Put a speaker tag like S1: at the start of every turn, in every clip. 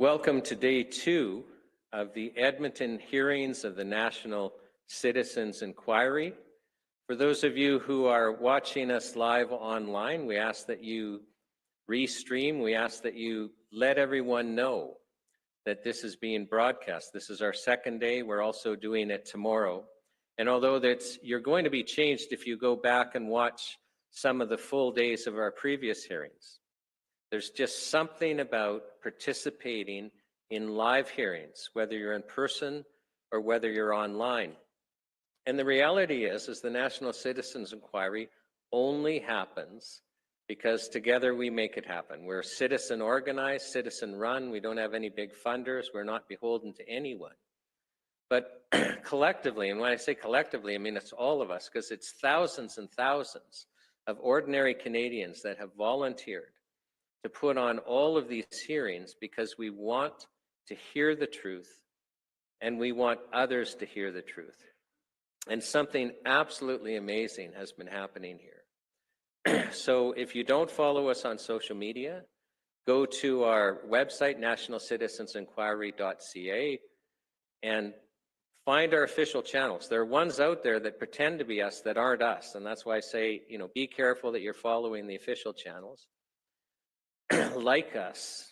S1: Welcome to day 2 of the Edmonton hearings of the National Citizens Inquiry. For those of you who are watching us live online, we ask that you restream. We ask that you let everyone know that this is being broadcast. This is our second day. We're also doing it tomorrow. And although you're going to be changed if you go back and watch some of the full days of our previous hearings, there's just something about participating in live hearings, whether you're in person or whether you're online. And the reality is the National Citizens Inquiry only happens because together we make it happen. We're citizen organized, citizen run. We don't have any big funders. We're not beholden to anyone. But collectively, and when I say collectively, I mean it's all of us, because it's thousands and thousands of ordinary Canadians that have volunteered to put on all of these hearings because we want to hear the truth and we want others to hear the truth. And something absolutely amazing has been happening here. So if you don't follow us on social media, go to our website, nationalcitizensinquiry.ca, and find our official channels. There are ones out there that pretend to be us that aren't us. And that's why I say, be careful that you're following the official channels. Like us,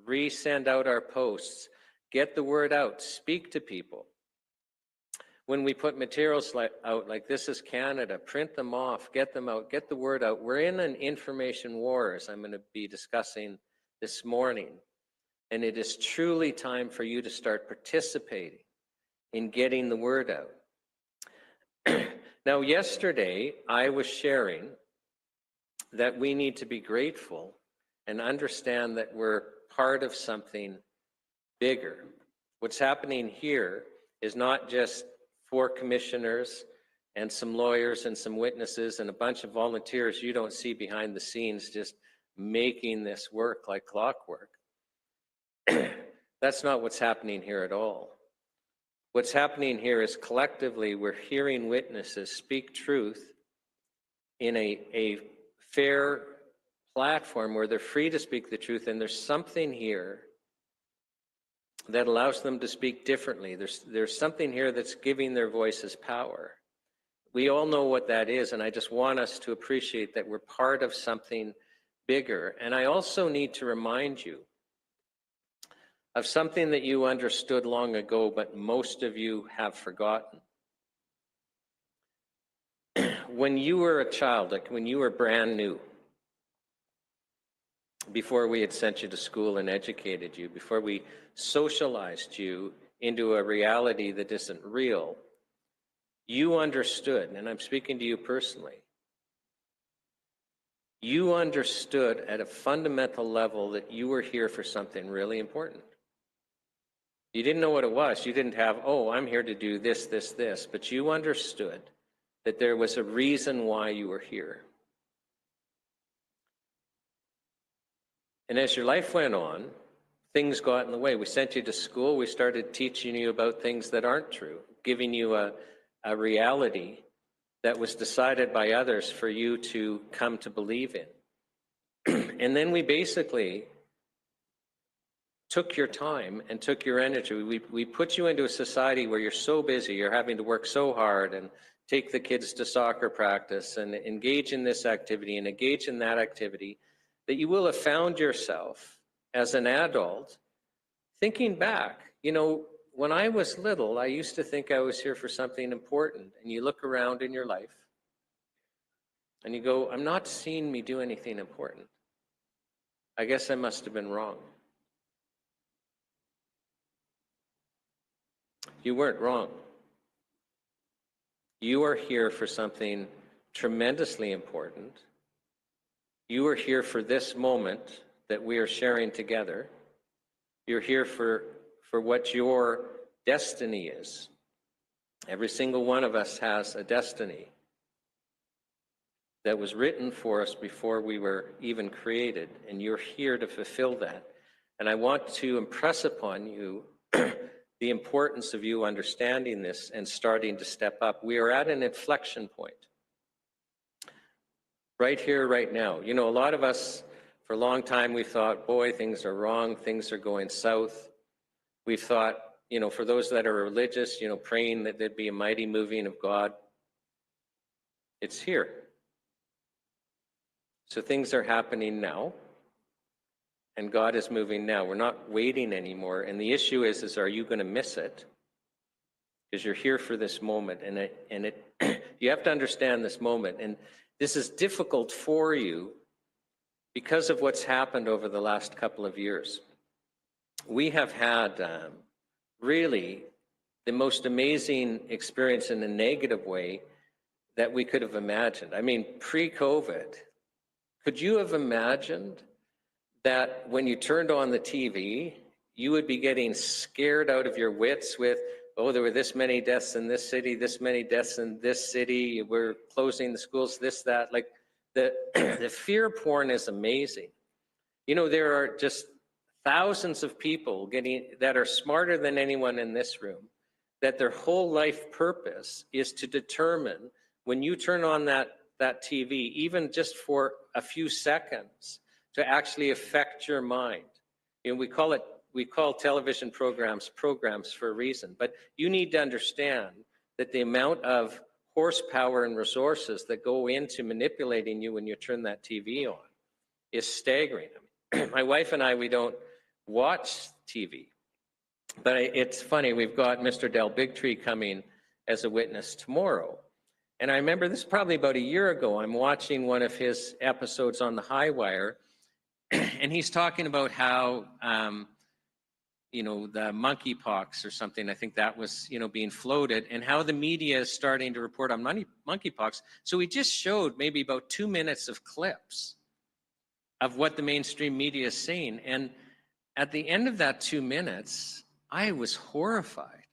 S1: resend out our posts, get the word out, speak to people. When we put materials out like This is Canada, print them off, get them out, get the word out. We're in an information war, as I'm going to be discussing this morning. And it is truly time for you to start participating in getting the word out. Now, yesterday, I was sharing that we need to be grateful and understand that we're part of something bigger. What's happening here is not just 4 commissioners and some lawyers and some witnesses and a bunch of volunteers you don't see behind the scenes just making this work like clockwork. That's not what's happening here at all. What's happening here is collectively we're hearing witnesses speak truth in a fair platform where they're free to speak the truth, and there's something here that allows them to speak differently. There's something here that's giving their voices power. We all know what that is, and I just want us to appreciate that we're part of something bigger. And I also need to remind you of something that you understood long ago, but most of you have forgotten. When you were a child, like when you were brand new, before we had sent you to school and educated you, before we socialized you into a reality that isn't real, you understood, and I'm speaking to you personally, you understood at a fundamental level that you were here for something really important. You didn't know what it was. You didn't have, oh, I'm here to do this, this, this, but you understood that there was a reason why you were here. And as your life went on, things got in the way. We sent you to school. We started teaching you about things that aren't true, giving you a reality that was decided by others for you to come to believe in. And then we basically took your time and took your energy. We put you into a society where you're so busy, you're having to work so hard and take the kids to soccer practice and engage in this activity and engage in that activity, that you will have found yourself as an adult thinking back, when I was little, I used to think I was here for something important. And you look around in your life and you go, I'm not seeing me do anything important. I guess I must have been wrong. You weren't wrong. You are here for something tremendously important. You are here for this moment that we are sharing together. You're here for what your destiny is. Every single one of us has a destiny that was written for us before we were even created, and you're here to fulfill that. And I want to impress upon you the importance of you understanding this and starting to step up. We are at an inflection point. Right here, right now. A lot of us For a long time, we thought, boy, things are wrong, things are going south. We've thought, for those that are religious, praying that there'd be a mighty moving of God. It's here. So things are happening now, and God is moving now. We're not waiting anymore. And the issue is are you going to miss it? Because you're here for this moment, and you have to understand this moment. And this is difficult for you because of what's happened over the last couple of years. We have had really the most amazing experience in a negative way that we could have imagined. I mean, pre-COVID, could you have imagined that when you turned on the TV, you would be getting scared out of your wits with, oh, there were this many deaths in this city, this many deaths in this city, we're closing the schools, this, that. Like the fear porn is amazing. There are just thousands of people that are smarter than anyone in this room, that their whole life purpose is to determine when you turn on that TV, even just for a few seconds, to actually affect your mind. We call television programs for a reason, but you need to understand that the amount of horsepower and resources that go into manipulating you when you turn that TV on is staggering. My wife and I, we don't watch TV, but it's funny, we've got Mr. Del Bigtree coming as a witness tomorrow. And I remember this probably about a year ago, I'm watching one of his episodes on the High Wire, and he's talking about how, the monkeypox or something, I think that was, being floated, and how the media is starting to report on monkeypox. So he just showed maybe about 2 minutes of clips of what the mainstream media is saying. And at the end of that 2 minutes, I was horrified.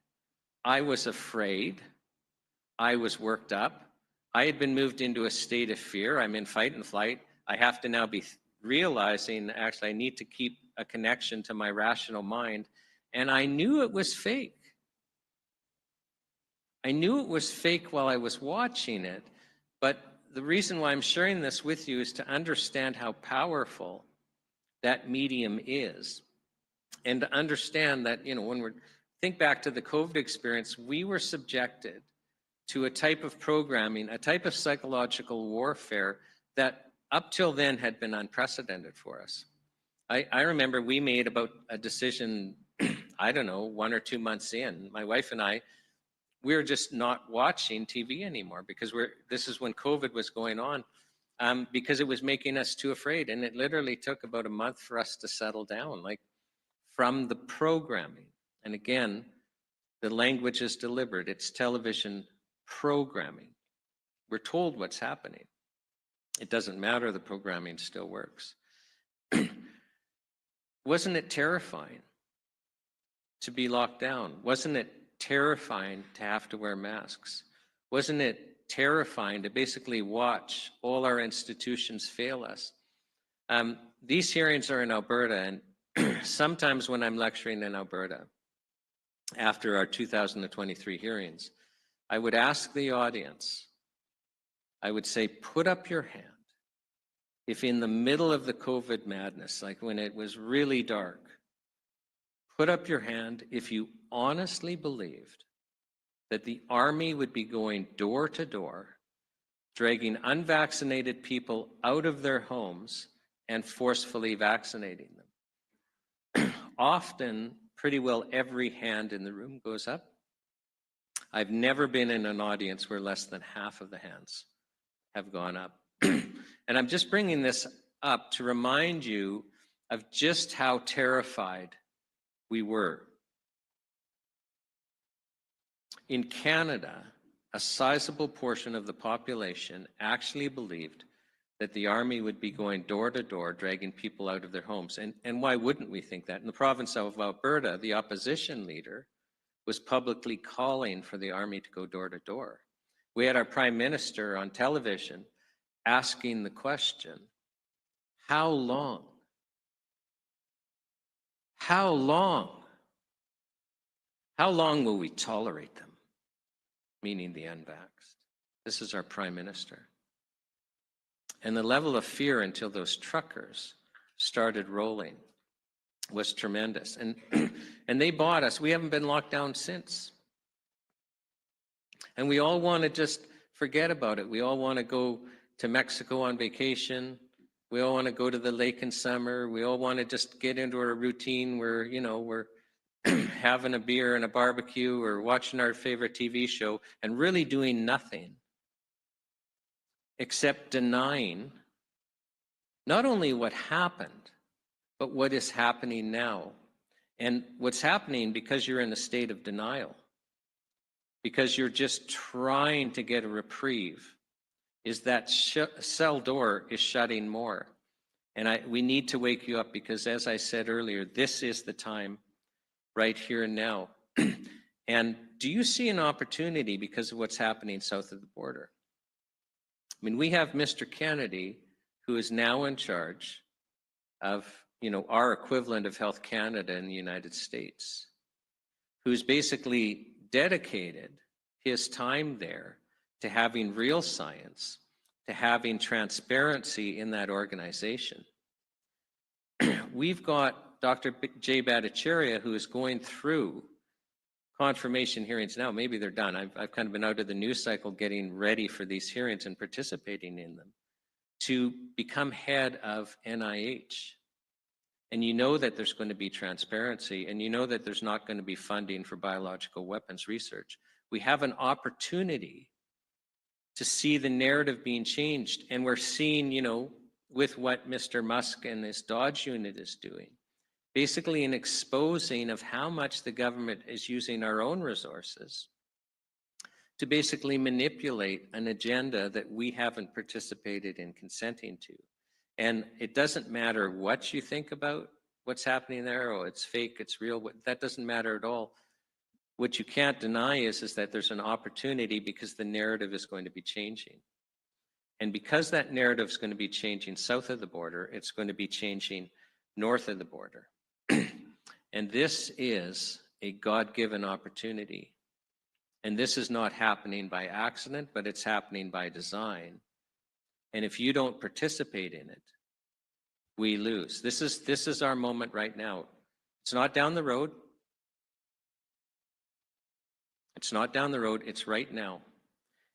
S1: I was afraid. I was worked up. I had been moved into a state of fear. I'm in fight and flight. I have to now be realizing, actually, I need to keep a connection to my rational mind. And I knew it was fake. I knew it was fake while I was watching it. But the reason why I'm sharing this with you is to understand how powerful that medium is. And to understand that, when think back to the COVID experience, we were subjected to a type of programming, a type of psychological warfare that up till then had been unprecedented for us. I remember we made about a decision, I don't know, 1 or 2 months in, my wife and I, we were just not watching TV anymore because this is when COVID was going on, because it was making us too afraid. And it literally took about a month for us to settle down, like from the programming. And again, the language is deliberate. It's television programming. We're told what's happening. It doesn't matter, the programming still works. Wasn't it terrifying to be locked down? Wasn't it terrifying to have to wear masks? Wasn't it terrifying to basically watch all our institutions fail us? These hearings are in Alberta, and sometimes when I'm lecturing in Alberta, after our 2023 hearings, I would ask the audience, I would say, put up your hand if in the middle of the COVID madness, like when it was really dark, put up your hand if you honestly believed that the army would be going door to door, dragging unvaccinated people out of their homes and forcefully vaccinating them. Often, pretty well every hand in the room goes up. I've never been in an audience where less than half of the hands have gone up. And I'm just bringing this up to remind you of just how terrified we were. In Canada, a sizable portion of the population actually believed that the army would be going door to door, dragging people out of their homes. And why wouldn't we think that? In the province of Alberta, the opposition leader was publicly calling for the army to go door to door. We had our prime minister on television asking the question, how long? How long? How long will we tolerate them? Meaning the unvaxxed. This is our prime minister. And the level of fear until those truckers started rolling was tremendous. And, and they bought us. We haven't been locked down since. And we all want to just forget about it. We all want to go to Mexico on vacation. We all want to go to the lake in summer. We all want to just get into a routine where, you know, we're having a beer and a barbecue or watching our favorite TV show and really doing nothing except denying not only what happened, but what is happening now. And what's happening because you're in a state of denial, because you're just trying to get a reprieve, is that cell door is shutting more. And we need to wake you up because, as I said earlier, this is the time right here and now. And do you see an opportunity because of what's happening south of the border? I mean, we have Mr. Kennedy, who is now in charge of, you know, our equivalent of Health Canada in the United States, who's basically dedicated his time there to having real science, to having transparency in that organization. We've got Dr. Jay Bhattacharya, who is going through confirmation hearings now. Maybe they're done. I've kind of been out of the news cycle getting ready for these hearings and participating in them, to become head of NIH. And you know that there's going to be transparency, and you know that there's not going to be funding for biological weapons research. We have an opportunity to see the narrative being changed. And we're seeing, you know, with what Mr. Musk and this Dodge unit is doing, basically an exposing of how much the government is using our own resources to basically manipulate an agenda that we haven't participated in consenting to. And it doesn't matter what you think about what's happening there, or it's fake, it's real, that doesn't matter at all. What you can't deny is that there's an opportunity because the narrative is going to be changing. And because that narrative is going to be changing south of the border, it's going to be changing north of the border. And this is a God-given opportunity. And this is not happening by accident, but it's happening by design. And if you don't participate in it, we lose. This is our moment right now. It's not down the road. It's not down the road, it's right now.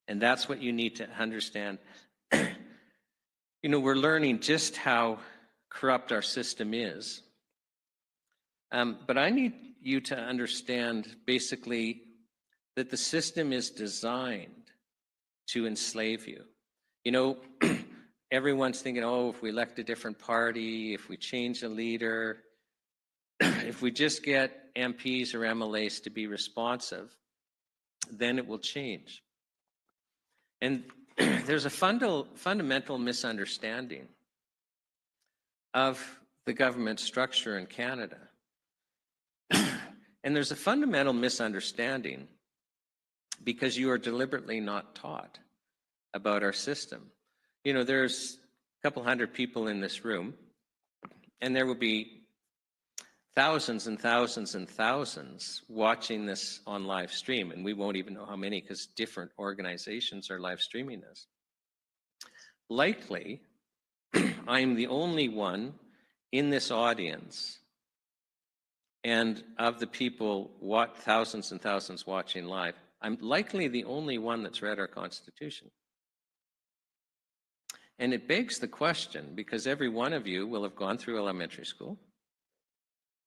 S1: And that's what you need to understand. You know, we're learning just how corrupt our system is. But I need you to understand basically that the system is designed to enslave you. You know, everyone's thinking, oh, if we elect a different party, if we change a leader, if we just get MPs or MLAs to be responsive, then it will change. And there's a fundamental misunderstanding of the government structure in Canada. And there's a fundamental misunderstanding because you are deliberately not taught about our system. You know, there's a couple hundred people in this room, and there will be thousands and thousands and thousands watching this on live stream, and we won't even know how many because different organizations are live streaming this. Likely, I'm the only one in this audience, and of the people, thousands and thousands watching live, I'm likely the only one that's read our Constitution. And it begs the question, because every one of you will have gone through elementary school,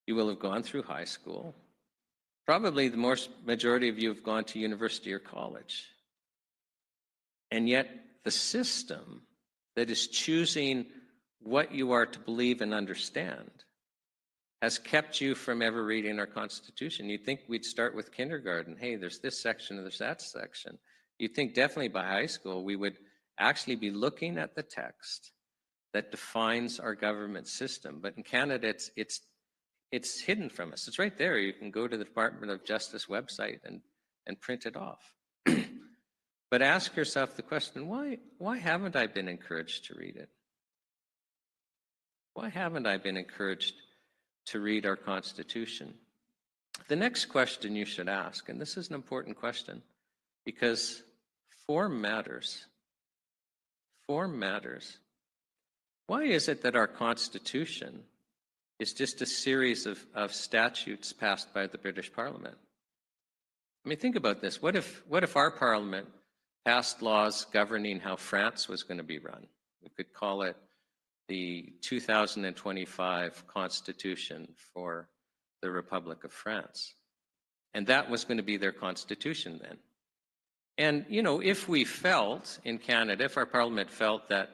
S1: you will have gone through high school. Probably the majority of you have gone to university or college. And yet the system that is choosing what you are to believe and understand has kept you from ever reading our Constitution. You'd think we'd start with kindergarten. Hey, there's this section, there's that section. You'd think definitely by high school we would actually be looking at the text that defines our government system. But in Canada, it's hidden from us. It's right there. You can go to the Department of Justice website and print it off. But ask yourself the question, why haven't I been encouraged to read it? Why haven't I been encouraged to read our Constitution? The next question you should ask, and this is an important question, because form matters. Form matters. Why is it that our Constitution is just a series of statutes passed by the British Parliament? I mean, think about this. What if our Parliament passed laws governing how France was going to be run? We could call it the 2025 Constitution for the Republic of France. And that was going to be their constitution then. And, if we felt in Canada, if our Parliament felt that,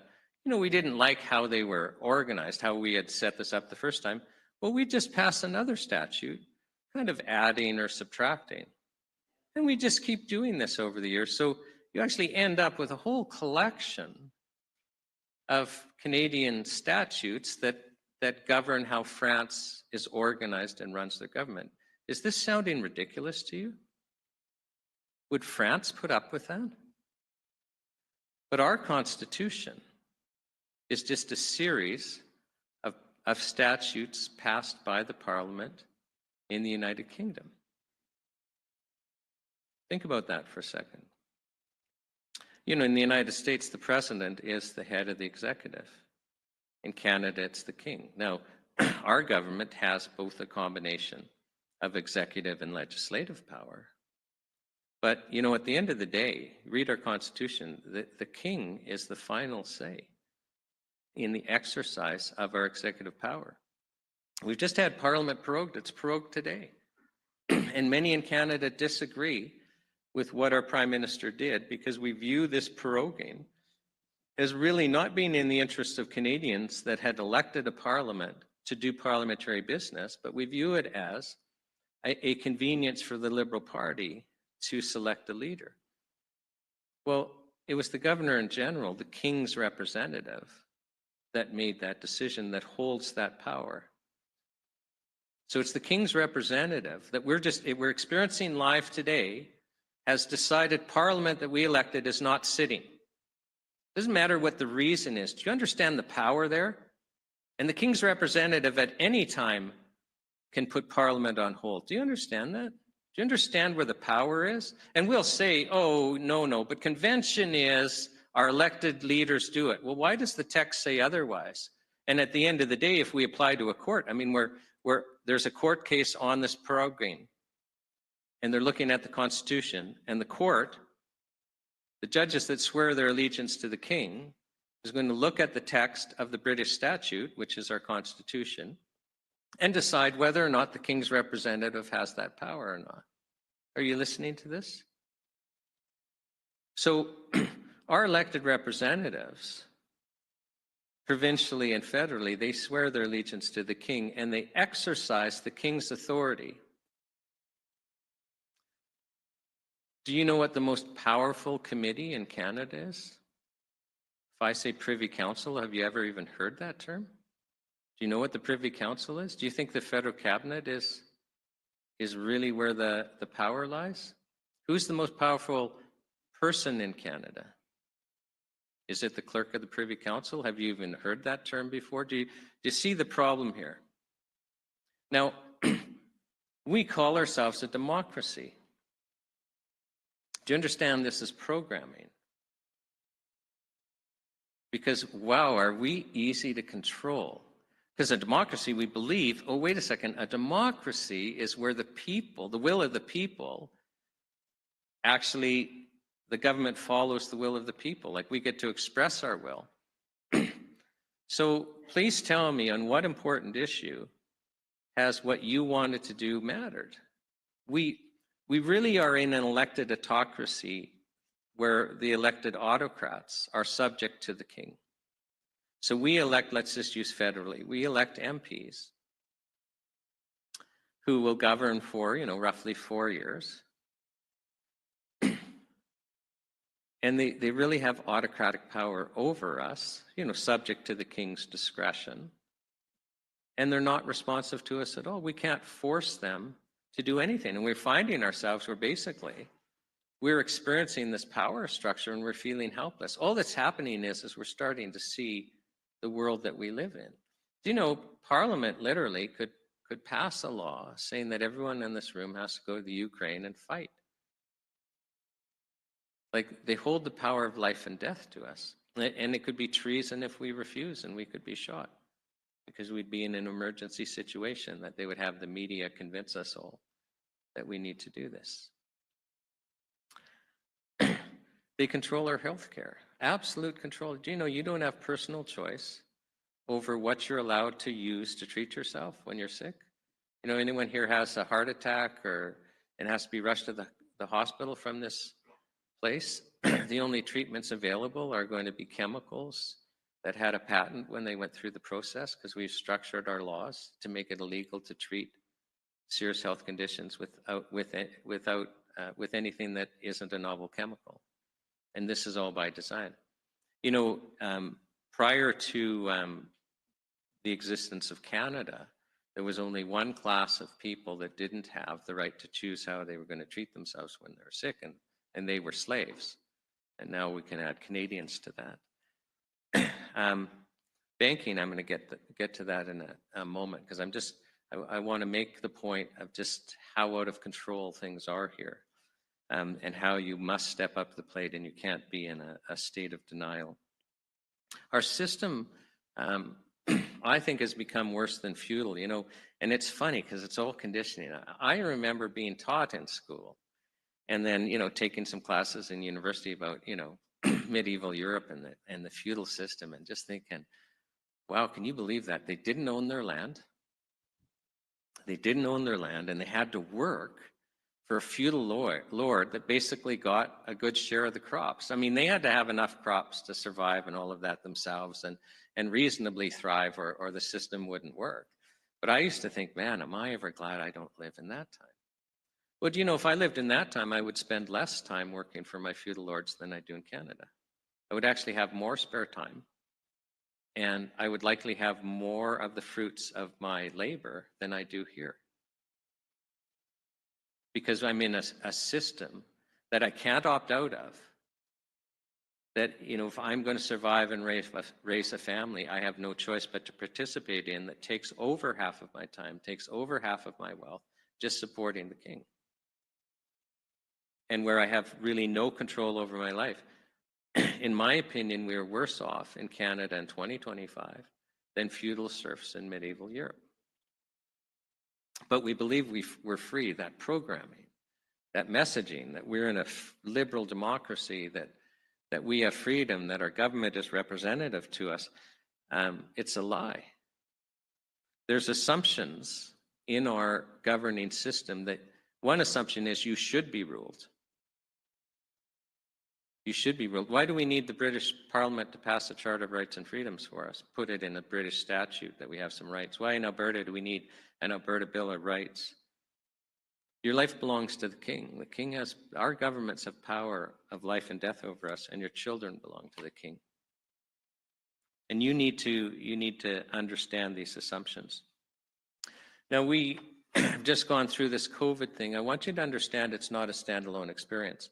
S1: we didn't like how they were organized, how we had set this up the first time, well, we'd just pass another statute, kind of adding or subtracting. And we just keep doing this over the years. So you actually end up with a whole collection of Canadian statutes that govern how France is organized and runs their government. Is this sounding ridiculous to you? Would France put up with that? But our Constitution is just a series of statutes passed by the Parliament in the United Kingdom. Think about that for a second. In the United States, the president is the head of the executive. In Canada, it's the king. Now, our government has both a combination of executive and legislative power. But, at the end of the day, read our Constitution, the king is the final say in the exercise of our executive power. We've just had Parliament prorogued. It's prorogued today. And many in Canada disagree with what our Prime Minister did because we view this proroguing as really not being in the interest of Canadians that had elected a Parliament to do parliamentary business, but we view it as a convenience for the Liberal Party to select a leader. Well, it was the Governor in General, the King's representative, that made that decision, that holds that power. So it's the King's representative that we're experiencing live today has decided Parliament that we elected is not sitting. Doesn't matter what the reason is. Do you understand the power there? And the King's representative at any time can put Parliament on hold. Do you understand that? Do you understand where the power is? And we'll say, oh, no, but convention is our elected leaders do it. Well, why does the text say otherwise? And at the end of the day, if we apply to a court, I mean, there's a court case on this proroguing, and they're looking at the Constitution, and the court, the judges that swear their allegiance to the King, is going to look at the text of the British statute, which is our Constitution, and decide whether or not the King's representative has that power or not. Are you listening to this? So our elected representatives, provincially and federally, they swear their allegiance to the King and they exercise the King's authority. Do you know what the most powerful committee in Canada is? If I say Privy Council, have you ever even heard that term? Do you know what the Privy Council is? Do you think the federal cabinet is really where the power lies? Who's the most powerful person in Canada? Is it the clerk of the Privy Council? Have you even heard that term before? Do you see the problem here? Now, we call ourselves a democracy. Do you understand this is programming? Because, wow, are we easy to control? Because a democracy, we believe, oh, wait a second, a democracy is where the people, the will of the people, actually, the government follows the will of the people. Like we get to express our will. So please tell me on what important issue has what you wanted to do mattered? We really are in an elected autocracy where the elected autocrats are subject to the king. So we elect, let's just use federally, we elect MPs who will govern for, roughly 4 years. And they really have autocratic power over us, subject to the king's discretion. And they're not responsive to us at all. We can't force them to do anything. And we're finding ourselves we're experiencing this power structure and we're feeling helpless. All that's happening is we're starting to see the world that we live in. Do you know, Parliament literally could pass a law saying that everyone in this room has to go to the Ukraine and fight. Like, they hold the power of life and death to us. And it could be treason if we refuse, and we could be shot because we'd be in an emergency situation that they would have the media convince us all that we need to do this. They control our health care, absolute control. Do you know you don't have personal choice over what you're allowed to use to treat yourself when you're sick? You know, anyone here has a heart attack and has to be rushed to the hospital from this place? The only treatments available are going to be chemicals that had a patent when they went through the process, because we've structured our laws to make it illegal to treat serious health conditions with anything that isn't a novel chemical. And this is all by design. You know, prior to the existence of Canada, there was only one class of people that didn't have the right to choose how they were going to treat themselves when they were sick, and they were slaves. And now we can add Canadians to that. Banking, I'm going to get to that in a moment, because I want to make the point of just how out of control things are here, and how you must step up the plate and you can't be in a state of denial. Our system, I think, has become worse than feudal, you know, and it's funny because it's all conditioning. I remember being taught in school and then, you know, taking some classes in university about, you know, medieval Europe and the feudal system, and just thinking, wow, can you believe that? They didn't own their land. They didn't own their land, and they had to work for a feudal lord that basically got a good share of the crops. I mean, they had to have enough crops to survive and all of that themselves and reasonably thrive, or the system wouldn't work. But I used to think, man, am I ever glad I don't live in that time? Well, you know, if I lived in that time, I would spend less time working for my feudal lords than I do in Canada. I would actually have more spare time, and I would likely have more of the fruits of my labor than I do here, because I'm in a system that I can't opt out of. That, you know, if I'm going to survive and raise a family, I have no choice but to participate in, that takes over half of my time, takes over half of my wealth, just supporting the king. And where I have really no control over my life. In my opinion, we are worse off in Canada in 2025 than feudal serfs in medieval Europe. But we believe we're free. That programming, that messaging, that we're in a liberal democracy, that we have freedom, that our government is representative to us, it's a lie. There's assumptions in our governing system that one assumption is you should be ruled. You should be ruled. Why do we need the British Parliament to pass a Charter of Rights and Freedoms for us? Put it in a British statute that we have some rights. Why in Alberta do we need an Alberta Bill of Rights? Your life belongs to the king. The king has, our governments have power of life and death over us, and your children belong to the king. And you need to understand these assumptions. Now, we have just gone through this COVID thing. I want you to understand it's not a standalone experience.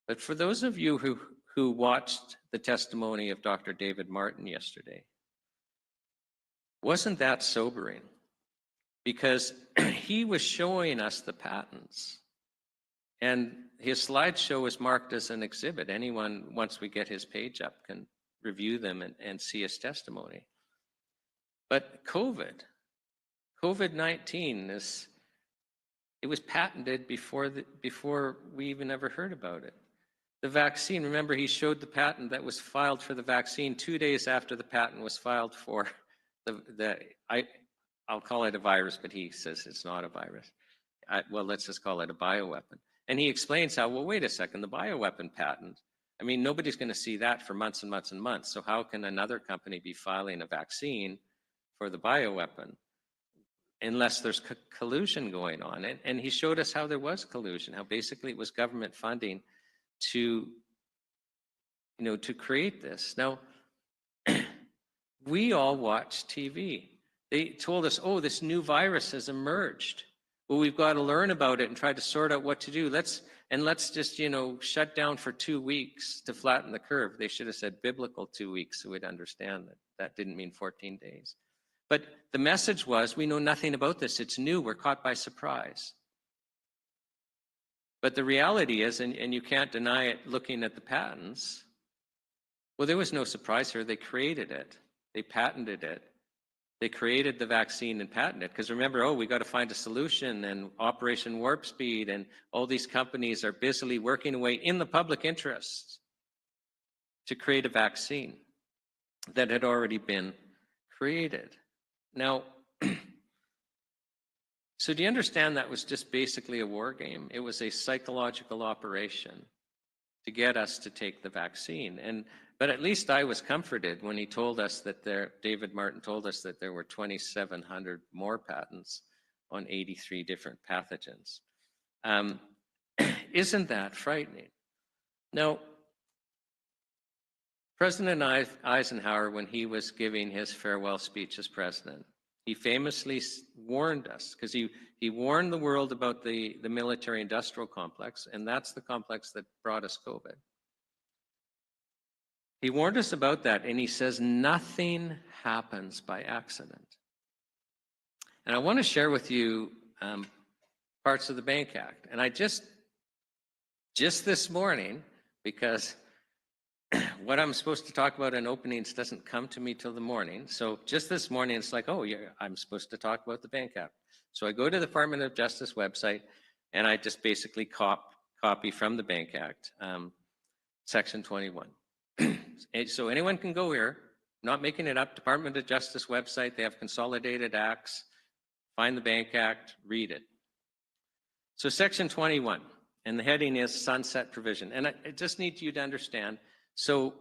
S1: But for those of you who watched the testimony of Dr. David Martin yesterday, wasn't that sobering? Because he was showing us the patents, and his slideshow is marked as an exhibit. Anyone, once we get his page up, can review them and see his testimony. But COVID-19 it was patented before we even ever heard about it. The vaccine, remember, he showed the patent that was filed for the vaccine 2 days after the patent was filed for I'll call it a virus, but he says it's not a virus. Well, let's just call it a bioweapon. And he explains how, well, wait a second, the bioweapon patent, I mean, nobody's going to see that for months and months and months. So how can another company be filing a vaccine for the bioweapon unless there's collusion going on? And he showed us how there was collusion, how basically it was government funding to create this. Now, we all watch TV. They told us, oh, this new virus has emerged. Well, we've got to learn about it and try to sort out what to do. Let's just, shut down for 2 weeks to flatten the curve. They should have said biblical 2 weeks so we'd understand that didn't mean 14 days. But the message was, we know nothing about this. It's new. We're caught by surprise. But the reality is, and you can't deny it looking at the patents, Well, there was no surprise here. They created it. They patented it. They created the vaccine and patented it. Because remember, we got to find a solution, and Operation Warp Speed, and all these companies are busily working away in the public interest to create a vaccine that had already been created. Now, so do you understand that was just basically a war game? It was a psychological operation to get us to take the vaccine. But at least I was comforted when he told us that David Martin told us that there were 2,700 more patents on 83 different pathogens. Isn't that frightening? Now, President Eisenhower, when he was giving his farewell speech as president, he famously warned us, because he warned the world about the military-industrial complex, and that's the complex that brought us COVID. He warned us about that, and he says nothing happens by accident. And I want to share with you parts of the Bank Act. And I just this morning, because what I'm supposed to talk about in openings doesn't come to me till the morning. So just this morning, it's like, oh, yeah, I'm supposed to talk about the Bank Act. So I go to the Department of Justice website, and I just basically copy from the Bank Act, Section 21. So anyone can go here, not making it up, Department of Justice website, they have consolidated acts, find the Bank Act, read it. So Section 21, and the heading is Sunset Provision. And I just need you to understand, so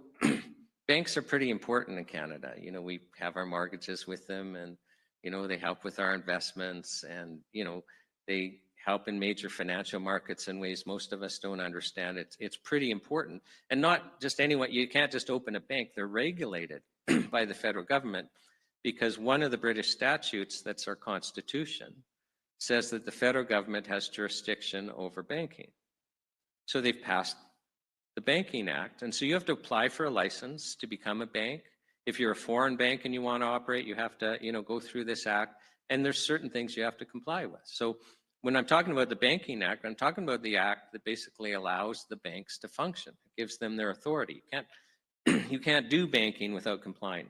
S1: banks are pretty important in Canada. You know, we have our mortgages with them, and, you know, they help with our investments, and, you know, they help in major financial markets in ways most of us don't understand. It's pretty important. And not just anyone, you can't just open a bank. They're regulated by the federal government, because one of the British statutes, that's our constitution, says that the federal government has jurisdiction over banking. So they've passed the Banking Act, and so you have to apply for a license to become a bank. If you're a foreign bank and you want to operate, you have to, you know, go through this act, and there's certain things you have to comply with. So when I'm talking about the Banking Act, I'm talking about the act that basically allows the banks to function. It gives them their authority. You can't do banking without complying.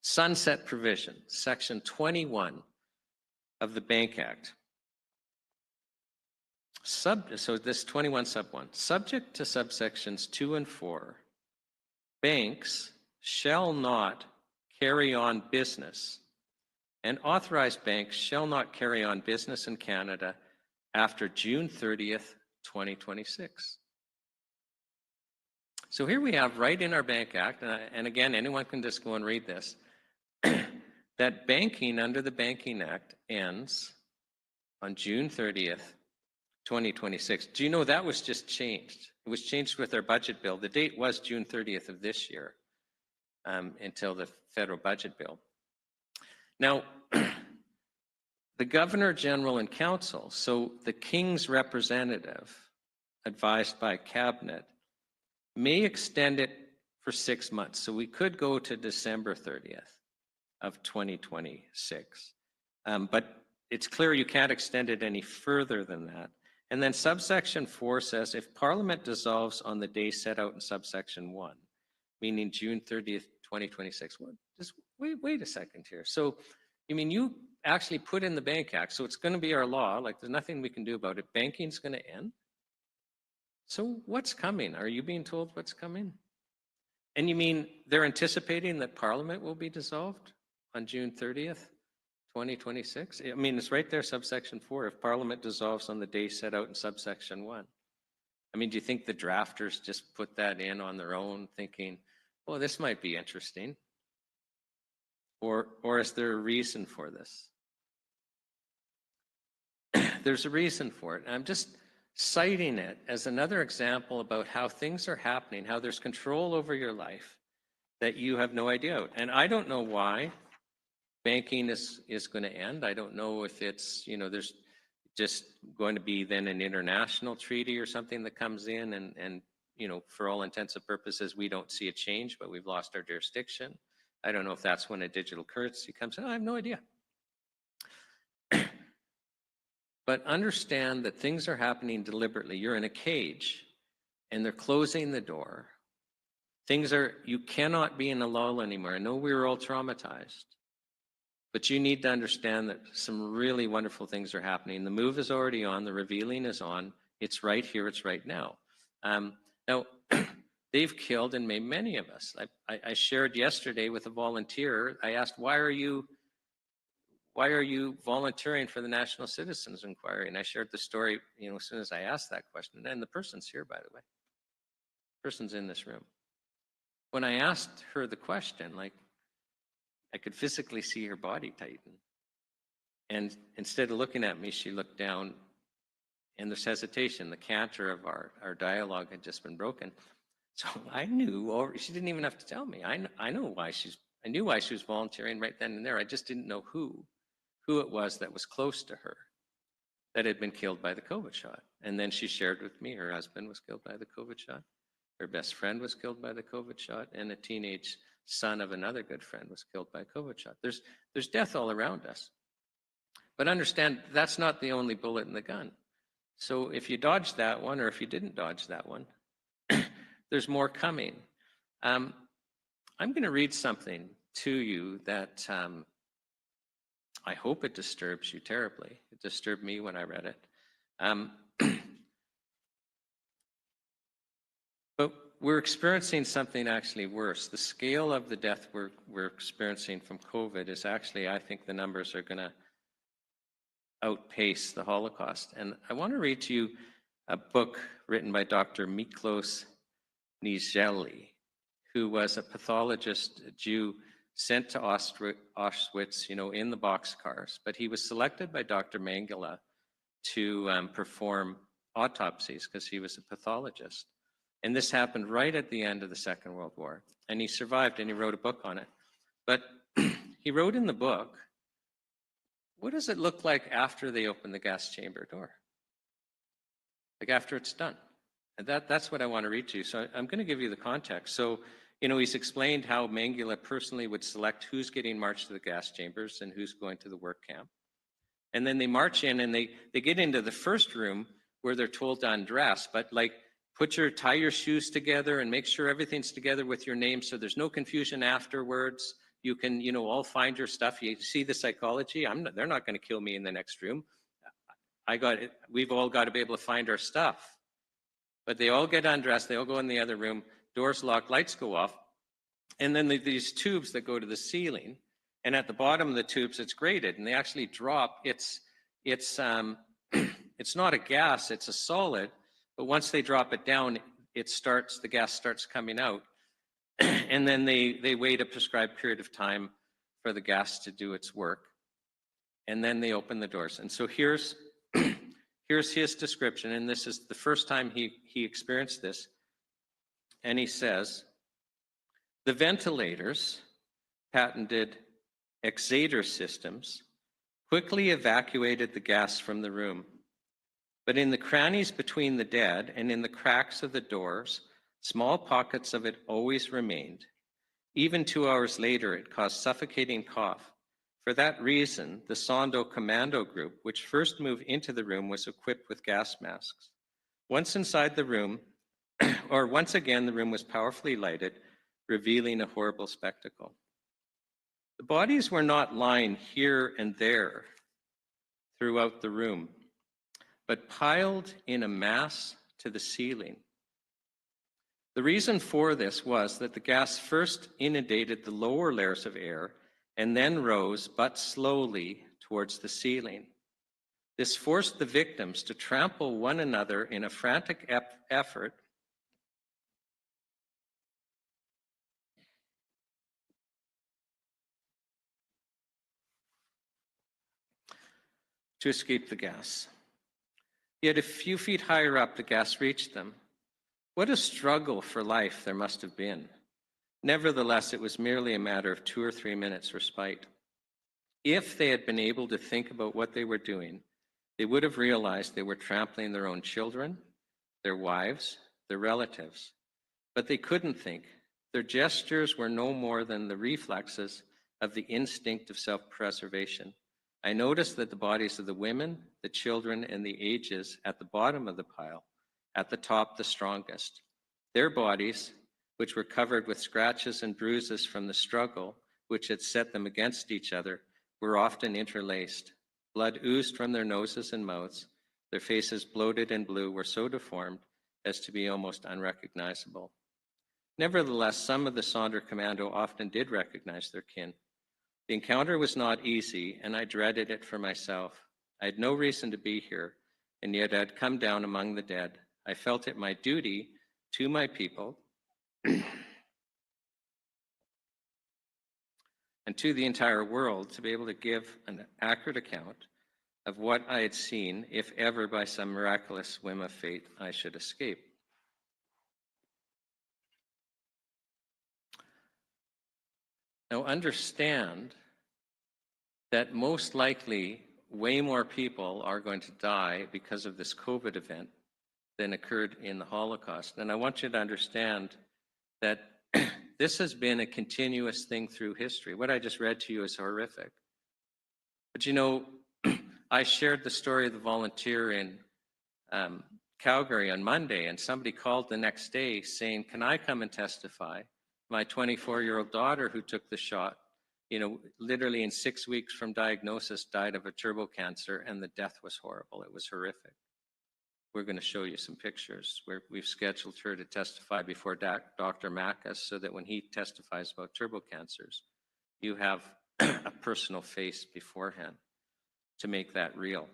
S1: Sunset provision, Section 21 of the Bank Act. So this 21 sub 1, subject to subsections 2 and 4, banks shall not carry on business, and authorized banks shall not carry on business in Canada after June 30th, 2026. So here we have right in our Bank Act, and again, anyone can just go and read this, that banking under the Banking Act ends on June 30th, 2026. Do you know that was just changed? It was changed with our budget bill. The date was June 30th of this year until the federal budget bill. Now, the Governor General and Council, so the King's representative, advised by Cabinet, may extend it for 6 months. So we could go to December 30th of 2026. But it's clear you can't extend it any further than that. And then subsection 4 says, if Parliament dissolves on the day set out in subsection 1, meaning June 30th, 2026. Well, just wait a second here. So, I mean, you actually put in the Bank Act, so it's going to be our law. Like, there's nothing we can do about it. Banking's going to end. So what's coming? Are you being told what's coming? And you mean they're anticipating that Parliament will be dissolved on June 30th, 2026? I mean, it's right there, subsection 4, if Parliament dissolves on the day set out in subsection 1. I mean, do you think the drafters just put that in on their own, thinking, well, this might be interesting? Or is there a reason for this? There's a reason for it. And I'm just citing it as another example about how things are happening, how there's control over your life that you have no idea. And I don't know why banking is going to end. I don't know if it's, you know, there's just going to be then an international treaty or something that comes in and you know, for all intents and purposes, we don't see a change, but we've lost our jurisdiction. I don't know if that's when a digital currency comes in. I have no idea. But understand that things are happening deliberately. You're in a cage and they're closing the door. You cannot be in a lull anymore. I know we were all traumatized, but you need to understand that some really wonderful things are happening. The move is already on, the revealing is on. It's right here, it's right now. Now, they've killed and maimed many of us. I shared yesterday with a volunteer, I asked, why are you volunteering for the National Citizens Inquiry? And I shared the story, as soon as I asked that question. And the person's here, by the way. The person's in this room. When I asked her the question, I could physically see her body tighten. And instead of looking at me, she looked down, and there's hesitation. The canter of our dialogue had just been broken. So I knew, or she didn't even have to tell me. I knew why she was volunteering right then and there. I just didn't know who it was that was close to her that had been killed by the COVID shot. And then she shared with me her husband was killed by the COVID shot. Her best friend was killed by the COVID shot, and a teenage son of another good friend was killed by a COVID shot. There's death all around us. But understand, that's not the only bullet in the gun. So if you dodged that one, or if you didn't dodge that one, there's more coming. I'm going to read something to you that I hope it disturbs you terribly. It disturbed me when I read it. But we're experiencing something actually worse. The scale of the death we're experiencing from COVID is actually, I think the numbers are going to outpace the Holocaust. And I want to read to you a book written by Dr. Miklos Nizheli, who was a pathologist, a Jew, sent to Auschwitz, in the boxcars. But he was selected by Dr. Mengele to perform autopsies because he was a pathologist. And this happened right at the end of the Second World War. And he survived, and he wrote a book on it. But he wrote in the book, what does it look like after they open the gas chamber door? Like after it's done. And that's what I want to read to you. So I'm going to give you the context. So, he's explained how Mengele personally would select who's getting marched to the gas chambers and who's going to the work camp. And then they march in and they get into the first room where they're told to undress, but tie your shoes together and make sure everything's together with your name so there's no confusion afterwards. You can, all find your stuff. You see the psychology. They're not going to kill me in the next room. We've all got to be able to find our stuff. But they all get undressed. They all go in the other room. Doors locked, lights go off. And then these tubes that go to the ceiling. And at the bottom of the tubes, it's grated. And they actually drop. It's not a gas. It's a solid. But once they drop it down, the gas starts coming out. And then they wait a prescribed period of time for the gas to do its work. And then they open the doors. And so here's his description. And this is the first time he experienced this. And he says, the ventilators, patented exhaler systems, quickly evacuated the gas from the room. But in the crannies between the dead and in the cracks of the doors, small pockets of it always remained. Even 2 hours later, it caused suffocating cough. For that reason, the Sondo Commando Group, which first moved into the room, was equipped with gas masks. Once inside the room, or once again, the room was powerfully lighted, revealing a horrible spectacle. The bodies were not lying here and there throughout the room, but piled in a mass to the ceiling. The reason for this was that the gas first inundated the lower layers of air and then rose, but slowly, towards the ceiling. This forced the victims to trample one another in a frantic effort to escape the gas. Yet a few feet higher up, the gas reached them. What a struggle for life there must have been. Nevertheless, it was merely a matter of 2 or 3 minutes' respite. If they had been able to think about what they were doing, they would have realized they were trampling their own children, their wives, their relatives. But they couldn't think. Their gestures were no more than the reflexes of the instinct of self-preservation. I noticed that the bodies of the women, the children, and the ages at the bottom of the pile, at the top the strongest. Their bodies, which were covered with scratches and bruises from the struggle which had set them against each other, were often interlaced. Blood oozed from their noses and mouths. Their faces, bloated and blue, were so deformed as to be almost unrecognizable. Nevertheless, some of the Sonder Commando often did recognize their kin. The encounter was not easy, and I dreaded it for myself. I had no reason to be here, and yet I had come down among the dead. I felt it my duty to my people and to the entire world to be able to give an accurate account of what I had seen, if ever by some miraculous whim of fate I should escape. Now understand that most likely way more people are going to die because of this COVID event than occurred in the Holocaust. And I want you to understand that this has been a continuous thing through history. What I just read to you is horrific. But you know, I shared the story of the volunteer in Calgary on Monday, and somebody called the next day saying, "Can I come and testify? My 24-year-old daughter who took the shot, literally in 6 weeks from diagnosis, died of a turbo cancer, and the death was horrible. It was horrific." We're going to show you some pictures where we've scheduled her to testify before Dr. Macas so that when he testifies about turbo cancers, you have a personal face beforehand to make that real.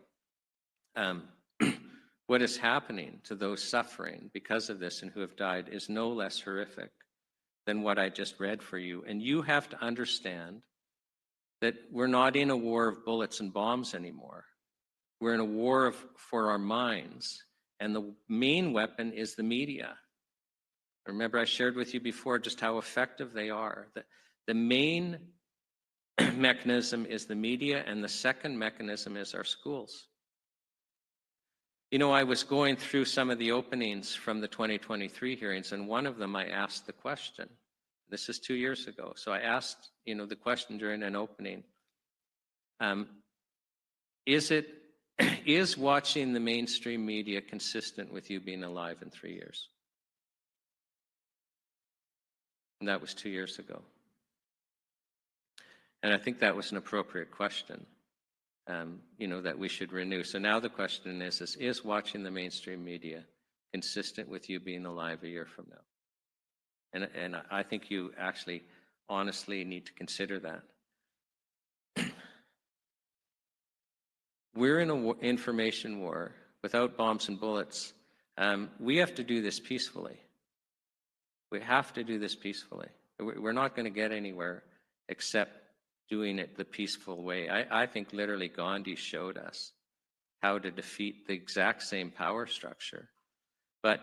S1: What is happening to those suffering because of this and who have died is no less horrific than what I just read for you. And you have to understand that we're not in a war of bullets and bombs anymore. We're in a war for our minds, and the main weapon is the media. Remember, I shared with you before just how effective they are. The main mechanism is the media, and the second mechanism is our schools. I was going through some of the openings from the 2023 hearings, and one of them I asked the question. This is 2 years ago. So I asked, the question during an opening, is watching the mainstream media consistent with you being alive in 3 years? And that was 2 years ago. And I think that was an appropriate question, that we should renew. So now the question is watching the mainstream media consistent with you being alive a year from now? And I think you actually honestly need to consider that. We're in an information war without bombs and bullets. We have to do this peacefully. We have to do this peacefully. We're not going to get anywhere except doing it the peaceful way. I think literally Gandhi showed us how to defeat the exact same power structure. But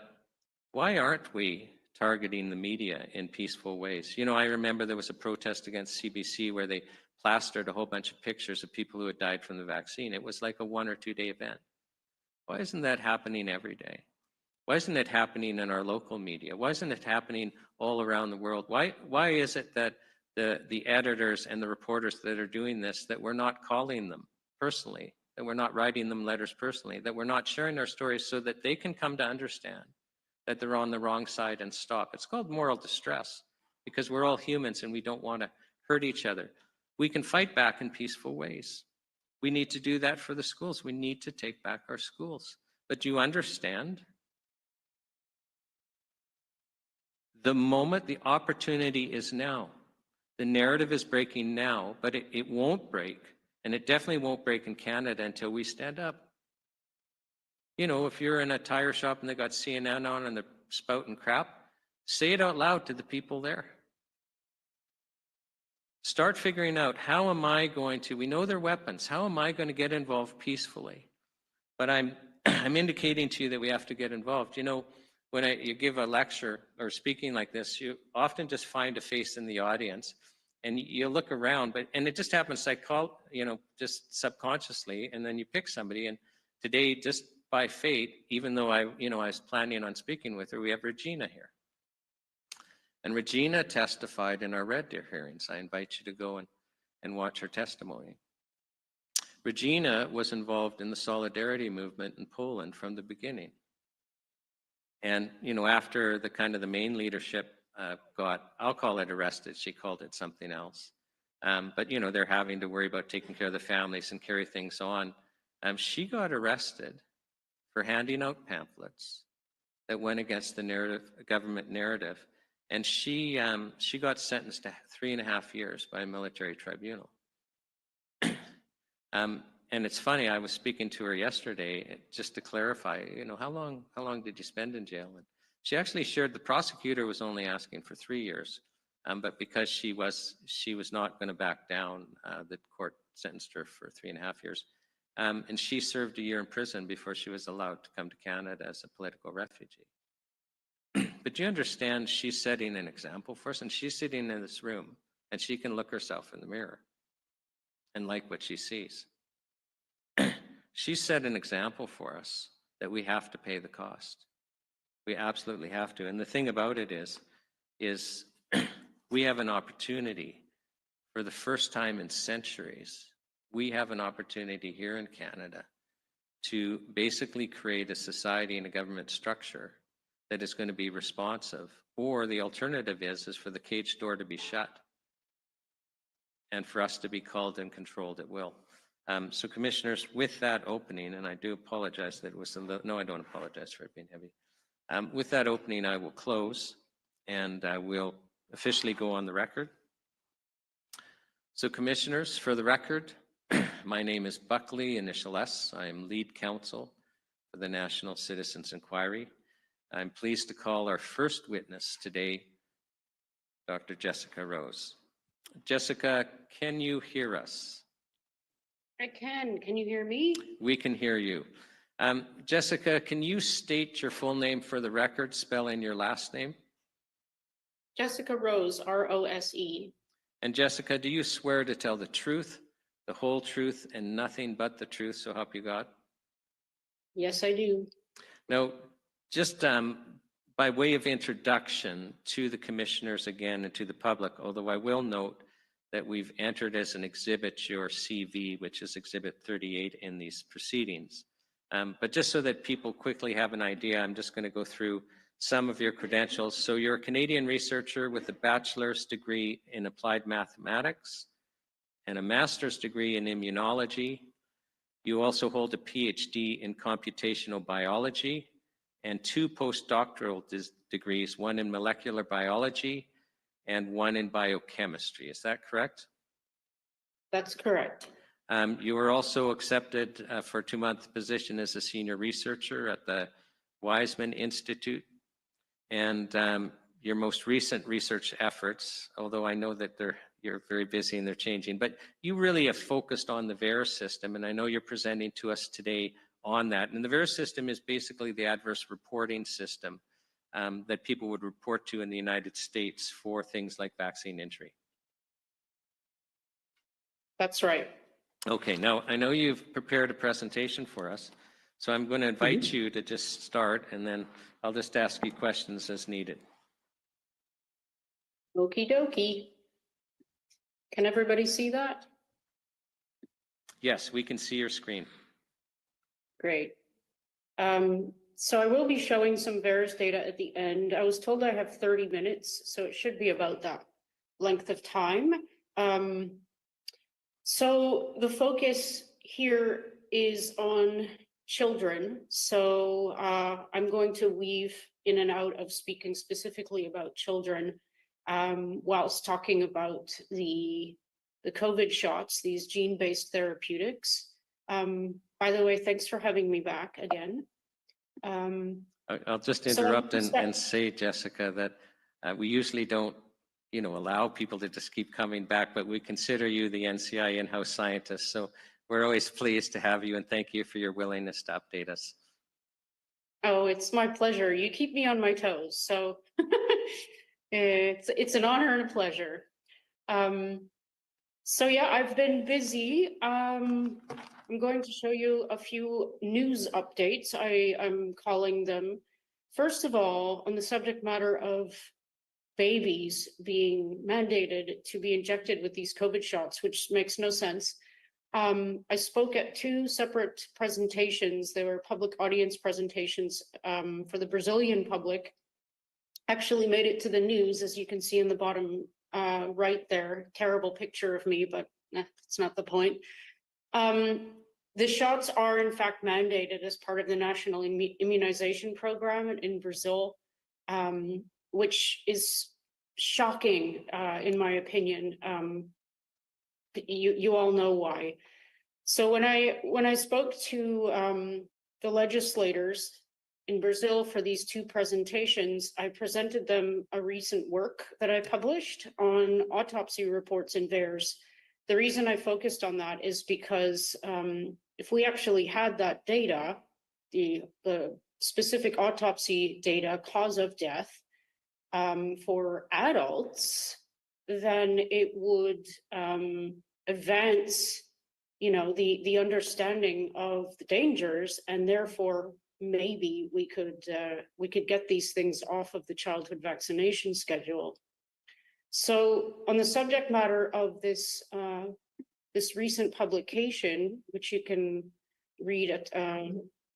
S1: why aren't we targeting the media in peaceful ways? I remember there was a protest against CBC where they plastered a whole bunch of pictures of people who had died from the vaccine. It was like a 1 or 2 day event. Why isn't that happening every day? Why isn't it happening in our local media? Why isn't it happening all around the world? Why is it that the editors and the reporters that are doing this, that we're not calling them personally, that we're not writing them letters personally, that we're not sharing our stories so that they can come to understand that they're on the wrong side and stop? It's called moral distress because we're all humans and we don't want to hurt each other. We can fight back in peaceful ways. We need to do that for the schools. We need to take back our schools. But do you understand? The moment, the opportunity is now. The narrative is breaking now, but it won't break. And it definitely won't break in Canada until we stand up. If you're in a tire shop and they got CNN on and they're spouting crap, say it out loud to the people there. Start figuring out, how am I going to, we know they're weapons, how am I going to get involved peacefully? But I'm indicating to you that we have to get involved. When you give a lecture or speaking like this, you often just find a face in the audience and you look around, and it just happens just subconsciously, and then you pick somebody. And today, just by fate, even though I was planning on speaking with her, we have Regina here. And Regina testified in our Red Deer hearings. I invite you to go and watch her testimony. Regina was involved in the Solidarity movement in Poland from the beginning. And, after the main leadership I'll call it arrested. She called it something else. But, you know, they're having to worry about taking care of the families and carry things on. She got arrested for handing out pamphlets that went against the government narrative. And she got sentenced to 3.5 years by a military tribunal. And it's funny, I was speaking to her yesterday just to clarify, you know, how long did you spend in jail? And she actually shared the prosecutor was only asking for 3 years. But because she was not going to back down, the court sentenced her for 3.5 years. And she served 1 year in prison before she was allowed to come to Canada as a political refugee. But you understand, she's setting an example for us, and she's sitting in this room, and she can look herself in the mirror and like what she sees. She set an example for us that we have to pay the cost. We absolutely have to. And the thing about it is we have an opportunity for the first time in centuries. We have an opportunity here in Canada to basically create a society and a government structure that is going to be responsive, or the alternative is for the cage door to be shut and for us to be called and controlled at will. So commissioners, with that opening, and I do apologize that it was no, I don't apologize for it being heavy. With that opening, I will close and we'll officially go on the record. So commissioners, for the record, my name is Buckley, initial S. I am lead counsel for the National Citizens Inquiry. I'm pleased to call our first witness today, Dr. Jessica Rose. Jessica, can you hear us?
S2: I can. Can you hear me?
S1: We can hear you. Jessica, can you state your full name for the record, spelling your last name?
S2: Jessica Rose, R-O-S-E.
S1: And Jessica, do you swear to tell the truth, the whole truth, and nothing but the truth, so help you God?
S2: Yes, I do.
S1: Now, just by way of introduction to the commissioners again and to the public, although I will note that we've entered as an exhibit your CV, which is Exhibit 38 in these proceedings. But just so that people quickly have an idea, I'm just going to go through some of your credentials. So you're a Canadian researcher with a bachelor's degree in applied mathematics and a master's degree in immunology. You also hold a PhD in computational biology and 2 postdoctoral degrees, one in molecular biology and one in biochemistry. Is that correct?
S2: That's correct.
S1: You were also accepted for a 2-month position as a senior researcher at the Weizmann Institute. And your most recent research efforts, although I know that you're very busy and they're changing, but you really have focused on the VERS system, and I know you're presenting to us today on that. And the VERS system is basically the adverse reporting system that people would report to in the United States for things like vaccine injury.
S2: That's right.
S1: Okay, now I know you've prepared a presentation for us, so I'm going to invite you to just start, and then I'll just ask you questions as needed.
S2: Okie dokie. Can everybody see that?
S1: Yes, we can see your screen.
S2: Great. So I will be showing some VERS data at the end. I was told I have 30 minutes, so it should be about that length of time. So the focus here is on children. So I'm going to weave in and out of speaking specifically about children whilst talking about the COVID shots, these gene-based therapeutics. By the way, thanks for having me back again.
S1: I'll just interrupt and say, Jessica, that we usually don't, allow people to just keep coming back, but we consider you the NCI in-house scientist. So we're always pleased to have you, and thank you for your willingness to update us.
S2: Oh, it's my pleasure. You keep me on my toes, so it's an honor and a pleasure. So yeah, I've been busy. I'm going to show you a few news updates, I'm calling them. First of all, on the subject matter of babies being mandated to be injected with these COVID shots, which makes no sense. I spoke at 2 separate presentations. They were public audience presentations for the Brazilian public actually made it to the news, as you can see in the bottom right there. Terrible picture of me, but that's not the point. The shots are in fact mandated as part of the national immunization program in Brazil, which is shocking in my opinion. You all know why. So when I spoke to the legislators in Brazil for these two presentations, I presented them a recent work that I published on autopsy reports in VAERS. The reason I focused on that is because if we actually had that data, the specific autopsy data, cause of death for adults, then it would advance, the understanding of the dangers, and therefore maybe we could get these things off of the childhood vaccination schedule. So on the subject matter of this this recent publication, which you can read at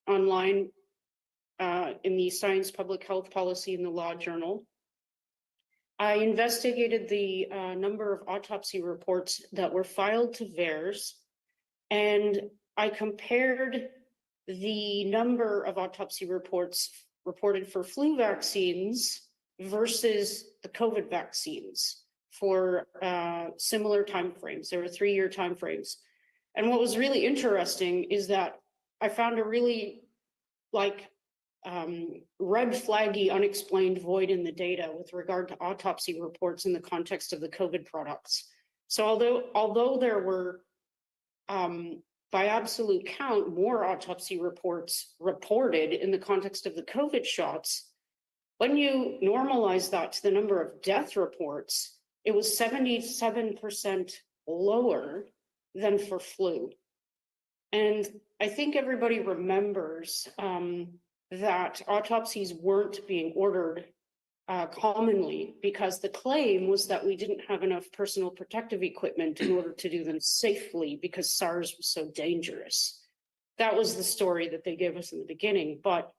S2: online in the Science Public Health Policy in the Law Journal, I investigated the number of autopsy reports that were filed to VAERS, and I compared the number of autopsy reports reported for flu vaccines versus the COVID vaccines for similar timeframes. There were 3-year timeframes. And what was really interesting is that I found a really red flaggy unexplained void in the data with regard to autopsy reports in the context of the COVID products. So although there were by absolute count more autopsy reports reported in the context of the COVID shots, when you normalize that to the number of death reports, it was 77% lower than for flu. And I think everybody remembers that autopsies weren't being ordered commonly because the claim was that we didn't have enough personal protective equipment in order to do them safely because SARS was so dangerous. That was the story that they gave us in the beginning. But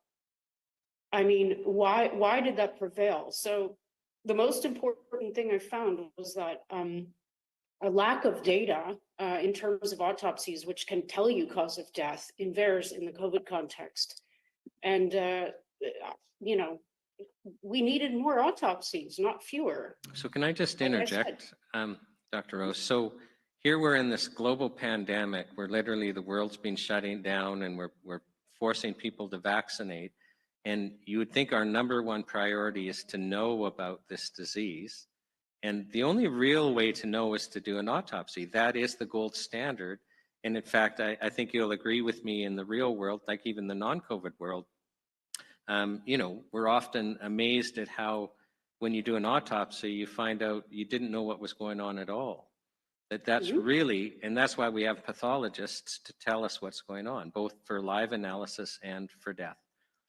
S2: I mean, why did that prevail? So the most important thing I found was that a lack of data in terms of autopsies, which can tell you cause of death in VAERS in the COVID context. And, we needed more autopsies, not fewer.
S1: So can I just interject, Dr. Rose? So here we're in this global pandemic where literally the world's been shutting down and we're forcing people to vaccinate. And you would think our #1 priority is to know about this disease. And the only real way to know is to do an autopsy. That is the gold standard. And in fact, I think you'll agree with me, in the real world, like even the non-COVID world, we're often amazed at how when you do an autopsy, you find out you didn't know what was going on at all. That's really, and that's why we have pathologists to tell us what's going on, both for live analysis and for death.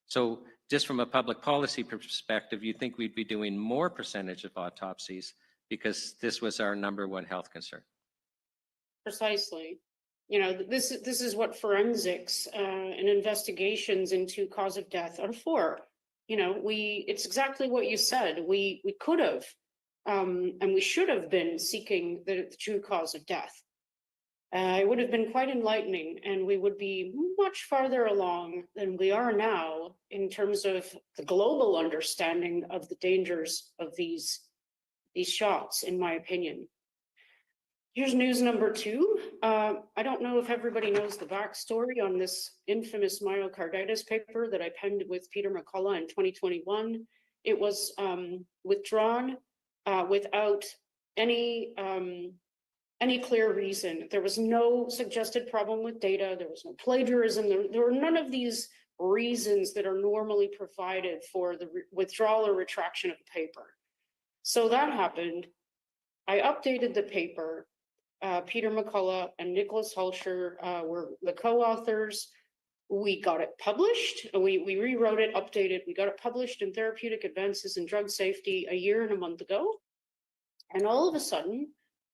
S1: So just from a public policy perspective, you think we'd be doing more percentage of autopsies because this was our #1 health concern.
S2: Precisely. This is what forensics and investigations into cause of death are for. It's exactly what you said. We could have and we should have been seeking the true cause of death. It would have been quite enlightening, and we would be much farther along than we are now in terms of the global understanding of the dangers of these shots, in my opinion. Here's news #2. I don't know if everybody knows the backstory on this infamous myocarditis paper that I penned with Peter McCullough in 2021. It was withdrawn without any clear reason. There was no suggested problem with data. There was no plagiarism. There were none of these reasons that are normally provided for the withdrawal or retraction of the paper. So that happened. I updated the paper. Peter McCullough and Nicholas Hulsher were the co-authors. We got it published. We rewrote it, updated. We got it published in Therapeutic Advances in Drug Safety a year and a month ago. And all of a sudden,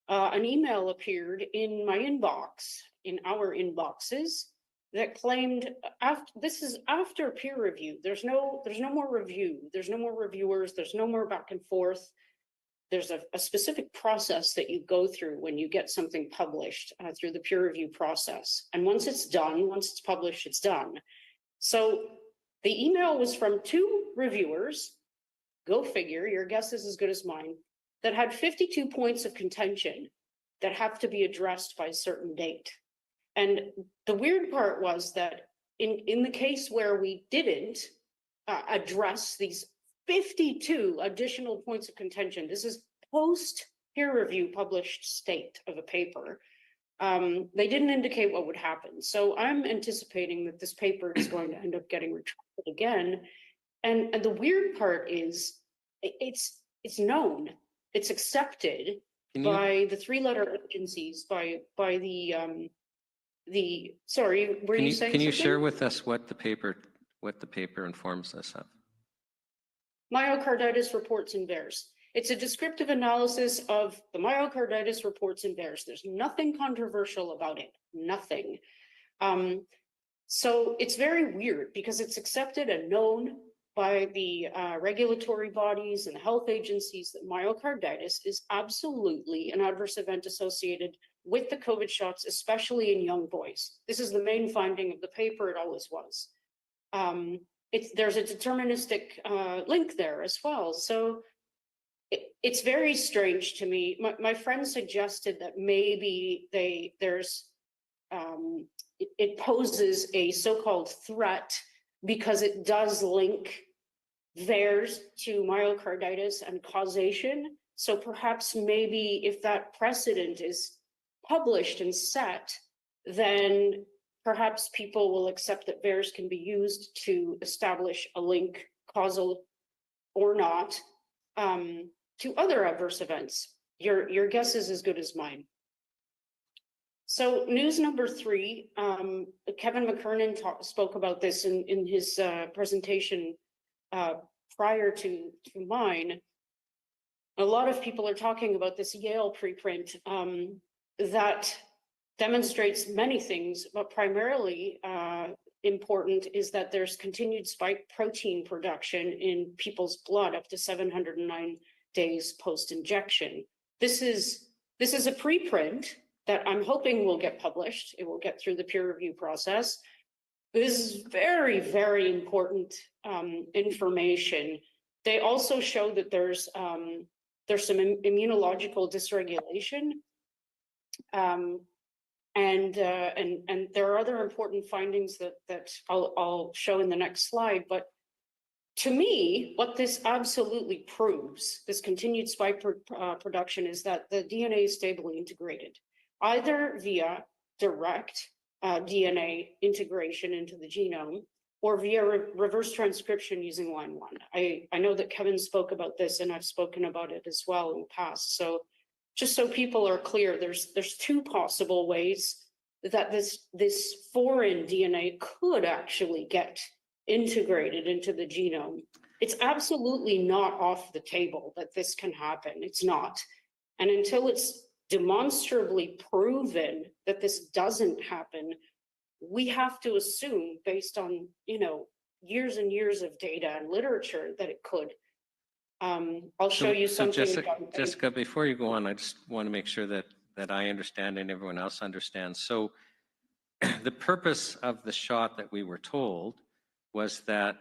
S2: an email appeared in my inbox, in our inboxes, that claimed after this is after peer review. There's no more review. There's no more reviewers. There's no more back and forth. There's a specific process that you go through when you get something published through the peer review process. And once it's done, once it's published, it's done. So the email was from 2 reviewers, go figure, your guess is as good as mine, that had 52 points of contention that have to be addressed by a certain date. And the weird part was that in the case where we didn't address these 52 additional points of contention, this is post peer review published state of a paper, they didn't indicate what would happen. So I'm anticipating that this paper is going to end up getting retracted again. And the weird part is it's known, it's accepted by the 3-letter agencies, by the sorry, were you saying
S1: can you
S2: something?
S1: share with us what the paper informs us of?
S2: Myocarditis reports in bears. It's a descriptive analysis of the myocarditis reports in bears. There's nothing controversial about it, nothing. So it's very weird because it's accepted and known by the regulatory bodies and the health agencies that myocarditis is absolutely an adverse event associated with the COVID shots, especially in young boys. This is the main finding of the paper, it always was. There's a deterministic link there as well. So it's very strange to me. My friend suggested that maybe it poses a so-called threat because it does link VAERS to myocarditis and causation. So perhaps maybe if that precedent is published and set, then perhaps people will accept that VAERS can be used to establish a link, causal or not, to other adverse events. Your guess is as good as mine. So news number 3, Kevin McKernan spoke about this in his presentation prior to mine. A lot of people are talking about this Yale preprint that demonstrates many things, but primarily important is that there's continued spike protein production in people's blood up to 709 days post-injection. This is a preprint that I'm hoping will get published. It will get through the peer review process. This is very, very important information. They also show that there's some immunological dysregulation, and there are other important findings that I'll show in the next slide. But to me, what this absolutely proves, this continued spike production, is that the DNA is stably integrated, either via direct DNA integration into the genome or via reverse transcription using line 1. I know that Kevin spoke about this, and I've spoken about it as well in the past. So just so people are clear, there's 2 possible ways that this foreign DNA could actually get integrated into the genome. It's absolutely not off the table that this can happen. It's not. And until it's demonstrably proven that this doesn't happen, we have to assume, based on years and years of data and literature, that it could. I'll show you something.
S1: So Jessica, before you go on, I just want to make sure that I understand and everyone else understands. So the purpose of the shot that we were told was that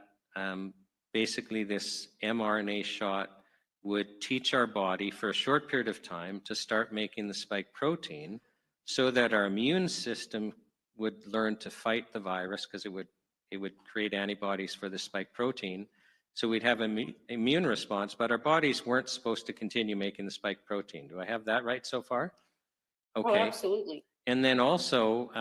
S1: basically this mRNA shot would teach our body for a short period of time to start making the spike protein so that our immune system would learn to fight the virus, because it would create antibodies for the spike protein. So we'd have an immune response, but our bodies weren't supposed to continue making the spike protein. Do I have that right so far? Okay.
S2: Oh, absolutely.
S1: And then also,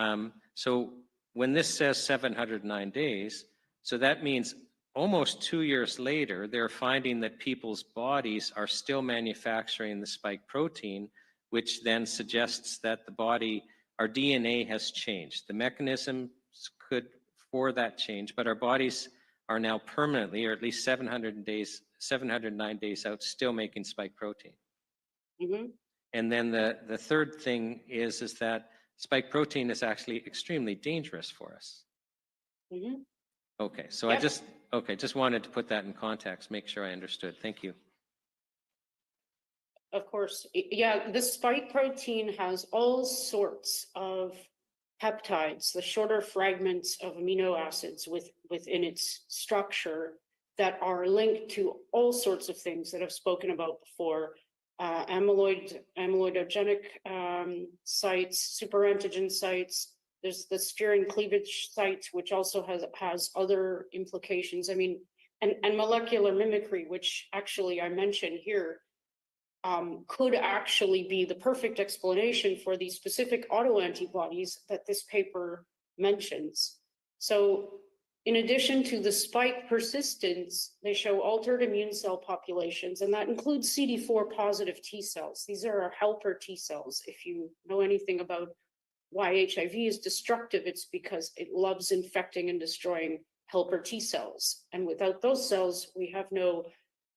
S1: so when this says 709 days, so that means almost 2 years later, they're finding that people's bodies are still manufacturing the spike protein, which then suggests that the body, our DNA has changed. The mechanisms could for that change, but our bodies are now permanently, or at least 709 days out, still making spike protein.
S2: Mm-hmm.
S1: And then the third thing is that spike protein is actually extremely dangerous for us.
S2: Mhm.
S1: Okay, so
S2: Yep.
S1: just wanted to put that in context, make sure I understood. Thank you.
S2: Of course, yeah, the spike protein has all sorts of peptides, the shorter fragments of amino acids within its structure that are linked to all sorts of things that I've spoken about before. Amyloidogenic sites, superantigen sites. There's the serine cleavage site, which also has other implications. I mean, and molecular mimicry, which actually I mentioned here, could actually be the perfect explanation for the specific autoantibodies that this paper mentions. So in addition to the spike persistence, they show altered immune cell populations, and that includes CD4 positive T cells. These are our helper T cells. If you know anything about why HIV is destructive, it's because it loves infecting and destroying helper T cells. And without those cells, we have no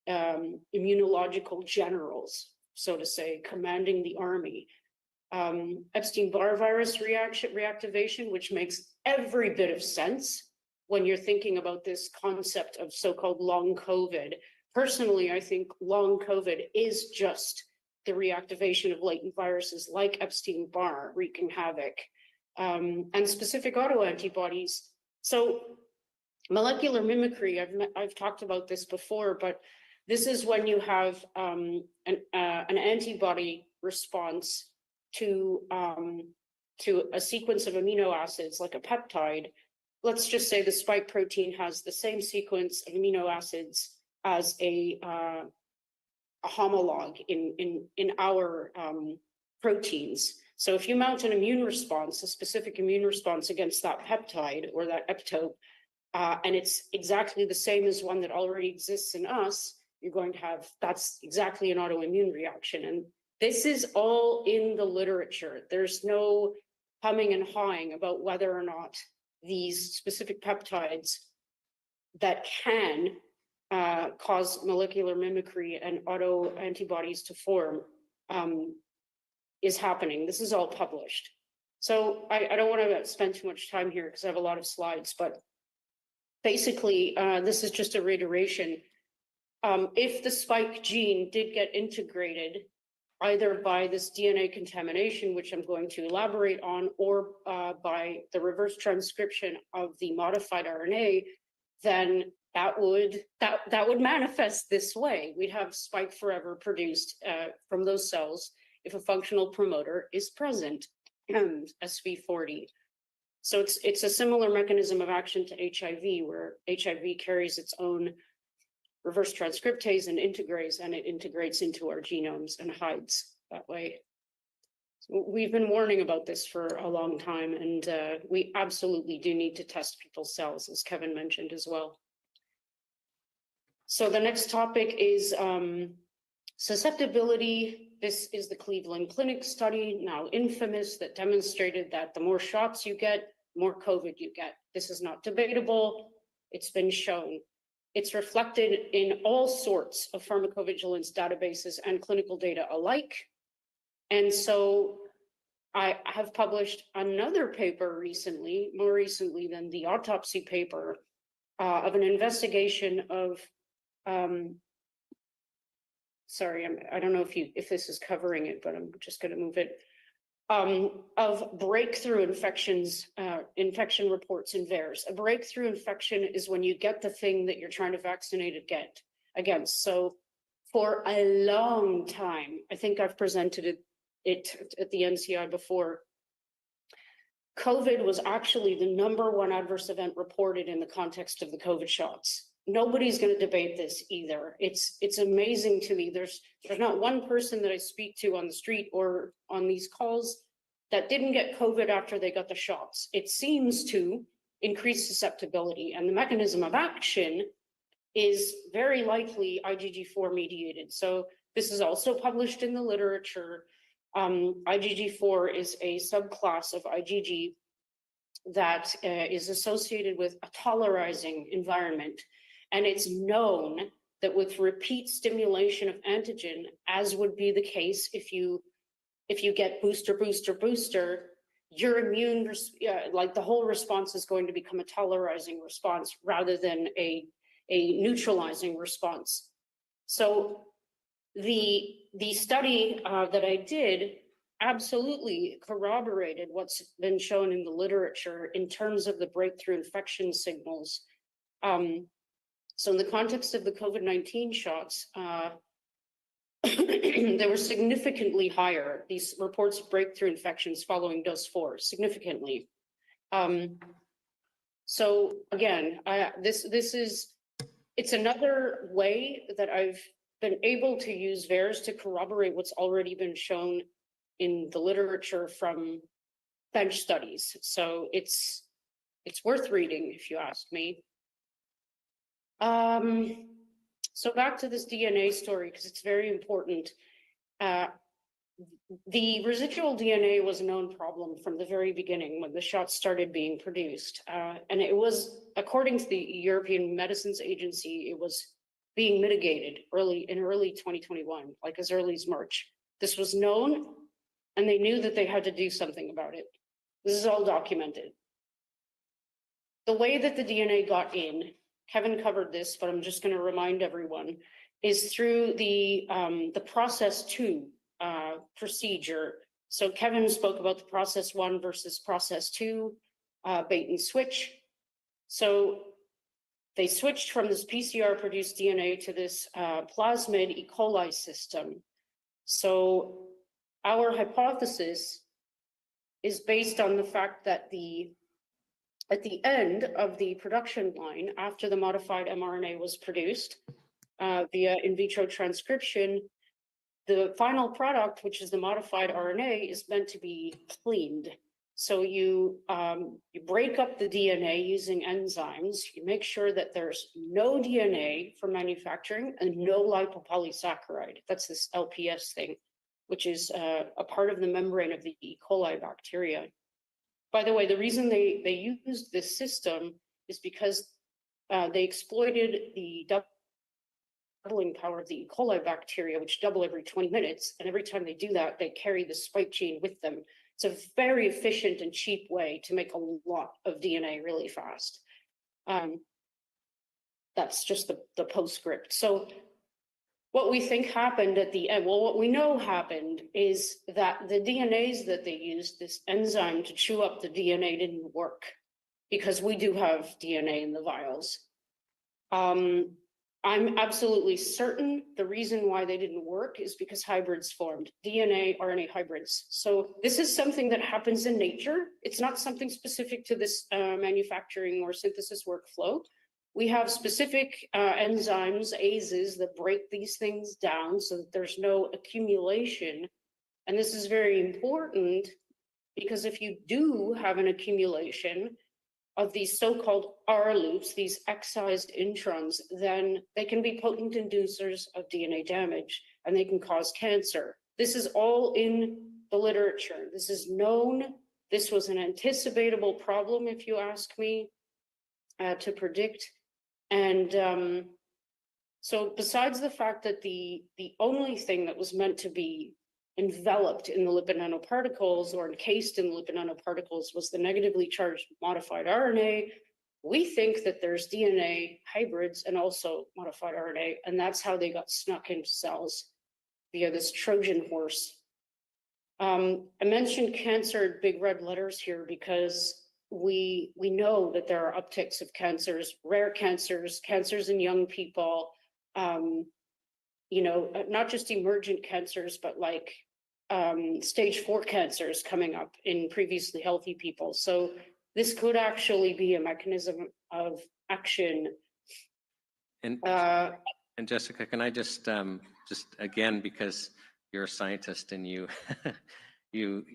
S2: immunological generals, so to say, commanding the army. Epstein-Barr virus reactivation, which makes every bit of sense when you're thinking about this concept of so-called long COVID. Personally, I think long COVID is just the reactivation of latent viruses like Epstein-Barr wreaking havoc, and specific autoantibodies. So molecular mimicry, I've talked about this before, but this is when you have an antibody response to a sequence of amino acids, like a peptide. Let's just say the spike protein has the same sequence of amino acids as a homologue in our proteins. So if you mount an immune response, a specific immune response against that peptide or that epitope, and it's exactly the same as one that already exists in us, you're going to have, that's exactly an autoimmune reaction. And this is all in the literature. There's no humming and hawing about whether or not these specific peptides that can cause molecular mimicry and autoantibodies to form is happening. This is all published. So I don't want to spend too much time here because I have a lot of slides, but basically, this is just a reiteration. If the spike gene did get integrated, either by this DNA contamination, which I'm going to elaborate on, or by the reverse transcription of the modified RNA, then that would manifest this way. We'd have spike forever produced from those cells if a functional promoter is present, SV40. So it's a similar mechanism of action to HIV, where HIV carries its own reverse transcriptase and integrase, and it integrates into our genomes and hides that way. So we've been warning about this for a long time, and we absolutely do need to test people's cells, as Kevin mentioned as well. So the next topic is susceptibility. This is the Cleveland Clinic study, now infamous, that demonstrated that the more shots you get, more COVID you get. This is not debatable. It's been shown. It's reflected in all sorts of pharmacovigilance databases and clinical data alike. And so I have published another paper recently, more recently than the autopsy paper, of an investigation of, sorry, I don't know if this is covering it, but I'm just going to move it, of breakthrough infections, infection reports in VAERS. A breakthrough infection is when you get the thing that you're trying to vaccinate against. So for a long time, I think I've presented it at the NCI before, COVID was actually the #1 adverse event reported in the context of the COVID shots. Nobody's going to debate this either. It's amazing to me. There's not one person that I speak to on the street or on these calls that didn't get COVID after they got the shots. It seems to increase susceptibility, and the mechanism of action is very likely IgG4 mediated. So this is also published in the literature. IgG4 is a subclass of IgG that is associated with a tolerizing environment. And it's known that with repeat stimulation of antigen, as would be the case if you get booster, your like the whole response is going to become a tolerizing response rather than a neutralizing response. So the study that I did absolutely corroborated what's been shown in the literature in terms of the breakthrough infection signals. So in the context of the COVID-19 shots, they were significantly higher, these reports of breakthrough infections following dose 4, significantly. So again, it's another way that I've been able to use VAERS to corroborate what's already been shown in the literature from bench studies. So it's worth reading, if you ask me. So back to this DNA story, because it's very important. The residual DNA was a known problem from the very beginning when the shots started being produced. And it was, according to the European Medicines Agency, it was being mitigated in early 2021, like as early as March. This was known, and they knew that they had to do something about it. This is all documented. The way that the DNA got in, Kevin covered this, but I'm just going to remind everyone, is through the process 2 procedure. So Kevin spoke about the process 1 versus process 2 bait and switch. So they switched from this PCR produced DNA to this plasmid E. coli system. So our hypothesis is based on the fact that at the end of the production line, after the modified mRNA was produced via in vitro transcription, the final product, which is the modified RNA, is meant to be cleaned. So you break up the DNA using enzymes. You make sure that there's no DNA for manufacturing and no lipopolysaccharide. That's this LPS thing, which is a part of the membrane of the E. coli bacteria. By the way, the reason they used this system is because they exploited the doubling power of the E. coli bacteria, which double every 20 minutes. And every time they do that, they carry the spike chain with them. It's a very efficient and cheap way to make a lot of DNA really fast. That's just the postscript. So what we think happened at the end, well, what we know happened is that the DNAs that they used, this enzyme to chew up the DNA, didn't work, because we do have DNA in the vials. I'm absolutely certain the reason why they didn't work is because hybrids formed, DNA, RNA hybrids. So this is something that happens in nature. It's not something specific to this manufacturing or synthesis workflow. We have specific enzymes, ASEs, that break these things down so that there's no accumulation. And this is very important because if you do have an accumulation of these so-called R loops, these excised introns, then they can be potent inducers of DNA damage and they can cause cancer. This is all in the literature. This is known. This was an anticipatable problem, if you ask me, to predict. And so besides the fact that the only thing that was meant to be enveloped in the lipid nanoparticles or encased in the lipid nanoparticles was the negatively charged modified RNA, we think that there's DNA hybrids and also modified RNA, and that's how they got snuck into cells via this Trojan horse. I mentioned cancer in big red letters here because we know that there are upticks of cancers, rare cancers, cancers in young people, you know, not just emergent cancers, but like stage 4 cancers coming up in previously healthy people. So this could actually be a mechanism of action.
S1: And Jessica, can I just again, because you're a scientist and you you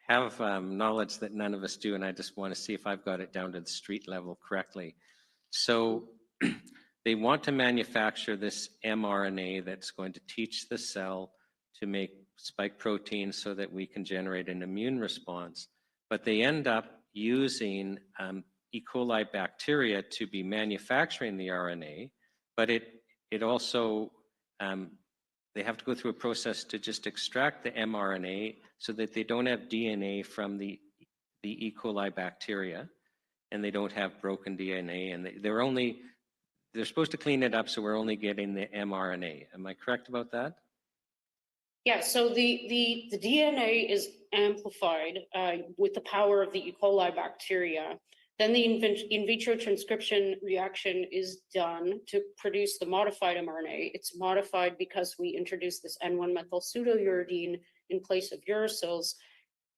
S1: have knowledge that none of us do, and I just want to see if I've got it down to the street level correctly. So they want to manufacture this mRNA that's going to teach the cell to make spike proteins so that we can generate an immune response. But they end up using E. coli bacteria to be manufacturing the RNA, but it also, they have to go through a process to just extract the mRNA so that they don't have DNA from the the E. coli bacteria, and they don't have broken DNA, and they're supposed to clean it up, so we're only getting the mRNA. Am I correct about that?
S2: Yeah, so the DNA is amplified with the power of the E. coli bacteria. Then the in vitro transcription reaction is done to produce the modified mRNA. It's modified because we introduce this N1-methyl pseudouridine in place of uracils.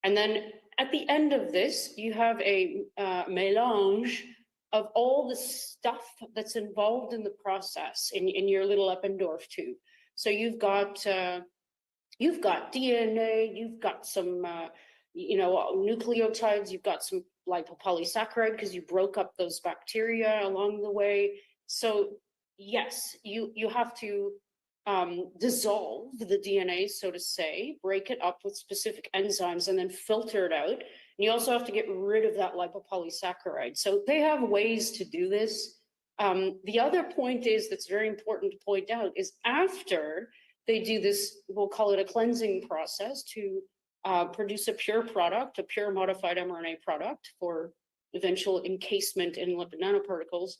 S2: And then at the end of this, you have a mélange of all the stuff that's involved in the process in your little Eppendorf tube. So you've got DNA, you've got some nucleotides, you've got some lipopolysaccharide because you broke up those bacteria along the way. So yes, you have to dissolve the DNA, so to say, break it up with specific enzymes and then filter it out. And you also have to get rid of that lipopolysaccharide. So they have ways to do this. The other point that's very important to point out is after they do this, we'll call it a cleansing process to produce a pure product, a pure modified mRNA product for eventual encasement in lipid nanoparticles.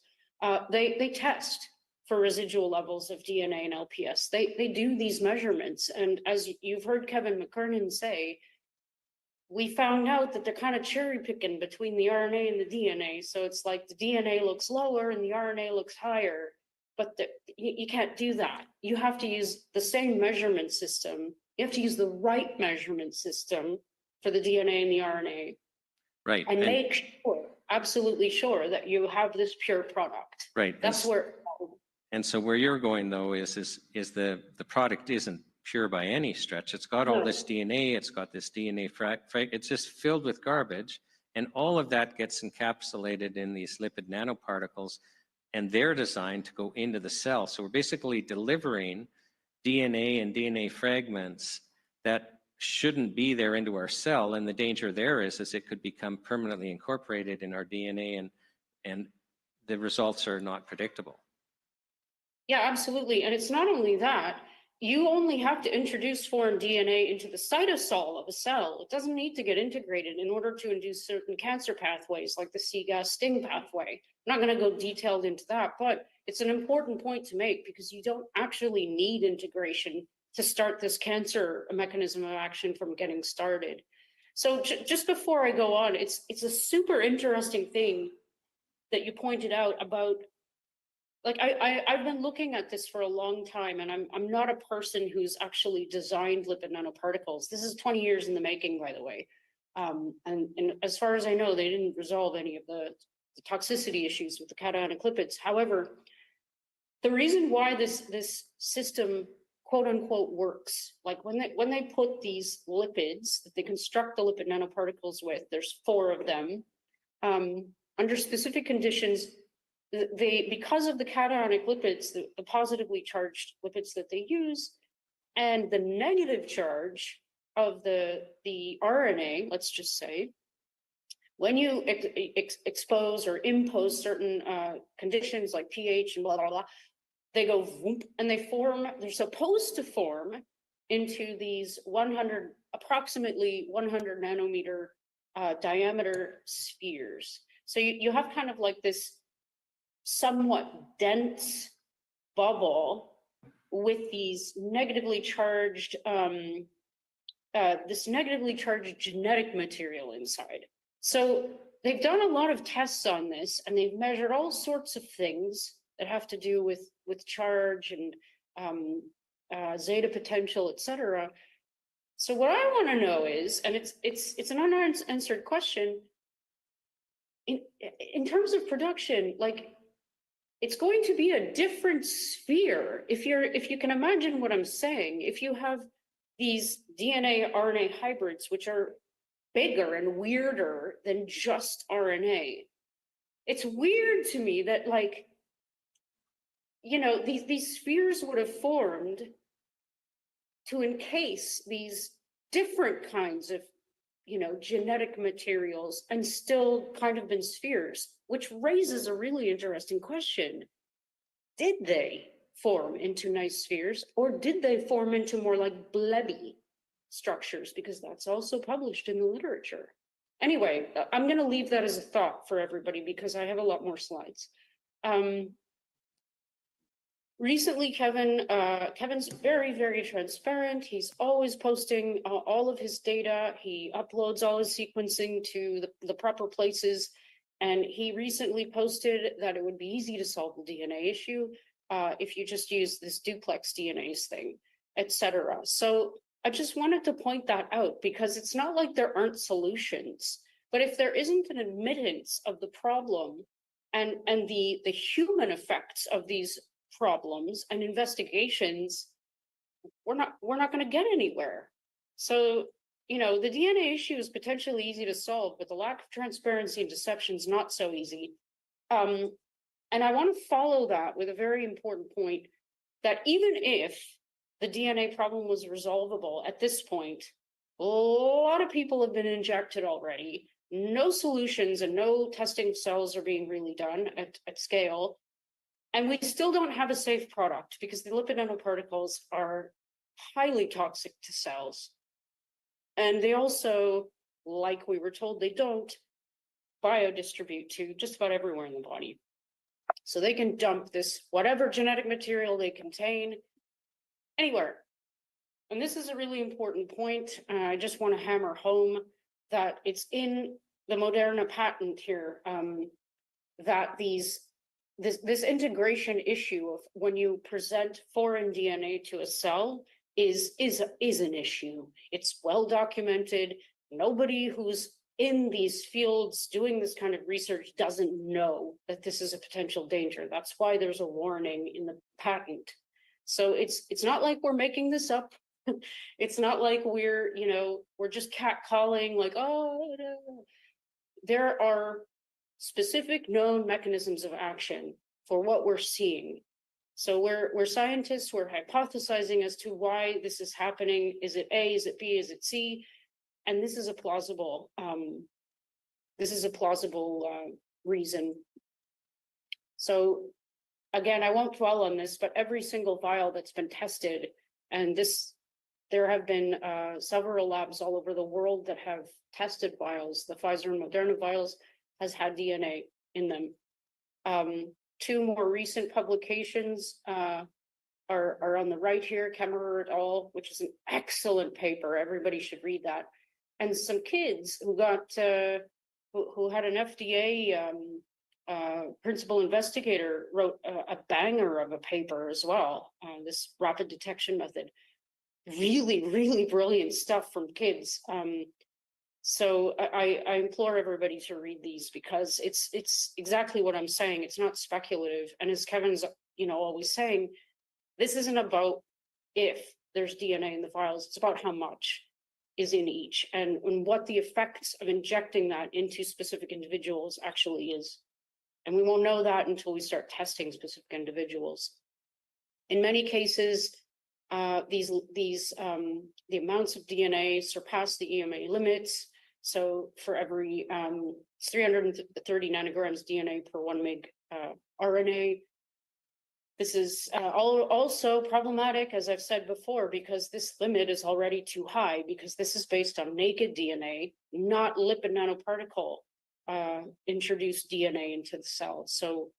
S2: They test for residual levels of DNA and LPS. They do these measurements. And as you've heard Kevin McKernan say, we found out that they're kind of cherry picking between the RNA and the DNA. So it's like the DNA looks lower and the RNA looks higher, but you can't do that. You have to use the same measurement system. You have to use the right measurement system for the DNA and the RNA.
S1: Right.
S2: And make sure, absolutely sure, that you have this pure product.
S1: Right.
S2: That's where.
S1: And so where you're going though is the product isn't pure by any stretch. It's got all this DNA, it's got this DNA it's just filled with garbage, and all of that gets encapsulated in these lipid nanoparticles, and they're designed to go into the cell. So we're basically delivering DNA and DNA fragments that shouldn't be there into our cell, and the danger there is it could become permanently incorporated in our DNA, and the results are not predictable.
S2: Yeah, absolutely. And it's not only that, you only have to introduce foreign DNA into the cytosol of a cell. It doesn't need to get integrated in order to induce certain cancer pathways like the CGAS STING pathway. I'm not going to go detailed into that, but it's an important point to make because you don't actually need integration to start this cancer mechanism of action from getting started. So just before I go on, it's a super interesting thing that you pointed out about, like, I've been looking at this for a long time, and I'm not a person who's actually designed lipid nanoparticles. This is 20 years in the making, by the way. And as far as I know, they didn't resolve any of the toxicity issues with the cationic lipids. However, the reason why this system, quote unquote, works, like when they put these lipids that they construct the lipid nanoparticles with, there's 4 of them, under specific conditions, because of the cationic lipids, the positively charged lipids that they use, and the negative charge of the RNA, let's just say, when you expose or impose certain conditions like pH and blah, blah, blah, they go whoop, and they're supposed to form into these approximately 100 nanometer diameter spheres. So you have kind of like this somewhat dense bubble with these negatively charged, genetic material inside. So they've done a lot of tests on this, and they've measured all sorts of things that have to do with charge and zeta potential, etc. So what I want to know is, and it's an unanswered question, in terms of production, like, it's going to be a different sphere. If you can imagine what I'm saying, if you have these DNA RNA hybrids, which are bigger and weirder than just RNA, it's weird to me that, like, these spheres would have formed to encase these different kinds of genetic materials and still kind of been spheres, which raises a really interesting question. Did they form into nice spheres, or did they form into more like blebby structures? Because that's also published in the literature. Anyway, I'm going to leave that as a thought for everybody because I have a lot more slides. Recently, Kevin's very, very transparent. He's always posting all of his data. He uploads all his sequencing to the proper places. And he recently posted that it would be easy to solve the DNA issue if you just use this duplex DNAs thing, etc. So I just wanted to point that out because it's not like there aren't solutions, but if there isn't an admittance of the problem and the human effects of these problems and investigations, we're not going to get anywhere. So, you know, the DNA issue is potentially easy to solve, but the lack of transparency and deception is not so easy. And I want to follow that with a very important point that even if the DNA problem was resolvable at this point, a lot of people have been injected already. No solutions and no testing of cells are being really done at scale. And we still don't have a safe product because the lipid nanoparticles are highly toxic to cells. And they also, like we were told, they don't biodistribute to just about everywhere in the body. So they can dump this, whatever genetic material they contain, anywhere. And this is a really important point. I just want to hammer home that it's in the Moderna patent here that this integration issue of when you present foreign DNA to a cell is an issue. It's well documented. Nobody who's in these fields doing this kind of research doesn't know that this is a potential danger. That's why there's a warning in the patent. So it's not like we're making this up. It's not like we're just catcalling like, oh, no. There are specific known mechanisms of action for what we're seeing. So we're scientists, we're hypothesizing as to why this is happening. Is it A, is it B, is it C? And this is a plausible reason. So again, I won't dwell on this, but every single vial that's been tested, and there have been several labs all over the world that have tested vials. The Pfizer and Moderna vials has had DNA in them. Two more recent publications are on the right here, Kemmerer et al., which is an excellent paper. Everybody should read that. And some kids who got who had an FDA principal investigator wrote a banger of a paper as well. This rapid detection method, really, really brilliant stuff from kids. So I implore everybody to read these because it's exactly what I'm saying. It's not speculative. And as Kevin's, always saying, this isn't about if there's DNA in the files, it's about how much is in each and what the effects of injecting that into specific individuals actually is. And we won't know that until we start testing specific individuals. In many cases, the amounts of DNA surpass the EMA limits. So for every 330 nanograms DNA per 1 mg RNA. This is also problematic, as I've said before, because this limit is already too high, because this is based on naked DNA, not lipid nanoparticle introduced DNA into the cell. So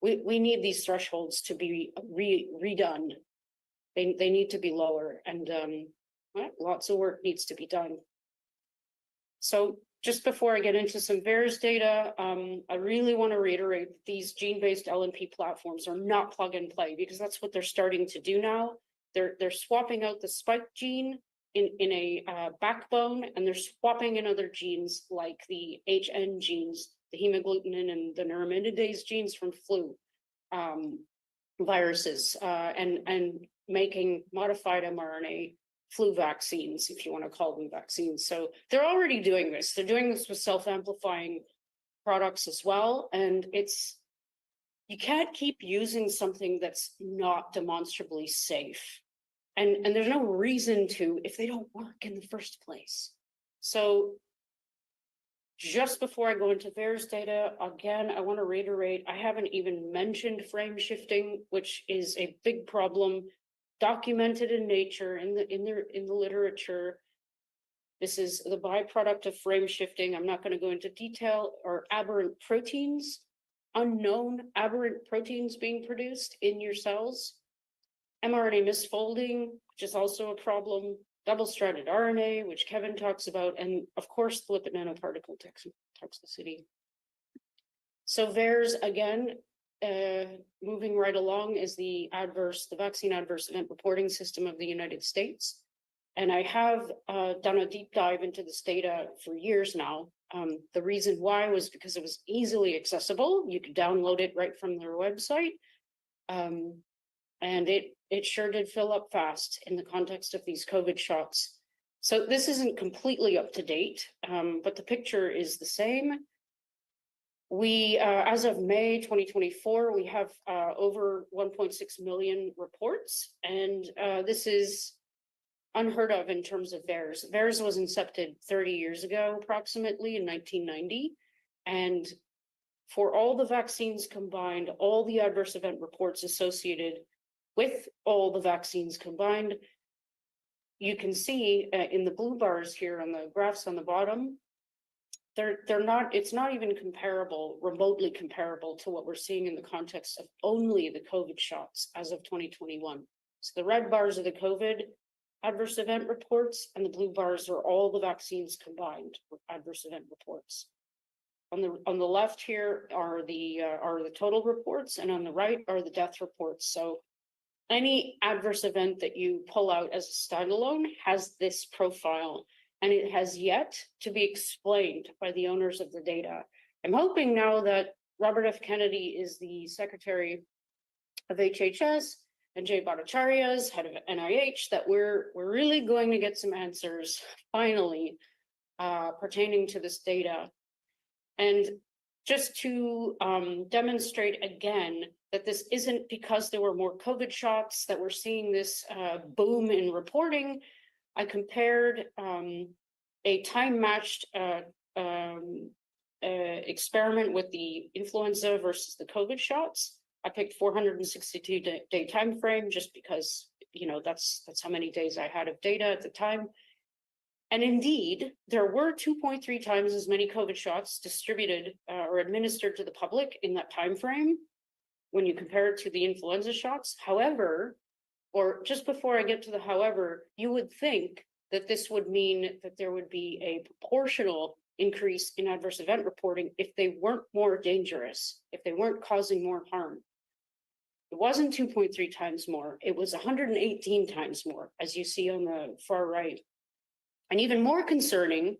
S2: we need these thresholds to be redone. They need to be lower, and lots of work needs to be done. So just before I get into some VAERS data, I really want to reiterate that these gene-based LNP platforms are not plug and play, because that's what they're starting to do now. They're swapping out the spike gene in a backbone, and they're swapping in other genes like the HN genes, the hemagglutinin and the neuraminidase genes from flu viruses, and making modified mRNA flu vaccines, if you want to call them vaccines. So they're already doing this. They're doing this with self-amplifying products as well. And you can't keep using something that's not demonstrably safe. And there's no reason to if they don't work in the first place. So just before I go into VAERS data, again, I want to reiterate, I haven't even mentioned frame shifting, which is a big problem documented in Nature, in the literature. This is the byproduct of frame shifting. I'm not going to go into detail, or aberrant proteins, unknown aberrant proteins being produced in your cells. mRNA misfolding, which is also a problem. Double-stranded RNA, which Kevin talks about, and of course, lipid nanoparticle toxicity. So VAERS, again, moving right along, is the vaccine adverse event reporting system of the United States. And I have done a deep dive into this data for years now. The reason why was because it was easily accessible. You could download it right from their website. And it sure did fill up fast in the context of these COVID shots. So this isn't completely up to date, but the picture is the same. We, as of May 2024, we have over 1.6 million reports, and this is unheard of in terms of VAERS. VAERS was incepted 30 years ago, approximately in 1990. And for all the vaccines combined, all the adverse event reports associated with all the vaccines combined, you can see in the blue bars here on the graphs on the bottom, it's not even comparable, remotely comparable to what we're seeing in the context of only the COVID shots as of 2021. So the red bars are the COVID adverse event reports, and the blue bars are all the vaccines combined with adverse event reports. On the left here are the total reports, and on the right are the death reports. So any adverse event that you pull out as a standalone has this profile, and it has yet to be explained by the owners of the data. I'm hoping now that Robert F. Kennedy is the Secretary of HHS and Jay Bhattacharya is head of NIH, that we're really going to get some answers finally pertaining to this data. And just to demonstrate again that this isn't because there were more COVID shots that we're seeing this boom in reporting, I compared a time-matched experiment with the influenza versus the COVID shots. I picked 462-day time frame just because, you know, that's how many days I had of data at the time. And indeed, there were 2.3 times as many COVID shots distributed or administered to the public in that time frame when you compare it to the influenza shots. However, or just before I get to the however, you would think that this would mean that there would be a proportional increase in adverse event reporting if they weren't more dangerous, if they weren't causing more harm. It wasn't 2.3 times more, it was 118 times more, as you see on the far right. And even more concerning,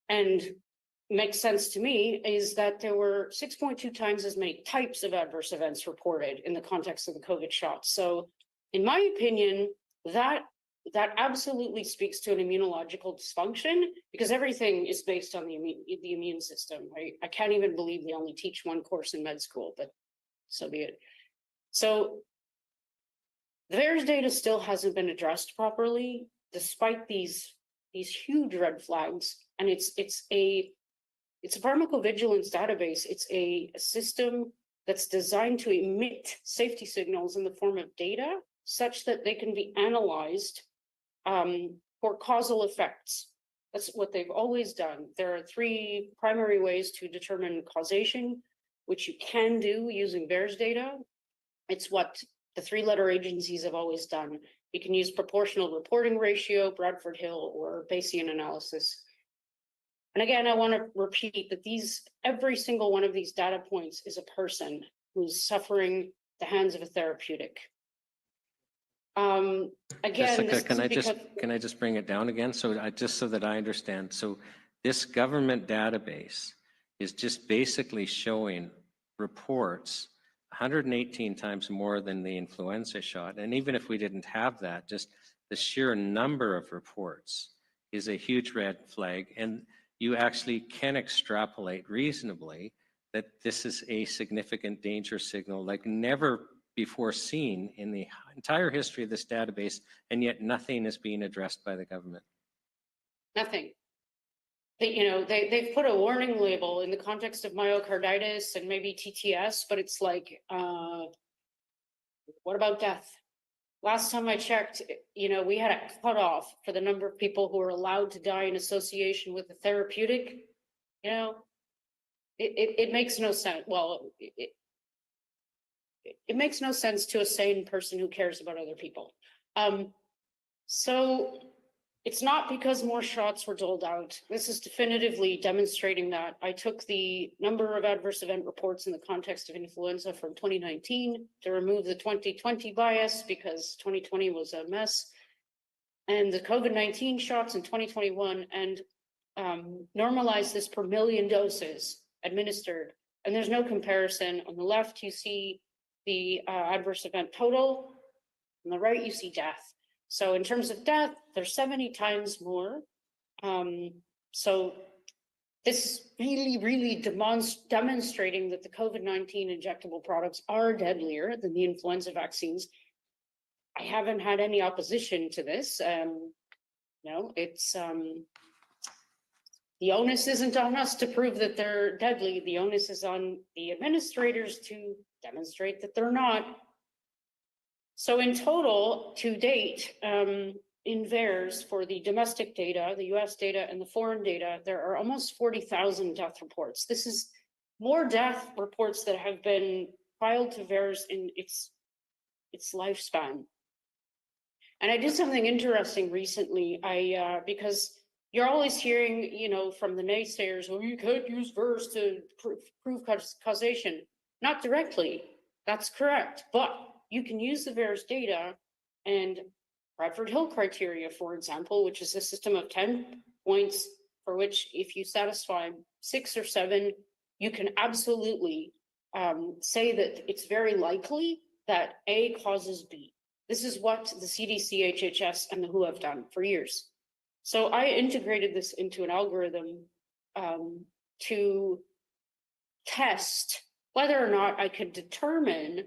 S2: and makes sense to me, is that there were 6.2 times as many types of adverse events reported in the context of the COVID shots. So in my opinion, that absolutely speaks to an immunological dysfunction, because everything is based on the immune system. I can't even believe they only teach one course in med school, but so be it. So the VAERS data still hasn't been addressed properly, despite these huge red flags. And it's a pharmacovigilance database. It's a system that's designed to emit safety signals in the form of data such that they can be analyzed for causal effects. That's what they've always done. There are 3 primary ways to determine causation, which you can do using VAERS data. It's what the 3-letter agencies have always done. You can use proportional reporting ratio, Bradford Hill, or Bayesian analysis. And again, I want to repeat that every single one of these data points is a person who's suffering the hands of a therapeutic. Again,
S1: Jessica, can I just bring it down again? So so that I understand. So this government database is just basically showing reports 118 times more than the influenza shot. And even if we didn't have that, just the sheer number of reports is a huge red flag. And you actually can extrapolate reasonably that this is a significant danger signal like never before seen in the entire history of this database, and yet nothing is being addressed by the government.
S2: Nothing. They've put a warning label in the context of myocarditis and maybe TTS, but it's like, what about death? last time I checked, we had a cutoff for the number of people who are allowed to die in association with a therapeutic. It makes no sense. Well, it makes no sense to a sane person who cares about other people. So it's not because more shots were doled out. This is definitively demonstrating that. I took the number of adverse event reports in the context of influenza from 2019 to remove the 2020 bias because 2020 was a mess, and the COVID-19 shots in 2021, and normalize this per million doses administered. And there's no comparison. On the left, you see the adverse event total. On the right, you see death. So in terms of death, there's 70 times more. So this is really, really demonstrating that the COVID-19 injectable products are deadlier than the influenza vaccines. I haven't had any opposition to this. It's the onus isn't on us to prove that they're deadly. The onus is on the administrators to demonstrate that they're not. So in total, to date, in VAERS, for the domestic data, the US data and the foreign data, there are almost 40,000 death reports. This is more death reports that have been filed to VAERS in its lifespan. And I did something interesting recently. Because you're always hearing, from the naysayers, well, you can't use VAERS to prove causation. Not directly, that's correct. But you can use the VAERS data and Bradford Hill criteria, for example, which is a system of 10 points for which if you satisfy 6 or 7, you can absolutely say that it's very likely that A causes B. This is what the CDC, HHS, and the WHO have done for years. So I integrated this into an algorithm to test whether or not I could determine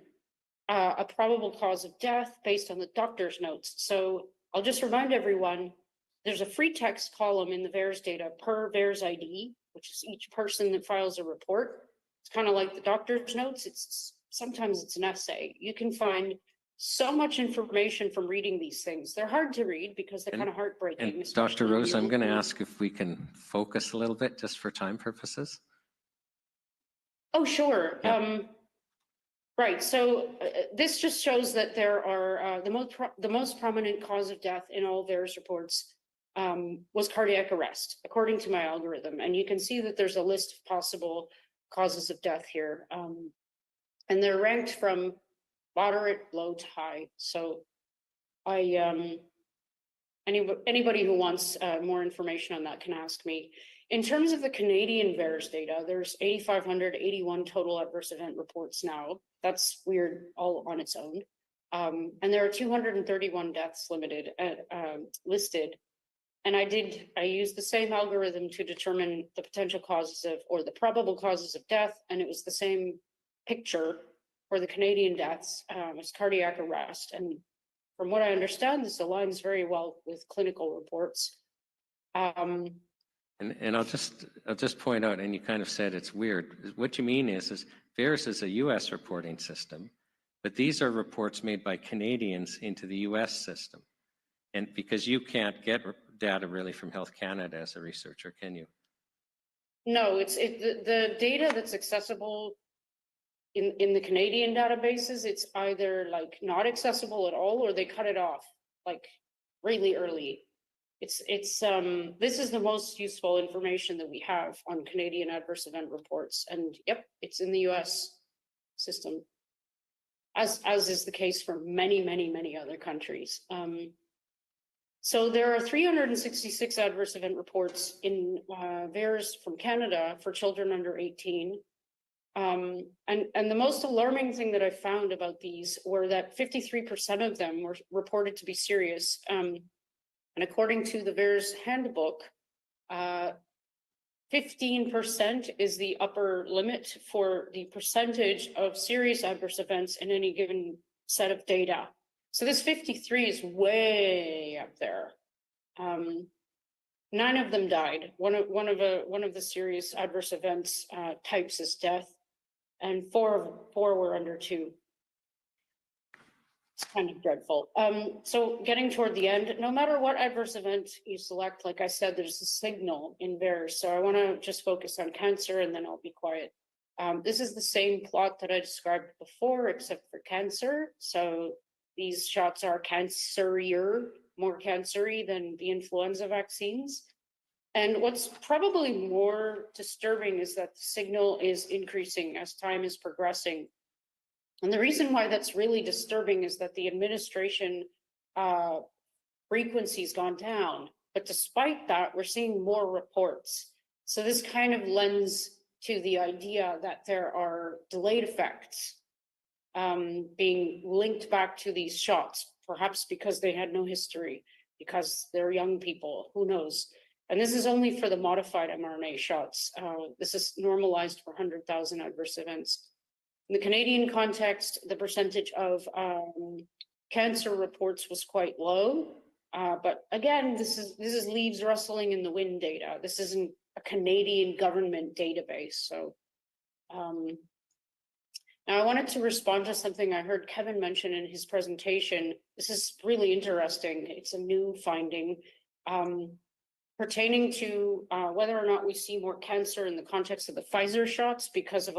S2: a probable cause of death based on the doctor's notes. So I'll just remind everyone, there's a free text column in the VAERS data per VAERS ID, which is each person that files a report. It's kind of like the doctor's notes. Sometimes it's an essay. You can find so much information from reading these things. They're hard to read because they're kind of heartbreaking.
S1: And Dr. Rose, I'm going to ask if we can focus a little bit just for time purposes.
S2: Oh, sure. Yeah. Right. So this just shows that there are the most prominent cause of death in all VAERS reports was cardiac arrest, according to my algorithm. And you can see that there's a list of possible causes of death here. And they're ranked from moderate, low to high. So anybody who wants more information on that can ask me. In terms of the Canadian VAERS data, there's 8,581 total adverse event reports now. That's weird all on its own. And there are 231 deaths listed. And I used the same algorithm to determine the potential causes or the probable causes of death. And it was the same picture for the Canadian deaths. It's cardiac arrest. And from what I understand, this aligns very well with clinical reports.
S1: And I'll just point out, and you kind of said it's weird. What you mean is VAERS is a US reporting system, but these are reports made by Canadians into the US system. And because you can't get data really from Health Canada as a researcher, can you?
S2: No, the data that's accessible in the Canadian databases, it's either like not accessible at all, or they cut it off like really early. This is the most useful information that we have on Canadian adverse event reports. And yep, it's in the US system, as is the case for many, many, many other countries. So there are 366 adverse event reports in VAERS from Canada for children under 18. And the most alarming thing that I found about these were that 53% of them were reported to be serious. And according to the VAERS handbook, 15% is the upper limit for the percentage of serious adverse events in any given set of data. So this 53 is way up there. 9 of them died. One of the serious adverse events types is death, and four were under 2. It's kind of dreadful. So getting toward the end, no matter what adverse event you select, like I said, there's a signal in VAERS. So I want to just focus on cancer and then I'll be quiet. This is the same plot that I described before, except for cancer. So these shots are cancerier, more cancery than the influenza vaccines. And what's probably more disturbing is that the signal is increasing as time is progressing. And the reason why that's really disturbing is that the administration frequency's gone down. But despite that, we're seeing more reports. So this kind of lends to the idea that there are delayed effects being linked back to these shots, perhaps because they had no history, because they're young people, who knows? And this is only for the modified mRNA shots. This is normalized for 100,000 adverse events. In the Canadian context, the percentage of cancer reports was quite low. But again, this is leaves rustling in the wind data. This isn't a Canadian government database. So now I wanted to respond to something I heard Kevin mention in his presentation. This is really interesting. It's a new finding pertaining to whether or not we see more cancer in the context of the Pfizer shots because of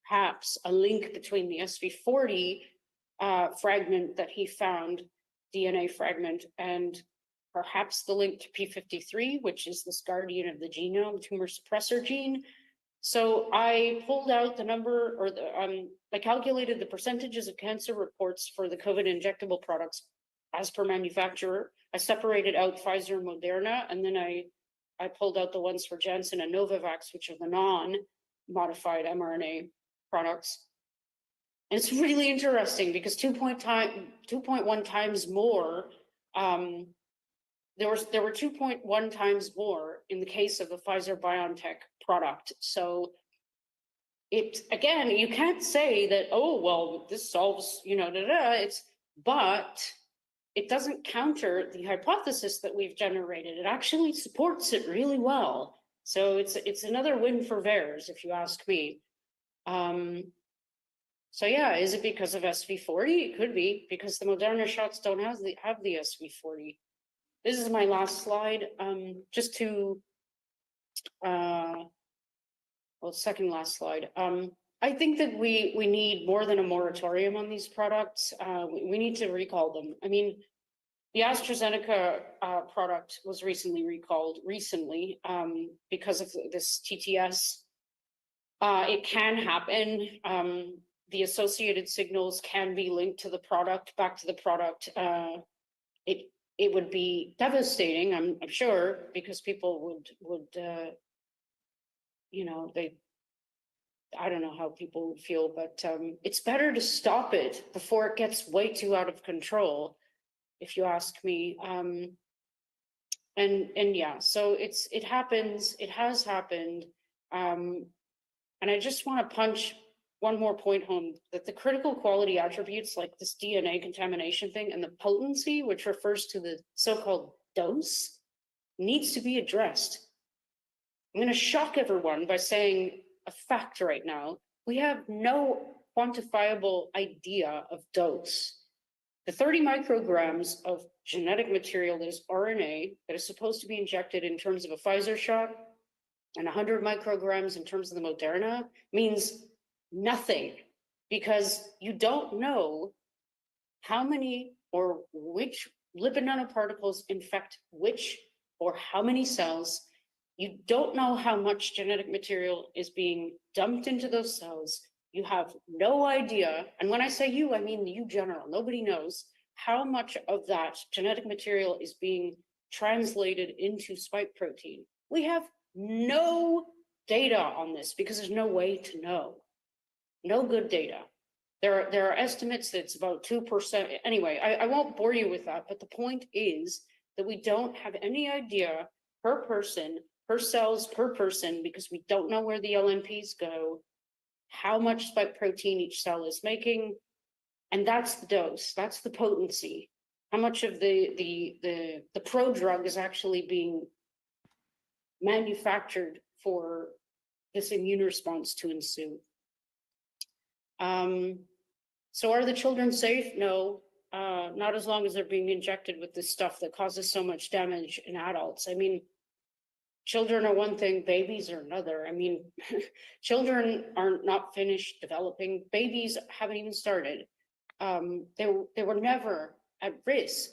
S2: perhaps a link between the SV40 fragment that he found, DNA fragment, and perhaps the link to P53, which is this guardian of the genome, tumor suppressor gene. So I pulled out the number, or I calculated the percentages of cancer reports for the COVID injectable products as per manufacturer. I separated out Pfizer and Moderna, and then I pulled out the ones for Janssen and Novavax, which are the non-modified mRNA products. And it's really interesting because 2.1 times more, there were 2.1 times more in the case of the Pfizer-BioNTech product. So it, again, you can't say that, oh, well, this solves, but it doesn't counter the hypothesis that we've generated. It actually supports it really well. So it's another win for VAERS, if you ask me. So yeah, is it because of SV40? It could be, because the Moderna shots don't have the SV40. This is my last slide. Just to, second last slide. I think that we need more than a moratorium on these products. We need to recall them. I mean, the AstraZeneca product was recently recalled because of this TTS. It can happen. The associated signals can be linked to the product, back to the product. It would be devastating, I'm sure, because people would I don't know how people would feel, but it's better to stop it before it gets way too out of control, if you ask me. And yeah, so it happens, it has happened. And I just want to punch one more point home, that the critical quality attributes like this DNA contamination thing and the potency, which refers to the so-called dose, needs to be addressed. I'm going to shock everyone by saying a fact right now. We have no quantifiable idea of dose. The 30 micrograms of genetic material that is RNA that is supposed to be injected in terms of a Pfizer shot and 100 micrograms in terms of the Moderna means nothing, because you don't know how many or which lipid nanoparticles infect which or how many cells. You don't know how much genetic material is being dumped into those cells. You have no idea. And when I say you, I mean you general. Nobody knows how much of that genetic material is being translated into spike protein. We have no data on this because there's no way to know. No good data. There are estimates that it's about 2%. Anyway, I won't bore you with that, but the point is that we don't have any idea per person, per cells, per person, because we don't know where the LNPs go, how much spike protein each cell is making, and that's the dose, that's the potency. How much of the prodrug is actually being manufactured for this immune response to ensue. So are the children safe? No. not as long as they're being injected with this stuff that causes so much damage in adults. I mean, children are one thing, babies are another. I mean, children are not finished developing. Babies haven't even started. They were never at risk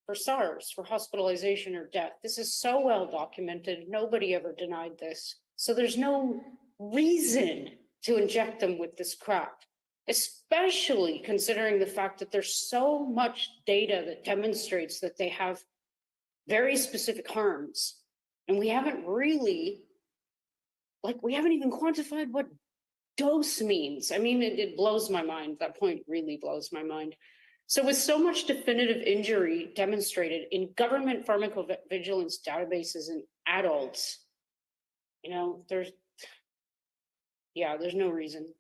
S2: for SARS, for hospitalization or death. This is so well documented. Nobody ever denied this. So there's no reason to inject them with this crap, especially considering the fact that there's so much data that demonstrates that they have very specific harms. And we haven't really, we haven't even quantified what dose means. I mean, it blows my mind. That point really blows my mind. So with so much definitive injury demonstrated in government pharmacovigilance databases in adults, there's no reason.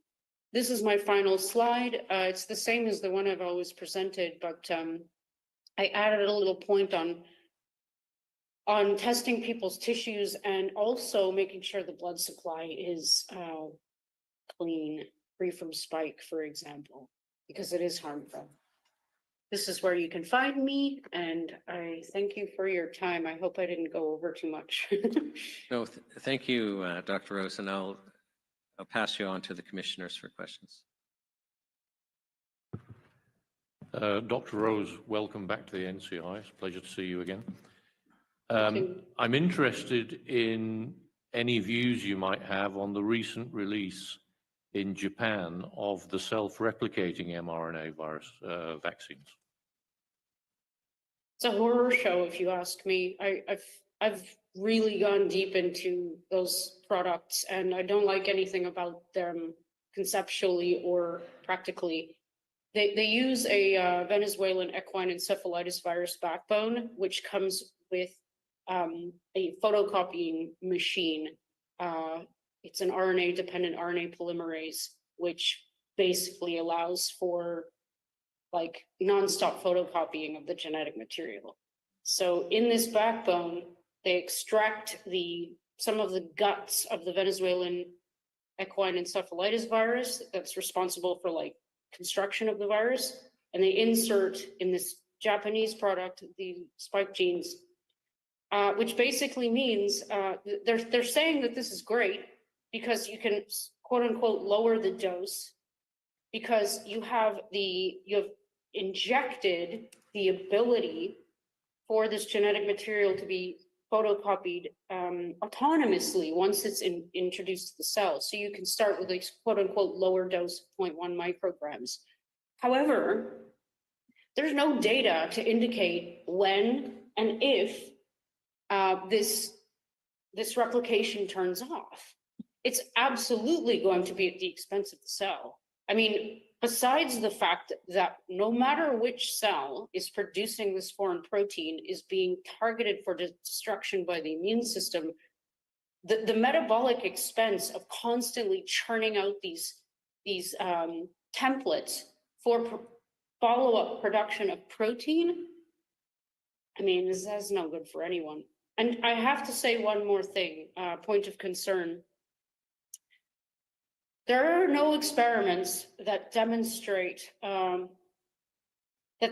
S2: This is my final slide. It's the same as the one I've always presented, but I added a little point on testing people's tissues and also making sure the blood supply is clean, free from spike, for example, because it is harmful. This is where you can find me, and I thank you for your time. I hope I didn't go over too much.
S1: No, thank you, Dr. Rose, and I'll pass you on to the commissioners for questions.
S3: Dr. Rose, welcome back to the NCI. It's a pleasure to see you again. I'm interested in any views you might have on the recent release in Japan of the self-replicating mRNA virus vaccines.
S2: It's a horror show, if you ask me. I've really gone deep into those products, and I don't like anything about them conceptually or practically. They use a Venezuelan equine encephalitis virus backbone, which comes with a photocopying machine. It's an RNA-dependent RNA polymerase, which basically allows for nonstop photocopying of the genetic material. So in this backbone, they extract some of the guts of the Venezuelan equine encephalitis virus that's responsible for construction of the virus, and they insert in this Japanese product the spike genes, which basically means they're saying that this is great because you can quote unquote lower the dose because you have injected the ability for this genetic material to be photocopied autonomously once it's introduced to the cell. So you can start with a quote unquote lower dose of 0.1 micrograms. However, there's no data to indicate when and if this replication turns off. It's absolutely going to be at the expense of the cell. I mean, besides the fact that no matter which cell is producing this foreign protein is being targeted for destruction by the immune system, the metabolic expense of constantly churning out these templates for follow-up production of protein, I mean, that's no good for anyone. And I have to say one more thing, point of concern. There are no experiments that demonstrate that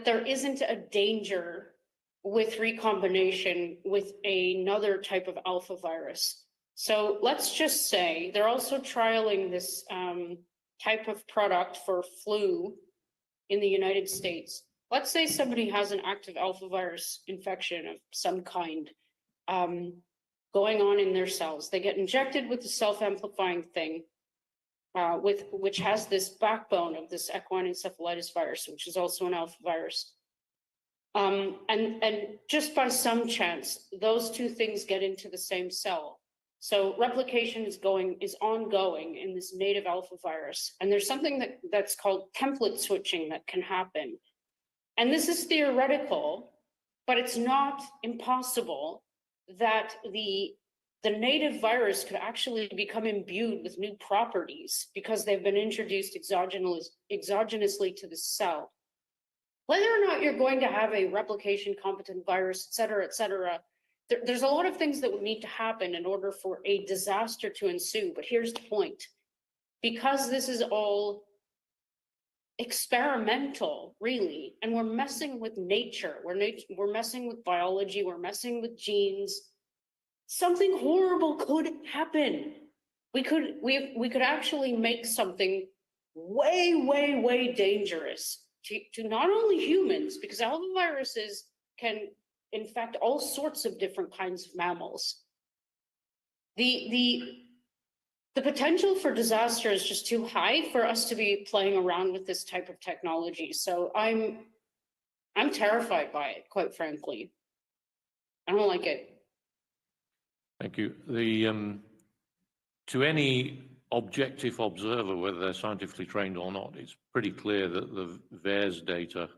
S2: there isn't a danger with recombination with another type of alpha virus. So let's just say they're also trialing this type of product for flu in the United States. Let's say somebody has an active alpha virus infection of some kind going on in their cells. They get injected with the self-amplifying thing, which has this backbone of this equine encephalitis virus, which is also an alpha virus. And just by some chance, those two things get into the same cell. So replication is ongoing in this native alpha virus. And there's something that's called template switching that can happen. And this is theoretical, but it's not impossible that the native virus could actually become imbued with new properties because they've been introduced exogenously to the cell. Whether or not you're going to have a replication competent virus, et cetera, there's a lot of things that would need to happen in order for a disaster to ensue. But here's the point. Because this is all experimental, really, and we're messing with nature. We're messing with biology. We're messing with genes. Something horrible could happen. We could actually make something way, way, way dangerous to not only humans, because alphaviruses can infect all sorts of different kinds of mammals. The potential for disaster is just too high for us to be playing around with this type of technology. So I'm terrified by it, quite frankly. I don't like it.
S3: Thank you. To any objective observer, whether they're scientifically trained or not, it's pretty clear that the VAERS data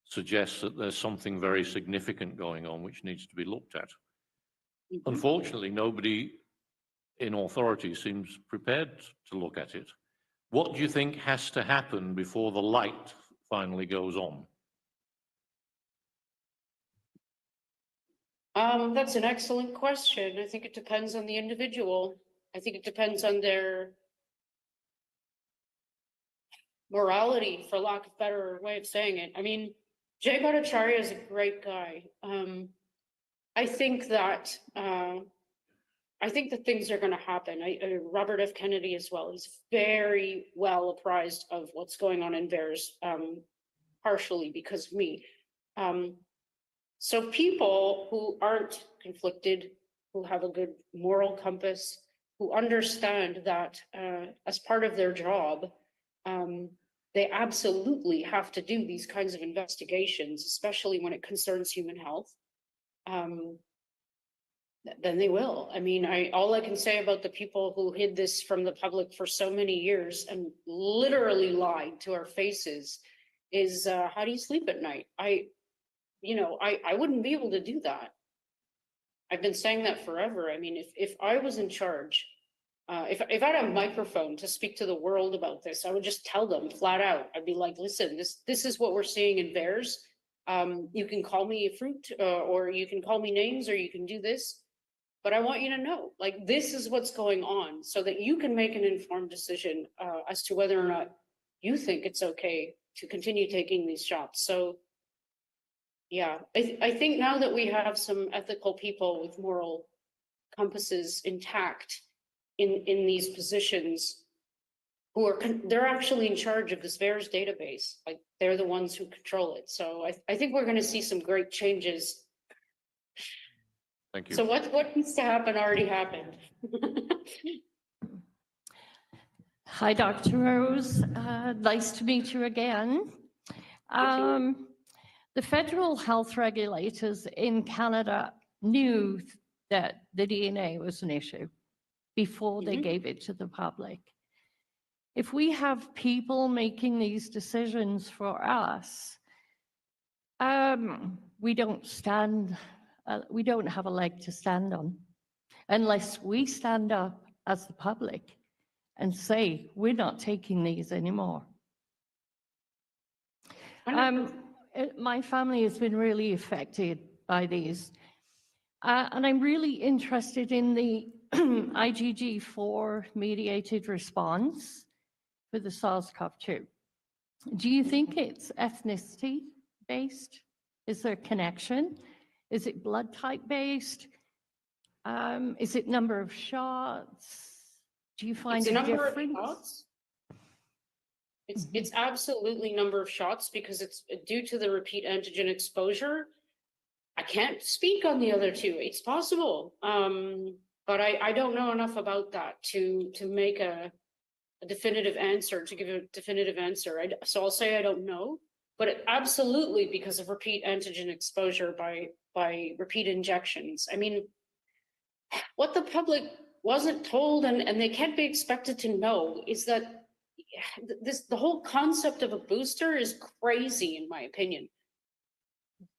S3: suggests that there's something very significant going on which needs to be looked at.
S2: Mm-hmm.
S3: Unfortunately, nobody in authority seems prepared to look at it. What do you think has to happen before the light finally goes on?
S2: That's an excellent question. I think it depends on the individual. I think it depends on their morality, for lack of a better way of saying it. I mean, Jay Bhattacharya is a great guy. I think that things are going to happen. Robert F. Kennedy as well. He's very well apprised of what's going on in VAERS, partially because of me. So people who aren't conflicted, who have a good moral compass, who understand that as part of their job, they absolutely have to do these kinds of investigations, especially when it concerns human health, then they will. I mean, all I can say about the people who hid this from the public for so many years and literally lied to our faces is, how do you sleep at night? I wouldn't be able to do that. I've been saying that forever. I mean, if I was in charge, if I had a microphone to speak to the world about this, I would just tell them flat out. I'd be like, listen, this is what we're seeing in VAERS. You can call me a fruit, or you can call me names, or you can do this. But I want you to know, like, this is what's going on so that you can make an informed decision as to whether or not you think it's okay to continue taking these shots. So, yeah, I think now that we have some ethical people with moral compasses intact in these positions, they're actually in charge of this VAERS database. Like, they're the ones who control it. So I think we're going to see some great changes.
S3: Thank you.
S2: So what needs to happen already happened.
S4: Hi, Dr. Rose. Nice to meet you again. The federal health regulators in Canada knew that the DNA was an issue before they gave it to the public. If we have people making these decisions for us, we don't have a leg to stand on unless we stand up as the public and say, we're not taking these anymore. My family has been really affected by these. And I'm really interested in the IgG4 mediated response for the SARS-CoV-2. Do you think it's ethnicity based? Is there a connection? Is it blood type based? Is it number of shots? Do you find a difference?
S2: It's absolutely number of shots, because it's due to the repeat antigen exposure. I can't speak on the other two. It's possible, but I don't know enough about that to make a definitive answer, to give a definitive answer. So I'll say I don't know, but absolutely because of repeat antigen exposure by repeat injections. I mean, what the public wasn't told, and they can't be expected to know, is that the whole concept of a booster is crazy, in my opinion.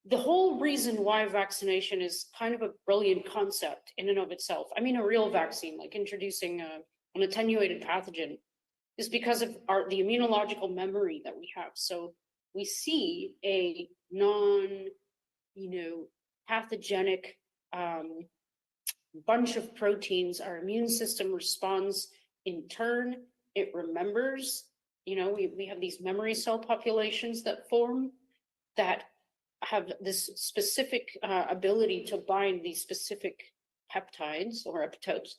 S2: The whole reason why vaccination is kind of a brilliant concept in and of itself, I mean, a real vaccine, like introducing an attenuated pathogen, is because of the immunological memory that we have. So we see a pathogenic bunch of proteins. Our immune system responds in turn. It remembers, we have these memory cell populations that form that have this specific ability to bind these specific peptides or epitopes,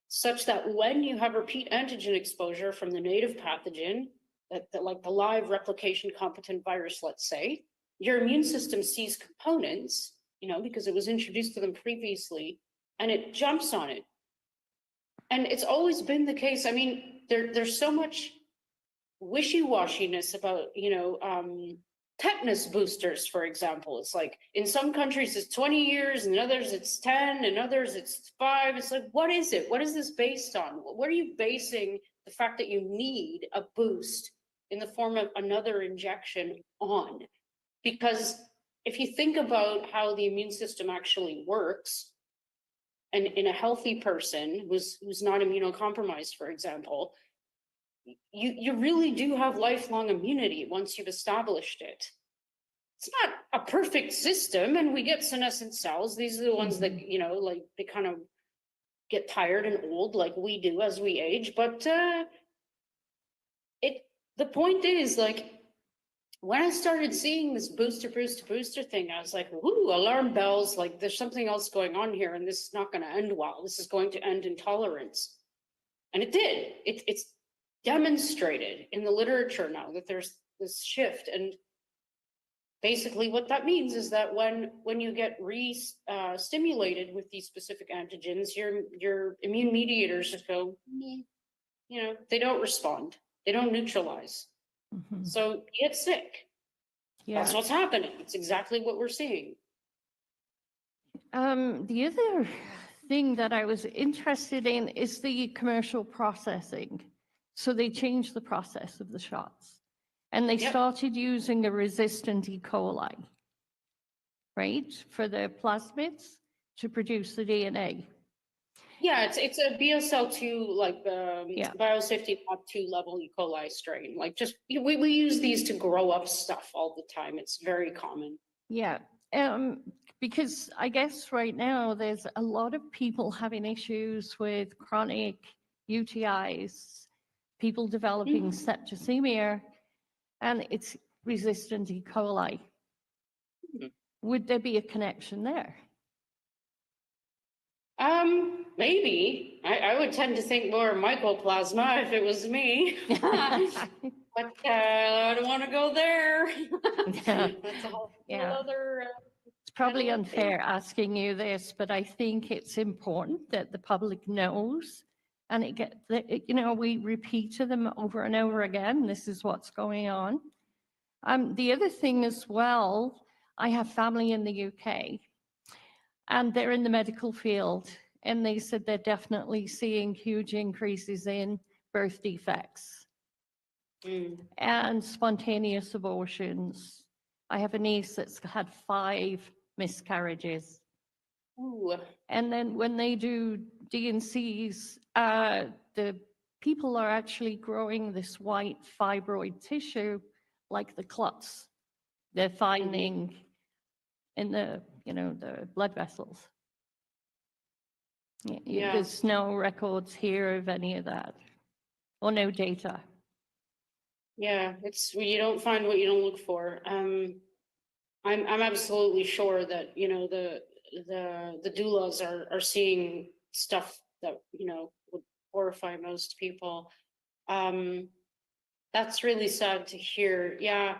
S2: such that when you have repeat antigen exposure from the native pathogen, that like the live replication competent virus, let's say, your immune system sees components, because it was introduced to them previously, and it jumps on it. And it's always been the case. I mean, there's so much wishy-washiness about, tetanus boosters, for example. It's like in some countries it's 20 years, in others it's 10, in others it's 5. It's like, what is it? What is this based on? What are you basing the fact that you need a boost in the form of another injection on? Because if you think about how the immune system actually works, and in a healthy person who's not immunocompromised, for example, you really do have lifelong immunity once you've established it. It's not a perfect system, and we get senescent cells. These are the ones that, like they kind of get tired and old like we do as we age. But the point is, like, when I started seeing this booster thing, I was like, whoo, alarm bells, like there's something else going on here, and this is not going to end well. This is going to end in tolerance. And it did. It's demonstrated in the literature now that there's this shift. And basically what that means is that when you get stimulated with these specific antigens, your immune mediators just go, they don't respond. They don't neutralize. So you get sick.
S4: Yeah.
S2: That's what's happening. It's exactly what we're seeing.
S4: The other thing that I was interested in is the commercial processing. So they changed the process of the shots, and they started using a resistant E. coli, right, for the plasmids to produce the DNA.
S2: Yeah, it's a BSL-2, like biosafety lab 2 level E. coli strain. Like, just we use these to grow up stuff all the time. It's very common.
S4: Yeah, because I guess right now there's a lot of people having issues with chronic UTIs, people developing septicemia, and it's resistant E. coli. Would there be a connection there?
S2: Maybe. I would tend to think more mycoplasma if it was me. But I don't want to go there. That's a whole other...
S4: It's probably unfair asking you this, but I think it's important that the public knows, and we repeat to them over and over again, this is what's going on. The other thing as well, I have family in the UK, and they're in the medical field, and they said they're definitely seeing huge increases in birth defects and spontaneous abortions. I have a niece that's had 5 miscarriages.
S2: Ooh.
S4: And then when they do D&Cs, the people are actually growing this white fibroid tissue like the clots they're finding in the blood vessels. There's no records here of any of that, or no data.
S2: Yeah, you don't find what you don't look for. I'm absolutely sure that the doulas are seeing stuff that would horrify most people. That's really sad to hear. Yeah,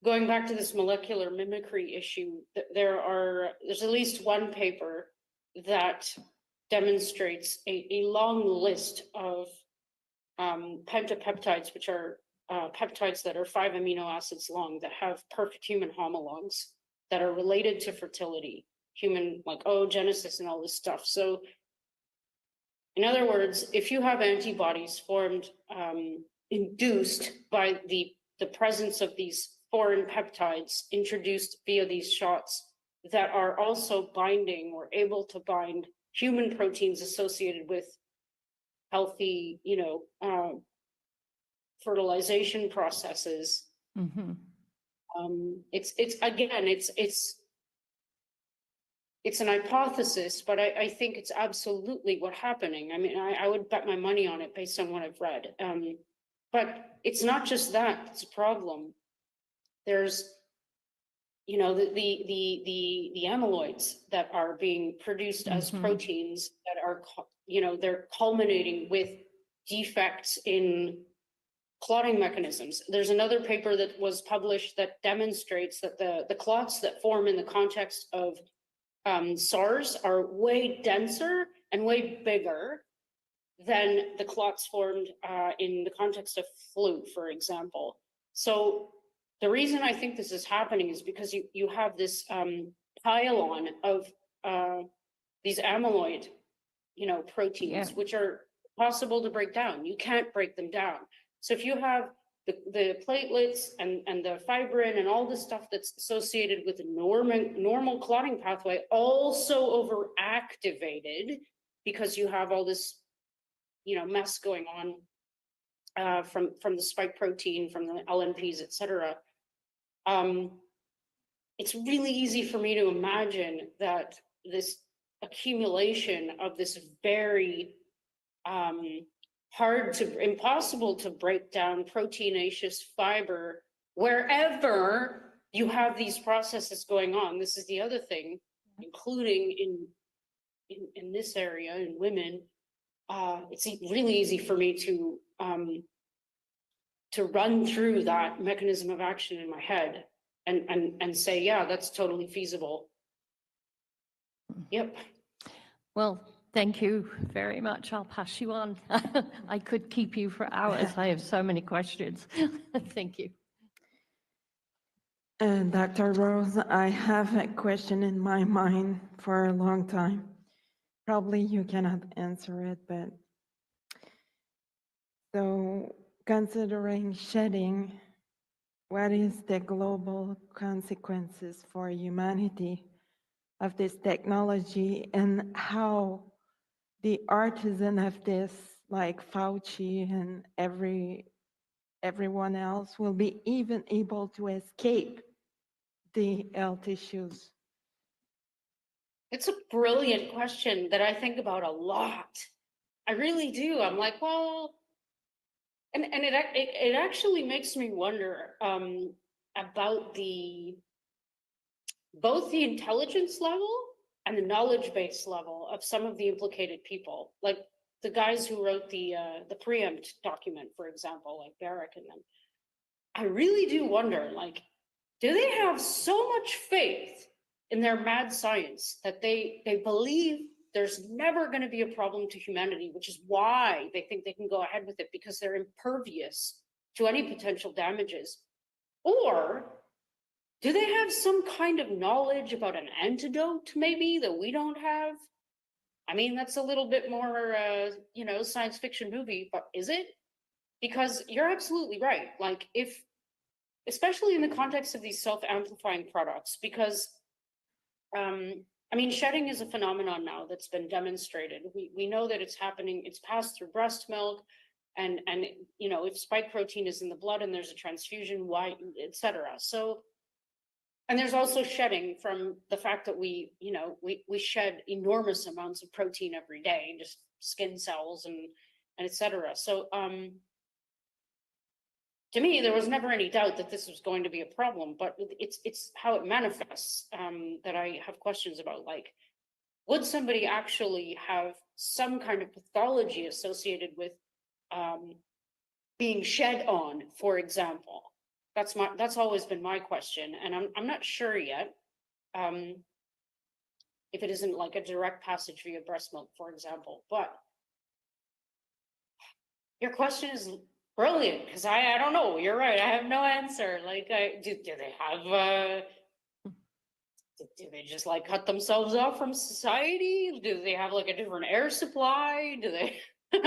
S2: going back to this molecular mimicry issue, there's at least one paper that demonstrates a long list of pentapeptides, which are peptides that are 5 amino acids long that have perfect human homologs that are related to fertility, human, like oogenesis and all this stuff. So in other words, if you have antibodies formed, induced by the presence of these foreign peptides introduced via these shots that are also binding or able to bind human proteins associated with healthy, fertilization processes. It's an hypothesis, but I think it's absolutely what's happening. I mean, I would bet my money on it based on what I've read. But it's not just that, it's a problem. There's, you know, the amyloids that are being produced as proteins that are, you know, they're culminating with defects in clotting mechanisms. There's another paper that was published that demonstrates that the clots that form in the context of SARS are way denser and way bigger than the clots formed in the context of flu, for example. So the reason I think this is happening is because you have this pile-on of these amyloid, you know, proteins, which are possible to break down. You can't break them down. So if you have the platelets and the fibrin and all the stuff that's associated with the normal clotting pathway also overactivated because you have all this, you know, mess going on from the spike protein, from the LNPs, et cetera. It's really easy for me to imagine that this accumulation of this very impossible to break down proteinaceous fiber wherever you have these processes going on. This is the other thing, including in this area in women. It's really easy for me to run through that mechanism of action in my head and say, yeah, that's totally feasible. Yep.
S4: Well, thank you very much. I'll pass you on. I could keep you for hours. I have so many questions. Thank you.
S5: Dr. Rose, I have a question in my mind for a long time. Probably you cannot answer it, but so considering shedding, what is the global consequences for humanity of this technology, and how the artisan of this, like Fauci and everyone else, will be even able to escape the health issues?
S2: It's a brilliant question that I think about a lot. I really do. I'm like, well, and it actually makes me wonder about both the intelligence level and the knowledge base level of some of the implicated people, like the guys who wrote the preempt document, for example, like Barrick and them. I really do wonder, like, do they have so much faith in their mad science that they believe there's never going to be a problem to humanity, which is why they think they can go ahead with it, because they're impervious to any potential damages? Or do they have some kind of knowledge about an antidote, maybe, that we don't have? I mean, that's a little bit more, you know, science fiction movie, but is it? Because you're absolutely right. Like, especially in the context of these self-amplifying products, because I mean, shedding is a phenomenon now that's been demonstrated. We know that it's happening. It's passed through breast milk, and you know, if spike protein is in the blood and there's a transfusion, why, etc. So, and there's also shedding from the fact that we shed enormous amounts of protein every day, just skin cells and etc. So, to me, there was never any doubt that this was going to be a problem, but it's how it manifests that I have questions about. Like, would somebody actually have some kind of pathology associated with being shed on, for example? That's always been my question, and I'm not sure yet if it isn't like a direct passage via breast milk, for example. But your question is brilliant, because I don't know. You're right. I have no answer. Like, do they have? Do they just like cut themselves off from society? Do they have like a different air supply? Do they do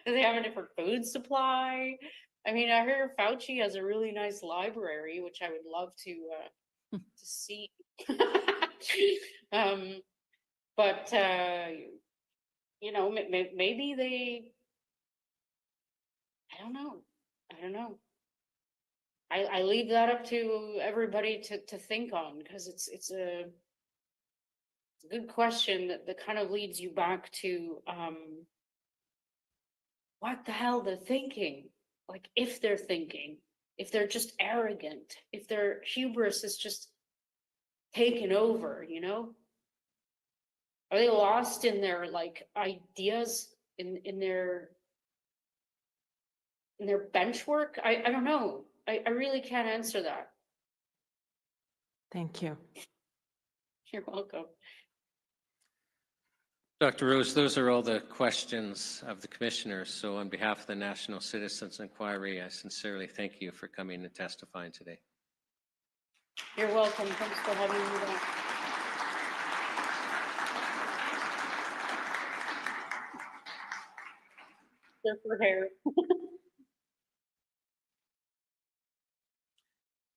S2: they have a different food supply? I mean, I hear Fauci has a really nice library, which I would love to see. But you know, maybe they. I don't know. I leave that up to everybody to think on, because it's a good question that kind of leads you back to what the hell they're thinking. like if they're thinking, if they're just arrogant, if their hubris is just taken over, you know? Are they lost in their like ideas in their bench work? I don't know. I really can't answer that.
S5: Thank you.
S2: You're welcome.
S1: Dr. Rose, those are all the questions of the commissioners. So on behalf of the National Citizens Inquiry, I sincerely thank you for coming and testifying today.
S2: You're welcome. Thanks for having me back. They're for hair.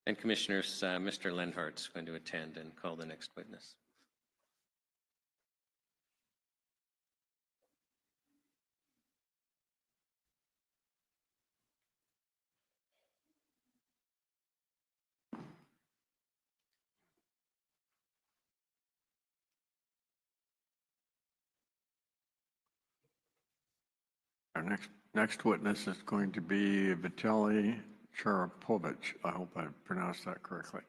S1: And Commissioners, Mr. Lenhart's going to attend and call the next witness.
S6: Our next witness is going to be Vitaly Charapovich. I hope I pronounced that correctly.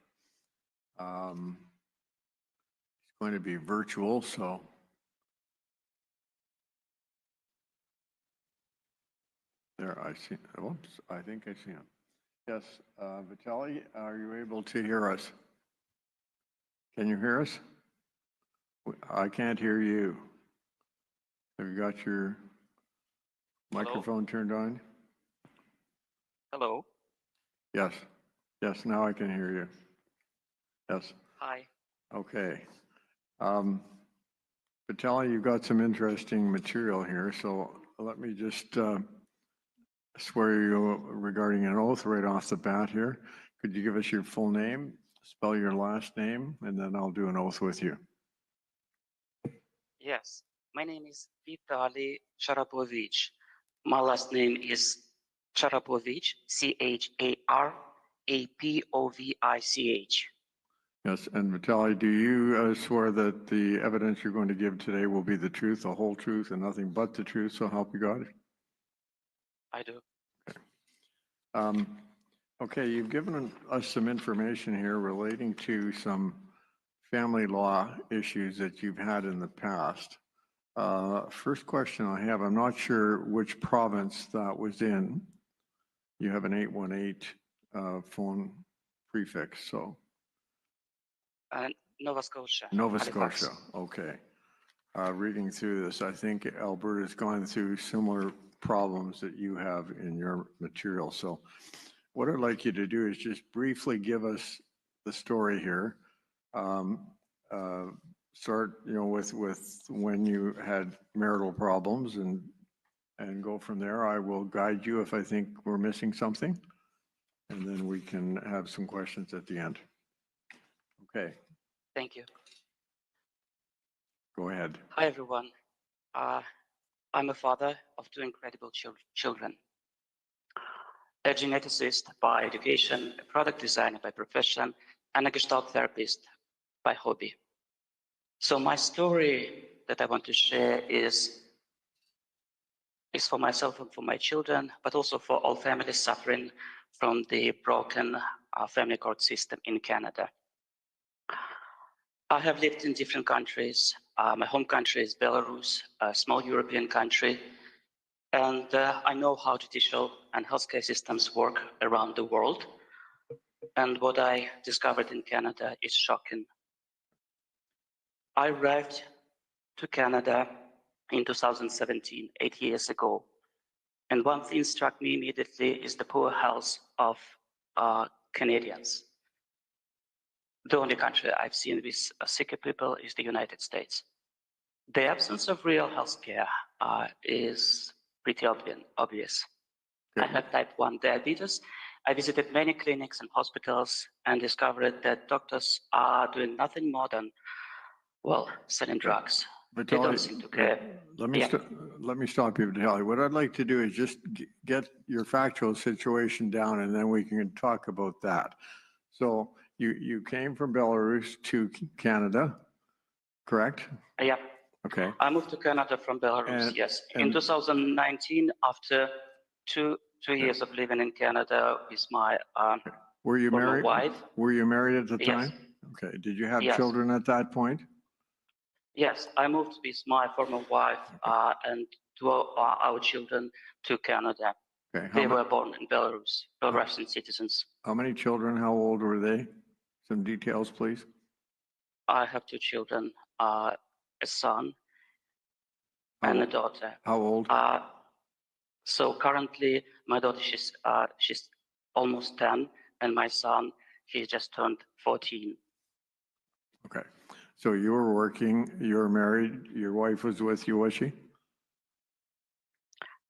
S6: It's going to be virtual, so. There, I see, whoops, I think I see him. Yes, Vitaly, are you able to hear us? Can you hear us? I can't hear you. Have you got your microphone turned on?
S7: Hello.
S6: Yes. Yes, now I can hear you. Yes.
S7: Hi.
S6: Okay. Vitaly, you've got some interesting material here, so let me just swear you regarding an oath right off the bat here. Could you give us your full name, spell your last name, and then I'll do an oath with you.
S7: Yes, my name is Vitaly Charapovich. My last name is Charapovich, Charapovich.
S6: Yes, and Vitaly, do you swear that the evidence you're going to give today will be the truth, the whole truth, and nothing but the truth, so help you God?
S7: I do.
S6: Okay, you've given us some information here relating to some family law issues that you've had in the past. First question I have, I'm not sure which province that was in. You have an 818 phone prefix, so.
S7: Nova Scotia.
S6: Nova
S7: Halifax.
S6: Scotia, okay. Reading through this, I think Alberta's gone through similar problems that you have in your material. So what I'd like you to do is just briefly give us the story here. Start, with when you had marital problems and go from there. I will guide you if I think we're missing something, and then we can have some questions at the end. Okay.
S7: Thank you.
S6: Go ahead.
S7: Hi, everyone. I'm a father of two incredible children. A geneticist by education, a product designer by profession, and a Gestalt therapist by hobby. So my story that I want to share is for myself and for my children, but also for all families suffering from the broken family court system in Canada. I have lived in different countries. My home country is Belarus, a small European country. And I know how judicial and healthcare systems work around the world. And what I discovered in Canada is shocking. I arrived to Canada in 2017, 8 years ago. And one thing struck me immediately is the poor health of Canadians. The only country I've seen with sicker people is the United States. The absence of real healthcare is pretty obvious.
S6: Okay.
S7: I have type 1 diabetes. I visited many clinics and hospitals and discovered that doctors are doing nothing more than, well, selling drugs.
S6: But
S7: They don't seem to care.
S6: Let me stop you, Vitaly. What I'd like to do is just get your factual situation down, and then we can talk about that. So you came from Belarus to Canada, correct?
S7: Yeah.
S6: Okay.
S7: I moved to Canada from Belarus, yes. In 2019, after 2 2 years of living in Canada with my
S6: Were you
S7: former
S6: married?
S7: wife.
S6: Were you married at the
S7: Yes.
S6: time? Okay. Did you have
S7: Yes.
S6: children at that point?
S7: Yes, I moved with my former wife and two of our children to Canada.
S6: Okay.
S7: They were born in Belarus, Belarusian citizens.
S6: How many children? How old were they? Some details, please.
S7: I have 2 children, a son and a daughter.
S6: How old?
S7: So currently, my daughter, she's almost 10, and my son, he just turned 14.
S6: Okay. So you were working, you were married, your wife was with you, was she?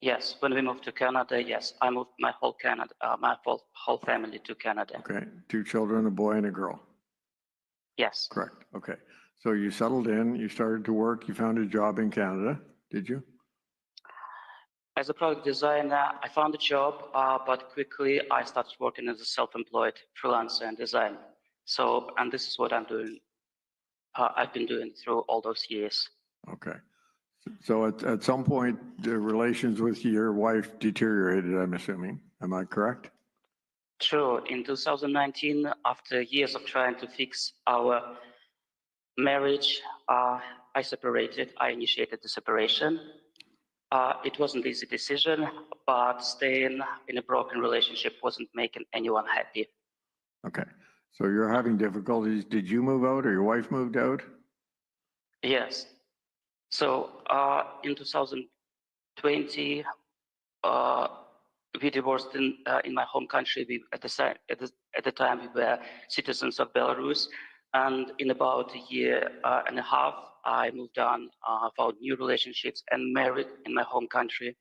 S7: Yes, when we moved to Canada, yes, I moved my whole whole family to Canada.
S6: Okay. 2 children, a boy and a girl.
S7: Yes,
S6: Correct. Okay. So you settled in, you started to work, you found a job in Canada, did you?
S7: as a product designer, I found a job, but quickly I started working as a self-employed freelancer and designer. So, and this is what I'm doing. I've been doing through all those years.
S6: Okay. So at some point, the relations with your wife deteriorated, I'm assuming. Am I correct?
S7: True. In 2019, after years of trying to fix our marriage, I separated. I initiated the separation. It wasn't an easy decision, but staying in a broken relationship wasn't making anyone happy.
S6: Okay. So you're having difficulties. Did you move out or your wife moved out?
S7: Yes. So in 2020, we divorced in my home country. At the time, we were citizens of Belarus. And in about a year and a half, I moved on, found new relationships, and married in my home country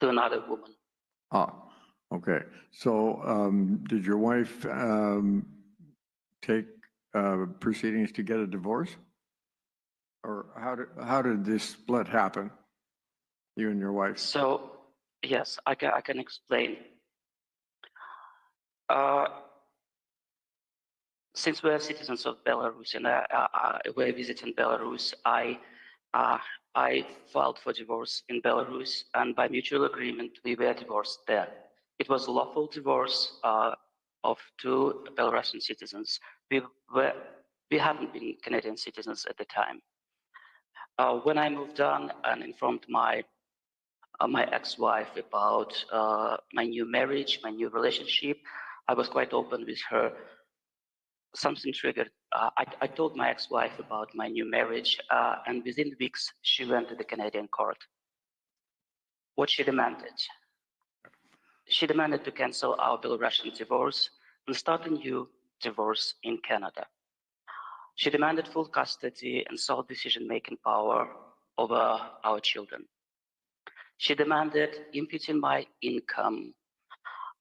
S7: to another woman.
S6: Okay. So did your wife take proceedings to get a divorce? Or how did this split happen, you and your wife?
S7: So, yes, I can explain. Since we're citizens of Belarus and we're visiting Belarus, I filed for divorce in Belarus, and by mutual agreement, we were divorced there. It was a lawful divorce of 2 Belarusian citizens. We hadn't been Canadian citizens at the time. When I moved on and informed my ex-wife about my new marriage, my new relationship, I was quite open with her. Something triggered. I told my ex-wife about my new marriage, and within weeks, she went to the Canadian court. What she demanded? She demanded to cancel our Belarusian divorce and start a new divorce in Canada. She demanded full custody and sole decision-making power over our children. She demanded imputing my income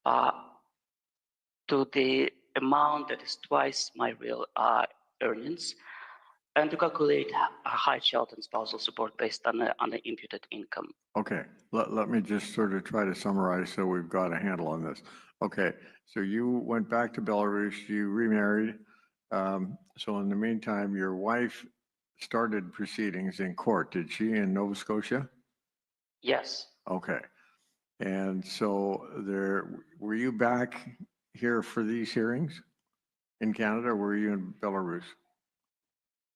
S7: to the amount that is twice my real earnings, and to calculate a high child and spousal support based on the imputed income.
S6: Okay, let me just sort of try to summarize so we've got a handle on this. Okay, so you went back to Belarus, you remarried. So in the meantime, your wife started proceedings in court, did she, in Nova Scotia?
S7: Yes.
S6: Okay. And so were you back here for these hearings in Canada, or were you in Belarus?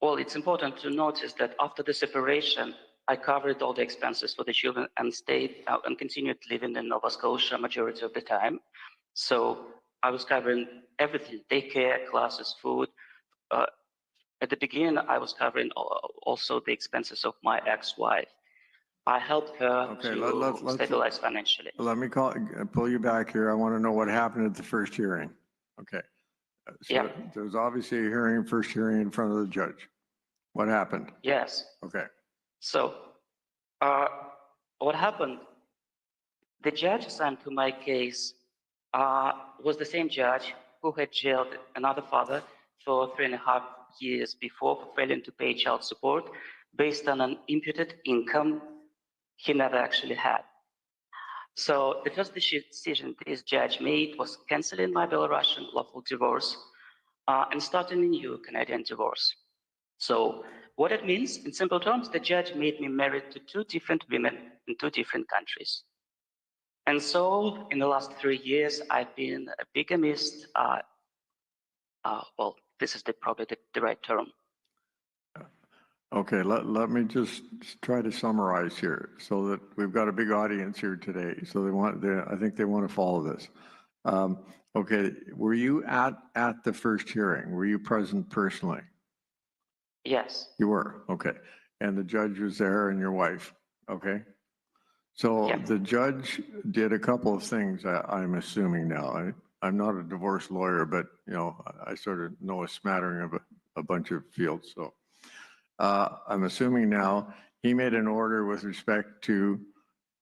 S7: Well, it's important to notice that after the separation, I covered all the expenses for the children and stayed and continued living in Nova Scotia majority of the time. So I was covering everything: daycare, classes, food. At the beginning, I was covering also the expenses of my ex-wife. I helped her to stabilize financially.
S6: Let me pull you back here. I want to know what happened at the first hearing. Okay. So
S7: yeah.
S6: There was obviously a first hearing in front of the judge. What happened?
S7: Yes.
S6: Okay.
S7: So what happened? The judge assigned to my case was the same judge who had jailed another father for 3.5 years before for failing to pay child support based on an imputed income he never actually had. So the first decision this judge made was canceling my Belarusian lawful divorce and starting a new Canadian divorce. So what it means, in simple terms, the judge made me married to 2 different women in 2 different countries. And so in the last 3 years, I've been a bigamist. Well, this is probably the right term.
S6: Okay, let me just try to summarize here so that we've got a big audience here today. So I think they want to follow this. Okay, were you at the first hearing? Were you present personally?
S7: Yes.
S6: You were, okay. And the judge was there and your wife, okay? So
S7: Yeah.
S6: the judge did a couple of things, I'm assuming now. I'm not a divorce lawyer, but you know, I sort of know a smattering of a bunch of fields. So I'm assuming now he made an order with respect to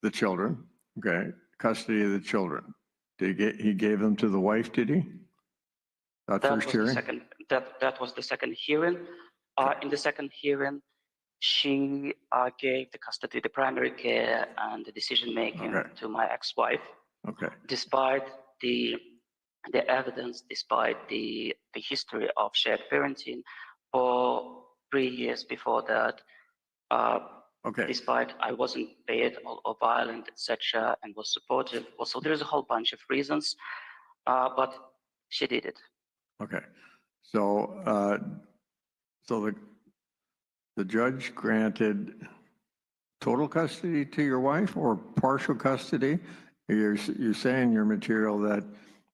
S6: the children, okay, custody of the children. He gave them to the wife, did he? That first hearing?
S7: That was the second hearing. In the second hearing, she gave the custody, the primary care, and the decision making to my ex-wife.
S6: Okay.
S7: Despite the evidence, despite the history of shared parenting for 3 years before that.
S6: Okay.
S7: Despite I wasn't bad or violent, etc., and was supportive. Also, there's a whole bunch of reasons, but she did it.
S6: Okay. So, the judge granted total custody to your wife or partial custody? You're saying in your material that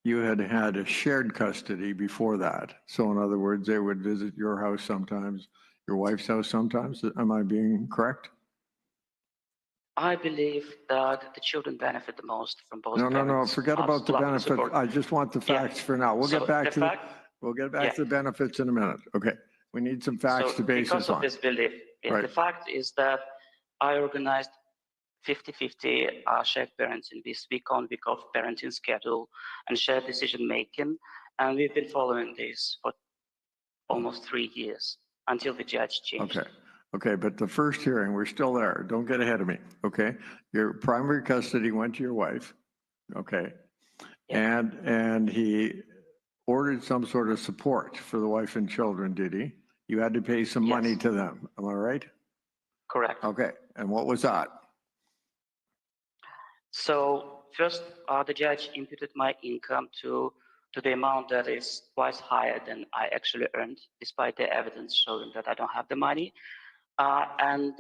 S6: you had a shared custody before that. So in other words, they would visit your house sometimes, your wife's house sometimes. Am I being correct?
S7: I believe that the children benefit the most from both parents.
S6: No. Forget about the benefits. I just want the facts for now. We'll get back to the benefits in a minute. Okay. We need some facts to base this on.
S7: Because of this belief, the fact is that I organized 50-50 shared parenting, this week-on, week-off parenting schedule and shared decision-making. And we've been following this for almost 3 years until the judge changed.
S6: Okay, but the first hearing, we're still there. Don't get ahead of me, okay? Your primary custody went to your wife, okay? Yeah. And he ordered some sort of support for the wife and children, did he? You had to pay some money to them, am I right?
S7: Correct.
S6: Okay, and what was that?
S7: So first, the judge imputed my income to the amount that is twice higher than I actually earned, despite the evidence showing that I don't have the money. And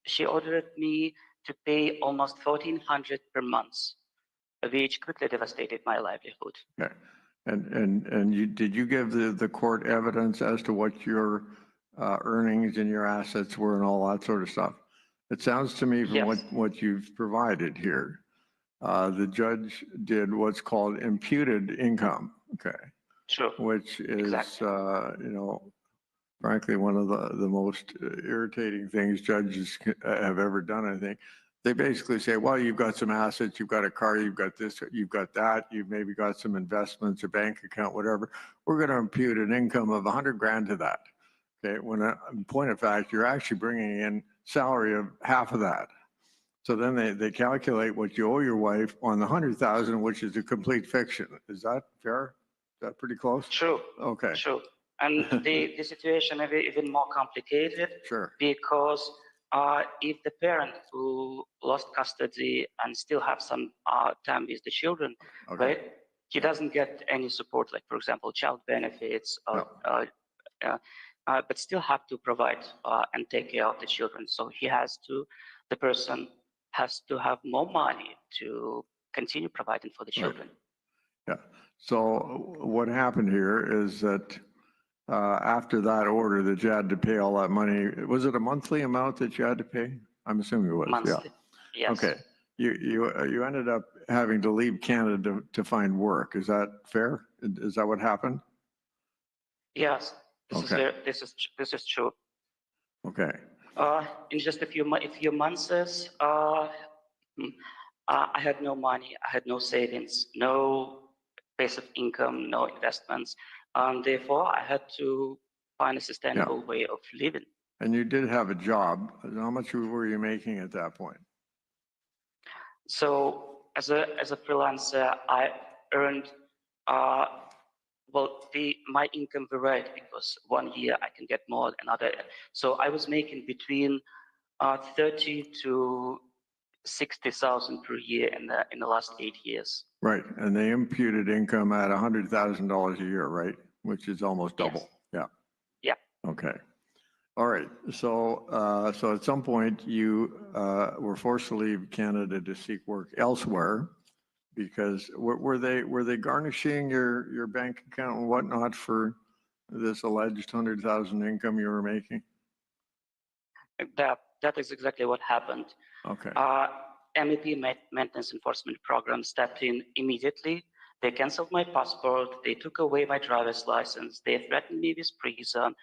S7: she ordered me to pay almost $1,400 per month, which quickly devastated my livelihood.
S6: Okay. And did you give the court evidence as to what your earnings and your assets were and all that sort of stuff? It sounds to me from what you've provided here, the judge did what's called imputed income, okay?
S7: Sure.
S6: Which is, you know, frankly, one of the most irritating things judges have ever done, I think. They basically say, well, you've got some assets, you've got a car, you've got this, you've got that, you've maybe got some investments, a bank account, whatever. We're going to impute an income of 100 grand to that. Okay, when in point of fact, you're actually bringing in salary of half of that. So then they calculate what you owe your wife on the 100,000, which is a complete fiction. Is that fair? Is that pretty close?
S7: True.
S6: Okay.
S7: True. And the situation is even more complicated.
S6: Sure.
S7: Because if the parent who lost custody and still have some time with the children, right? He doesn't get any support, like for example, child benefits, but still have to provide and take care of the children. So the person has to have more money to continue providing for the children.
S6: Yeah. So what happened here is that after that order that you had to pay all that money, was it a monthly amount that you had to pay? I'm assuming it was.
S7: Monthly.
S6: Yeah.
S7: Yes.
S6: Okay. You ended up having to leave Canada to find work. Is that fair? Is that what happened?
S7: Yes. This is true.
S6: Okay.
S7: In just a few months, I had no money, I had no savings, no base of income, no investments. Therefore, I had to find a sustainable way of living.
S6: And you did have a job. How much were you making at that point?
S7: So as a freelancer, I earned my income varied because 1 year I can get more, another. So I was making between 30 to 60,000 per year in the last 8 years.
S6: Right, and they imputed income at $100,000 a year, right? Which is almost double. Yeah.
S7: Yeah.
S6: Okay. All right. So, so at some point you were forced to leave Canada to seek work elsewhere because were they garnishing your bank account and whatnot for this alleged 100,000 income you were making?
S7: That is exactly what happened.
S6: Okay.
S7: MEP Maintenance Enforcement Program stepped in immediately. They canceled my passport. They took away my driver's license. They threatened me with prison.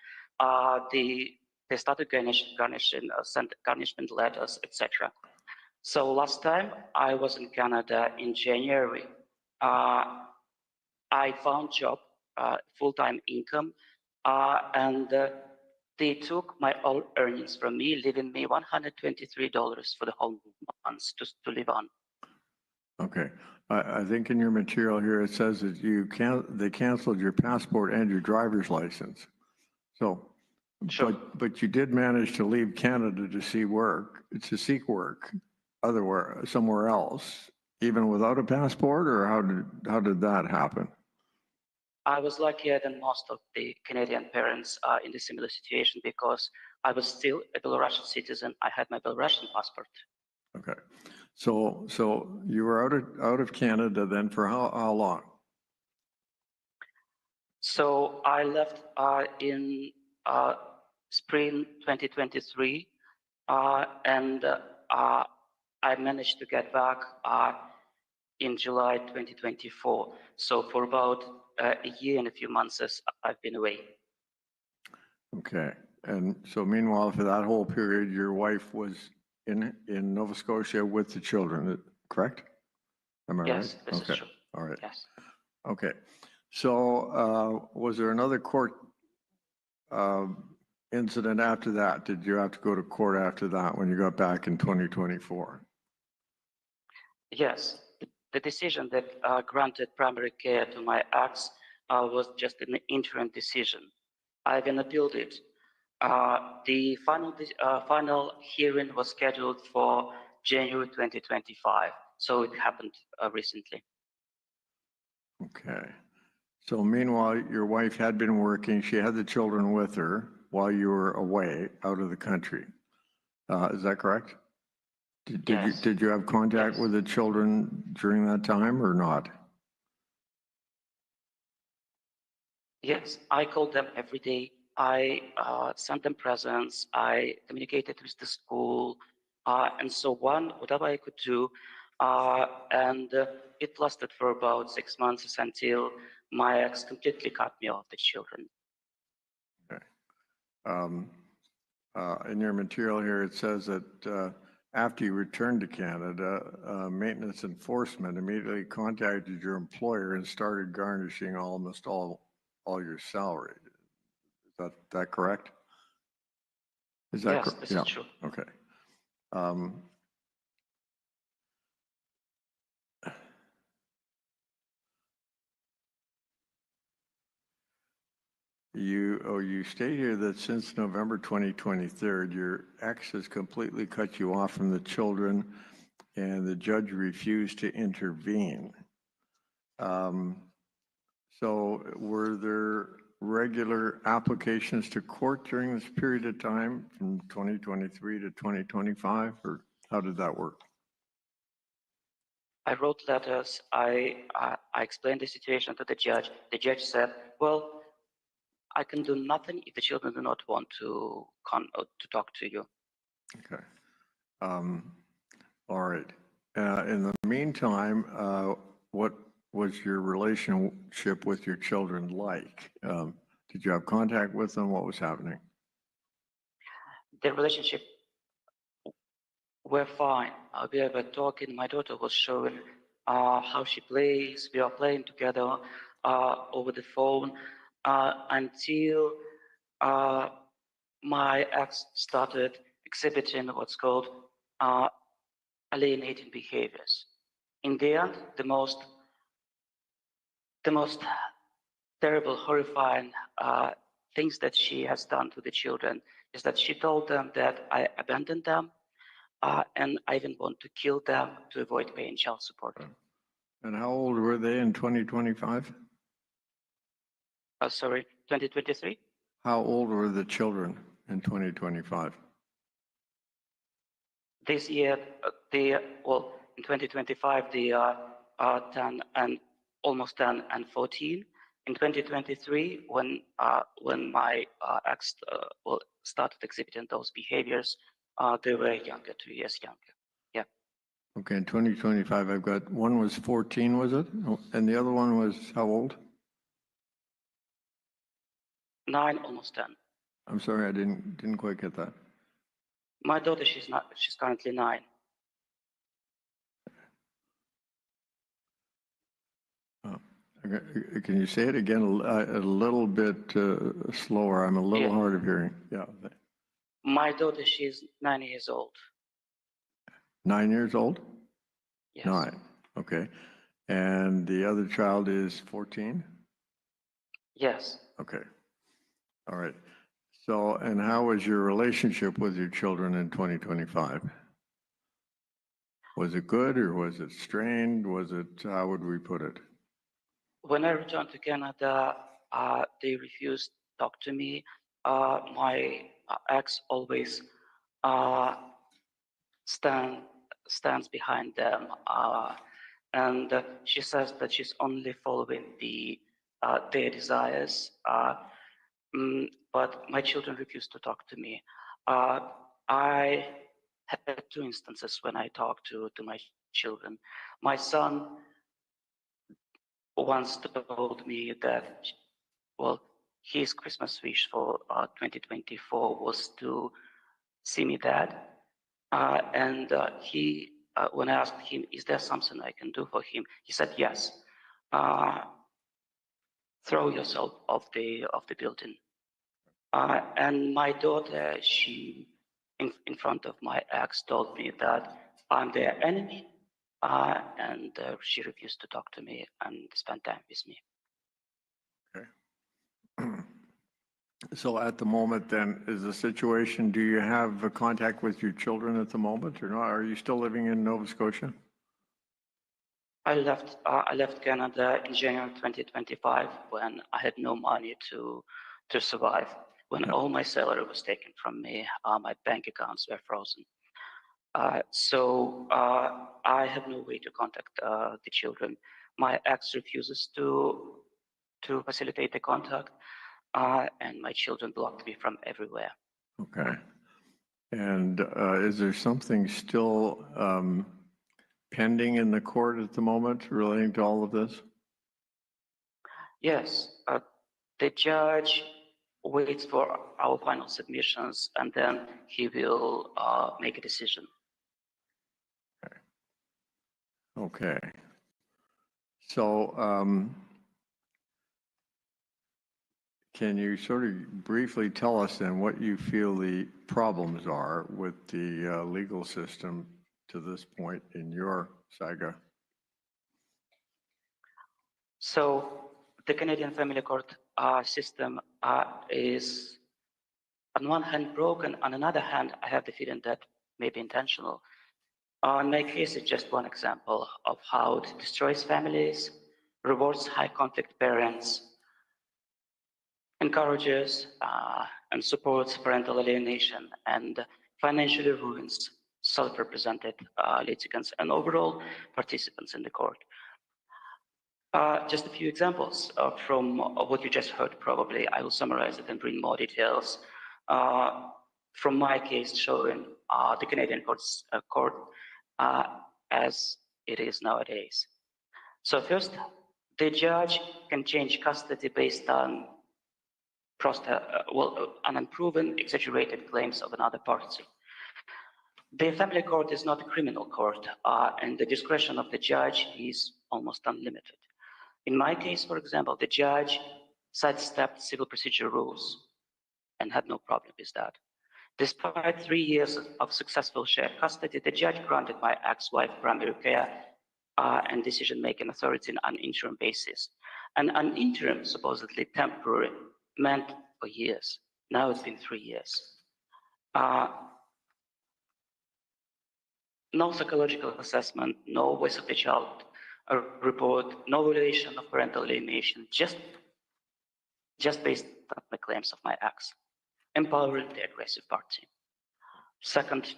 S7: They started sent garnishment letters, etc. So last time I was in Canada in January, I found job, full-time income, and they took my all earnings from me, leaving me $123 for the whole month to live on.
S6: Okay. I think in your material here, it says that they canceled your passport and your driver's license. So,
S7: Sure.
S6: but you did manage to leave Canada to seek work somewhere else, even without a passport, or how did that happen?
S7: I was luckier than most of the Canadian parents in the similar situation because I was still a Belarusian citizen. I had my Belarusian passport.
S6: Okay. So you were out of Canada then for how long?
S7: So I left in spring 2023, and I managed to get back in July 2024. So for about a year and a few months I've been away.
S6: Okay. And so meanwhile, for that whole period, your wife was in Nova Scotia with the children, correct? Am I right?
S7: Yes, this is true.
S6: All right.
S7: Yes.
S6: Okay. So was there another court incident after that? Did you have to go to court after that when you got back in 2024?
S7: Yes. The decision that granted primary care to my ex was just an interim decision. I then appealed it. The final hearing was scheduled for January 2025, so it happened recently.
S6: Okay. So meanwhile, your wife had been working. She had the children with her while you were away out of the country. Is that correct?
S7: Yes.
S6: Did you have contact
S7: Yes.
S6: with the children during that time or not?
S7: Yes, I called them every day. I sent them presents. I communicated with the school and so on, whatever I could do. And it lasted for about 6 months until my ex completely cut me off the children.
S6: Okay. In your material here, it says that after you returned to Canada, maintenance enforcement immediately contacted your employer and started garnishing almost all your salary. Is that correct? Is that
S7: Yes, this is true.
S6: Okay. You state here that since November 2023, your ex has completely cut you off from the children and the judge refused to intervene. So were there regular applications to court during this period of time from 2023 to 2025, or how did that work?
S7: I wrote letters. I explained the situation to the judge. The judge said, well, I can do nothing if the children do not want to talk to you.
S6: Okay. All right. In the meantime, what was your relationship with your children like? Did you have contact with them? What was happening?
S7: The relationship were fine. We were talking. My daughter was showing how she plays. We are playing together over the phone until my ex started exhibiting what's called alienating behaviors. In the end, the most terrible, horrifying things that she has done to the children is that she told them that I abandoned them, and I even want to kill them to avoid paying child support.
S6: And how old were they in 2025?
S7: Sorry, 2023?
S6: How old were the children in 2025?
S7: This year, well, in 2025, they are 10 and almost 10 and 14. In 2023, when my ex started exhibiting those behaviors, they were younger, 2 years younger. Yeah.
S6: Okay, in 2025, I've got, one was 14, was it? Oh, and the other one was how old?
S7: 9, almost 10.
S6: I'm sorry, I didn't quite get that.
S7: My daughter, she's currently 9.
S6: Okay, can you say it again a little bit slower? I'm a little
S7: Yeah.
S6: hard of hearing. Yeah.
S7: My daughter, she's 9 years old.
S6: 9 years old?
S7: Yes.
S6: 9, okay. And the other child is 14?
S7: Yes.
S6: Okay. All right. So, and how was your relationship with your children in 2025? Was it good or was it strained? Was it, how would we put it?
S7: When I returned to Canada, they refused to talk to me. My ex always stands behind them, and she says that she's only following their desires. But my children refuse to talk to me. I had 2 instances when I talked to my children. My son once told me that, well, his Christmas wish for 2024 was to see me dad. And he, when I asked him, is there something I can do for him? He said, yes. Throw yourself off the building. And my daughter, she, in front of my ex, told me that I'm their enemy, and she refused to talk to me and spend time with me.
S6: Okay. So at the moment then, is the situation, do you have a contact with your children at the moment or not? Are you still living in Nova Scotia?
S7: I left Canada in January 2025 when I had no money to survive. When all my salary was taken from me, my bank accounts were frozen. So I have no way to contact the children. My ex refuses to facilitate the contact, and my children blocked me from everywhere.
S6: Okay. And is there something still pending in the court at the moment relating to all of this?
S7: Yes, the judge waits for our final submissions and then he will make a decision.
S6: Okay. So can you sort of briefly tell us then what you feel the problems are with the legal system to this point in your saga?
S7: So the Canadian family court system is on one hand broken, on another hand, I have the feeling that may be intentional. In my case, it's just one example of how it destroys families, rewards high conflict parents, encourages and supports parental alienation, and financially ruins self-represented litigants and overall participants in the court. Just a few examples from what you just heard, probably. I will summarize it and bring more details. From my case showing the Canadian court as it is nowadays. So first, the judge can change custody based on unproven, exaggerated claims of another party. The family court is not a criminal court, and the discretion of the judge is almost unlimited. In my case, for example, the judge sidestepped civil procedure rules and had no problem with that. Despite 3 years of successful shared custody, the judge granted my ex-wife primary care and decision-making authority on an interim basis. And an interim, supposedly temporary, meant for years. Now it's been 3 years. No psychological assessment, no voice of the child report, no evaluation of parental alienation, just based on the claims of my ex, empowering the aggressive party. Second,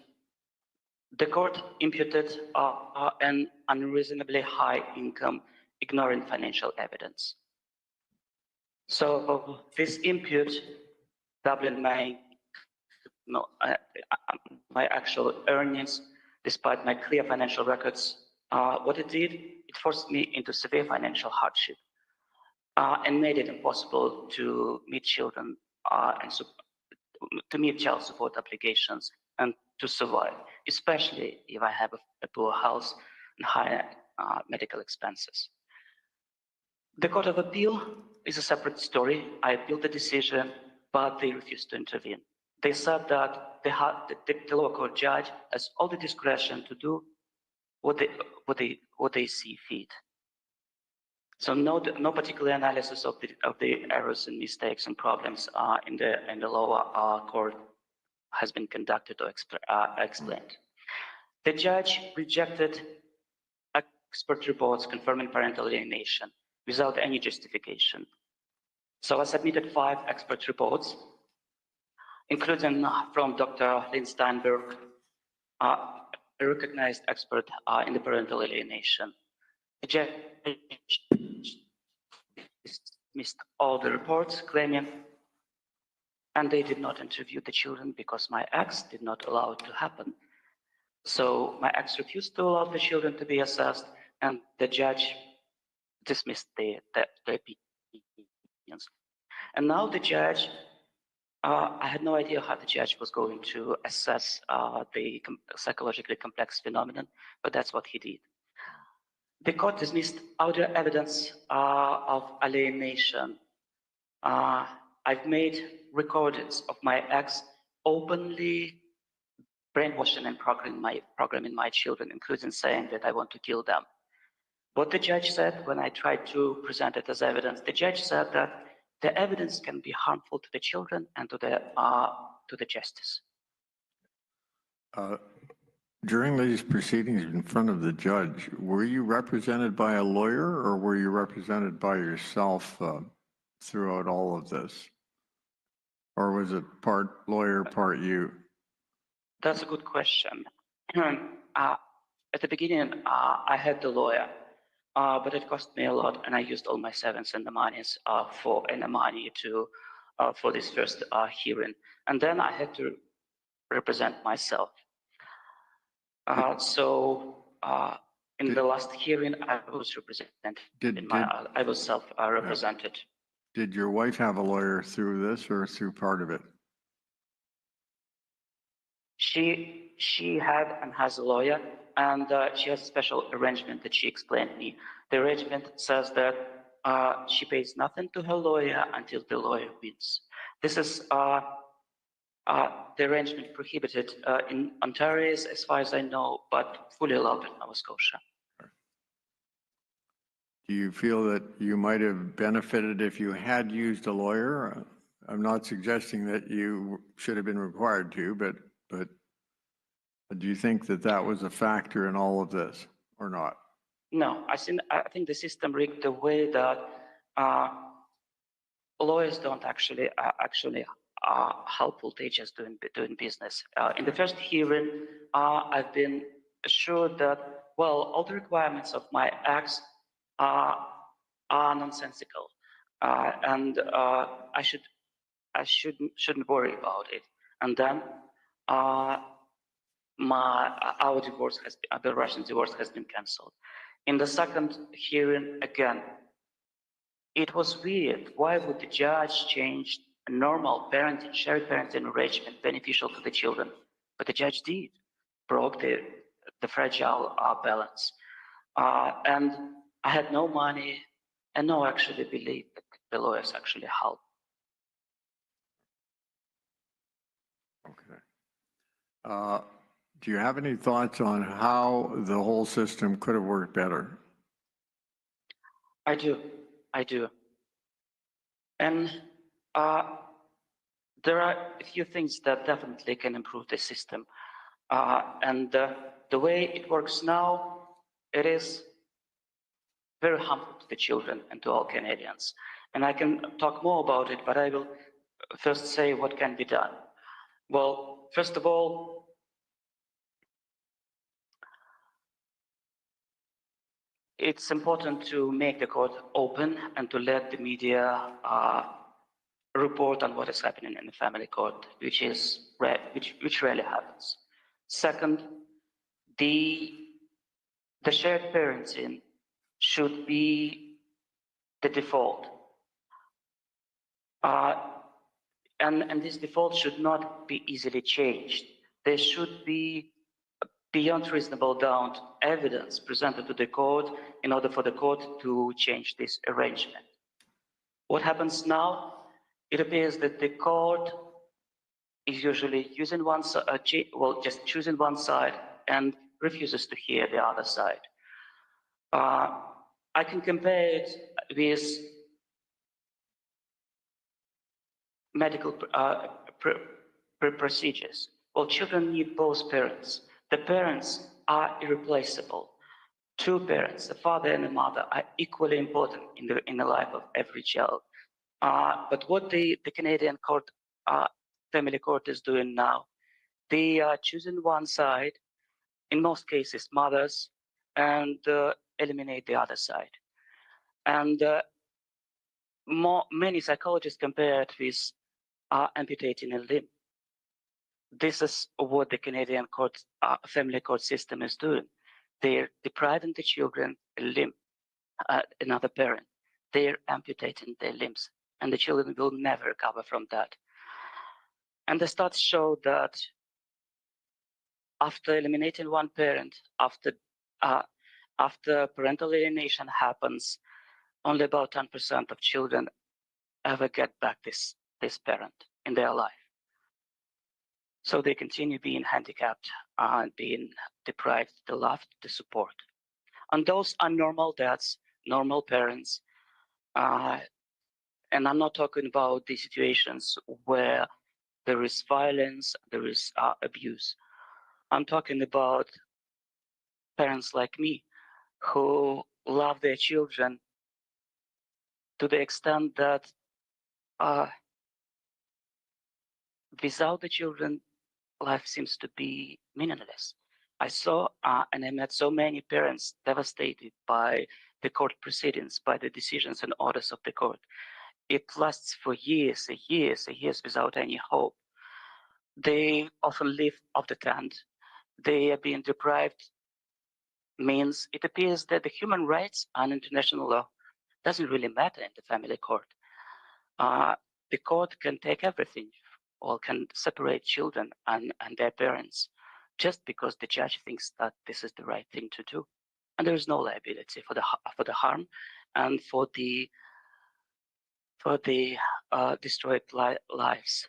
S7: the court imputed an unreasonably high income, ignoring financial evidence. So this impute doubling my actual earnings, despite my clear financial records, what it did, it forced me into severe financial hardship and made it impossible to meet children to meet child support obligations and to survive, especially if I have a poor house and higher medical expenses. The Court of Appeal is a separate story. I appealed the decision, but they refused to intervene. They said that the lower court judge has all the discretion to do what they see fit. So no particular analysis of the errors and mistakes and problems in the lower court has been conducted or explained. The judge rejected expert reports confirming parental alienation without any justification. So I submitted 5 expert reports, including from Dr. Lynn Steinberg, a recognized expert in the parental alienation. The judge dismissed all the reports, claiming, and they did not interview the children because my ex did not allow it to happen. So my ex refused to allow the children to be assessed, and the judge dismissed the opinions. And now the judge, I had no idea how the judge was going to assess the psychologically complex phenomenon, but that's what he did. The court dismissed audio evidence of alienation. I've made recordings of my ex openly brainwashing and programming my children, including saying that I want to kill them. What the judge said when I tried to present it as evidence, the judge said that the evidence can be harmful to the children and to the justice.
S6: During these proceedings in front of the judge, were you represented by a lawyer or were you represented by yourself throughout all of this? Or was it part lawyer, part you?
S7: That's a good question. At the beginning, I had the lawyer, but it cost me a lot, and I used all my savings and the money for this first hearing, and then I had to represent myself. In the last hearing, I was represented. I was self-represented.
S6: Did your wife have a lawyer through this or through part of it?
S7: She had and has a lawyer, and she has a special arrangement that she explained to me. The arrangement says that she pays nothing to her lawyer until the lawyer wins. This is the arrangement prohibited in Ontario, as far as I know, but fully allowed in Nova Scotia.
S6: Do you feel that you might have benefited if you had used a lawyer? I'm not suggesting that you should have been required to, but do you think that that was a factor in all of this or not?
S7: No, I think the system rigged the way that lawyers don't actually help voltages doing business. In the first hearing, I've been assured that, well, all the requirements of my ex are nonsensical, and I shouldn't worry about it. And then the Russian divorce has been cancelled. In the second hearing, again, it was weird. Why would the judge change a normal parenting, shared parenting arrangement beneficial to the children? But the judge did, broke the fragile balance. And I had no money and no actually belief that the lawyers actually helped.
S6: Okay. Do you have any thoughts on how the whole system could have worked better?
S7: I do. And there are a few things that definitely can improve the system. And the way it works now, it is very harmful to the children and to all Canadians. And I can talk more about it, but I will first say what can be done. Well, first of all, it's important to make the court open and to let the media report on what is happening in the family court, which rarely happens. Second, the shared parenting should be the default. And this default should not be easily changed. There should be beyond reasonable doubt evidence presented to the court in order for the court to change this arrangement. What happens now? It appears that the court is usually using one side, just choosing one side and refuses to hear the other side. I can compare it with medical procedures. Well, children need both parents. The parents are irreplaceable. Two parents, a father and a mother, are equally important in the life of every child. But what the Canadian court, family court is doing now, they are choosing one side, in most cases mothers, and eliminate the other side. And many psychologists compare it with amputating a limb. This is what the Canadian court, family court system is doing. They're depriving the children a limb, another parent. They're amputating their limbs, and the children will never recover from that. And the stats show that after eliminating one parent, after parental alienation happens, only about 10% of children ever get back this parent in their life. So they continue being handicapped and being deprived the love, the support. And those are normal dads, normal parents. And I'm not talking about the situations where there is violence, there is abuse. I'm talking about parents like me who love their children to the extent that without the children, life seems to be meaningless. I saw and I met so many parents devastated by the court proceedings, by the decisions and orders of the court. It lasts for years and years and years without any hope. They often live off the tent. They are being deprived. Means it appears that the human rights and international law doesn't really matter in the family court. The court can take everything or can separate children and their parents just because the judge thinks that this is the right thing to do. And there is no liability for the harm and for the destroyed lives.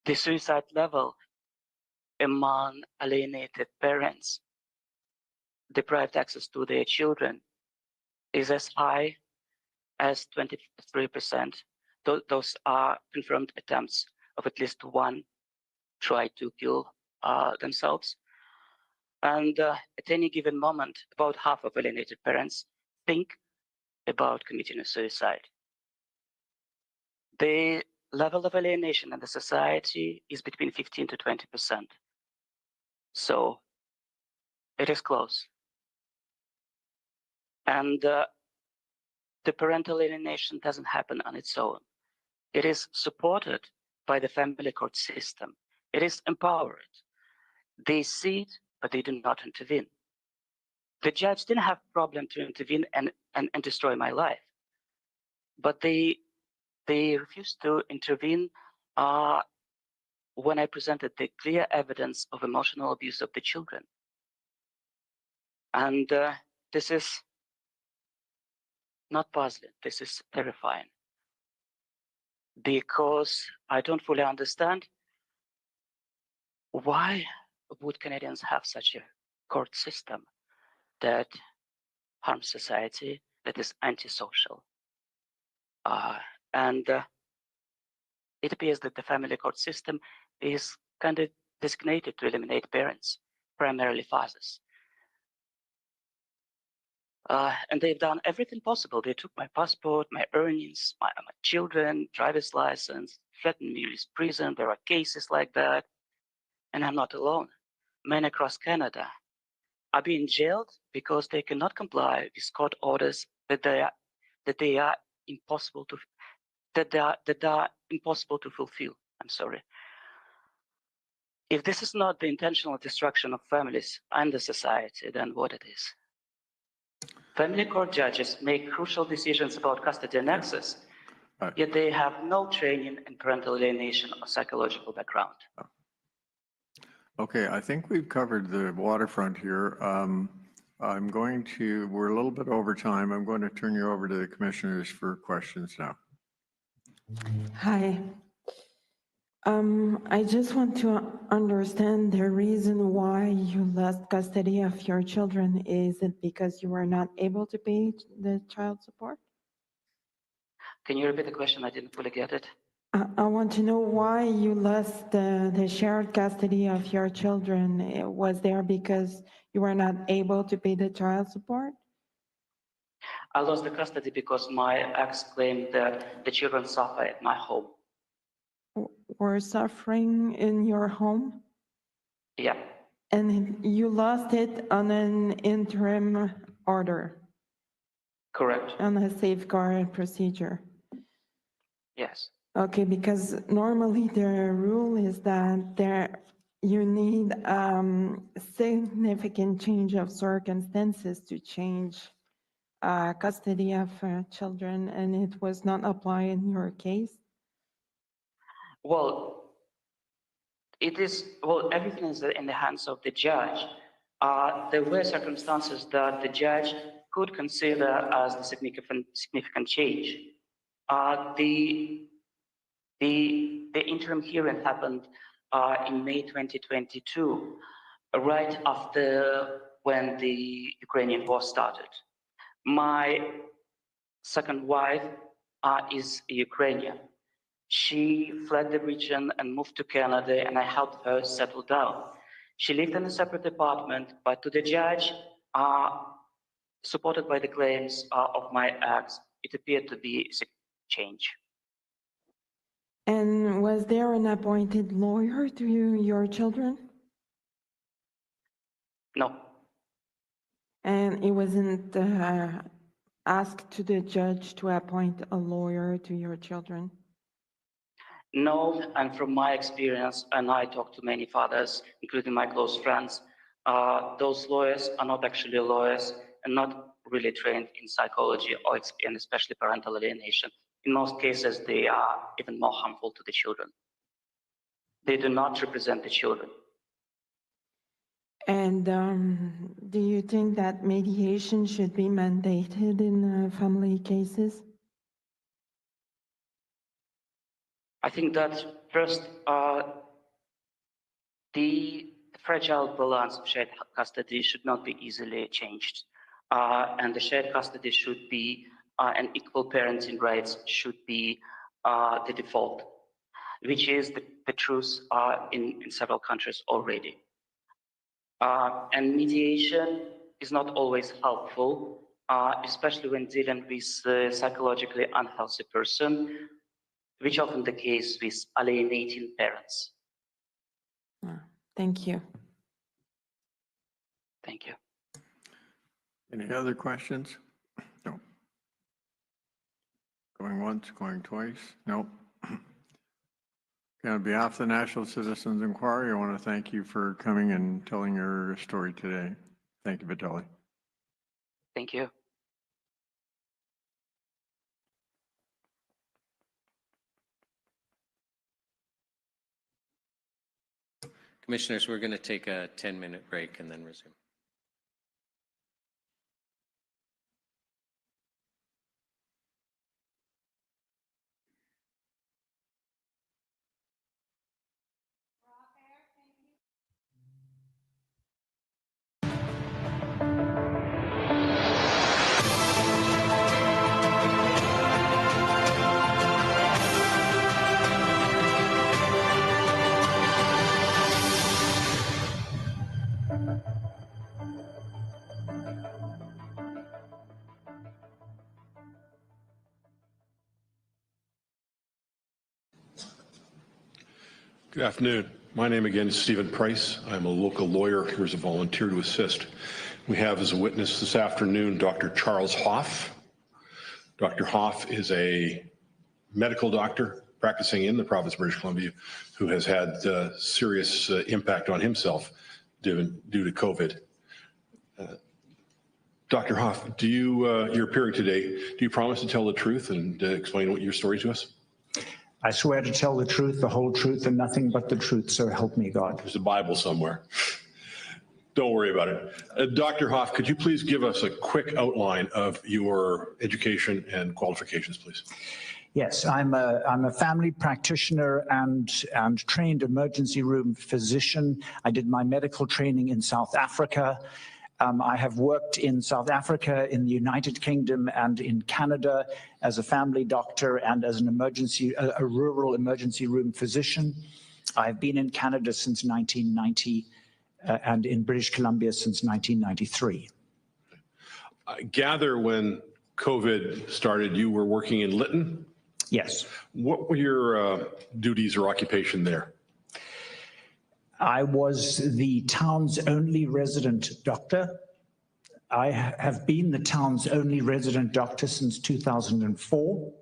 S7: The suicide level among alienated parents, deprived access to their children, is as high as 23%. Those are confirmed attempts of at least one try to kill themselves. And at any given moment, about half of alienated parents think about committing a suicide. The level of alienation in the society is between 15 to 20%. So it is close. And the parental alienation doesn't happen on its own. It is supported by the family court system. It is empowered. They see it, but they do not intervene. The judge didn't have a problem to intervene and destroy my life, but they refused to intervene when I presented the clear evidence of emotional abuse of the children. And this is not puzzling, this is terrifying. Because I don't fully understand why would Canadians have such a court system that harms society, that is antisocial. And it appears that the family court system is kind of designated to eliminate parents, primarily fathers. And they've done everything possible. They took my passport, my earnings, my children, driver's license, threatened me with prison. There are cases like that. And I'm not alone. Men across Canada are being jailed because they cannot comply with court orders that are impossible to fulfill. I'm sorry. If this is not the intentional destruction of families and the society, then what it is? Family court judges make crucial decisions about custody and access, yet they have no training in parental alienation or psychological background.
S6: Okay, I think we've covered the waterfront here. We're a little bit over time. I'm going to turn you over to the commissioners for questions now.
S5: Hi. I just want to understand the reason why you lost custody of your children. Is it because you were not able to pay the child support?
S7: Can you repeat the question? I didn't fully get it.
S5: I want to know why you lost the shared custody of your children. Was there because you were not able to pay the child support?
S7: I lost the custody because my ex claimed that the children suffer at my home.
S5: Were suffering in your home?
S7: Yeah.
S5: And you lost it on an interim order?
S7: Correct.
S5: On a safeguard procedure?
S7: Yes.
S5: Okay, because normally the rule is that you need significant change of circumstances to change custody of children, and it was not applied in your case.
S7: Well, everything is in the hands of the judge. There were circumstances that the judge could consider as the significant change. The interim hearing happened in May 2022, right after when the Ukrainian war started. My second wife is Ukrainian. She fled the region and moved to Canada, and I helped her settle down. She lived in a separate apartment, but to the judge, supported by the claims of my ex, it appeared to be a change.
S5: And was there an appointed lawyer to your children?
S7: No.
S5: And it wasn't asked to the judge to appoint a lawyer to your children?
S7: No, and from my experience, and I talked to many fathers, including my close friends, those lawyers are not actually lawyers and not really trained in psychology and especially parental alienation. In most cases, they are even more harmful to the children. They do not represent the children.
S5: And do you think that mediation should be mandated in family cases?
S7: I think that first, the fragile balance of shared custody should not be easily changed. And the shared custody should be, and equal parenting rights should be the default, which is the truth in several countries already. And mediation is not always helpful, especially when dealing with a psychologically unhealthy person, which often the case with alienating parents.
S5: Thank you.
S7: Thank you.
S6: Any other questions? No. Going once, going twice? No. On behalf of the National Citizens Inquiry, I want to thank you for coming and telling your story today. Thank you, Vitaly.
S7: Thank you.
S1: Commissioners, we're going to take a 10-minute break and then resume.
S8: Good afternoon. My name again is Stephen Price. I'm a local lawyer here as a volunteer to assist. We have as a witness this afternoon Dr. Charles Hoff. Dr. Hoff is a medical doctor practicing in the province of British Columbia who has had serious impact on himself due to COVID. Dr. Hoff, you're appearing today. Do you promise to tell the truth and explain what your story to us?
S9: I swear to tell the truth, the whole truth, and nothing but the truth, so help me God.
S8: There's a Bible somewhere. Don't worry about it. Dr. Hoff, could you please give us a quick outline of your education and qualifications, please?
S9: Yes, I'm a family practitioner and trained emergency room physician. I did my medical training in South Africa. I have worked in South Africa, in the United Kingdom, and in Canada as a family doctor and as a rural emergency room physician. I've been in Canada since 1990 and in British Columbia since 1993.
S8: I gather when COVID started, you were working in Lytton?
S9: Yes.
S8: What were your duties or occupation there?
S9: I was the town's only resident doctor. I have been the town's only resident doctor since 2004.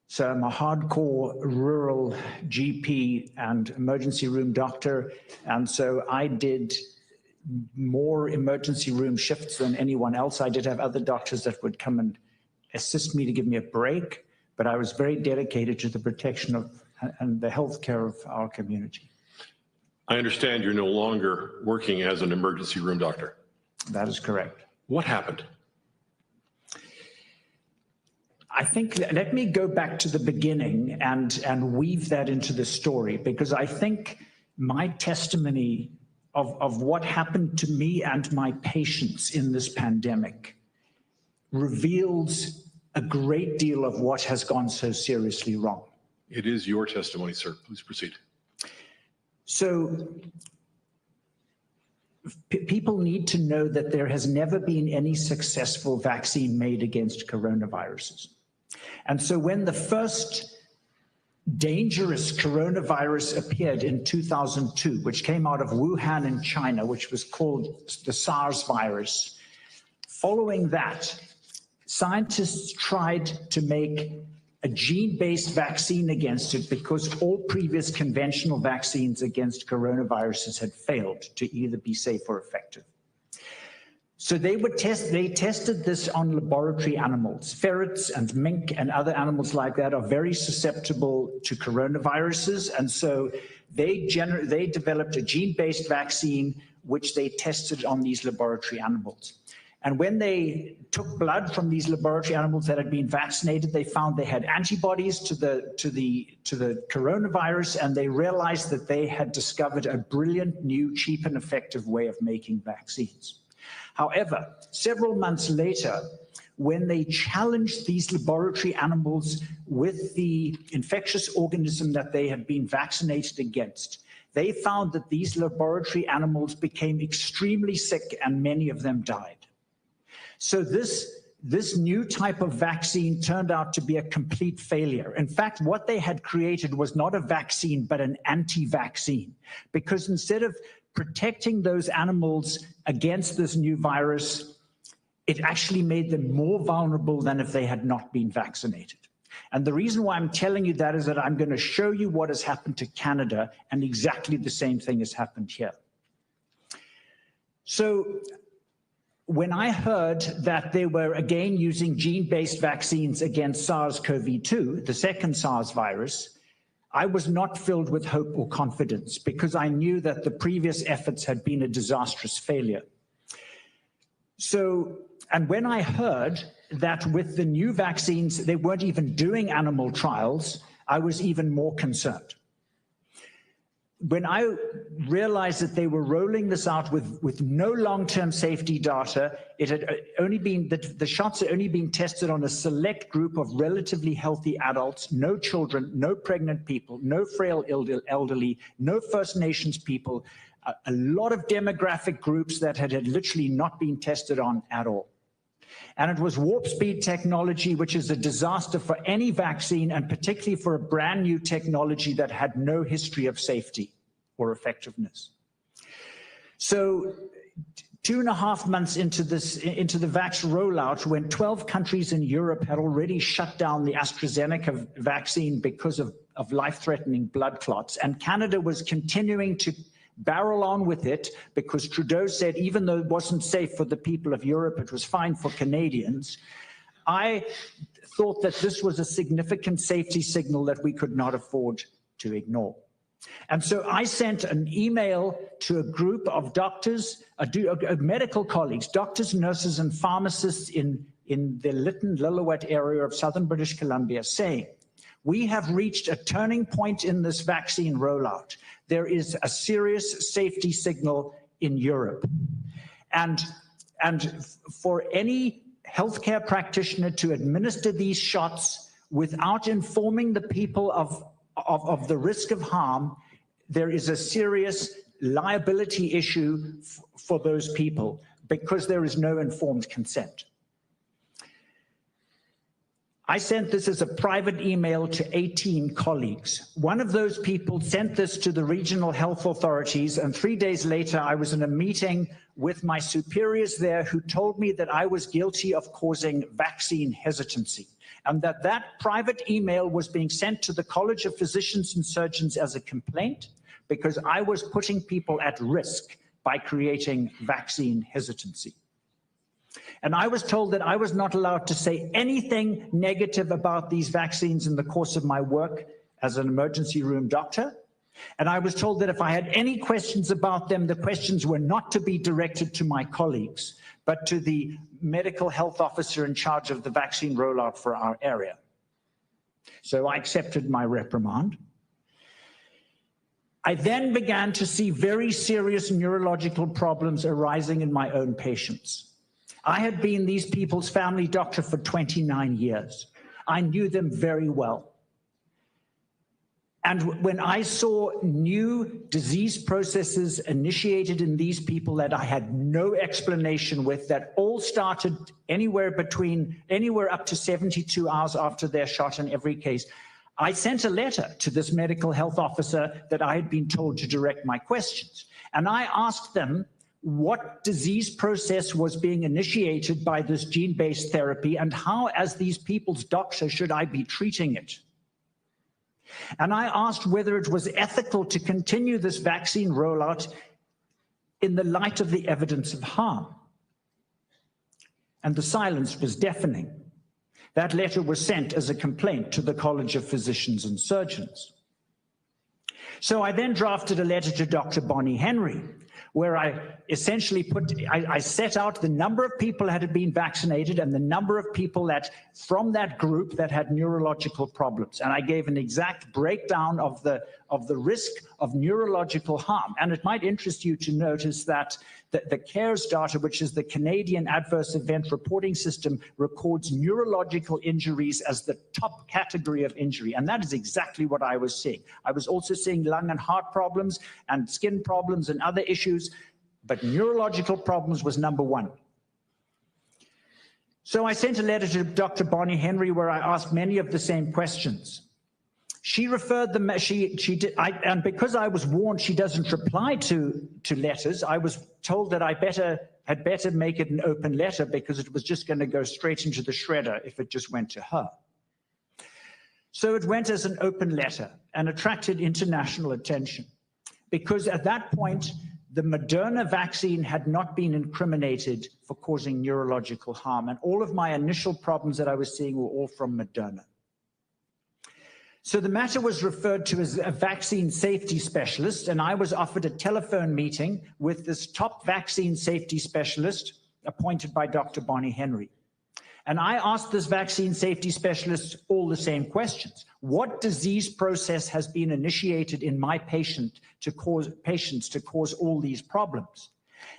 S9: So I'm a hardcore rural GP and emergency room doctor. And so I did more emergency room shifts than anyone else. I did have other doctors that would come and assist me to give me a break, but I was very dedicated to the protection of and the health care of our community.
S8: I understand you're no longer working as an emergency room doctor.
S9: That is correct.
S8: What happened?
S9: I think, let me go back to the beginning and weave that into the story, because I think my testimony of what happened to me and my patients in this pandemic reveals a great deal of what has gone so seriously wrong.
S8: It is your testimony, sir. Please proceed.
S9: So people need to know that there has never been any successful vaccine made against coronaviruses. And so when the first dangerous coronavirus appeared in 2002, which came out of Wuhan in China, which was called the SARS virus, following that, scientists tried to make a gene-based vaccine against it because all previous conventional vaccines against coronaviruses had failed to either be safe or effective. So they tested this on laboratory animals. Ferrets and mink and other animals like that are very susceptible to coronaviruses, and so they developed a gene-based vaccine which they tested on these laboratory animals. And when they took blood from these laboratory animals that had been vaccinated, they found they had antibodies to the coronavirus, and they realized that they had discovered a brilliant new, cheap and effective way of making vaccines. However, several months later, when they challenged these laboratory animals with the infectious organism that they had been vaccinated against, they found that these laboratory animals became extremely sick and many of them died. So this new type of vaccine turned out to be a complete failure. In fact, what they had created was not a vaccine, but an anti-vaccine, because instead of protecting those animals against this new virus, it actually made them more vulnerable than if they had not been vaccinated. And the reason why I'm telling you that is that I'm going to show you what has happened to Canada, and exactly the same thing has happened here. So when I heard that they were again using gene-based vaccines against SARS-CoV-2, the second SARS virus, I was not filled with hope or confidence, because I knew that the previous efforts had been a disastrous failure. So, and when I heard that with the new vaccines, they weren't even doing animal trials, I was even more concerned. When I realized that they were rolling this out with no long-term safety data, it had only been, the shots had only been tested on a select group of relatively healthy adults, no children, no pregnant people, no frail elderly, no First Nations people, a lot of demographic groups that had literally not been tested on at all. And it was warp speed technology, which is a disaster for any vaccine, and particularly for a brand new technology that had no history of safety or effectiveness. So 2.5 months into the vax rollout, when 12 countries in Europe had already shut down the AstraZeneca vaccine because of life-threatening blood clots, and Canada was continuing to barrel on with it because Trudeau said even though it wasn't safe for the people of Europe, it was fine for Canadians, I thought that this was a significant safety signal that we could not afford to ignore. And so I sent an email to a group of doctors, medical colleagues, doctors, nurses, and pharmacists in the Lytton, Lillooet area of southern British Columbia, saying, we have reached a turning point in this vaccine rollout. There is a serious safety signal in Europe. And for any healthcare practitioner to administer these shots without informing the people of the risk of harm, there is a serious liability issue for those people because there is no informed consent. I sent this as a private email to 18 colleagues. One of those people sent this to the regional health authorities, and 3 days later I was in a meeting with my superiors there who told me that I was guilty of causing vaccine hesitancy, and that private email was being sent to the College of Physicians and Surgeons as a complaint because I was putting people at risk by creating vaccine hesitancy. And I was told that I was not allowed to say anything negative about these vaccines in the course of my work as an emergency room doctor. And I was told that if I had any questions about them, the questions were not to be directed to my colleagues, but to the medical health officer in charge of the vaccine rollout for our area. So I accepted my reprimand. I then began to see very serious neurological problems arising in my own patients. I had been these people's family doctor for 29 years. I knew them very well. And when I saw new disease processes initiated in these people that I had no explanation with, that all started anywhere up to 72 hours after their shot in every case, I sent a letter to this medical health officer that I had been told to direct my questions. And I asked them what disease process was being initiated by this gene-based therapy and how, as these people's doctor, should I be treating it? And I asked whether it was ethical to continue this vaccine rollout in the light of the evidence of harm. And the silence was deafening. That letter was sent as a complaint to the College of Physicians and Surgeons. So I then drafted a letter to Dr. Bonnie Henry, where I essentially I set out the number of people that had been vaccinated and the number of people that from that group that had neurological problems. And I gave an exact breakdown of the risk of neurological harm. And it might interest you to notice that the CARES data, which is the Canadian Adverse Event Reporting System, records neurological injuries as the top category of injury. And that is exactly what I was seeing. I was also seeing lung and heart problems and skin problems and other issues, but neurological problems was number one. So I sent a letter to Dr. Bonnie Henry where I asked many of the same questions. She referred them, and because I was warned she doesn't reply to letters, I was told that I had better make it an open letter because it was just going to go straight into the shredder if it just went to her. So it went as an open letter and attracted international attention because at that point, the Moderna vaccine had not been incriminated for causing neurological harm, and all of my initial problems that I was seeing were all from Moderna. So the matter was referred to as a vaccine safety specialist, and I was offered a telephone meeting with this top vaccine safety specialist appointed by Dr. Bonnie Henry. And I asked this vaccine safety specialist all the same questions. What disease process has been initiated in my patients to cause all these problems?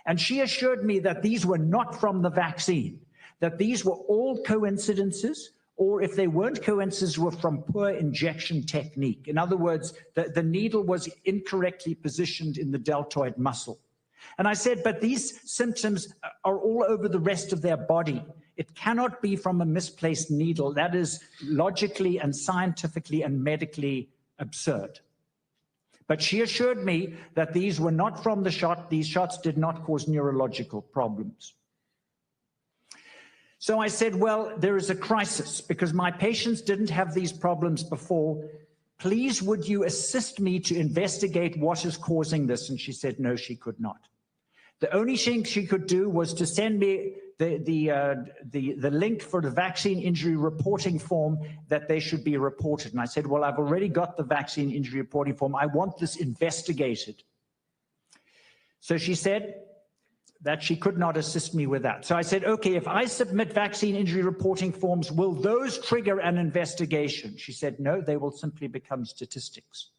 S9: And she assured me that these were not from the vaccine, that these were all coincidences, or if they weren't coincidences, were from poor injection technique. In other words, the needle was incorrectly positioned in the deltoid muscle. And I said, but these symptoms are all over the rest of their body. It cannot be from a misplaced needle. That is logically and scientifically and medically absurd. But she assured me that these were not from the shot. These shots did not cause neurological problems. So I said, well, there is a crisis because my patients didn't have these problems before. Please, would you assist me to investigate what is causing this? And she said, no, she could not. The only thing she could do was to send me the link for the vaccine injury reporting form that they should be reported. And I said, well, I've already got the vaccine injury reporting form. I want this investigated. So she said that she could not assist me with that. So I said, okay, if I submit vaccine injury reporting forms, will those trigger an investigation? She said, no, they will simply become statistics.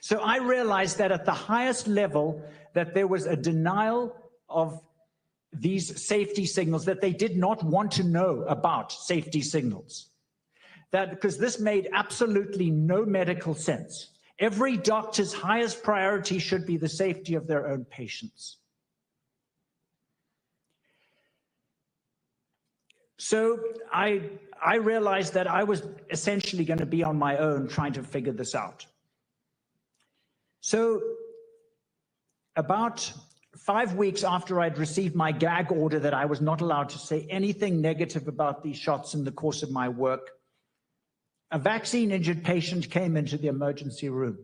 S9: So I realized that at the highest level, that there was a denial of these safety signals, that they did not want to know about safety signals. That because this made absolutely no medical sense. Every doctor's highest priority should be the safety of their own patients. So I realized that I was essentially going to be on my own trying to figure this out. So about 5 weeks after I'd received my gag order that I was not allowed to say anything negative about these shots in the course of my work, a vaccine-injured patient came into the emergency room.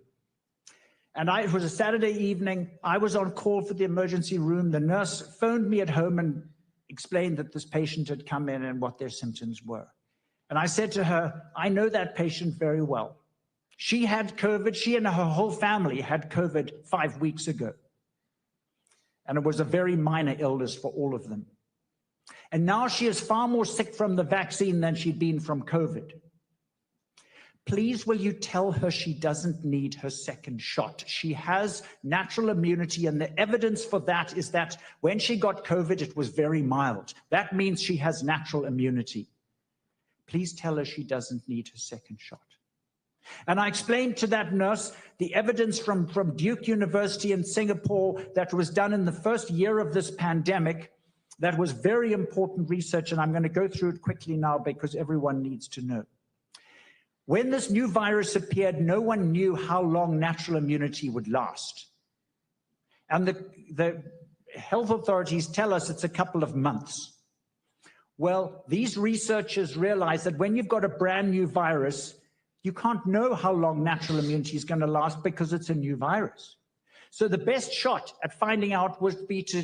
S9: And it was a Saturday evening. I was on call for the emergency room. The nurse phoned me at home and explained that this patient had come in and what their symptoms were. And I said to her, I know that patient very well. She had COVID. She and her whole family had COVID 5 weeks ago. And it was a very minor illness for all of them. And now she is far more sick from the vaccine than she'd been from COVID. Please, will you tell her she doesn't need her second shot? She has natural immunity, and the evidence for that is that when she got COVID, it was very mild. That means she has natural immunity. Please tell her she doesn't need her second shot. And I explained to that nurse the evidence from Duke University in Singapore that was done in the first year of this pandemic. That was very important research, and I'm going to go through it quickly now because everyone needs to know. When this new virus appeared, no one knew how long natural immunity would last. And the health authorities tell us it's a couple of months. Well, these researchers realize that when you've got a brand new virus, you can't know how long natural immunity is going to last because it's a new virus. So the best shot at finding out would be to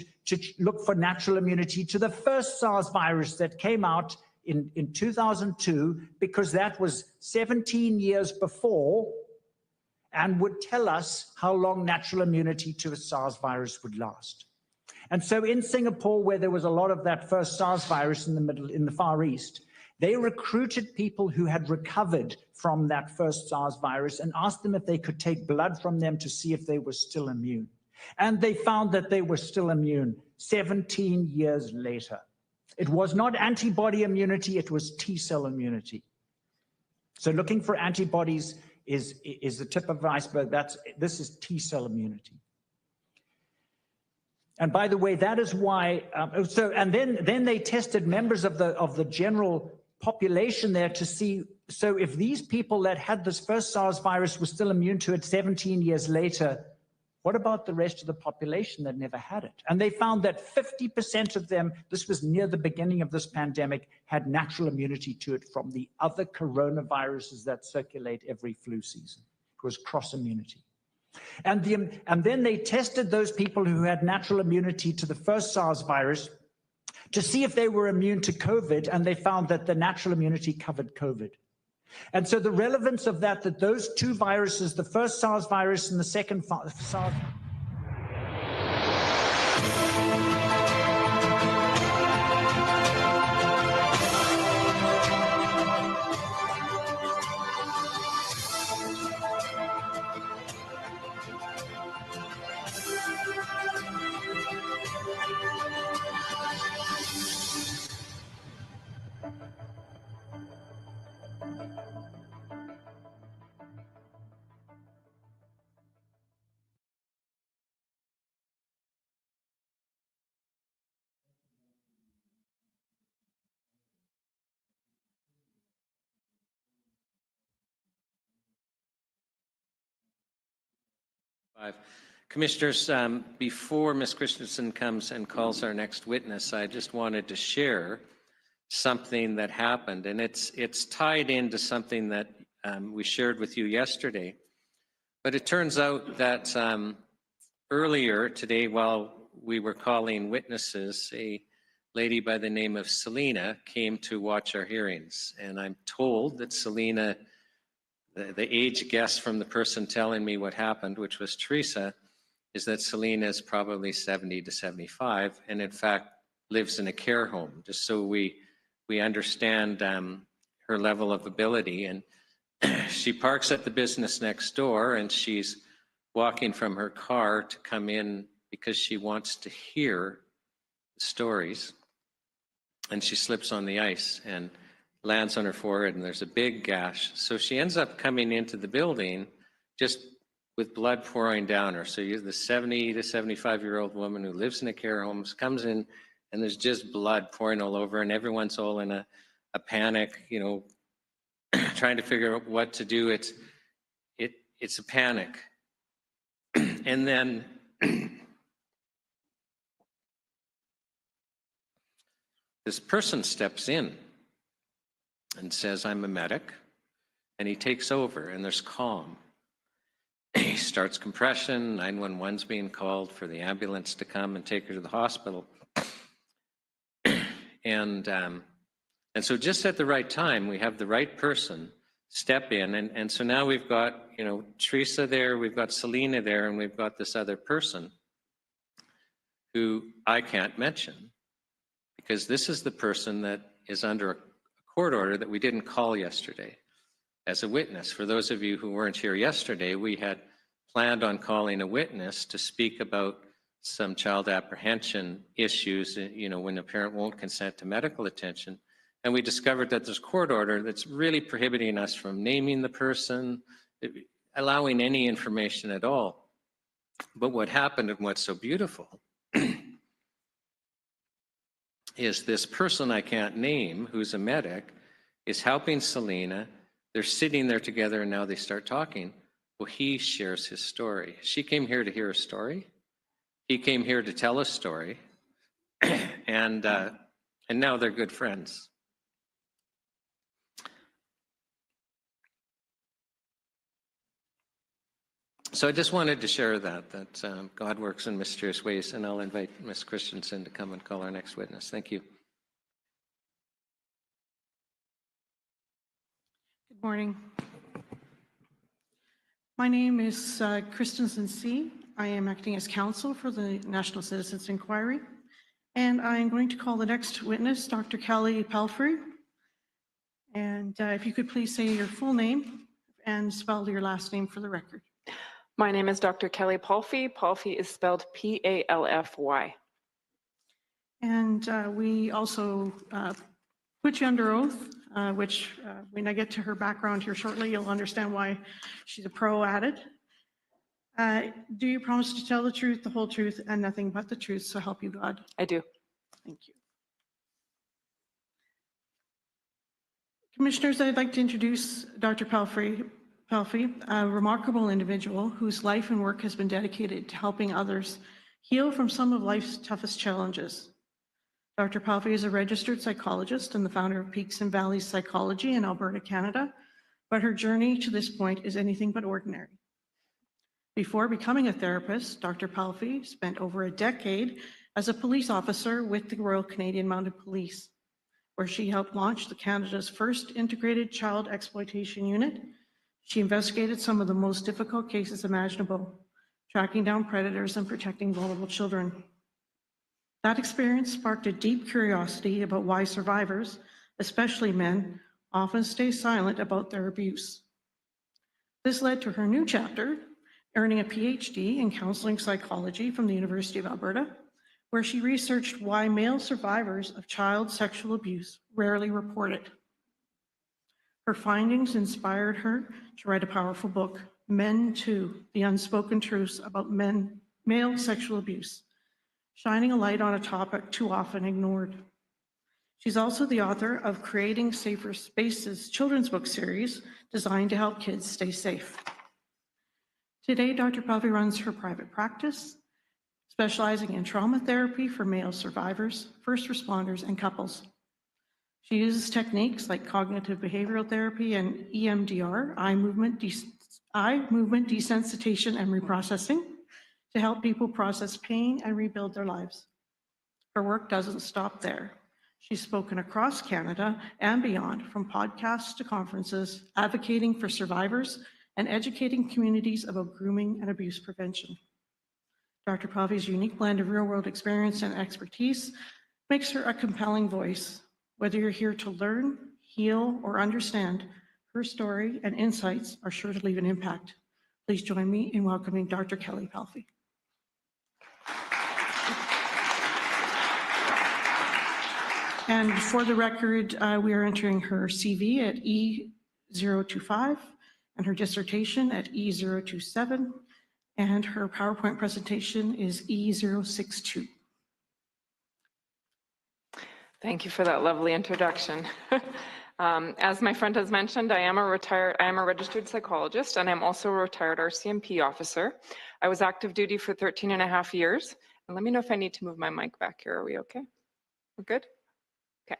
S9: look for natural immunity to the first SARS virus that came out in 2002, because that was 17 years before and would tell us how long natural immunity to a SARS virus would last. And so in Singapore, where there was a lot of that first SARS virus in the Far East, they recruited people who had recovered from that first SARS virus and asked them if they could take blood from them to see if they were still immune. And they found that they were still immune 17 years later. It was not antibody immunity, it was T-cell immunity. So looking for antibodies is the tip of the iceberg. This is T-cell immunity. And by the way, that is why, and then they tested members of the general population there to see, so if these people that had this first SARS virus were still immune to it 17 years later, what about the rest of the population that never had it? And they found that 50% of them, this was near the beginning of this pandemic, had natural immunity to it from the other coronaviruses that circulate every flu season. It was cross immunity. And then they tested those people who had natural immunity to the first SARS virus to see if they were immune to COVID, and they found that the natural immunity covered COVID. And so the relevance of that those two viruses, the first SARS virus and the second SARS
S1: Commissioners, before Ms. Christensen comes and calls our next witness, I just wanted to share something that happened, and it's tied into something that we shared with you yesterday. But it turns out that earlier today, while we were calling witnesses, a lady by the name of Selena came to watch our hearings. And I'm told that Selena, the age guess from the person telling me what happened, which was Teresa, is that Selena is probably 70 to 75, and in fact lives in a care home, just so we understand her level of ability. And she parks at the business next door, and she's walking from her car to come in because she wants to hear the stories. And she slips on the ice and lands on her forehead, and there's a big gash. So she ends up coming into the building just with blood pouring down her. So you're the 70 to 75-year-old woman who lives in a care home, comes in, and there's just blood pouring all over, and everyone's all in a panic, you know, trying to figure out what to do. It's a panic. And then this person steps in and says, I'm a medic, and he takes over, and there's calm. He starts compression, 911's being called for the ambulance to come and take her to the hospital. And so just at the right time, we have the right person step in, and so now we've got, you know, Teresa there, we've got Selena there, and we've got this other person who I can't mention, because this is the person that is under a court order that we didn't call yesterday as a witness. For those of you who weren't here yesterday, we had planned on calling a witness to speak about some child apprehension issues, you know, when a parent won't consent to medical attention. And we discovered that there's a court order that's really prohibiting us from naming the person, allowing any information at all. But what happened, and what's so beautiful, is this person I can't name, who's a medic, is helping Selena. They're sitting there together, and now they start talking. Well, he shares his story. She came here to hear a story. He came here to tell a story. And now they're good friends. So I just wanted to share that God works in mysterious ways, and I'll invite Ms. Christensen to come and call our next witness. Thank you.
S10: Good morning. My name is Christensen C. I am acting as counsel for the National Citizens Inquiry, and I am going to call the next witness, Dr. Kelly Palfrey. And if you could please say your full name and spell your last name for the record.
S11: My name is Dr. Kelly Palfy. Palfy is spelled P-A-L-F-Y.
S10: And we also put you under oath, which when I get to her background here shortly, you'll understand why she's a pro at it. Do you promise to tell the truth, the whole truth, and nothing but the truth, so help you God?
S11: I do.
S10: Thank you. Commissioners, I'd like to introduce Dr. Palfy, a remarkable individual whose life and work has been dedicated to helping others heal from some of life's toughest challenges. Dr. Palfy is a registered psychologist and the founder of Peaks and Valleys Psychology in Alberta, Canada, but her journey to this point is anything but ordinary. Before becoming a therapist, Dr. Palfy spent over a decade as a police officer with the Royal Canadian Mounted Police, where she helped launch Canada's first integrated child exploitation unit. She investigated some of the most difficult cases imaginable, tracking down predators and protecting vulnerable children. That experience sparked a deep curiosity about why survivors, especially men, often stay silent about their abuse. This led to her new chapter, earning a PhD in counseling psychology from the University of Alberta, where she researched why male survivors of child sexual abuse rarely report it. Her findings inspired her to write a powerful book, Men Too, The Unspoken Truths About Male Sexual Abuse, shining a light on a topic too often ignored. She's also the author of Creating Safer Spaces children's book series designed to help kids stay safe. Today, Dr. Palfy runs her private practice, specializing in trauma therapy for male survivors, first responders, and couples. She uses techniques like cognitive behavioral therapy and EMDR, eye movement desensitization and reprocessing, to help people process pain and rebuild their lives. Her work doesn't stop there. She's spoken across Canada and beyond, from podcasts to conferences, advocating for survivors and educating communities about grooming and abuse prevention. Dr. Palfy's unique blend of real-world experience and expertise makes her a compelling voice. Whether you're here to learn, heal, or understand, her story and insights are sure to leave an impact. Please join me in welcoming Dr. Kelly Palfy. And for the record, we are entering her CV at E025 and her dissertation at E027, and her PowerPoint presentation is E062.
S11: Thank you for that lovely introduction. As my friend has mentioned, I am a registered psychologist, and I'm also a retired RCMP officer. I was active duty for 13.5 years. And let me know if I need to move my mic back here. Are we okay? We're good? Okay.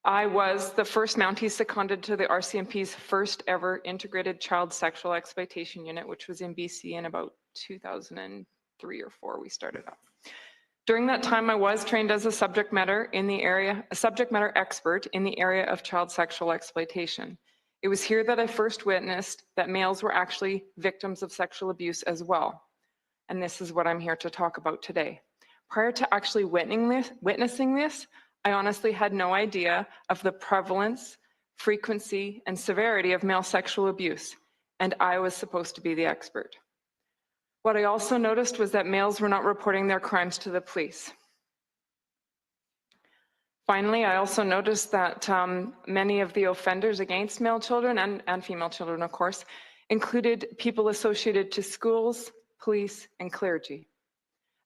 S11: I was the first Mountie seconded to the RCMP's first ever integrated child sexual exploitation unit, which was in BC in about 2003 or 4 we started up. During that time, I was trained as a subject matter expert in the area of child sexual exploitation. It was here that I first witnessed that males were actually victims of sexual abuse as well. And this is what I'm here to talk about today. Prior to actually witnessing this, I honestly had no idea of the prevalence, frequency, and severity of male sexual abuse, and I was supposed to be the expert. What I also noticed was that males were not reporting their crimes to the police. Finally, I also noticed that many of the offenders against male children and female children, of course, included people associated to schools, police, and clergy.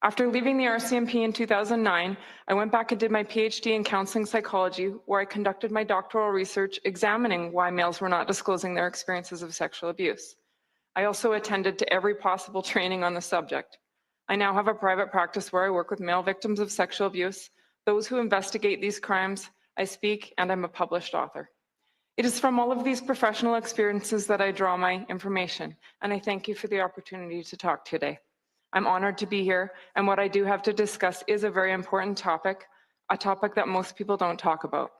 S11: After leaving the RCMP in 2009, I went back and did my PhD in counseling psychology, where I conducted my doctoral research examining why males were not disclosing their experiences of sexual abuse. I also attended to every possible training on the subject. I now have a private practice where I work with male victims of sexual abuse, those who investigate these crimes. I speak, and I'm a published author. It is from all of these professional experiences that I draw my information, and I thank you for the opportunity to talk today. I'm honored to be here, and what I do have to discuss is a very important topic, a topic that most people don't talk about: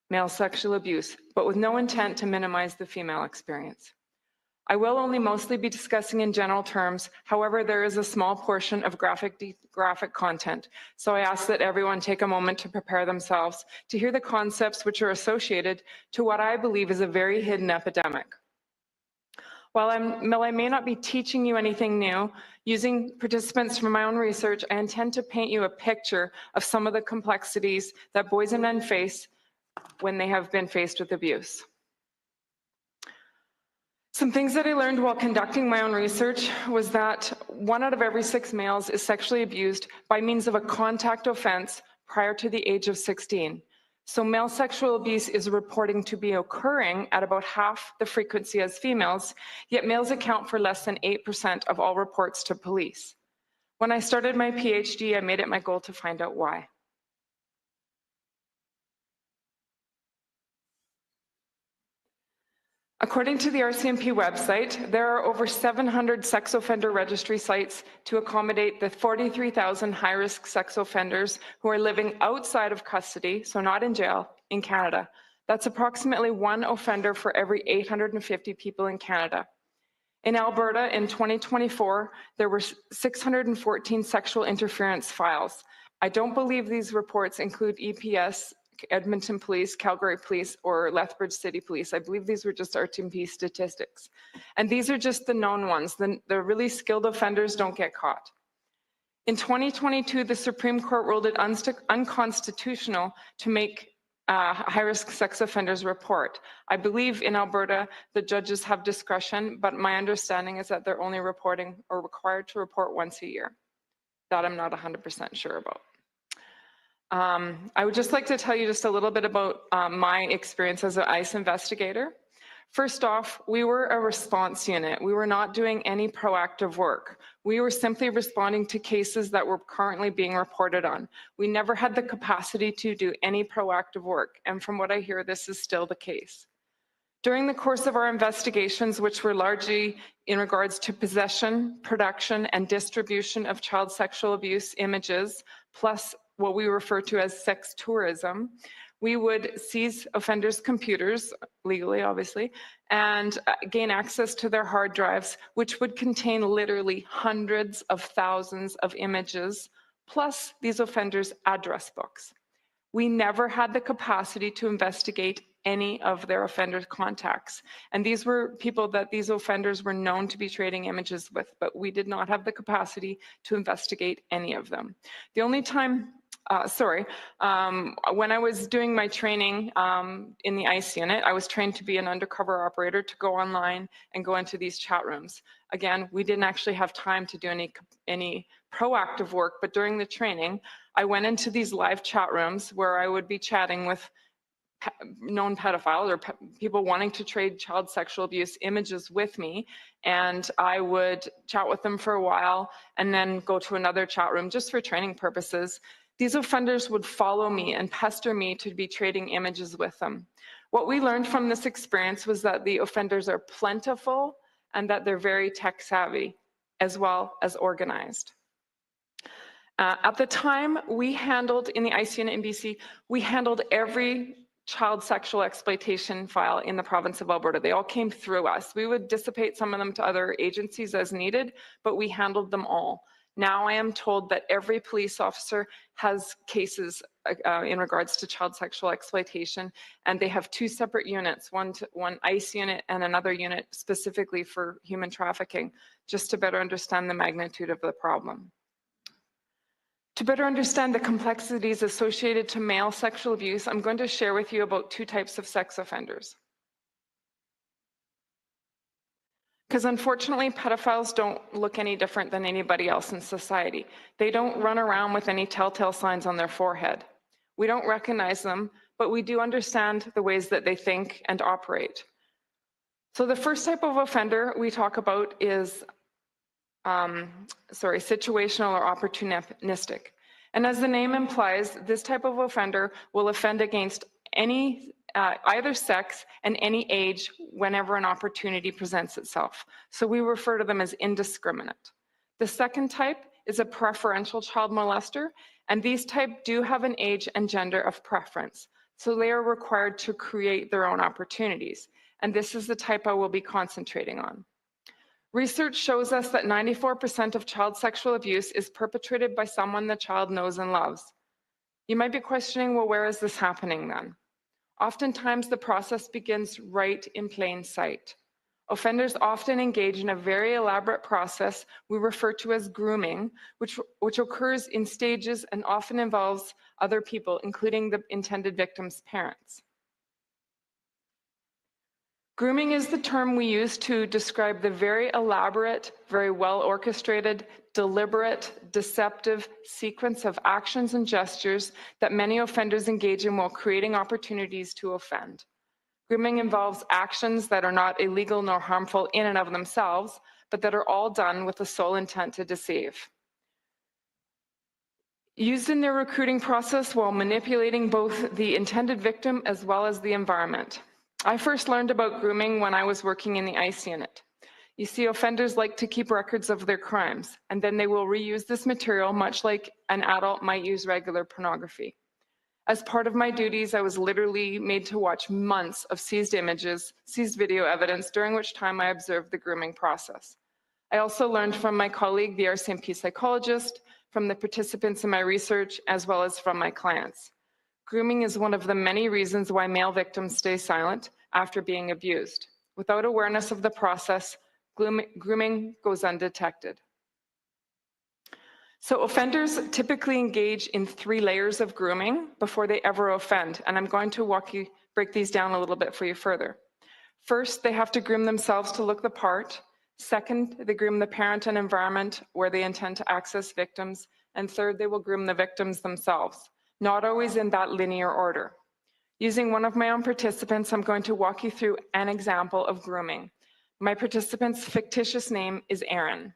S11: male sexual abuse, but with no intent to minimize the female experience. I will only mostly be discussing in general terms. However, there is a small portion of graphic content, so I ask that everyone take a moment to prepare themselves to hear the concepts which are associated to what I believe is a very hidden epidemic. While I may not be teaching you anything new, using participants from my own research, I intend to paint you a picture of some of the complexities that boys and men face when they have been faced with abuse. Some things that I learned while conducting my own research was that 1 out of every 6 males is sexually abused by means of a contact offense prior to the age of 16. So male sexual abuse is reporting to be occurring at about half the frequency as females, yet males account for less than 8% of all reports to police. When I started my PhD, I made it my goal to find out why. According to the RCMP website, there are over 700 sex offender registry sites to accommodate the 43,000 high-risk sex offenders who are living outside of custody, so not in jail, in Canada. That's approximately 1 offender for every 850 people in Canada. In Alberta, in 2024, there were 614 sexual interference files. I don't believe these reports include EPS, Edmonton Police, Calgary Police, or Lethbridge City Police. I believe these were just RTMP statistics. And these are just the known ones. The really skilled offenders don't get caught. In 2022, the Supreme Court ruled it unconstitutional to make high-risk sex offenders report. I believe in Alberta, the judges have discretion, but my understanding is that they're only reporting or required to report once a year. That I'm not 100% sure about. I would just like to tell you just a little bit about my experience as an ICE investigator. First off, we were a response unit. We were not doing any proactive work. We were simply responding to cases that were currently being reported on. We never had the capacity to do any proactive work, and from what I hear, this is still the case. During the course of our investigations, which were largely in regards to possession, production, and distribution of child sexual abuse images, plus what we refer to as sex tourism, we would seize offenders' computers, legally obviously, and gain access to their hard drives, which would contain literally hundreds of thousands of images, plus these offenders' address books. We never had the capacity to investigate any of their offenders' contacts. And these were people that these offenders were known to be trading images with, but we did not have the capacity to investigate any of them. The only time when I was doing my training in the ICE unit, I was trained to be an undercover operator to go online and go into these chat rooms. Again, we didn't actually have time to do any proactive work, but during the training, I went into these live chat rooms where I would be chatting with known pedophiles or people wanting to trade child sexual abuse images with me, and I would chat with them for a while and then go to another chat room just for training purposes. These offenders would follow me and pester me to be trading images with them. What we learned from this experience was that the offenders are plentiful and that they're very tech savvy, as well as organized. At the time, we handled, in the ICE unit in BC, we handled every child sexual exploitation file in the province of Alberta. They all came through us. We would dissipate some of them to other agencies as needed, but we handled them all. Now I am told that every police officer has cases in regards to child sexual exploitation, and they have two separate units, one ICE unit and another unit specifically for human trafficking, just to better understand the magnitude of the problem. To better understand the complexities associated to male sexual abuse, I'm going to share with you about two types of sex offenders. Because unfortunately, pedophiles don't look any different than anybody else in society. They don't run around with any telltale signs on their forehead. We don't recognize them, but we do understand the ways that they think and operate. So the first type of offender we talk about is situational or opportunistic. And as the name implies, this type of offender will offend against any either sex and any age whenever an opportunity presents itself. So we refer to them as indiscriminate. The second type is a preferential child molester, and these type do have an age and gender of preference. So they are required to create their own opportunities. And this is the type I will be concentrating on. Research shows us that 94% of child sexual abuse is perpetrated by someone the child knows and loves. You might be questioning, well, where is this happening then? Oftentimes, the process begins right in plain sight. Offenders often engage in a very elaborate process we refer to as grooming, which occurs in stages and often involves other people, including the intended victim's parents. Grooming is the term we use to describe the very elaborate, very well-orchestrated, deliberate, deceptive sequence of actions and gestures that many offenders engage in while creating opportunities to offend. Grooming involves actions that are not illegal nor harmful in and of themselves, but that are all done with the sole intent to deceive. Used in their recruiting process while manipulating both the intended victim as well as the environment. I first learned about grooming when I was working in the ICE unit. You see, offenders like to keep records of their crimes, and then they will reuse this material much like an adult might use regular pornography. As part of my duties, I was literally made to watch months of seized images, seized video evidence, during which time I observed the grooming process. I also learned from my colleague, the RCMP psychologist, from the participants in my research, as well as from my clients. Grooming is one of the many reasons why male victims stay silent after being abused. Without awareness of the process, grooming goes undetected. So offenders typically engage in 3 layers of grooming before they ever offend, and I'm going to break these down a little bit for you further. First, they have to groom themselves to look the part. Second, they groom the parent and environment where they intend to access victims. And third, they will groom the victims themselves. Not always in that linear order. Using one of my own participants, I'm going to walk you through an example of grooming. My participant's fictitious name is Aaron.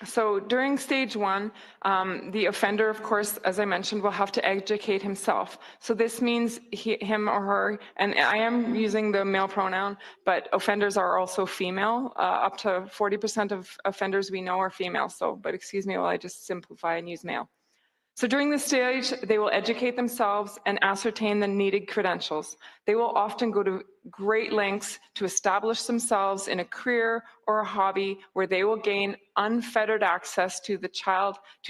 S11: So during stage one, the offender, of course, as I mentioned, will have to educate himself. So this means him or her, and I am using the male pronoun, but offenders are also female. Up to 40% of offenders we know are female. So, but excuse me while I just simplify and use male. So during this stage, they will educate themselves and ascertain the needed credentials. They will often go to great lengths to establish themselves in a career or a hobby where they will gain unfettered access to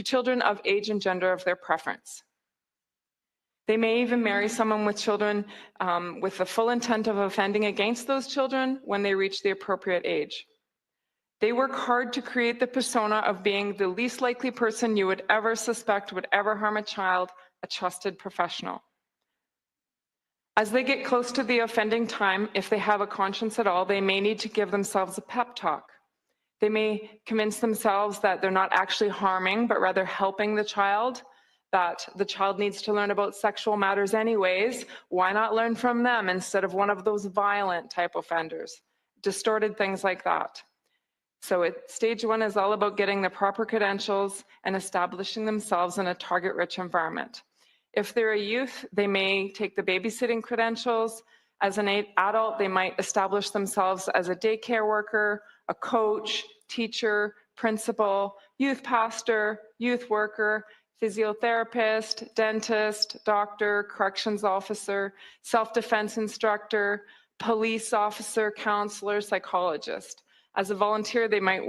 S11: children of age and gender of their preference. They may even marry someone with children with the full intent of offending against those children when they reach the appropriate age. They work hard to create the persona of being the least likely person you would ever suspect would ever harm a child, a trusted professional. As they get close to the offending time, if they have a conscience at all, they may need to give themselves a pep talk. They may convince themselves that they're not actually harming, but rather helping the child, that the child needs to learn about sexual matters anyways. Why not learn from them instead of one of those violent type offenders? Distorted things like that. So stage one is all about getting the proper credentials and establishing themselves in a target-rich environment. If they're a youth, they may take the babysitting credentials. As an adult, they might establish themselves as a daycare worker, a coach, teacher, principal, youth pastor, youth worker, physiotherapist, dentist, doctor, corrections officer, self-defense instructor, police officer, counselor, psychologist. As a volunteer, they might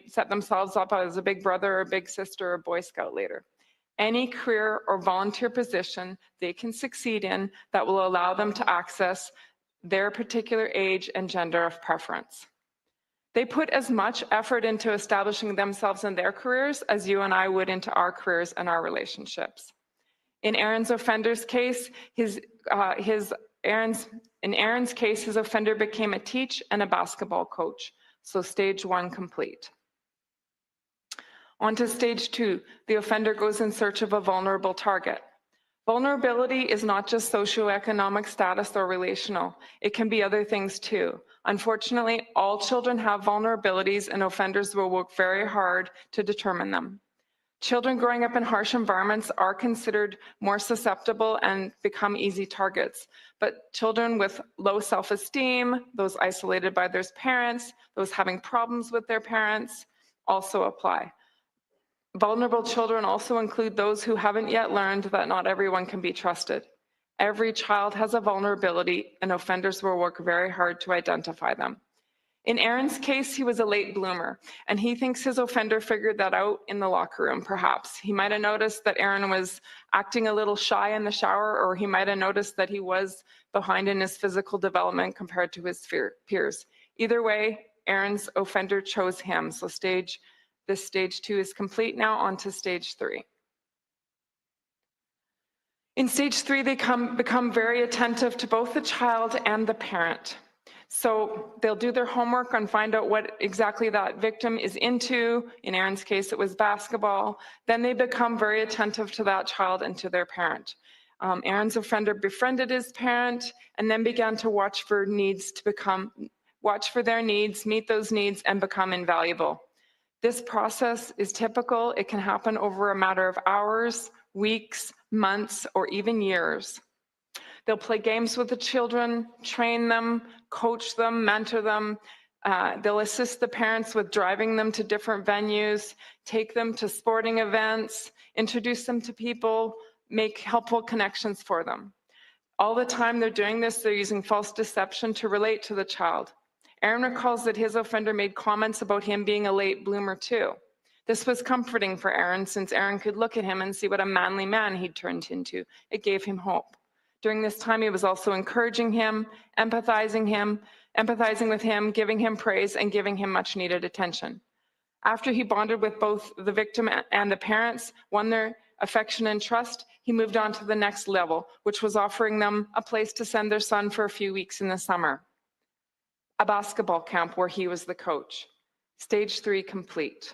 S11: set themselves up as a big brother or a big sister or a Boy Scout leader. Any career or volunteer position they can succeed in that will allow them to access their particular age and gender of preference. They put as much effort into establishing themselves in their careers as you and I would into our careers and our relationships. In Aaron's offender's case, his offender became a teacher and a basketball coach. So stage one complete. On to stage two, the offender goes in search of a vulnerable target. Vulnerability is not just socioeconomic status or relational. It can be other things too. Unfortunately, all children have vulnerabilities and offenders will work very hard to determine them. Children growing up in harsh environments are considered more susceptible and become easy targets. But children with low self-esteem, those isolated by their parents, those having problems with their parents also apply. Vulnerable children also include those who haven't yet learned that not everyone can be trusted. Every child has a vulnerability and offenders will work very hard to identify them. In Aaron's case, he was a late bloomer, and he thinks his offender figured that out in the locker room, perhaps. He might have noticed that Aaron was acting a little shy in the shower, or he might have noticed that he was behind in his physical development compared to his peers. Either way, Aaron's offender chose him, so this stage two is complete now. On to stage three. In stage three, they become very attentive to both the child and the parent. So they'll do their homework and find out what exactly that victim is into. In Aaron's case, it was basketball. Then they become very attentive to that child and to their parent. Aaron's offender befriended his parent and then began to watch for their needs, meet those needs, and become invaluable. This process is typical. It can happen over a matter of hours, weeks, months, or even years. They'll play games with the children, train them, coach them, mentor them. They'll assist the parents with driving them to different venues, take them to sporting events, introduce them to people, make helpful connections for them. All the time they're doing this, they're using false deception to relate to the child. Aaron recalls that his offender made comments about him being a late bloomer too. This was comforting for Aaron, since Aaron could look at him and see what a manly man he'd turned into. It gave him hope. During this time, he was also encouraging him, empathizing with him, giving him praise, and giving him much needed attention. After he bonded with both the victim and the parents, won their affection and trust, he moved on to the next level, which was offering them a place to send their son for a few weeks in the summer. A basketball camp where he was the coach. Stage three complete.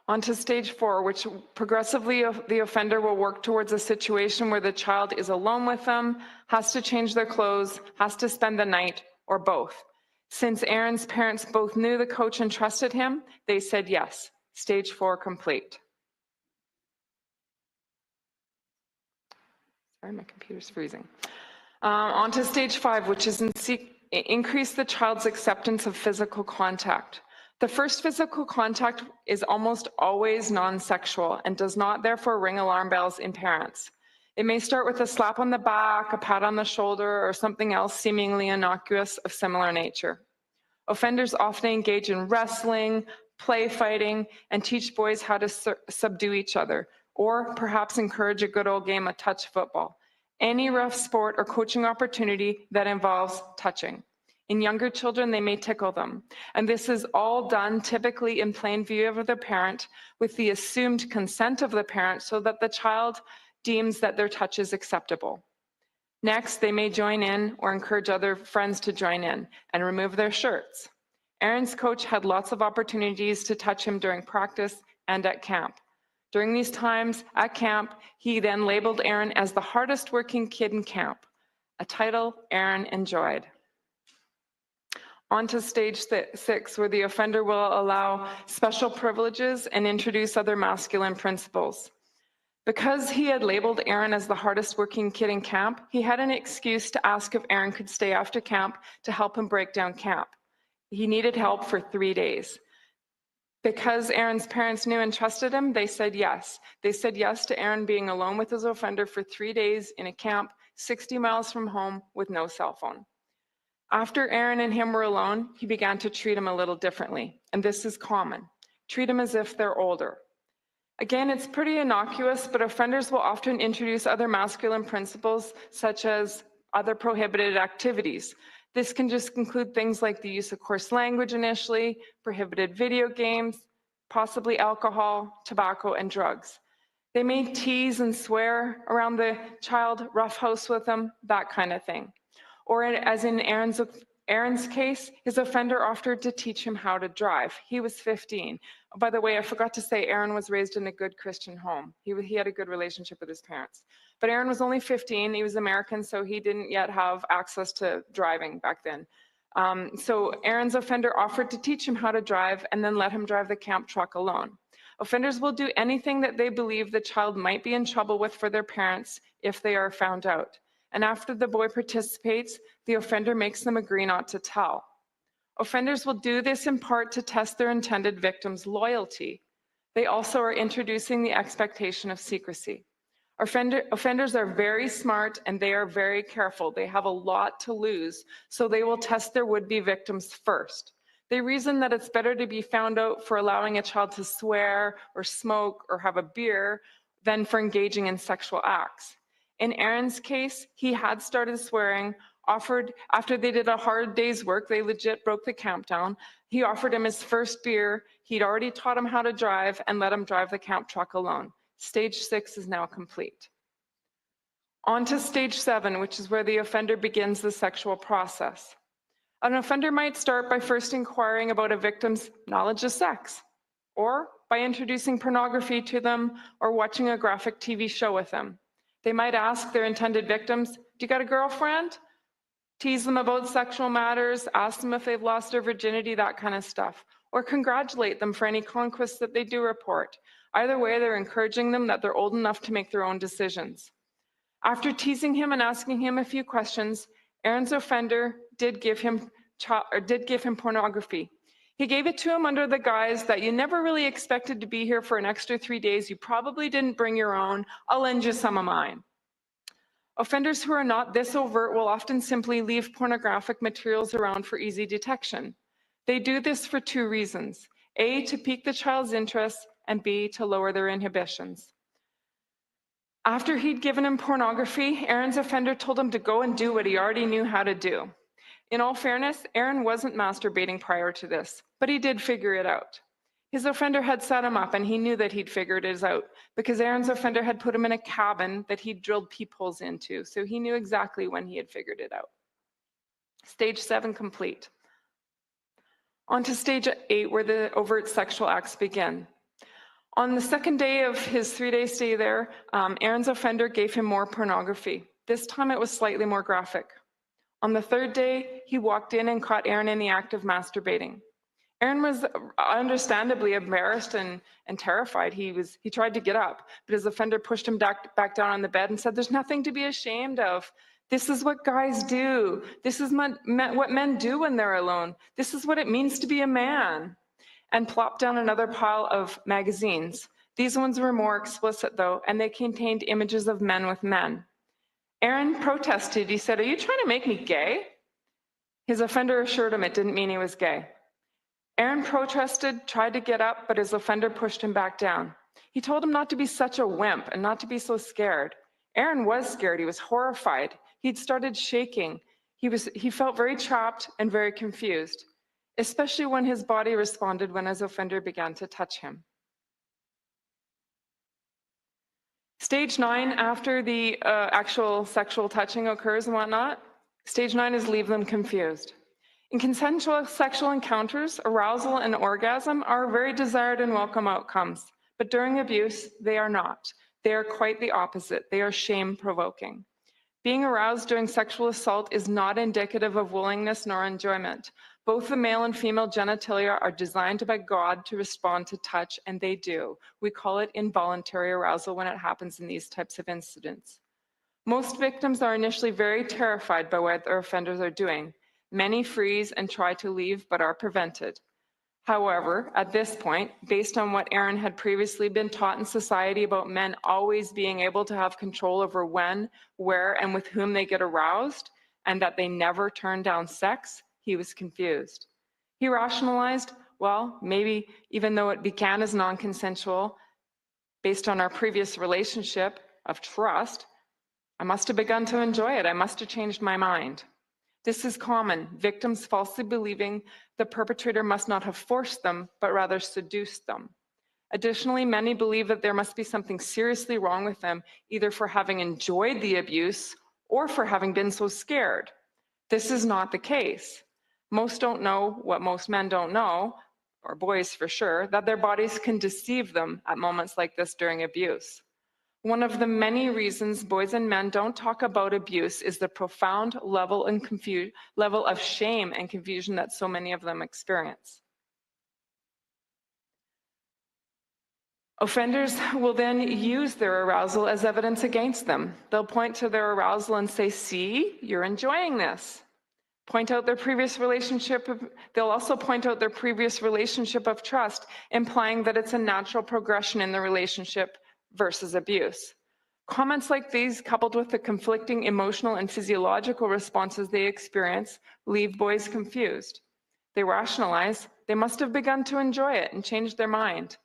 S11: On to stage 4, which progressively the offender will work towards a situation where the child is alone with them, has to change their clothes, has to spend the night, or both. Since Aaron's parents both knew the coach and trusted him, they said yes. Stage 4 complete. Sorry, my computer's freezing. On to stage 5, which is increase the child's acceptance of physical contact. The first physical contact is almost always non-sexual and does not therefore ring alarm bells in parents. It may start with a slap on the back, a pat on the shoulder, or something else seemingly innocuous of similar nature. Offenders often engage in wrestling, play fighting, and teach boys how to subdue each other, or perhaps encourage a good old game of touch football. Any rough sport or coaching opportunity that involves touching. In younger children, they may tickle them. And this is all done typically in plain view of the parent with the assumed consent of the parent so that the child deems that their touch is acceptable. Next, they may join in or encourage other friends to join in and remove their shirts. Aaron's coach had lots of opportunities to touch him during practice and at camp. During these times at camp, he then labeled Aaron as the hardest working kid in camp, a title Aaron enjoyed. On to stage 6, where the offender will allow special privileges and introduce other masculine principles. Because he had labeled Aaron as the hardest working kid in camp, he had an excuse to ask if Aaron could stay after camp to help him break down camp. He needed help for 3 days. Because Aaron's parents knew and trusted him, they said yes. They said yes to Aaron being alone with his offender for 3 days in a camp 60 miles from home with no cell phone. After Aaron and him were alone, he began to treat him a little differently, and this is common. Treat him as if they're older. Again, it's pretty innocuous, but offenders will often introduce other masculine principles, such as other prohibited activities. This can just include things like the use of coarse language initially, prohibited video games, possibly alcohol, tobacco, and drugs. They may tease and swear around the child, roughhouse with them, that kind of thing. Or as in Aaron's case, his offender offered to teach him how to drive. He was 15. By the way, I forgot to say Aaron was raised in a good Christian home. He had a good relationship with his parents. But Aaron was only 15. He was American, so he didn't yet have access to driving back then. So Aaron's offender offered to teach him how to drive and then let him drive the camp truck alone. Offenders will do anything that they believe the child might be in trouble with for their parents if they are found out. And after the boy participates, the offender makes them agree not to tell. Offenders will do this in part to test their intended victim's loyalty. They also are introducing the expectation of secrecy. Offenders are very smart and they are very careful. They have a lot to lose, so they will test their would-be victims first. They reason that it's better to be found out for allowing a child to swear or smoke or have a beer than for engaging in sexual acts. In Aaron's case, he had started swearing, after they did a hard day's work, they legit broke the camp down. He offered him his first beer. He'd already taught him how to drive and let him drive the camp truck alone. Stage 6 is now complete. On to stage 7, which is where the offender begins the sexual process. An offender might start by first inquiring about a victim's knowledge of sex, or by introducing pornography to them or watching a graphic TV show with them. They might ask their intended victims, "Do you got a girlfriend?" Tease them about sexual matters, ask them if they've lost their virginity, that kind of stuff, or congratulate them for any conquests that they do report. Either way, they're encouraging them that they're old enough to make their own decisions. After teasing him and asking him a few questions, Aaron's offender did give him pornography. He gave it to him under the guise that you never really expected to be here for an extra 3 days. You probably didn't bring your own. I'll lend you some of mine. Offenders who are not this overt will often simply leave pornographic materials around for easy detection. They do this for 2 reasons. A, to pique the child's interest, and B, to lower their inhibitions. After he'd given him pornography, Aaron's offender told him to go and do what he already knew how to do. In all fairness, Aaron wasn't masturbating prior to this, but he did figure it out. His offender had set him up and he knew that he'd figured it out because Aaron's offender had put him in a cabin that he'd drilled peepholes into, so he knew exactly when he had figured it out. Stage 7 complete. On to stage 8, where the overt sexual acts begin. On the second day of his 3-day stay there, Aaron's offender gave him more pornography. This time it was slightly more graphic. On the third day, he walked in and caught Aaron in the act of masturbating. Aaron was understandably embarrassed and terrified. He tried to get up, but his offender pushed him back down on the bed and said, "There's nothing to be ashamed of. This is what guys do. This is what men do when they're alone. This is what it means to be a man." And plopped down another pile of magazines. These ones were more explicit though, and they contained images of men with men. Aaron protested. He said, "Are you trying to make me gay?" His offender assured him it didn't mean he was gay. Aaron protested, tried to get up, but his offender pushed him back down. He told him not to be such a wimp and not to be so scared. Aaron was scared. He was horrified. He'd started shaking. He felt very trapped and very confused, especially when his body responded when his offender began to touch him. Stage 9, after the actual sexual touching occurs and whatnot, stage 9 is leave them confused. In consensual sexual encounters, arousal and orgasm are very desired and welcome outcomes, but during abuse, they are not. They are quite the opposite. They are shame-provoking. Being aroused during sexual assault is not indicative of willingness nor enjoyment. Both the male and female genitalia are designed by God to respond to touch, and they do. We call it involuntary arousal when it happens in these types of incidents. Most victims are initially very terrified by what their offenders are doing. Many freeze and try to leave, but are prevented. However, at this point, based on what Aaron had previously been taught in society about men always being able to have control over when, where, and with whom they get aroused, and that they never turn down sex, he was confused. He rationalized, well, maybe even though it began as non-consensual, based on our previous relationship of trust, I must have begun to enjoy it. I must have changed my mind. This is common, victims falsely believing the perpetrator must not have forced them, but rather seduced them. Additionally, many believe that there must be something seriously wrong with them, either for having enjoyed the abuse or for having been so scared. This is not the case. Most don't know what most men don't know, or boys for sure, that their bodies can deceive them at moments like this during abuse. One of the many reasons boys and men don't talk about abuse is the profound level of shame and confusion that so many of them experience. Offenders will then use their arousal as evidence against them. They'll point to their arousal and say, "See, you're enjoying this." Point out their previous relationship. They'll also point out their previous relationship of trust, implying that it's a natural progression in the relationship versus abuse. Comments like these, coupled with the conflicting emotional and physiological responses they experience, leave boys confused. They rationalize they must have begun to enjoy it and changed their mind.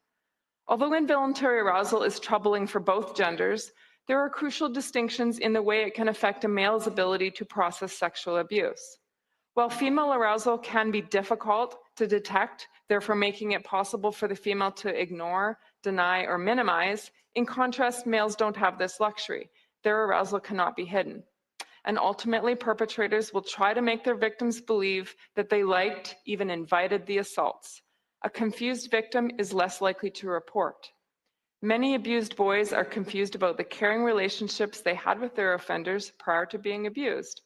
S11: Although involuntary arousal is troubling for both genders, there are crucial distinctions in the way it can affect a male's ability to process sexual abuse. While female arousal can be difficult to detect, therefore making it possible for the female to ignore, deny, or minimize, in contrast, males don't have this luxury. Their arousal cannot be hidden. And ultimately, perpetrators will try to make their victims believe that they liked, even invited the assaults. A confused victim is less likely to report. Many abused boys are confused about the caring relationships they had with their offenders prior to being abused.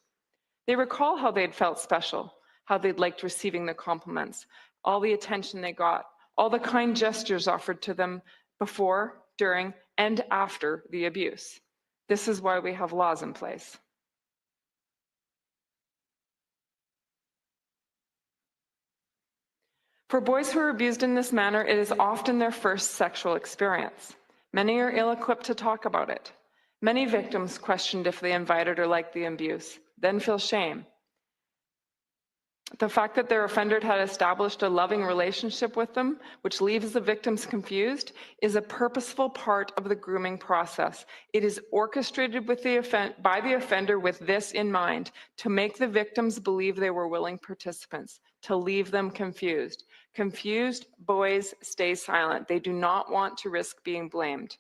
S11: They recall how they'd felt special, how they'd liked receiving the compliments, all the attention they got, all the kind gestures offered to them before, during, and after the abuse. This is why we have laws in place. For boys who are abused in this manner, it is often their first sexual experience. Many are ill-equipped to talk about it. Many victims questioned if they invited or liked the abuse, then feel shame. The fact that their offender had established a loving relationship with them, which leaves the victims confused, is a purposeful part of the grooming process. It is orchestrated by the offender with this in mind, to make the victims believe they were willing participants, to leave them confused. Confused boys stay silent. They do not want to risk being blamed.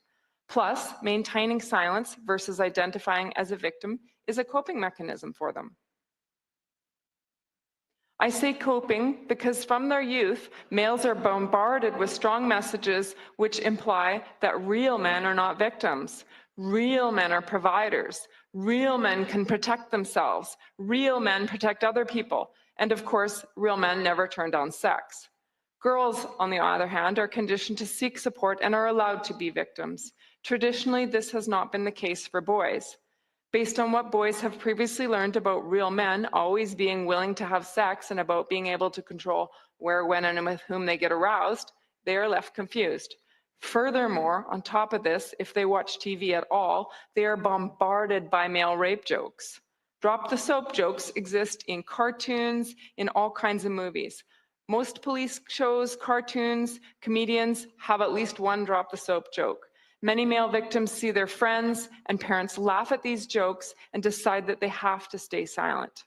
S11: Plus, maintaining silence versus identifying as a victim is a coping mechanism for them. I say coping because from their youth, males are bombarded with strong messages which imply that real men are not victims. Real men are providers. Real men can protect themselves. Real men protect other people. And of course, real men never turn down sex. Girls, on the other hand, are conditioned to seek support and are allowed to be victims. Traditionally, this has not been the case for boys. Based on what boys have previously learned about real men always being willing to have sex and about being able to control where, when, and with whom they get aroused, they are left confused. Furthermore, on top of this, if they watch TV at all, they are bombarded by male rape jokes. Drop the soap jokes exist in cartoons, in all kinds of movies. Most police shows, cartoons, comedians have at least one drop the soap joke. Many male victims see their friends and parents laugh at these jokes and decide that they have to stay silent,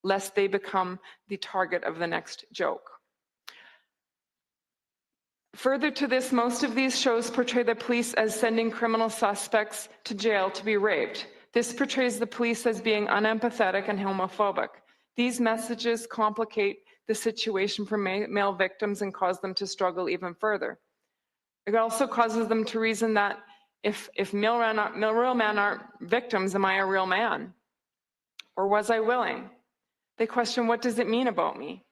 S11: lest they become the target of the next joke. Further to this, most of these shows portray the police as sending criminal suspects to jail to be raped. This portrays the police as being unempathetic and homophobic. These messages complicate the situation for male victims and cause them to struggle even further. It also causes them to reason that if real men aren't victims, am I a real man? Or was I willing? They question, what does it mean about me?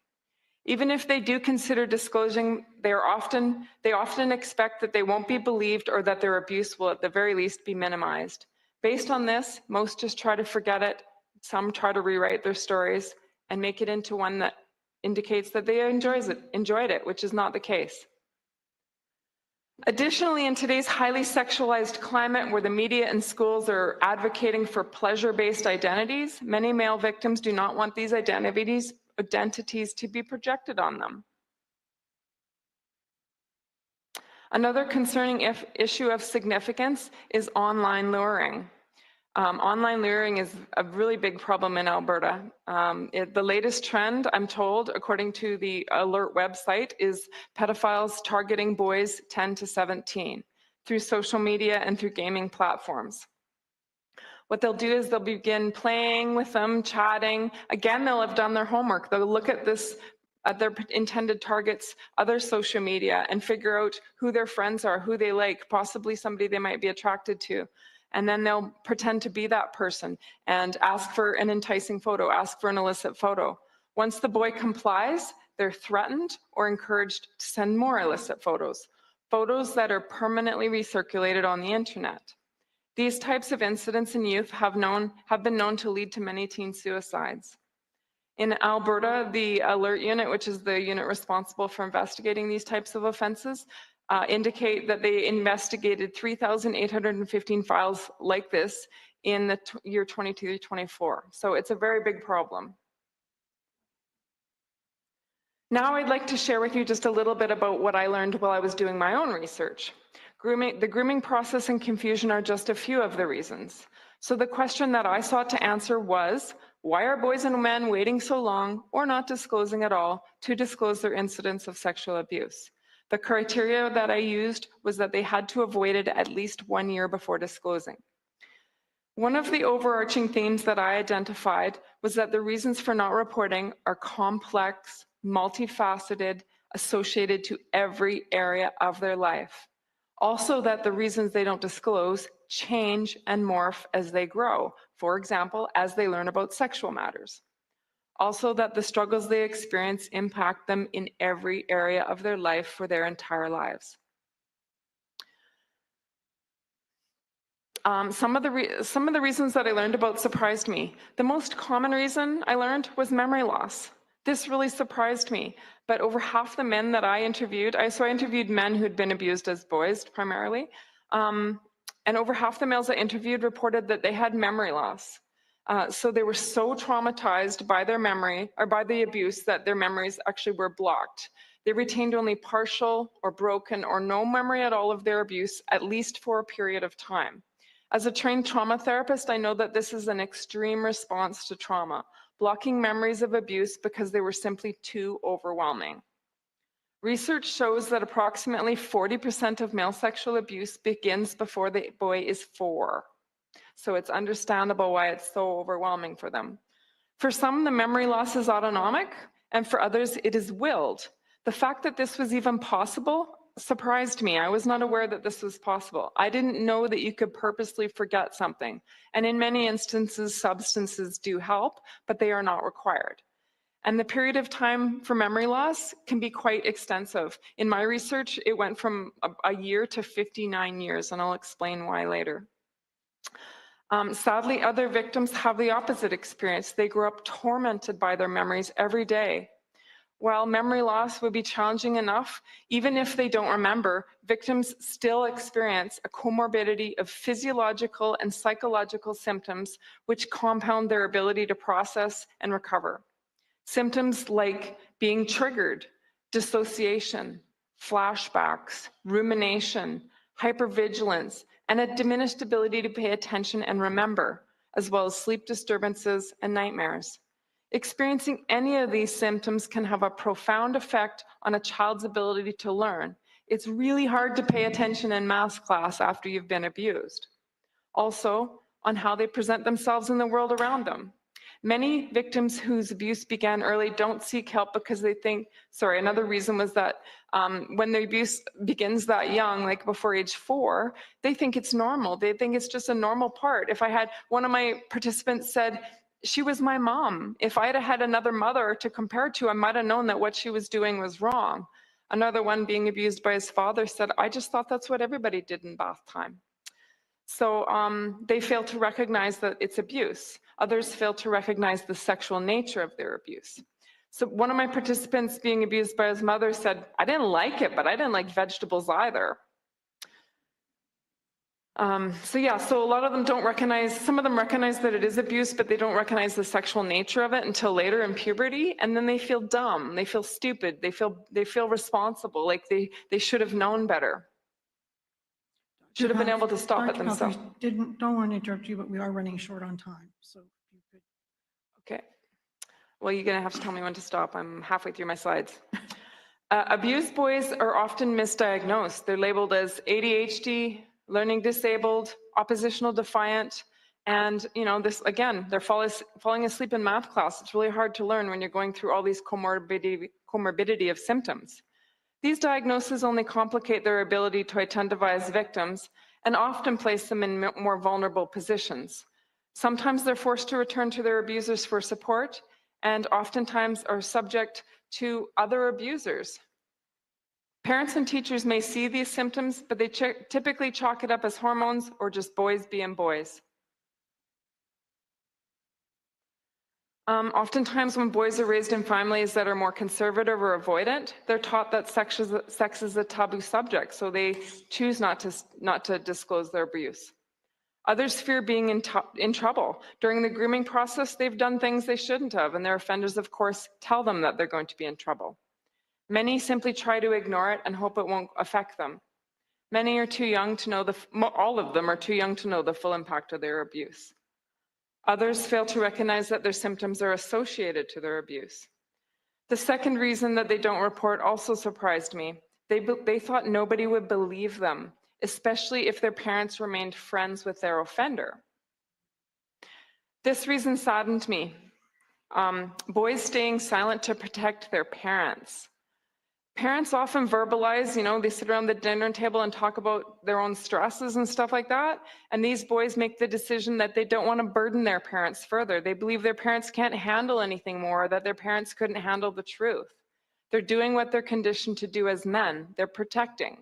S11: Even if they do consider disclosing, they often expect that they won't be believed or that their abuse will at the very least be minimized. Based on this, most just try to forget it. Some try to rewrite their stories and make it into one that indicates that they enjoyed it, which is not the case. Additionally, in today's highly sexualized climate where the media and schools are advocating for pleasure-based identities, many male victims do not want these identities to be projected on them. Another concerning issue of significance is online luring. Online luring is a really big problem in Alberta. The latest trend, I'm told, according to the Alert website, is pedophiles targeting boys 10 to 17 through social media and through gaming platforms. What they'll do is they'll begin playing with them, chatting. Again, they'll have done their homework. They'll look at their intended targets, other social media, and figure out who their friends are, who they like, possibly somebody they might be attracted to. And then they'll pretend to be that person and ask for an enticing photo, ask for an illicit photo. Once the boy complies, they're threatened or encouraged to send more illicit photos, photos that are permanently recirculated on the internet. These types of incidents in youth have been known to lead to many teen suicides. In Alberta, the Alert Unit, which is the unit responsible for investigating these types of offenses, indicate that they investigated 3,815 files like this in the year 22-24. So it's a very big problem. Now I'd like to share with you just a little bit about what I learned while I was doing my own research. The grooming process and confusion are just a few of the reasons. So the question that I sought to answer was, why are boys and men waiting so long or not disclosing at all to disclose their incidents of sexual abuse? The criteria that I used was that they had to avoid it at least 1 year before disclosing. One of the overarching themes that I identified was that the reasons for not reporting are complex, multifaceted, associated to every area of their life. Also that the reasons they don't disclose change and morph as they grow, for example, as they learn about sexual matters. Also that the struggles they experience impact them in every area of their life for their entire lives. Some of the reasons that I learned about surprised me. The most common reason I learned was memory loss. This really surprised me, but over half the men that I interviewed, so I interviewed men who'd been abused as boys primarily, and over half the males I interviewed reported that they had memory loss. So they were so traumatized by their memory or by the abuse that their memories actually were blocked. They retained only partial or broken or no memory at all of their abuse, at least for a period of time. As a trained trauma therapist, I know that this is an extreme response to trauma, blocking memories of abuse because they were simply too overwhelming. Research shows that approximately 40% of male sexual abuse begins before the boy is 4. So it's understandable why it's so overwhelming for them. For some, the memory loss is autonomic, and for others, it is willed. The fact that this was even possible surprised me. I was not aware that this was possible. I didn't know that you could purposely forget something. And in many instances, substances do help, but they are not required. And the period of time for memory loss can be quite extensive. In my research, it went from a year to 59 years, and I'll explain why later. Sadly, other victims have the opposite experience. They grow up tormented by their memories every day. While memory loss would be challenging enough, even if they don't remember, victims still experience a comorbidity of physiological and psychological symptoms which compound their ability to process and recover. Symptoms like being triggered, dissociation, flashbacks, rumination, hypervigilance, and a diminished ability to pay attention and remember, as well as sleep disturbances and nightmares. Experiencing any of these symptoms can have a profound effect on a child's ability to learn. It's really hard to pay attention in math class after you've been abused. Also, on how they present themselves in the world around them. Many victims whose abuse began early don't seek help because they think, another reason was that when the abuse begins that young, like before age 4, they think it's normal. They think it's just a normal part. If I had, one of my participants said, she was my mom. If I had had another mother to compare to, I might have known that what she was doing was wrong. Another one being abused by his father said, I just thought that's what everybody did in bath time. So they fail to recognize that it's abuse. Others fail to recognize the sexual nature of their abuse. So one of my participants being abused by his mother said, I didn't like it, but I didn't like vegetables either. So a lot of them don't recognize, some of them recognize that it is abuse, but they don't recognize the sexual nature of it until later in puberty, and then they feel dumb, they feel stupid, they feel responsible, like they should have known better. Should have been able to stop it themselves.
S10: Don't want to interrupt you, but we are running short on time, so if you could.
S11: Okay. Well, you're going to have to tell me when to stop. I'm halfway through my slides. Abused boys are often misdiagnosed. They're labeled as ADHD, learning disabled, oppositional defiant, and this again, they're falling asleep in math class. It's really hard to learn when you're going through all these comorbidity of symptoms. These diagnoses only complicate their ability to identify as victims and often place them in more vulnerable positions. Sometimes they're forced to return to their abusers for support, and oftentimes are subject to other abusers. Parents and teachers may see these symptoms, but they typically chalk it up as hormones or just boys being boys. Oftentimes when boys are raised in families that are more conservative or avoidant, they're taught that sex is a taboo subject, so they choose not to disclose their abuse. Others fear being in trouble. During the grooming process, they've done things they shouldn't have, and their offenders, of course, tell them that they're going to be in trouble. Many simply try to ignore it and hope it won't affect them. Many are too young to know all of them are too young to know the full impact of their abuse. Others fail to recognize that their symptoms are associated to their abuse. The second reason that they don't report also surprised me. They thought nobody would believe them, especially if their parents remained friends with their offender. This reason saddened me. Boys staying silent to protect their parents. Parents often verbalize, they sit around the dinner table and talk about their own stresses and stuff like that. And these boys make the decision that they don't want to burden their parents further. They believe their parents can't handle anything more, that their parents couldn't handle the truth. They're doing what they're conditioned to do as men. They're protecting.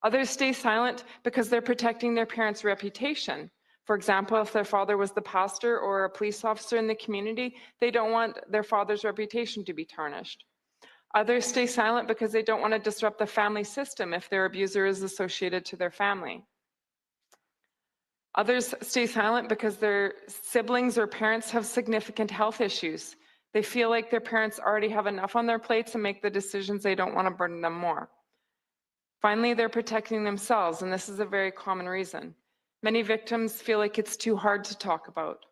S11: Others stay silent because they're protecting their parents' reputation. For example, if their father was the pastor or a police officer in the community, they don't want their father's reputation to be tarnished. Others stay silent because they don't want to disrupt the family system if their abuser is associated to their family. Others stay silent because their siblings or parents have significant health issues. They feel like their parents already have enough on their plates and make the decisions they don't want to burden them more. Finally, they're protecting themselves, and this is a very common reason. Many victims feel like it's too hard to talk about.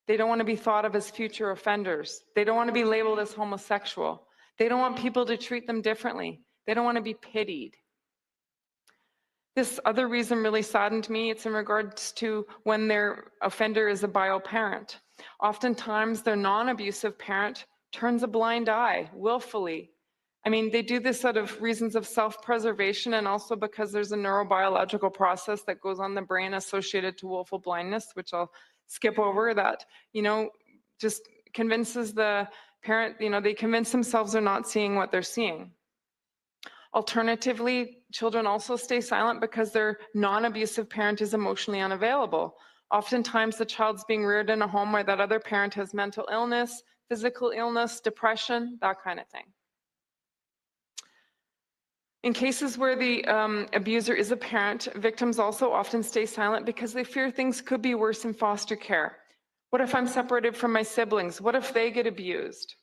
S11: They don't want to be thought of as future offenders. They don't want to be labeled as homosexual. They don't want people to treat them differently. They don't want to be pitied. This other reason really saddened me. It's in regards to when their offender is a bio parent. Oftentimes, their non-abusive parent turns a blind eye willfully. I mean, they do this out of reasons of self-preservation and also because there's a neurobiological process that goes on the brain associated to willful blindness, which I'll skip over, that, just convinces the parent, they convince themselves they're not seeing what they're seeing. Alternatively, children also stay silent because their non-abusive parent is emotionally unavailable. Oftentimes, the child's being reared in a home where that other parent has mental illness, physical illness, depression, that kind of thing. In cases where the abuser is a parent, victims also often stay silent because they fear things could be worse in foster care. What if I'm separated from my siblings? What if they get abused?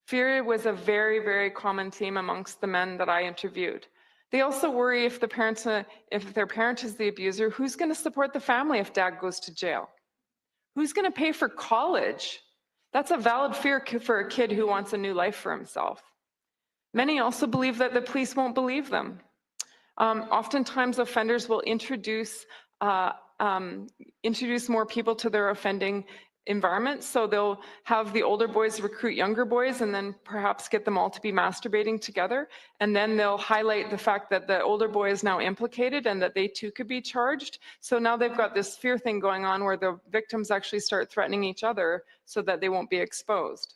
S11: Fear was a very, very common theme amongst the men that I interviewed. They also worry if their parent is the abuser, who's going to support the family if dad goes to jail? Who's going to pay for college? That's a valid fear for a kid who wants a new life for himself. Many also believe that the police won't believe them. Oftentimes, offenders will introduce more people to their offending environment. So they'll have the older boys recruit younger boys and then perhaps get them all to be masturbating together. And then they'll highlight the fact that the older boy is now implicated and that they too could be charged. So now they've got this fear thing going on where the victims actually start threatening each other so that they won't be exposed.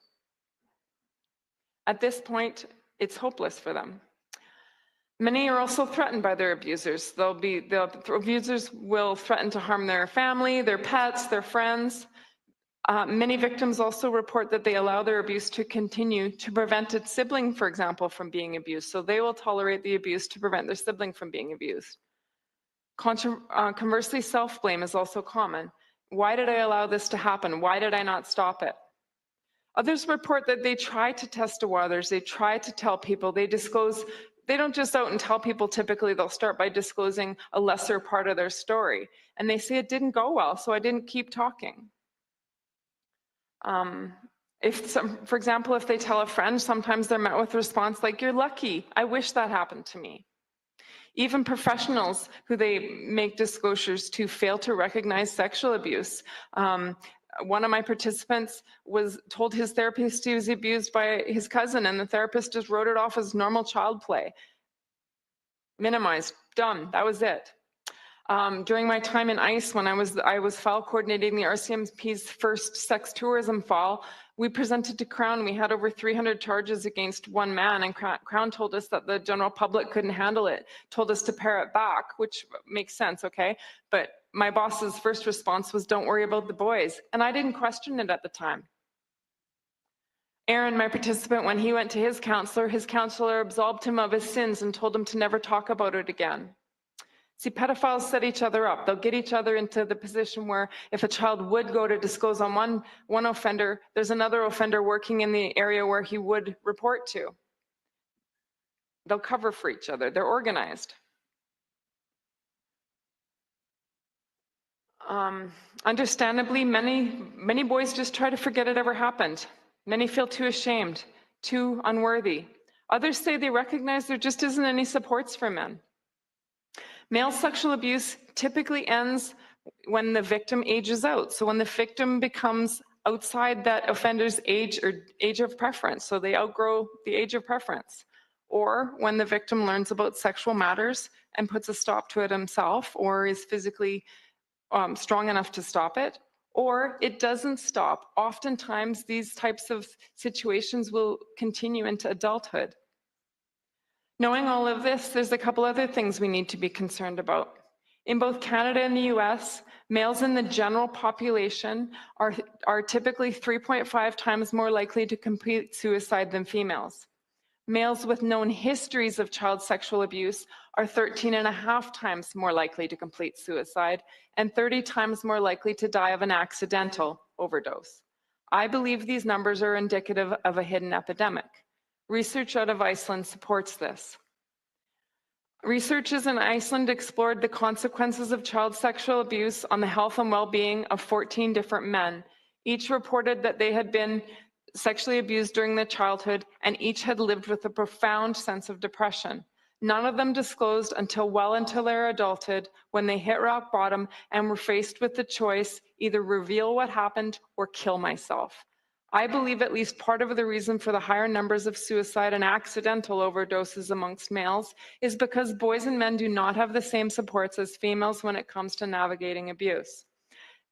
S11: At this point, it's hopeless for them. Many are also threatened by their abusers. The abusers will threaten to harm their family, their pets, their friends. Many victims also report that they allow their abuse to continue to prevent a sibling, for example, from being abused. So they will tolerate the abuse to prevent their sibling from being abused. Conversely, self-blame is also common. Why did I allow this to happen? Why did I not stop it? Others report that they try to test the waters, they try to tell people, they disclose. They don't just out and tell people. Typically, they'll start by disclosing a lesser part of their story. And they say it didn't go well, so I didn't keep talking. For example, if they tell a friend, sometimes they're met with a response like, "You're lucky, I wish that happened to me." Even professionals who they make disclosures to fail to recognize sexual abuse. One of my participants was told his therapist he was abused by his cousin, and the therapist just wrote it off as normal child play. Minimized, done, that was it. During my time in ICE, when I was file coordinating the RCMP's first sex tourism file, we presented to Crown. We had over 300 charges against one man, and Crown told us that the general public couldn't handle it, told us to pare it back, which makes sense, okay? But my boss's first response was, "Don't worry about the boys." And I didn't question it at the time. Aaron, my participant, when he went to his counselor absolved him of his sins and told him to never talk about it again. See, pedophiles set each other up. They'll get each other into the position where if a child would go to disclose on one offender, there's another offender working in the area where he would report to. They'll cover for each other. They're organized. Understandably, many boys just try to forget it ever happened. Many feel too ashamed, too unworthy. Others say they recognize there just isn't any supports for men. Male sexual abuse typically ends when the victim ages out. So when the victim becomes outside that offender's age or age of preference, so they outgrow the age of preference, or when the victim learns about sexual matters and puts a stop to it himself, or is physically strong enough to stop it, or it doesn't stop. Oftentimes, these types of situations will continue into adulthood. Knowing all of this, there's a couple other things we need to be concerned about. In both Canada and the US, males in the general population are typically 3.5 times more likely to commit suicide than females. Males with known histories of child sexual abuse are 13.5 times more likely to complete suicide and 30 times more likely to die of an accidental overdose. I believe these numbers are indicative of a hidden epidemic. Research out of Iceland supports this. Researchers in Iceland explored the consequences of child sexual abuse on the health and well-being of 14 different men. Each reported that they had been sexually abused during their childhood, and each had lived with a profound sense of depression. None of them disclosed until well into their adulthood, when they hit rock bottom and were faced with the choice, either reveal what happened or kill myself. I believe at least part of the reason for the higher numbers of suicide and accidental overdoses amongst males is because boys and men do not have the same supports as females when it comes to navigating abuse.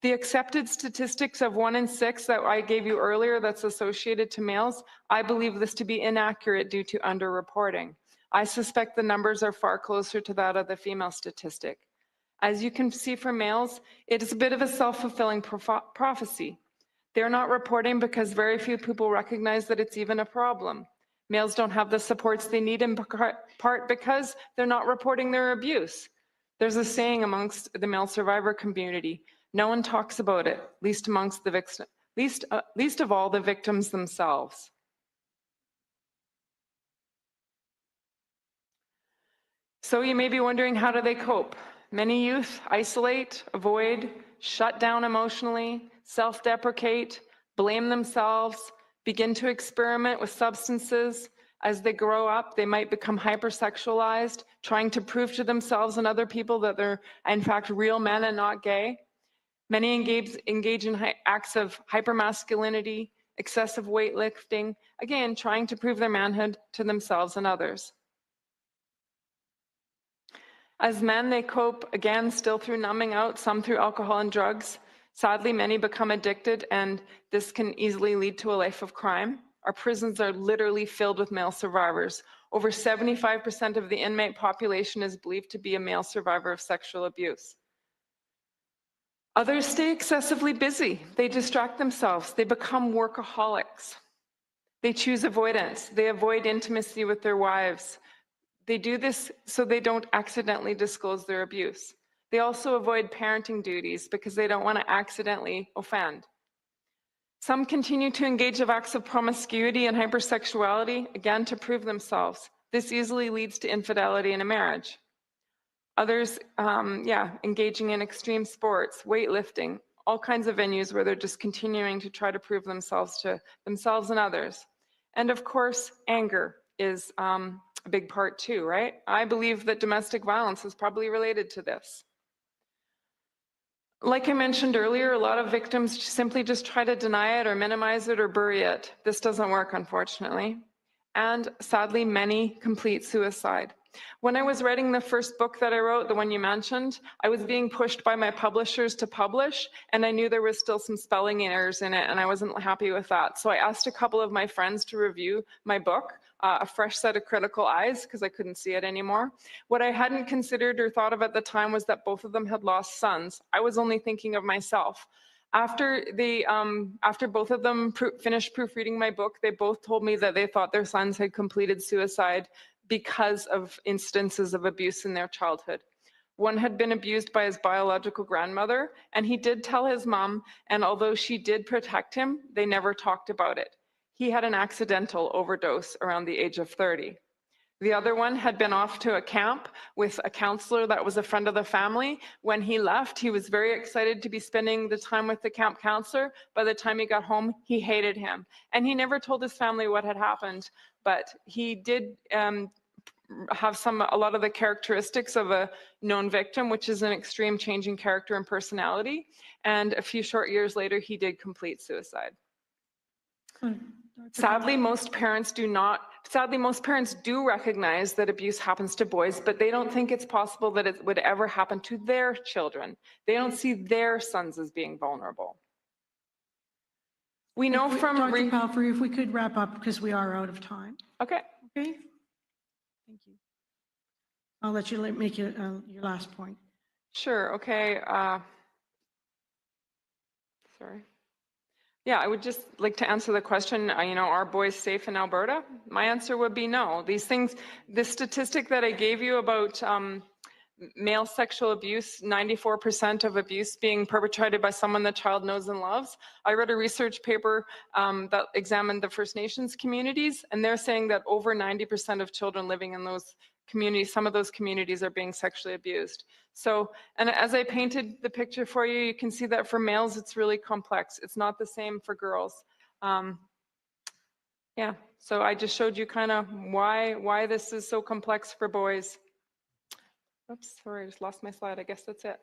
S11: The accepted statistics of 1 in 6 that I gave you earlier that's associated to males, I believe this to be inaccurate due to underreporting. I suspect the numbers are far closer to that of the female statistic. As you can see for males, it is a bit of a self-fulfilling prophecy. They're not reporting because very few people recognize that it's even a problem. Males don't have the supports they need in part because they're not reporting their abuse. There's a saying amongst the male survivor community, no one talks about it, least amongst the victims, least of all the victims themselves. So you may be wondering, how do they cope? Many youth isolate, avoid, shut down emotionally, self-deprecate, blame themselves, begin to experiment with substances. As they grow up, they might become hypersexualized, trying to prove to themselves and other people that they're in fact real men and not gay. Many engage in acts of hypermasculinity, excessive weightlifting, again, trying to prove their manhood to themselves and others. As men, they cope, again, still through numbing out, some through alcohol and drugs. Sadly, many become addicted, and this can easily lead to a life of crime. Our prisons are literally filled with male survivors. Over 75% of the inmate population is believed to be a male survivor of sexual abuse. Others stay excessively busy. They distract themselves. They become workaholics. They choose avoidance. They avoid intimacy with their wives. They do this so they don't accidentally disclose their abuse. They also avoid parenting duties because they don't want to accidentally offend. Some continue to engage in acts of promiscuity and hypersexuality, again, to prove themselves. This easily leads to infidelity in a marriage. Others, engaging in extreme sports, weightlifting, all kinds of venues where they're just continuing to try to prove themselves to themselves and others. And of course, anger is a big part too, right? I believe that domestic violence is probably related to this. Like I mentioned earlier, a lot of victims simply just try to deny it or minimize it or bury it. This doesn't work, unfortunately. And sadly, many complete suicide. When I was writing the first book that I wrote, the one you mentioned, I was being pushed by my publishers to publish, and I knew there was still some spelling errors in it, and I wasn't happy with that. So I asked a couple of my friends to review my book, a fresh set of critical eyes, because I couldn't see it anymore. What I hadn't considered or thought of at the time was that both of them had lost sons. I was only thinking of myself. After both of them finished proofreading my book, they both told me that they thought their sons had completed suicide because of instances of abuse in their childhood. One had been abused by his biological grandmother, and he did tell his mom, and although she did protect him, they never talked about it. He had an accidental overdose around the age of 30. The other one had been off to a camp with a counselor that was a friend of the family. When he left, he was very excited to be spending the time with the camp counselor. By the time he got home, he hated him. And he never told his family what had happened, but he did have a lot of the characteristics of a known victim, which is an extreme change in character and personality. And a few short years later, he did complete suicide. Sadly, most parents do recognize that abuse happens to boys, but they don't think it's possible that it would ever happen to their children. They don't see their sons as being vulnerable. We know from...
S10: Dr. Palfrey, if we could wrap up because we are out of time.
S11: Okay.
S10: Okay. Thank you. I'll let you make your last point.
S11: Sure. Okay. Sorry. Yeah, I would just like to answer the question, are boys safe in Alberta? My answer would be no. These things, the statistic that I gave you about male sexual abuse, 94% of abuse being perpetrated by someone the child knows and loves. I read a research paper that examined the First Nations communities, and they're saying that over 90% of children living in those communities, some of those communities are being sexually abused. So, and as I painted the picture for you, you can see that for males, it's really complex. It's not the same for girls. Yeah, so I just showed you kind of why this is so complex for boys. Oops, sorry, I just lost my slide. I guess that's it.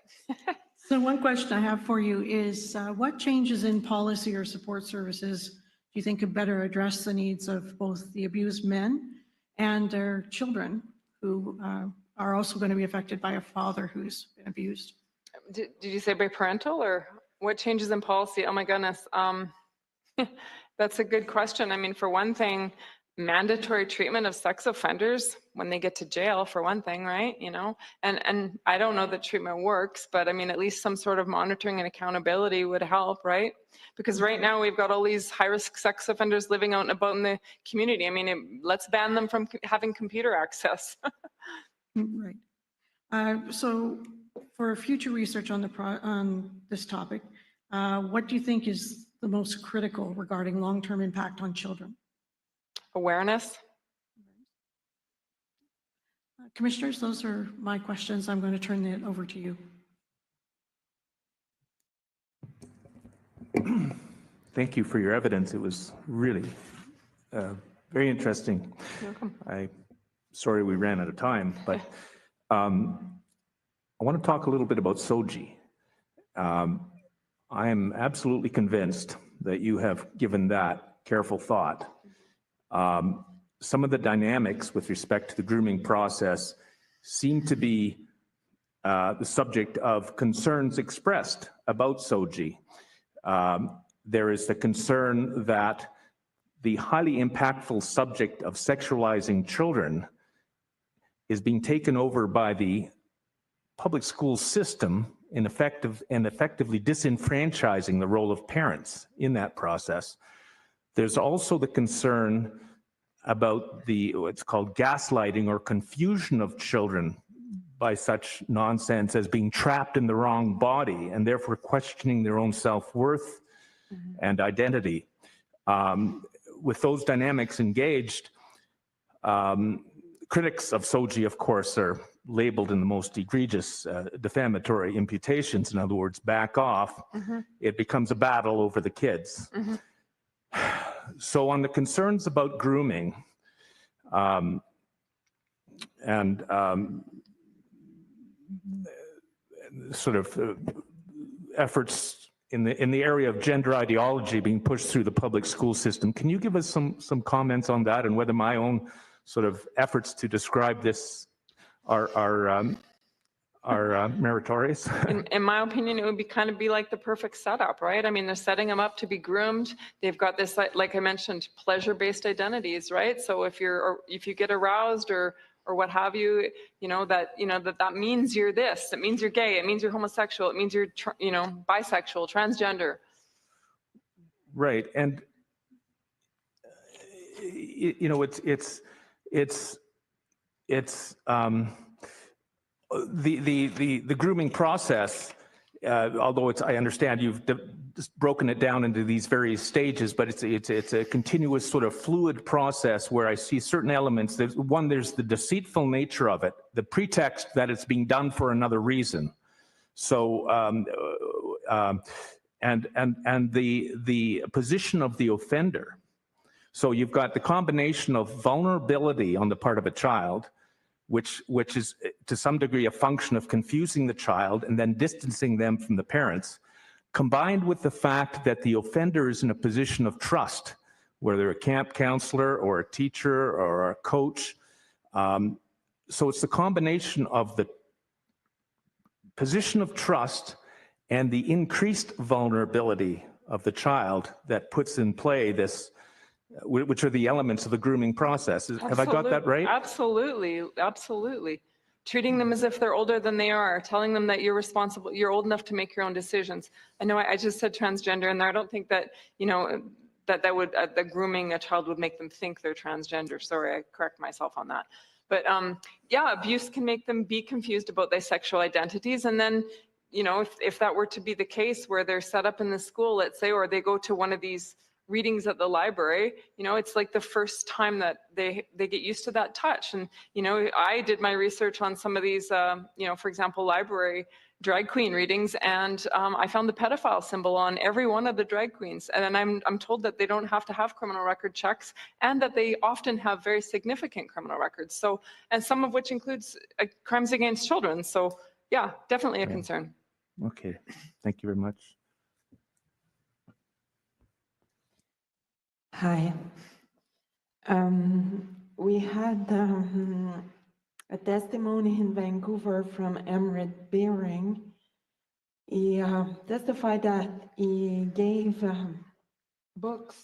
S10: So one question I have for you is what changes in policy or support services you think could better address the needs of both the abused men and their children who are also going to be affected by a father who's been abused?
S11: Did you say by parental, or what changes in policy? Oh my goodness. That's a good question. I mean, for one thing, mandatory treatment of sex offenders when they get to jail, for one thing, right? You know, and I don't know that treatment works, but I mean, at least some sort of monitoring and accountability would help, right? Because right now we've got all these high-risk sex offenders living out and about in the community. I mean, let's ban them from having computer access.
S10: Right. So for future research on on this topic, what do you think is the most critical regarding long-term impact on children?
S11: Awareness.
S10: Commissioners, those are my questions. I'm going to turn it over to you.
S12: Thank you for your evidence. It was really very interesting.
S11: You're welcome.
S12: Sorry we ran out of time, but I want to talk a little bit about SOGI. I am absolutely convinced that you have given that careful thought. Some of the dynamics with respect to the grooming process seem to be the subject of concerns expressed about SOGI. There is the concern that the highly impactful subject of sexualizing children is being taken over by the public school system and effectively disenfranchising the role of parents in that process. There's also the concern about what's called gaslighting or confusion of children by such nonsense as being trapped in the wrong body and therefore questioning their own self-worth and identity. With those dynamics engaged, critics of SOGI, of course, are labeled in the most egregious defamatory imputations. In other words, back off. It becomes a battle over the kids. So on the concerns about grooming and sort of efforts in the area of gender ideology being pushed through the public school system, can you give us some comments on that and whether my own sort of efforts to describe this are meritorious?
S11: In my opinion, it would be like the perfect setup, right? I mean, they're setting them up to be groomed. They've got this, like I mentioned, pleasure-based identities, right? So if you get aroused or what have you, that means you're this. It means you're gay. It means you're homosexual. It means you're bisexual, transgender.
S12: Right, and the grooming process, although I understand you've just broken it down into these various stages, but it's a continuous sort of fluid process where I see certain elements. There's the deceitful nature of it, the pretext that it's being done for another reason. So and the position of the offender. So you've got the combination of vulnerability on the part of a child, which is to some degree a function of confusing the child and then distancing them from the parents, combined with the fact that the offender is in a position of trust, whether a camp counselor or a teacher or a coach. So it's the combination of the position of trust and the increased vulnerability of the child that puts in play this, which are the elements of the grooming process. Have I got that right?
S11: Absolutely, absolutely. Treating them as if they're older than they are, telling them that you're responsible, you're old enough to make your own decisions. I know I just said transgender in there. I don't think that, that would, that grooming a child would make them think they're transgender. Sorry, I correct myself on that. But yeah, abuse can make them be confused about their sexual identities. And then, if that were to be the case where they're set up in the school, let's say, or they go to one of these readings at the library, it's like the first time that they get used to that touch. And, I did my research on some of these, for example, library drag queen readings, and I found the pedophile symbol on every one of the drag queens. And then I'm told that they don't have to have criminal record checks and that they often have very significant criminal records. So, and some of which includes crimes against children. So yeah, definitely a concern.
S12: Okay, thank you very much.
S5: Hi. We had a testimony in Vancouver from Emrit Bering. He testified that he gave books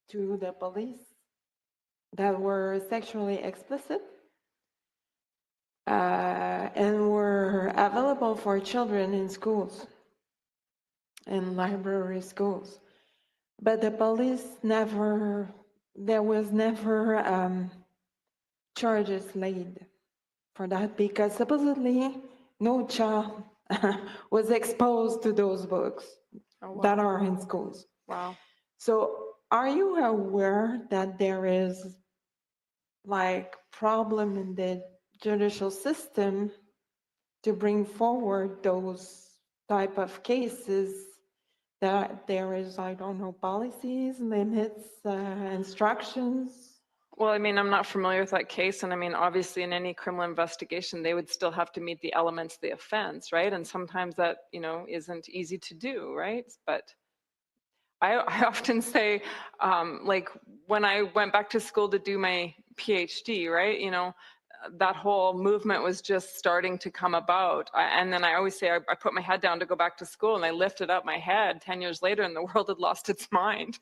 S5: to the police that were sexually explicit and were available for children in schools, in library schools. But the police there was never charges laid for that because supposedly no child was exposed to those books that are in schools.
S11: Wow.
S5: So are you aware that there is like problem in the judicial system to bring forward those type of cases, that there is, I don't know, policies, limits, instructions?
S11: Well, I mean, I'm not familiar with that case. And I mean, obviously in any criminal investigation, they would still have to meet the elements of the offense, right? And sometimes that, you know, isn't easy to do, right? But I often say, like when I went back to school to do my PhD, right? You know, that whole movement was just starting to come about. And then I always say, I put my head down to go back to school and I lifted up my head 10 years later and the world had lost its mind.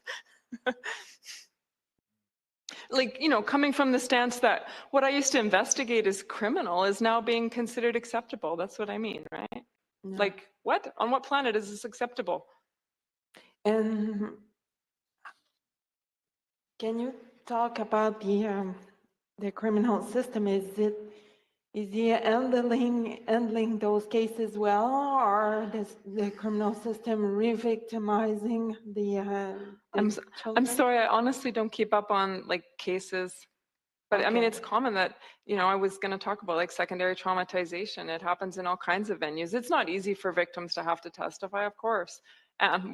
S11: Like, you know, coming from the stance that what I used to investigate as criminal is now being considered acceptable. That's what I mean, right? Yeah. Like, what? On what planet is this acceptable?
S5: And can you talk about the criminal system? Is he handling those cases well, or the criminal system re-victimizing the children?
S11: I'm sorry, I honestly don't keep up on like cases, but I mean, it's common that, you know, I was going to talk about like secondary traumatization. It happens in all kinds of venues. It's not easy for victims to have to testify, of course.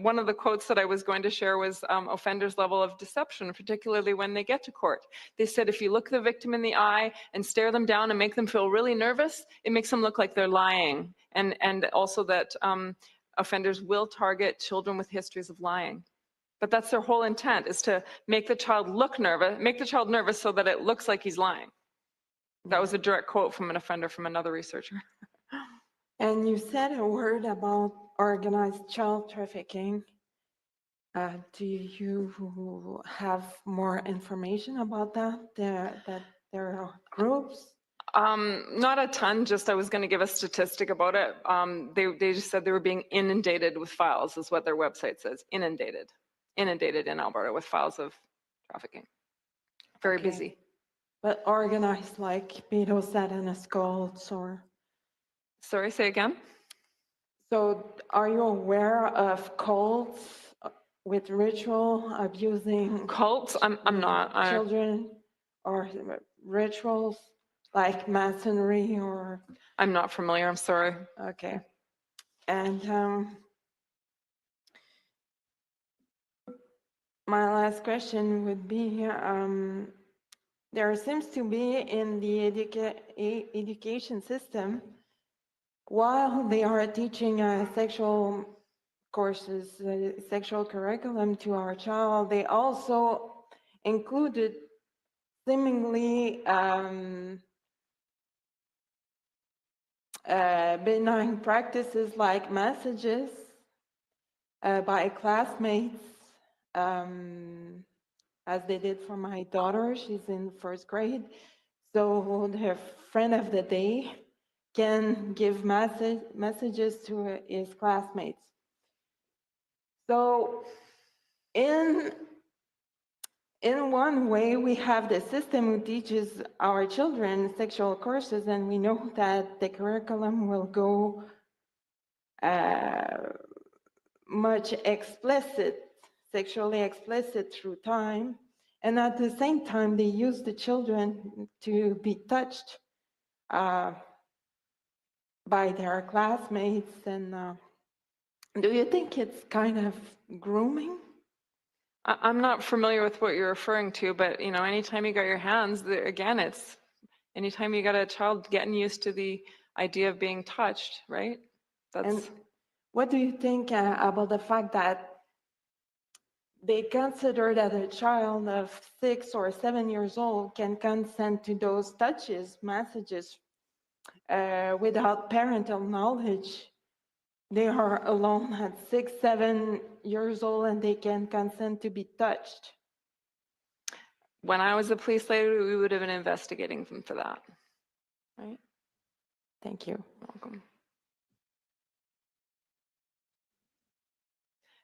S11: One of the quotes that I was going to share was offenders' level of deception, particularly when they get to court. They said, if you look the victim in the eye and stare them down and make them feel really nervous, it makes them look like they're lying. And also that offenders will target children with histories of lying. But that's their whole intent, is to make the child look nervous, make the child nervous so that it looks like he's lying. That was a direct quote from an offender from another researcher.
S5: And you said a word about organized child trafficking. Do you have more information about that? That there are groups?
S11: Not a ton, just I was going to give a statistic about it. They just said they were being inundated with files, is what their website says, inundated in Alberta with files of trafficking. Very busy.
S5: But organized like pedo-Satanist cults or?
S11: Sorry, say again?
S5: So are you aware of cults with ritual abusing
S11: cults? I'm not.
S5: Children or rituals like masonry or?
S11: I'm not familiar, I'm sorry.
S5: Okay. And my last question would be, there seems to be in the education system, while they are teaching sexual courses, sexual curriculum to our child, they also included seemingly benign practices like messages by classmates, as they did for my daughter. She's in first grade. So her friend of the day can give messages to his classmates. So in one way, we have the system who teaches our children sexual courses, and we know that the curriculum will go much explicit, sexually explicit through time. And at the same time, they use the children to be touched by their classmates. And do you think it's kind of grooming?
S11: I'm not familiar with what you're referring to, but you know, anytime you got your hands, again, it's anytime you got a child getting used to the idea of being touched, right?
S5: And what do you think about the fact that they consider that a child of 6 or 7 years old can consent to those touches, messages, without parental knowledge. They are alone at 6, 7 years old and they can consent to be touched.
S11: When I was a police lady, we would have been investigating them for that, right?
S5: Thank you.
S11: Welcome.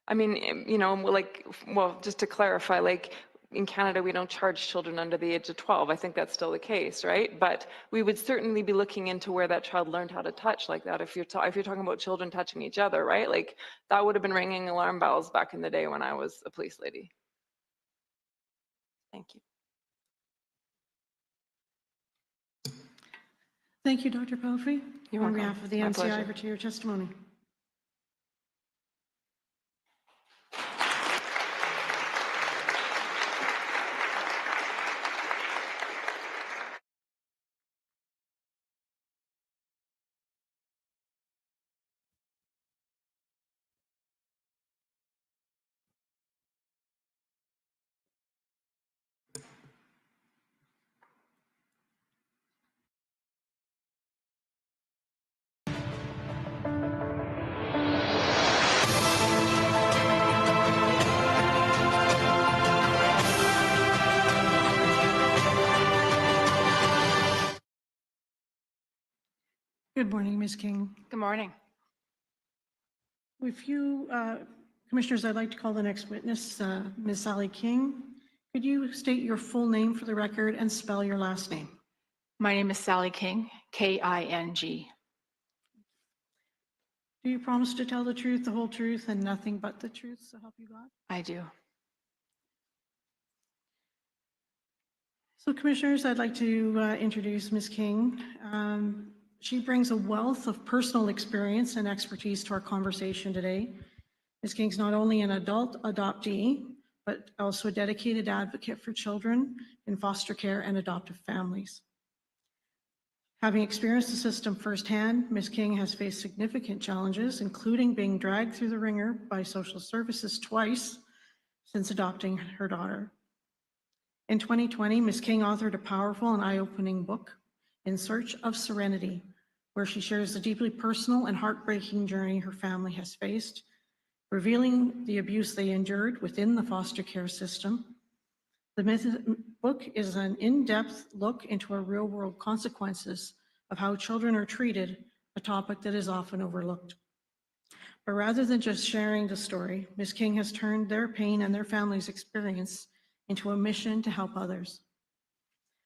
S11: I mean, you know, like, well, just to clarify, like in Canada, we don't charge children under the age of 12. I think that's still the case, right? But we would certainly be looking into where that child learned how to touch like that. If you're talking about children touching each other, right? Like that would have been ringing alarm bells back in the day when I was a police lady.
S5: Thank you.
S10: Thank you, Dr. Pelfrey.
S11: You're
S10: On
S11: welcome.
S10: behalf of the
S11: My
S10: NCI,
S11: pleasure.
S10: over to your testimony. Good morning, Ms. King.
S13: Good morning.
S10: With you, Commissioners, I'd like to call the next witness, Ms. Sally King. Could you state your full name for the record and spell your last name?
S13: My name is Sally King, K-I-N-G.
S10: Do you promise to tell the truth, the whole truth, and nothing but the truth, so help you God?
S13: I do.
S10: So, Commissioners, I'd like to introduce Ms. King. She brings a wealth of personal experience and expertise to our conversation today. Ms. King's not only an adult adoptee, but also a dedicated advocate for children in foster care and adoptive families. Having experienced the system firsthand, Ms. King has faced significant challenges, including being dragged through the ringer by social services twice since adopting her daughter. In 2020, Ms. King authored a powerful and eye-opening book, In Search of Serenity, where she shares the deeply personal and heartbreaking journey her family has faced, revealing the abuse they endured within the foster care system. The book is an in-depth look into our real-world consequences of how children are treated, a topic that is often overlooked. But rather than just sharing the story, Ms. King has turned their pain and their family's experience into a mission to help others.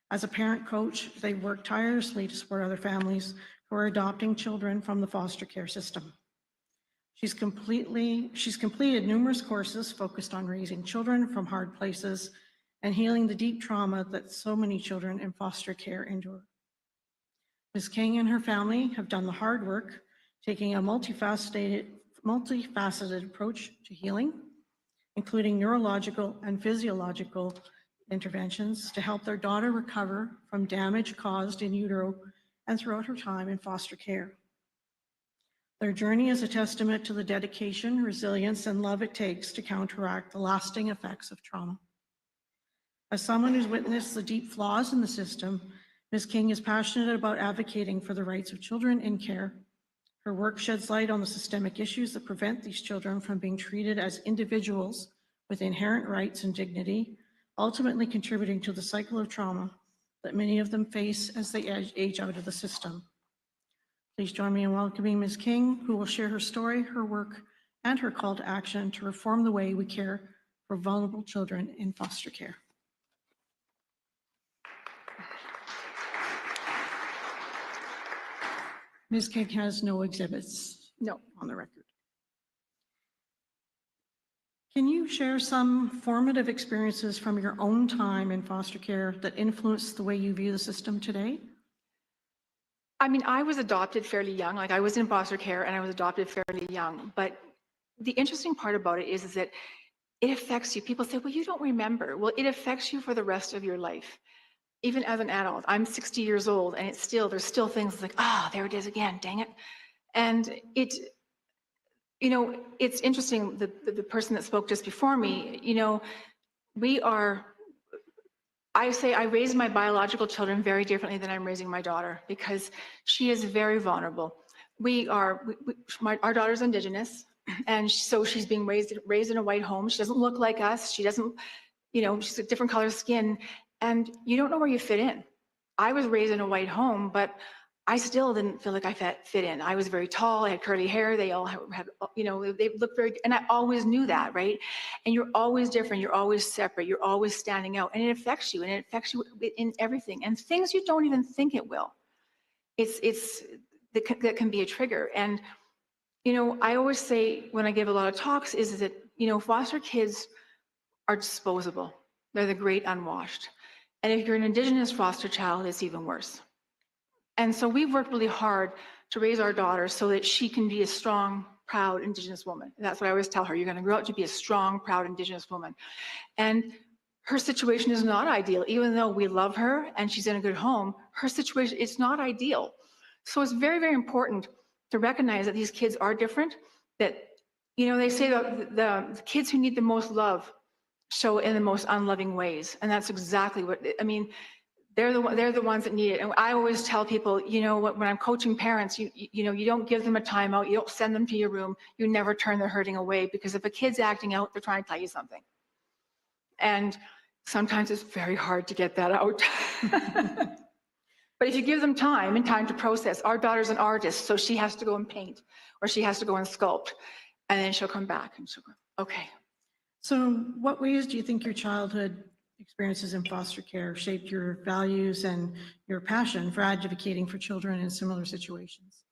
S10: As a parent coach, they work tirelessly to support other families who are adopting children from the foster care system. She's completed numerous courses focused on raising children from hard places and healing the deep trauma that so many children in foster care endure. Ms. King and her family have done the hard work, taking a multifaceted approach to healing, including neurological and physiological interventions to help their daughter recover from damage caused in utero and throughout her time in foster care. Their journey is a testament to the dedication, resilience, and love it takes to counteract the lasting effects of trauma. As someone who's witnessed the deep flaws in the system, Ms. King is passionate about advocating for the rights of children in care. Her work sheds light on the systemic issues that prevent these children from being treated as individuals with inherent rights and dignity, ultimately contributing to the cycle of trauma that many of them face as they age out of the system. Please join me in welcoming Ms. King, who will share her story, her work, and her call to action to reform the way we care for vulnerable children in foster care. Ms. King has no exhibits.
S13: No.
S10: On the record. Can you share some formative experiences from your own time in foster care that influenced the way you view the system today?
S13: I mean, I was adopted fairly young. Like I was in foster care and I was adopted fairly young. But the interesting part about it is that it affects you. People say, well, you don't remember. Well, it affects you for the rest of your life. Even as an adult, I'm 60 years old and there's still things like, there it is again, dang it. And it you know, it's interesting, the person that spoke just before me, you know, I say I raise my biological children very differently than I'm raising my daughter because she is very vulnerable. Our daughter's Indigenous, and so she's being raised in a white home. She doesn't look like us. She doesn't, you know, she's a different color skin, and you don't know where you fit in. I was raised in a white home, but I still didn't feel like I fit in. I was very tall, I had curly hair, they all had, you know, they looked very, and I always knew that, right? And you're always different, you're always separate, you're always standing out, and it affects you, and it affects you in everything, and things you don't even think it will. That can be a trigger. And, you know, I always say when I give a lot of talks is that, you know, foster kids are disposable. They're the great unwashed. And if you're an Indigenous foster child, it's even worse. And so we've worked really hard to raise our daughter so that she can be a strong, proud Indigenous woman. And that's what I always tell her. You're going to grow up to be a strong, proud Indigenous woman. And her situation is not ideal. Even though we love her and she's in a good home, her situation, it's not ideal. So it's very, very important to recognize that these kids are different, that, you know, they say that the kids who need the most love show in the most unloving ways. And that's exactly what, I mean, they're the ones that need it. And I always tell people, you know, when I'm coaching parents, you know, you don't give them a timeout, you don't send them to your room, you never turn their hurting away, because if a kid's acting out, they're trying to tell you something. And sometimes it's very hard to get that out. But if you give them time and time to process, our daughter's an artist, so she has to go and paint, or she has to go and sculpt, and then she'll come back and she'll go, okay.
S10: So what ways do you think your childhood experiences in foster care shaped your values and your passion for advocating for children in similar situations?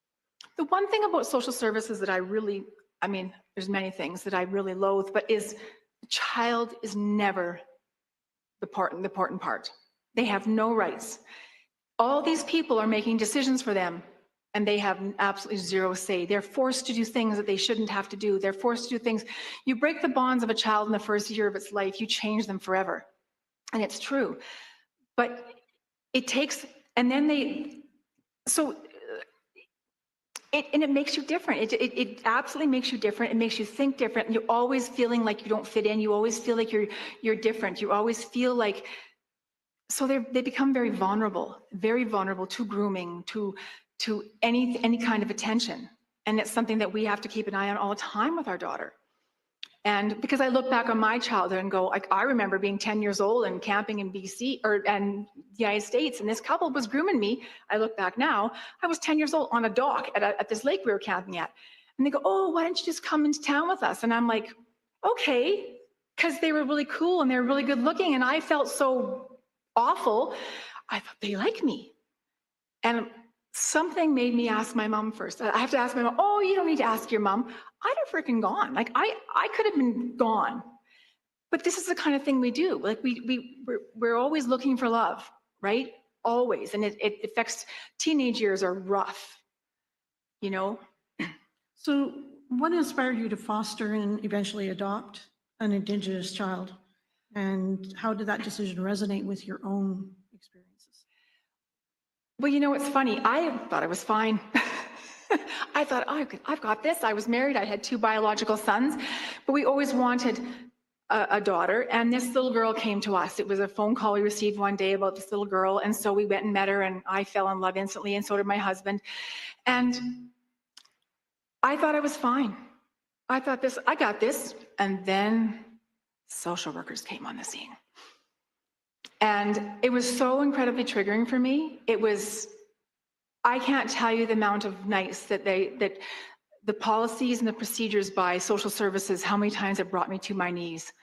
S13: The one thing about social services that I really, I mean, there's many things that I really loathe, but is the child is never the important part. They have no rights. All these people are making decisions for them, and they have absolutely zero say. They're forced to do things that they shouldn't have to do. They're forced to do things. You break the bonds of a child in the first year of its life, you change them forever. And it's true. But it takes, and then it makes you different. It absolutely makes you different. It makes you think different. And you're always feeling like you don't fit in. You always feel like you're different. You always feel like, so they become very vulnerable to grooming, to any kind of attention. And it's something that we have to keep an eye on all the time with our daughter. And because I look back on my childhood and go, like, I remember being 10 years old and camping in BC and the United States, and this couple was grooming me. I look back now, I was 10 years old on a dock at this lake we were camping at. And they go, oh, why don't you just come into town with us? And I'm like, okay, because they were really cool and they were really good looking. And I felt so awful. I thought they like me. And something made me ask my mom first. I have to ask my mom, oh, you don't need to ask your mom. I'd have freaking gone. Like I could have been gone. But this is the kind of thing we do. Like we're always looking for love, right? Always. And it affects, teenage years are rough, you know?
S10: So what inspired you to foster and eventually adopt an Indigenous child? And how did that decision resonate with your own experiences?
S13: Well, you know, it's funny. I thought I was fine. I thought, oh, I've got this. I was married. I had 2 biological sons, but we always wanted a daughter. And this little girl came to us. It was a phone call we received one day about this little girl. And so we went and met her, and I fell in love instantly, and so did my husband. And I thought I was fine. I thought I got this. And then social workers came on the scene. And it was so incredibly triggering for me. I can't tell you the amount of nights that the policies and the procedures by social services, how many times it brought me to my knees.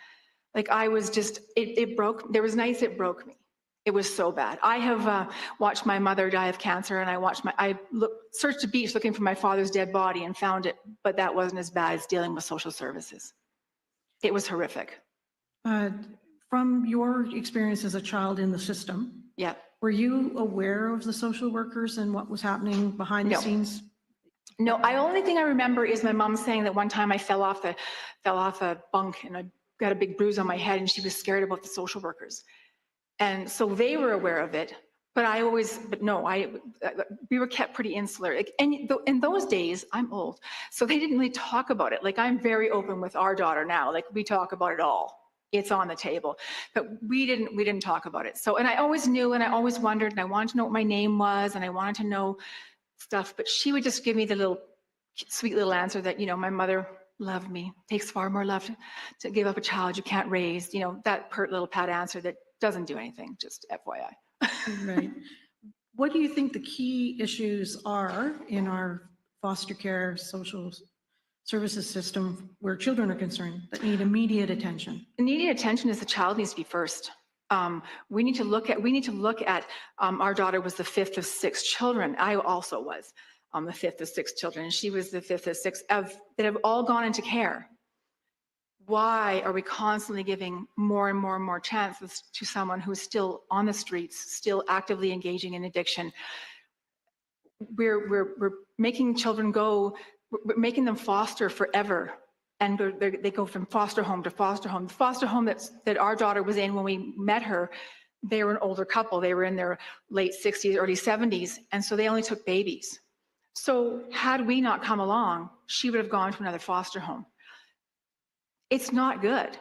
S13: Like I was just, it broke, there was nights it broke me. It was so bad. I have watched my mother die of cancer, and I searched a beach looking for my father's dead body and found it, but that wasn't as bad as dealing with social services. It was horrific.
S10: From your experience as a child in the system,
S13: yeah,
S10: were you aware of the social workers and what was happening behind the scenes?
S13: No, the only thing I remember is my mom saying that one time I fell off a bunk and I got a big bruise on my head, and she was scared about the social workers. And so they were aware of it, But we were kept pretty insular. Like, and in those days, I'm old, so they didn't really talk about it. Like, I'm very open with our daughter now. Like, we talk about it all. It's on the table, but we didn't talk about it. So, and I always knew, and I always wondered, and I wanted to know what my name was, and I wanted to know stuff, but she would just give me the little sweet little answer that, you know, my mother loved me. Takes far more love to give up a child you can't raise. You know, that pert little pat answer that doesn't do anything, just FYI.
S10: Right. What do you think the key issues are in our foster care social services system where children are concerned that need immediate attention?
S13: Immediate attention is the child needs to be first. We need to look at our daughter was the fifth of 6 children. I also was the fifth of 6 children, and she was the fifth of 6 that have all gone into care. Why are we constantly giving more and more and more chances to someone who's still on the streets, still actively engaging in addiction? We're making children we're making them foster forever. And they go from foster home to foster home. The foster home that our daughter was in when we met her, they were an older couple. They were in their late 60s, early 70s. And so they only took babies. So had we not come along, she would have gone to another foster home. It's not good.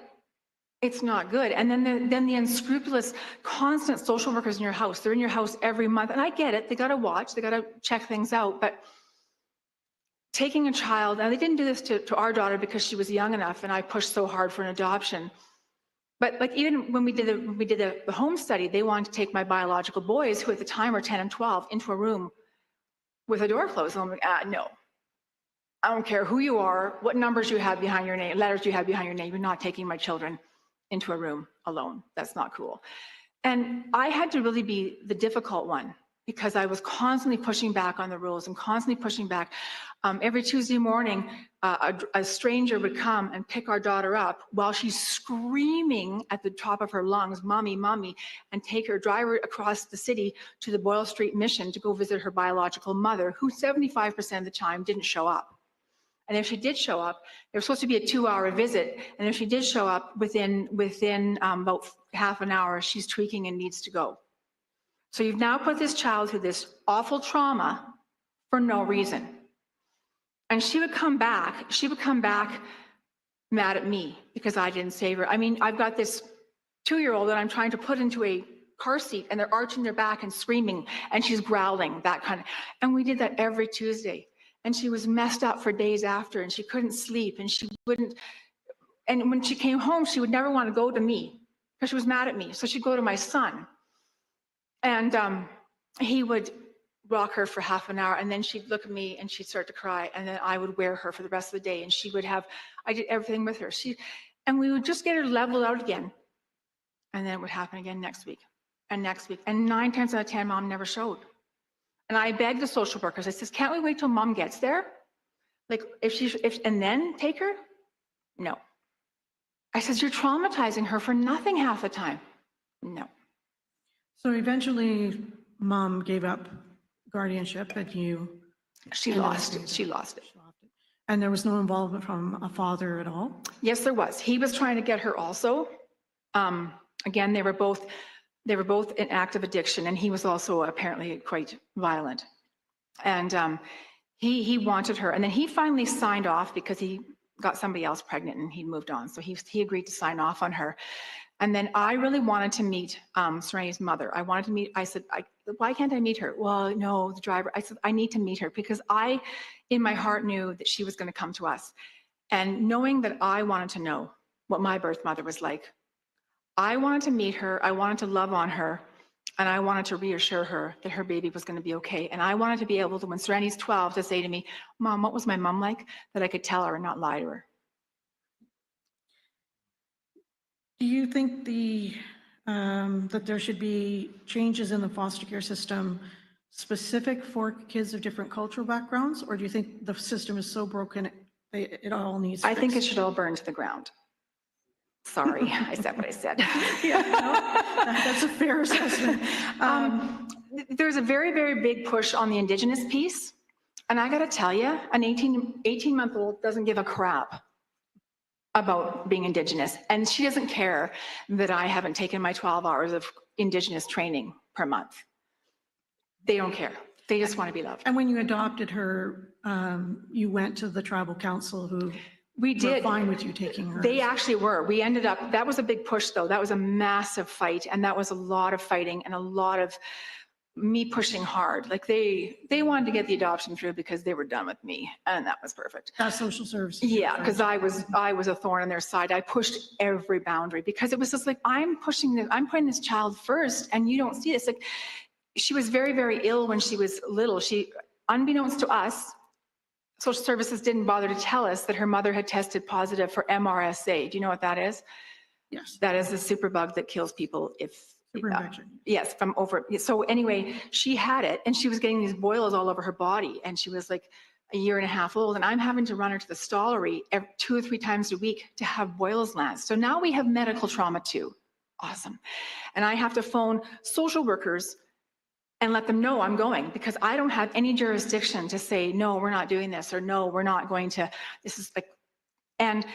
S13: It's not good. And then the unscrupulous, constant social workers in your house. They're in your house every month. And I get it. They got to watch. They got to check things out. But taking a child, and they didn't do this to our daughter because she was young enough and I pushed so hard for an adoption. But like even when we did the home study, they wanted to take my biological boys, who at the time were 10 and 12, into a room with a door closed. And I'm like, no. I don't care who you are, what numbers you have behind your name, letters you have behind your name, you're not taking my children into a room alone. That's not cool. And I had to really be the difficult one because I was constantly pushing back on the rules and constantly pushing back. Every Tuesday morning, a stranger would come and pick our daughter up while she's screaming at the top of her lungs, "Mommy, mommy," and drive her across the city to the Boyle Street Mission to go visit her biological mother, who 75% of the time didn't show up. And if she did show up, there was supposed to be a 2-hour visit. And if she did show up within about half an hour, she's tweaking and needs to go. So you've now put this child through this awful trauma for no reason. And she would come back mad at me because I didn't save her. I mean, I've got this 2-year-old that I'm trying to put into a car seat and they're arching their back and screaming and she's growling, that kind of, and we did that every Tuesday. And she was messed up for days after and she couldn't sleep and she wouldn't, and when she came home, she would never want to go to me because she was mad at me. So she'd go to my son and he would rock her for half an hour and then she'd look at me and she'd start to cry and then I would wear her for the rest of the day and she would have, I did everything with her. And we would just get her leveled out again. And then it would happen again next week and next week. And 9 times out of 10, mom never showed. And I begged the social workers, I says, can't we wait till mom gets there? Like and then take her? No. I says, you're traumatizing her for nothing half the time. No.
S10: So eventually mom gave up guardianship and
S13: she lost it.
S10: And there was no involvement from a father at all?
S13: Yes, there was. He was trying to get her also. Again, they were both in active addiction, and he was also apparently quite violent. And he wanted her, and then he finally signed off because he got somebody else pregnant and he moved on. So he agreed to sign off on her. And then I really wanted to meet Serenity's mother. I said, why can't I meet her? Well, no, the driver. I said, I need to meet her because I, in my heart, knew that she was going to come to us. And knowing that I wanted to know what my birth mother was like, I wanted to meet her, I wanted to love on her, and I wanted to reassure her that her baby was going to be okay. And I wanted to be able to, when Serenity's 12, to say to me, Mom, what was my mom like? That I could tell her and not lie to her.
S10: Do you think that there should be changes in the foster care system specific for kids of different cultural backgrounds? Or do you think the system is so broken, it all needs
S13: I think it should all burn to the ground. Sorry, I said what I said.
S10: Yeah, no, that's a fair assessment.
S13: There's a very, very big push on the Indigenous piece. And I got to tell you, an 18-month-old doesn't give a crap about being Indigenous. And she doesn't care that I haven't taken my 12 hours of Indigenous training per month. They don't care. They just want to be loved.
S10: And when you adopted her, you went to the tribal council who
S13: We
S10: were
S13: did.
S10: fine with you taking her.
S13: They actually were. We ended up, that was a big push though. That was a massive fight, and that was a lot of fighting and a lot of me pushing hard. Like they wanted to get the adoption through because they were done with me, and that was perfect.
S10: That's social services.
S13: Yeah, because I was a thorn on their side. I pushed every boundary because it was just like, I'm putting this child first, and you don't see this. Like, she was very, very ill when she was little. She, unbeknownst to us, social services didn't bother to tell us that her mother had tested positive for MRSA. Do you know what that is?
S10: Yes.
S13: That is the superbug that kills people if,
S10: Superinfection.
S13: yes, from over. So anyway, she had it, and she was getting these boils all over her body, and she was like a year and a half old, and I'm having to run her to the stollery 2 or 3 times a week to have boils last. So now we have medical trauma too. Awesome. And I have to phone social workers and let them know I'm going, because I don't have any jurisdiction to say, no, we're not doing this, or no, we're not going to, this is like, and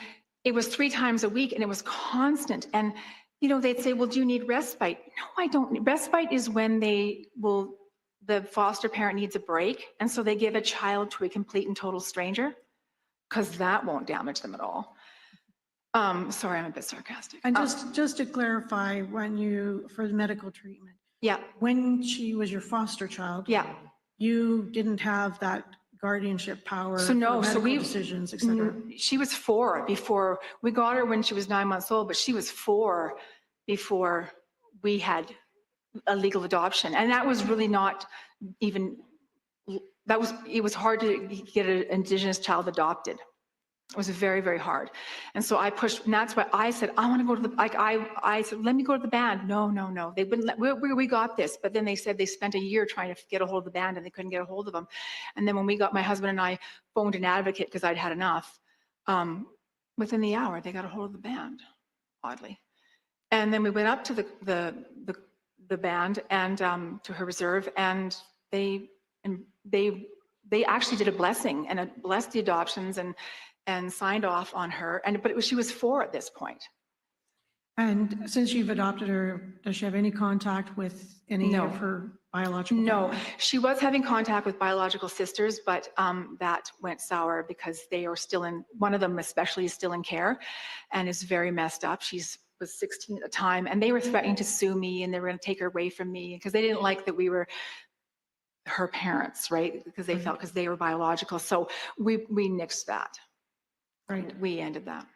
S13: it was 3 times a week, and it was constant. And, you know, they'd say, well, do you need respite? No, I don't. Respite is when the foster parent needs a break. And so they give a child to a complete and total stranger, because that won't damage them at all. Sorry, I'm a bit sarcastic.
S10: And just to clarify, for the medical treatment,
S13: yeah,
S10: when she was your foster child,
S13: yeah,
S10: you didn't have that guardianship power.
S13: So no,
S10: for
S13: so
S10: medical decisions, etc.
S13: She was 4 before we got her, when she was 9 months old, but she was 4 before we had a legal adoption. And that was really not even, it was hard to get an Indigenous child adopted. It was very, very hard. And so I pushed, and that's why I said, I want to go to the, like, I said, let me go to the band. No, no, no. They wouldn't let, we got this. But then they said they spent a year trying to get a hold of the band, and they couldn't get a hold of them. And then when my husband and I phoned an advocate because I'd had enough, within the hour, they got a hold of the band, oddly. And then we went up to the band and to her reserve, and they actually did a blessing and blessed the adoptions and signed off on her. But she was 4 at this point.
S10: And since you've adopted her, does she have any contact with any of her biological
S13: No, she was having contact with biological sisters, but that went sour because they are still in, one of them especially is still in care and is very messed up. She was 16 at the time, and they were threatening to sue me, and they were going to take her away from me because they didn't like that we were her parents, right? Because they felt, because they were biological. So we nixed that.
S10: Right.
S13: We ended that.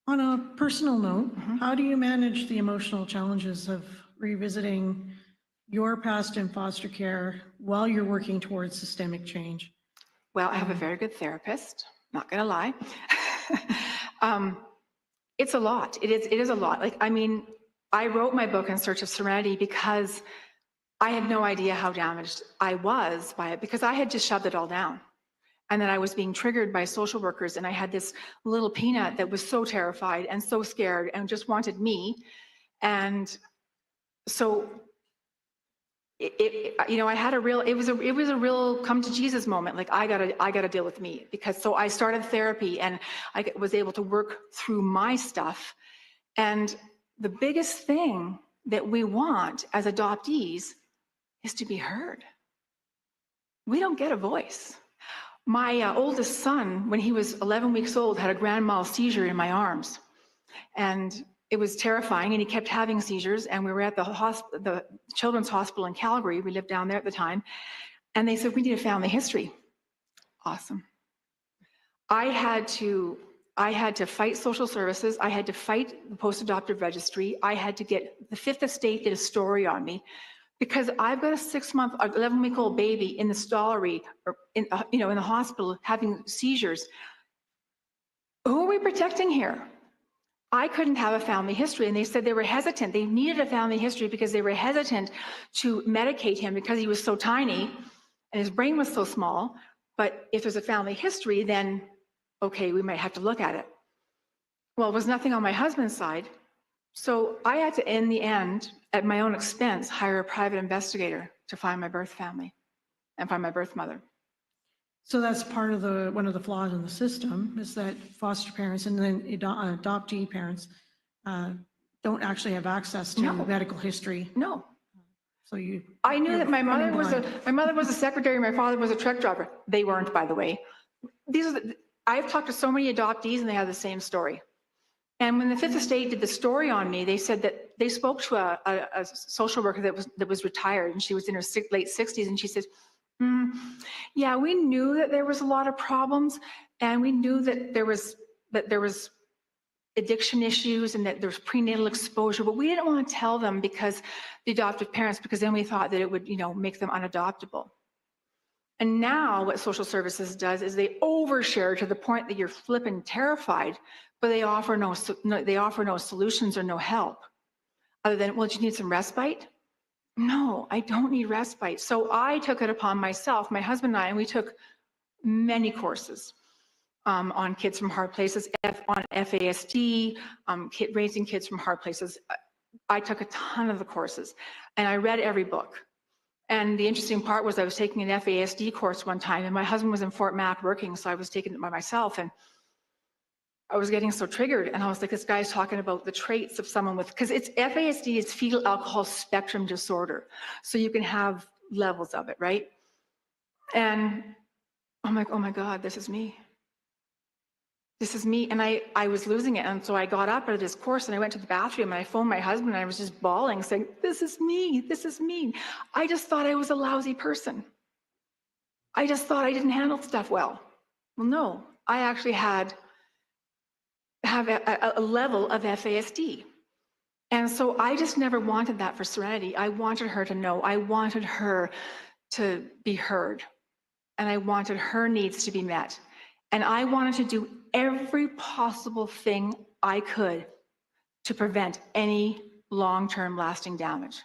S10: On a personal note, how do you manage the emotional challenges of revisiting your past in foster care while you're working towards systemic change?
S13: Well, I have a very good therapist, not gonna lie. It's a lot. It is a lot. Like, I mean, I wrote my book In Search of Serenity because I had no idea how damaged I was by it, because I had just shoved it all down. And then I was being triggered by social workers, and I had this little peanut that was so terrified and so scared and just wanted me. And so I had it was a real come to Jesus moment. Like, I gotta deal with me, because so I started therapy, and I was able to work through my stuff. And the biggest thing that we want as adoptees is to be heard. We don't get a voice. My oldest son, when he was 11 weeks old, had a grand mal seizure in my arms. And it was terrifying, and he kept having seizures. And we were at the Children's Hospital in Calgary. We lived down there at the time. And they said, we need a family history. Awesome. I had to fight social services. I had to fight the post-adoptive registry. I had to get the Fifth Estate did a story on me, because I've got a 6-month, 11-week-old baby in the stollery, or in the hospital having seizures. Who are we protecting here? I couldn't have a family history, and they said they were hesitant. They needed a family history because they were hesitant to medicate him because he was so tiny and his brain was so small. But if there's a family history, then okay, we might have to look at it. Well, it was nothing on my husband's side. So I had to, in the end, at my own expense, hire a private investigator to find my birth family and find my birth mother.
S10: So that's part of one of the flaws in the system, is that foster parents and then adoptee parents don't actually have access to medical history.
S13: No.
S10: So you.
S13: I knew that my mother was a secretary, my father was a truck driver. They weren't, by the way. I've talked to so many adoptees and they have the same story. And when the Fifth Estate did the story on me, they said that they spoke to a social worker that was retired, and she was in her late 60s, and she said, yeah, we knew that there was a lot of problems, and we knew that there was addiction issues and that there was prenatal exposure, but we didn't want to tell them because the adoptive parents, because then we thought that it would, make them unadoptable. And now what social services does is they overshare to the point that you're flipping terrified, but they offer no solutions or no help other than, well, do you need some respite? No, I don't need respite. So I took it upon myself, my husband and we took many courses on kids from hard places, on FASD, raising kids from hard places. I took a ton of the courses and I read every book. And the interesting part was I was taking an FASD course one time and my husband was in Fort Mac working, so I was taking it by myself, and I was getting so triggered, and I was like, this guy's talking about the traits of someone with, because it's FASD, it's fetal alcohol spectrum disorder. So you can have levels of it, right? And I'm like, oh my God, this is me. This is me. And I was losing it. And so I got up out of this course and I went to the bathroom and I phoned my husband and I was just bawling, saying, this is me, this is me. I just thought I was a lousy person. I just thought I didn't handle stuff well. Well, no, I actually have a level of FASD. And so I just never wanted that for Serenity. I wanted her to know. I wanted her to be heard. And I wanted her needs to be met. And I wanted to do every possible thing I could to prevent any long-term lasting damage.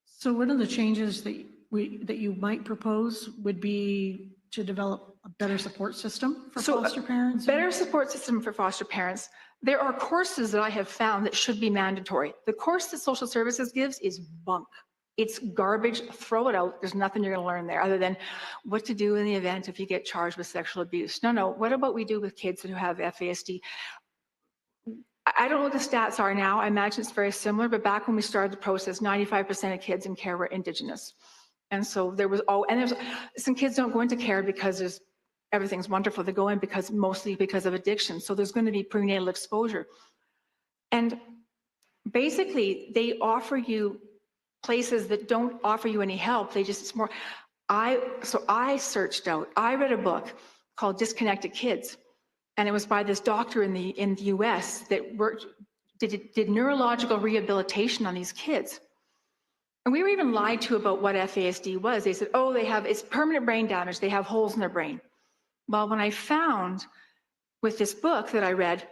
S10: So one of the changes that you might propose would be to develop a better support system for foster parents?
S13: Better support system for foster parents. There are courses that I have found that should be mandatory. The course that social services gives is bunk. It's garbage, throw it out. There's nothing you're gonna learn there other than what to do in the event if you get charged with sexual abuse. No, what about we do with kids who have FASD? I don't know what the stats are now. I imagine it's very similar, but back when we started the process, 95% of kids in care were Indigenous. And so there was, some kids don't go into care because everything's wonderful. They go in mostly because of addiction. So there's going to be prenatal exposure. And basically they offer you places that don't offer you any help. It's more, so I searched out, I read a book called Disconnected Kids. And it was by this doctor in the US that did neurological rehabilitation on these kids. And we were even lied to about what FASD was. They said, oh, it's permanent brain damage. They have holes in their brain. Well, when I found with this book that I read,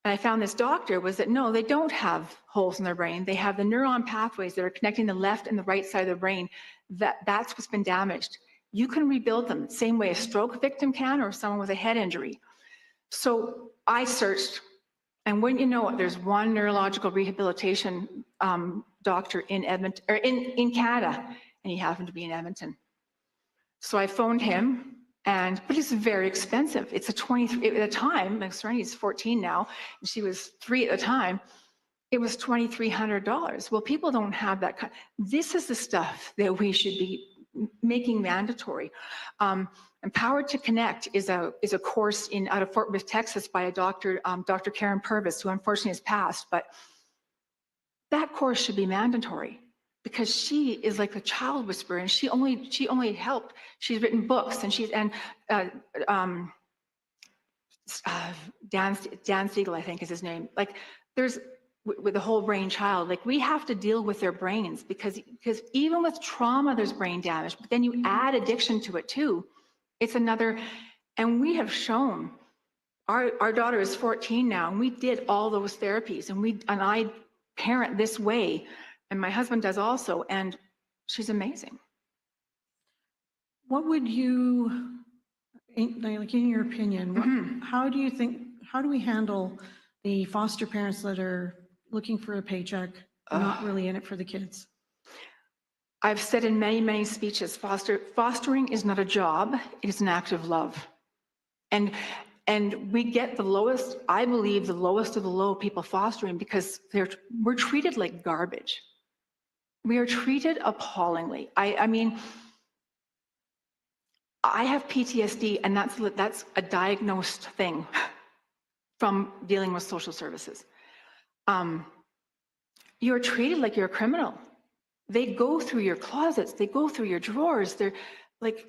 S13: and I found this doctor, was that no, they don't have holes in their brain. They have the neuron pathways that are connecting the left and the right side of the brain. That's what's been damaged. You can rebuild them the same way a stroke victim can or someone with a head injury. So I searched, and wouldn't you know it, there's one neurological rehabilitation doctor in Edmonton, or in Canada, and he happened to be in Edmonton. So I phoned him, but it's very expensive. It's at the time, like Serenity's 14 now, and she was 3 at the time, it was $2,300. Well, people don't have that kind. This is the stuff that we should be making mandatory. Empowered to Connect is a course out of Fort Worth, Texas, by a doctor, Dr. Karen Purvis, who unfortunately has passed. But that course should be mandatory because she is like a child whisperer, and she only helped. She's written books, and Dan Siegel, I think is his name. Like there's with the whole brain child, like we have to deal with their brains because even with trauma, there's brain damage. But then you add addiction to it too. It's another, and we have shown, our daughter is 14 now, and we did all those therapies, and I parent this way, and my husband does also, and she's amazing.
S10: What would you, like in your opinion, how do we handle the foster parents that are looking for a paycheck, not really in it for the kids?
S13: I've said in many, many speeches, fostering is not a job, it is an act of love. And we get the lowest, I believe, the lowest of the low people fostering because we're treated like garbage. We are treated appallingly. I mean, I have PTSD, and that's a diagnosed thing from dealing with social services. You're treated like you're a criminal. They go through your closets, they go through your drawers. They're like,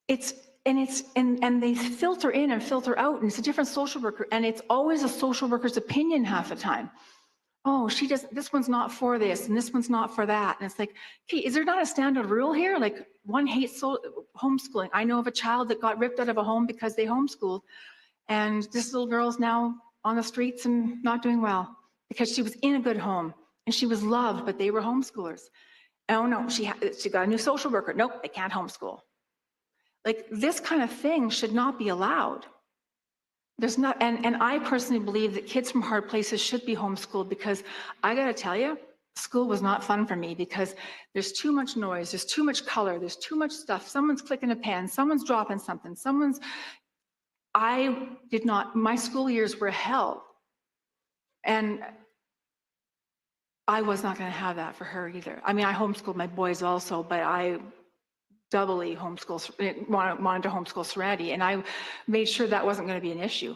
S13: and they filter in and filter out, and it's a different social worker, and it's always a social worker's opinion half the time. Oh, this one's not for this, and this one's not for that. And it's like, okay, is there not a standard rule here? Like, one hates homeschooling. I know of a child that got ripped out of a home because they homeschooled, and this little girl's now on the streets and not doing well because she was in a good home and she was loved, but they were homeschoolers. Oh no, she got a new social worker. Nope, they can't homeschool. Like, this kind of thing should not be allowed. There's not, and I personally believe that kids from hard places should be homeschooled, because I gotta tell you, school was not fun for me because there's too much noise, there's too much color, there's too much stuff. Someone's clicking a pen, someone's dropping something, my school years were hell. And I was not gonna have that for her either. I mean, I homeschooled my boys also, but I doubly wanted to homeschool Serenity, and I made sure that wasn't going to be an issue,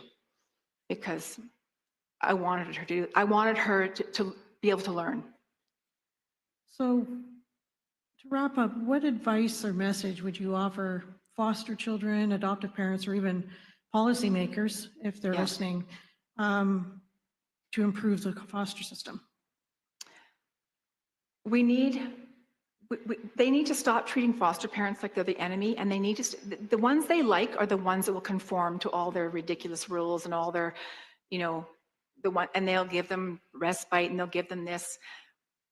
S13: because I wanted her to be able to learn.
S10: So to wrap up, what advice or message would you offer foster children, adoptive parents, or even policymakers, if they're listening, to improve the foster system? They need to stop treating foster parents like they're the enemy, and they need to, the ones they like are the ones that will conform to all their ridiculous rules and all their, and they'll give them respite, and they'll give them this,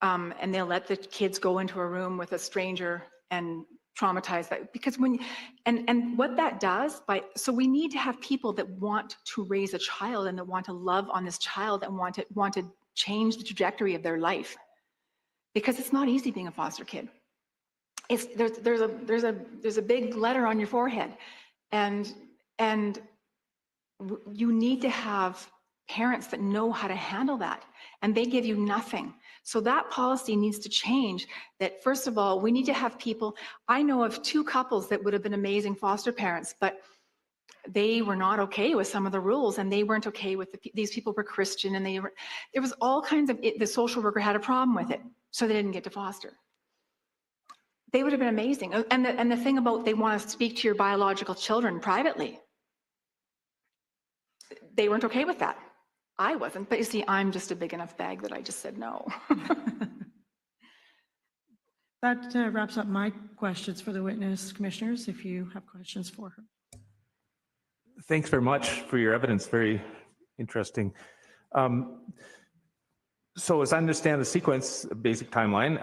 S10: and they'll let the kids go into a room with a stranger and traumatize that. Because and what that does, so we need to have people that want to raise a child and that want to love on this child and want to change the trajectory of their life. Because it's not easy being a foster kid. There's a big letter on your forehead, and you need to have parents that know how to handle that, and they give you nothing. So that policy needs to change. That, first of all, we need to have people. I know of 2 couples that would have been amazing foster parents, but they were not okay with some of the rules, and they weren't okay with these people were Christian, and there was all kinds of, the social worker had a problem with it. So they didn't get to foster. They would have been amazing. And the thing about, they want to speak to your biological children privately. They weren't okay with that. I wasn't, but you see, I'm just a big enough bag that I just said no. That wraps up my questions for the witness. Commissioners, if you have questions for her.
S12: Thanks very much for your evidence. Very interesting. So as I understand the sequence, basic timeline,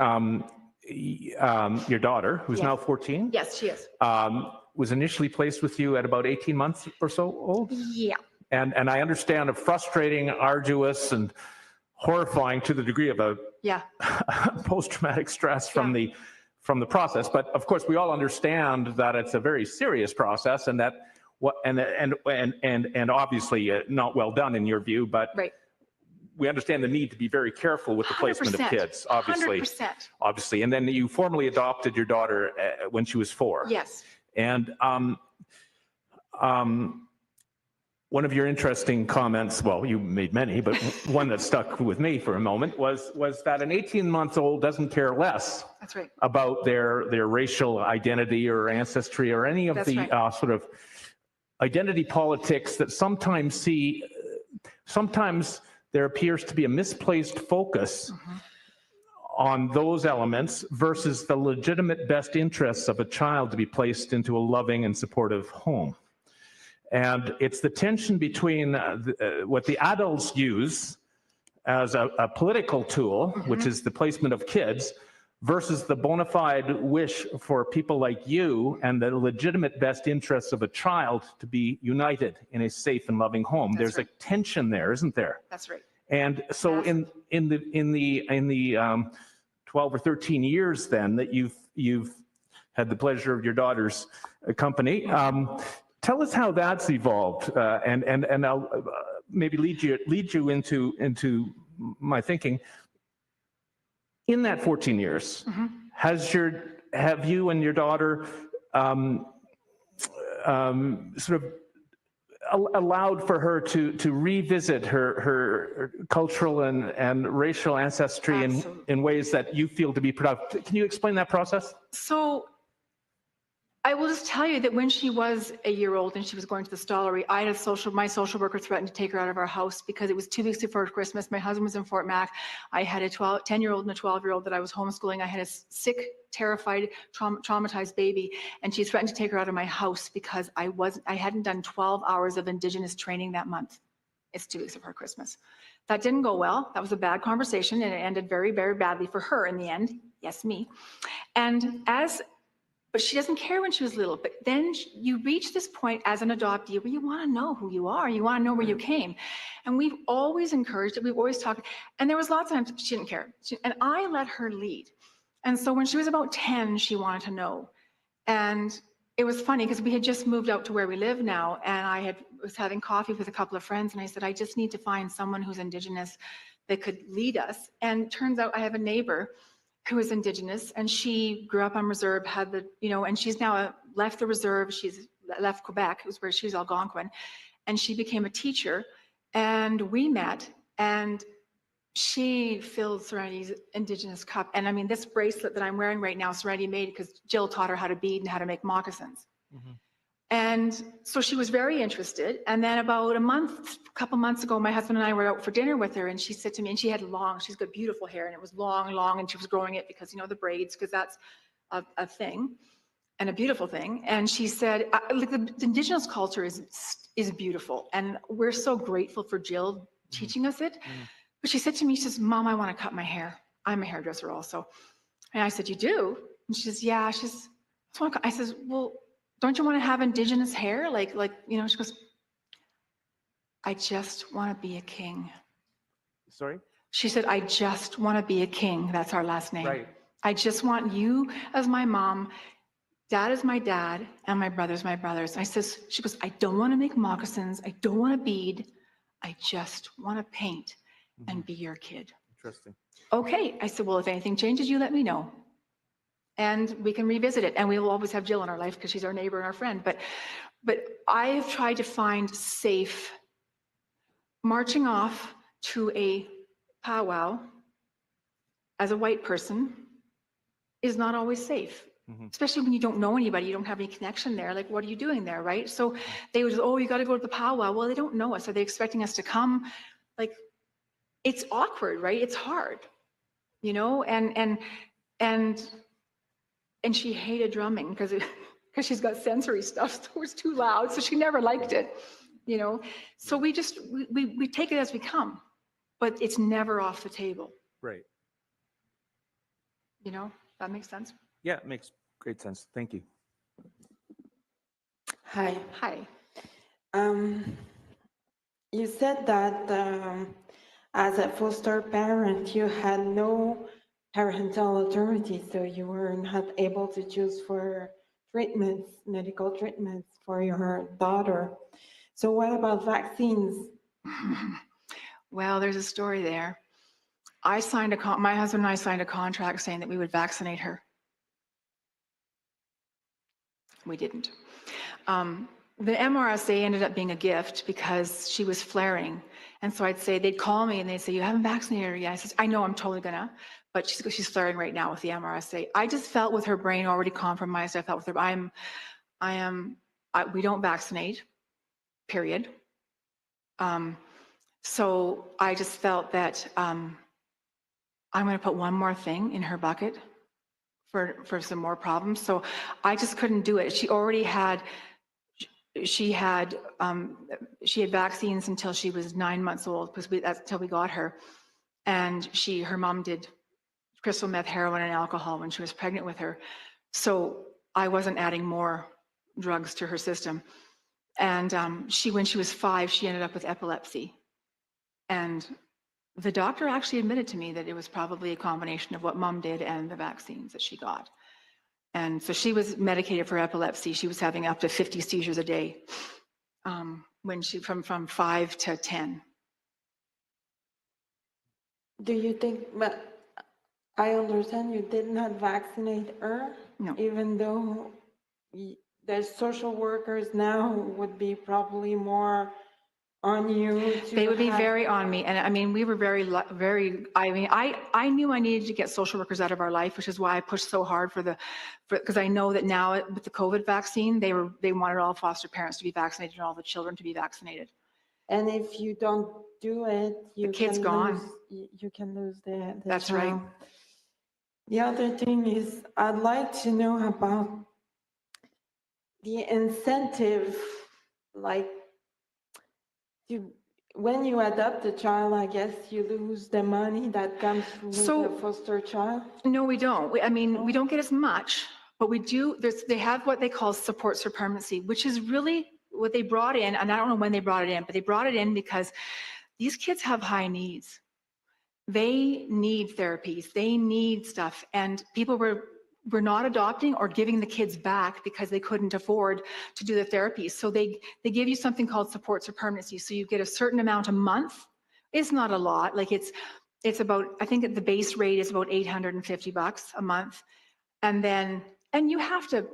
S12: your daughter, who's now 14?
S13: Yes, she is.
S12: Was initially placed with you at about 18 months or so old?
S13: Yeah.
S12: And I understand a frustrating, arduous, and horrifying to the degree of a post-traumatic stress from the process. But of course, we all understand that it's a very serious process, and that and obviously not well done in your view, but we understand the need to be very careful with the placement of kids, obviously.
S13: 100%.
S12: Obviously. And then you formally adopted your daughter when she was 4.
S13: Yes.
S12: And one of your interesting comments, well, you made many, but one that stuck with me for a moment was that an 18-month-old doesn't care less about their racial identity or ancestry or any of sort of identity politics that sometimes there appears to be a misplaced focus on those elements versus the legitimate best interests of a child to be placed into a loving and supportive home. And it's the tension between what the adults use as a political tool, which is the placement of kids, versus the bona fide wish for people like you and the legitimate best interests of a child to be united in a safe and loving home. There's a tension there, isn't there?
S13: That's right.
S12: And so in the 12 or 13 years then that you've had the pleasure of your daughter's company, tell us how that's evolved, and I'll maybe lead you into my thinking. In that 14 years, have you and your daughter sort of allowed for her to revisit her cultural and racial ancestry in ways that you feel to be productive? Can you explain that process?
S13: So I will just tell you that when she was a year old and she was going to the Stollery, I had my social worker threatened to take her out of our house because it was 2 weeks before Christmas. My husband was in Fort Mac. I had a 10-year-old and a 12-year-old that I was homeschooling. I had a sick, terrified, traumatized baby, and she threatened to take her out of my house because I hadn't done 12 hours of Indigenous training that month. It's 2 weeks before Christmas. That didn't go well. That was a bad conversation, and it ended very, very badly for her in the end. Yes, me. But she doesn't care when she was little. But then you reach this point as an adoptee where you want to know who you are. You want to know where you came. And we've always encouraged it. We've always talked. And there was lots of times she didn't care. And I let her lead. And so when she was about 10, she wanted to know. And it was funny because we had just moved out to where we live now. And I was having coffee with a couple of friends. And I said, I just need to find someone who's Indigenous that could lead us. And it turns out I have a neighbor who is Indigenous, and she grew up on reserve, and she's now left the reserve. She's left Quebec, it was where she's Algonquin, and she became a teacher, and we met, and she filled Serenity's Indigenous cup. And I mean, this bracelet that I'm wearing right now, Serenity made because Jill taught her how to bead and how to make moccasins. Mm-hmm. And so she was very interested. And then about a couple months ago, my husband and I were out for dinner with her, and she said to me, and she's got beautiful hair, and it was long, and she was growing it because, the braids, because that's a thing and a beautiful thing. And she said, the Indigenous culture is beautiful. And we're so grateful for Jill teaching us it. Mm-hmm. But she said to me, she says, Mom, I want to cut my hair. I'm a hairdresser also. And I said, you do? And she says, yeah. I says, well, don't you want to have Indigenous hair? She goes, I just want to be a king.
S12: Sorry?
S13: She said, I just want to be a king. That's our last name.
S12: Right.
S13: I just want you as my mom, Dad is my dad, and my brother's my brothers. She goes, I don't want to make moccasins. I don't want to bead. I just want to paint and be your kid.
S12: Interesting.
S13: Okay. I said, well, if anything changes, you let me know. And we can revisit it. And we will always have Jill in our life because she's our neighbor and our friend. But I have tried to find safe. Marching off to a powwow as a white person is not always safe, especially when you don't know anybody, you don't have any connection there. Like, what are you doing there, right? So they would, you got to go to the powwow. Well, they don't know us. Are they expecting us to come? Like, it's awkward, right? It's hard, and she hated drumming because she's got sensory stuff, so it was too loud, so she never liked it, So we take it as we come, but it's never off the table.
S12: Right.
S13: That makes sense?
S12: Yeah, it makes great sense. Thank you.
S5: Hi.
S13: Hi.
S5: You said that as a foster parent, you had no parental authority, so you were not able to choose for medical treatments for your daughter. So what about vaccines?
S13: Well, there's a story there. My husband and I signed a contract saying that we would vaccinate her. We didn't. The MRSA ended up being a gift because she was flaring. And so they'd call me and they'd say, you haven't vaccinated her yet. I said, I know, I'm totally gonna, but she's flaring right now with the MRSA. I just felt with her brain already compromised. I felt with her, we don't vaccinate, period. So I just felt that I'm gonna put one more thing in her bucket for some more problems. So I just couldn't do it. She had vaccines until she was 9 months old, because that's until we got her. And her mom did crystal meth, heroin, and alcohol when she was pregnant with her. So I wasn't adding more drugs to her system. And when she was 5, she ended up with epilepsy. And the doctor actually admitted to me that it was probably a combination of what mom did and the vaccines that she got. And so she was medicated for epilepsy. She was having up to 50 seizures a day from 5 to 10.
S5: Do you think, but I understand you did not vaccinate her,
S13: No.
S5: even though the social workers now would be probably more on you to
S13: They would be
S5: have-
S13: very on me. And I mean, we were I knew I needed to get social workers out of our life, which is why I pushed so hard because I know that now with the COVID vaccine, they wanted all foster parents to be vaccinated and all the children to be vaccinated.
S5: And if you don't do it,
S13: The kid's gone.
S5: You can lose the
S13: That's
S5: child.
S13: right.
S5: The other thing is, I'd like to know about the incentive, like when you adopt a child, I guess you lose the money that comes with a foster child.
S13: No, we don't. We don't get as much, but we do. They have what they call supports for permanency, which is really what they brought in. And I don't know when they brought it in, but they brought it in because these kids have high needs. They need therapies. They need stuff. And people were not adopting or giving the kids back because they couldn't afford to do the therapies. So they give you something called supports for permanency. So you get a certain amount a month. It's not a lot. Like it's about, I think the base rate is about $850 a month. And you have to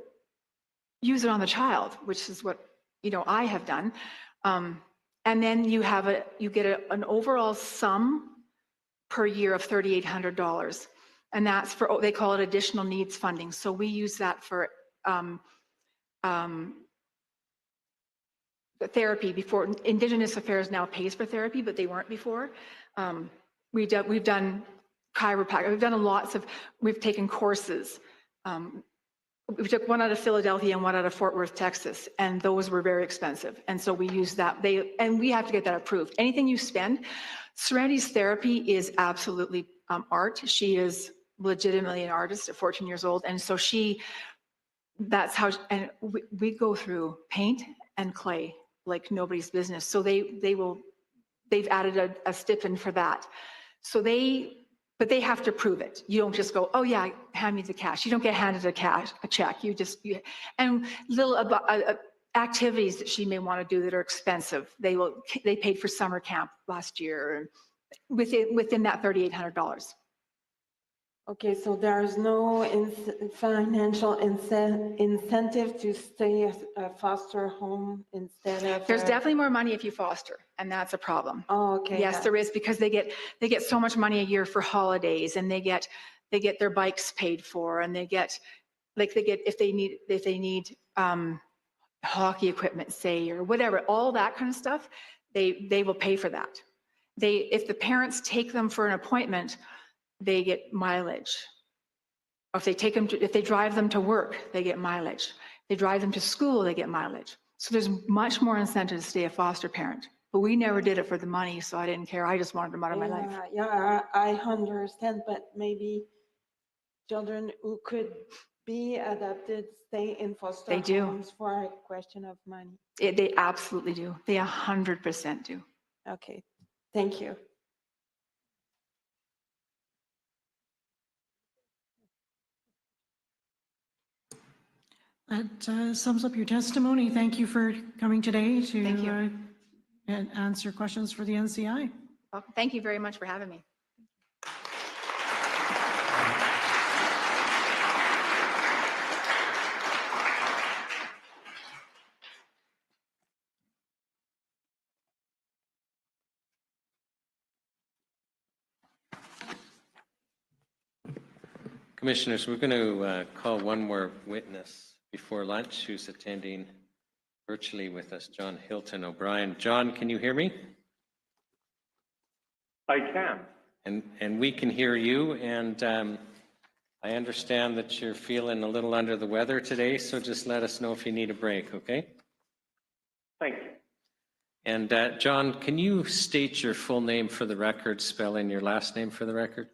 S13: use it on the child, which is what, I have done. And then you get an overall sum per year of $3,800. And that's for, they call it additional needs funding. So we use that for the therapy. Before, Indigenous Affairs now pays for therapy, but they weren't before. We've done chiropractic, we've taken courses. We took one out of Philadelphia and one out of Fort Worth, Texas, and those were very expensive. And so we use that. And we have to get that approved. Anything you spend, Serenity's therapy is absolutely art. She is legitimately an artist at 14 years old. And so that's how, and we go through paint and clay like nobody's business. So they've added a stipend for that. So but they have to prove it. You don't just go, oh yeah, hand me the cash. You don't get handed a check. And little activities that she may want to do that are expensive. They paid for summer camp last year, and within that $3,800.
S5: Okay, so there's no financial incentive to stay at a foster home instead of.
S13: There's definitely more money if you foster, and that's a problem.
S5: Oh, okay.
S13: Yes, there is, because they get so much money a year for holidays, and they get their bikes paid for, and they get if they need hockey equipment, say, or whatever, all that kind of stuff, they will pay for that. If the parents take them for an appointment, they get mileage. Or if they drive them to work, they get mileage. They drive them to school, they get mileage. So there's much more incentive to stay a foster parent. But we never did it for the money, so I didn't care. I just wanted them out of my life.
S5: Yeah, I understand, but maybe children who could be adopted stay in foster homes for a question of money.
S13: They absolutely do. They 100% do.
S5: Okay, thank you.
S10: That sums up your testimony. Thank you for coming today to answer questions for the NCI.
S13: Well, thank you very much for having me.
S1: Commissioners, we're going to call one more witness before lunch who's attending virtually with us, John Hilton O'Brien. John, can you hear me?
S14: I can.
S1: And we can hear you, and I understand that you're feeling a little under the weather today, so just let us know if you need a break, okay?
S14: Thank you.
S1: And John, can you state your full name for the record, spell in your last name for the record?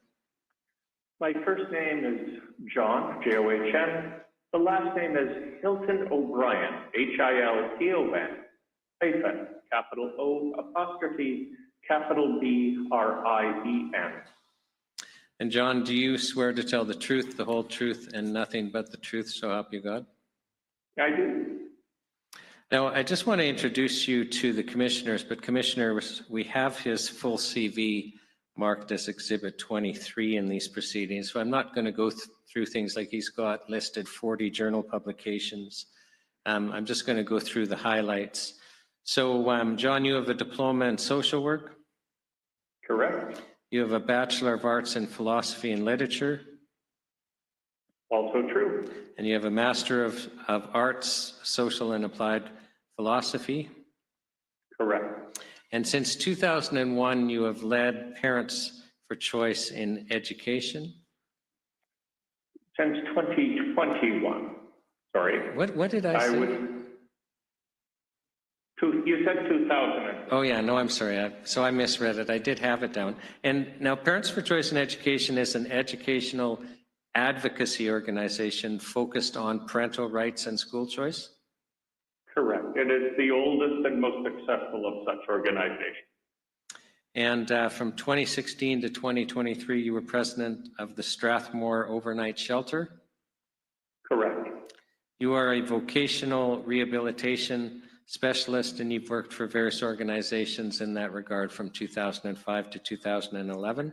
S14: My first name is John, John. The last name is Hilton O'Brien, Hilton, hyphen, capital O, apostrophe, capital B-R-I-E-N.
S1: And John, do you swear to tell the truth, the whole truth, and nothing but the truth, so help you God?
S14: I do.
S1: Now, I just want to introduce you to the commissioners, but commissioners, we have his full CV marked as Exhibit 23 in these proceedings. So I'm not going to go through things like he's got listed 40 journal publications. I'm just going to go through the highlights. So, John, you have a diploma in social work?
S14: Correct.
S1: You have a Bachelor of Arts in Philosophy and Literature?
S14: Also true.
S1: And you have a Master of Arts, Social and Applied Philosophy?
S14: Correct.
S1: And since 2001, you have led Parents for Choice in Education?
S14: Since 2021. Sorry.
S1: What did I say?
S14: You said 2000.
S1: Oh, yeah, no, I'm sorry. So I misread it. I did have it down. And now Parents for Choice in Education is an educational advocacy organization focused on parental rights and school choice?
S14: Correct. It is the oldest and most successful of such organizations.
S1: And from 2016 to 2023, you were president of the Strathmore Overnight Shelter?
S14: Correct.
S1: You are a vocational rehabilitation specialist, and you've worked for various organizations in that regard from 2005 to 2011?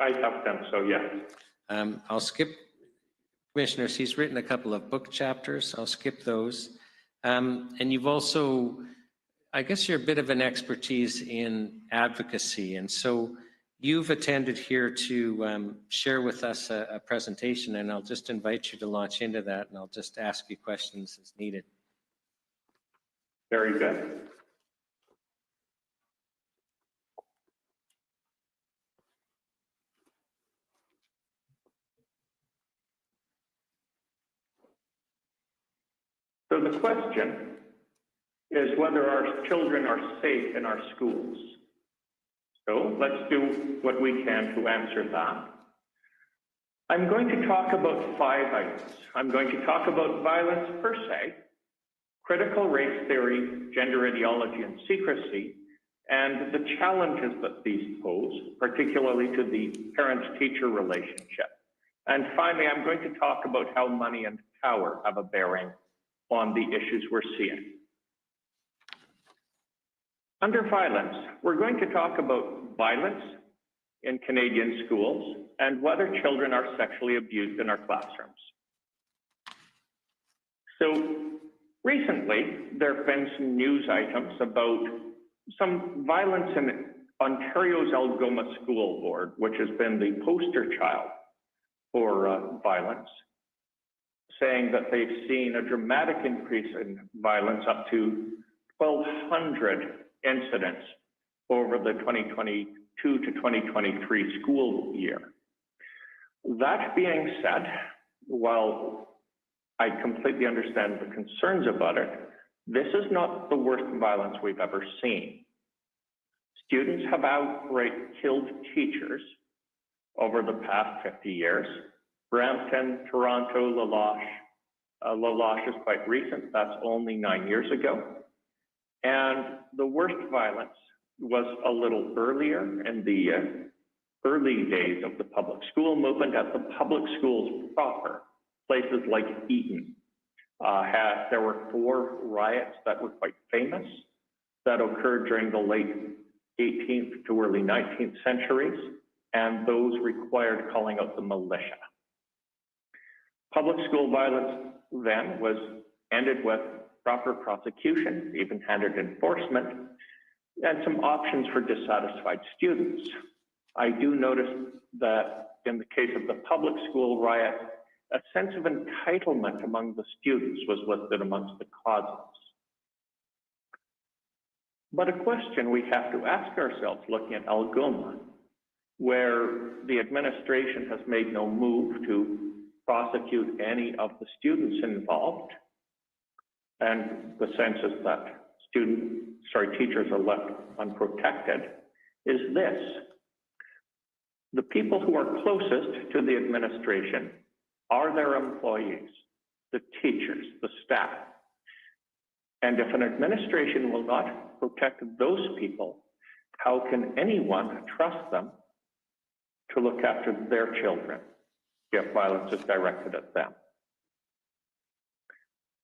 S14: I have done so, yes.
S1: I'll skip, commissioners, he's written a couple of book chapters. I'll skip those. And you've also, I guess you're a bit of an expertise in advocacy. And so you've attended here to share with us a presentation, and I'll just invite you to launch into that, and I'll just ask you questions as needed.
S14: Very good. So the question is whether our children are safe in our schools. So let's do what we can to answer that. I'm going to talk about 5 items. I'm going to talk about violence per se, critical race theory, gender ideology, and secrecy, and the challenges that these pose, particularly to the parent-teacher relationship. And finally, I'm going to talk about how money and power have a bearing on the issues we're seeing. Under violence, we're going to talk about violence in Canadian schools and whether children are sexually abused in our classrooms. So recently, there have been some news items about some violence in Ontario's Algoma School Board, which has been the poster child for violence, saying that they've seen a dramatic increase in violence, up to 1,200 incidents over the 2022 to 2023 school year. That being said, while I completely understand the concerns about it, this is not the worst violence we've ever seen. Students have outright killed teachers over the past 50 years. Brampton, Toronto, La Loche. La Loche is quite recent. That's only 9 years ago. And the worst violence was a little earlier in the early days of the public school movement at the public schools proper. Places like Eton. There were 4 riots that were quite famous that occurred during the late 18th to early 19th centuries, and those required calling out the militia. Public school violence then was ended with proper prosecution, even-handed enforcement, and some options for dissatisfied students. I do notice that in the case of the public school riot, a sense of entitlement among the students was listed amongst the causes. But a question we have to ask ourselves looking at Algoma, where the administration has made no move to prosecute any of the students involved, and the sense is that teachers are left unprotected, is this. The people who are closest to the administration are their employees, the teachers, the staff. And if an administration will not protect those people, how can anyone trust them to look after their children if violence is directed at them?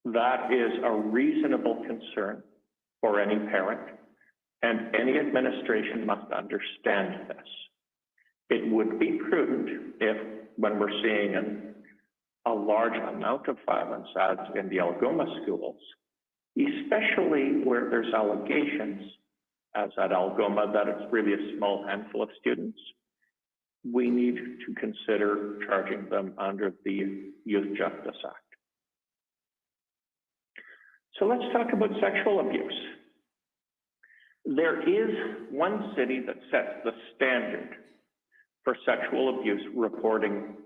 S14: That is a reasonable concern for any parent, and any administration must understand this. It would be prudent if, when we're seeing a large amount of violence as in the Algoma schools, especially where there's allegations, as at Algoma, that it's really a small handful of students, we need to consider charging them under the Youth Justice Act. So let's talk about sexual abuse. There is one city that sets the standard for sexual abuse reporting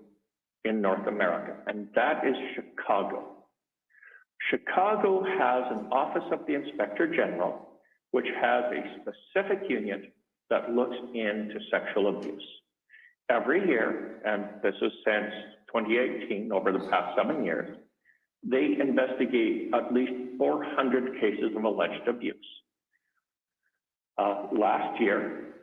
S14: in North America, and that is Chicago. Chicago has an Office of the Inspector General, which has a specific unit that looks into sexual abuse. Every year, and this is since 2018, over the past 7 years, they investigate at least 400 cases of alleged abuse. Last year,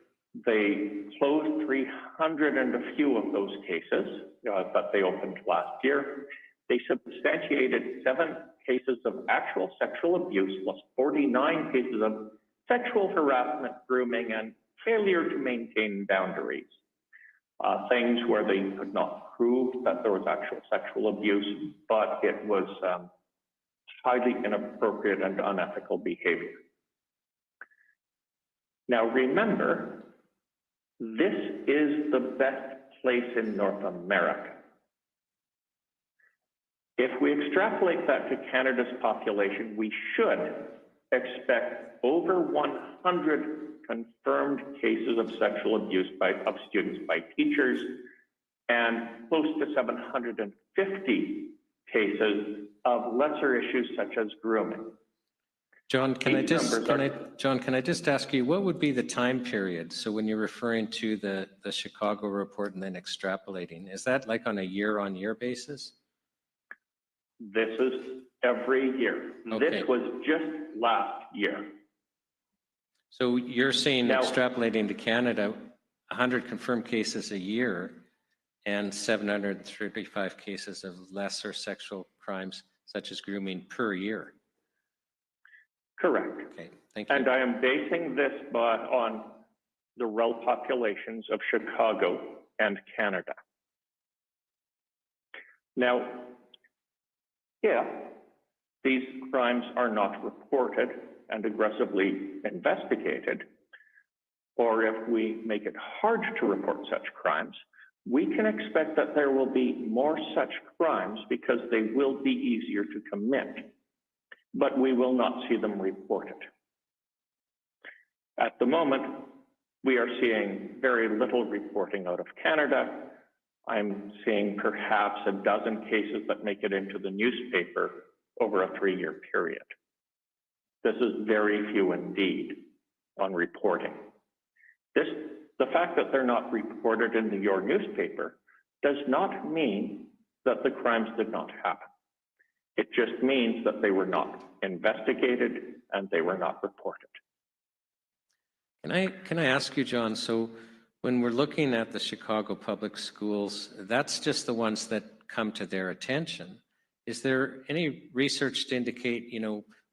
S14: they closed 300 and a few of those cases that they opened last year. They substantiated 7 cases of actual sexual abuse, plus 49 cases of sexual harassment, grooming, and failure to maintain boundaries. Things where they could not prove that there was actual sexual abuse, but it was highly inappropriate and unethical behavior. Now remember, this is the best place in North America. If we extrapolate that to Canada's population, we should expect over 100 confirmed cases of sexual abuse of students by teachers, and close to 750 cases of lesser issues such as grooming.
S1: John, can I just ask you, what would be the time period? So when you're referring to the Chicago report and then extrapolating, is that like on a year-on-year basis?
S14: This is every year. Okay. This was just last year.
S1: So you're saying now, extrapolating to Canada, 100 confirmed cases a year and 735 cases of lesser sexual crimes such as grooming per year.
S14: Correct.
S1: Okay, thank you.
S14: And I am basing this on the rel populations of Chicago and Canada. Now, yeah, these crimes are not reported and aggressively investigated, or if we make it hard to report such crimes, we can expect that there will be more such crimes because they will be easier to commit, but we will not see them reported. At the moment, we are seeing very little reporting out of Canada. I'm seeing perhaps a dozen cases that make it into the newspaper over a 3-year period. This is very few indeed on reporting. The fact that they're not reported in your newspaper does not mean that the crimes did not happen. It just means that they were not investigated and they were not reported.
S1: Can I ask you, John, so when we're looking at the Chicago public schools, that's just the ones that come to their attention. Is there any research to indicate,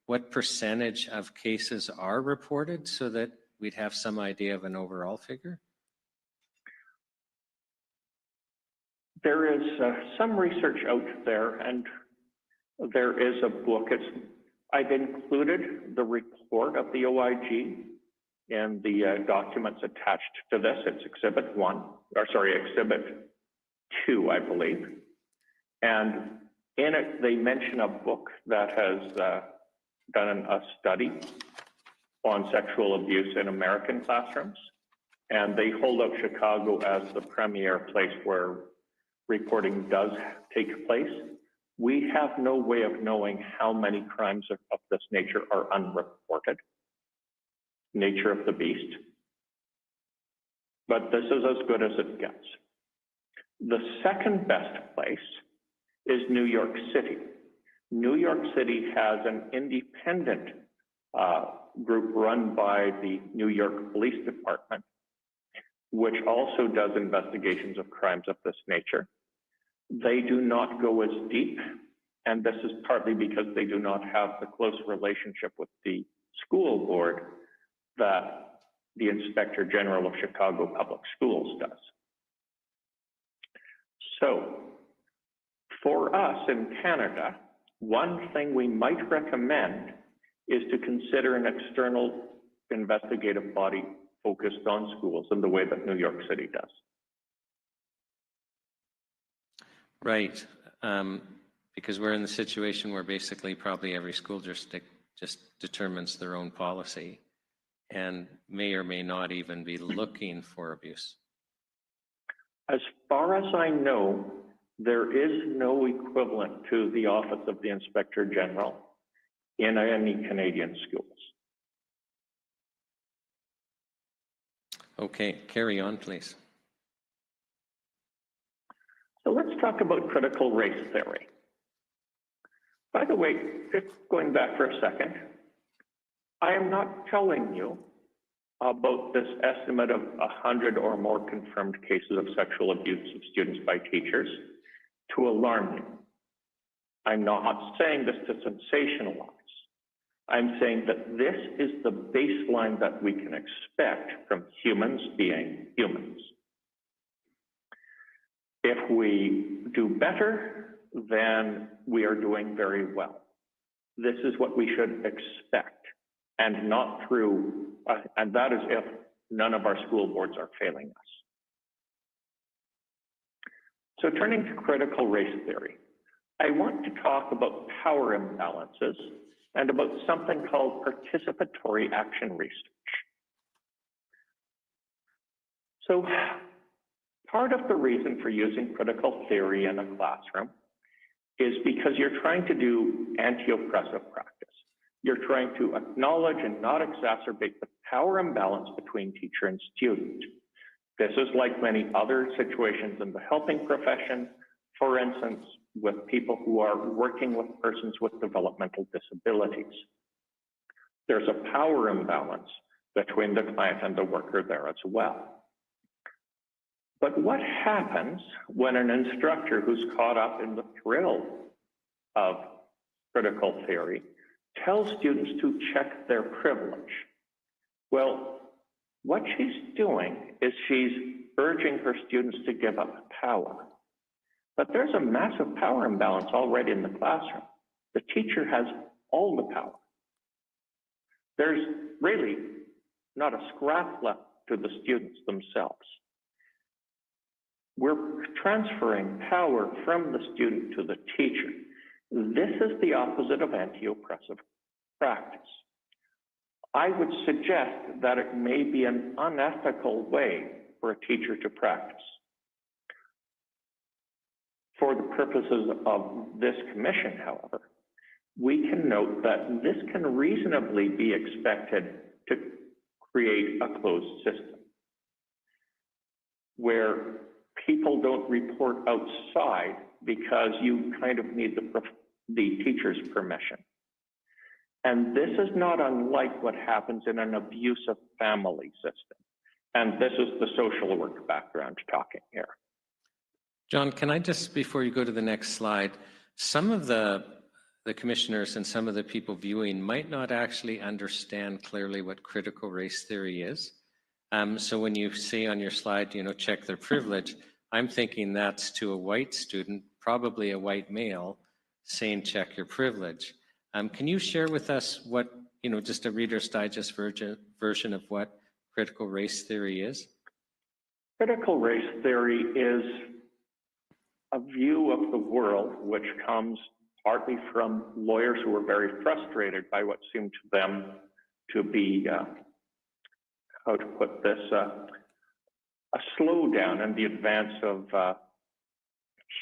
S1: what percentage of cases are reported so that we'd have some idea of an overall figure?
S14: There is some research out there, and there is a book. I've included the report of the OIG in the documents attached to this. It's Exhibit 2, I believe. And in it, they mention a book that has done a study on sexual abuse in American classrooms. And they hold up Chicago as the premier place where reporting does take place. We have no way of knowing how many crimes of this nature are unreported. Nature of the beast. But this is as good as it gets. The second best place is New York City. New York City has an independent group run by the New York Police Department, which also does investigations of crimes of this nature. They do not go as deep, and this is partly because they do not have the close relationship with the school board that the Inspector General of Chicago Public Schools does. So for us in Canada, one thing we might recommend is to consider an external investigative body focused on schools in the way that New York City does.
S1: Right, because we're in the situation where basically probably every school district just determines their own policy and may or may not even be looking for abuse.
S14: As far as I know, there is no equivalent to the Office of the Inspector General in any Canadian schools.
S1: Okay, carry on, please.
S14: So let's talk about critical race theory. By the way, just going back for a second, I am not telling you about this estimate of 100 or more confirmed cases of sexual abuse of students by teachers to alarm you. I'm not saying this to sensationalize. I'm saying that this is the baseline that we can expect from humans being humans. If we do better, then we are doing very well. This is what we should expect, and not through, and that is if none of our school boards are failing us. So turning to critical race theory, I want to talk about power imbalances and about something called participatory action research. So part of the reason for using critical theory in a classroom is because you're trying to do anti-oppressive practice. You're trying to acknowledge and not exacerbate the power imbalance between teacher and student. This is like many other situations in the helping profession, for instance, with people who are working with persons with developmental disabilities. There's a power imbalance between the client and the worker there as well. But what happens when an instructor who's caught up in the thrill of critical theory tells students to check their privilege? Well, what she's doing is she's urging her students to give up power. But there's a massive power imbalance already in the classroom. The teacher has all the power. There's really not a scrap left to the students themselves. We're transferring power from the student to the teacher. This is the opposite of anti-oppressive practice. I would suggest that it may be an unethical way for a teacher to practice. For the purposes of this commission, however, we can note that this can reasonably be expected to create a closed system where people don't report outside because you kind of need the teacher's permission. And this is not unlike what happens in an abusive family system. And this is the social work background talking here.
S1: John, can I just, before you go to the next slide, some of the commissioners and some of the people viewing might not actually understand clearly what critical race theory is. So when you see on your slide, check their privilege, I'm thinking that's to a white student, probably a white male, saying check your privilege. Can you share with us what, just a Reader's Digest version of what critical race theory is?
S14: Critical race theory is a view of the world which comes partly from lawyers who were very frustrated by what seemed to them to be, how to put this, a slowdown in the advance of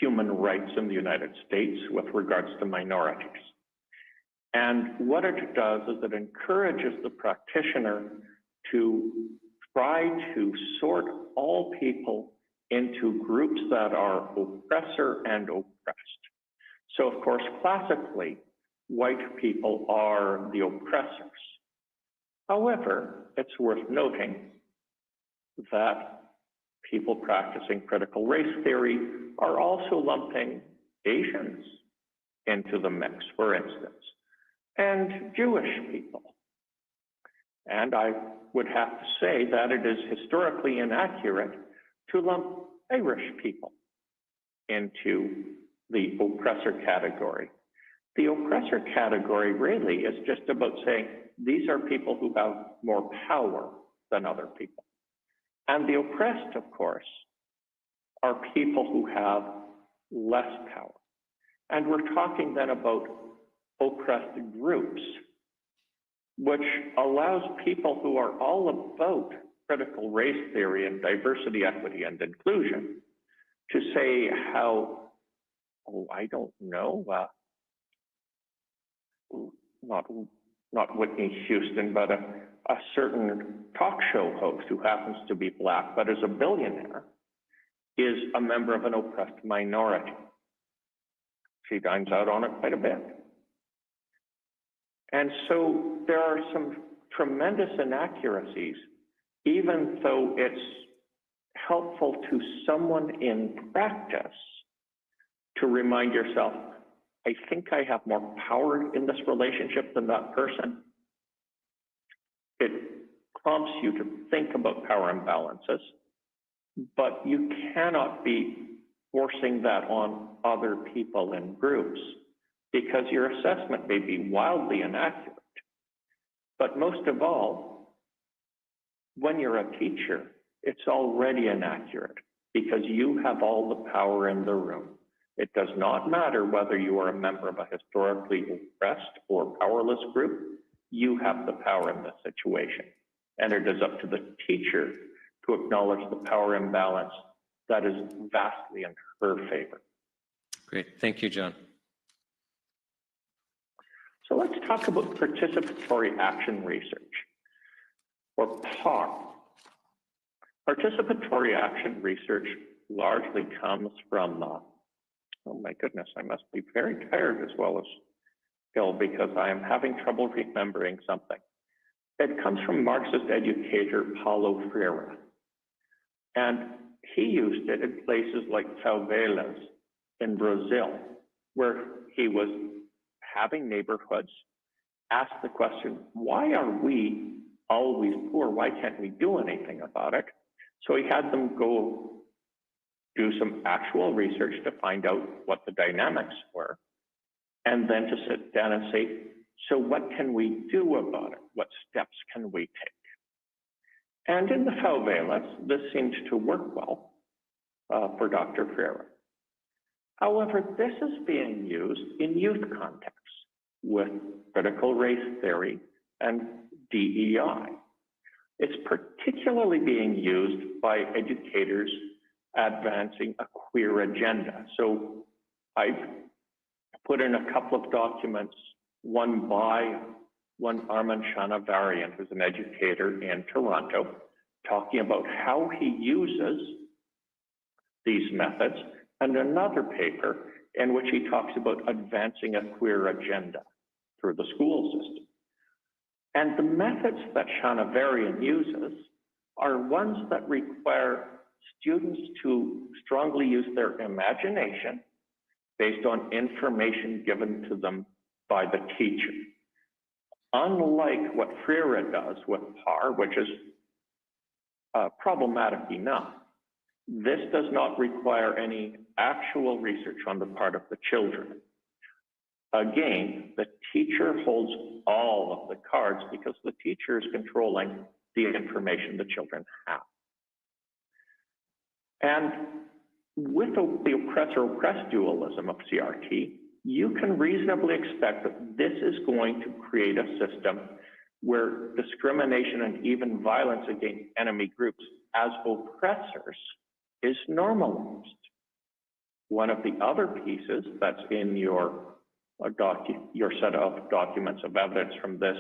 S14: human rights in the United States with regards to minorities. And what it does is it encourages the practitioner to try to sort all people into groups that are oppressor and oppressed. So of course, classically, white people are the oppressors. However, it's worth noting that people practicing critical race theory are also lumping Asians into the mix, for instance, and Jewish people. And I would have to say that it is historically inaccurate to lump Irish people into the oppressor category. The oppressor category really is just about saying these are people who have more power than other people. And the oppressed, of course, are people who have less power. And we're talking then about oppressed groups, which allows people who are all about critical race theory and diversity, equity, and inclusion to say how, oh, I don't know, not Whitney Houston, but a certain talk show host who happens to be Black, but is a billionaire, is a member of an oppressed minority. She dines out on it quite a bit. And so there are some tremendous inaccuracies, even though it's helpful to someone in practice to remind yourself, I think I have more power in this relationship than that person. It prompts you to think about power imbalances, but you cannot be forcing that on other people in groups because your assessment may be wildly inaccurate. But most of all, when you're a teacher, it's already inaccurate because you have all the power in the room. It does not matter whether you are a member of a historically oppressed or powerless group, you have the power in this situation. And it is up to the teacher to acknowledge the power imbalance that is vastly in her favor.
S1: Great, thank you, John.
S14: So let's talk about participatory action research, or PAR. Participatory action research largely comes from, oh my goodness, I must be very tired as well as ill because I am having trouble remembering something. It comes from Marxist educator Paulo Freire. And he used it in places like favelas in Brazil, where he was having neighborhoods ask the question, why are we always poor? Why can't we do anything about it? So he had them go do some actual research to find out what the dynamics were, and then to sit down and say, so what can we do about it? What steps can we take? And in the favelas, this seemed to work well for Dr. Freire. However, this is being used in youth contexts with critical race theory and DEI. It's particularly being used by educators advancing a queer agenda. So I've put in a couple of documents, one Armand Chanavarian, who's an educator in Toronto, talking about how he uses these methods, and another paper in which he talks about advancing a queer agenda through the school system. And the methods that Chanavarian uses are ones that require students to strongly use their imagination based on information given to them by the teacher. Unlike what Freire does with PAR, which is problematic enough, this does not require any actual research on the part of the children. Again, the teacher holds all of the cards because the teacher is controlling the information the children have. And with the oppressor-oppressed dualism of CRT, you can reasonably expect that this is going to create a system where discrimination and even violence against enemy groups as oppressors is normalized. One of the other pieces that's in your set of documents of evidence from this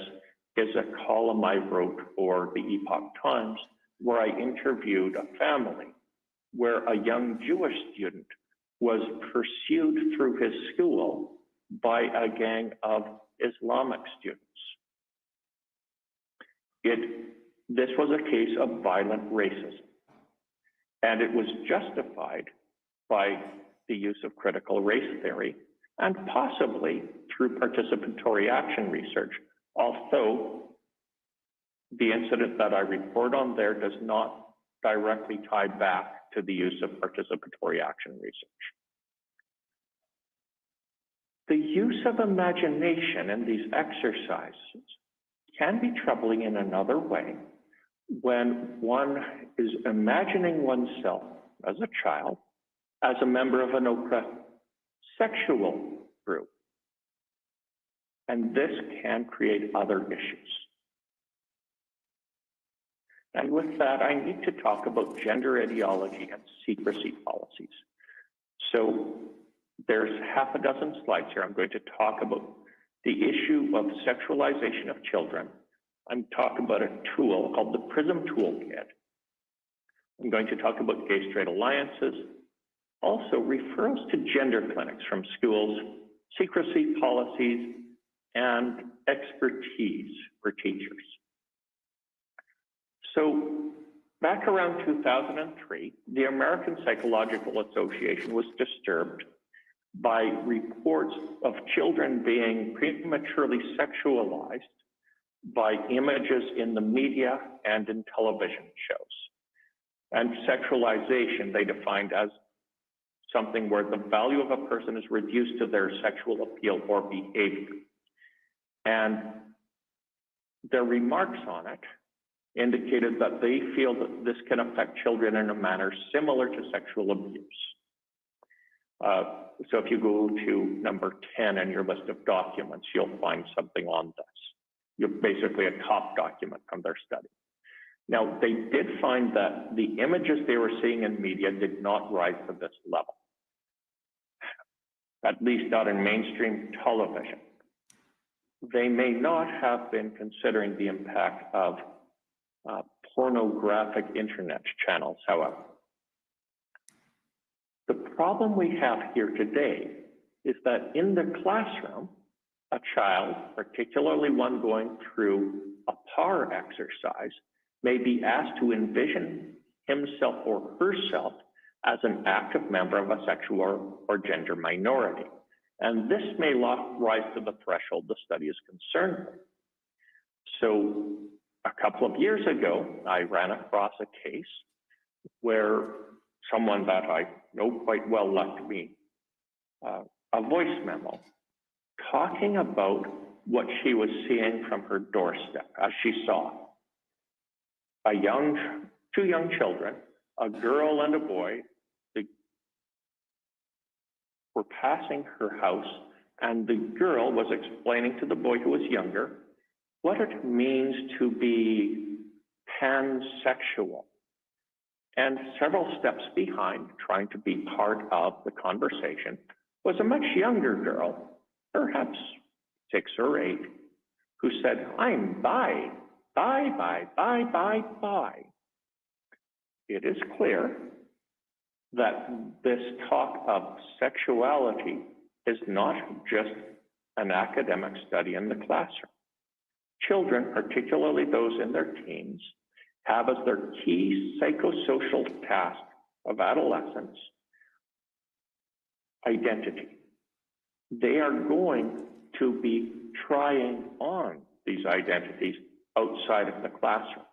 S14: is a column I wrote for the Epoch Times where I interviewed a family where a young Jewish student was pursued through his school by a gang of Islamic students. This was a case of violent racism, and it was justified by the use of critical race theory and possibly through participatory action research, although the incident that I report on there does not directly tie back to the use of participatory action research. The use of imagination in these exercises can be troubling in another way when one is imagining oneself as a child as a member of an oppressed sexual group. And this can create other issues. And with that, I need to talk about gender ideology and secrecy policies. So there's half a dozen slides here. I'm going to talk about the issue of sexualization of children. I'm talking about a tool called the PRISM Toolkit. I'm going to talk about gay-straight alliances, also referrals to gender clinics from schools, secrecy policies, and expertise for teachers. So back around 2003, the American Psychological Association was disturbed by reports of children being prematurely sexualized by images in the media and in television shows. And sexualization they defined as something where the value of a person is reduced to their sexual appeal or behavior. And their remarks on it indicated that they feel that this can affect children in a manner similar to sexual abuse. So if you go to number 10 in your list of documents, you'll find something on this. You're basically a top document from their study. Now, they did find that the images they were seeing in media did not rise to this level, at least not in mainstream television. They may not have been considering the impact of pornographic internet channels, however. The problem we have here today is that in the classroom, a child, particularly one going through a PAR exercise, may be asked to envision himself or herself as an active member of a sexual or gender minority. And this may rise to the threshold the study is concerned with. So a couple of years ago, I ran across a case where someone that I know quite well left me a voice memo talking about what she was seeing from her doorstep as she saw two young children, a girl and a boy. They were passing her house, and the girl was explaining to the boy who was younger what it means to be pansexual. And several steps behind, trying to be part of the conversation, was a much younger girl, perhaps 6 or 8, who said, "I'm bi, bi, bi, bi, bi, bi." It is clear that this talk of sexuality is not just an academic study in the classroom. Children, particularly those in their teens, have as their key psychosocial task of adolescence identity. They are going to be trying on these identities outside of the classroom.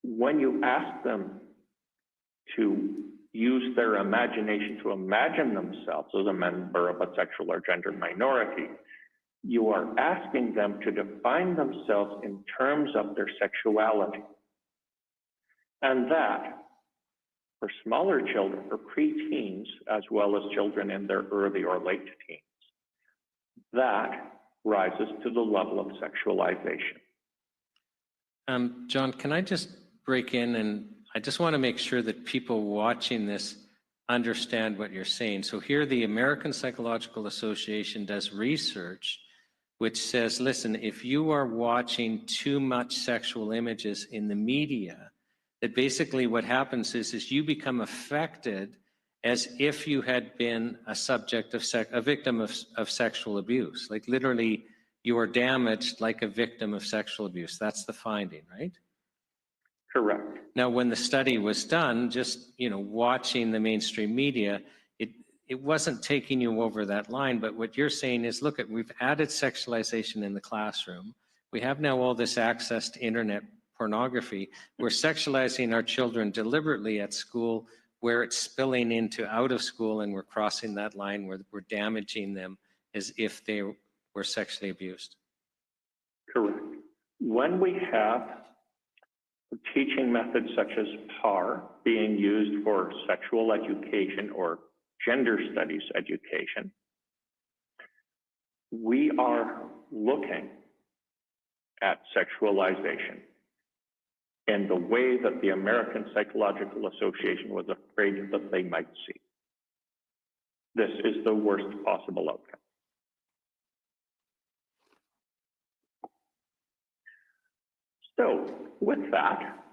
S14: When you ask them to use their imagination to imagine themselves as a member of a sexual or gender minority, you are asking them to define themselves in terms of their sexuality. And that, for smaller children, for preteens, as well as children in their early or late teens, that rises to the level of sexualization.
S1: John, can I just break in? And I just want to make sure that people watching this understand what you're saying. So here the American Psychological Association does research which says, listen, if you are watching too much sexual images in the media, that basically what happens is you become affected as if you had been a subject of a victim of sexual abuse. Like literally you are damaged like a victim of sexual abuse. That's the finding, right?
S14: Correct.
S1: Now, when the study was done, just watching the mainstream media, it wasn't taking you over that line. But what you're saying is, look, we've added sexualization in the classroom. We have now all this access to internet pornography. We're sexualizing our children deliberately at school, where it's spilling into out of school, and we're crossing that line where we're damaging them as if they were sexually abused?
S14: Correct. When we have teaching methods such as PAR being used for sexual education or gender studies education, we are looking at sexualization in the way that the American Psychological Association was afraid that they might see. This is the worst possible outcome. So with that,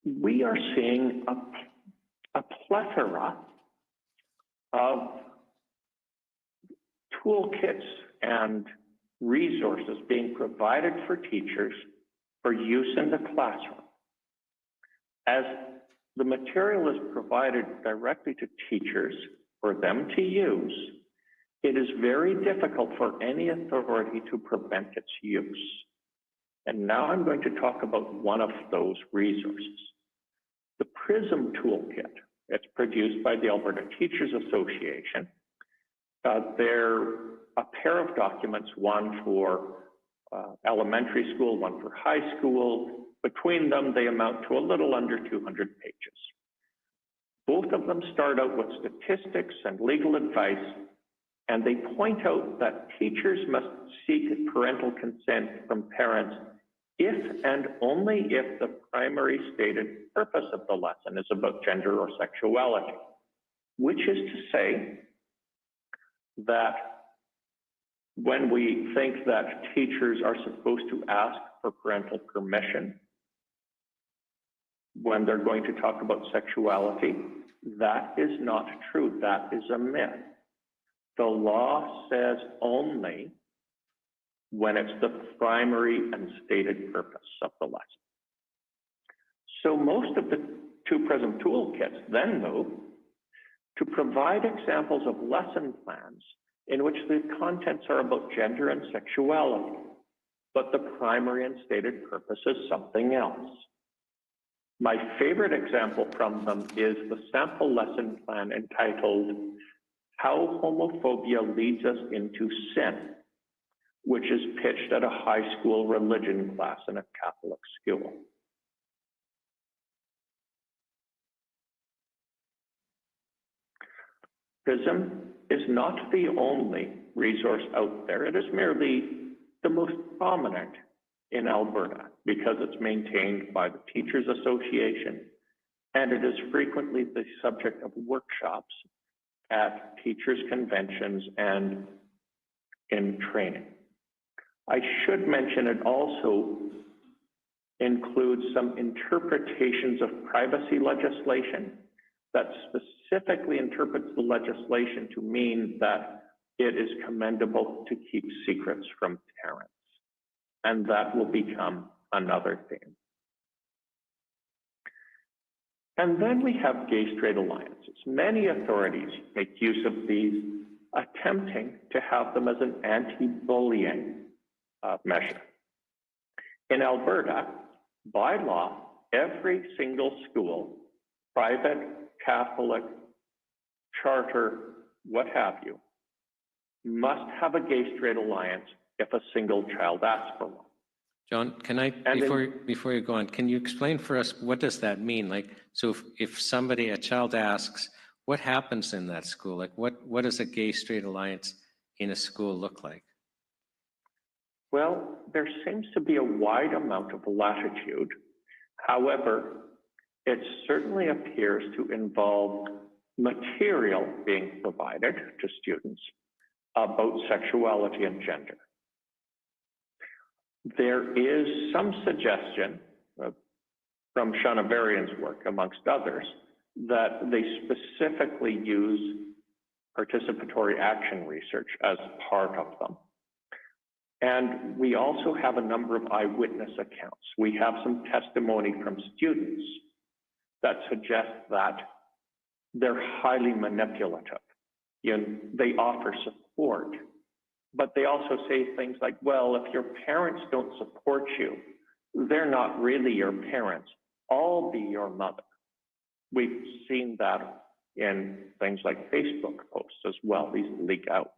S14: we are seeing a plethora of toolkits and resources being provided for teachers for use in the classroom. As the material is provided directly to teachers for them to use, it is very difficult for any authority to prevent its use. And now I'm going to talk about one of those resources. The PRISM toolkit. It's produced by the Alberta Teachers Association. They're a pair of documents, one for elementary school, one for high school. Between them, they amount to a little under 200 pages. Both of them start out with statistics and legal advice, and they point out that teachers must seek parental consent from parents if and only if the primary stated purpose of the lesson is about gender or sexuality, which is to say that when we think that teachers are supposed to ask for parental permission when they're going to talk about sexuality, that is not true. That is a myth. The law says only when it's the primary and stated purpose of the lesson. So most of the two PRISM toolkits then move to provide examples of lesson plans in which the contents are about gender and sexuality, but the primary and stated purpose is something else. My favorite example from them is the sample lesson plan entitled How Homophobia Leads Us into Sin, which is pitched at a high school religion class in a Catholic school. PRISM is not the only resource out there. It is merely the most prominent in Alberta because it's maintained by the Teachers Association, and it is frequently the subject of workshops at teachers' conventions and in training. I should mention it also includes some interpretations of privacy legislation that specifically interprets the legislation to mean that it is commendable to keep secrets from parents. And that will become another theme. And then we have gay-straight alliances. Many authorities make use of these, attempting to have them as an anti-bullying measure. In Alberta, by law, every single school, private, Catholic, charter, what have you, must have a gay-straight alliance if a single child asks for one.
S1: John, can I, before you go on, can you explain for us, what does that mean? Like, so if somebody, a child asks, what happens in that school? Like, what does a gay-straight alliance in a school look like?
S14: Well, there seems to be a wide amount of latitude. However, it certainly appears to involve material being provided to students about sexuality and gender. There is some suggestion from Shauna Varian's work, amongst others, that they specifically use participatory action research as part of them. And we also have a number of eyewitness accounts. We have some testimony from students that suggest that they're highly manipulative. You know, they offer support, but they also say things like, well, if your parents don't support you, they're not really your parents. I'll be your mother. We've seen that in things like Facebook posts as well. These leak out.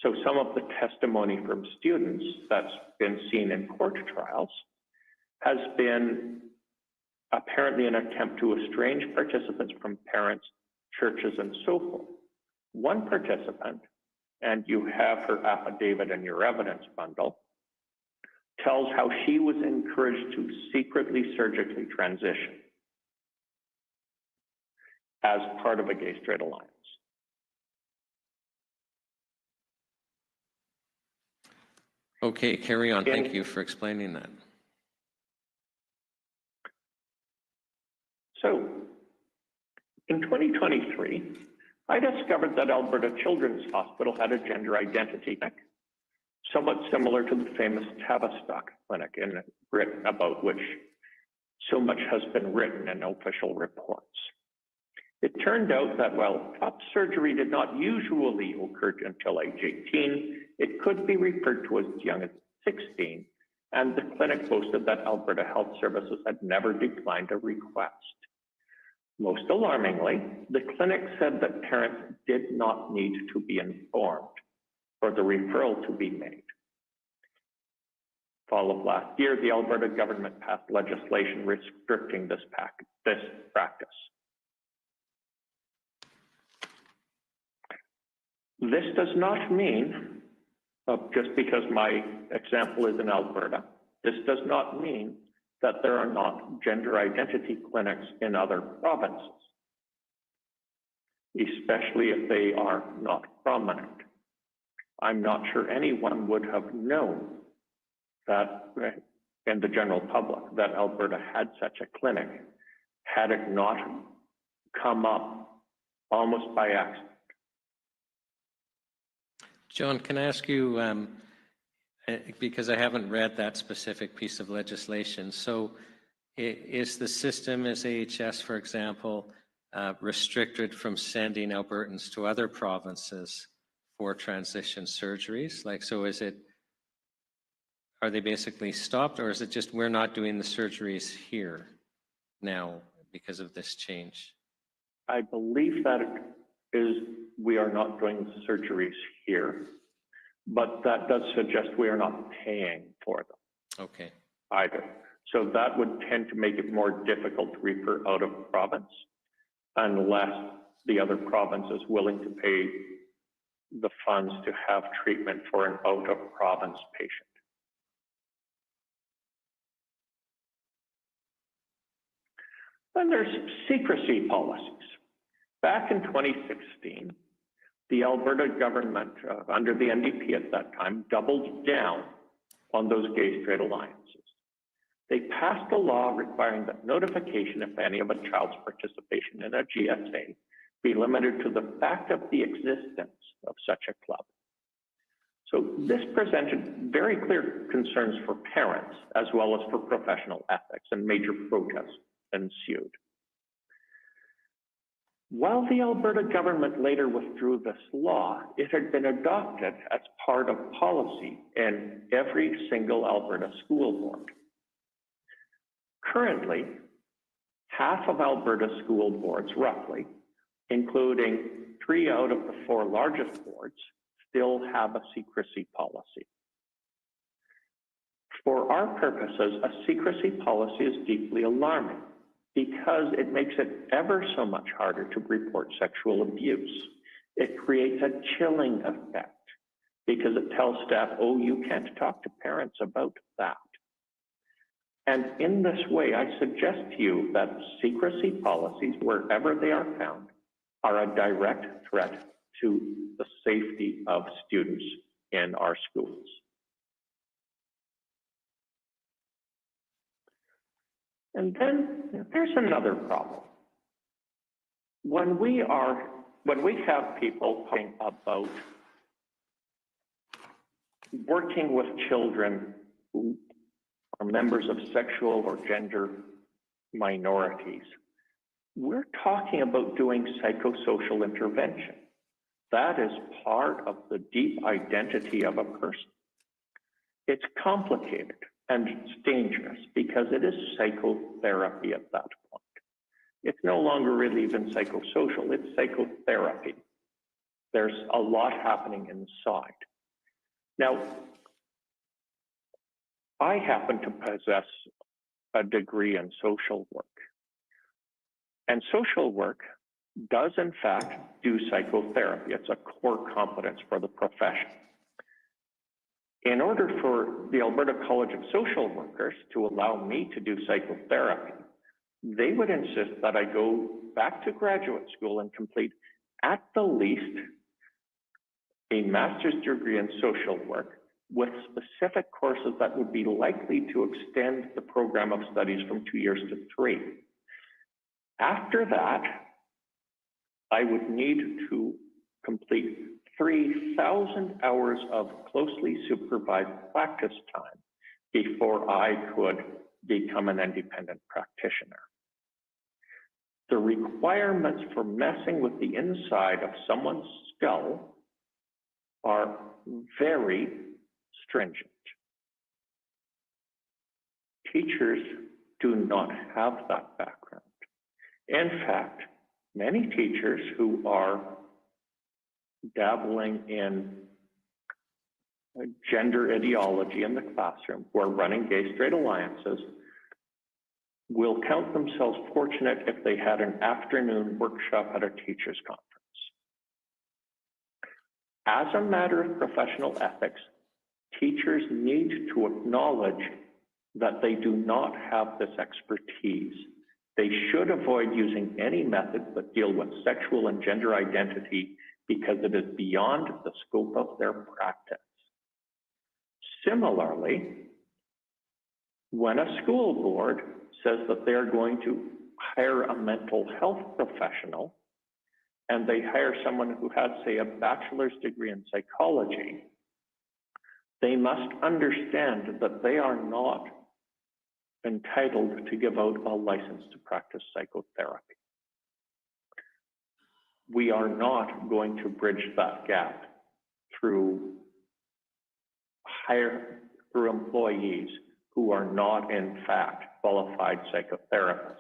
S14: So some of the testimony from students that's been seen in court trials has been apparently an attempt to estrange participants from parents, churches, and so forth. One participant, and you have her affidavit in your evidence bundle, tells how she was encouraged to secretly surgically transition as part of a gay-straight alliance.
S1: Okay, carry on. Thank you for explaining that.
S14: So, in 2023, I discovered that Alberta Children's Hospital had a gender identity clinic, somewhat similar to the famous Tavistock Clinic in Britain, about which so much has been written in official reports. It turned out that while top surgery did not usually occur until age 18, it could be referred to as young as 16, and the clinic boasted that Alberta Health Services had never declined a request. Most alarmingly, the clinic said that parents did not need to be informed for the referral to be made. Fall of last year, the Alberta government passed legislation restricting this practice. This does not mean, just because my example is in Alberta, this does not mean that there are not gender identity clinics in other provinces, especially if they are not prominent. I'm not sure anyone would have known that in the general public that Alberta had such a clinic had it not come up almost by accident.
S1: John, can I ask you, because I haven't read that specific piece of legislation, so is the system, as AHS, for example, restricted from sending Albertans to other provinces for transition surgeries? Like, so is it, are they basically stopped, or is it just we're not doing the surgeries here now because of this change?
S14: I believe that it is, we are not doing the surgeries here, but that does suggest we are not paying for them.
S1: Okay.
S14: Either. So that would tend to make it more difficult to refer out of province unless the other province is willing to pay the funds to have treatment for an out of province patient. Then there's secrecy policies. Back in 2016, the Alberta government, under the NDP at that time, doubled down on those gay-straight alliances. They passed a law requiring that notification, if any, of a child's participation in a GSA be limited to the fact of the existence of such a club. So this presented very clear concerns for parents as well as for professional ethics, and major protests ensued. While the Alberta government later withdrew this law, it had been adopted as part of policy in every single Alberta school board. Currently, half of Alberta school boards, roughly, including 3 out of the 4 largest boards, still have a secrecy policy. For our purposes, a secrecy policy is deeply alarming, because it makes it ever so much harder to report sexual abuse. It creates a chilling effect because it tells staff, oh, you can't talk to parents about that. And in this way, I suggest to you that secrecy policies, wherever they are found, are a direct threat to the safety of students in our schools. And then there's another problem. When we have people talking about working with children who are members of sexual or gender minorities, we're talking about doing psychosocial intervention. That is part of the deep identity of a person. It's complicated and it's dangerous because it is psychotherapy at that point. it's no longer really even psychosocial, it's psychotherapy. There's a lot happening inside. Now, I happen to possess a degree in social work. And social work does, in fact, do psychotherapy. It's a core competence for the profession. In order for the Alberta College of Social Workers to allow me to do psychotherapy, they would insist that I go back to graduate school and complete, at the least, a master's degree in social work with specific courses that would be likely to extend the program of studies from 2 years to 3. After that, I would need to complete 3,000 hours of closely supervised practice time before I could become an independent practitioner. The requirements for messing with the inside of someone's skull are very stringent. Teachers do not have that background. In fact, many teachers who are dabbling in gender ideology in the classroom, who are running gay-straight alliances, will count themselves fortunate if they had an afternoon workshop at a teachers' conference. As a matter of professional ethics, teachers need to acknowledge that they do not have this expertise. They should avoid using any methods that deal with sexual and gender identity because it is beyond the scope of their practice. Similarly, when a school board says that they are going to hire a mental health professional and they hire someone who has, say, a bachelor's degree in psychology, they must understand that they are not entitled to give out a license to practice psychotherapy. We are not going to bridge that gap through employees who are not, in fact, qualified psychotherapists,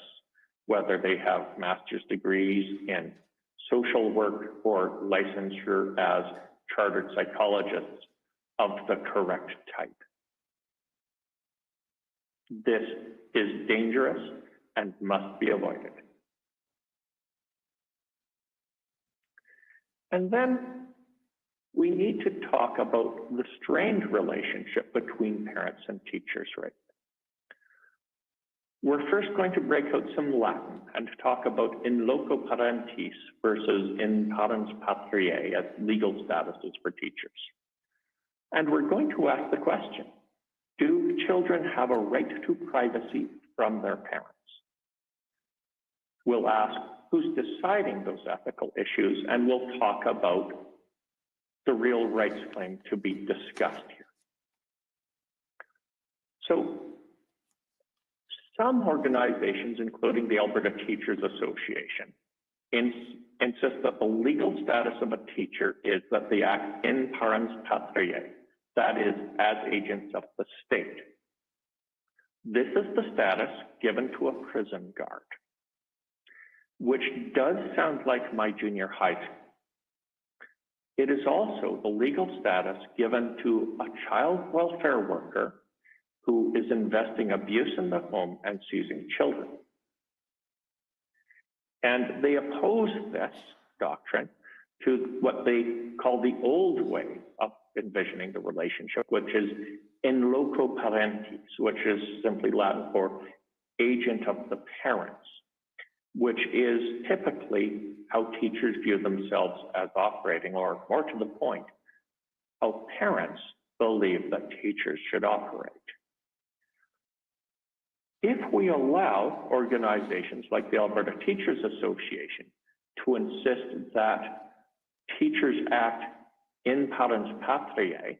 S14: whether they have master's degrees in social work or licensure as chartered psychologists of the correct type. This is dangerous and must be avoided. And then we need to talk about the strained relationship between parents and teachers right now. We're first going to break out some Latin and talk about in loco parentis versus in parens patriae as legal statuses for teachers. And we're going to ask the question, do children have a right to privacy from their parents? We'll ask who's deciding those ethical issues, and we'll talk about the real rights claim to be discussed here. So, some organizations, including the Alberta Teachers Association, insist that the legal status of a teacher is that they act in parens patriae, that is, as agents of the state. This is the status given to a prison guard, which does sound like my junior high school. It is also the legal status given to a child welfare worker who is investing abuse in the home and seizing children. And they oppose this doctrine to what they call the old way of envisioning the relationship, which is in loco parentis, which is simply Latin for agent of the parents, which is typically how teachers view themselves as operating, or more to the point, how parents believe that teachers should operate. If we allow organizations like the Alberta Teachers Association to insist that teachers act in parens patriae,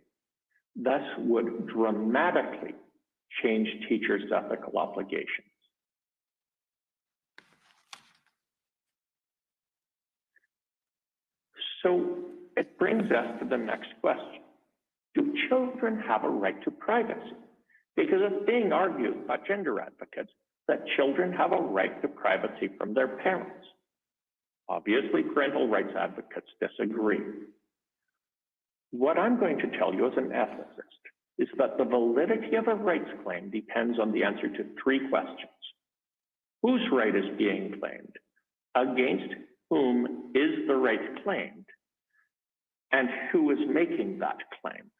S14: this would dramatically change teachers' ethical obligations. So it brings us to the next question. Do children have a right to privacy? Because it's being argued by gender advocates that children have a right to privacy from their parents. Obviously, parental rights advocates disagree. What I'm going to tell you as an ethicist is that the validity of a rights claim depends on the answer to three questions. Whose right is being claimed? Against whom is the right claimed? And who is making that claim?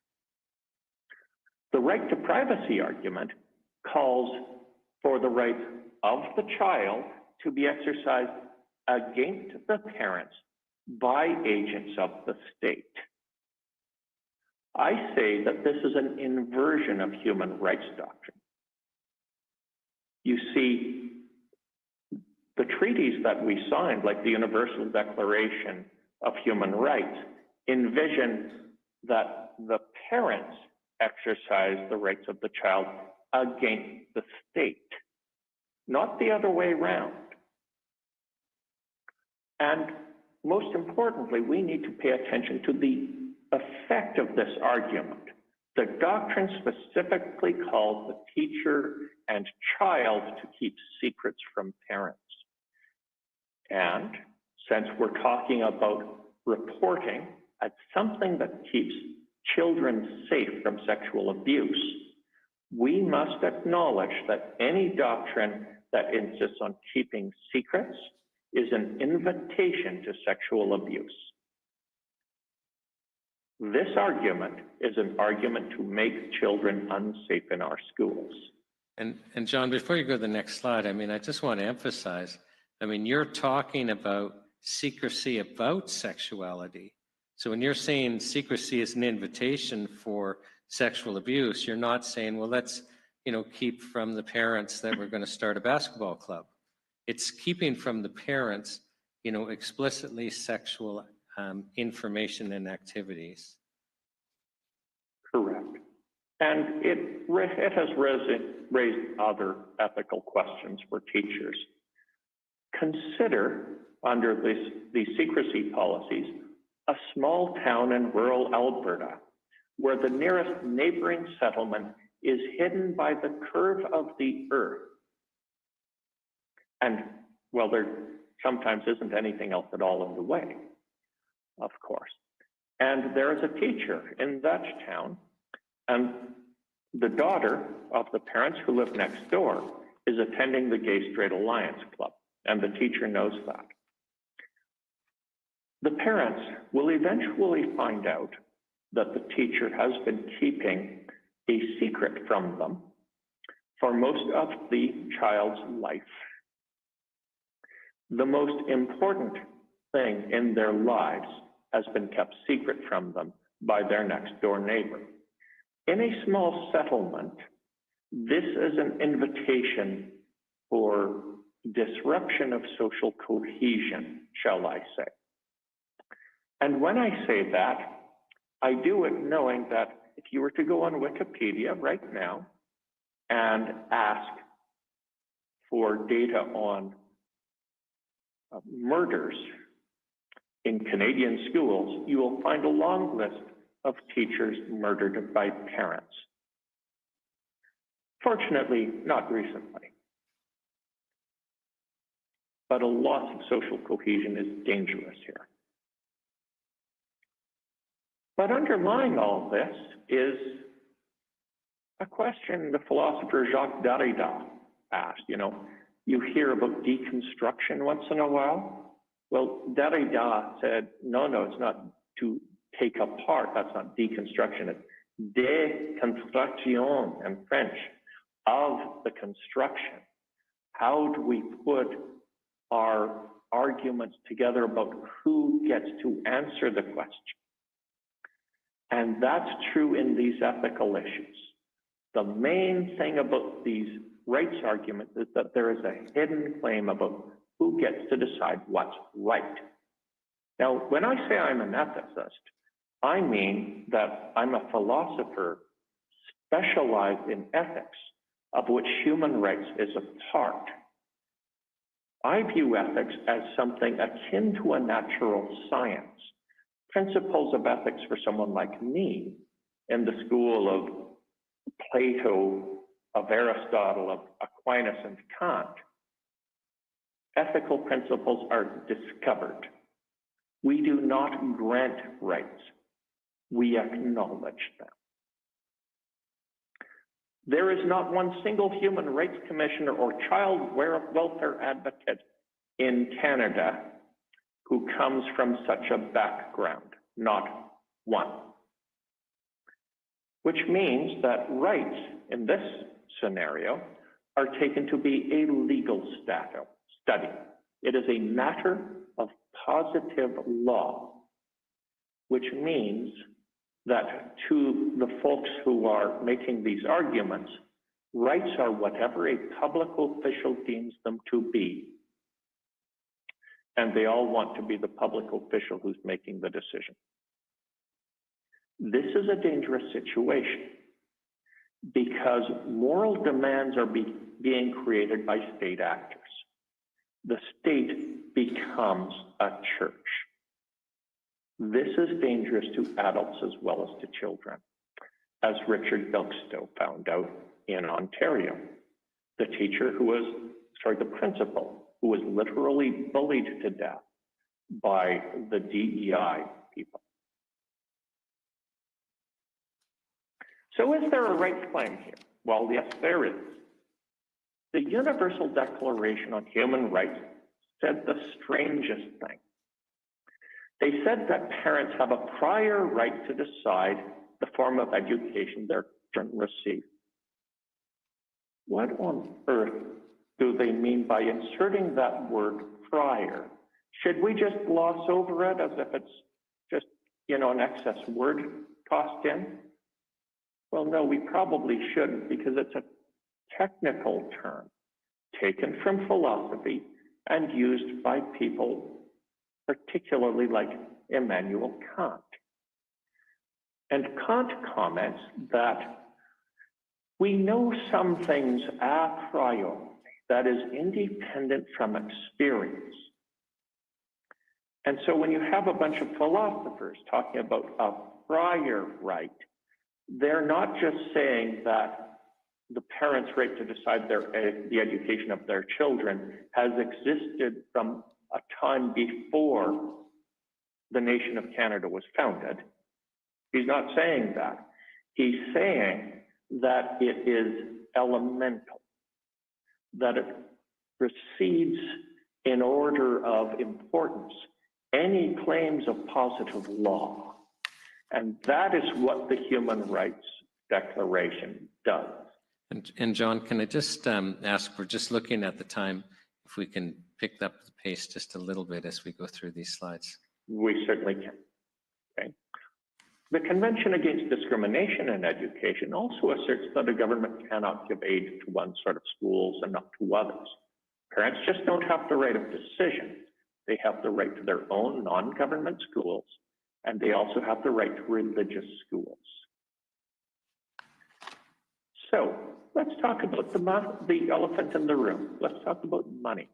S14: The right to privacy argument calls for the right of the child to be exercised against the parents by agents of the state. I say that this is an inversion of human rights doctrine. You see, the treaties that we signed, like the Universal Declaration of Human Rights, envision that the parents exercise the rights of the child against the state, not the other way around. And most importantly, we need to pay attention to the effect of this argument. The doctrine specifically calls the teacher and child to keep secrets from parents. And since we're talking about reporting as something that keeps children safe from sexual abuse, we must acknowledge that any doctrine that insists on keeping secrets is an invitation to sexual abuse. This argument is an argument to make children unsafe in our schools.
S1: And John, before you go to the next slide, I mean, I just want to emphasize, I mean, you're talking about secrecy about sexuality. So when you're saying secrecy is an invitation for sexual abuse, you're not saying, well, let's, keep from the parents that we're going to start a basketball club. It's keeping from the parents, explicitly sexual information and activities.
S14: Correct. And it has raised other ethical questions for teachers. Consider, under these secrecy policies, a small town in rural Alberta where the nearest neighboring settlement is hidden by the curve of the earth. And, well, there sometimes isn't anything else at all in the way, of course. And there is a teacher in that town, and the daughter of the parents who live next door is attending the Gay Straight Alliance Club, and the teacher knows that. The parents will eventually find out that the teacher has been keeping a secret from them for most of the child's life. The most important thing in their lives has been kept secret from them by their next door neighbor. In a small settlement, this is an invitation for disruption of social cohesion, shall I say. And when I say that, I do it knowing that if you were to go on Wikipedia right now and ask for data on murders in Canadian schools, you will find a long list of teachers murdered by parents. Fortunately, not recently. But a loss of social cohesion is dangerous here. But underlying all this is a question the philosopher Jacques Derrida asked. You hear about deconstruction once in a while. Well, Derrida said, no, it's not to take apart. That's not deconstruction. It's déconstruction in French, of the construction. How do we put our arguments together about who gets to answer the question? And that's true in these ethical issues. The main thing about these rights arguments is that there is a hidden claim about who gets to decide what's right. Now, when I say I'm an ethicist, I mean that I'm a philosopher specialized in ethics, of which human rights is a part. I view ethics as something akin to a natural science. Principles of ethics for someone like me in the school of Plato, of Aristotle, of Aquinas, and Kant, ethical principles are discovered. We do not grant rights, we acknowledge them. There is not one single human rights commissioner or child welfare advocate in Canada who comes from such a background, not one. Which means that rights in this scenario are taken to be a legal study. It is a matter of positive law, which means that to the folks who are making these arguments, rights are whatever a public official deems them to be. And they all want to be the public official who's making the decision. This is a dangerous situation because moral demands are being created by state actors. The state becomes a church. This is dangerous to adults as well as to children, as Richard Bilkstow found out in Ontario. The principal who was literally bullied to death by the DEI people. So is there a rights claim here? Well, yes, there is. The Universal Declaration on Human Rights said the strangest thing. They said that parents have a prior right to decide the form of education their children receive. What on earth do they mean by inserting that word prior? Should we just gloss over it as if it's just, an excess word tossed in? Well, no, we probably shouldn't, because it's a technical term taken from philosophy and used by people particularly like Immanuel Kant. And Kant comments that we know some things a priori, that is independent from experience. And so when you have a bunch of philosophers talking about a prior right, they're not just saying that the parents' right to decide the education of their children has existed from a time before the nation of Canada was founded. He's not saying that. He's saying that it is elemental, that it precedes in order of importance any claims of positive law. And that is what the Human Rights Declaration does.
S1: And John, can I just ask, we're just looking at the time, if we can pick up the pace just a little bit as we go through these slides.
S14: We certainly can. Okay. The Convention Against Discrimination in Education also asserts that a government cannot give aid to one sort of schools and not to others. Parents just don't have the right of decision. They have the right to their own non-government schools, and they also have the right to religious schools. So let's talk about the elephant in the room. Let's talk about money.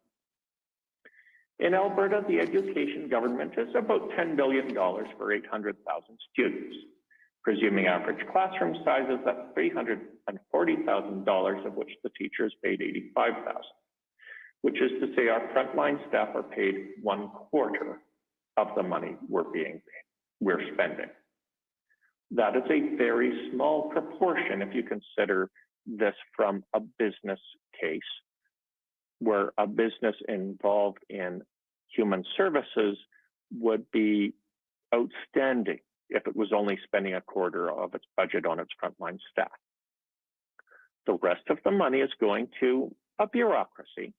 S14: In Alberta, the education government is about $10 billion for 800,000 students, presuming average classroom sizes at $340,000, of which the teachers paid $85,000, which is to say our frontline staff are paid 1/4 of the money we're spending. That is a very small proportion if you consider this from a business case, where a business involved in human services would be outstanding if it was only spending 1/4 of its budget on its frontline staff. The rest of the money is going to a bureaucracy,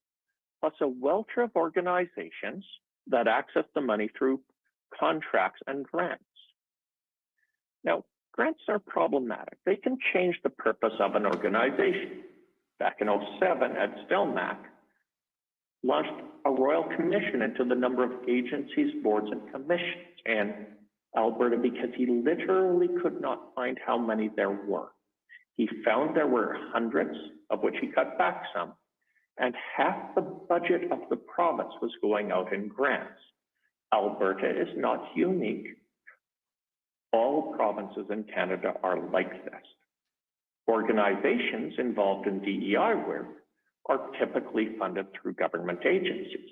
S14: plus a welter of organizations that access the money through contracts and grants. Now, grants are problematic. They can change the purpose of an organization. Back in 2007, Ed Stelmach launched a royal commission into the number of agencies, boards, and commissions in Alberta because he literally could not find how many there were. He found there were hundreds, of which he cut back some, and half the budget of the province was going out in grants. Alberta is not unique. All provinces in Canada are like this. Organizations involved in DEI work are typically funded through government agencies.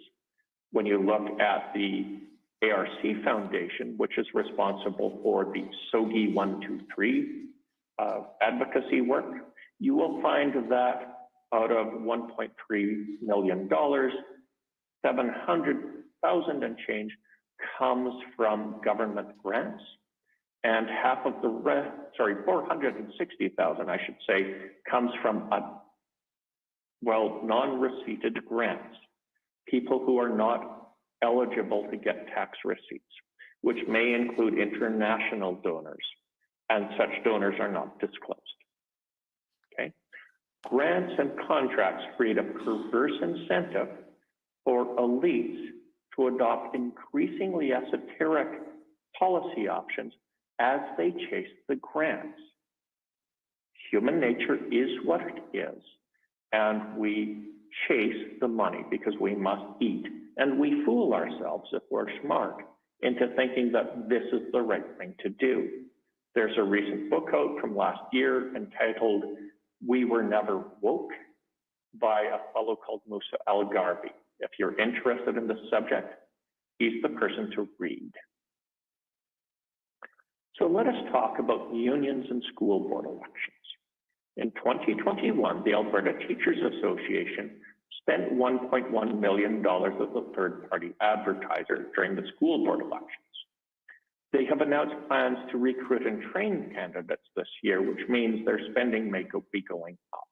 S14: When you look at the ARC Foundation, which is responsible for the SOGI 123 advocacy work, you will find that out of $1.3 million, 700,000 and change comes from government grants, and half of the rest, 460,000, I should say, comes from non-receipted grants, people who are not eligible to get tax receipts, which may include international donors, and such donors are not disclosed. Okay, grants and contracts create a perverse incentive for elites to adopt increasingly esoteric policy options as they chase the grants. Human nature is what it is, and we chase the money because we must eat, and we fool ourselves, if we're smart, into thinking that this is the right thing to do. There's a recent book out from last year entitled "We Were Never Woke" by a fellow called Musa Al-Garbi. If you're interested in this subject, he's the person to read. So let us talk about unions and school board elections. In 2021, the Alberta Teachers Association spent $1.1 million as a third-party advertiser during the school board elections. They have announced plans to recruit and train candidates this year, which means their spending may be going up,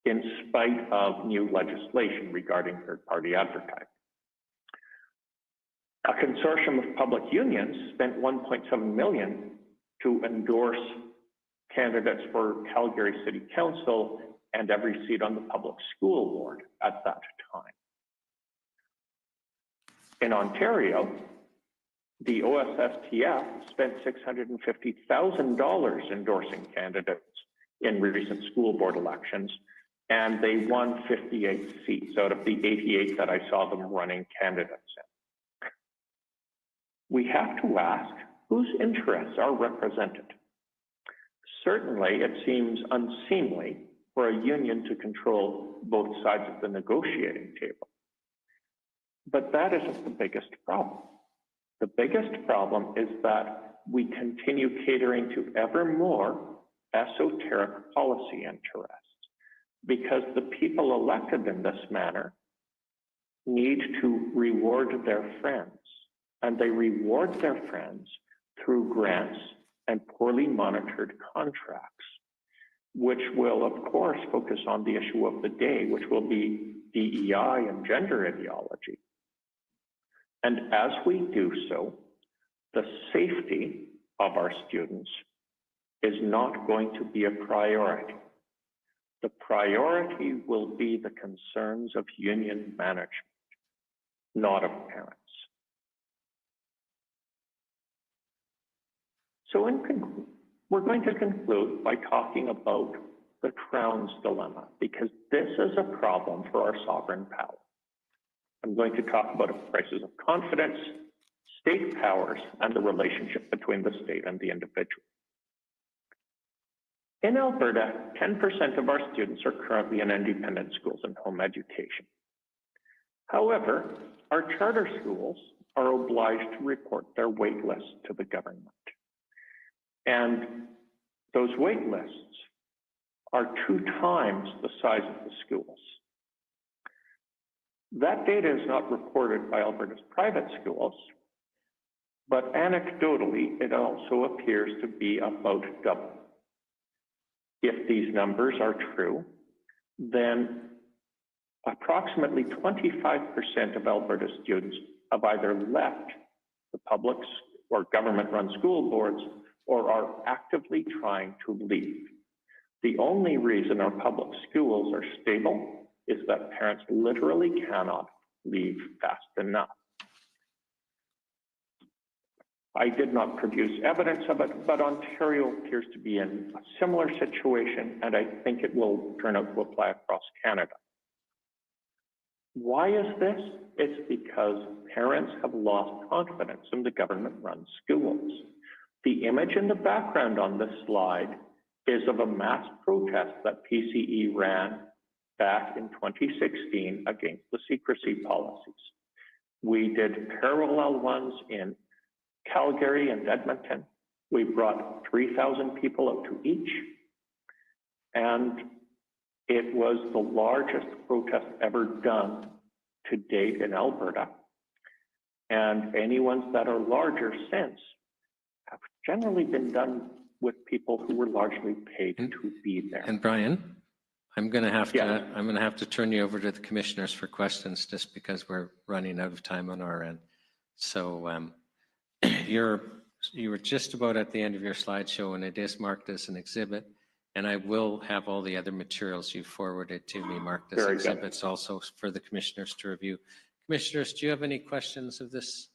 S14: in spite of new legislation regarding third-party advertising. A consortium of public unions spent $1.7 million to endorse candidates for Calgary City Council and every seat on the public school board at that time. In Ontario, the OSSTF spent $650,000 endorsing candidates in recent school board elections, and they won 58 seats out of the 88 that I saw them running candidates in. We have to ask, whose interests are represented? Certainly, it seems unseemly for a union to control both sides of the negotiating table. But that isn't the biggest problem. The biggest problem is that we continue catering to ever more esoteric policy interests, because the people elected in this manner need to reward their friends, and they reward their friends through grants and poorly monitored contracts, which will, of course, focus on the issue of the day, which will be DEI and gender ideology. And as we do so, the safety of our students is not going to be a priority. The priority will be the concerns of union management, not of parents. So we're going to conclude by talking about the Crown's dilemma, because this is a problem for our sovereign power. I'm going to talk about a crisis of confidence, state powers, and the relationship between the state and the individual. In Alberta, 10% of our students are currently in independent schools and home education. However, our charter schools are obliged to report their wait lists to the government. And those wait lists are 2 times the size of the schools. That data is not reported by Alberta's private schools, but anecdotally, it also appears to be about double. If these numbers are true, then approximately 25% of Alberta students have either left the public or government-run school boards or are actively trying to leave. The only reason our public schools are stable is that parents literally cannot leave fast enough. I did not produce evidence of it, but Ontario appears to be in a similar situation, and I think it will turn out to apply across Canada. Why is this? It's because parents have lost confidence in the government-run schools. The image in the background on this slide is of a mass protest that PCE ran back in 2016 against the secrecy policies. We did parallel ones in Calgary and Edmonton. We brought 3,000 people out to each, and it was the largest protest ever done to date in Alberta. And any ones that are larger since have generally been done with people who were largely paid to be there.
S1: And Brian, I'm going to have to turn you over to the commissioners for questions, just because we're running out of time on our end. So you were just about at the end of your slideshow, and it is marked as an exhibit. And I will have all the other materials you forwarded to me marked as exhibits also for the commissioners to review. Commissioners, do you have any questions of this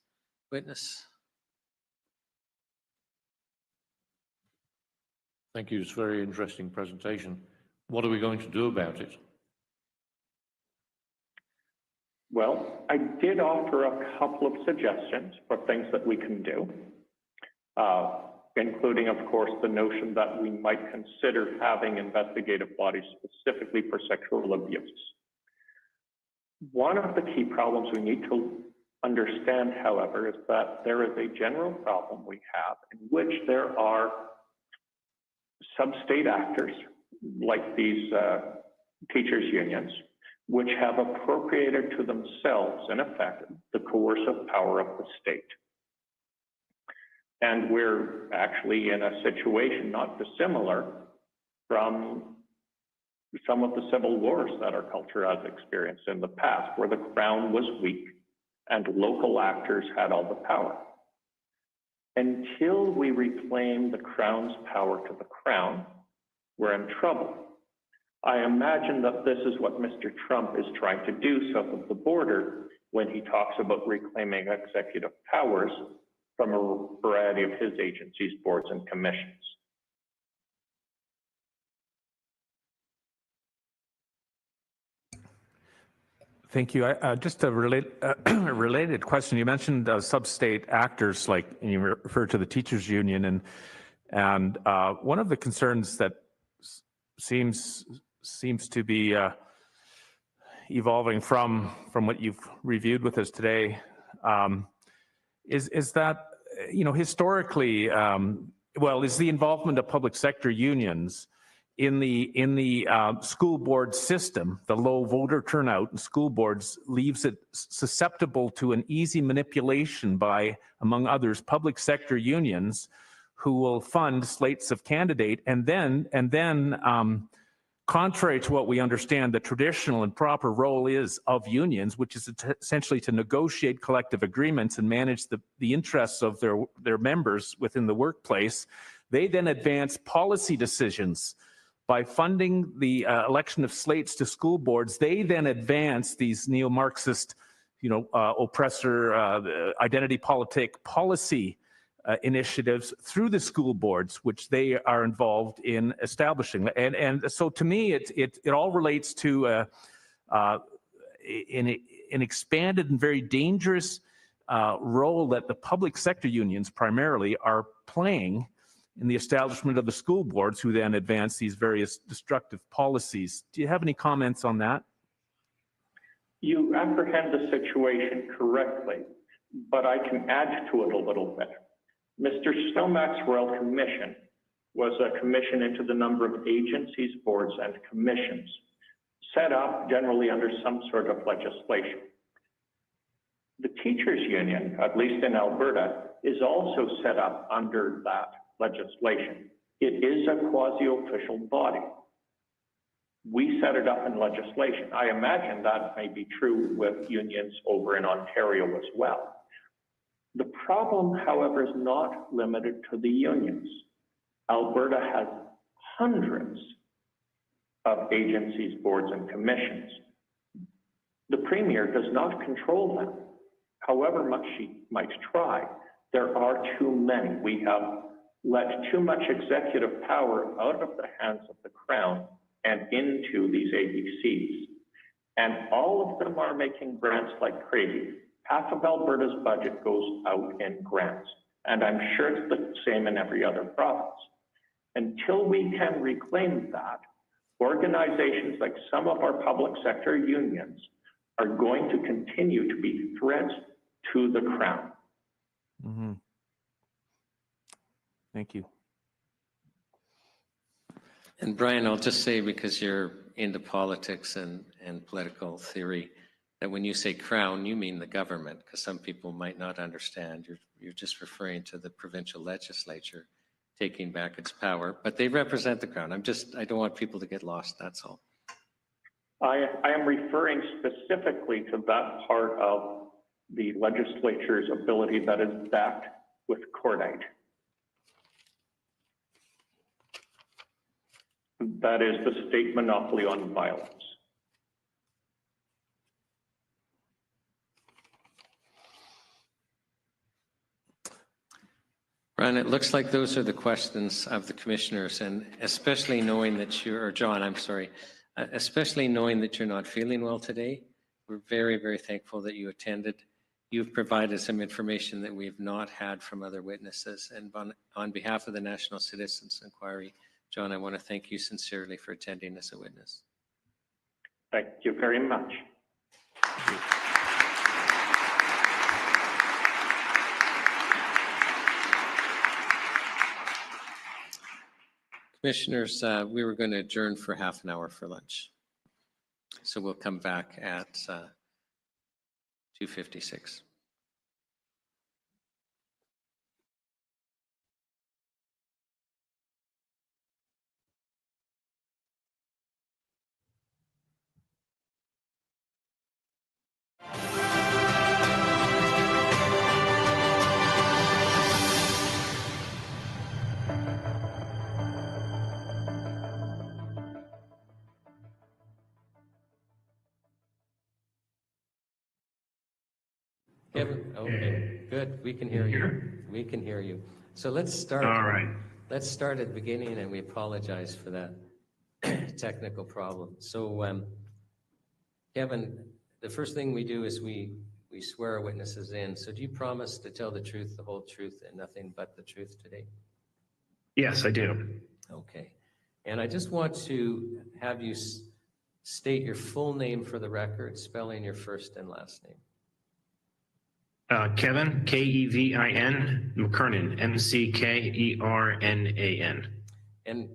S1: witness?
S3: Thank you. It's a very interesting presentation. What are we going to do about it?
S14: Well, I did offer a couple of suggestions for things that we can do, including, of course, the notion that we might consider having investigative bodies specifically for sexual abuse. One of the key problems we need to understand, however, is that there is a general problem we have in which there are sub-state actors, like these teachers' unions, which have appropriated to themselves, in effect, the coercive power of the state. And we're actually in a situation not dissimilar from some of the civil wars that our culture has experienced in the past, where the crown was weak and local actors had all the power. Until we reclaim the crown's power to the crown, we're in trouble. I imagine that this is what Mr. Trump is trying to do south of the border when he talks about reclaiming executive powers from a variety of his agencies, boards, and commissions.
S12: Thank you. Just a related question. You mentioned sub-state actors, like, and you referred to the teachers union, and one of the concerns that seems to be evolving from what you've reviewed with us today is that, you know, historically, is the involvement of public sector unions in the school board system. The low voter turnout in school boards leaves it susceptible to an easy manipulation by, among others, public sector unions who will fund slates of candidate, and then contrary to what we understand the traditional and proper role is of unions, which is essentially to negotiate collective agreements and manage the interests of their members within the workplace, they then advance policy decisions. By funding the election of slates to school boards, they then advance these neo-Marxist, oppressor, identity politic policy initiatives through the school boards, which they are involved in establishing. And so to me, it all relates to an expanded and very dangerous role that the public sector unions primarily are playing in the establishment of the school boards, who then advance these various destructive policies. Do you have any comments on that?
S14: You apprehend the situation correctly, but I can add to it a little bit. Mr. Stelmach's Royal Commission was a commission into the number of agencies, boards, and commissions, set up generally under some sort of legislation. The teachers' union, at least in Alberta, is also set up under that legislation. It is a quasi-official body. We set it up in legislation. I imagine that may be true with unions over in Ontario as well. The problem, however, is not limited to the unions. Alberta has hundreds of agencies, boards, and commissions. The Premier does not control them, however much she might try. There are too many. We have let too much executive power out of the hands of the Crown and into these ABCs. And all of them are making grants like crazy. Half of Alberta's budget goes out in grants. And I'm sure it's the same in every other province. Until we can reclaim that, organizations like some of our public sector unions are going to continue to be threats to the Crown.
S12: Mm-hmm. Thank you.
S1: And Brian, I'll just say, because you're into politics and political theory, that when you say Crown, you mean the government, because some people might not understand. You're just referring to the provincial legislature taking back its power, but they represent the Crown. I don't want people to get lost, that's all.
S14: I am referring specifically to that part of the legislature's ability that is backed with cordite. That is the state monopoly on violence.
S1: Ron, it looks like those are the questions of the commissioners, and especially knowing that you're, or John, I'm sorry, especially knowing that you're not feeling well today, we're very, very thankful that you attended. You've provided some information that we've not had from other witnesses, and on behalf of the National Citizens Inquiry, John, I want to thank you sincerely for attending as a witness.
S14: Thank you very much.
S1: Commissioners, we were going to adjourn for half an hour for lunch. So we'll come back at 2:56. Kevin, okay, good. We can hear you. We can hear you. So let's start.
S15: All right.
S1: Let's start at the beginning, and we apologize for that technical problem. So, Kevin, the first thing we do is we swear our witnesses in. So do you promise to tell the truth, the whole truth, and nothing but the truth today?
S15: Yes, I do.
S1: Okay. And I just want to have you state your full name for the record, spelling your first and last name.
S15: Kevin, Kevin, McKernan, Mckeran.
S1: And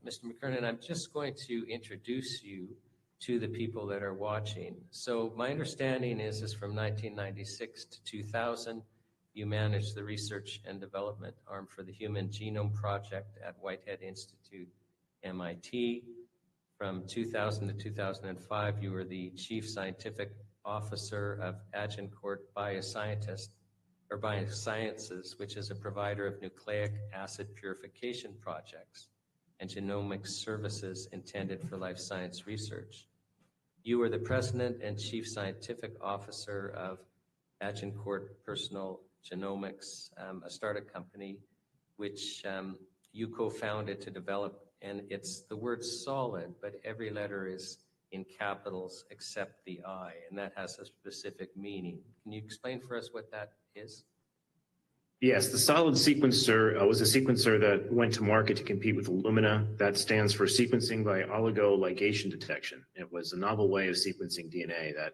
S1: Mr. McKernan, I'm just going to introduce you to the people that are watching. So my understanding is from 1996 to 2000, you managed the research and development arm for the Human Genome Project at Whitehead Institute, MIT. From 2000 to 2005, you were the Chief Scientific Officer of Agincourt Biosciences, which is a provider of nucleic acid purification projects and genomics services intended for life science research. You were the President and Chief Scientific Officer of Agincourt Personal Genomics, a startup company which you co-founded to develop, and it's the word solid, but every letter is in capitals except the I, and that has a specific meaning. Can you explain for us what that is?
S15: Yes, the solid sequencer was a sequencer that went to market to compete with Illumina. That stands for sequencing by oligoligation detection. It was a novel way of sequencing DNA that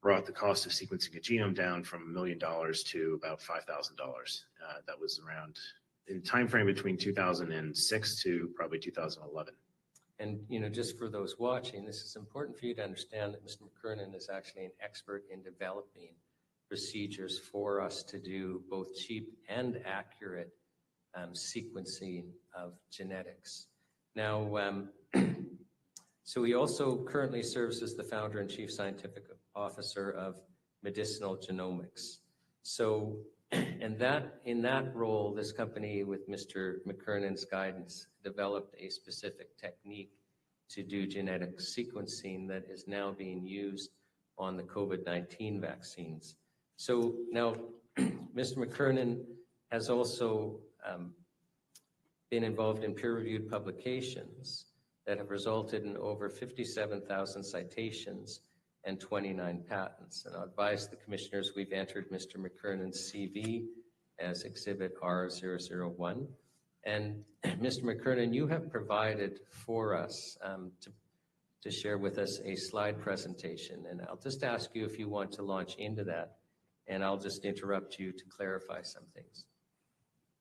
S15: brought the cost of sequencing a genome down from $1 million to about $5,000. That was around in the time frame between 2006 to probably 2011.
S1: And, you know, just for those watching, this is important for you to understand that Mr. McKernan is actually an expert in developing procedures for us to do both cheap and accurate sequencing of genetics. Now, so he also currently serves as the founder and chief scientific officer of Medicinal Genomics. So, and that in that role, this company with Mr. McKernan's guidance developed a specific technique to do genetic sequencing that is now being used on the COVID-19 vaccines. So now, Mr. McKernan has also been involved in peer-reviewed publications that have resulted in over 57,000 citations and 29 patents. And I'll advise the commissioners we've entered Mr. McKernan's CV as Exhibit R001, And Mr. McKernan, you have provided for us to share with us a slide presentation. And I'll just ask you if you want to launch into that, and I'll just interrupt you to clarify some things.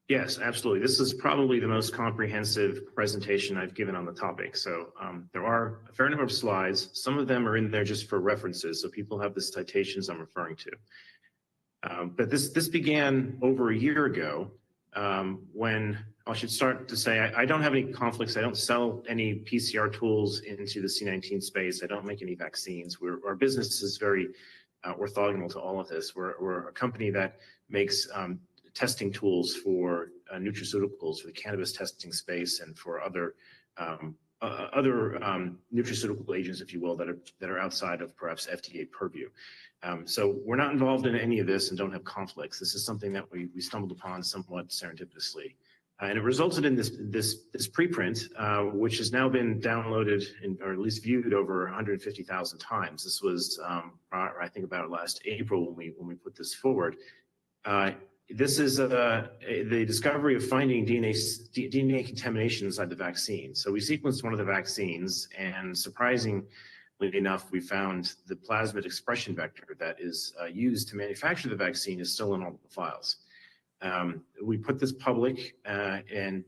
S15: Yes, absolutely. This is probably the most comprehensive presentation I've given on the topic. So there are a fair number of slides. Some of them are in there just for references, so people have the citations I'm referring to. But this began over a year ago when I should start to say I don't have any conflicts. I don't sell any PCR tools into the C19 space. I don't make any vaccines. Our business is very orthogonal to all of this. We're a company that makes testing tools for nutraceuticals, for the cannabis testing space, and for other nutraceutical agents, if you will, that are outside of perhaps FDA purview. So we're not involved in any of this and don't have conflicts. This is something that we stumbled upon somewhat serendipitously. And it resulted in this preprint, which has now been downloaded or at least viewed over 150,000 times. This was, I think, about last April when we put this forward. This is the discovery of finding DNA contamination inside the vaccine. So we sequenced one of the vaccines, and surprisingly enough, we found the plasmid expression vector that is used to manufacture the vaccine is still in all the files. We put this public and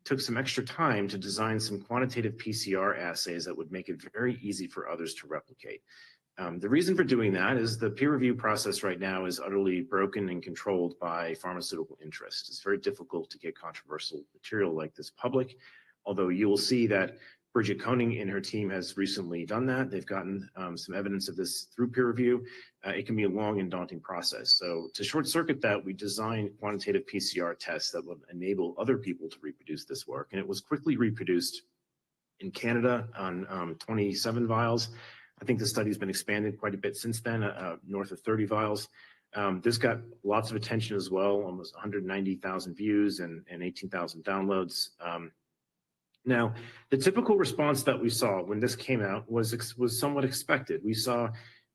S15: took some extra time to design some quantitative PCR assays that would make it very easy for others to replicate. The reason for doing that is the peer review process right now is utterly broken and controlled by pharmaceutical interests. It's very difficult to get controversial material like this public, although you will see that Bridget Koenig and her team has recently done that. They've gotten some evidence of this through peer review. It can be a long and daunting process. So to short circuit that, we designed quantitative PCR tests that would enable other people to reproduce this work. And it was quickly reproduced in Canada on 27 vials. I think the study's been expanded quite a bit since then, north of 30 vials. This got lots of attention as well, almost 190,000 views and 18,000 downloads. Now, the typical response that we saw when this came out was somewhat expected. We saw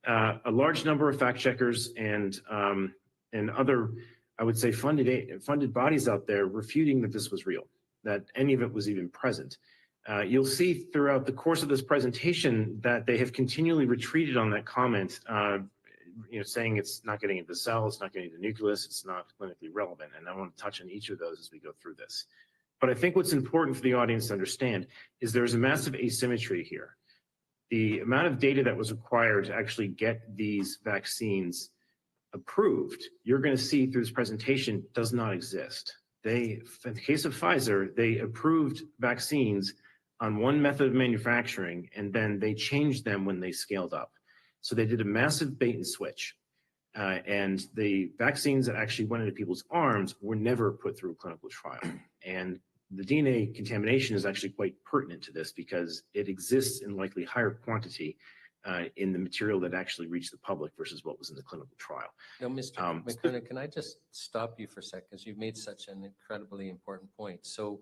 S15: a large number of fact checkers and other, I would say, funded bodies out there refuting that this was real, that any of it was even present. You'll see throughout the course of this presentation that they have continually retreated on that comment, saying it's not getting into the cell, it's not getting into the nucleus, it's not clinically relevant. And I want to touch on each of those as we go through this. But I think what's important for the audience to understand is there's a massive asymmetry here. The amount of data that was required to actually get these vaccines approved, you're going to see through this presentation, does not exist. In the case of Pfizer, they approved vaccines on one method of manufacturing, and then they changed them when they scaled up. So they did a massive bait and switch. And the vaccines that actually went into people's arms were never put through a clinical trial. And the DNA contamination is actually quite pertinent to this because it exists in likely higher quantity in the material that actually reached the public versus what was in the clinical trial.
S1: Now, Mr. McKernan, can I just stop you for a sec, because you've made such an incredibly important point. So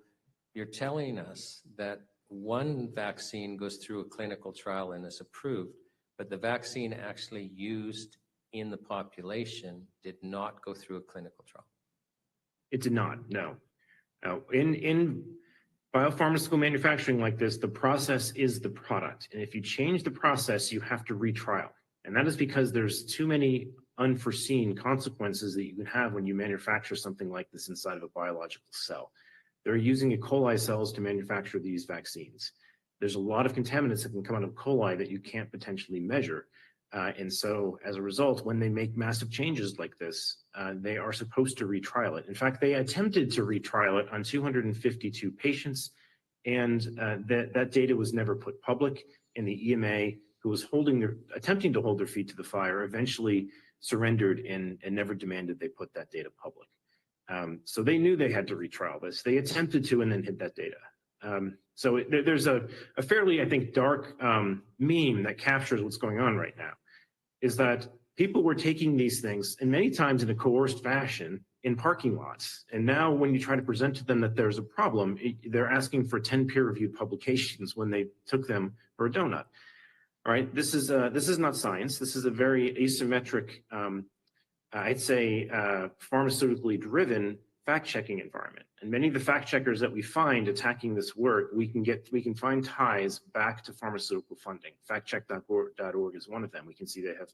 S1: you're telling us that one vaccine goes through a clinical trial and is approved, but the vaccine actually used in the population did not go through a clinical trial?
S15: It did not, no. In biopharmaceutical manufacturing like this, the process is the product. And if you change the process, you have to retrial. And that is because there's too many unforeseen consequences that you can have when you manufacture something like this inside of a biological cell. They're using E. coli cells to manufacture these vaccines. There's a lot of contaminants that can come out of coli that you can't potentially measure. And so as a result, when they make massive changes like this, they are supposed to retrial it. In fact, they attempted to retrial it on 252 patients, and that data was never put public. And the EMA, who was attempting to hold their feet to the fire, eventually surrendered and never demanded they put that data public. So they knew they had to retrial this. They attempted to and then hid that data. So there's a fairly, I think, dark meme that captures what's going on right now, is that people were taking these things, and many times in a coerced fashion, in parking lots. And now when you try to present to them that there's a problem, they're asking for 10 peer-reviewed publications when they took them for a donut. All right, this is not science. This is a very asymmetric, I'd say, pharmaceutically driven fact-checking environment. And many of the fact checkers that we find attacking this work, we can find ties back to pharmaceutical funding. Factcheck.org is one of them. We can see they have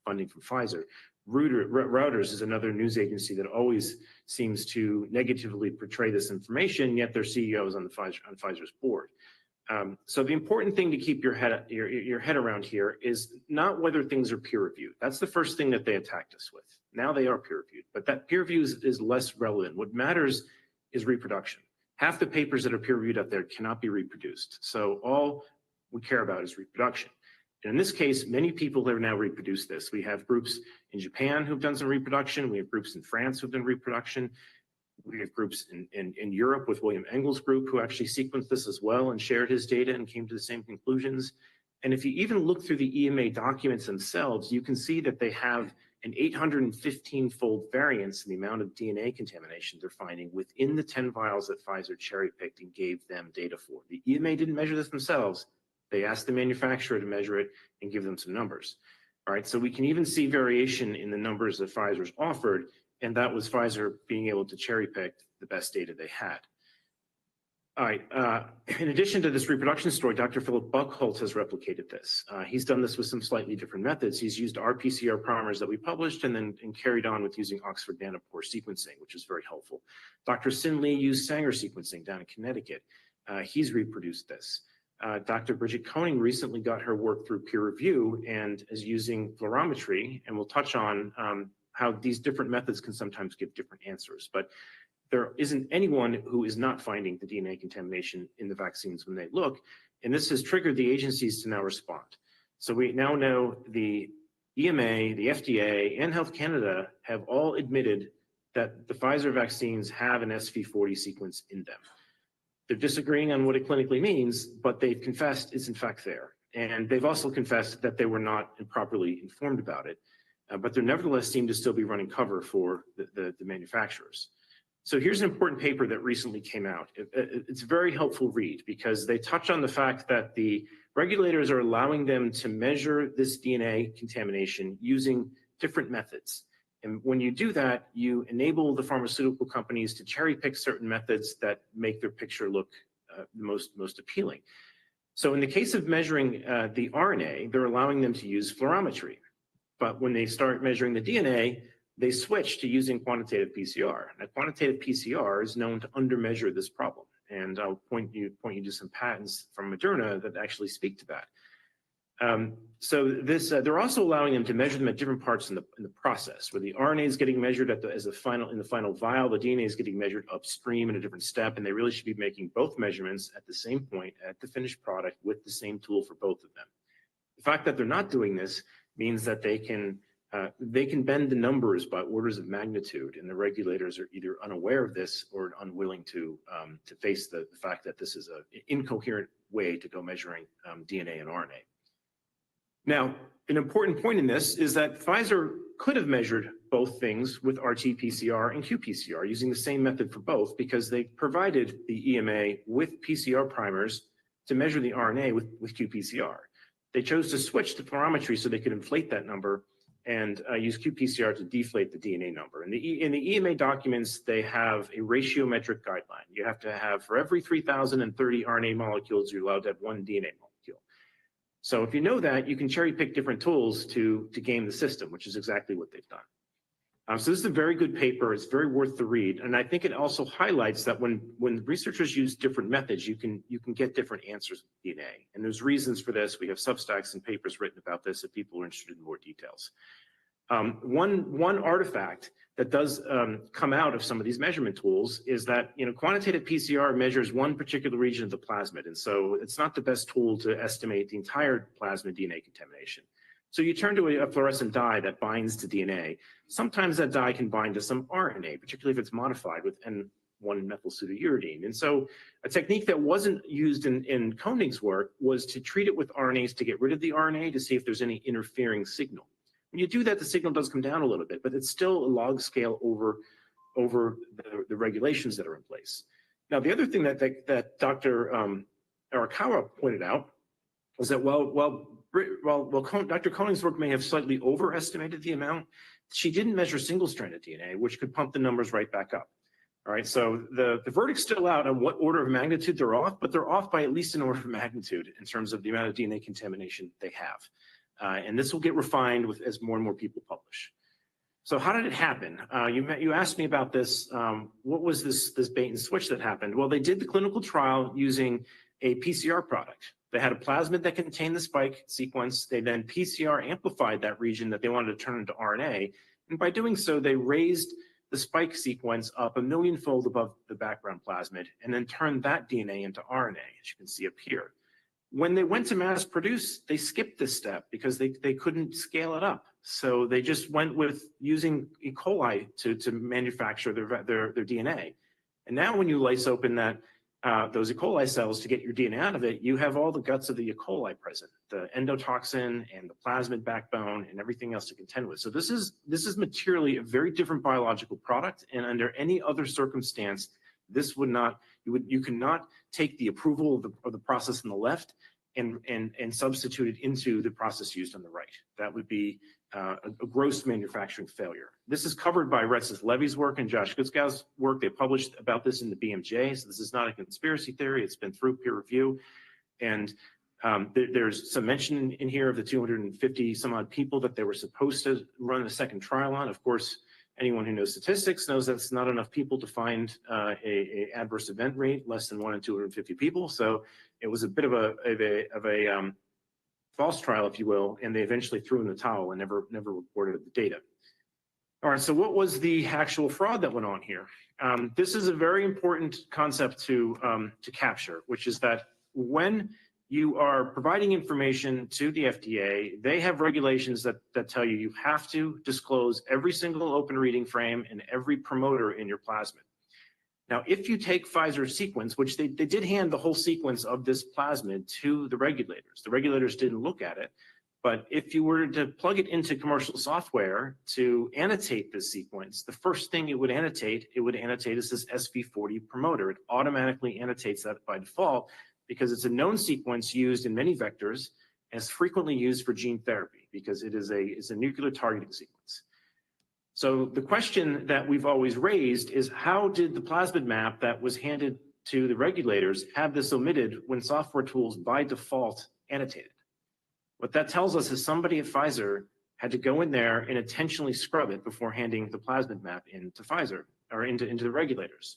S15: funding from Pfizer. Reuters is another news agency that always seems to negatively portray this information, yet their CEO is on Pfizer's board. So the important thing to keep your head around here is not whether things are peer reviewed. That's the first thing that they attacked us with. Now they are peer reviewed, but that peer review is less relevant. What matters is reproduction. Half the papers that are peer reviewed out there cannot be reproduced. So all we care about is reproduction. And in this case, many people have now reproduced this. We have groups in Japan who've done some reproduction. We have groups in France who've done reproduction. We have groups in Europe with William Engel's group who actually sequenced this as well and shared his data and came to the same conclusions. And if you even look through the EMA documents themselves, you can see that they have an 815-fold variance in the amount of DNA contamination they're finding within the 10 vials that Pfizer cherry-picked and gave them data for. The EMA didn't measure this themselves. They asked the manufacturer to measure it and give them some numbers. All right, so we can even see variation in the numbers that Pfizer's offered, and that was Pfizer being able to cherry-pick the best data they had. All right, in addition to this reproduction story, Dr. Philip Buchholz has replicated this. He's done this with some slightly different methods. He's used our PCR primers that we published and carried on with using Oxford nanopore sequencing, which is very helpful. Dr. Sin Lee used Sanger sequencing down in Connecticut. He's reproduced this. Dr. Bridget Koning recently got her work through peer review and is using fluorometry, and we'll touch on how these different methods can sometimes give different answers. But there isn't anyone who is not finding the DNA contamination in the vaccines when they look, and this has triggered the agencies to now respond. So we now know the EMA, the FDA, and Health Canada have all admitted that the Pfizer vaccines have an SV40 sequence in them. They're disagreeing on what it clinically means, but they've confessed it's in fact there. And they've also confessed that they were not improperly informed about it, but they nevertheless seem to still be running cover for the manufacturers. So here's an important paper that recently came out. It's a very helpful read because they touch on the fact that the regulators are allowing them to measure this DNA contamination using different methods. And when you do that, you enable the pharmaceutical companies to cherry pick certain methods that make their picture look most appealing. So in the case of measuring the RNA, they're allowing them to use fluorometry. But when they start measuring the DNA, they switch to using quantitative PCR. Now, quantitative PCR is known to undermeasure this problem. And I'll point you to some patents from Moderna that actually speak to that. So they're also allowing them to measure them at different parts in the process, where the RNA is getting measured in the final vial, the DNA is getting measured upstream in a different step, and they really should be making both measurements at the same point at the finished product with the same tool for both of them. The fact that they're not doing this means that they can bend the numbers by orders of magnitude, and the regulators are either unaware of this or unwilling to face the fact that this is an incoherent way to go measuring DNA and RNA. Now, an important point in this is that Pfizer could have measured both things with RT-PCR and qPCR using the same method for both because they provided the EMA with PCR primers to measure the RNA with qPCR. They chose to switch to fluorometry so they could inflate that number and use qPCR to deflate the DNA number. In the EMA documents, they have a ratiometric guideline. You have to have, for every 3,030 RNA molecules, you're allowed to have one DNA molecule. So if you know that, you can cherry pick different tools to game the system, which is exactly what they've done. So this is a very good paper. It's very worth the read. And I think it also highlights that when researchers use different methods, you can get different answers with DNA. And there's reasons for this. We have Substacks and papers written about this if people are interested in more details. One artifact that does come out of some of these measurement tools is that quantitative PCR measures one particular region of the plasmid, and so it's not the best tool to estimate the entire plasmid DNA contamination. So you turn to a fluorescent dye that binds to DNA. Sometimes that dye can bind to some RNA, particularly if it's modified with N1-methylpseudouridine. And so a technique that wasn't used in Koning's work was to treat it with RNAs to get rid of the RNA to see if there's any interfering signal. When you do that, the signal does come down a little bit, but it's still a log scale over the regulations that are in place. Now, the other thing that Dr. Arakawa pointed out was that while Dr. Koning's work may have slightly overestimated the amount, she didn't measure single-stranded DNA, which could pump the numbers right back up. All right, so the verdict's still out on what order of magnitude they're off, but they're off by at least an order of magnitude in terms of the amount of DNA contamination they have. And this will get refined as more and more people publish. So how did it happen? You asked me about this. What was this bait and switch that happened? Well, they did the clinical trial using a PCR product. They had a plasmid that contained the spike sequence. They then PCR amplified that region that they wanted to turn into RNA. And by doing so, they raised the spike sequence up 1 millionfold above the background plasmid and then turned that DNA into RNA, as you can see up here. When they went to mass produce, they skipped this step because they couldn't scale it up. So they just went with using E. coli to manufacture their DNA. And now when you lyse open those E. coli cells to get your DNA out of it, you have all the guts of the E. coli present, the endotoxin and the plasmid backbone and everything else to contend with. So this is materially a very different biological product, and under any other circumstance, this would not, you cannot take the approval of the process on the left and substitute it into the process used on the right. That would be a gross manufacturing failure. This is covered by Retzis Levy's work and Josh Gutzkow's work. They published about this in the BMJ, so this is not a conspiracy theory. It's been through peer review. And there's some mention in here of the 250 some odd people that they were supposed to run a second trial on. Of course, anyone who knows statistics knows that's not enough people to find a adverse event rate, less than 1 in 250 people. So it was a bit of a false trial, if you will, and they eventually threw in the towel and never reported the data. All right, so what was the actual fraud that went on here? This is a very important concept to capture, which is that when you are providing information to the FDA, they have regulations that tell you have to disclose every single open reading frame and every promoter in your plasmid. Now, if you take Pfizer's sequence, which they did hand the whole sequence of this plasmid to the regulators didn't look at it, but if you were to plug it into commercial software to annotate this sequence, the first thing it would annotate is this SV40 promoter. It automatically annotates that by default because it's a known sequence used in many vectors and is frequently used for gene therapy because it's a nuclear targeting sequence. So the question that we've always raised is how did the plasmid map that was handed to the regulators have this omitted when software tools by default annotated? What that tells us is somebody at Pfizer had to go in there and intentionally scrub it before handing the plasmid map into Pfizer or into the regulators.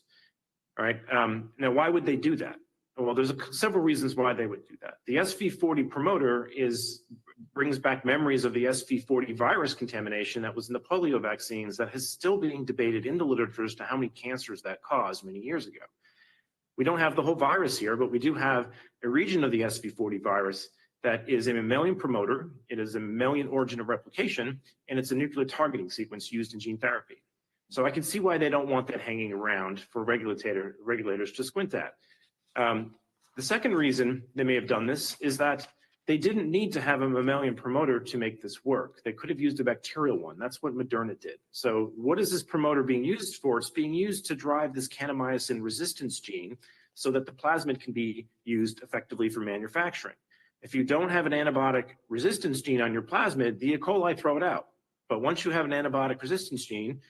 S15: All right. Now, why would they do that? Well, there's several reasons why they would do that. The SV40 promoter brings back memories of the SV40 virus contamination that was in the polio vaccines that is still being debated in the literature as to how many cancers that caused many years ago. We don't have the whole virus here, but we do have a region of the SV40 virus that is a mammalian promoter, it is a mammalian origin of replication, and it's a nuclear targeting sequence used in gene therapy. So I can see why they don't want that hanging around for regulators to squint at. The second reason they may have done this is that they didn't need to have a mammalian promoter to make this work. They could have used a bacterial one. That's what Moderna did. So what is this promoter being used for? It's being used to drive this kanamycin resistance gene so that the plasmid can be used effectively for manufacturing. If you don't have an antibiotic resistance gene on your plasmid, the E. coli throw it out. But once you have an antibiotic resistance gene,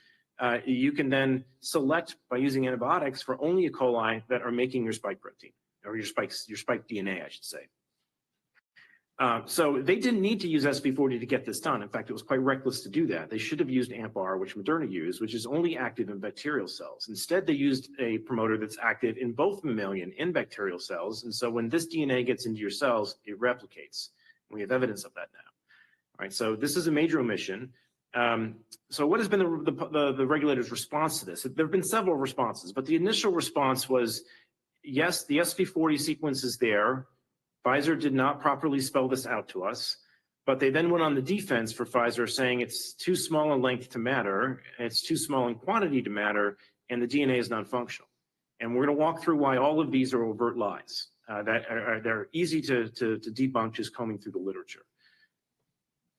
S15: you can then select by using antibiotics for only E. coli that are making your spike protein, or your spike DNA, I should say. So they didn't need to use SV40 to get this done. In fact, it was quite reckless to do that. They should have used AMPR, which Moderna used, which is only active in bacterial cells. Instead, they used a promoter that's active in both mammalian and bacterial cells. And so when this DNA gets into your cells, it replicates. And we have evidence of that now. All right, so this is a major omission. So what has been the regulator's response to this? There have been several responses, but the initial response was, yes, the SV40 sequence is there. Pfizer did not properly spell this out to us, but they then went on the defense for Pfizer saying it's too small in length to matter, it's too small in quantity to matter, and the DNA is non-functional. And we're going to walk through why all of these are overt lies they're easy to debunk just combing through the literature.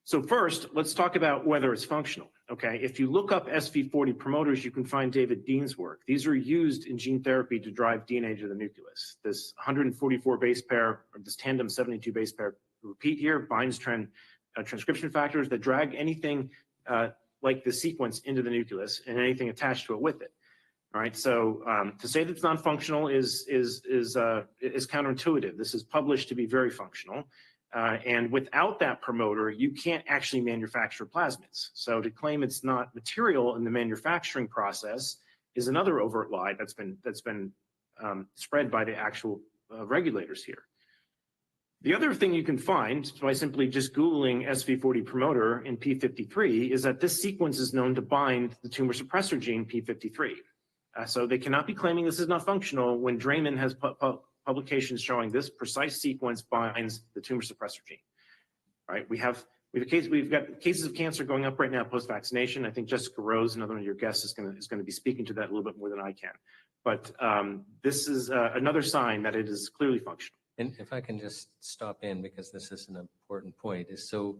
S15: So first, let's talk about whether it's functional. Okay, if you look up SV40 promoters, you can find David Dean's work. These are used in gene therapy to drive DNA to the nucleus. This 144 base pair, or this tandem 72 base pair repeat here, binds transcription factors that drag anything like the sequence into the nucleus and anything attached to it with it. All right, so to say that it's non-functional is counterintuitive. This is published to be very functional. And without that promoter, you can't actually manufacture plasmids. So to claim it's not material in the manufacturing process is another overt lie that's been spread by the actual regulators here. The other thing you can find by simply just Googling SV40 promoter in P53 is that this sequence is known to bind the tumor suppressor gene P53. So they cannot be claiming this is not functional when Draymond has publications showing this precise sequence binds the tumor suppressor gene. All right, we've got cases of cancer going up right now post-vaccination. I think Jessica Rose, another one of your guests, is going to be speaking to that a little bit more than I can. But this is another sign that it is clearly functional.
S1: And if I can just stop in, because this is an important point, is so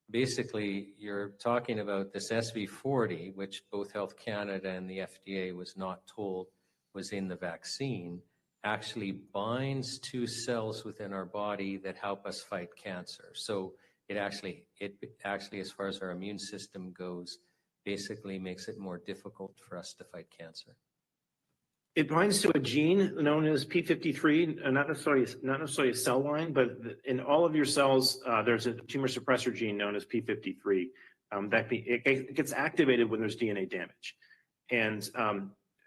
S1: basically you're talking about this SV40, which both Health Canada and the FDA was not told was in the vaccine, actually binds to cells within our body that help us fight cancer. So it actually, as far as our immune system goes, basically makes it more difficult for us to fight cancer.
S15: It binds to a gene known as P53, not necessarily a cell line, but in all of your cells, there's a tumor suppressor gene known as P53 it gets activated when there's DNA damage. And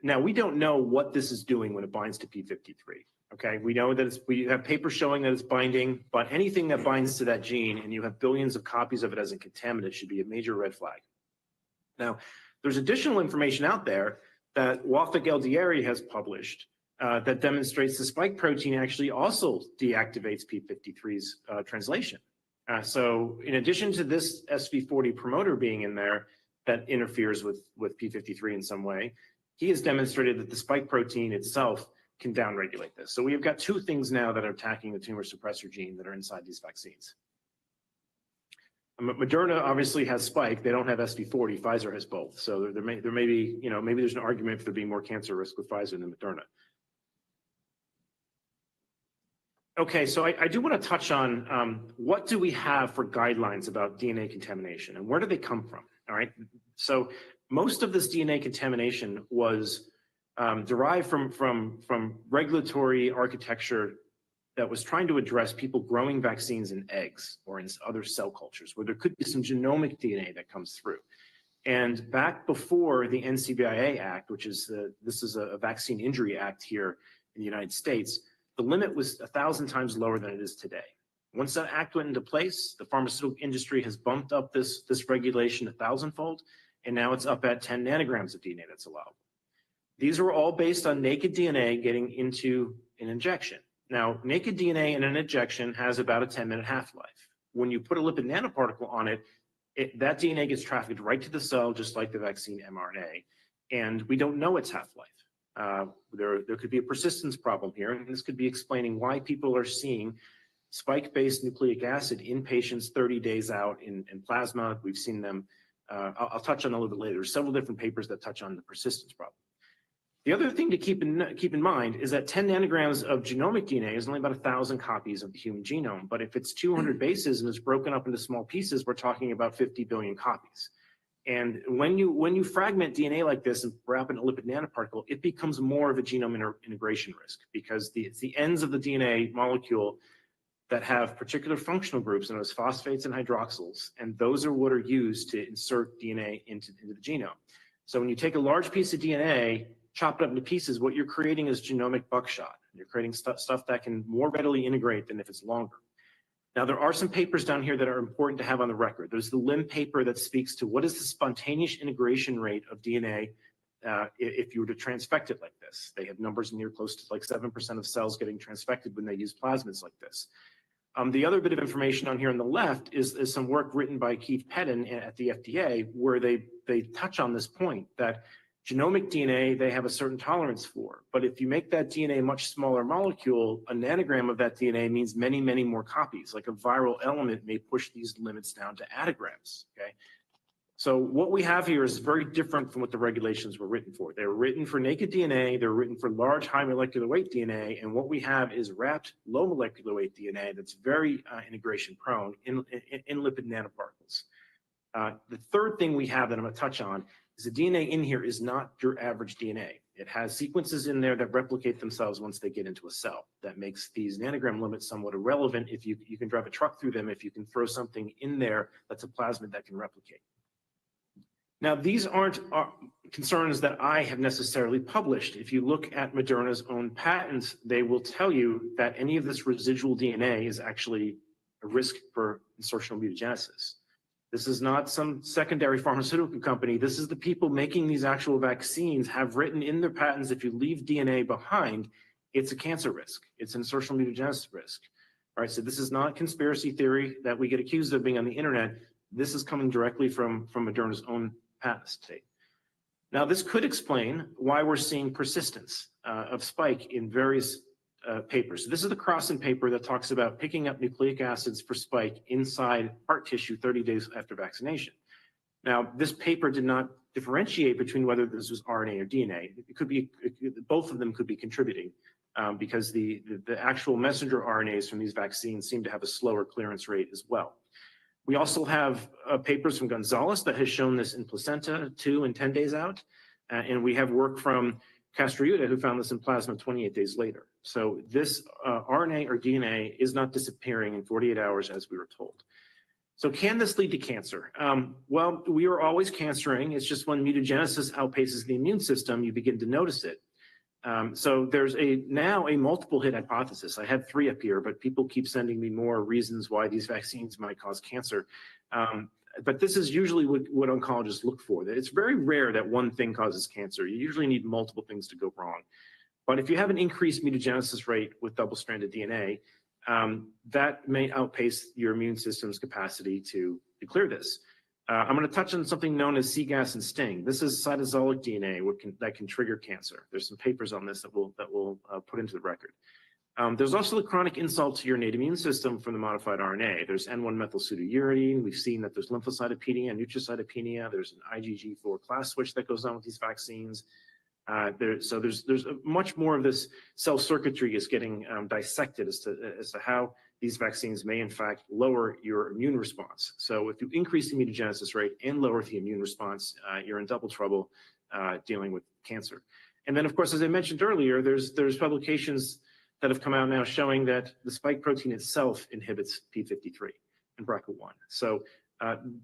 S15: now we don't know what this is doing when it binds to P53. Okay, we know that we have papers showing that it's binding, but anything that binds to that gene and you have billions of copies of it as a contaminant should be a major red flag. Now, there's additional information out there that Wafik Eldieri has published that demonstrates the spike protein actually also deactivates P53's translation. So in addition to this SV40 promoter being in there that interferes with P53 in some way, he has demonstrated that the spike protein itself can downregulate this. So we've got two things now that are attacking the tumor suppressor gene that are inside these vaccines. Moderna obviously has spike. They don't have SV40. Pfizer has both. So there may be, maybe there's an argument for there being more cancer risk with Pfizer than Moderna. Okay, so I do want to touch on what do we have for guidelines about DNA contamination and where do they come from? All right, so most of this DNA contamination was derived from regulatory architecture that was trying to address people growing vaccines in eggs or in other cell cultures where there could be some genomic DNA that comes through. And back before the NCBIA Act, which is this is a Vaccine Injury Act here in the United States, the limit was 1,000 times lower than it is today. Once that act went into place, the pharmaceutical industry has bumped up this regulation 1,000-fold, and now it's up at 10 nanograms of DNA that's allowed. These are all based on naked DNA getting into an injection. Now, naked DNA in an injection has about a 10-minute half-life. When you put a lipid nanoparticle on it, that DNA gets trafficked right to the cell, just like the vaccine mRNA, and we don't know its half-life. There could be a persistence problem here, and this could be explaining why people are seeing spike-based nucleic acid in patients 30 days out in plasma. We've seen them, I'll touch on a little bit later. There's several different papers that touch on the persistence problem. The other thing to keep in mind is that 10 nanograms of genomic DNA is only about 1,000 copies of the human genome. But if it's 200 bases and it's broken up into small pieces, we're talking about 50 billion copies. And when you fragment DNA like this and wrap it in a lipid nanoparticle, it becomes more of a genome integration risk because it's the ends of the DNA molecule that have particular functional groups known as phosphates and hydroxyls. And those are what are used to insert DNA into the genome. So when you take a large piece of DNA, chop it up into pieces, what you're creating is genomic buckshot. You're creating stuff that can more readily integrate than if it's longer. Now, there are some papers down here that are important to have on the record. There's the Lim paper that speaks to what is the spontaneous integration rate of DNA if you were to transfect it like this. They have numbers near close to like 7% of cells getting transfected when they use plasmids like this. The other bit of information on here on the left is some work written by Keith Pettin at the FDA where they touch on this point that genomic DNA, they have a certain tolerance for, but if you make that DNA a much smaller molecule, a nanogram of that DNA means many, many more copies. Like a viral element may push these limits down to attograms, okay? So what we have here is very different from what the regulations were written for. They were written for naked DNA, they were written for large, high molecular weight DNA, and what we have is wrapped low molecular weight DNA that's very integration prone in lipid nanoparticles. The third thing we have that I'm gonna touch on is the DNA in here is not your average DNA. It has sequences in there that replicate themselves once they get into a cell. That makes these nanogram limits somewhat irrelevant if you can drive a truck through them, if you can throw something in there that's a plasmid that can replicate. Now, these aren't concerns that I have necessarily published. If you look at Moderna's own patents, they will tell you that any of this residual DNA is actually a risk for insertional mutagenesis. This is not some secondary pharmaceutical company. This is the people making these actual vaccines have written in their patents, if you leave DNA behind, it's a cancer risk. It's an insertional mutagenesis risk. All right, so this is not conspiracy theory that we get accused of being on the internet. This is coming directly from Moderna's own patent estate. Now, this could explain why we're seeing persistence of spike in various papers. This is the Crossan paper that talks about picking up nucleic acids for spike inside heart tissue 30 days after vaccination. Now, this paper did not differentiate between whether this was RNA or DNA. It could be, both of them could be contributing because the actual messenger RNAs from these vaccines seem to have a slower clearance rate as well. We also have papers from Gonzalez that has shown this in placenta 2 and 10 days out. And we have work from Castriuta who found this in plasma 28 days later. So this RNA or DNA is not disappearing in 48 hours as we were told. So can this lead to cancer? Well, we are always cancering. It's just when mutagenesis outpaces the immune system, you begin to notice it. So there's now a multiple hit hypothesis. I had 3 up here, but people keep sending me more reasons why these vaccines might cause cancer. But this is usually what oncologists look for. It's very rare that one thing causes cancer. You usually need multiple things to go wrong. But if you have an increased mutagenesis rate with double-stranded DNA, that may outpace your immune system's capacity to clear this. I'm going to touch on something known as C-gas and sting. This is cytosolic DNA that can trigger cancer. There's some papers on this that we'll put into the record. There's also the chronic insult to your innate immune system from the modified RNA. There's N1-methylpseudouridine. We've seen that there's lymphocytopenia, neutrocytopenia. There's an IgG4 class switch that goes on with these vaccines. So there's much more of this cell circuitry is getting dissected as to how these vaccines may in fact lower your immune response. So if you increase the mutagenesis rate and lower the immune response, you're in double trouble dealing with cancer. And then of course, as I mentioned earlier, there's publications that have come out now showing that the spike protein itself inhibits p53 and BRCA1. So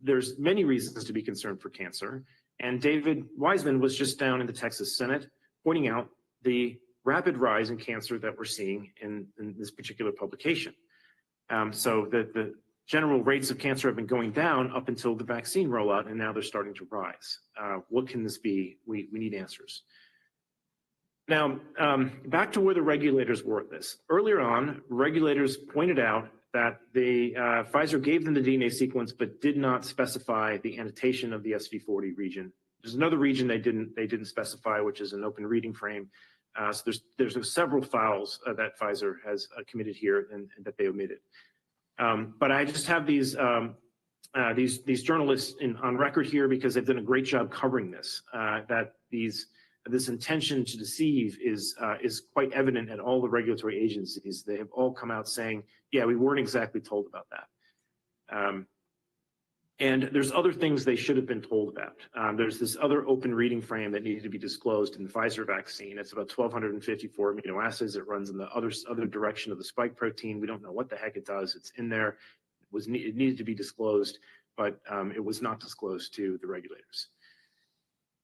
S15: there's many reasons to be concerned for cancer. And David Wiseman was just down in the Texas Senate pointing out the rapid rise in cancer that we're seeing in this particular publication. So the general rates of cancer have been going down up until the vaccine rollout, and now they're starting to rise. What can this be? We need answers. Now, back to where the regulators were at this. Earlier on, regulators pointed out that Pfizer gave them the DNA sequence, but did not specify the annotation of the SV40 region. There's another region they didn't specify, which is an open reading frame. So there's several files that Pfizer has committed here and that they omitted. But I just have these journalists on record here because they've done a great job covering this. That this intention to deceive is quite evident at all the regulatory agencies. They have all come out saying, yeah, we weren't exactly told about that. And there's other things they should have been told about. There's this other open reading frame that needed to be disclosed in the Pfizer vaccine. It's about 1,254 amino acids. It runs in the other direction of the spike protein. We don't know what the heck it does. It's in there. It needed to be disclosed, but it was not disclosed to the regulators.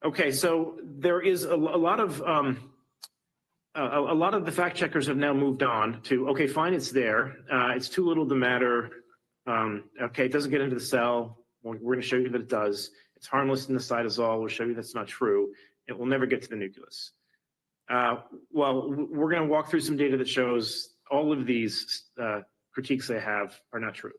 S15: Okay, so there is a lot of the fact checkers have now moved on to, okay, fine, it's there. It's too little to matter. Okay, it doesn't get into the cell. We're going to show you that it does. It's harmless in the cytosol. We'll show you that's not true. It will never get to the nucleus. Well, we're going to walk through some data that shows all of these critiques they have are not true.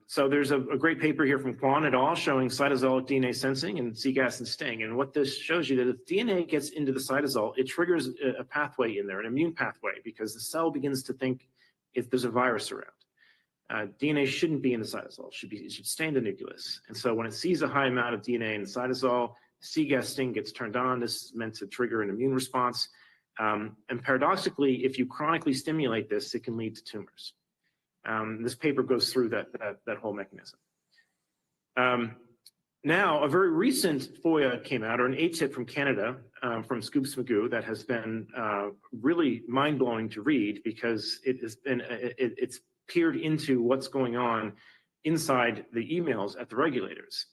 S15: So there's a great paper here from Kwan et al. Showing cytosolic DNA sensing and C-gas and sting. And what this shows you that if DNA gets into the cytosol, it triggers a pathway in there, an immune pathway, because the cell begins to think if there's a virus around. DNA shouldn't be in the cytosol. It should stay in the nucleus. And so when it sees a high amount of DNA in the cytosol, C-gas sting gets turned on. This is meant to trigger an immune response. And paradoxically, if you chronically stimulate this, it can lead to tumors. This paper goes through that whole mechanism. Now, a very recent FOIA came out, or an ATIP from Canada, from Scoops Magoo, that has been really mind-blowing to read because it's peered into what's going on inside the emails at the regulators.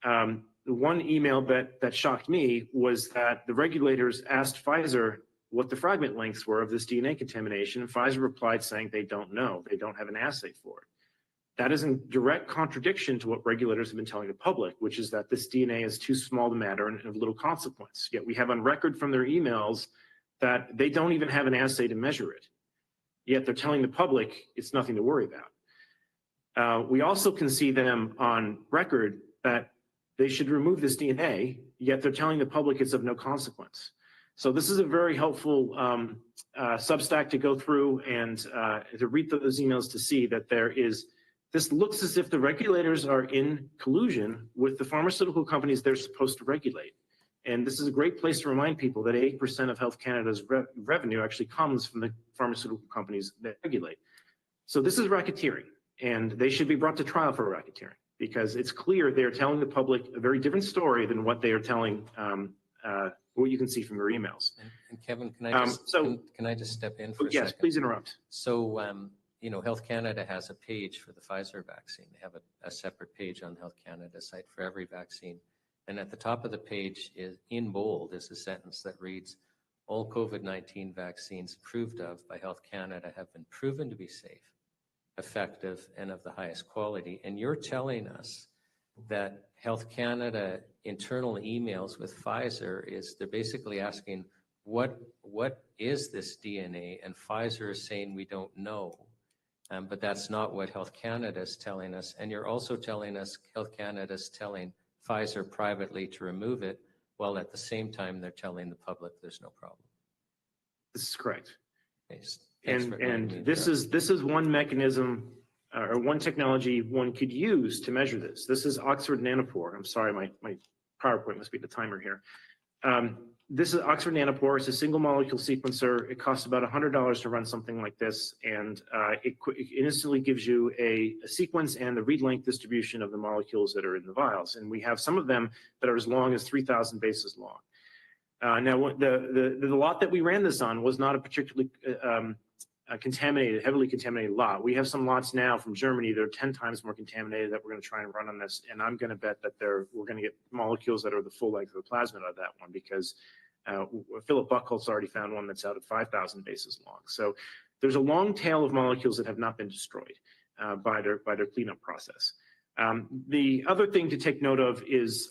S15: The one email that shocked me was that the regulators asked Pfizer what the fragment lengths were of this DNA contamination, and Pfizer replied saying they don't know, they don't have an assay for it. That is in direct contradiction to what regulators have been telling the public, which is that this DNA is too small to matter and of little consequence. Yet we have on record from their emails that they don't even have an assay to measure it. Yet they're telling the public it's nothing to worry about. We also can see them on record that they should remove this DNA, yet they're telling the public it's of no consequence. So this is a very helpful Substack to go through and to read those emails to see that this looks as if the regulators are in collusion with the pharmaceutical companies they're supposed to regulate. And this is a great place to remind people that 8% of Health Canada's revenue actually comes from the pharmaceutical companies that regulate. So this is racketeering, and they should be brought to trial for racketeering because it's clear they're telling the public a very different story than what they are telling, what you can see from your emails.
S1: And Kevin, can I just step in for a second?
S15: Yes, please interrupt.
S1: So, you know, Health Canada has a page for the Pfizer vaccine. They have a separate page on the Health Canada site for every vaccine. And at the top of the page is in bold is a sentence that reads, all COVID-19 vaccines approved of by Health Canada have been proven to be safe, effective, and of the highest quality. And you're telling us that Health Canada internal emails with Pfizer they're basically asking, what is this DNA? And Pfizer is saying we don't know. But that's not what Health Canada is telling us. And you're also telling us Health Canada is telling Pfizer privately to remove it, while at the same time they're telling the public there's no problem.
S15: This is correct.
S1: Thanks
S15: And this is one mechanism or one technology one could use to measure this. This is Oxford Nanopore. I'm sorry, my PowerPoint must be the timer here. This is Oxford Nanopore. It's a single molecule sequencer. It costs about $100 to run something like this, and it instantly gives you a sequence and the read length distribution of the molecules that are in the vials. And we have some of them that are as long as 3,000 bases long. Now, the lot that we ran this on was not a particularly heavily contaminated lot. We have some lots now from Germany that are 10 times more contaminated that we're going to try and run on this. And I'm going to bet that we're going to get molecules that are the full length of the plasmid out of that one because Philip Buchholz already found one that's out at 5,000 bases long. So there's a long tail of molecules that have not been destroyed by their cleanup process. The other thing to take note of is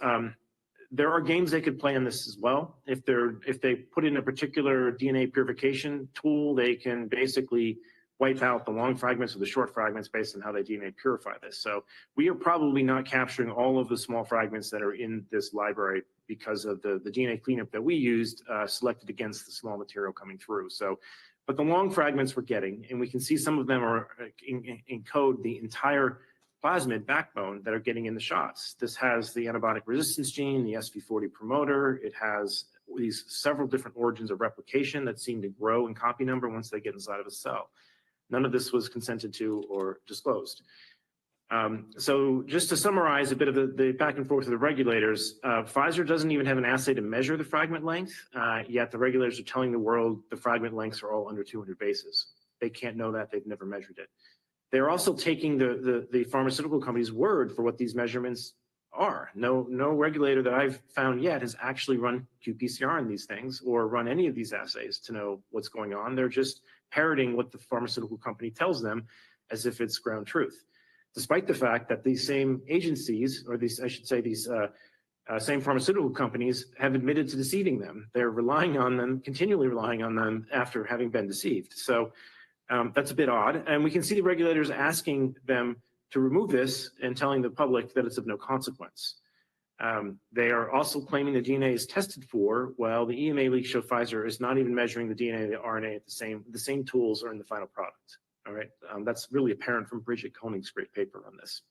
S15: there are games they could play on this as well. If they put in a particular DNA purification tool, they can basically wipe out the long fragments or the short fragments based on how they DNA purify this. So we are probably not capturing all of the small fragments that are in this library because of the DNA cleanup that we used selected against the small material coming through. So, but the long fragments we're getting, and we can see some of them are encode the entire plasmid backbone that are getting in the shots. This has the antibiotic resistance gene, the SV40 promoter. It has these several different origins of replication that seem to grow in copy number once they get inside of a cell. None of this was consented to or disclosed. So just to summarize a bit of the back and forth of the regulators, Pfizer doesn't even have an assay to measure the fragment length, yet the regulators are telling the world the fragment lengths are all under 200 bases. They can't know that, they've never measured it. They're also taking the pharmaceutical company's word for what these measurements are. No regulator that I've found yet has actually run qPCR on these things or run any of these assays to know what's going on. They're just parroting what the pharmaceutical company tells them as if it's ground truth, despite the fact that these same agencies, or these, I should say, these same pharmaceutical companies have admitted to deceiving them. They're relying on them, continually relying on them after having been deceived. So that's a bit odd. And we can see the regulators asking them to remove this and telling the public that it's of no consequence. They are also claiming the DNA is tested for, while the EMA leaks show Pfizer is not even measuring the DNA and the RNA at the same tools are in the final product. All right, that's really apparent from Bridget Koenig's great paper on this.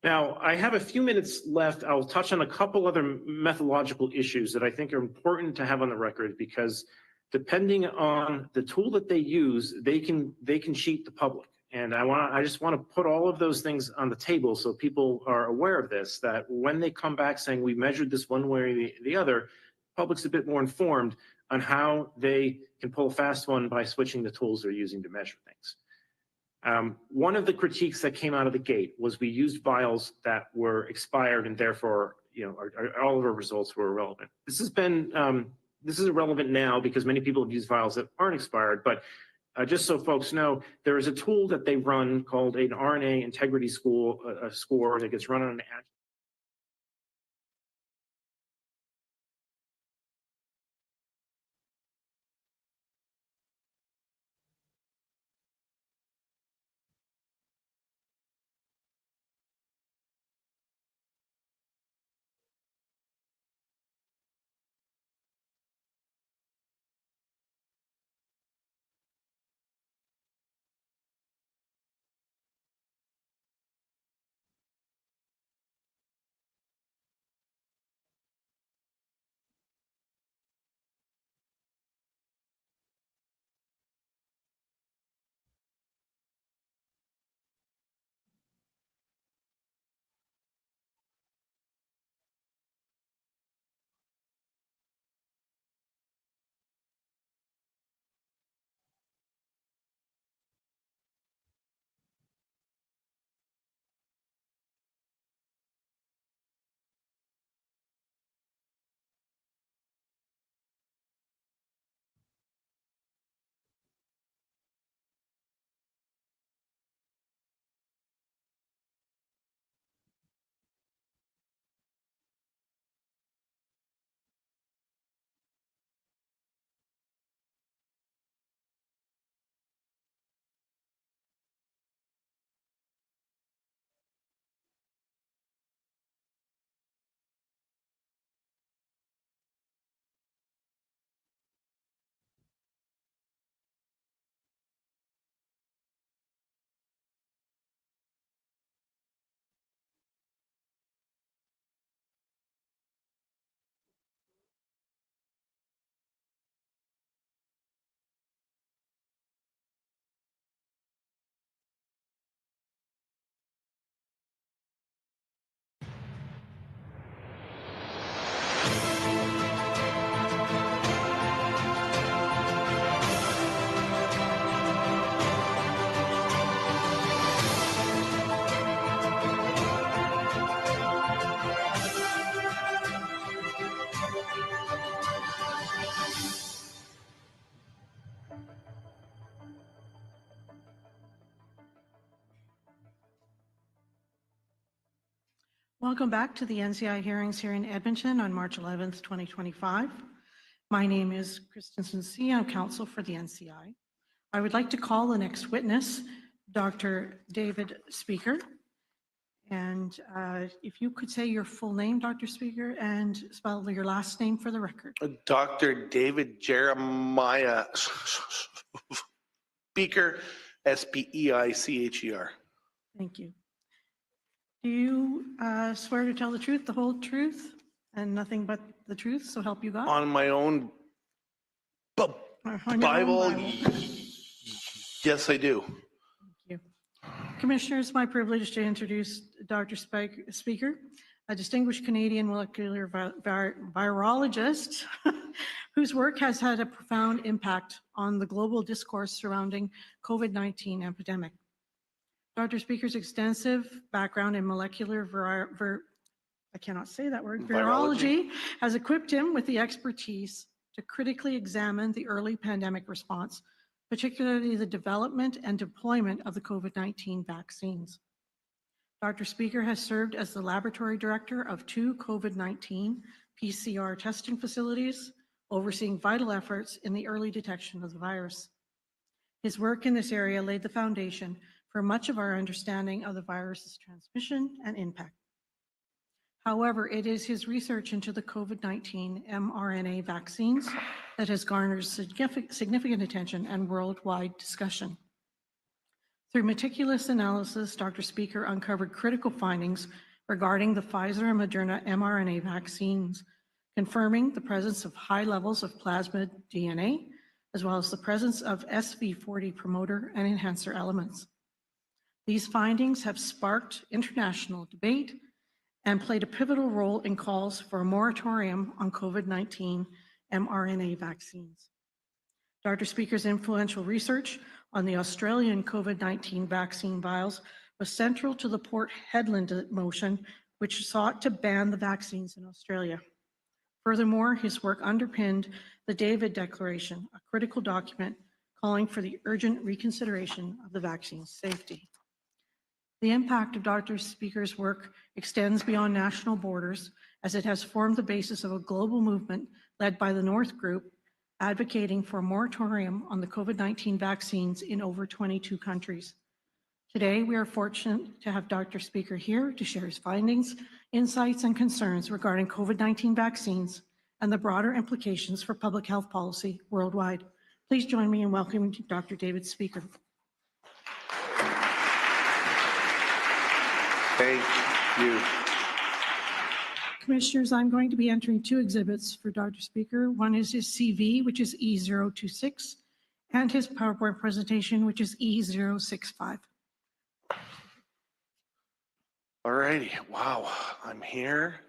S15: Now, I have a few minutes left. I'll touch on a couple other methodological issues that I think are important to have on the record, because depending on the tool that they use, they can cheat the public. And I just want to put all of those things on the table so people are aware of this, that when they come back saying we measured this one way or the other, public's a bit more informed on how they can pull a fast one by switching the tools they're using to measure things. One of the critiques that came out of the gate was we used vials that were expired and therefore, all of our results were irrelevant. This has been, this is irrelevant now because many people have used vials that aren't expired, but just so folks know, there is a tool that they run called an RNA integrity score that gets run on an
S10: Welcome back to the NCI hearings here in Edmonton on March 11th, 2025. My name is Kristen C. I'm counsel for the NCI. I would like to call the next witness, Dr. David Speaker. And if you could say your full name, Dr. Speaker, and spell your last name for the record.
S16: Dr. David Jeremiah Speaker, S-P-E-I-C-H-E-R.
S10: Thank you. Do you swear to tell the truth, the whole truth, and nothing but the truth, so help you God?
S16: On my own Bible, yes, I do.
S10: Thank you. Commissioners, my privilege to introduce Dr. Speaker, a distinguished Canadian molecular virologist whose work has had a profound impact on the global discourse surrounding COVID-19 epidemic. Dr. Speaker's extensive background in molecular I cannot say that word, virology has equipped him with the expertise to critically examine the early pandemic response, particularly the development and deployment of the COVID-19 vaccines. Dr. Speaker has served as the laboratory director of 2 COVID-19 PCR testing facilities, overseeing vital efforts in the early detection of the virus. His work in this area laid the foundation for much of our understanding of the virus's transmission and impact. However, it is his research into the COVID-19 mRNA vaccines that has garnered significant attention and worldwide discussion. Through meticulous analysis, Dr. Speaker uncovered critical findings regarding the Pfizer and Moderna mRNA vaccines, confirming the presence of high levels of plasmid DNA, as well as the presence of SV40 promoter and enhancer elements. These findings have sparked international debate and played a pivotal role in calls for a moratorium on COVID-19 mRNA vaccines. Dr. Speaker's influential research on the Australian COVID-19 vaccine vials was central to the Port Hedland motion, which sought to ban the vaccines in Australia. Furthermore, his work underpinned the David Declaration, a critical document calling for the urgent reconsideration of the vaccine's safety. The impact of Dr. Speaker's work extends beyond national borders, as it has formed the basis of a global movement led by the North Group, advocating for a moratorium on the COVID-19 vaccines in over 22 countries. Today, we are fortunate to have Dr. Speaker here to share his findings, insights, and concerns regarding COVID-19 vaccines and the broader implications for public health policy worldwide. Please join me in welcoming Dr. David Speaker.
S16: Thank you.
S10: Commissioners, I'm going to be entering two exhibits for Dr. Speaker. One is his CV, which is E026, and his PowerPoint presentation, which is E065.
S16: All righty. Wow, I'm here.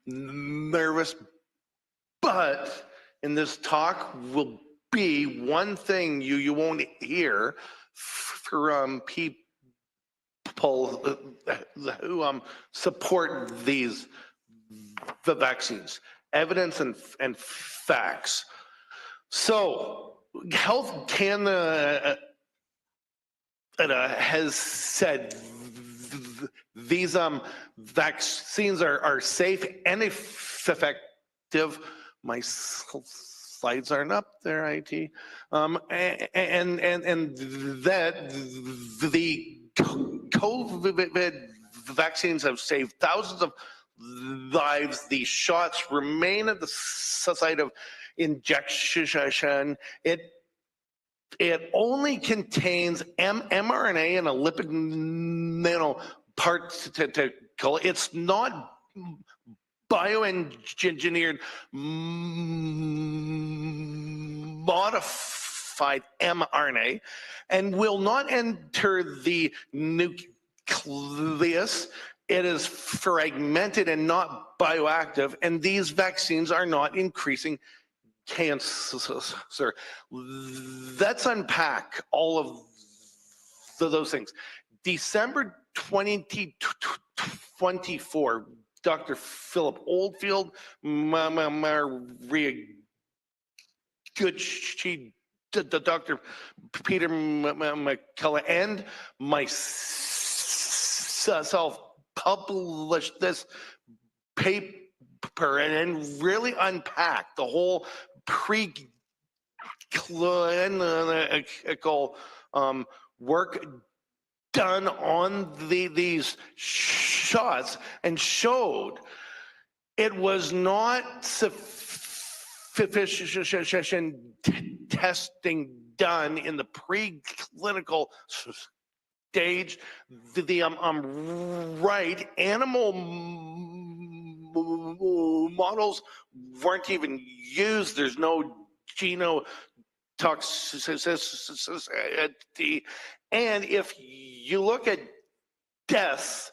S16: Nervous, but in this talk will be one thing you won't hear from people who support the vaccines, evidence and facts. So Health Canada has said these vaccines are safe and effective. My slides aren't up there, IT, and that the COVID vaccines have saved thousands of lives. These shots remain at the site of injection. It only contains mRNA and a lipid nanoparticle. It's not bioengineered, modified mRNA, and will not enter the nucleus. It is fragmented and not bioactive, and these vaccines are not increasing cancer. Let's unpack all of those things. December 2024, Dr. Philip Oldfield, Maria Gucci, Dr. Peter McCullough, and myself published this paper and really unpack the whole preclinical work done on these shots and showed it was not sufficient testing done in the preclinical stage. Right, animal models weren't even used. There's no genotoxicity. And if you look at deaths,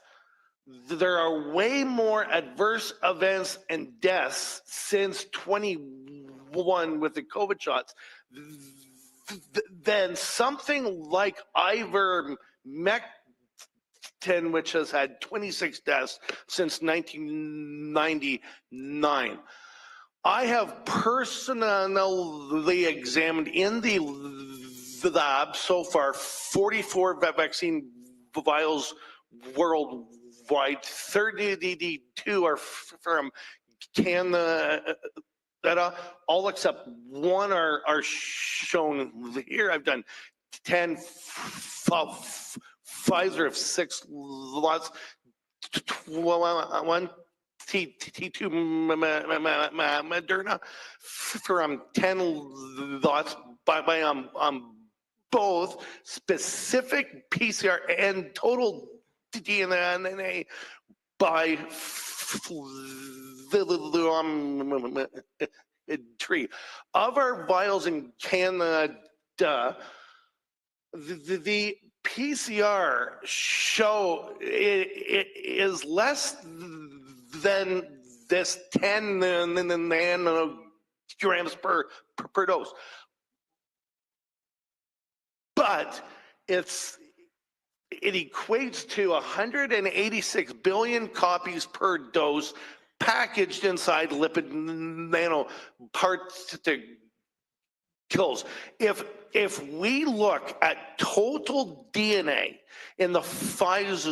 S16: there are way more adverse events and deaths since 21 with the COVID shots than something like ivermectin, which has had 26 deaths since 1999. I have personally examined in the lab so far 44 vaccine vials worldwide. 32 are from Canada. All except one are shown here. I've done 10 Pfizer of 6 lots, 1 T2 Moderna from 10 lots by both specific PCR and total DNA by tree. Of our vials in Canada, the PCR show it is less than this 10 nanograms per dose. But it equates to 186 billion copies per dose packaged inside lipid nanoparticles. If we look at total DNA in the Pfizer,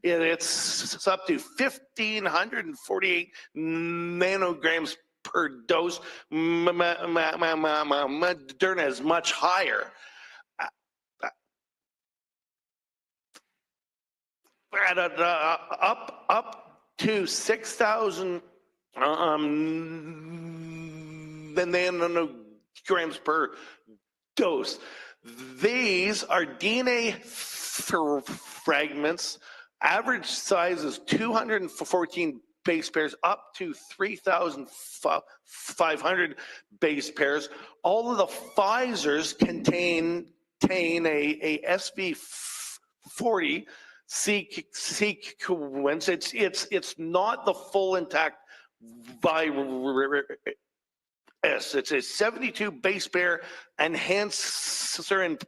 S16: it's up to 1,548 nanograms per dose. Moderna is much higher. Up to 6,000 nanograms per dose. These are DNA fragments. Average size is 214 base pairs up to 3,500 base pairs. All of the Pfizers contain a SV40 sequence. It's not the full intact virus. It's a 72 base pair enhancer and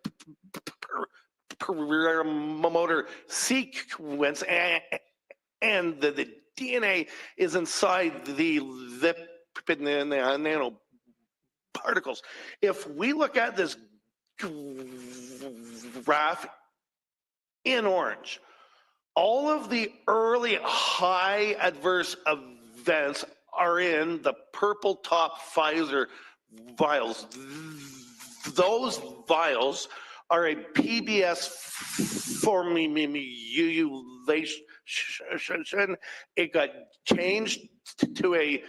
S16: promoter sequence, and the DNA is inside the lipid nanoparticles. If we look at this graph in orange, all of the early high adverse events are in the purple top Pfizer vials. Those vials are a PBS formulation. It got changed to a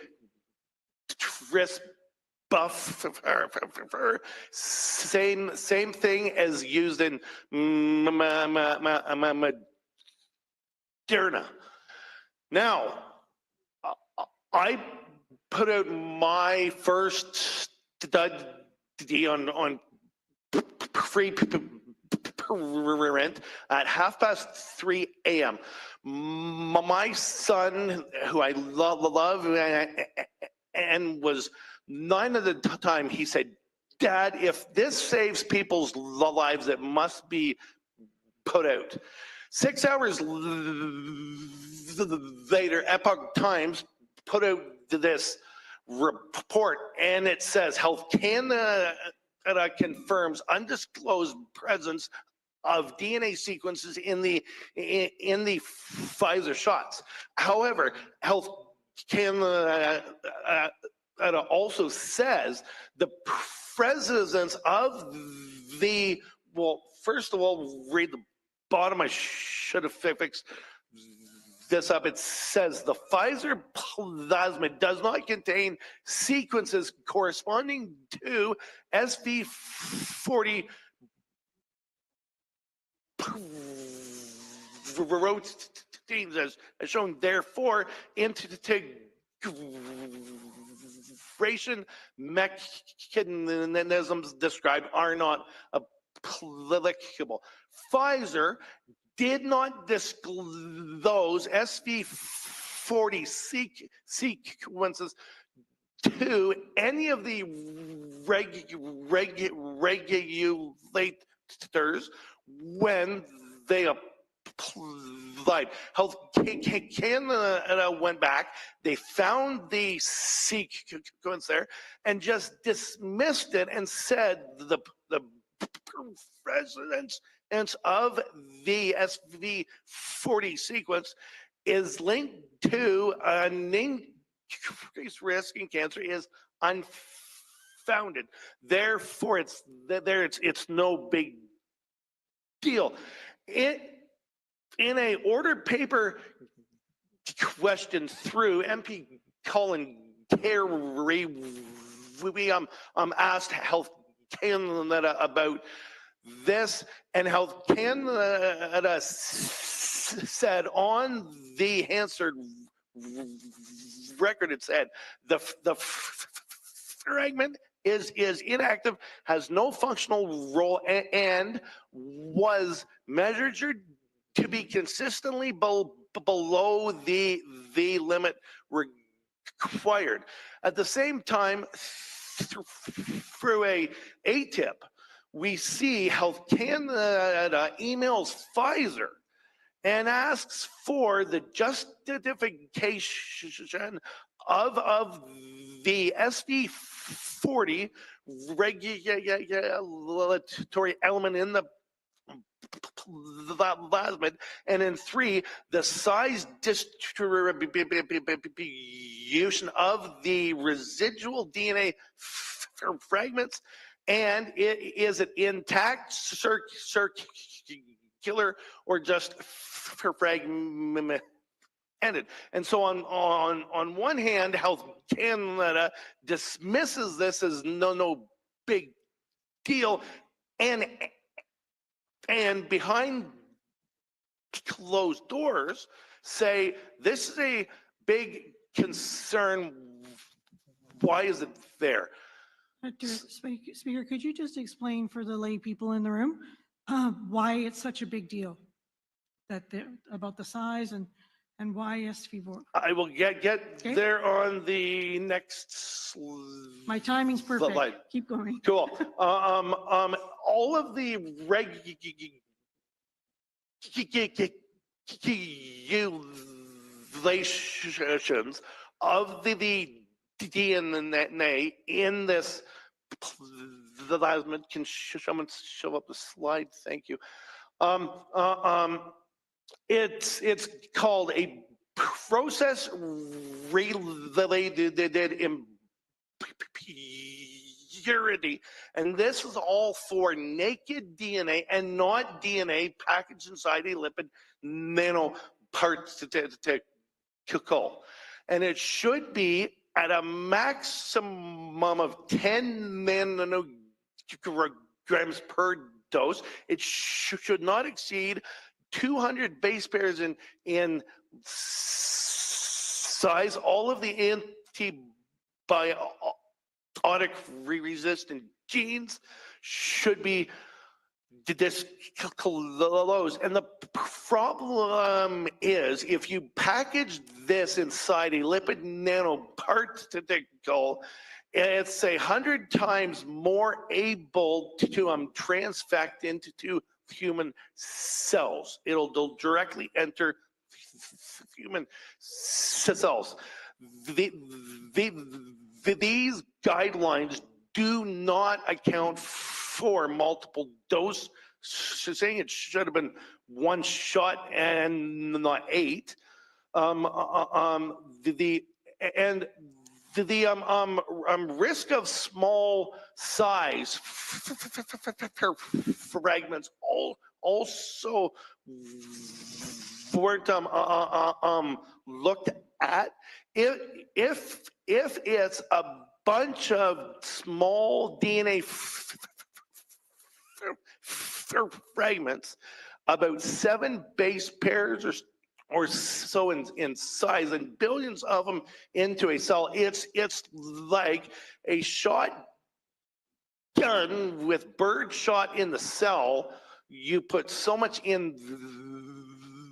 S16: TRIS buffer. Same thing as used in Moderna. Now, I put out my first study on free print at 3:30 a.m. My son, who I love and was 9 at the time, he said, "Dad, if this saves people's lives, it must be put out." 6 hours later, Epoch Times put out this report, and it says Health Canada confirms undisclosed presence of DNA sequences in the Pfizer shots. However, Health Canada also says the presence of the, well, first of all, read the bottom. I should have fixed this up. It says the Pfizer plasmid does not contain sequences corresponding to SV40 proteins as shown. Therefore, integration mechanisms described are not applicable. Pfizer did not disclose SV40 sequences to any of the regulators when they applied. Health Canada went back, they found the sequence there and just dismissed it and said the presence of the SV40 sequence is linked to an increased risk in cancer is unfounded. Therefore, it's no big deal. In a ordered paper question through MP Colin Kerry, we asked Health Canada about this, and Health Canada said on the Hansard record, it said the fragment is inactive, has no functional role, and was measured to be consistently below the limit required. At the same time, through a ATIP, we see Health Canada emails Pfizer and asks for the justification of the SV40 regulatory element in the plasmid, and in 3, the size distribution of the residual DNA fragments, and is it intact, circular, or just fragmented? And so on one hand, Health Canada dismisses this as no big deal, and behind closed doors say this is a big concern. Why is it there?
S10: Speaker, could you just explain for the lay people in the room why it's such a big deal about the size and why SV4?
S16: I will get there on the next.
S10: My timing's perfect.
S16: Slide.
S10: Keep going.
S16: Cool. All of the regulations of the DNA in this plasmid can show up the slide. Thank you. It's called a process related impurity, and this is all for naked DNA and not DNA packaged inside a lipid nanoparticle. And it should be at a maximum of 10 nanograms per dose. It should not exceed 200 base pairs in size. All of the antibiotic resistant genes should be disclosed. And the problem is, if you package this inside a lipid nanoparticle, it's 100 times more able to transfect into human cells. It'll directly enter human cells. These guidelines do not account for multiple dose. Saying it should have been one shot and not 8. The risk of small size fragments also weren't looked at. If it's a bunch of small DNA fragments, about 7 base pairs or so in size, and billions of them into a cell, it's like a shotgun with bird shot in the cell. You put so much in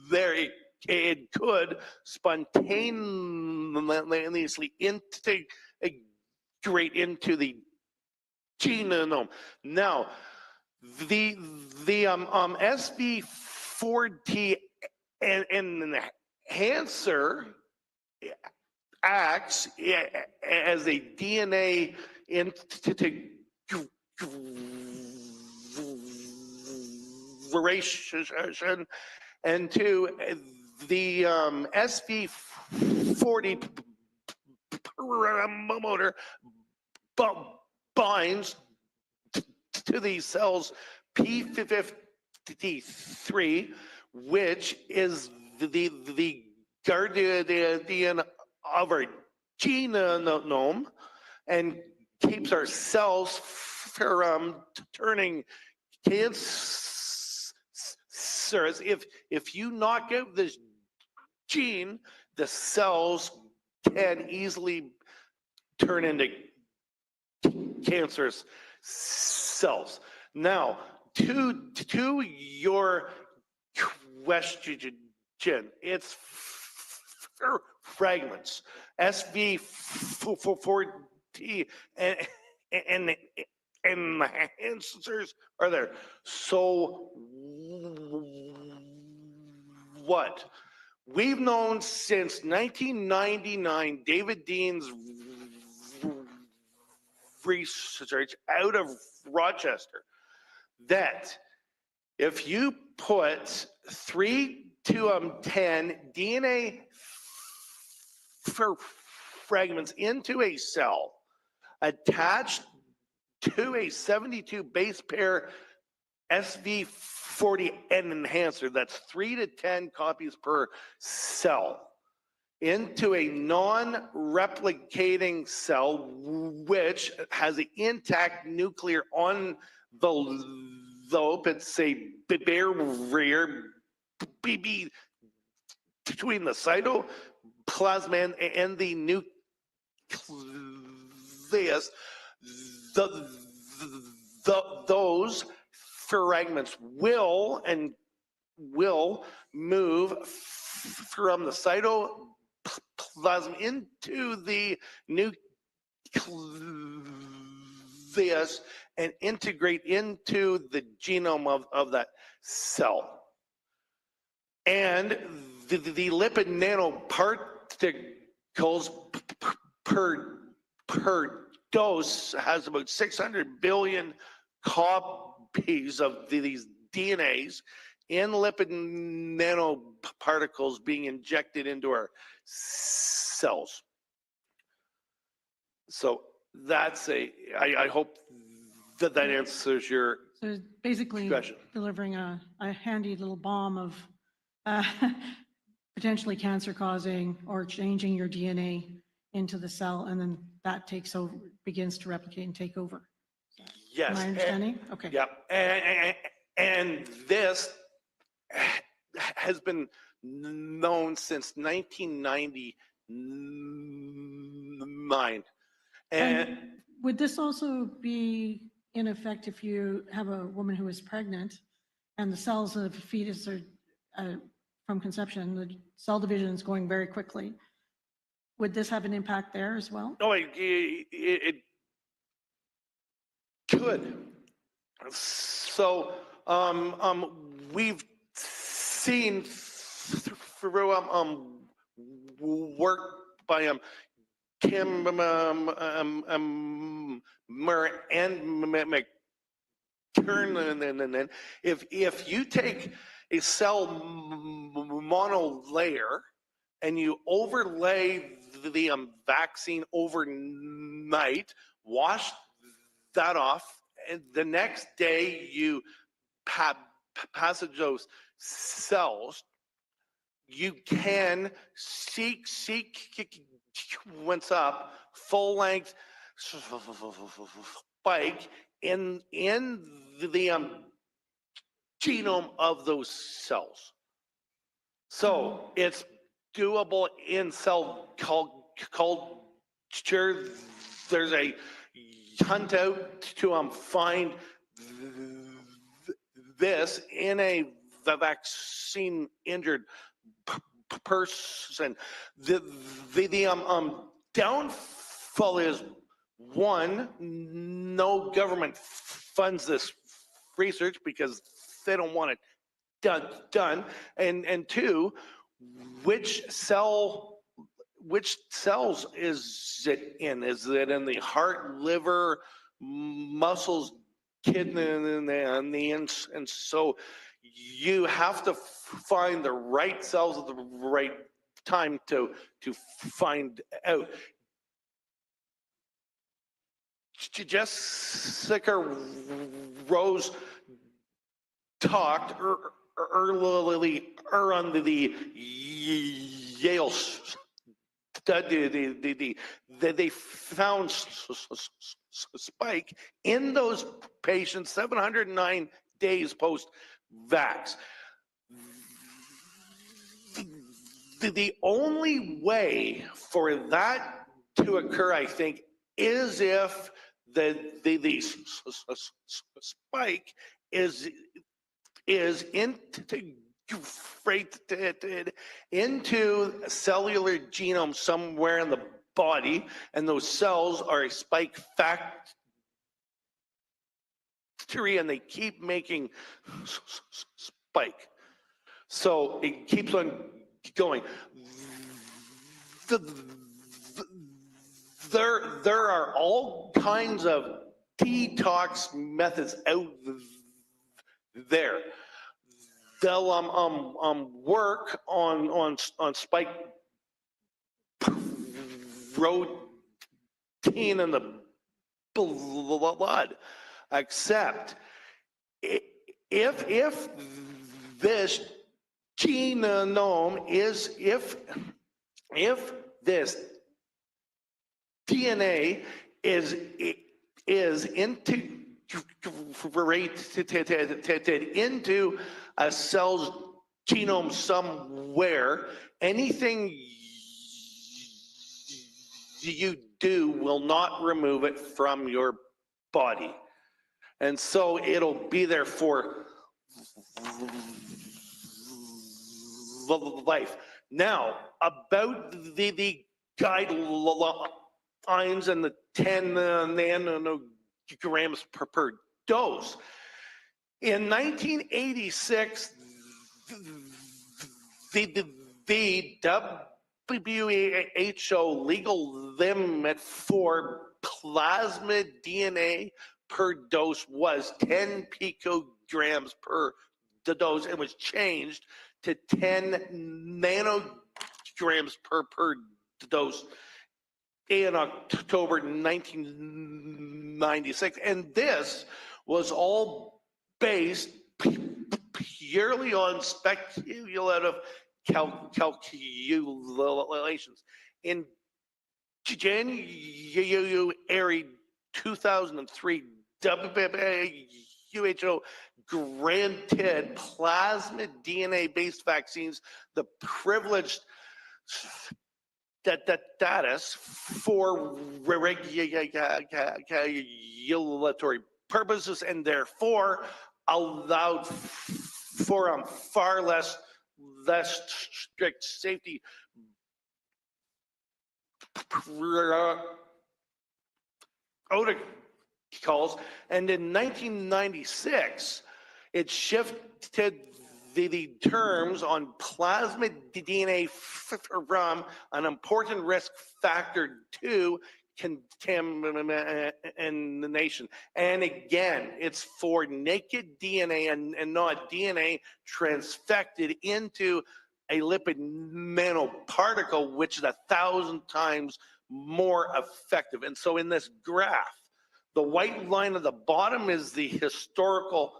S16: there, it could spontaneously integrate into the genome. Now, the SV40 enhancer acts as a DNA integration, and to the SV40 promoter binds to these cells P53, which is the guardian of our genome and keeps our cells from turning cancerous. If you knock out this gene, the cells can easily turn into cancerous cells. Now, to your question, it's fragments, SV4T, and enhancers are there. So what? We've known since 1999, David Dean's research out of Rochester, that if you put 3 to 10 DNA fragments into a cell attached to a 72 base pair SV40 enhancer, that's 3 to 10 copies per cell, into a non-replicating cell which has an intact nuclear on the lobe, it's a barrier between the cytoplasm and the nucleus. Those fragments will move from the cytoplasm into the nucleus and integrate into the genome of that cell. And the lipid nanoparticles per dose has about 600 billion copies of these DNAs in lipid nanoparticles being injected into our cells. So that's I hope that answers your
S10: So it's basically
S16: question.
S10: delivering a handy little bomb of potentially cancer-causing or changing your DNA into the cell, and then that takes over, begins to replicate and take over.
S16: Yes.
S10: My understanding? Okay.
S16: Yep. And this has been known since 1999.
S10: And would this also be in effect if you have a woman who is pregnant and the cells of the fetus are from conception, the cell division is going very quickly? Would this have an impact there as well?
S16: No, it could. So we've seen through work by Kim Murray and McKernan, if you take a cell monolayer and you overlay the vaccine overnight, wash that off, and the next day you passage those cells, you can sequence up full length spike in the genome of those cells. So it's doable in cell culture. There's a hunt out to find this in a vaccine injured person. The downfall is, one, no government funds this research because they don't want it done. And two, which cells is it in? Is it in the heart, liver, muscles, kidney, and so you have to find the right cells at the right time to find out. Jessica Rose talked early on the Yale study. They found spike in those patients 709 days post-vax. The only way for that to occur, I think, is if the spike is integrated into a cellular genome somewhere in the body, and those cells are a spike factory, and they keep making spike. So it keeps on going. There are all kinds of detox methods out there. They'll work on spike protein in the blood, except if this genome is if this DNA is integrated into a cell's genome somewhere, anything you do will not remove it from your body. And so it'll be there for life. Now, about the guidelines and the 10 nanograms per dose. In 1986, the WHO legal limit for plasmid DNA per dose was 10 picograms per dose. It was changed to 10 nanograms per dose in October 1996. And this was all based purely on speculative calculations. In January 2003, WHO granted plasmid DNA-based vaccines the privileged status for regulatory purposes, and therefore allowed for far less strict safety protocols. And in 1996, it shifted the terms on plasmid DNA from an important risk factor to contamination. And again, it's for naked DNA and not DNA transfected into a lipid nanoparticle, which is 1,000 times more effective. And so in this graph, the white line at the bottom is the historical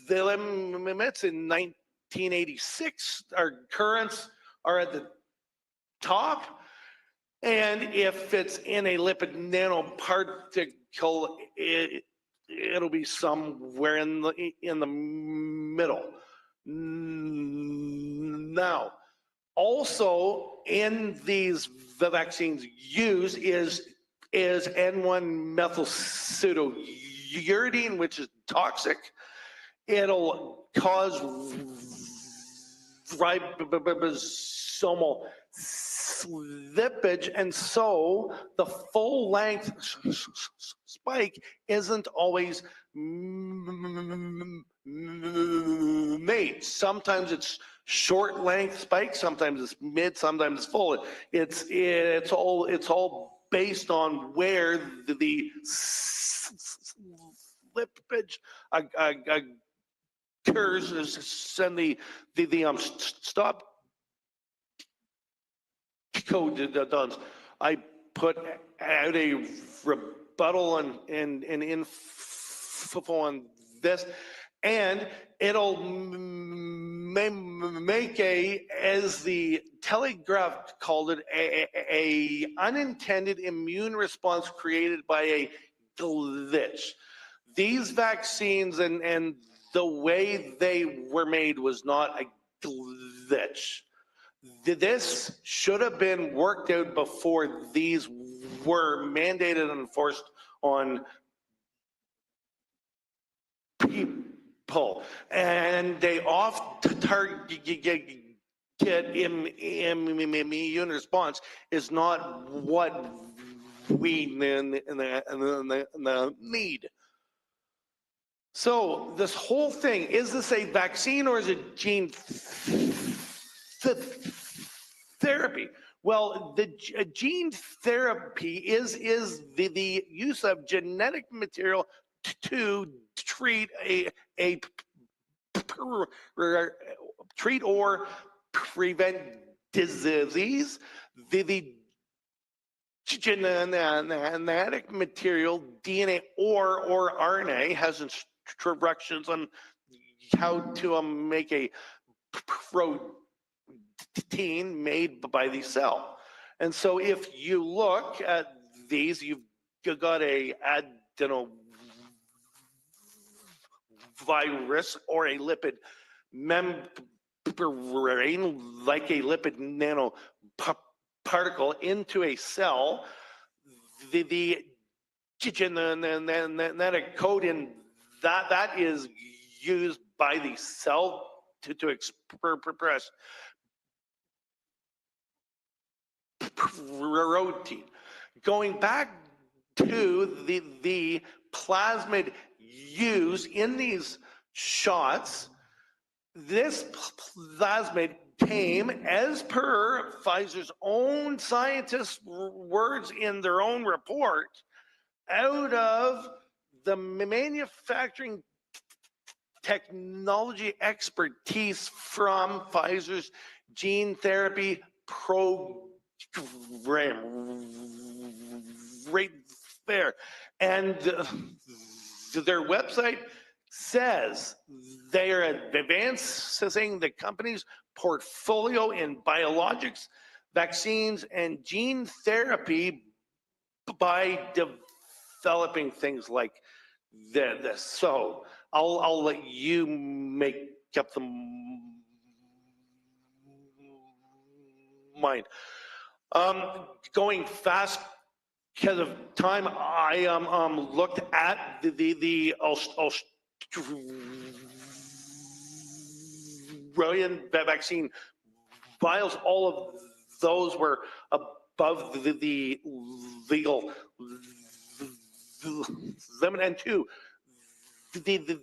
S16: limits. In 1986, our currents are at the top. And if it's in a lipid nanoparticle, it'll be somewhere in the middle. Now, also in these vaccines used is N1-methylpseudouridine, which is toxic. It'll cause ribosomal slippage, and so the full length spike isn't always made. Sometimes it's short length spike, sometimes it's mid, sometimes it's full. It's all based on where the slippage occurs, and the stop code done. I put out a rebuttal and info on this, and it'll make as the Telegraph called it, a unintended immune response created by a glitch. These vaccines and the way they were made was not a glitch. This should have been worked out before these were mandated and enforced on people, and they often target immune response is not what we need. So this whole thing, is this a vaccine or is it gene therapy? Well, the gene therapy is the use of genetic material to treat treat or prevent disease. The genetic material, DNA or RNA, has instructions on how to make a protein made by the cell. And so if you look at these, you've got a adenovirus or a lipid membrane, like a lipid nanoparticle into a cell. The genetic code in that is used by the cell to express protein. Going back to the plasmid used in these shots, this plasmid came, as per Pfizer's own scientists' words in their own report, out of the manufacturing technology expertise from Pfizer's gene therapy program, right there. And their website says they are advancing the company's portfolio in biologics, vaccines, and gene therapy by developing things like this. So I'll let you make up the mind. Going fast because of time, I looked at the Australian vaccine vials. All of those were above the legal limit. And two, the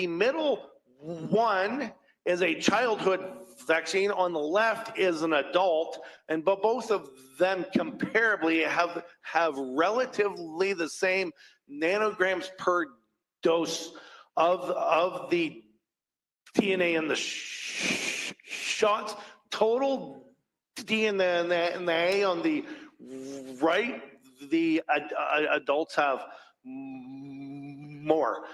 S16: middle one is a childhood vaccine. On the left is an adult, and both of them comparably have relatively the same nanograms per dose of the DNA in the shots. Total DNA on the right, the adults have more.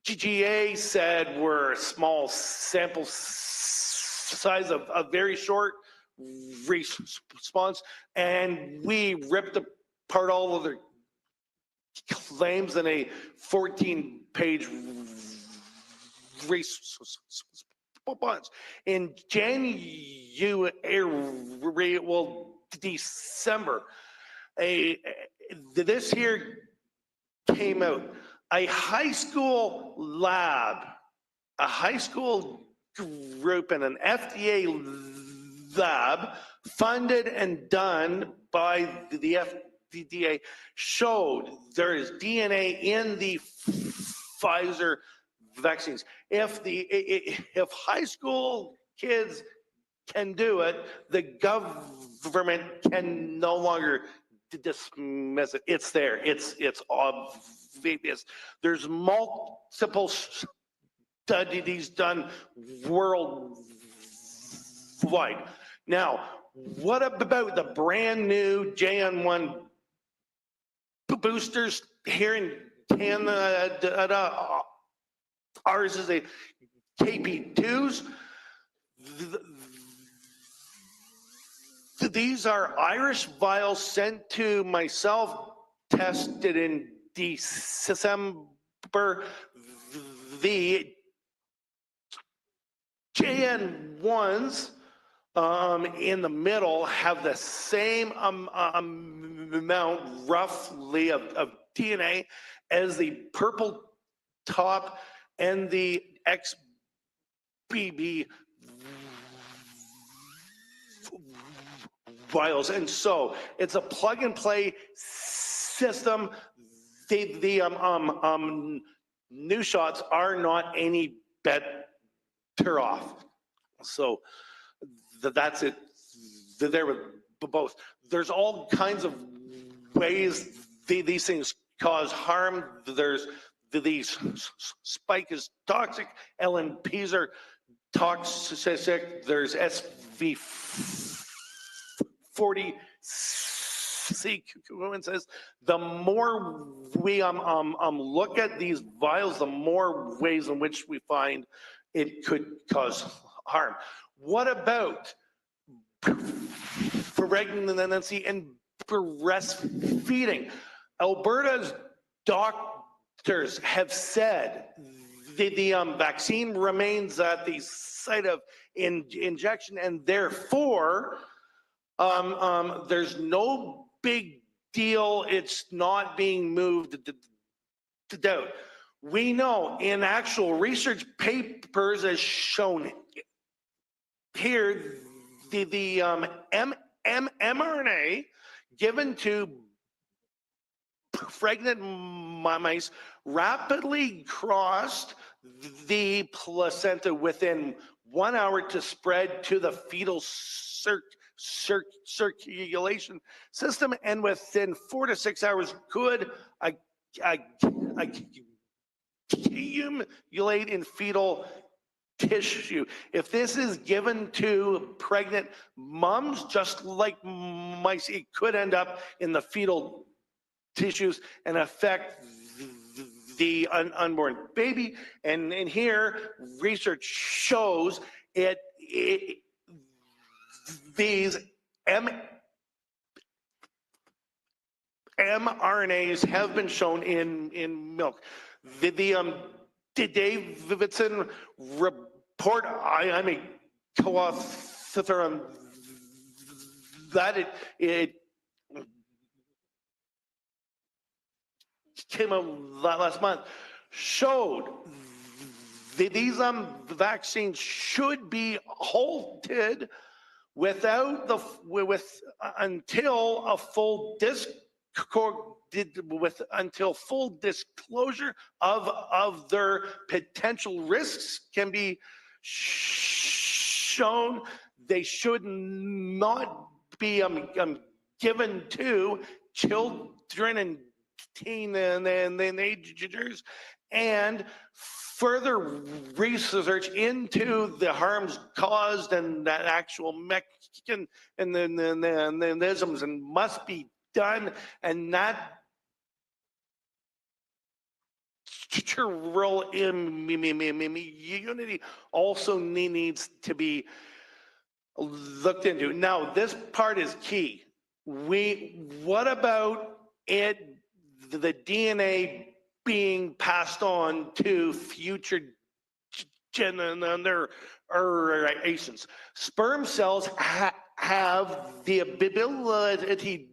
S16: TGA said we're a small sample size of a very short response, and we ripped apart all of their claims in a 14-page response. In January, well, December, this here came out. A high school lab, a high school group, and an FDA lab funded and done by the FDA showed there is DNA in the Pfizer vaccines. If high school kids can do it, the government can no longer dismiss it. It's there. It's obvious. There's multiple studies done worldwide. Now, what about the brand new JN1 boosters here in Canada? Ours is a KP2s. These are Irish vials sent to myself, tested in December. The JN1s in the middle have the same amount, roughly, of DNA as the purple top and the XBB vials. And so it's a plug and play system. The new shots are not any better off. So that's it there with both. There's all kinds of ways these things cause harm. There's these spike is toxic, LNPs are toxic, there's SV40 sequences. The more we look at these vials, the more ways in which we find it could cause harm. What about pregnancy and breastfeeding? Alberta's doctors have said the vaccine remains at the site of injection, and therefore there's no big deal. It's not being moved to doubt. We know in actual research papers as shown here, the mRNA given to pregnant mice rapidly crossed the placenta within 1 hour to spread to the fetal circulation system, and within 4 to 6 hours could accumulate in fetal tissue. If this is given to pregnant moms, just like mice, it could end up in the fetal tissues and affect the unborn baby. And here, research shows these mRNAs have been shown in milk. The Davidson report, I'm a co-author on that. It came out last month, showed these vaccines should be halted until full disclosure of their potential risks can be shown. They should not be given to children and teenagers, and further research into the harms caused and that actual mechanisms and must be done, and that rural immunity also needs to be looked into. Now, this part is key. What about the DNA being passed on to future generations? Sperm cells have the ability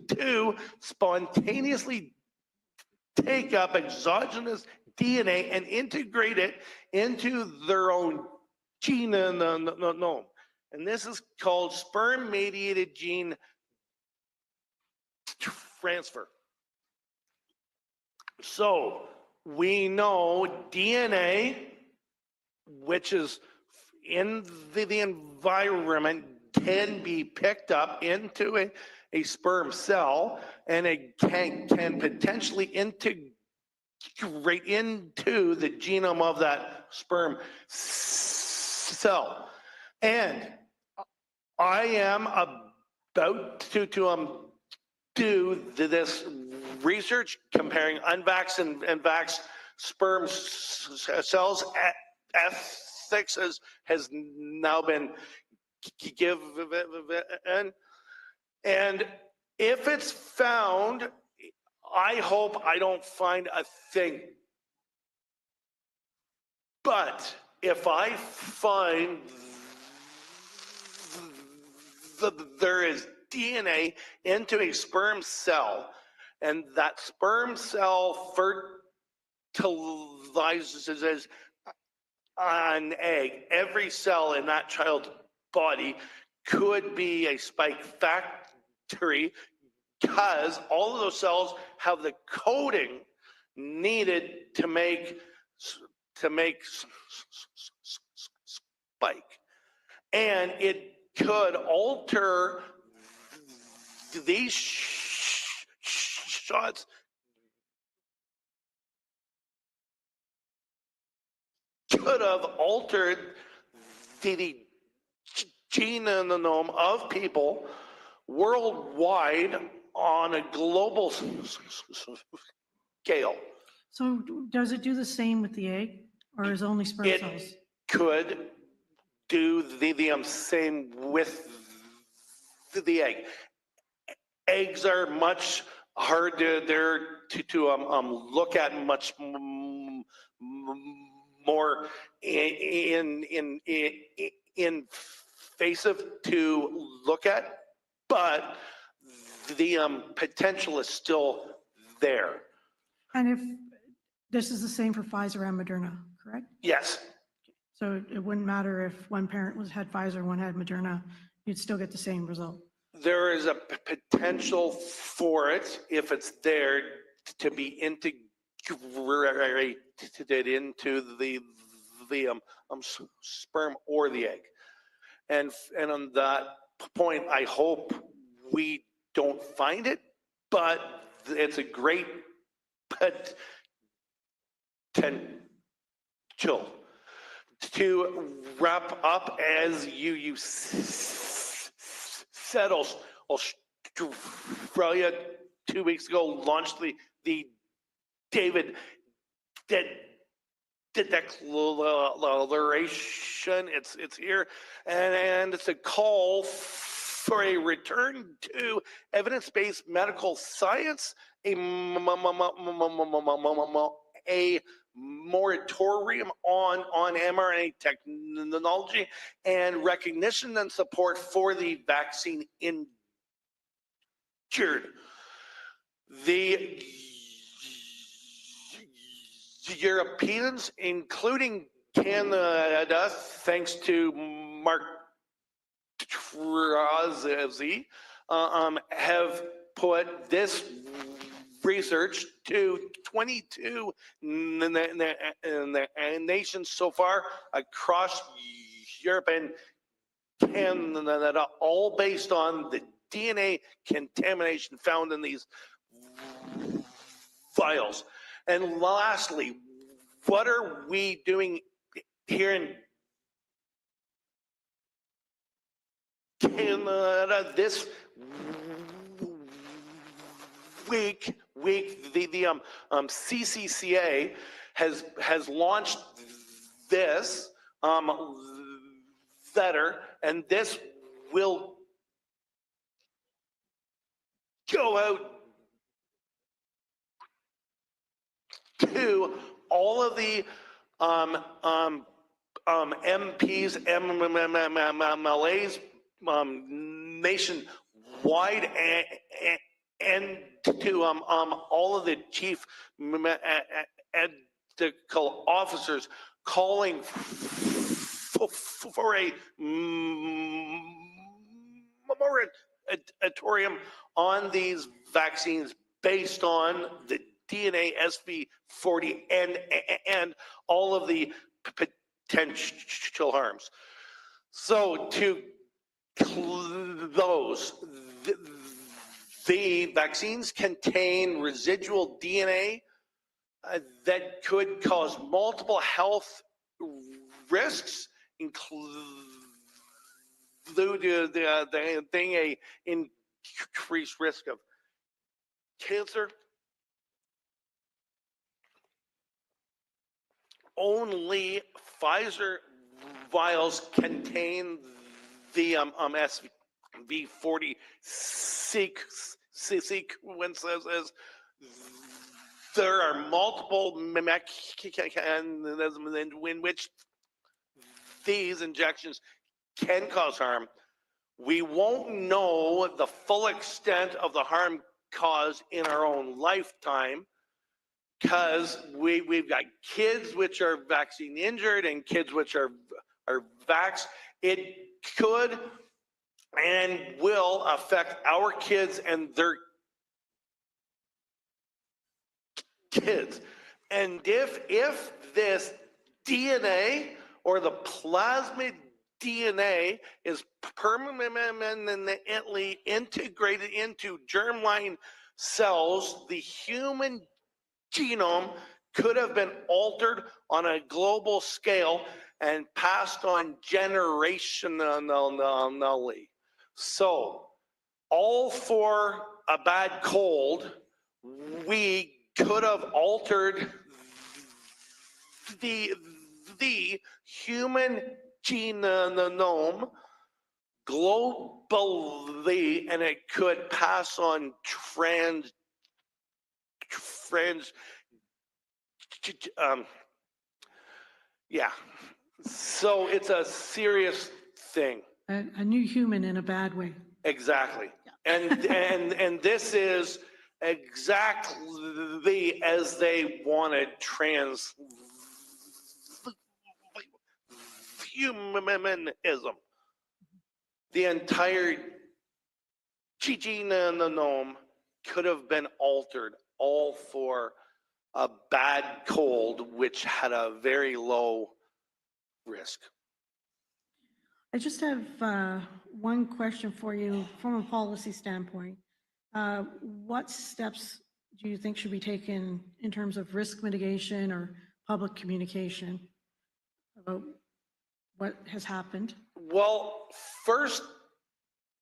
S16: to spontaneously take up exogenous DNA and integrate it into their own genome. And this is called sperm-mediated gene transfer. So we know DNA, which is in the environment, can be picked up into a sperm cell, and it can potentially integrate into the genome of that sperm cell. And I am about to do this research comparing unvaxxed and vaxxed sperm cells. Ethics has now been given. And if it's found, I hope I don't find a thing. But if I find there is DNA into a sperm cell, and that sperm cell fertilizes an egg. Every cell in that child's body could be a spike factory because all of those cells have the coding needed to make spike, and it could alter these shots could have altered the genome of people worldwide on a global scale.
S10: So does it do the same with the egg, or is it only sperm
S16: It
S10: cells?
S16: could do the same with the egg. Eggs are much harder to look at, much more invasive to look at, but the potential is still there.
S10: And if this is the same for Pfizer and Moderna, correct?
S16: Yes.
S10: So it wouldn't matter if one parent had Pfizer, one had Moderna, you'd still get the same result.
S16: There is a potential for it, if it's there, to be integrated into the sperm or the egg. And on that point, I hope we don't find it, but it's a great potential. To wrap up, as you said, Australia 2 weeks ago launched the David Declaration. It's here, and it's a call for a return to evidence-based medical science, a moratorium on mRNA technology, and recognition and support for the vaccine injured. The Europeans, including Canada, thanks to Mark Trozzi, have put this research to 22 nations so far across Europe and Canada, all based on the DNA contamination found in these vials. And lastly, what are we doing here in Canada this week? The CCCA has launched this letter, and this will go out to all of the MPs, MLAs, nationwide, and to all of the chief medical officers, calling for a moratorium on these vaccines based on the DNA SV40 and all of the potential harms. So to close, the vaccines contain residual DNA that could cause multiple health risks, including a increased risk of cancer. Only Pfizer vials contain the SV40 sequences. There are multiple mechanisms in which these injections can cause harm. we won't know the full extent of the harm caused in our own lifetime, because we've got kids which are vaccine injured and kids which are vaxxed. It could and will affect our kids and their kids. And if this DNA or the plasmid DNA is permanently integrated into germline cells, the human genome could have been altered on a global scale and passed on generationally. So, all for a bad cold, we could have altered the human genome globally, and it could pass on yeah. So it's a serious thing.
S10: A new human in a bad way.
S16: Exactly. And this is exactly as they wanted transhumanism. The entire genome could have been altered, all for a bad cold, which had a very low risk.
S10: I just have one question for you from a policy standpoint. What steps do you think should be taken in terms of risk mitigation or public communication about what has happened?
S16: Well, first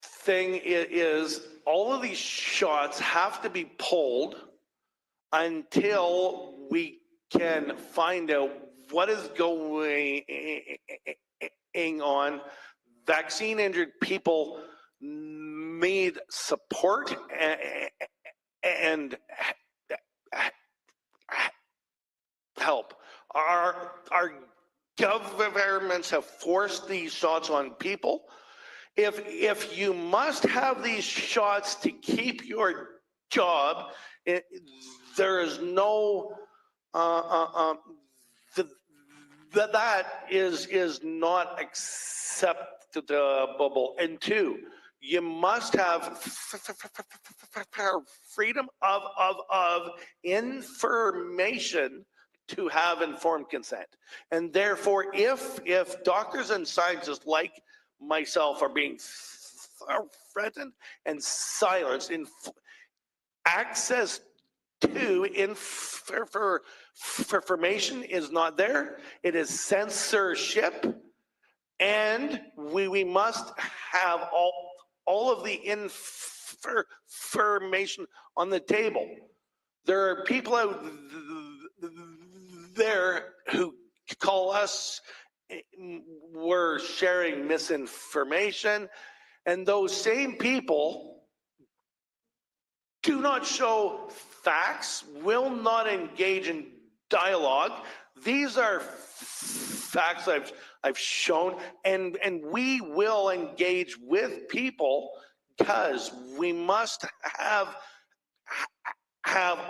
S16: thing is all of these shots have to be pulled until we can find out what is going on. Vaccine injured people need support and help. Our governments have forced these shots on people. If you must have these shots to keep your job, there is no that is not acceptable. And two, you must have freedom of information to have informed consent. And therefore, if doctors and scientists like myself are being threatened and silenced, in access to information is not there, it is censorship, and we must have all of the information on the table. There are people out there who call us, we're sharing misinformation, and those same people do not show facts, will not engage in dialogue. These are facts I've shown, and we will engage with people because we must have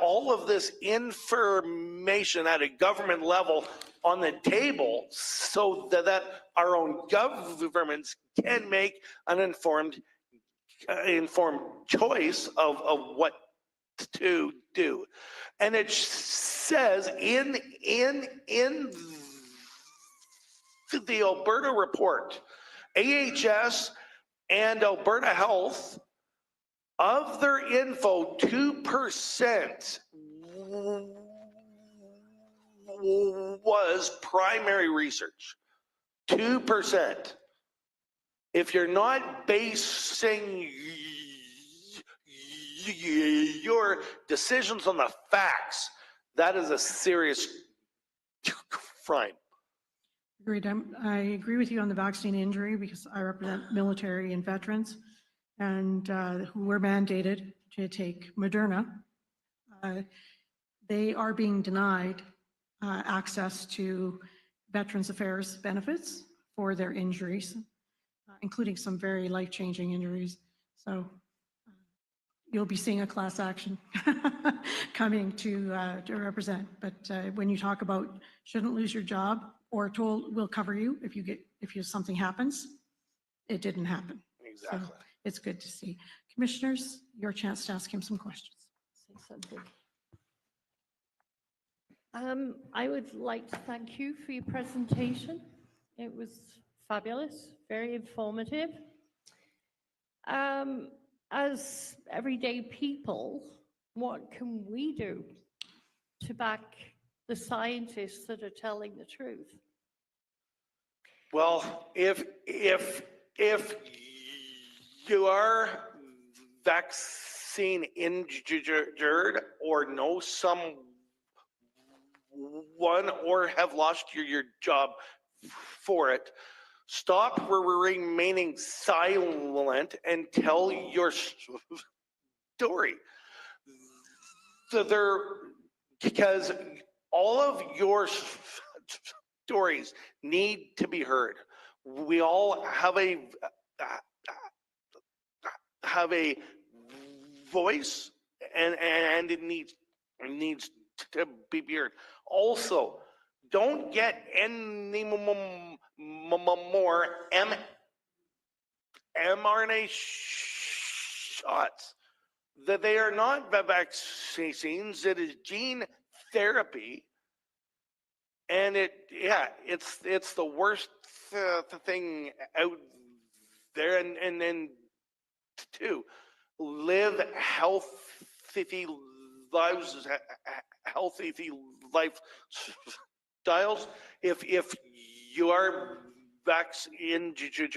S16: all of this information at a government level on the table so that our own governments can make an informed choice of what to do. And it says in the Alberta report, AHS and Alberta Health, of their info, 2% was primary research. 2%. If you're not basing your decisions on the facts, that is a serious crime.
S10: Agreed. I agree with you on the vaccine injury because I represent military and veterans and who were mandated to take Moderna. They are being denied access to Veterans Affairs benefits for their injuries. including some very life-changing injuries. So you'll be seeing a class action coming to represent. But when you talk about shouldn't lose your job or told we'll cover you if something happens, it didn't happen.
S16: Exactly.
S10: So it's good to see. Commissioners, your chance to ask him some questions.
S4: Say something. I would like to thank you for your presentation. It was fabulous, very informative. As everyday people, what can we do to back the scientists that are telling the truth?
S16: Well, if you are vaccine injured or know someone or have lost your job for it, stop remaining silent and tell your story. Because all of your stories need to be heard. We all have a voice, and it needs to be heard. Also, don't get any more mRNA shots. That they are not vaccines. It is gene therapy, and it's the worst thing out there. And then two, live healthy lives, healthy lifestyles. If you are vaccinated,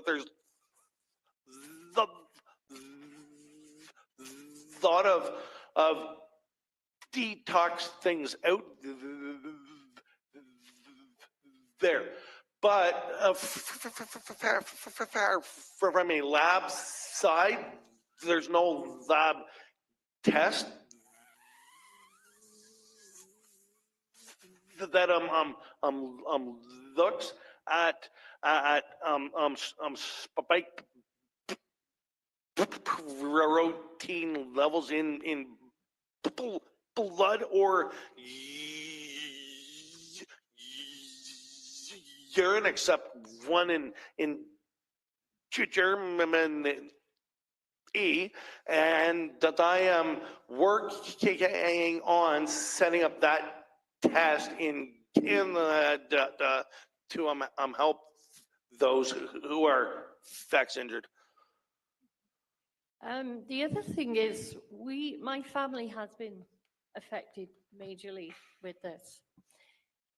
S16: there's the thought of detox things out there. But from a lab side, there's no lab test that looks at spike protein levels in blood or urine, except one in Germany, and that I am working on setting up that test in Canada to help those who are vaccine injured.
S4: The other thing is, my family has been affected majorly with this.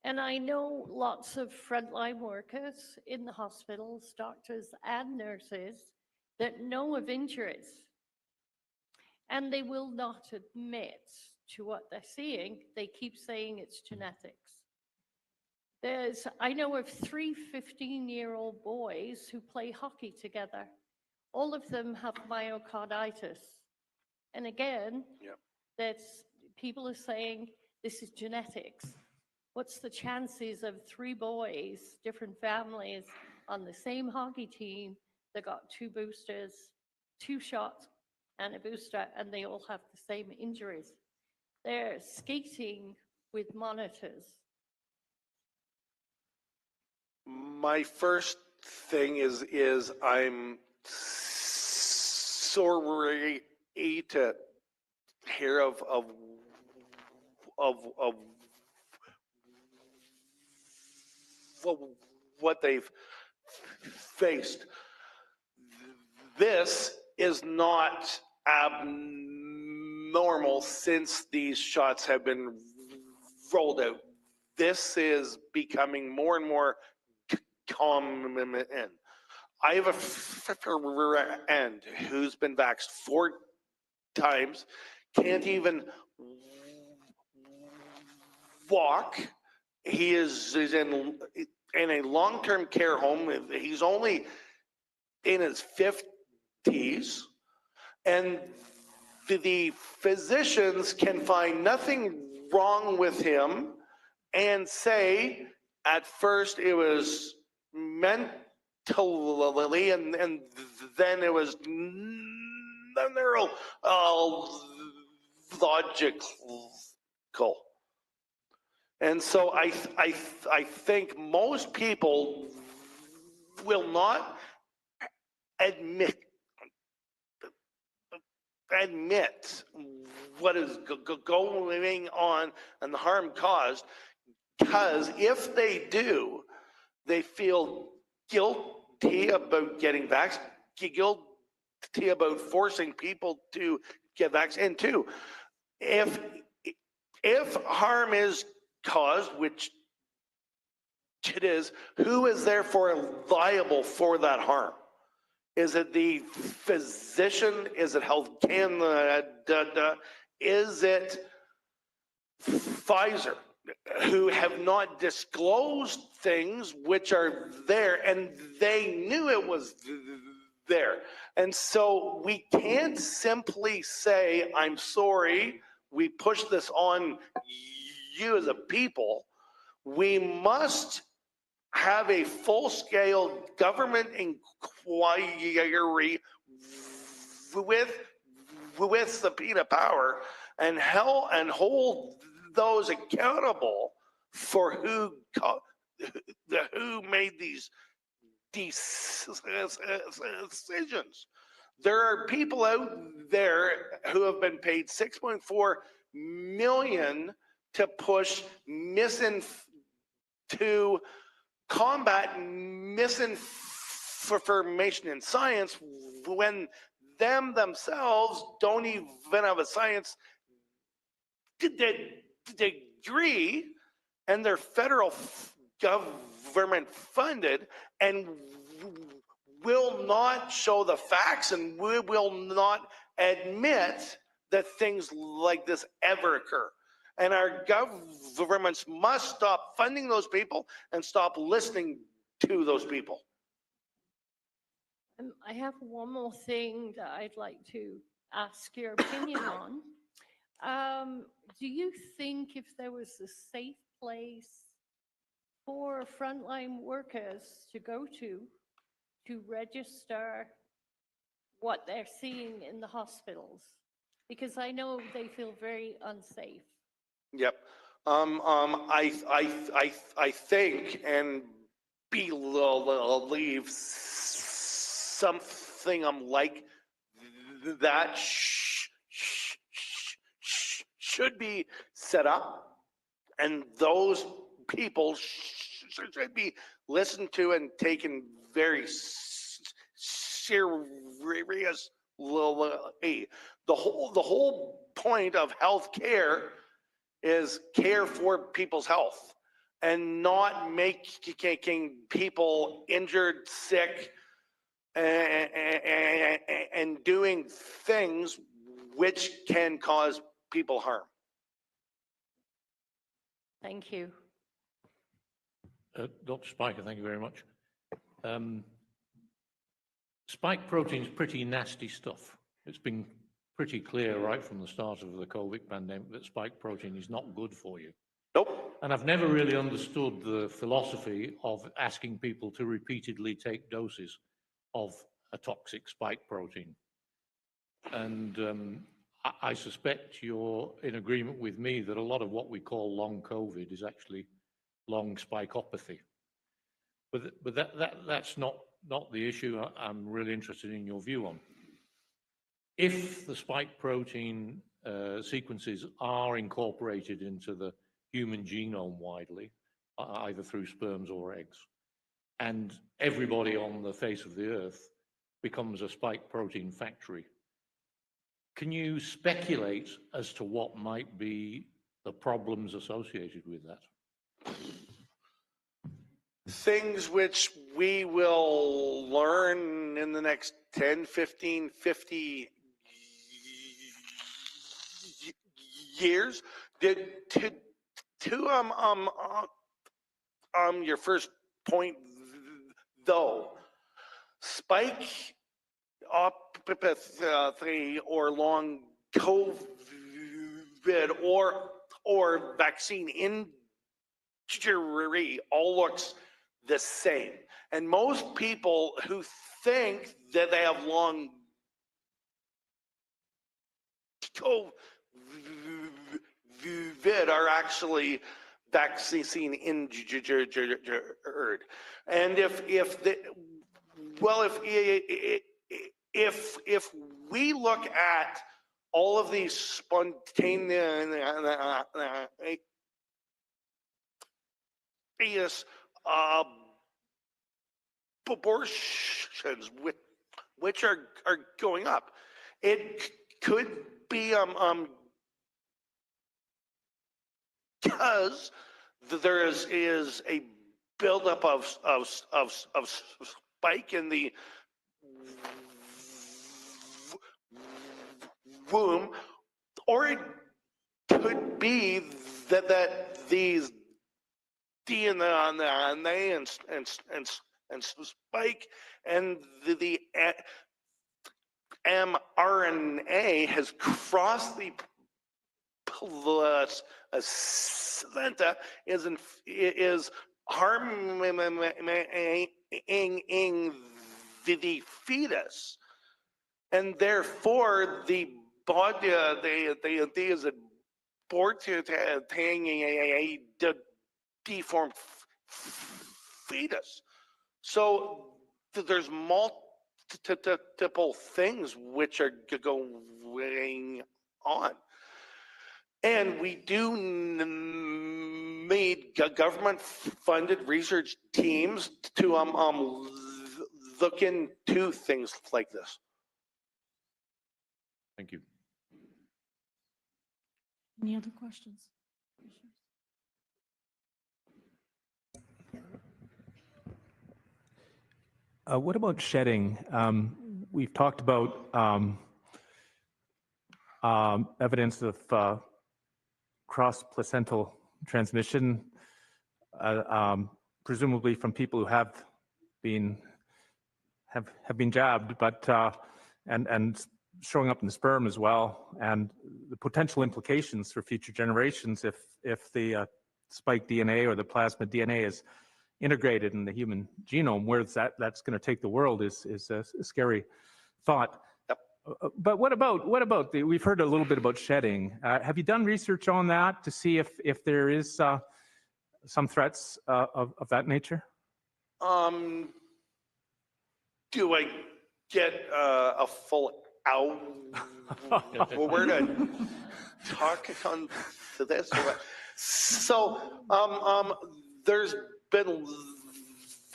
S4: And I know lots of frontline workers in the hospitals, doctors and nurses, that know of injuries. And they will not admit to what they're seeing. They keep saying it's genetics. I know of 3 15-year-old boys who play hockey together. All of them have myocarditis. And again, people are saying this is genetics. What's the chances of 3 boys, different families, on the same hockey team that got 2 boosters, 2 shots and a booster, and they all have the same injuries? They're skating with monitors.
S16: My first thing is I'm sorry to hear of what they've faced. This is not abnormal since these shots have been rolled out. This is becoming more and more common. I have a friend who's been vaxxed 4 times, can't even walk. He is in a long-term care home. He's only in his 50s, and the physicians can find nothing wrong with him and say at first it was mental and then it was neurological. And so I think most people will not admit what is going on and the harm caused, because if they do, they feel guilty about getting vaccinated, guilty about forcing people to get vaccinated. And two, if harm is caused, which it is, who is therefore liable for that harm? Is it the physician? Is it Health Canada? Is it Pfizer, who have not disclosed things which are there, and they knew it was there? And so we can't simply say, I'm sorry, we push this on you as a people. We must have a full-scale government inquiry with subpoena power and hold those accountable for who made these decisions. There are people out there who have been paid $6.4 million to push to combat misinformation in science, when themselves don't even have a science degree, and they're federal government funded, and will not show the facts, and we will not admit that things like this ever occur. And our governments must stop funding those people and stop listening to those people.
S4: I have one more thing that I'd like to ask your opinion on. Do you think if there was a safe place for frontline workers to go to register what they're seeing in the hospitals? Because I know they feel very unsafe.
S16: Yep. I think and believe something like that should be set up, and those people should be listened to and taken very seriously. The whole point of health care is care for people's health, and not making people injured, sick, and doing things which can cause people harm.
S4: Thank you.
S3: Dr. Spiker, thank you very much. Spike protein is pretty nasty stuff. It's been pretty clear right from the start of the COVID pandemic that spike protein is not good for you.
S16: Nope.
S3: And I've never really understood the philosophy of asking people to repeatedly take doses of a toxic spike protein. And I suspect you're in agreement with me that a lot of what we call long COVID is actually long spikeopathy. But that's not the issue I'm really interested in your view on. If the spike protein sequences are incorporated into the human genome widely, either through sperms or eggs, and everybody on the face of the earth becomes a spike protein factory, can you speculate as to what might be the problems associated with that?
S16: Things which we will learn in the next 10, 15, 50 years. To your first point, though, spike opathy or long COVID or vaccine injury all looks the same. And most people who think that they have long COVID are actually vaccine injured. And if we look at all of these spontaneous abortions, which are going up, it could be because there is a buildup of spike in the womb, or it could be that these DNA and spike and the mRNA has crossed the placenta, is harming the fetus, and therefore the body is aborted a deformed fetus. So there's multiple things which are going on. And we do need government-funded research teams to look into things like this.
S3: Thank you.
S10: Any other questions?
S12: What about shedding? We've talked about evidence of cross-placental transmission, presumably from people who have been jabbed, but and showing up in the sperm as well, and the potential implications for future generations if the spike DNA or the plasmid DNA is integrated in the human genome. Where that's going to take the world is a scary thought.
S16: Yep.
S12: But what about we've heard a little bit about shedding. Have you done research on that to see if there is some threats of that nature?
S16: Do I get a full hour to talk on to this? So there's been a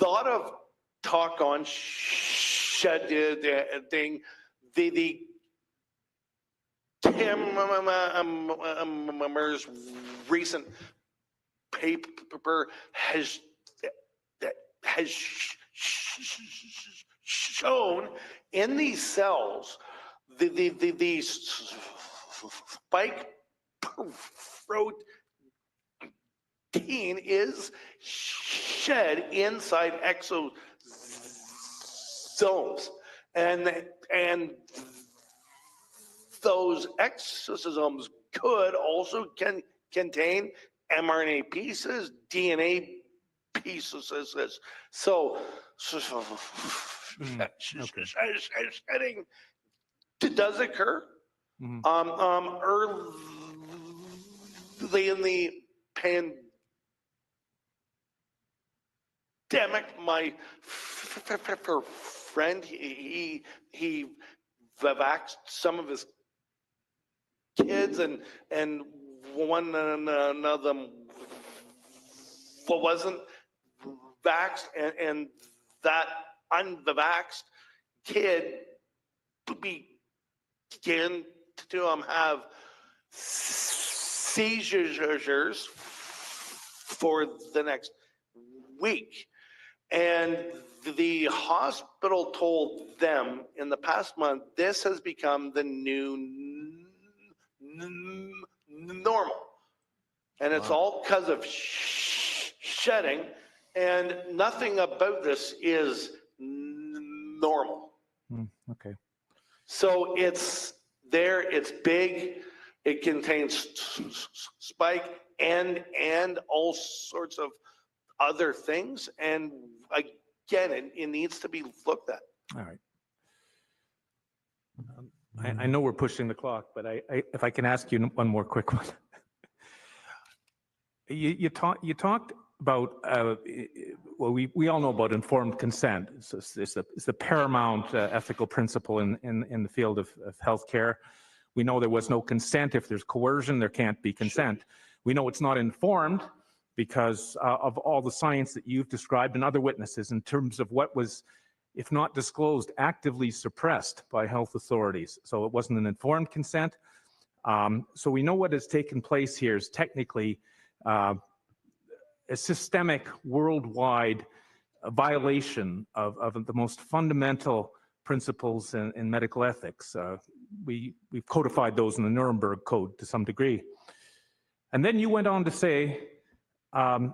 S16: lot of talk on shedding. The Timmer's recent paper has shown in these cells the spike protein is shed inside exosomes, and those exosomes could also contain mRNA pieces, DNA pieces. So shedding does occur. Early in the pandemic, my friend, he vaxxed some of his kids, and one of them wasn't vaxxed, and that unvaxxed kid began to have seizures for the next week. And the hospital told them in the past month, this has become the new normal. And it's all because of shedding, and nothing about this is normal.
S12: Okay.
S16: So it's there, it's big, it contains spike and all sorts of other things. And again, it needs to be looked at.
S12: All right. I know we're pushing the clock, but if I can ask you one more quick one. You talked about, well, we all know about informed consent. It's the paramount ethical principle in the field of healthcare. We know there was no consent. If there's coercion, there can't be consent. Sure. We know it's not informed because of all the science that you've described and other witnesses in terms of what was, if not disclosed, actively suppressed by health authorities. So it wasn't an informed consent. So we know what has taken place here is technically a systemic worldwide violation of the most fundamental principles in medical ethics. We've codified those in the Nuremberg Code to some degree. And then you went on to say that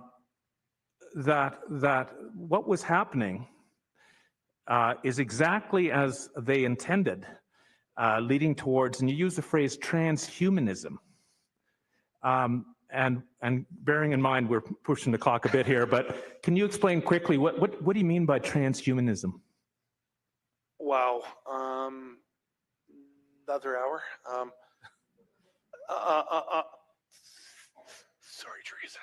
S12: what was happening is exactly as they intended, leading towards, and you use the phrase transhumanism. And bearing in mind we're pushing the clock a bit here, but can you explain quickly what do you mean by transhumanism?
S16: Wow, another hour. Sorry, Teresa.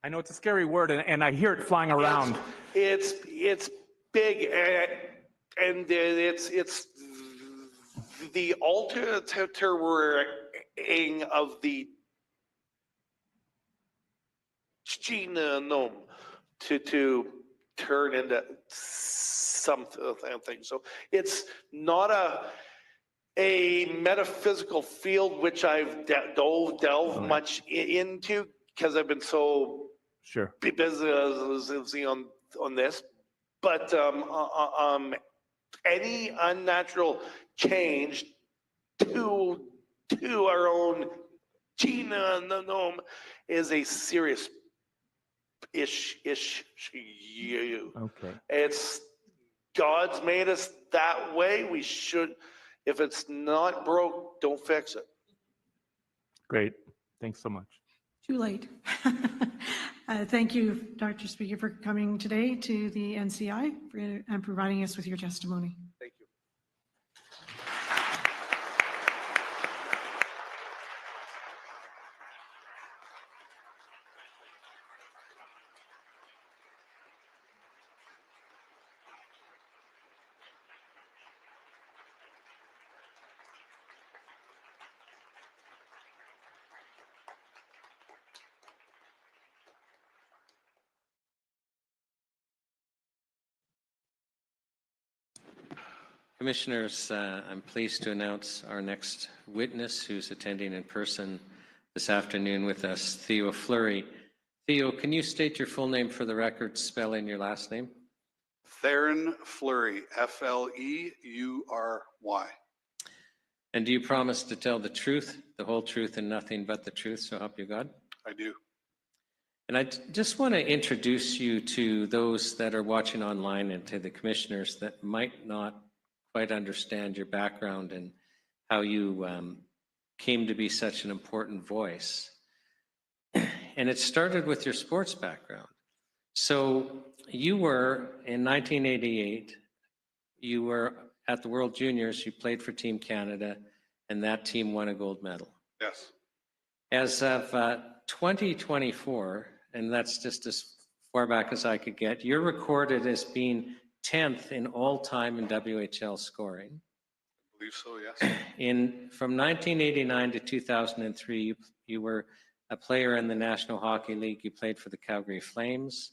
S12: I know it's a scary word, and I hear it flying around.
S16: It's big, and it's the altering of the genome to turn into something. So it's not a metaphysical field which I've delved much into because I've been so busy on this. But any unnatural change to our own genome is a serious issue.
S12: Okay.
S16: It's God's made us that way. We should, if it's not broke, don't fix it.
S12: Great. Thanks so much.
S10: Too late. Thank you, Dr. Speaker, for coming today to the NCI and providing us with your testimony.
S16: Thank you.
S1: Commissioners, I'm pleased to announce our next witness who's attending in person this afternoon with us, Theo Fleury. Theo, can you state your full name for the record, spelling your last name?
S17: Theron Fleury, F-L-E-U-R-Y.
S1: And do you promise to tell the truth, the whole truth, and nothing but the truth, so help you God?
S17: I do.
S1: And I just want to introduce you to those that are watching online and to the commissioners that might not quite understand your background and how you came to be such an important voice. And it started with your sports background. So you were, in 1988, you were at the World Juniors, you played for Team Canada, and that team won a gold medal.
S17: Yes.
S1: As of 2024, and that's just as far back as I could get, you're recorded as being 10th in all time in WHL scoring.
S17: I believe so, yes.
S1: From 1989 to 2003, you were a player in the National Hockey League. You played for the Calgary Flames,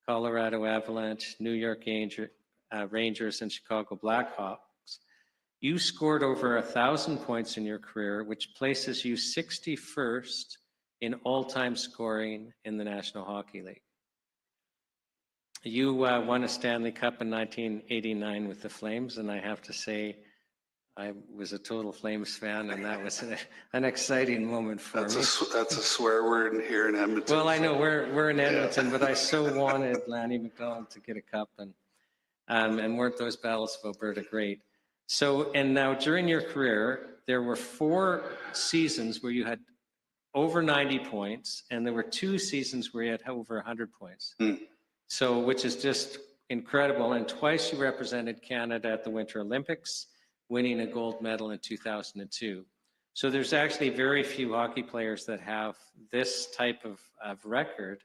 S1: Colorado Avalanche, New York Rangers, and Chicago Blackhawks. You scored over 1,000 points in your career, which places you 61st in all-time scoring in the National Hockey League. You won a Stanley Cup in 1989 with the Flames, and I have to say, I was a total Flames fan, and that was an exciting moment for me.
S17: That's a swear word here in Edmonton.
S1: Well, I know we're in Edmonton, but I so wanted Lanny McDonald to get a cup, and weren't those battles of Alberta great? So, and now during your career, there were 4 seasons where you had over 90 points, and there were 2 seasons where he had over 100 points. So, which is just incredible. And twice you represented Canada at the Winter Olympics, winning a gold medal in 2002. So there's actually very few hockey players that have this type of record.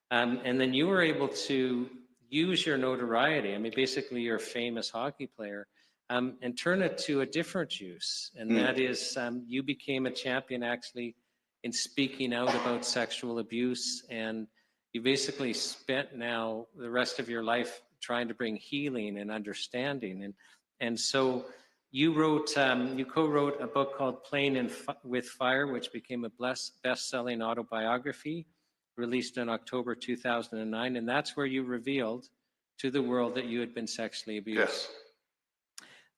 S1: And then you were able to use your notoriety. I mean, basically you're a famous hockey player, and turn it to a different use. And that is, you became a champion actually in speaking out about sexual abuse, and you basically spent now the rest of your life trying to bring healing and understanding. And so you wrote, you co-wrote a book called Playing with Fire, which became a best-selling autobiography, released in October 2009. And that's where you revealed to the world that you had been sexually abused.
S17: Yes.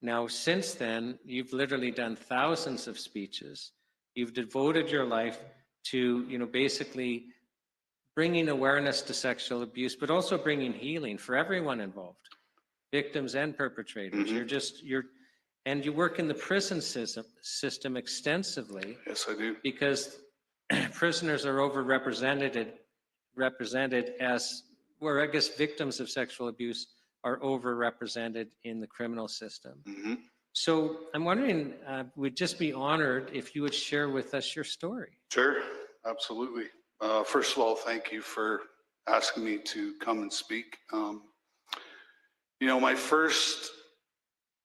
S1: Now, since then, you've literally done thousands of speeches. You've devoted your life to, you know, basically bringing awareness to sexual abuse, but also bringing healing for everyone involved, victims and perpetrators. And you work in the prison system extensively.
S17: Yes, I do.
S1: Because prisoners are overrepresented as, or I guess victims of sexual abuse are overrepresented in the criminal system. So I'm wondering, we'd just be honored if you would share with us your story.
S17: Sure, absolutely. First of all, thank you for asking me to come and speak. You know, my first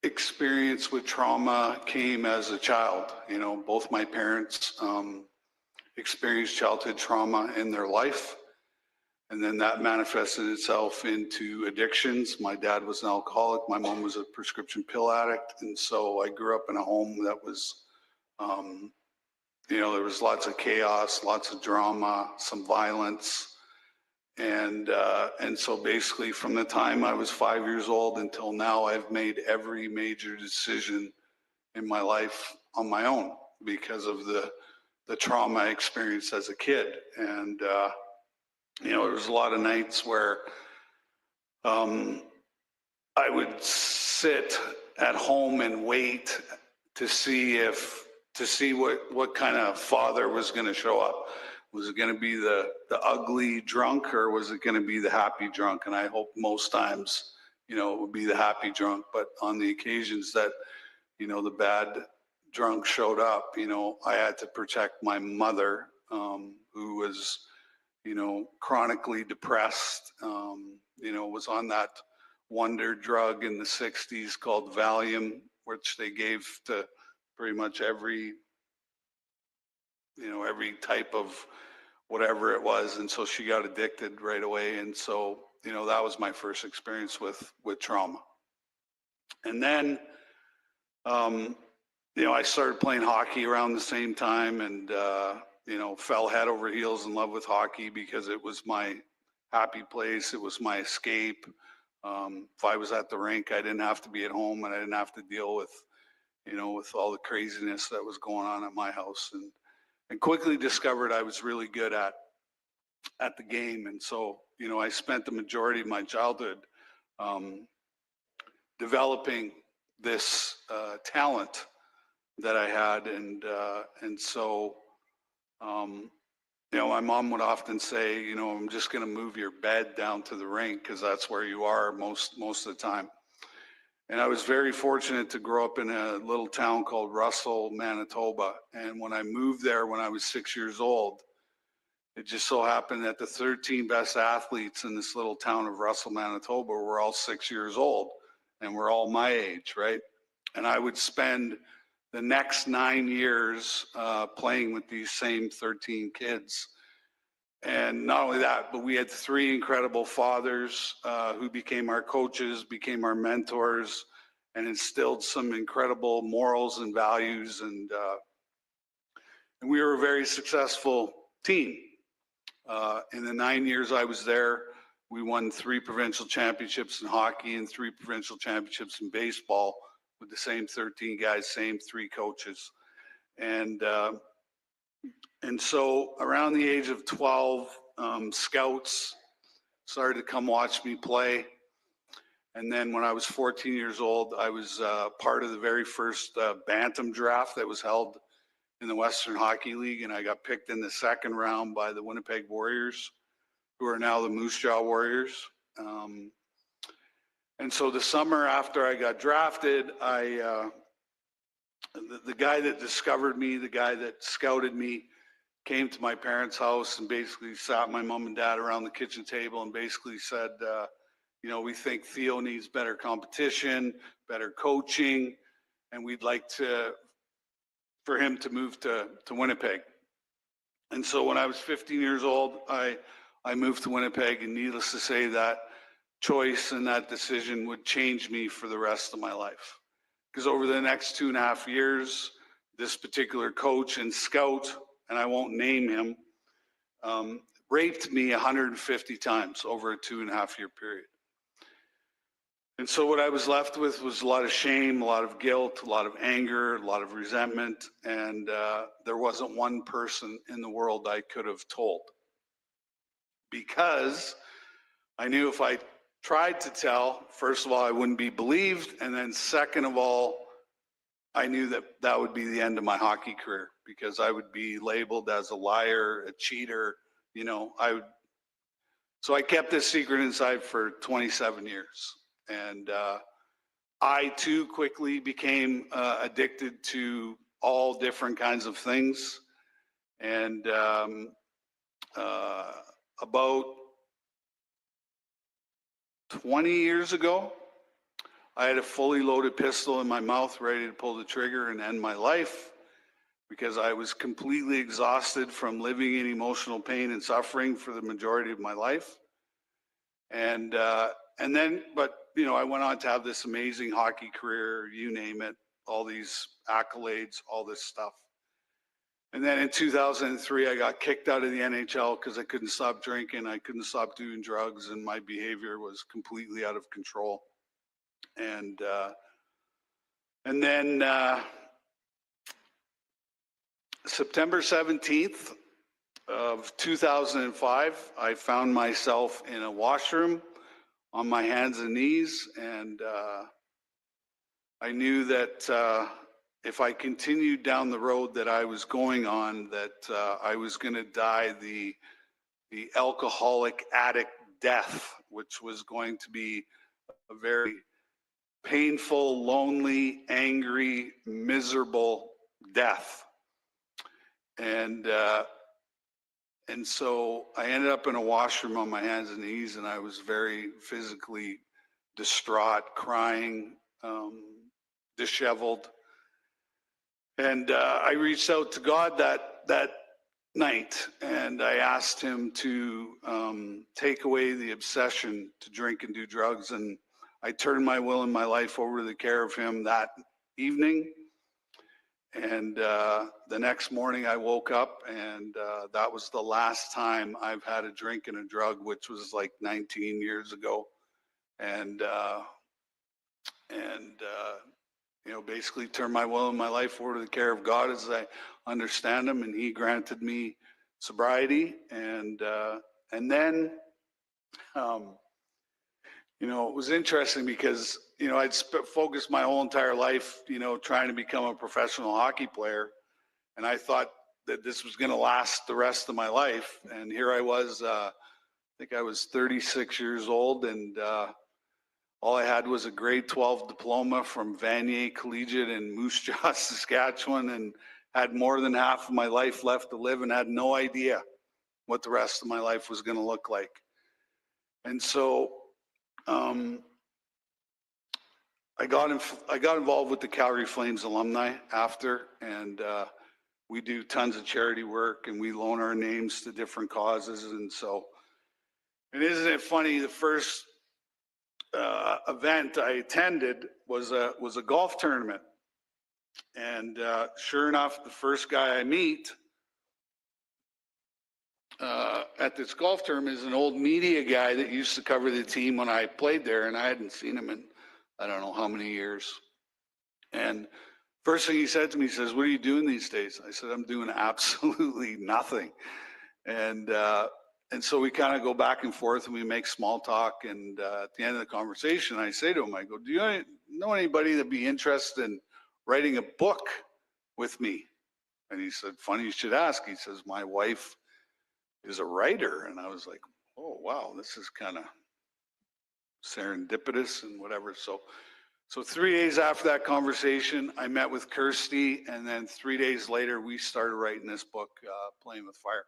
S17: experience with trauma came as a child. You know, both my parents experienced childhood trauma in their life, and then that manifested itself into addictions. My dad was an alcoholic, my mom was a prescription pill addict, and so I grew up in a home that was, you know, there was lots of chaos, lots of drama, some violence. And so basically from the time I was 5 years old until now, I've made every major decision in my life on my own because of the trauma I experienced as a kid. And, you know, there was a lot of nights where I would sit at home and wait to see what kind of father was going to show up. Was it going to be the ugly drunk, or was it going to be the happy drunk? And I hope most times, you know, it would be the happy drunk. But on the occasions that, you know, the bad drunk showed up, you know, I had to protect my mother, who was, you know, chronically depressed, you know, was on that wonder drug in the 60s called Valium, which they gave to pretty much every, you know, every type of whatever it was. And so she got addicted right away. And so, you know, that was my first experience with trauma. And then, you know, I started playing hockey around the same time, and, you know, fell head over heels in love with hockey because it was my happy place. It was my escape. If I was at the rink, I didn't have to be at home, and I didn't have to deal with, you know, with all the craziness that was going on at my house. And quickly discovered I was really good at the game. And so, you know, I spent the majority of my childhood developing this talent that I had. And so, you know, my mom would often say, you know, I'm just going to move your bed down to the rink because that's where you are most of the time. And I was very fortunate to grow up in a little town called Russell, Manitoba. And when I moved there when I was 6 years old, it just so happened that the 13 best athletes in this little town of Russell, Manitoba were all 6 years old, and were all my age, right? And I would spend the next 9 years playing with these same 13 kids. And not only that, but we had 3 incredible fathers who became our coaches, became our mentors, and instilled some incredible morals and values. And we were a very successful team. In the 9 years I was there, we won 3 provincial championships in hockey and 3 provincial championships in baseball with the same 13 guys, same 3 coaches. And so around the age of 12, scouts started to come watch me play. And then when I was 14 years old, I was part of the very first Bantam draft that was held in the Western Hockey League, and I got picked in the second round by the Winnipeg Warriors, who are now the Moose Jaw Warriors. And so the summer after I got drafted, the guy that discovered me, the guy that scouted me, came to my parents' house and basically sat my mom and dad around the kitchen table and basically said, you know, we think Theo needs better competition, better coaching, and we'd like for him to move to Winnipeg. And so when I was 15 years old, I moved to Winnipeg, and needless to say, that choice and that decision would change me for the rest of my life. Because over the next 2.5 years, this particular coach and scout, and I won't name him, raped me 150 times over a 2.5-year period. And so what I was left with was a lot of shame, a lot of guilt, a lot of anger, a lot of resentment, and there wasn't one person in the world I could have told. Because I knew if I tried to tell, first of all, I wouldn't be believed, and then second of all, I knew that that would be the end of my hockey career, because I would be labeled as a liar, a cheater, you know, so I kept this secret inside for 27 years. And I too quickly became addicted to all different kinds of things. And about 20 years ago, I had a fully loaded pistol in my mouth, ready to pull the trigger and end my life, because I was completely exhausted from living in emotional pain and suffering for the majority of my life. And then, but you know, I went on to have this amazing hockey career, you name it, all these accolades, all this stuff. And then in 2003, I got kicked out of the NHL because I couldn't stop drinking, I couldn't stop doing drugs, and my behavior was completely out of control. And then September 17th of 2005, I found myself in a washroom on my hands and knees, and I knew that if I continued down the road that I was going on, that I was going to die the alcoholic addict death, which was going to be a very painful, lonely, angry, miserable death. And so I ended up in a washroom on my hands and knees, and I was very physically distraught, crying, disheveled. And I reached out to God that night, and I asked him to take away the obsession to drink and do drugs. And I turned my will and my life over to the care of him that evening. And the next morning I woke up, and that was the last time I've had a drink and a drug, which was like 19 years ago. And you know, basically turned my will and my life over to the care of God as I understand him, and he granted me sobriety. And then, you know, it was interesting because, you know, I'd focused my whole entire life, you know, trying to become a professional hockey player. And I thought that this was going to last the rest of my life. And here I was, I think I was 36 years old, and all I had was a grade 12 diploma from Vanier Collegiate in Moose Jaw, Saskatchewan, and had more than half of my life left to live, and had no idea what the rest of my life was going to look like. And so I got involved with the Calgary Flames alumni after, and we do tons of charity work, and we loan our names to different causes. And so, and isn't it funny, the first event I attended was a golf tournament. And sure enough, the first guy I meet at this golf tournament is an old media guy that used to cover the team when I played there, and I hadn't seen him in I don't know how many years. And first thing he said to me, he says, "What are you doing these days?" I said, "I'm doing absolutely nothing." And so we kind of go back and forth, and we make small talk. And at the end of the conversation, I say to him, I go, "Do you know anybody that'd be interested in writing a book with me?" And he said, funny you should ask. He says, my wife is a writer. And I was like, oh, wow, this is kind of serendipitous and whatever. So 3 days after that conversation, I met with Kirsty, and then 3 days later, we started writing this book, Playing with Fire.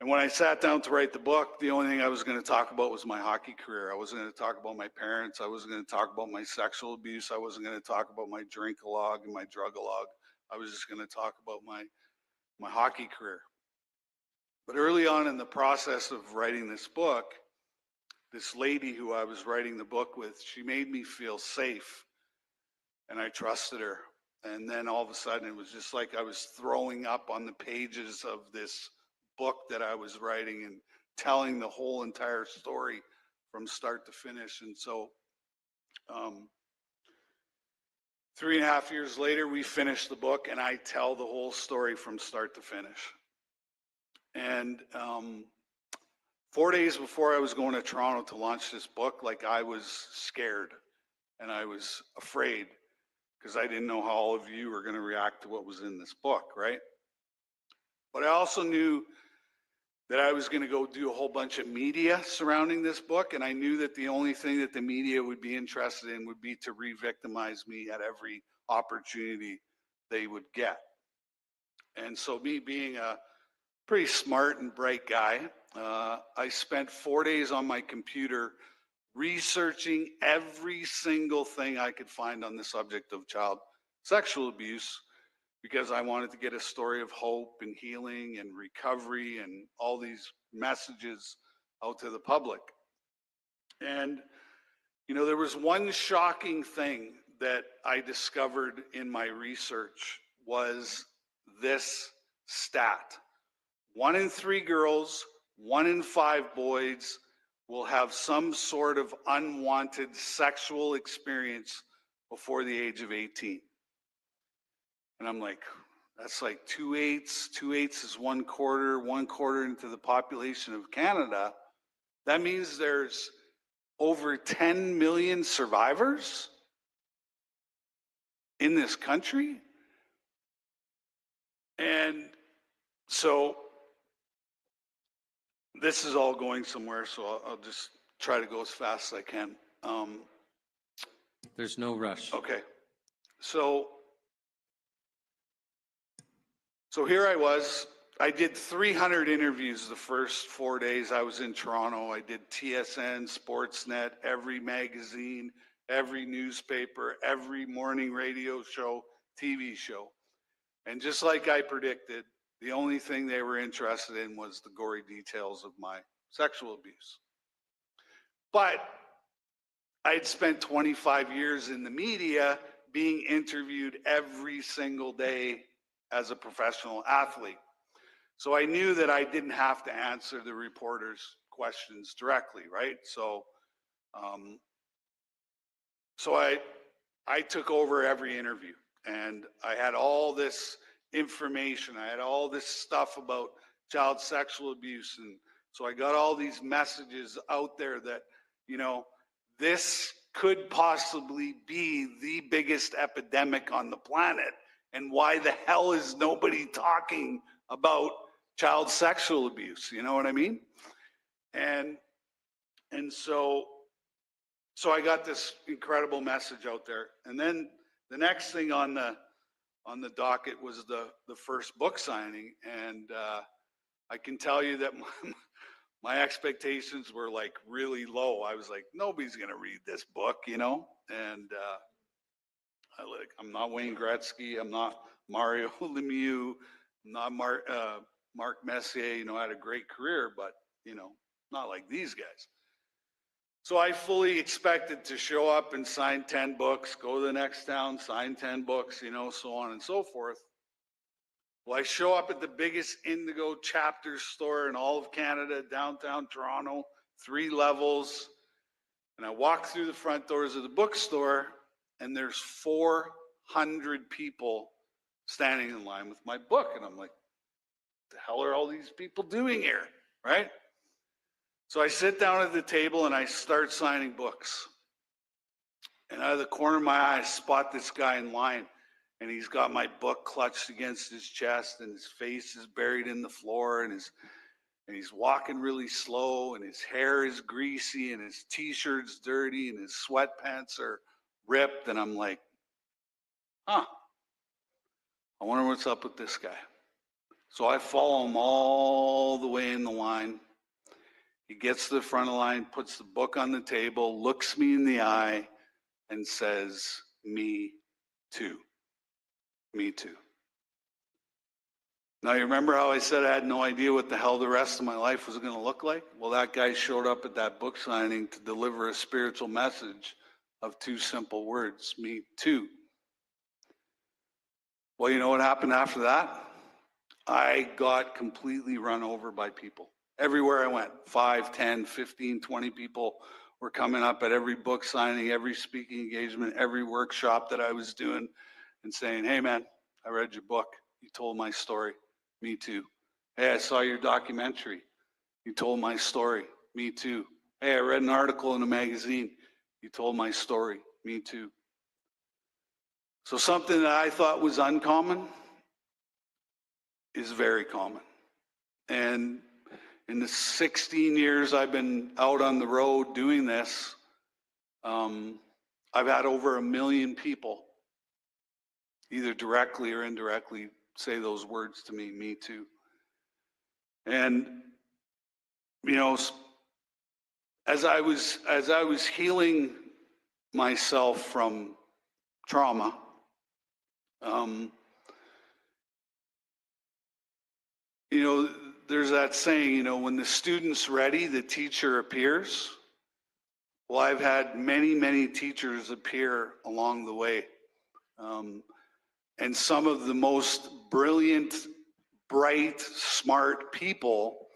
S17: And when I sat down to write the book, the only thing I was going to talk about was my hockey career. I wasn't going to talk about my parents. I wasn't going to talk about my sexual abuse. I wasn't going to talk about my drink-a-log and my drug-a-log. I was just going to talk about my hockey career. But early on in the process of writing this book, this lady who I was writing the book with, she made me feel safe, and I trusted her. And then all of a sudden, it was just like I was throwing up on the pages of this book that I was writing and telling the whole entire story from start to finish. And so 3.5 years later, we finished the book, and I tell the whole story from start to finish. And 4 days before I was going to Toronto to launch this book, like, I was scared and I was afraid because I didn't know how all of you were going to react to what was in this book, right? But I also knew that I was going to go do a whole bunch of media surrounding this book, and I knew that the only thing that the media would be interested in would be to re-victimize me at every opportunity they would get. And so, me being a pretty smart and bright guy, I spent 4 days on my computer researching every single thing I could find on the subject of child sexual abuse, because I wanted to get a story of hope and healing and recovery and all these messages out to the public. And, you know, there was one shocking thing that I discovered in my research was this stat. 1 in 3 girls, 1 in 5 boys will have some sort of unwanted sexual experience before the age of 18. And I'm like, that's like 2/8. 2/8 is 1/4, 1/4 into the population of Canada. That means there's over 10 million survivors in this country. And so this is all going somewhere, so I'll just try to go as fast as I can.
S1: There's no rush.
S17: Okay. So here I was. I did 300 interviews the first 4 days I was in Toronto. I did TSN, Sportsnet, every magazine, every newspaper, every morning radio show, TV show. And just like I predicted, the only thing they were interested in was the gory details of my sexual abuse. But I'd spent 25 years in the media being interviewed every single day as a professional athlete. So I knew that I didn't have to answer the reporters' questions directly, right? So I took over every interview, and I had all this information. I had all this stuff about child sexual abuse. And so I got all these messages out there that, you know, this could possibly be the biggest epidemic on the planet. And why the hell is nobody talking about child sexual abuse? You know what I mean? And so I got this incredible message out there. And then the next thing on the docket was the first book signing. And I can tell you that my expectations were like really low. I was like, nobody's going to read this book, you know? And I'm not Wayne Gretzky. I'm not Mario Lemieux. I'm not Mark Messier. You know, I had a great career, but, you know, not like these guys. So I fully expected to show up and sign 10 books, go to the next town, sign 10 books, you know, so on and so forth. Well, I show up at the biggest Indigo chapter store in all of Canada, downtown Toronto, 3 levels. And I walk through the front doors of the bookstore, and there's 400 people standing in line with my book. And I'm like, what the hell are all these people doing here, right? So I sit down at the table and I start signing books. And out of the corner of my eye, I spot this guy in line. and he's got my book clutched against his chest, and his face is buried in the floor, and he's walking really slow, and his hair is greasy, and his t-shirt's dirty, and his sweatpants are ripped, and I'm like, huh, I wonder what's up with this guy. So I follow him all the way in the line. He gets to the front of the line, puts the book on the table, looks me in the eye, and says, "Me too. Me too." Now, you remember how I said I had no idea what the hell the rest of my life was going to look like? Well, that guy showed up at that book signing to deliver a spiritual message of two simple words: me too. Well, you know what happened after that? I got completely run over by people. Everywhere I went, 5, 10, 15, 20 people were coming up at every book signing, every speaking engagement, every workshop that I was doing and saying, "Hey man, I read your book. You told my story. Me too. Hey, I saw your documentary. You told my story. Me too. Hey, I read an article in a magazine. You told my story. Me too." So something that I thought was uncommon is very common. And in the 16 years I've been out on the road doing this, I've had over 1 million people, either directly or indirectly, say those words to me, "Me too." And, you know, as I was healing myself from trauma, you know, there's that saying, you know, when the student's ready, the teacher appears. Well, I've had many, many teachers appear along the way. And some of the most brilliant, bright, smart people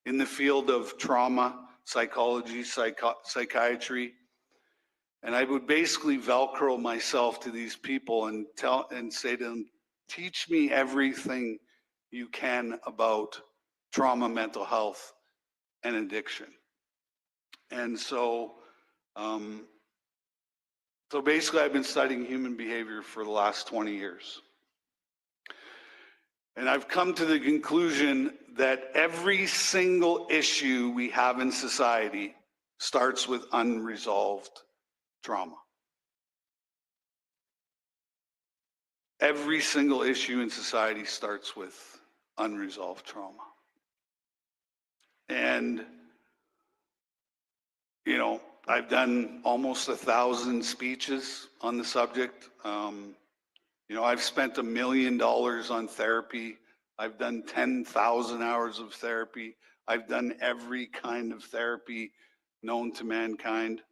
S17: in the field of trauma, psychology, psychiatry. And I would basically Velcro myself to these people and say to them, "Teach me everything you can about trauma, mental health, and addiction." And so, basically I've been studying human behavior for the last 20 years. And I've come to the conclusion that every single issue we have in society starts with unresolved trauma. Every single issue in society starts with unresolved trauma. And, you know, I've done almost 1,000 speeches on the subject. You know, I've spent $1 million on therapy. I've done 10,000 hours of therapy. I've done every kind of therapy known to mankind.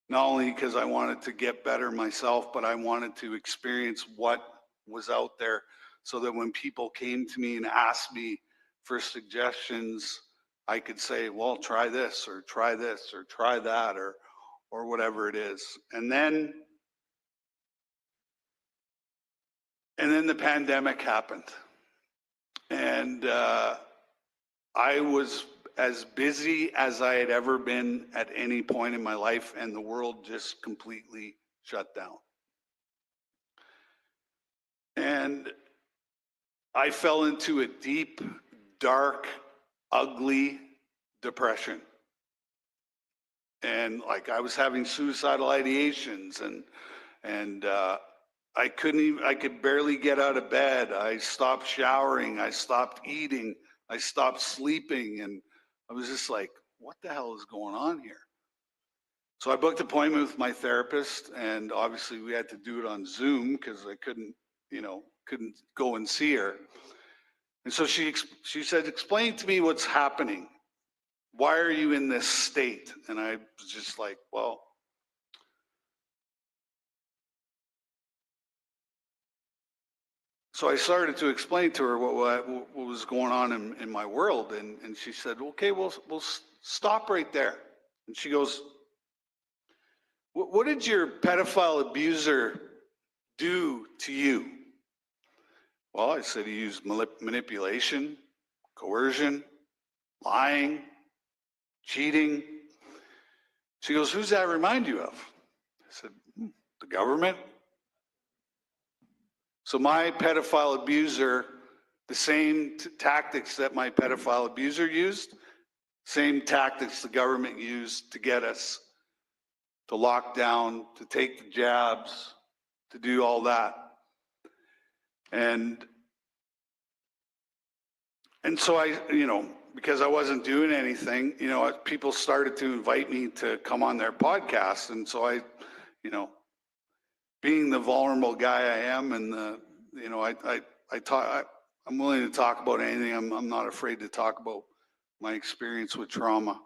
S17: Not only because I wanted to get better myself, but I wanted to experience what was out there so that when people came to me and asked me for suggestions, I could say, well, try this or try this or try that or whatever it is. And then the pandemic happened. And I was as busy as I had ever been at any point in my life, and the world just completely shut down. And I fell into a deep, dark, ugly depression. And like I was having suicidal ideations and I could barely get out of bed. I stopped showering, I stopped eating, I stopped sleeping, and I was just like, what the hell is going on here? So I booked an appointment with my therapist, and obviously we had to do it on Zoom because I couldn't go and see her. And so she said, "Explain to me what's happening. Why are you in this state?" And I was just like, well, so I started to explain to her what was going on in my world. And she said, "Okay, we'll stop right there." And she goes, "What did your pedophile abuser do to you?" Well, I said he used manipulation, coercion, lying, cheating. She goes, "Who's that remind you of?" I said, "The government." So my pedophile abuser, the same tactics that my pedophile abuser used, same tactics the government used to get us to lock down, to take the jabs, to do all that. And so I, because I wasn't doing anything, people started to invite me to come on their podcast. And so I, being the vulnerable guy I am, and I'm willing to talk about anything. I'm not afraid to talk about my experience with trauma.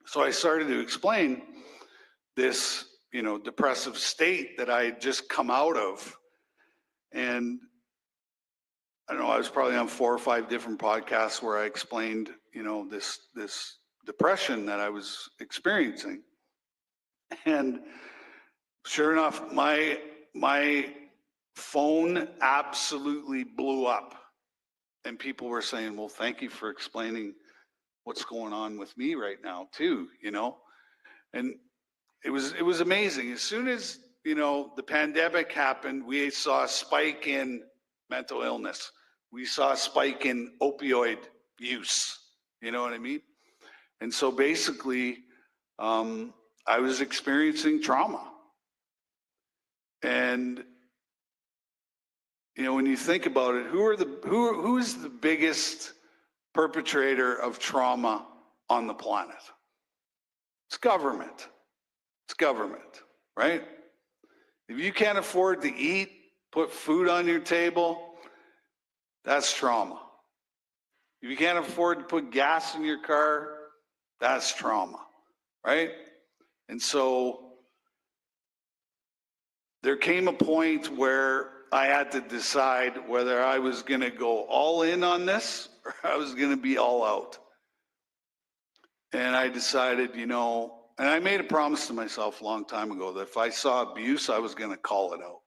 S17: So I started to explain this, depressive state that I had just come out of. And I don't know, I was probably on 4 or 5 different podcasts where I explained, this depression that I was experiencing. And sure enough, my phone absolutely blew up. And people were saying, well, thank you for explaining what's going on with me right now too, And it was amazing. As soon as, the pandemic happened, we saw a spike in mental illness. We saw a spike in opioid use. You know what I mean? And so basically, I was experiencing trauma. And, when you think about it, who is the biggest perpetrator of trauma on the planet? It's government. It's government, right? If you can't afford to eat, put food on your table, that's trauma. If you can't afford to put gas in your car, that's trauma, right? And so there came a point where I had to decide whether I was going to go all in on this or I was going to be all out. And I decided, and I made a promise to myself a long time ago that if I saw abuse, I was going to call it out.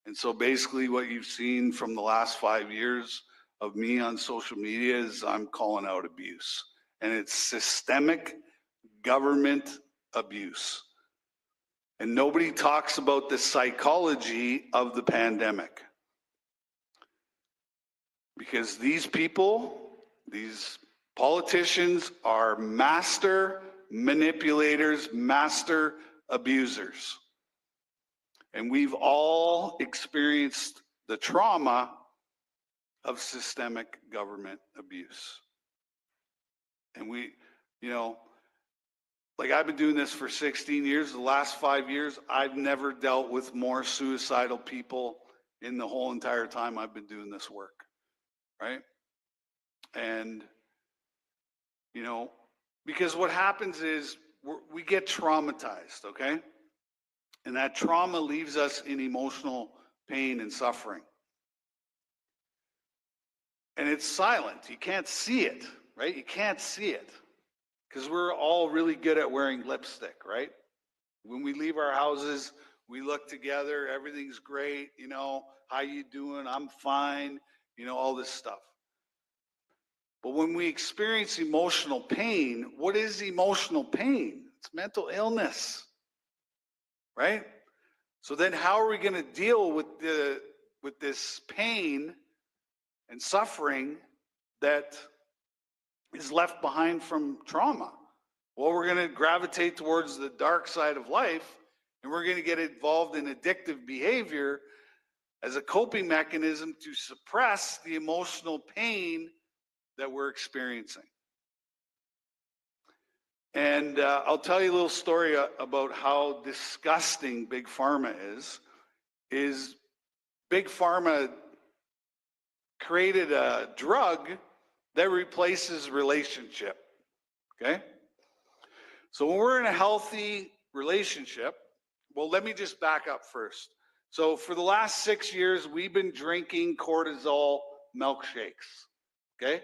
S17: And so basically what you've seen from the last 5 years of me on social media is I'm calling out abuse. And it's systemic government abuse. And nobody talks about the psychology of the pandemic. Because these people, these politicians are master manipulators, master abusers. And we've all experienced the trauma of systemic government abuse. And we, like I've been doing this for 16 years. The last 5 years, I've never dealt with more suicidal people in the whole entire time I've been doing this work, right? And, because what happens is we get traumatized, okay? And that trauma leaves us in emotional pain and suffering. And it's silent. You can't see it, right? You can't see it. Because we're all really good at wearing lipstick, right? When we leave our houses, we look together, everything's great, how you doing? I'm fine, all this stuff. But when we experience emotional pain, what is emotional pain? It's mental illness, right? So then how are we going to deal with this pain and suffering that is left behind from trauma? Well, we're going to gravitate towards the dark side of life, and we're going to get involved in addictive behavior as a coping mechanism to suppress the emotional pain that we're experiencing. And I'll tell you a little story about how disgusting Big Pharma is Big Pharma created a drug that replaces relationship, okay? So when we're in a healthy relationship, well, let me just back up first. So for the last 6 years, we've been drinking cortisol milkshakes, okay?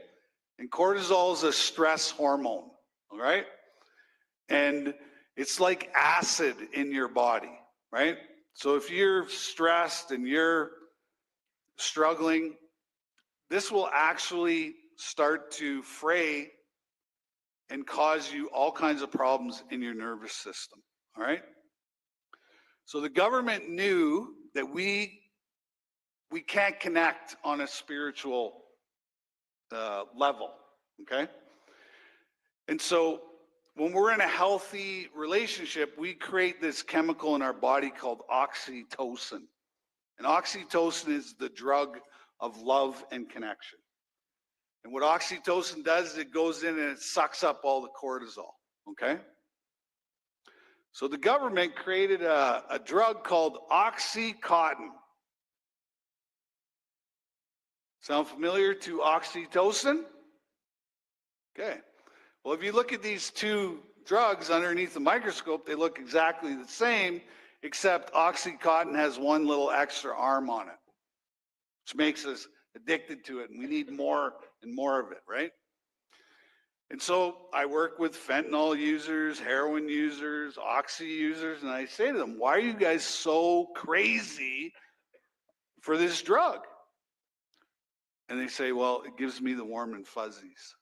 S17: And cortisol is a stress hormone, all right? And it's like acid in your body, right? So if you're stressed and you're struggling, this will actually start to fray and cause you all kinds of problems in your nervous system, all right? So the government knew that we we can't connect on a spiritual level, okay? And so when we're in a healthy relationship, we create this chemical in our body called oxytocin. And oxytocin is the drug of love and connection. And what oxytocin does is it goes in and it sucks up all the cortisol, okay? So the government created a drug called Oxycontin. Sound familiar to oxytocin? Okay. Well, if you look at these two drugs underneath the microscope, they look exactly the same, except Oxycontin has one little extra arm on it, which makes us addicted to it, and we need more and more of it, right? And so I work with fentanyl users, heroin users, oxy users, and I say to them, why are you guys so crazy for this drug? And they say, well, it gives me the warm and fuzzies.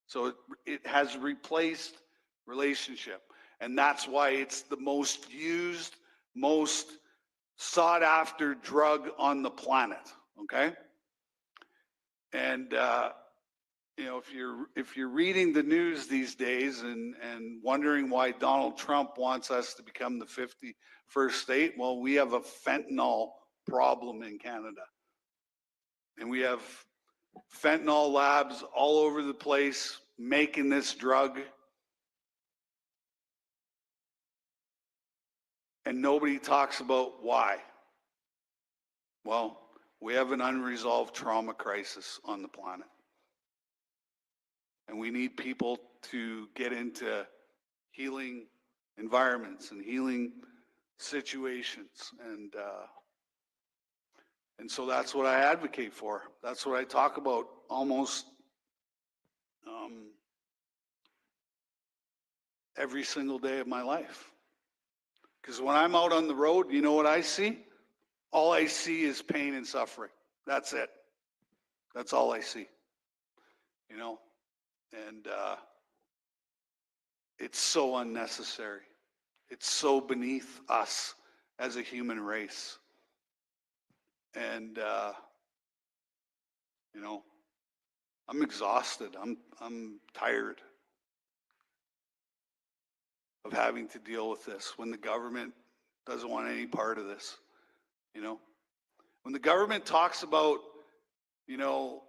S17: So it has replaced relationship. And that's why it's the most used, most sought after drug on the planet, okay? And, you know, if you're reading the news these days and wondering why Donald Trump wants us to become the 51st state, well, we have a fentanyl problem in Canada. And we have fentanyl labs all over the place making this drug. And nobody talks about why. Well, we have an unresolved trauma crisis on the planet. And we need people to get into healing environments and healing situations. And so that's what I advocate for. That's what I talk about almost every single day of my life. Because when I'm out on the road, you know what I see? All I see is pain and suffering. That's it. That's all I see. You know? And it's so unnecessary. It's so beneath us as a human race. And you know, I'm exhausted. I'm tired of having to deal with this when the government doesn't want any part of this. You know, when the government talks about, you know,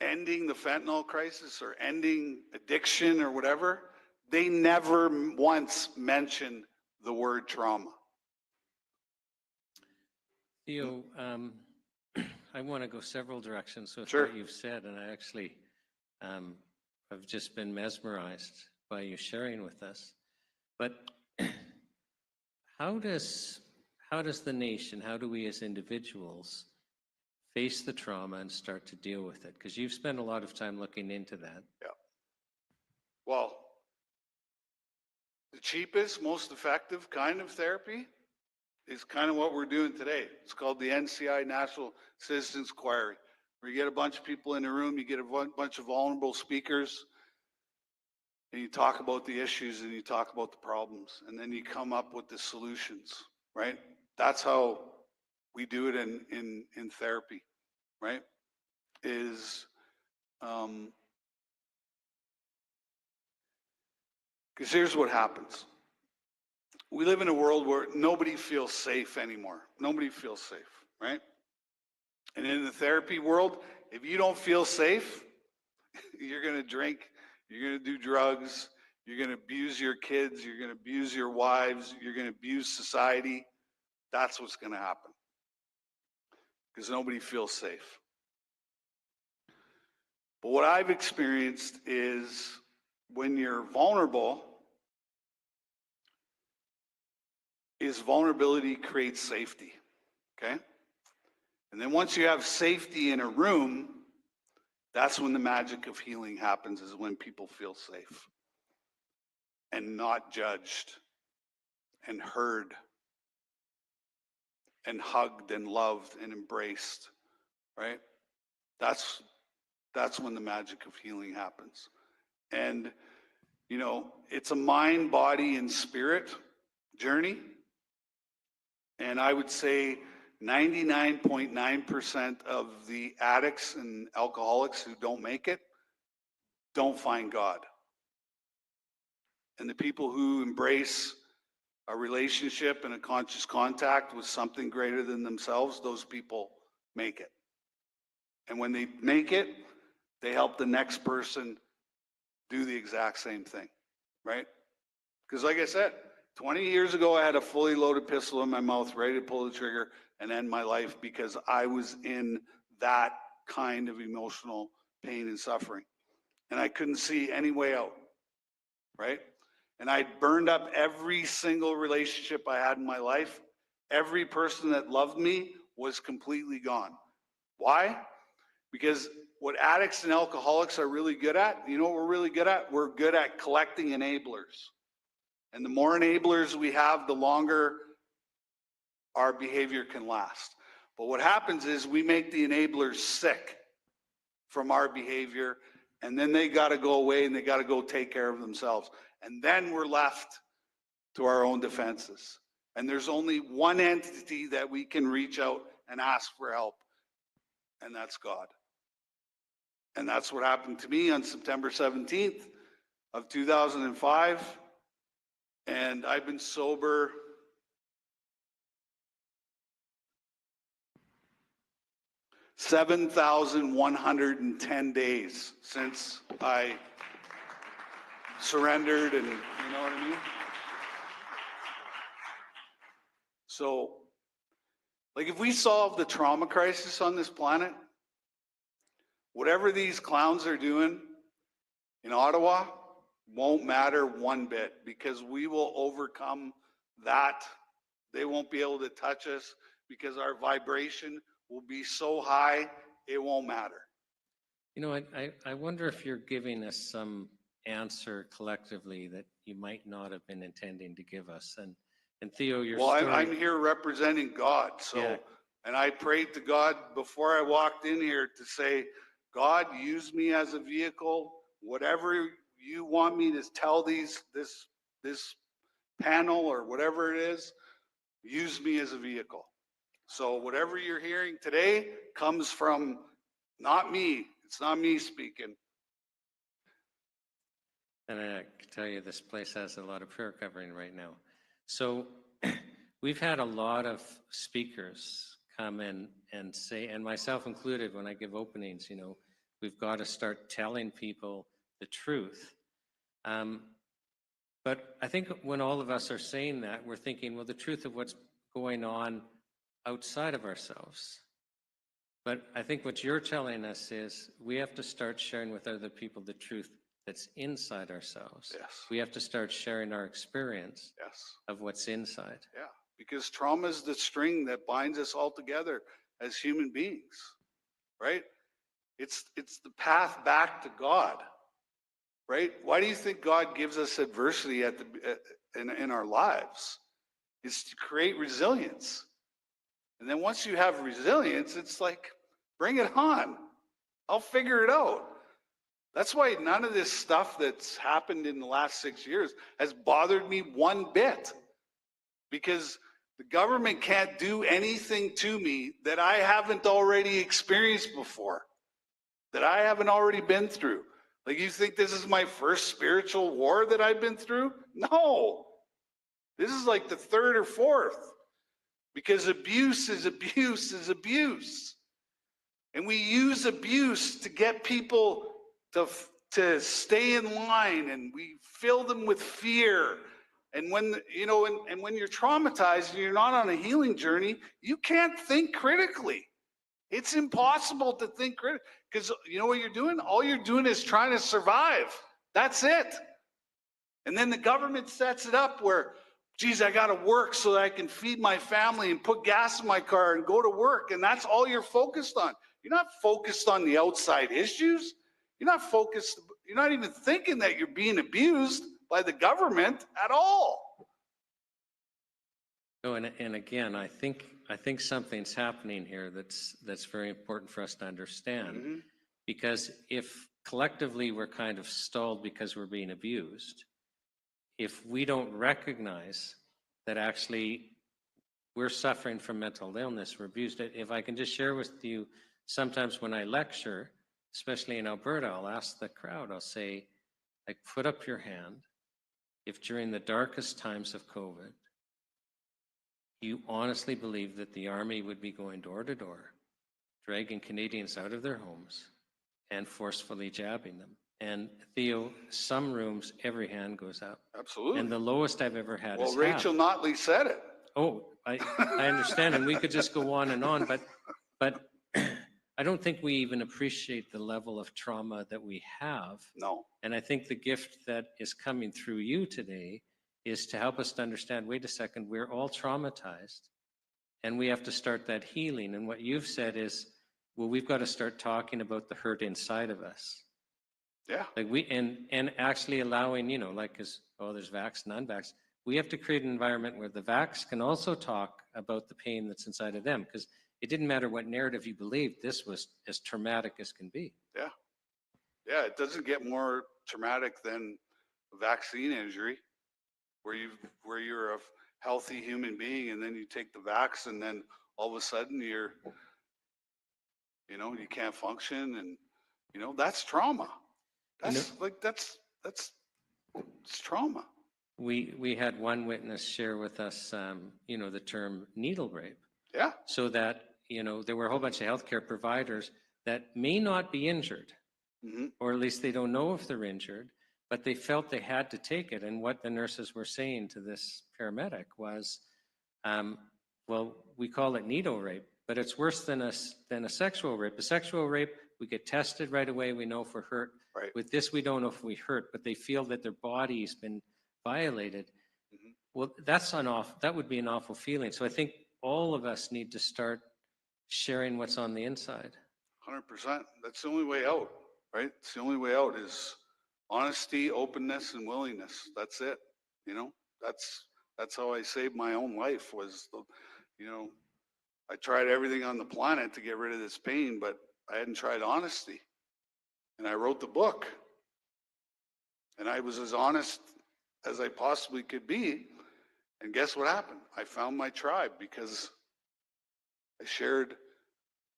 S17: ending the fentanyl crisis or ending addiction or whatever, they never once mention the word trauma.
S1: Theo, I want to go several directions with
S17: Sure.
S1: what you've said, and I actually have just been mesmerized by you sharing with us. But how does the nation, how do we as individuals face the trauma and start to deal with it? Because you've spent a lot of time looking into that.
S17: Yeah. Well, the cheapest, most effective kind of therapy is kind of what we're doing today. It's called the NCI National Citizens Inquiry, where you get a bunch of people in a room, you get a bunch of vulnerable speakers, and you talk about the issues and you talk about the problems, and then you come up with the solutions, right? That's how we do it in therapy, right? Is because here's what happens. We live in a world where nobody feels safe anymore. Nobody feels safe, right? And in the therapy world, if you don't feel safe, you're going to drink, you're going to do drugs, you're going to abuse your kids, you're going to abuse your wives, you're going to abuse society. That's what's going to happen. Because nobody feels safe. But what I've experienced is when you're vulnerable, is vulnerability creates safety, okay? And then once you have safety in a room, that's when the magic of healing happens, is when people feel safe and not judged and heard and hugged and loved and embraced, right? That's when the magic of healing happens. And, you know, it's a mind, body, and spirit journey. And I would say 99.9% of the addicts and alcoholics who don't make it don't find God. And the people who embrace a relationship and a conscious contact with something greater than themselves, those people make it. And when they make it, they help the next person do the exact same thing, right? Because like I said, 20 years ago, I had a fully loaded pistol in my mouth, ready to pull the trigger and end my life because I was in that kind of emotional pain and suffering. And I couldn't see any way out, right? And I burned up every single relationship I had in my life. Every person that loved me was completely gone. Why? Because what addicts and alcoholics are really good at, you know what we're really good at? We're good at collecting enablers. And the more enablers we have, the longer our behavior can last. But what happens is we make the enablers sick from our behavior, and then they got to go away and they got to go take care of themselves. And then we're left to our own defenses. And there's only one entity that we can reach out and ask for help, and that's God. And that's what happened to me on September 17th of 2005. And I've been sober (7,110 days since I surrendered, and you know what I mean? So, like, if we solve the trauma crisis on this planet, whatever these clowns are doing in Ottawa won't matter one bit, because we will overcome that. They won't be able to touch us because our vibration will be so high, it won't matter.
S1: You know, I wonder if you're giving us some answer collectively that you might not have been intending to give us. And Theo, your story...
S17: Well, I'm here representing God, so, yeah. And I prayed to God before I walked in here to say, God, use me as a vehicle. Whatever you want me to tell this panel or whatever it is, use me as a vehicle. So whatever you're hearing today comes from not me. It's not me speaking.
S1: And I can tell you this place has a lot of prayer covering right now. So we've had a lot of speakers come in and say, and myself included, when I give openings, you know, we've got to start telling people the truth. But I think when all of us are saying that, we're thinking, well, the truth of what's going on outside of ourselves. But I think what you're telling us is we have to start sharing with other people the truth that's inside ourselves.
S17: Yes.
S1: We have to start sharing our experience
S17: yes.
S1: of what's inside.
S17: Yeah, because trauma is the string that binds us all together as human beings, right? It's the path back to God, right? Why do you think God gives us adversity in our lives? It's to create resilience. And then once you have resilience, it's like, bring it on. I'll figure it out. That's why none of this stuff that's happened in the last 6 years has bothered me one bit. Because the government can't do anything to me that I haven't already experienced before, that I haven't already been through. Like, you think this is my first spiritual war that I've been through? No. This is like the third or fourth. Because abuse is abuse is abuse. And we use abuse to get people to stay in line, and we fill them with fear. And when, you know, and when you're traumatized and you're not on a healing journey, you can't think critically. It's impossible to think critically, because you know what you're doing? All you're doing is trying to survive. That's it. And then the government sets it up where, geez, I got to work so that I can feed my family and put gas in my car and go to work. And that's all you're focused on. You're not focused on the outside issues. You're not focused. You're not even thinking that you're being abused by the government at all.
S1: No, and again, I think something's happening here that's very important for us to understand. Mm-hmm. Because if collectively we're kind of stalled because we're being abused, if we don't recognize that actually we're suffering from mental illness, we're abused. If I can just share with you, sometimes when I lecture, especially in Alberta, I'll ask the crowd, I'll say, like, put up your hand if during the darkest times of COVID, you honestly believe that the army would be going door to door, dragging Canadians out of their homes and forcefully jabbing them. And Theo, some rooms, every hand goes up.
S17: Absolutely.
S1: And the lowest I've ever had
S17: Well,
S1: is
S17: Rachel
S1: half.
S17: Notley said it.
S1: Oh, I understand, and we could just go on and on, but I don't think we even appreciate the level of trauma that we have.
S17: No.
S1: And I think the gift that is coming through you today is to help us to understand, wait a second, we're all traumatized, and we have to start that healing. And what you've said is, well, we've got to start talking about the hurt inside of us.
S17: Yeah.
S1: Like and actually allowing, you know, like, because, oh, there's vax, non-vax. We have to create an environment where the vax can also talk about the pain that's inside of them, because it didn't matter what narrative you believed, this was as traumatic as can be.
S17: Yeah. Yeah, it doesn't get more traumatic than a vaccine injury where you're a healthy human being and then you take the vax and then all of a sudden you can't function, and that's trauma. That's it's trauma.
S1: We had one witness share with us, the term needle rape.
S17: Yeah.
S1: So that, there were a whole bunch of healthcare providers that may not be injured, or at least they don't know if they're injured, but they felt they had to take it. And what the nurses were saying to this paramedic was, well, we call it needle rape, but it's worse than a sexual rape. A sexual rape, we get tested right away, we know if we're hurt.
S17: Right.
S1: With this, we don't know if we hurt, but they feel that their body's been violated. Well, that would be an awful feeling. So I think all of us need to start sharing what's on the inside.
S17: 100%. That's the only way out, right? It's the only way out is honesty, openness, and willingness. That's it. That's how I saved my own life was, I tried everything on the planet to get rid of this pain, but I hadn't tried honesty. And I wrote the book. And I was as honest as I possibly could be. And guess what happened? I found my tribe because I shared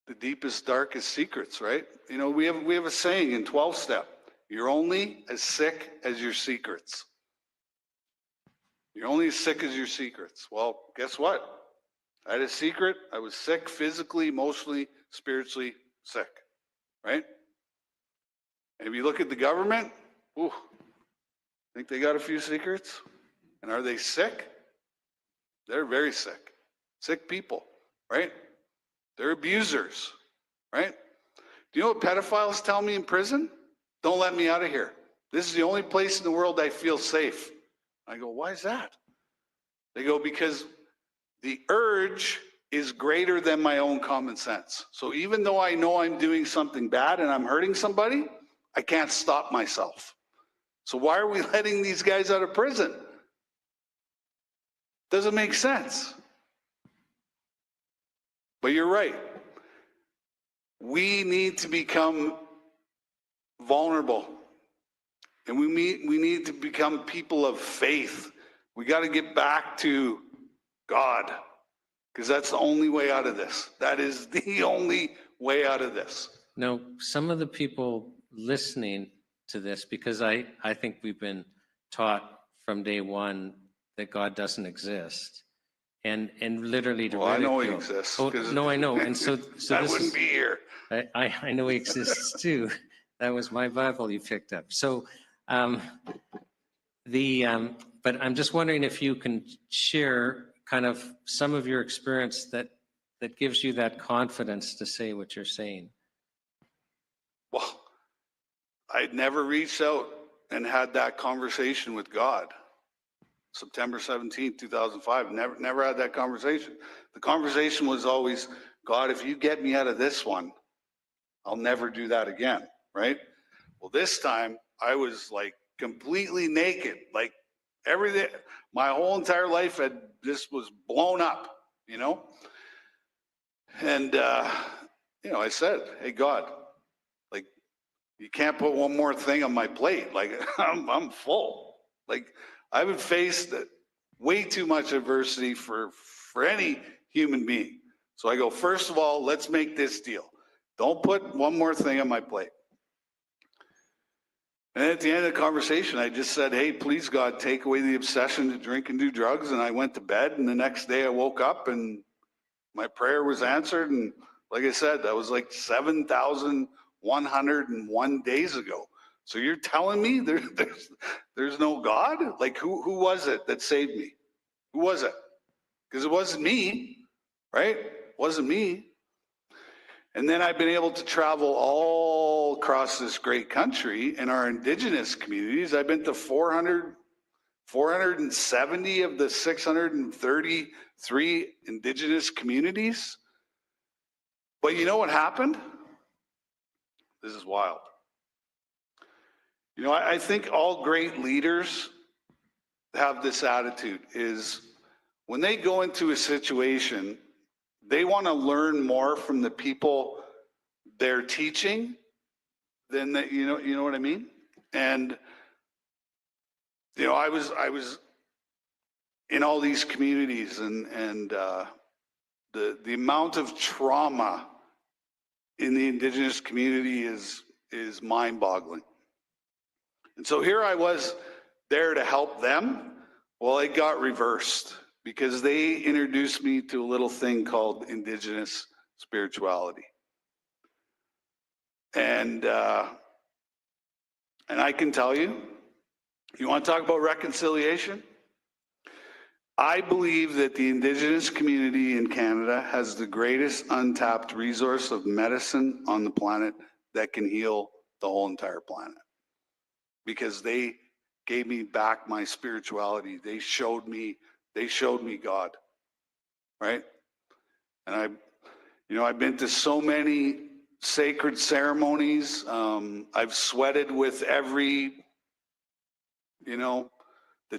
S17: the deepest, darkest secrets, right? We have a saying in 12-step, you're only as sick as your secrets. You're only as sick as your secrets. Well, guess what? I had a secret. I was sick physically, emotionally, spiritually sick, right? And if you look at the government, think they got a few secrets? And are they sick? They're very sick. Sick people, right? They're abusers, right? Do you know what pedophiles tell me in prison? Don't let me out of here. This is the only place in the world I feel safe. I go, why is that? They go, because the urge is greater than my own common sense. So even though I know I'm doing something bad and I'm hurting somebody, I can't stop myself. So why are we letting these guys out of prison? Doesn't make sense. But you're right. We need to become vulnerable. And we need to become people of faith. We got to get back to God, because that's the only way out of this. That is the only way out of this.
S1: Now, some of the people listening to this, because I think we've been taught from day one that God doesn't exist, and literally to ridicule.
S17: I know he exists.
S1: Oh, no, I know, and so
S17: I wouldn't be here.
S1: I know he exists too. That was my Bible you picked up. So, but I'm just wondering if you can share kind of some of your experience that gives you that confidence to say what you're saying.
S17: Well, I'd never reached out and had that conversation with God. September 17th, 2005, never had that conversation. The conversation was always, God, if you get me out of this one, I'll never do that again, right? Well, this time I was like completely naked, like everything, my whole entire life just was blown up, And, I said, hey, God, like, you can't put one more thing on my plate. Like, I'm full. Like, I would face way too much adversity for for any human being. So I go, first of all, let's make this deal. Don't put one more thing on my plate. And at the end of the conversation, I just said, hey, please God, take away the obsession to drink and do drugs. And I went to bed, and the next day I woke up and my prayer was answered. And like I said, that was like 7,101 days ago. So you're telling me there's no God? Like who was it that saved me? Who was it? Because it wasn't me, right? It wasn't me. And then I've been able to travel all across this great country in our Indigenous communities. I've been to 470 of the 633 Indigenous communities. But you know what happened? This is wild. You know, I think all great leaders have this attitude is when they go into a situation, they want to learn more from the people they're teaching than that, you know what I mean? And you know, I was in all these communities, and the amount of trauma in the Indigenous community is mind-boggling. And so here I was there to help them. Well, it got reversed because they introduced me to a little thing called Indigenous spirituality. And I can tell you, you want to talk about reconciliation? I believe that the Indigenous community in Canada has the greatest untapped resource of medicine on the planet that can heal the whole entire planet. Because they gave me back my spirituality. They showed me God, right? And I've been to so many sacred ceremonies. I've sweated with every, the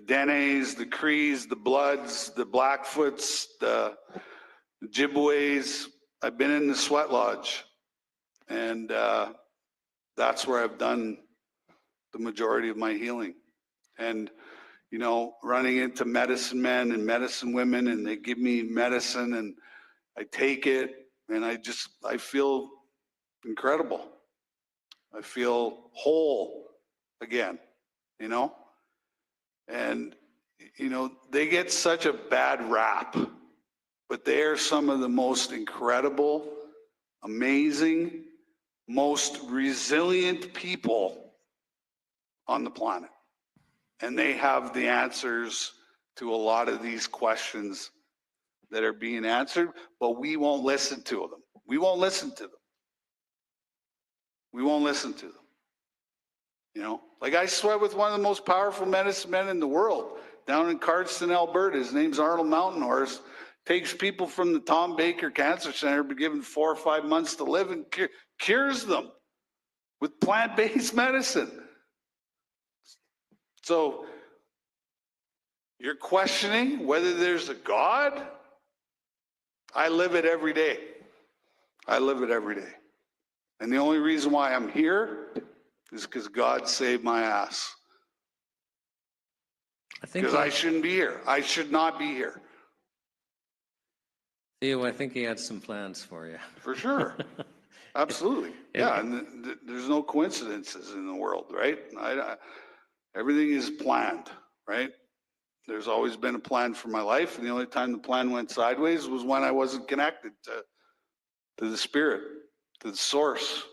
S17: Denes, the Crees, the Bloods, the Blackfoots, the Ojibways. I've been in the sweat lodge, and that's where I've done the majority of my healing. And running into medicine men and medicine women, and they give me medicine and I take it, and I feel incredible. I feel whole again, and they get such a bad rap, but they are some of the most incredible, amazing, most resilient people on the planet. And they have the answers to a lot of these questions that are being answered, but we won't listen to them. We won't listen to them. We won't listen to them. Like I sweat with one of the most powerful medicine men in the world down in Cardston, Alberta. His name's Arnold Mountain Horse. Takes people from the Tom Baker Cancer Center, be given 4 or 5 months to live, and cures them with plant-based medicine. So you're questioning whether there's a God? I live it every day. I live it every day. And the only reason why I'm here is because God saved my ass. Because I shouldn't be here. I should not be here.
S1: Theo, I think he had some plans for you.
S17: For sure. Absolutely. Yeah, and there's no coincidences in the world, right? Everything is planned, right? There's always been a plan for my life, and the only time the plan went sideways was when I wasn't connected to the spirit, to the source,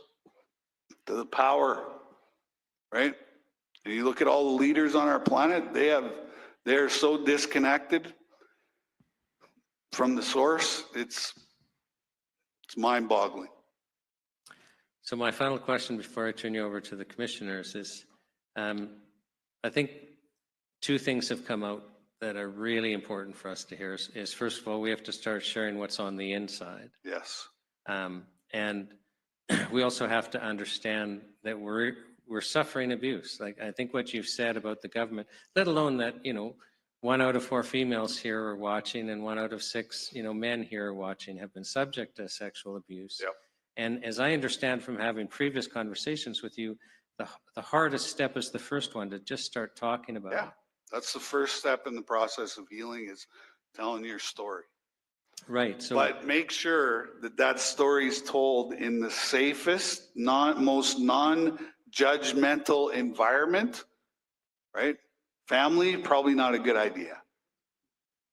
S17: to the power, right? And you look at all the leaders on our planet, they are so disconnected from the source, it's mind-boggling.
S1: So my final question before I turn you over to the commissioners is, I think two things have come out that are really important for us to hear is first of all, we have to start sharing what's on the inside.
S17: Yes.
S1: And we also have to understand that we're suffering abuse. Like I think what you've said about the government, let alone that, 1 out of 4 females here are watching and 1 out of 6, men here are watching have been subject to sexual abuse.
S17: Yep.
S1: And as I understand from having previous conversations with you, the hardest step is the first one, to just start talking about it.
S17: That's the first step in the process of healing, is telling your story.
S1: Right. So,
S17: but make sure that that story is told in the safest, most non-judgmental environment, right? Family, probably not a good idea.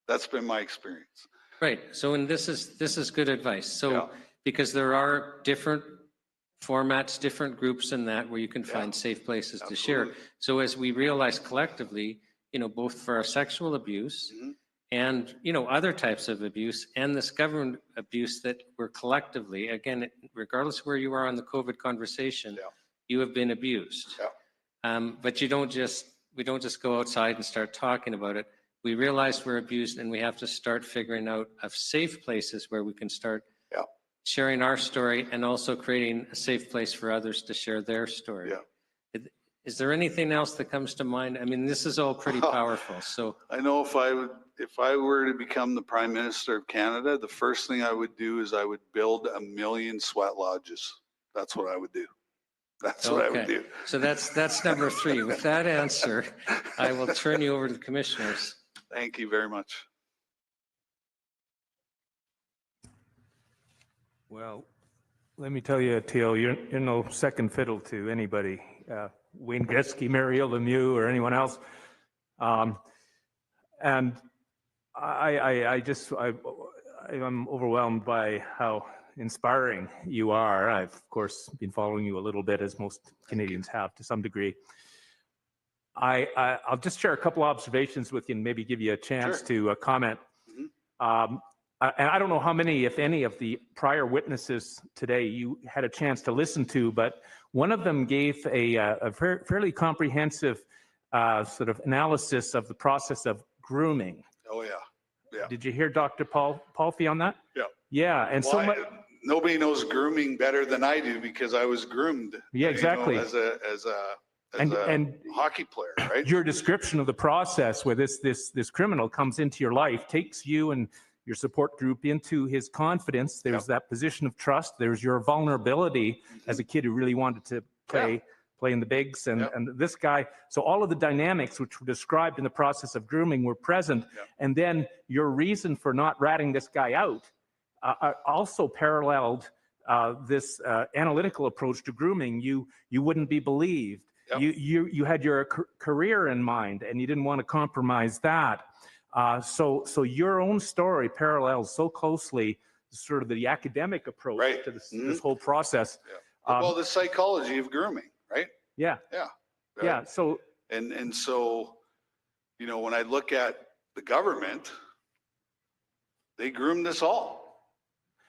S17: That's been my experience.
S1: right. So, and this is good advice. So,
S17: Yeah.
S1: because there are different formats, different groups in that where you can find safe places to share.
S17: Absolutely.
S1: So as we realize collectively, both for our sexual abuse and, other types of abuse and this government abuse that we're collectively, again, regardless of where you are on the COVID conversation, you have been abused. But we don't just go outside and start talking about it. We realize we're abused and we have to start figuring out of safe places where we can start sharing our story and also creating a safe place for others to share their story. Is there anything else that comes to mind? I mean, this is all pretty powerful. So
S17: I know if I were to become the Prime Minister of Canada, the first thing I would do is I would build 1 million sweat lodges. That's what I would do. That's what I would do.
S1: So that's number 3. With that answer, I will turn you over to the commissioners.
S17: Thank you very much.
S12: Well, let me tell you, Teal, you're no second fiddle to anybody, Wayne Gretzky, Mario Lemieux, or anyone else. And I'm overwhelmed by how inspiring you are. I've, of course, been following you a little bit, as most Canadians have to some degree. I'll just share a couple observations with you and maybe give you a chance to comment. And I don't know how many, if any, of the prior witnesses today you had a chance to listen to, but one of them gave a fairly comprehensive sort of analysis of the process of grooming.
S17: Oh, yeah. Yeah.
S12: Did you hear Dr. Palfy on that?
S17: Yeah.
S12: Yeah. And
S17: well, nobody knows grooming better than I do because I was groomed.
S12: Yeah, exactly.
S17: As a hockey player, right?
S12: Your description of the process where this criminal comes into your life, takes you and your support group into his confidence. There's that position of trust. There's your vulnerability as a kid who really wanted to play in the bigs and this guy. So all of the dynamics which were described in the process of grooming were present. And then your reason for not ratting this guy out also paralleled this analytical approach to grooming. You wouldn't be believed. You had your career in mind and you didn't want to compromise that. So your own story parallels so closely sort of the academic approach to this whole process.
S17: Well, the psychology of grooming, right?
S12: Yeah.
S17: Yeah.
S12: Yeah. So
S17: and so, when I look at the government, they groomed us all.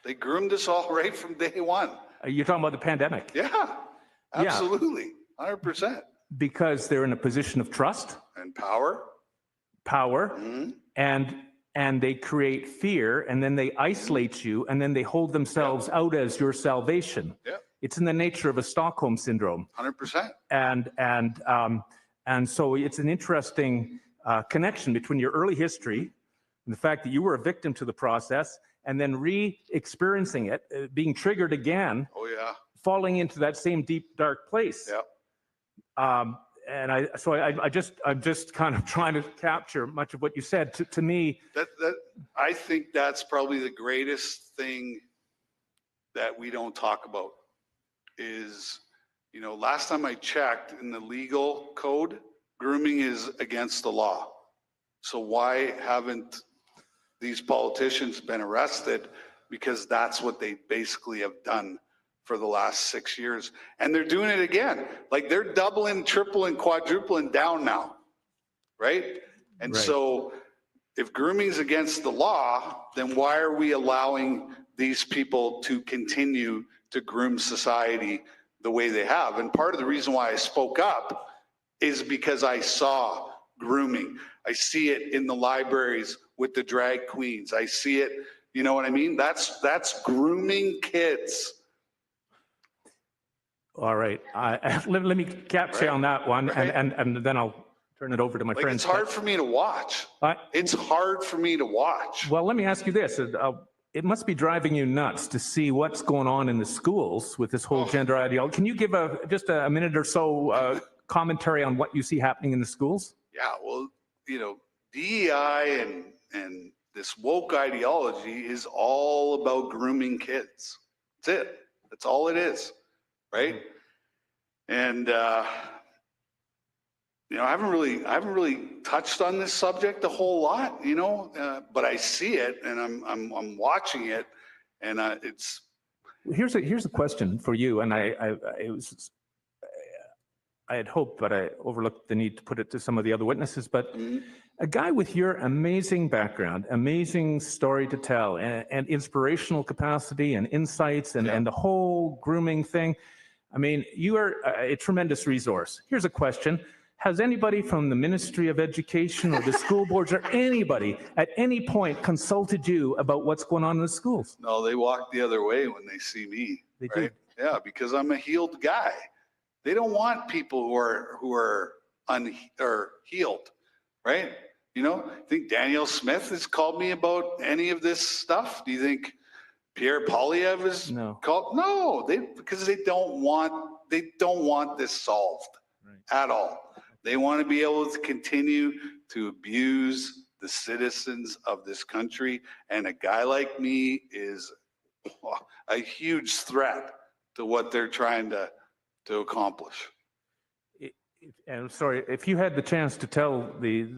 S17: They groomed us all right from day one.
S12: You're talking about the pandemic?
S17: Yeah, absolutely. 100%.
S12: Because they're in a position of trust
S17: and power,
S12: and they create fear, and then they isolate you, and then they hold themselves out as your salvation. It's in the nature of a Stockholm syndrome.
S17: 100%.
S12: And so it's an interesting connection between your early history and the fact that you were a victim to the process, and then re-experiencing it, being triggered again.
S17: Oh yeah.
S12: Falling into that same deep, dark place. And I'm just kind of trying to capture much of what you said. To me,
S17: I think that's probably the greatest thing that we don't talk about is, last time I checked in the legal code, grooming is against the law. So why haven't these politicians been arrested? Because that's what they basically have done for the last 6 years. And they're doing it again. Like they're doubling, tripling, quadrupling down now, right? And so if grooming's against the law, then why are we allowing these people to continue to groom society the way they have? And part of the reason why I spoke up is because I saw grooming. I see it in the libraries with the drag queens. I see it, you know what I mean? That's grooming kids.
S12: All right. Let me capture on that one, and then I'll turn it over to my friends.
S17: It's hard for me to watch. It's hard for me to watch.
S12: Well, let me ask you this. It must be driving you nuts to see what's going on in the schools with this whole gender ideology. Can you give just a minute or so commentary on what you see happening in the schools?
S17: Yeah, well, DEI and This woke ideology is all about grooming kids. That's it. That's all it is, right? And you know, I haven't really touched on this subject a whole lot, you know, but I see it and I'm watching it, and it's.
S12: Here's a question for you, and I had hoped, but I overlooked the need to put it to some of the other witnesses. But a guy with your amazing background, amazing story to tell, and inspirational capacity and insights and the whole grooming thing, I mean, you are a tremendous resource. Here's a question. Has anybody from the Ministry of Education or the school boards or anybody at any point consulted you about what's going on in the schools?
S17: No, they walk the other way when they see me,
S12: They
S17: right?
S12: do.
S17: Yeah, because I'm a healed guy. They don't want people who are healed, right? You know, I think Daniel Smith has called me about any of this stuff. Do you think Pierre Poilievre has called? No, because they don't want this solved at all. They want to be able to continue to abuse the citizens of this country, and a guy like me is a huge threat to what they're trying to accomplish.
S12: And I'm sorry, if you had the chance to tell the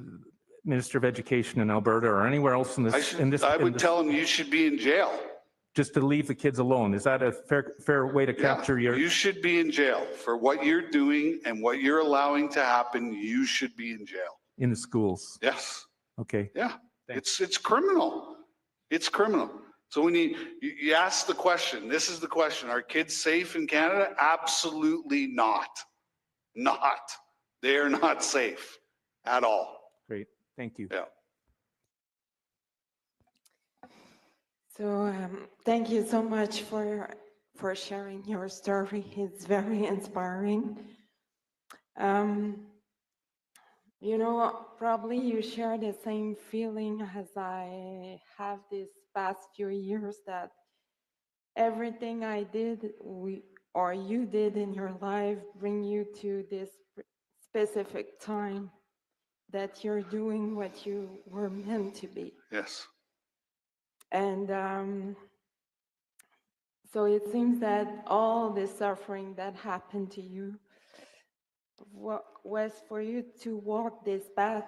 S12: Minister of Education in Alberta or anywhere else in this,
S17: I would tell him you should be in jail.
S12: Just to leave the kids alone. Is that a fair way to capture your? You
S17: should be in jail for what you're doing and what you're allowing to happen. You should be in jail.
S12: In the schools?
S17: Yes.
S12: Okay.
S17: Yeah. It's criminal. It's criminal. So when you ask the question, this is the question: are kids safe in Canada? Absolutely not. Not. They are not safe at all.
S12: Great. Thank you.
S17: Yeah.
S5: So thank you so much for sharing your story. It's very inspiring. You know, probably you share the same feeling as I have these past few years, that everything I did or you did in your life bring you to this specific time that you're doing what you were meant to be.
S17: Yes.
S5: And so it seems that all the suffering that happened to you was for you to walk this path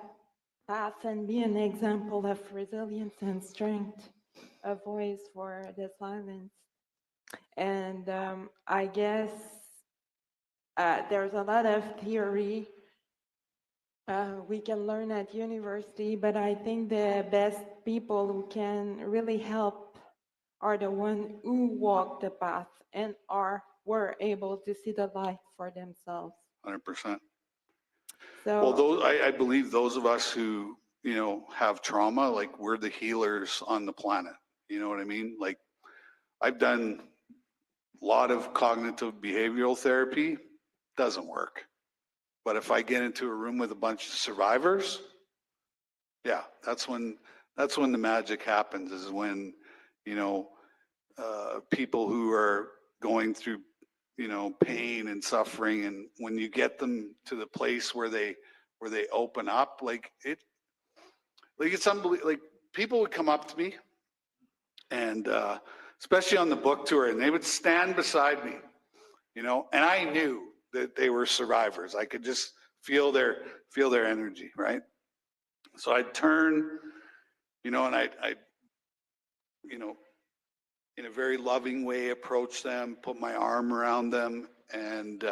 S5: and be an example of resilience and strength, a voice for the silence. And I guess there's a lot of theory we can learn at university, but I think the best people who can really help are the ones who walk the path and were able to see the light for themselves.
S17: 100%.
S5: So,
S17: well, I believe those of us who, you know, have trauma, like, we're the healers on the planet. You know what I mean? Like, I've done a lot of cognitive behavioral therapy, doesn't work. But if I get into a room with a bunch of survivors, yeah, that's when the magic happens, is when, you know, people who are going through, you know, pain and suffering, and when you get them to the place where they open up, it's unbelievable. Like, people would come up to me, and especially on the book tour, and they would stand beside me, you know, and I knew that they were survivors. I could just feel their energy, right? So I'd turn, you know, and I'd you know, in a very loving way, approach them, put my arm around them, and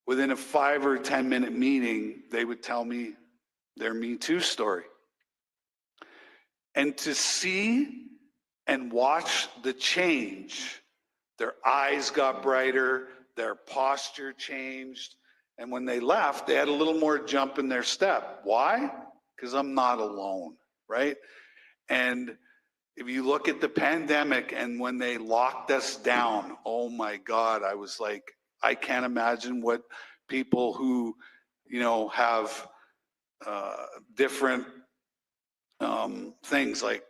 S17: within a 5 or 10 minute meeting, they would tell me their Me Too story. And to see and watch the change, their eyes got brighter, their posture changed, and when they left, they had a little more jump in their step. Why? Because I'm not alone, right? And if you look at the pandemic and when they locked us down, oh my God, I was like, I can't imagine what people who, you know, have different things like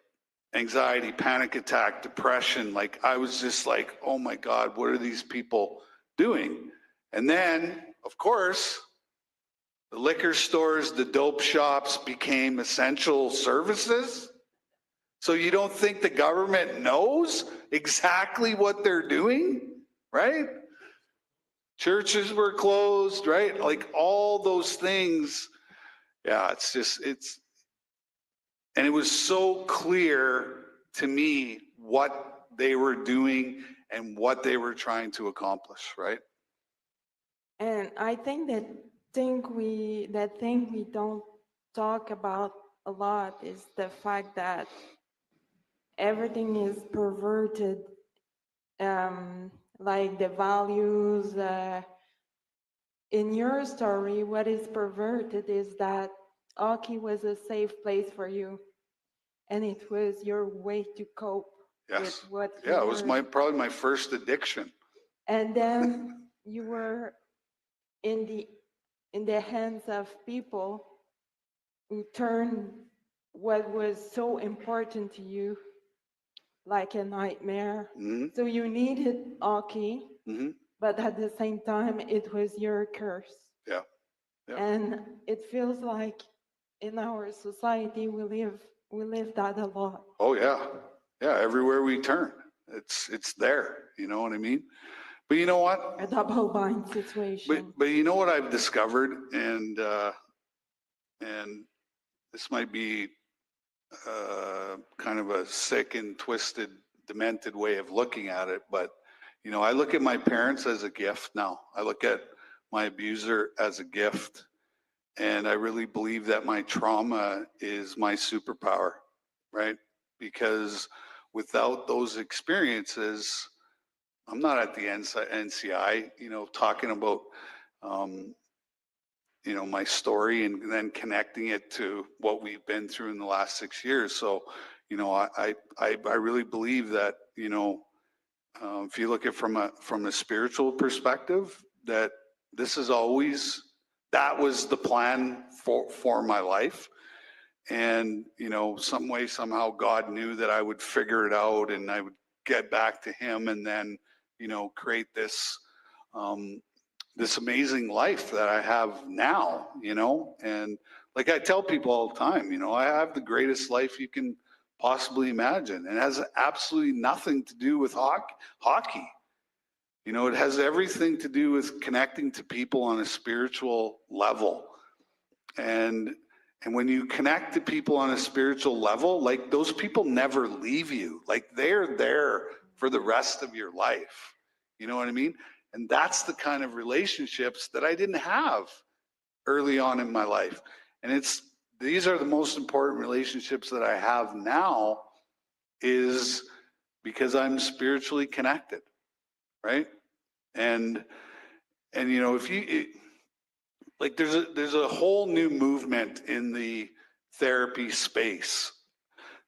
S17: anxiety, panic attack, depression, like, I was just like, oh my God, what are these people doing? And then, of course, The liquor stores, the dope shops became essential services. So you don't think the government knows exactly what they're doing, right? Churches were closed, right? Like all those things. Yeah, and it was so clear to me what they were doing and what they were trying to accomplish, right?
S5: And I think that thing we don't talk about a lot is the fact that everything is perverted, like the values. In your story, what is perverted is that hockey was a safe place for you, and it was your way to cope with what you
S17: Yeah, it was
S5: were.
S17: probably my first addiction.
S5: And then you were in the hands of people who turned what was so important to you like a nightmare.
S17: Mm-hmm.
S5: So you needed hockey,
S17: Mm-hmm.
S5: but at the same time, it was your curse.
S17: Yeah. Yeah.
S5: And it feels like in our society, we live that a lot.
S17: Oh yeah. Yeah, everywhere we turn, it's there, you know what I mean? But you know what?
S5: A double bind situation.
S17: But you know what I've discovered, and this might be kind of a sick and twisted, demented way of looking at it, but you know, I look at my parents as a gift now. I look at my abuser as a gift, and I really believe that my trauma is my superpower, right? Because without those experiences, I'm not at the NCI, you know, talking about, you know, my story and then connecting it to what we've been through in the last 6 years. So, you know, I really believe that, you know, if you look at it from a spiritual perspective, that this is always, that was the plan for my life. And, you know, some way, somehow God knew that I would figure it out and I would get back to him and then, you know, create this, this amazing life that I have now, you know. And like I tell people all the time, you know, I have the greatest life you can possibly imagine. And it has absolutely nothing to do with hockey. You know, it has everything to do with connecting to people on a spiritual level. And when you connect to people on a spiritual level, like those people never leave you. Like they're there for the rest of your life. You know what I mean? And that's the kind of relationships that I didn't have early on in my life. And these are the most important relationships that I have now, is because I'm spiritually connected, right? And you know, like there's a whole new movement in the therapy space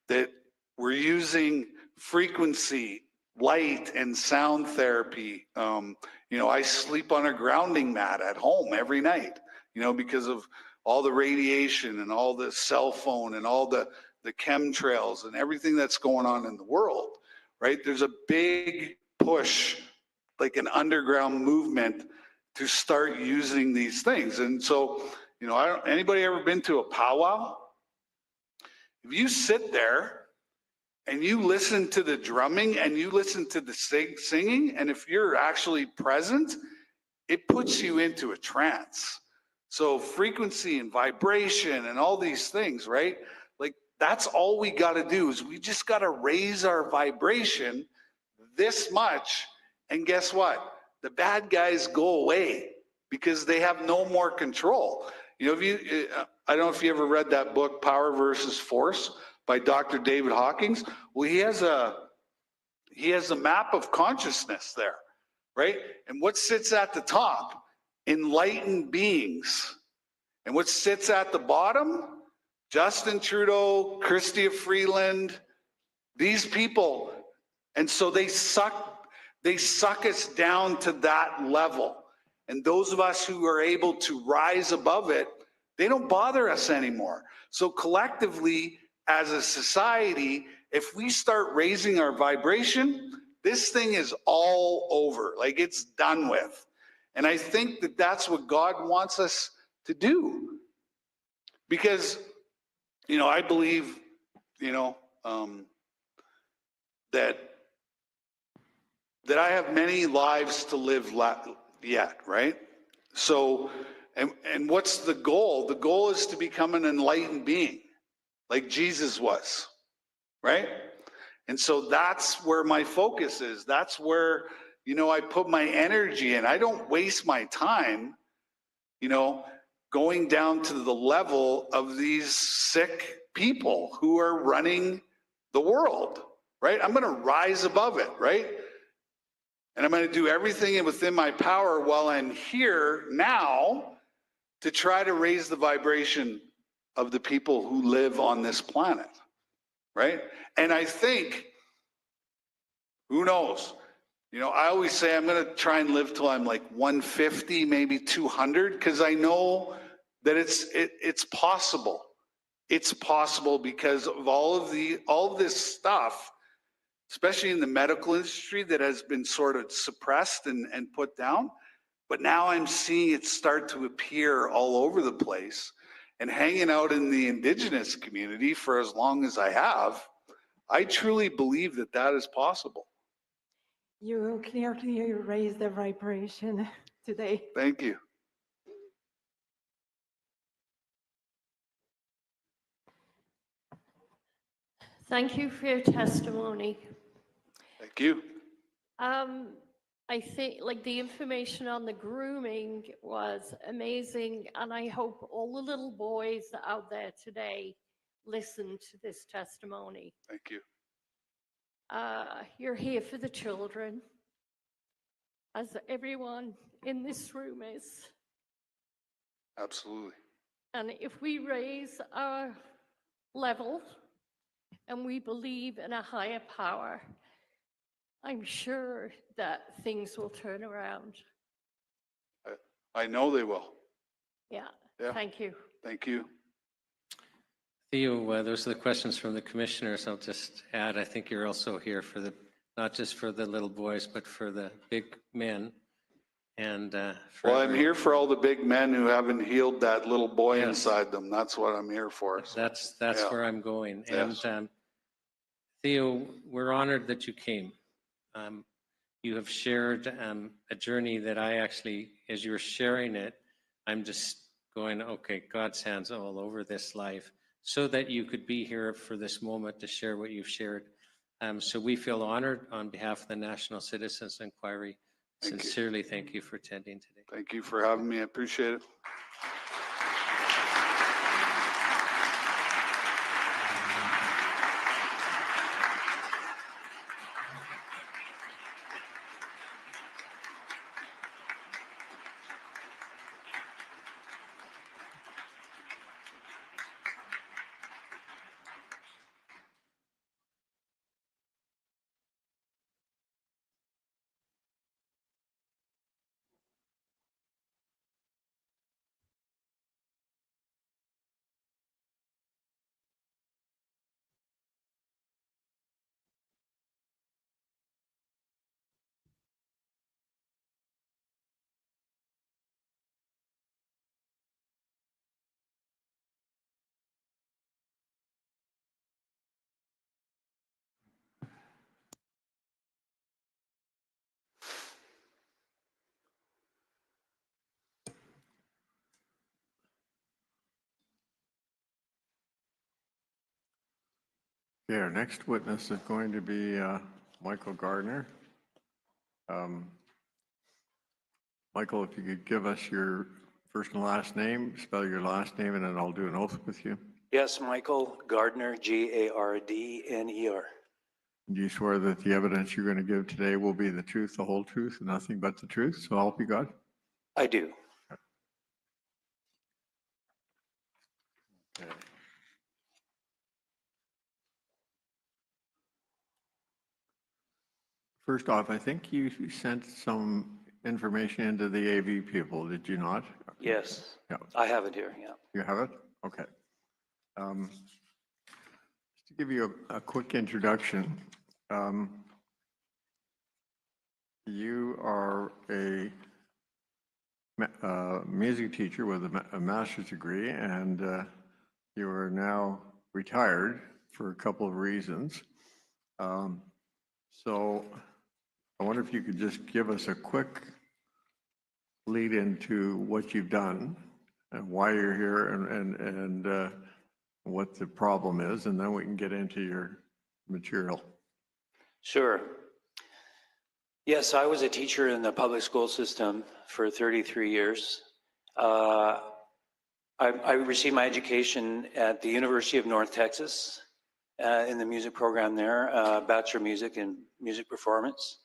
S17: that we're using frequency, light, and sound therapy. You know, I sleep on a grounding mat at home every night, you know, because of all the radiation and all the cell phone and all the chemtrails and everything that's going on in the world, right? There's a big push, like an underground movement, to start using these things. And so, you know, anybody ever been to a powwow? If you sit there and you listen to the drumming and you listen to the singing, and if you're actually present, it puts you into a trance. So frequency and vibration and all these things, right? Like that's all we got to do, is we just got to raise our vibration this much. And guess what? The bad guys go away because they have no more control. You know, I don't know if you ever read that book, Power versus Force, by Dr. David Hawkins. Well, he has a map of consciousness there, right? And what sits at the top? Enlightened beings. And what sits at the bottom? Justin Trudeau, Chrystia Freeland, these people. And so they suck us down to that level. And those of us who are able to rise above it, they don't bother us anymore. So collectively, as a society, if we start raising our vibration, this thing is all over. Like it's done with. And I think that that's what God wants us to do. Because, I believe, that I have many lives to live yet, right? So, and what's the goal? The goal is to become an enlightened being, like Jesus was, right? And so that's where my focus is. That's where, I put my energy in. I don't waste my time, going down to the level of these sick people who are running the world, right? I'm going to rise above it, right? And I'm going to do everything within my power while I'm here now to try to raise the vibration of the people who live on this planet, right? And I think, who knows? I always say I'm going to try and live till I'm like 150, maybe 200, because I know that it's possible. It's possible because of all of this stuff, especially in the medical industry, that has been sort of suppressed and put down. But now I'm seeing it start to appear all over the place. And hanging out in the Indigenous community for as long as I have, I truly believe that that is possible.
S5: You clearly raised the vibration today.
S17: Thank you.
S4: Thank you for your testimony.
S17: Thank you.
S4: I think like the information on the grooming was amazing, and I hope all the little boys out there today listen to this testimony.
S17: Thank you.
S4: You're here for the children, as everyone in this room is.
S17: Absolutely.
S4: And if we raise our level and we believe in a higher power, I'm sure that things will turn around.
S17: I know they will.
S4: Yeah.
S17: Yeah.
S4: Thank you.
S17: Thank you.
S1: Theo, those are the questions from the commissioners. I'll just add, I think you're also here for not just for the little boys, but for the big men. And
S17: well, I'm here for all the big men who haven't healed that little boy inside them. That's what I'm here for. So.
S1: That's where I'm going.
S17: Yes.
S1: And Theo, we're honored that you came. You have shared a journey that I actually, as you were sharing it, I'm just going, okay, God's hand's all over this life, so that you could be here for this moment to share what you've shared. So we feel honored on behalf of the National Citizens Inquiry. Sincerely, thank you for attending today.
S17: Thank you for having me. I appreciate it.
S6: Okay, our next witness is going to be Michael Gardner. Michael, if you could give us your first and last name, spell your last name, and then I'll do an oath with you.
S18: Yes, Michael Gardner, Gardner.
S6: Do you swear that the evidence you're going to give today will be the truth, the whole truth, and nothing but the truth? So help you God?
S18: I do.
S6: Okay. First off, I think you sent some information into the AV people, did you not?
S18: Yes.
S6: Yeah.
S18: I have it here, yeah.
S6: You have it? Okay. Just to give you a quick introduction, you are a music teacher with a master's degree, and you are now retired for a couple of reasons. So I wonder if you could just give us a quick lead into what you've done and why you're here and what the problem is, and then we can get into your material.
S18: Sure. Yes, I was a teacher in the public school system for 33 years. I received my education at the University of North Texas in the music program there, Bachelor of Music and Music Performance.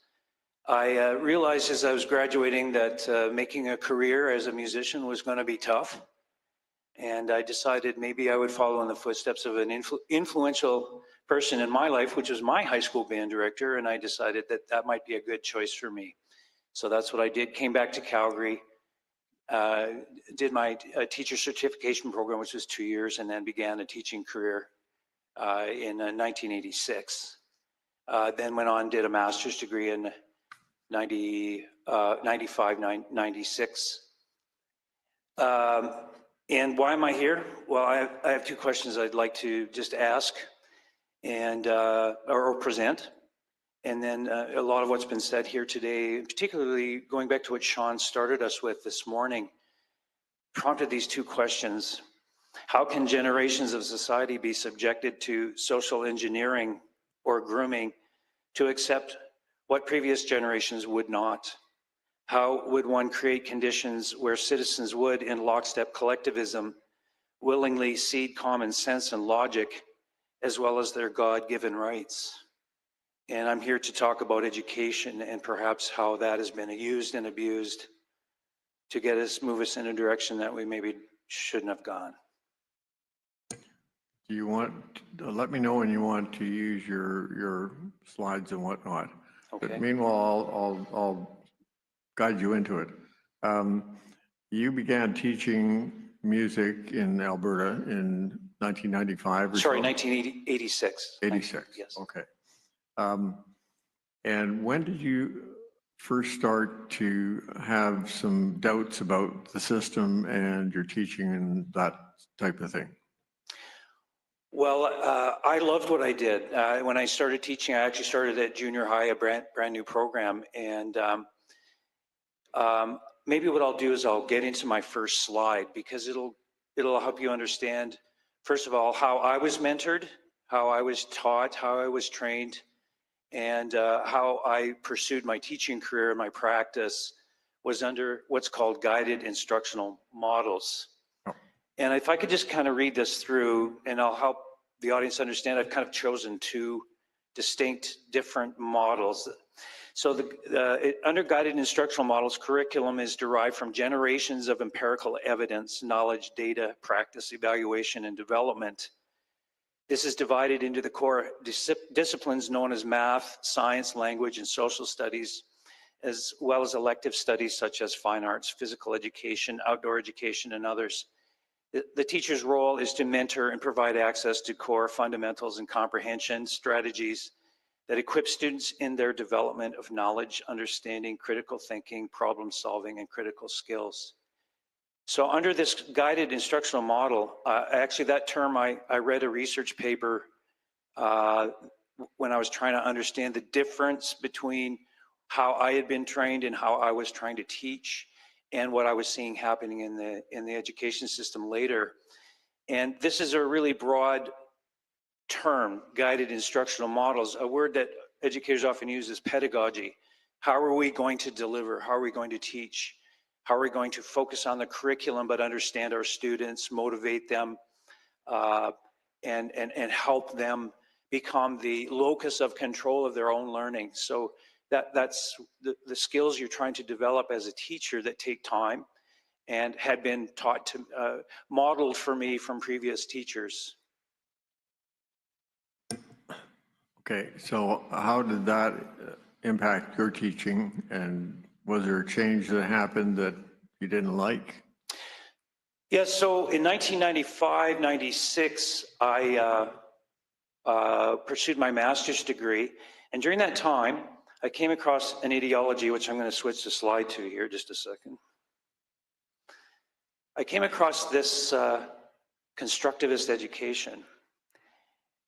S18: I realized as I was graduating that making a career as a musician was going to be tough. And I decided maybe I would follow in the footsteps of an influential person in my life, which was my high school band director. And I decided that that might be a good choice for me. So that's what I did. Came back to Calgary, did my teacher certification program, which was 2 years, and then began a teaching career in 1986. Then went on, did a master's degree in 95, 96. And why am I here? Well, I have two questions I'd like to just ask and or present. And then a lot of what's been said here today, particularly going back to what Sean started us with this morning, prompted these two questions. How can generations of society be subjected to social engineering or grooming to accept what previous generations would not? How would one create conditions where citizens would, in lockstep collectivism, willingly cede common sense and logic, as well as their God-given rights? And I'm here to talk about education and perhaps how that has been used and abused to move us in a direction that we maybe shouldn't have gone.
S6: Do you want, let me know when you want to use your slides and whatnot.
S18: Okay.
S6: But meanwhile, I'll guide you into it. You began teaching music in Alberta in 1995 or
S18: Sorry,
S6: so?
S18: 1986.
S6: 86,
S18: yes.
S6: Okay. And when did you first start to have some doubts about the system and your teaching and that type of thing?
S18: Well, I loved what I did. When I started teaching, I actually started at junior high, a brand new program. And maybe what I'll do is I'll get into my first slide because it'll help you understand, first of all, how I was mentored, how I was taught, how I was trained, and how I pursued my teaching career and my practice was under what's called guided instructional models. And if I could just kind of read this through, and I'll help the audience understand, I've kind of chosen two distinct different models. So under guided instructional models, curriculum is derived from generations of empirical evidence, knowledge, data, practice, evaluation, and development. This is divided into the core disciplines known as math, science, language, and social studies, as well as elective studies such as fine arts, physical education, outdoor education, and others. The teacher's role is to mentor and provide access to core fundamentals and comprehension strategies that equip students in their development of knowledge, understanding, critical thinking, problem solving, and critical skills. So under this guided instructional model, actually that term, I read a research paper when I was trying to understand the difference between how I had been trained and how I was trying to teach and what I was seeing happening in the education system later. And this is a really broad term, guided instructional models. A word that educators often use is pedagogy. How are we going to deliver? How are we going to teach? How are we going to focus on the curriculum but understand our students, motivate them, and help them become the locus of control of their own learning? So that's the skills you're trying to develop as a teacher that take time and had been taught to, modeled for me from previous teachers.
S6: Okay, so how did that impact your teaching, and was there a change that happened that you didn't like?
S18: Yes, so in 1995, 96, I pursued my master's degree, and during that time, I came across an ideology, which I'm going to switch the slide to here just a second. I came across this constructivist education.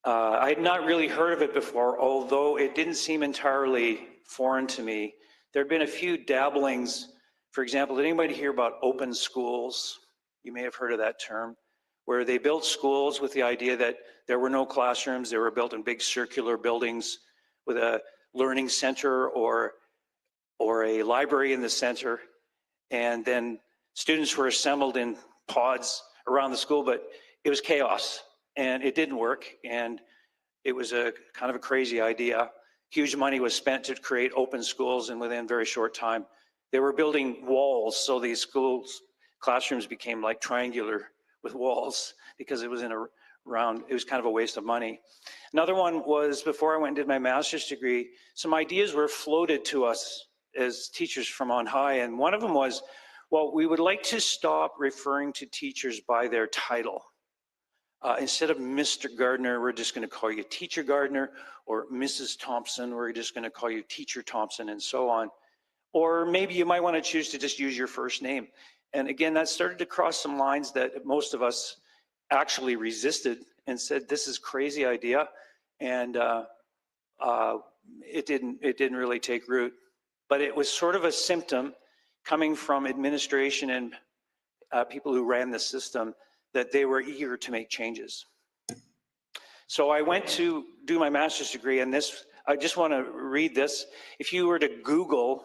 S18: I had not really heard of it before, although it didn't seem entirely foreign to me. There had been a few dabblings. For example, did anybody hear about open schools? You may have heard of that term, where they built schools with the idea that there were no classrooms. They were built in big circular buildings with a learning center or a library in the center. And then students were assembled in pods around the school, but it was chaos and it didn't work. And it was a kind of a crazy idea. Huge money was spent to create open schools, and within a very short time, they were building walls. So these schools, classrooms became like triangular with walls because it was in a round, it was kind of a waste of money. Another one was, before I went and did my master's degree, some ideas were floated to us as teachers from on high. And one of them was, well, we would like to stop referring to teachers by their title. Instead of Mr. Gardner, we're just going to call you Teacher Gardner, or Mrs. Thompson, we're just going to call you Teacher Thompson, and so on. Or maybe you might want to choose to just use your first name. And again, that started to cross some lines that most of us actually resisted and said, this is a crazy idea. And it didn't really take root. But it was sort of a symptom coming from administration and people who ran the system that they were eager to make changes. So I went to do my master's degree, and this, I just want to read this. If you were to Google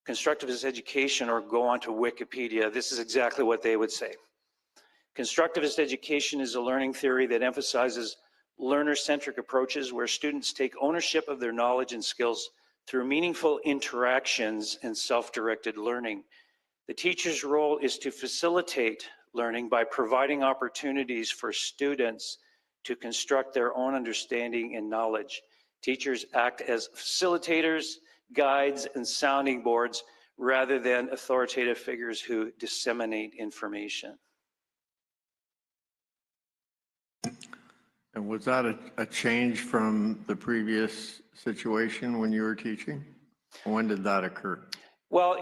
S18: constructivist education or go onto Wikipedia, this is exactly what they would say. Constructivist education is a learning theory that emphasizes learner-centric approaches where students take ownership of their knowledge and skills through meaningful interactions and self-directed learning. The teacher's role is to facilitate learning by providing opportunities for students to construct their own understanding and knowledge. Teachers act as facilitators, guides, and sounding boards rather than authoritative figures who disseminate information.
S6: And was that a change from the previous situation when you were teaching? When did that occur?
S18: Well,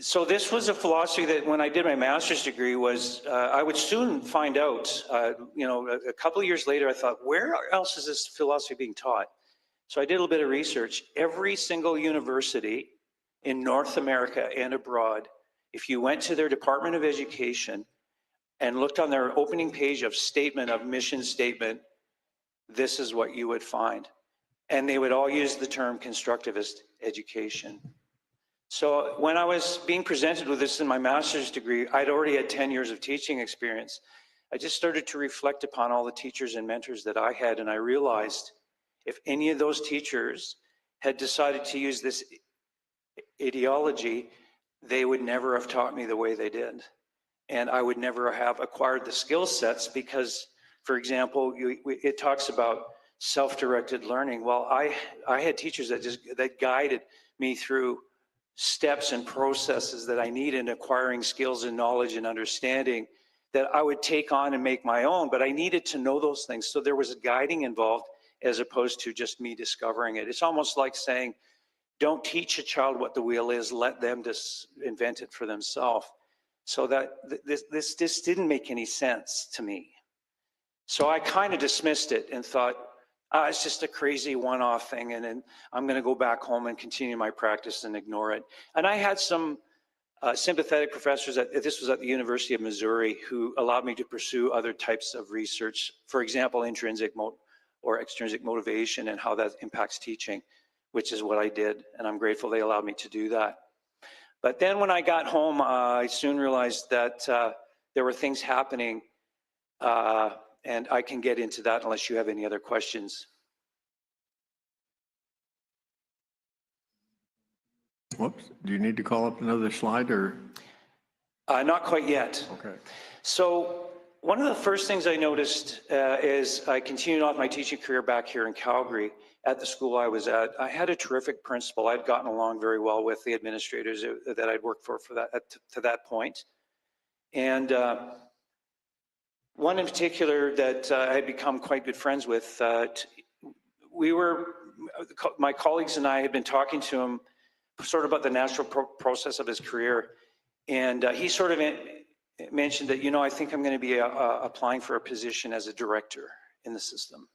S18: so this was a philosophy that when I did my master's degree was, I would soon find out, a couple of years later, I thought, where else is this philosophy being taught? So I did a little bit of research. Every single university in North America and abroad, if you went to their Department of Education and looked on their opening page of mission statement, this is what you would find. And they would all use the term constructivist education. So when I was being presented with this in my master's degree, I'd already had 10 years of teaching experience. I just started to reflect upon all the teachers and mentors that I had, and I realized if any of those teachers had decided to use this ideology, they would never have taught me the way they did. And I would never have acquired the skill sets because, for example, it talks about self-directed learning. Well, I had teachers that guided me through steps and processes that I need in acquiring skills and knowledge and understanding that I would take on and make my own, but I needed to know those things. So there was a guiding involved as opposed to just me discovering it. It's almost like saying, don't teach a child what the wheel is, let them just invent it for themselves. So that this just didn't make any sense to me. So I kind of dismissed it and thought, it's just a crazy one-off thing, and then I'm going to go back home and continue my practice and ignore it. And I had some sympathetic professors, this was at the University of Missouri, who allowed me to pursue other types of research, for example, intrinsic or extrinsic motivation and how that impacts teaching, which is what I did, and I'm grateful they allowed me to do that. But then when I got home, I soon realized that there were things happening, and I can get into that unless you have any other questions.
S6: Whoops, do you need to call up another slide or?
S18: Not quite yet.
S6: Okay.
S18: So one of the first things I noticed is I continued on my teaching career back here in Calgary at the school I was at. I had a terrific principal. I'd gotten along very well with the administrators that I'd worked for that to that point. And one in particular that I had become quite good friends with, my colleagues and I had been talking to him sort of about the natural process of his career. And he sort of mentioned that, I think I'm going to be applying for a position as a director in the system,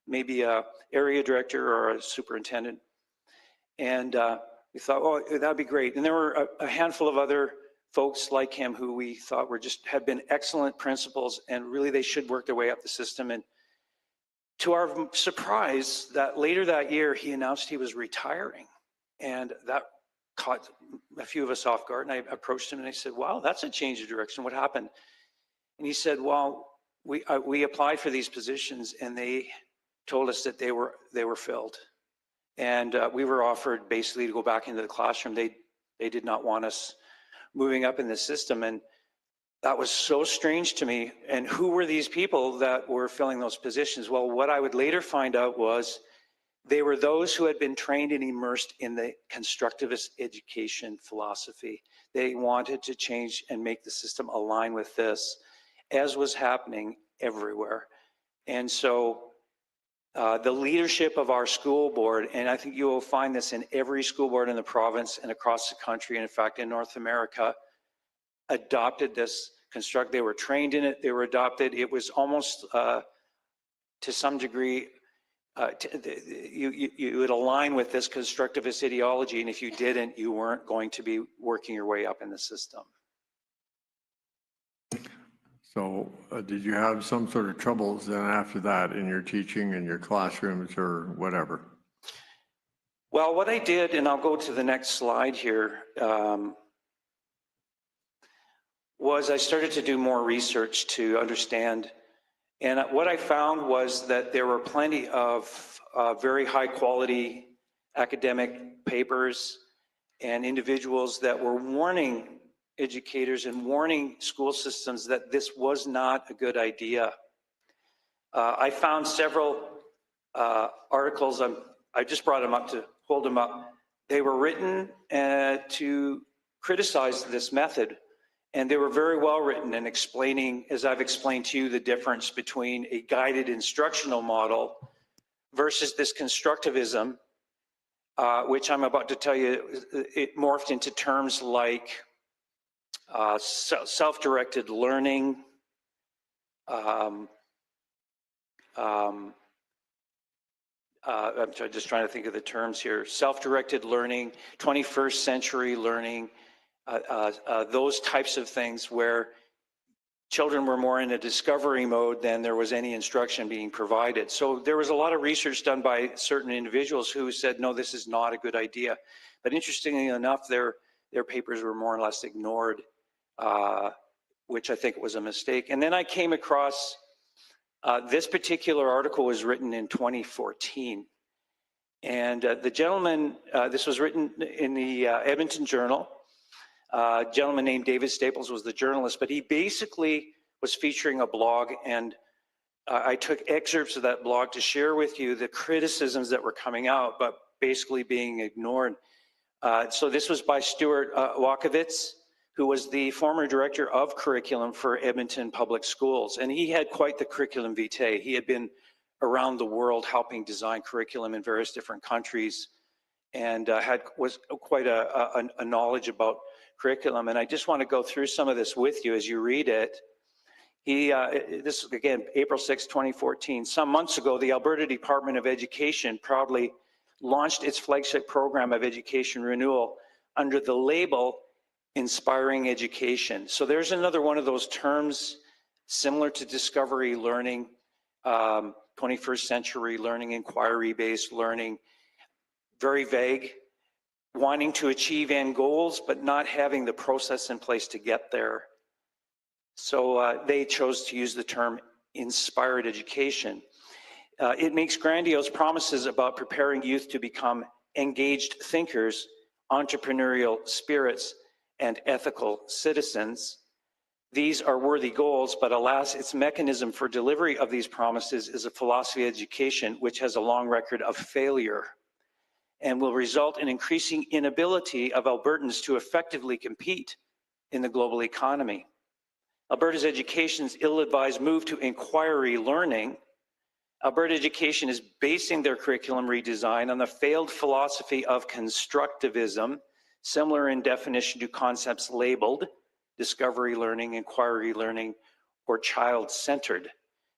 S18: maybe a area director or a superintendent. And we thought, oh, that'd be great. And there were a handful of other folks like him who we thought had been excellent principals, and really they should work their way up the system. And to our surprise, that later that year, he announced he was retiring. And that caught a few of us off guard. And I approached him and I said, wow, that's a change of direction. What happened? And he said, well, we applied for these positions and they told us that they were filled. And we were offered basically to go back into the classroom. They did not want us moving up in the system. And that was so strange to me. And who were these people that were filling those positions? Well, what I would later find out was they were those who had been trained and immersed in the constructivist education philosophy. They wanted to change and make the system align with this, as was happening everywhere. And so the leadership of our school board, and I think you will find this in every school board in the province and across the country, and in fact in North America, adopted this construct. They were trained in it, they were adopted. It was almost to some degree, you would align with this constructivist ideology, and if you didn't, you weren't going to be working your way up in the system.
S6: So did you have some sort of troubles then after that in your teaching, in your classrooms or whatever?
S18: Well, what I did, and I'll go to the next slide here, was I started to do more research to understand. And what I found was that there were plenty of very high quality academic papers and individuals that were warning educators and warning school systems that this was not a good idea. I found several articles, I just brought them up to hold them up. They were written to criticize this method. And they were very well written in explaining, as I've explained to you, the difference between a guided instructional model versus this constructivism, which I'm about to tell you, it morphed into terms like self-directed learning, I'm just trying to think of the terms here, self-directed learning, 21st century learning, those types of things where children were more in a discovery mode than there was any instruction being provided. So there was a lot of research done by certain individuals who said, no, this is not a good idea. But interestingly enough, their papers were more or less ignored, which I think was a mistake. And then I came across, this particular article was written in 2014. And the gentleman, this was written in the Edmonton Journal. A gentleman named David Staples was the journalist, but he basically was featuring a blog, and I took excerpts of that blog to share with you the criticisms that were coming out, but basically being ignored. So this was by Stuart Wakowitz, who was the former director of curriculum for Edmonton Public Schools, and he had quite the curriculum vitae. He had been around the world helping design curriculum in various different countries, and was quite a knowledge about curriculum. And I just want to go through some of this with you as you read it. This is again, April 6, 2014. Some months ago, the Alberta Department of Education proudly launched its flagship program of education renewal under the label Inspiring Education. So there's another one of those terms similar to discovery learning, 21st century learning, inquiry-based learning, very vague, wanting to achieve end goals, but not having the process in place to get there. So they chose to use the term inspired education. It makes grandiose promises about preparing youth to become engaged thinkers, entrepreneurial spirits, and ethical citizens. These are worthy goals, but alas, its mechanism for delivery of these promises is a philosophy of education which has a long record of failure and will result in increasing inability of Albertans to effectively compete in the global economy. Alberta's education's ill-advised move to inquiry learning. Alberta Education is basing their curriculum redesign on the failed philosophy of constructivism, similar in definition to concepts labeled discovery learning, inquiry learning, or child-centered.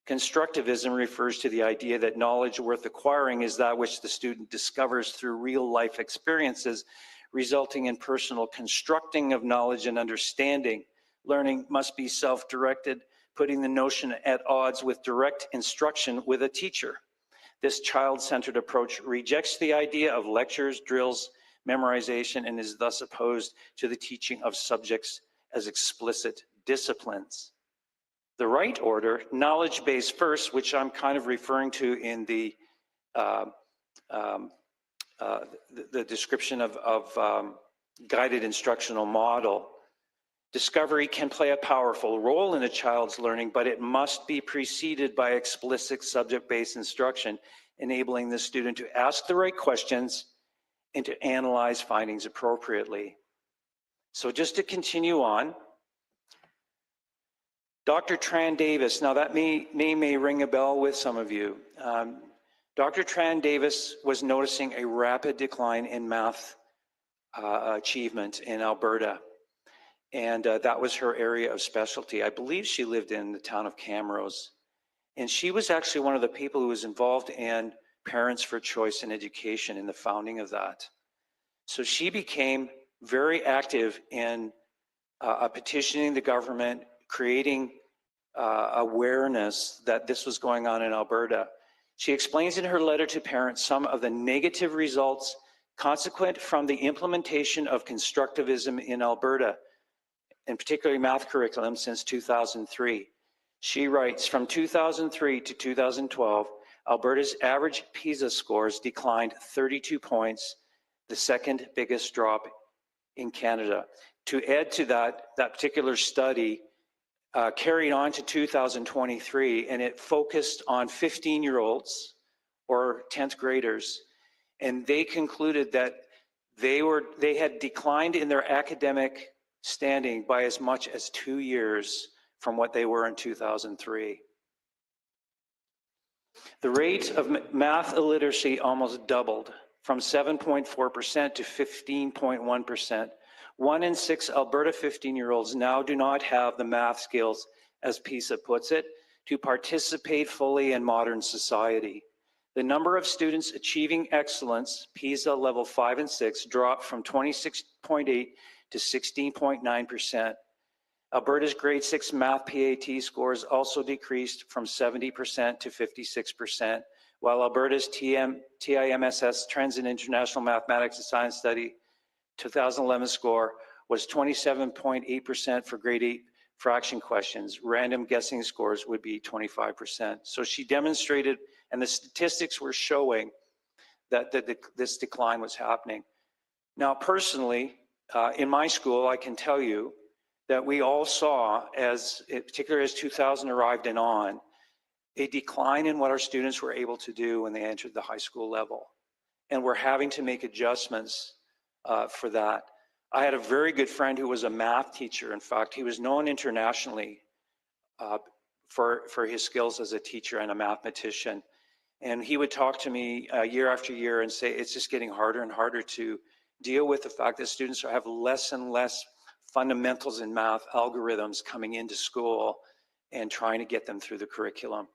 S18: Constructivism refers to the idea that knowledge worth acquiring is that which the student discovers through real-life experiences, resulting in personal constructing of knowledge and understanding. Learning must be self-directed, putting the notion at odds with direct instruction with a teacher. This child-centered approach rejects the idea of lectures, drills, memorization, and is thus opposed to the teaching of subjects as explicit disciplines. The right order, knowledge-based first, which I'm kind of referring to in the description of guided instructional model. Discovery can play a powerful role in a child's learning, but it must be preceded by explicit subject-based instruction, enabling the student to ask the right questions and to analyze findings appropriately. So just to continue on, Dr. Tran Davis, now that name may ring a bell with some of you. Dr. Tran Davis was noticing a rapid decline in math achievement in Alberta. And that was her area of specialty. I believe she lived in the town of Camrose. And she was actually one of the people who was involved in Parents for Choice in Education in the founding of that. So she became very active in petitioning the government, creating awareness that this was going on in Alberta. She explains in her letter to parents some of the negative results consequent from the implementation of constructivism in Alberta, and particularly math curriculum since 2003. She writes, from 2003 to 2012, Alberta's average PISA scores declined 32 points, the second biggest drop in Canada. To add to that particular study carried on to 2023, and it focused on 15-year-olds or 10th graders, and they concluded that they had declined in their academic standing by as much as 2 years from what they were in 2003. The rate of math illiteracy almost doubled from 7.4% to 15.1%. 1 in 6 Alberta 15-year-olds now do not have the math skills, as PISA puts it, to participate fully in modern society. The number of students achieving excellence, PISA level 5 and 6, dropped from 26.8 to 16.9%. Alberta's grade 6 math PAT scores also decreased from 70% to 56%, while Alberta's TIMSS Trends in International Mathematics and Science Study 2011 score was 27.8% for grade 8 fraction questions. Random guessing scores would be 25%. So she demonstrated, and the statistics were showing that this decline was happening. Now, personally, in my school, I can tell you that we all saw, particularly as 2000 arrived and on, a decline in what our students were able to do when they entered the high school level. And we're having to make adjustments for that. I had a very good friend who was a math teacher. In fact, he was known internationally for his skills as a teacher and a mathematician. And he would talk to me year after year and say, it's just getting harder and harder to deal with the fact that students have less and less fundamentals in math, algorithms coming into school and trying to get them through the curriculum.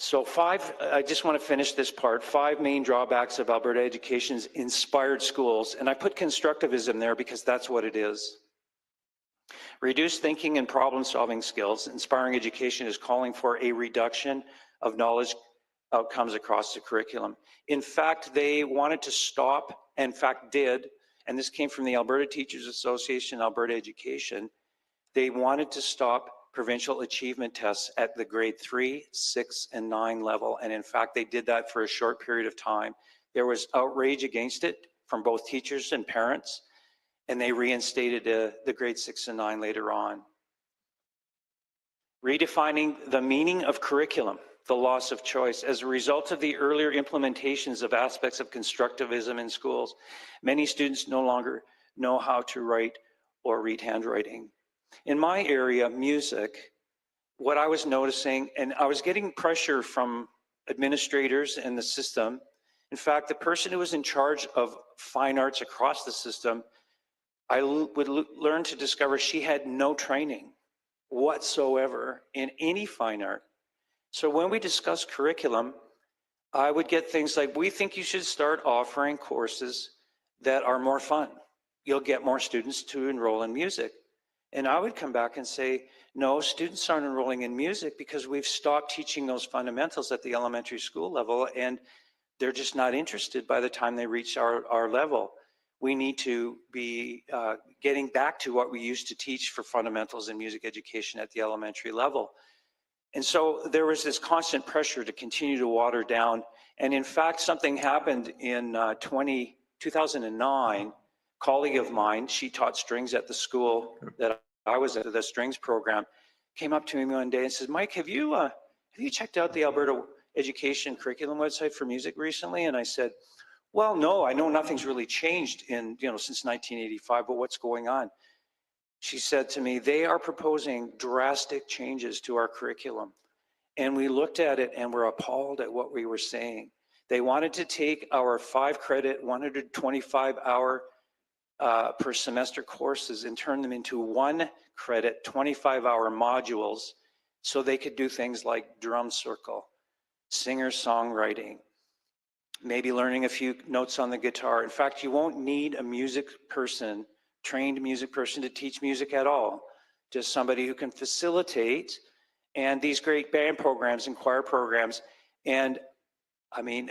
S18: So I just want to finish this part, 5 main drawbacks of Alberta education's inspired schools. And I put constructivism there because that's what it is. Reduced thinking and problem-solving skills. Inspiring education is calling for a reduction of knowledge outcomes across the curriculum. In fact, they wanted to stop, in fact did, and this came from the Alberta Teachers Association, Alberta Education, they wanted to stop provincial achievement tests at the grade 3, 6, and 9 level. And in fact, they did that for a short period of time. There was outrage against it from both teachers and parents, and they reinstated the grade 6 and 9 later on. Redefining the meaning of curriculum, the loss of choice. As a result of the earlier implementations of aspects of constructivism in schools, many students no longer know how to write or read handwriting. In my area, music, what I was noticing, and I was getting pressure from administrators in the system. In fact, the person who was in charge of fine arts across the system I would learn to discover she had no training whatsoever in any fine art. So when we discuss curriculum, I would get things like, we think you should start offering courses that are more fun. You'll get more students to enroll in music. And I would come back and say, no, students aren't enrolling in music because we've stopped teaching those fundamentals at the elementary school level, and they're just not interested by the time they reach our level. We need to be getting back to what we used to teach for fundamentals in music education at the elementary level. And so there was this constant pressure to continue to water down. And in fact, something happened in 2009. A colleague of mine, she taught strings at the school that I was at, the strings program, came up to me one day and says, Mike, have you checked out the Alberta Education Curriculum website for music recently? And I said, well, no, I know nothing's really changed since 1985, but what's going on? She said to me, they are proposing drastic changes to our curriculum. And we looked at it and were appalled at what we were saying. They wanted to take our 5-credit, 125-hour per semester courses and turn them into 1-credit, 25-hour modules so they could do things like drum circle, singer-songwriting, maybe learning a few notes on the guitar. In fact, you won't need a trained music person to teach music at all. Just somebody who can facilitate, and these great band programs and choir programs, and I mean,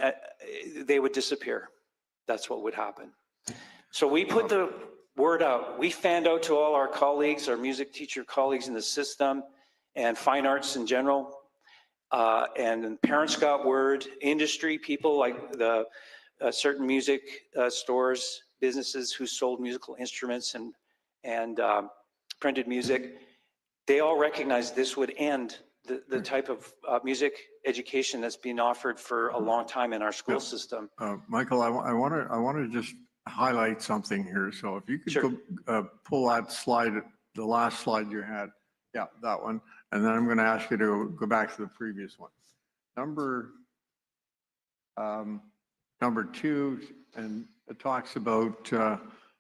S18: they would disappear. That's what would happen. So we put the word out. We fanned out to all our colleagues, our music teacher colleagues in the system, and fine arts in general. And parents got word, industry people like the certain music stores, businesses who sold musical instruments and printed music, they all recognized this would end the type of music education that's been offered for a long time in our school system.
S6: Michael, I want to just highlight something here. So if you could pull that slide, the last slide you had. Yeah, that one. And then I'm going to ask you to go back to the previous one. Number 2, and it talks about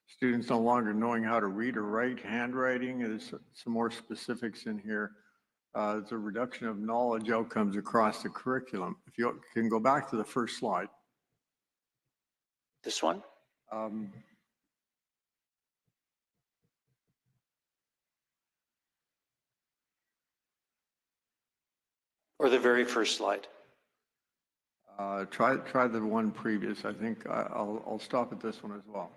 S6: students no longer knowing how to read or write, handwriting. There's some more specifics in here. It's a reduction of knowledge outcomes across the curriculum. If you can go back to the first slide.
S18: This one? Or the very first slide?
S6: Try the one previous. I think I'll stop at this one as well.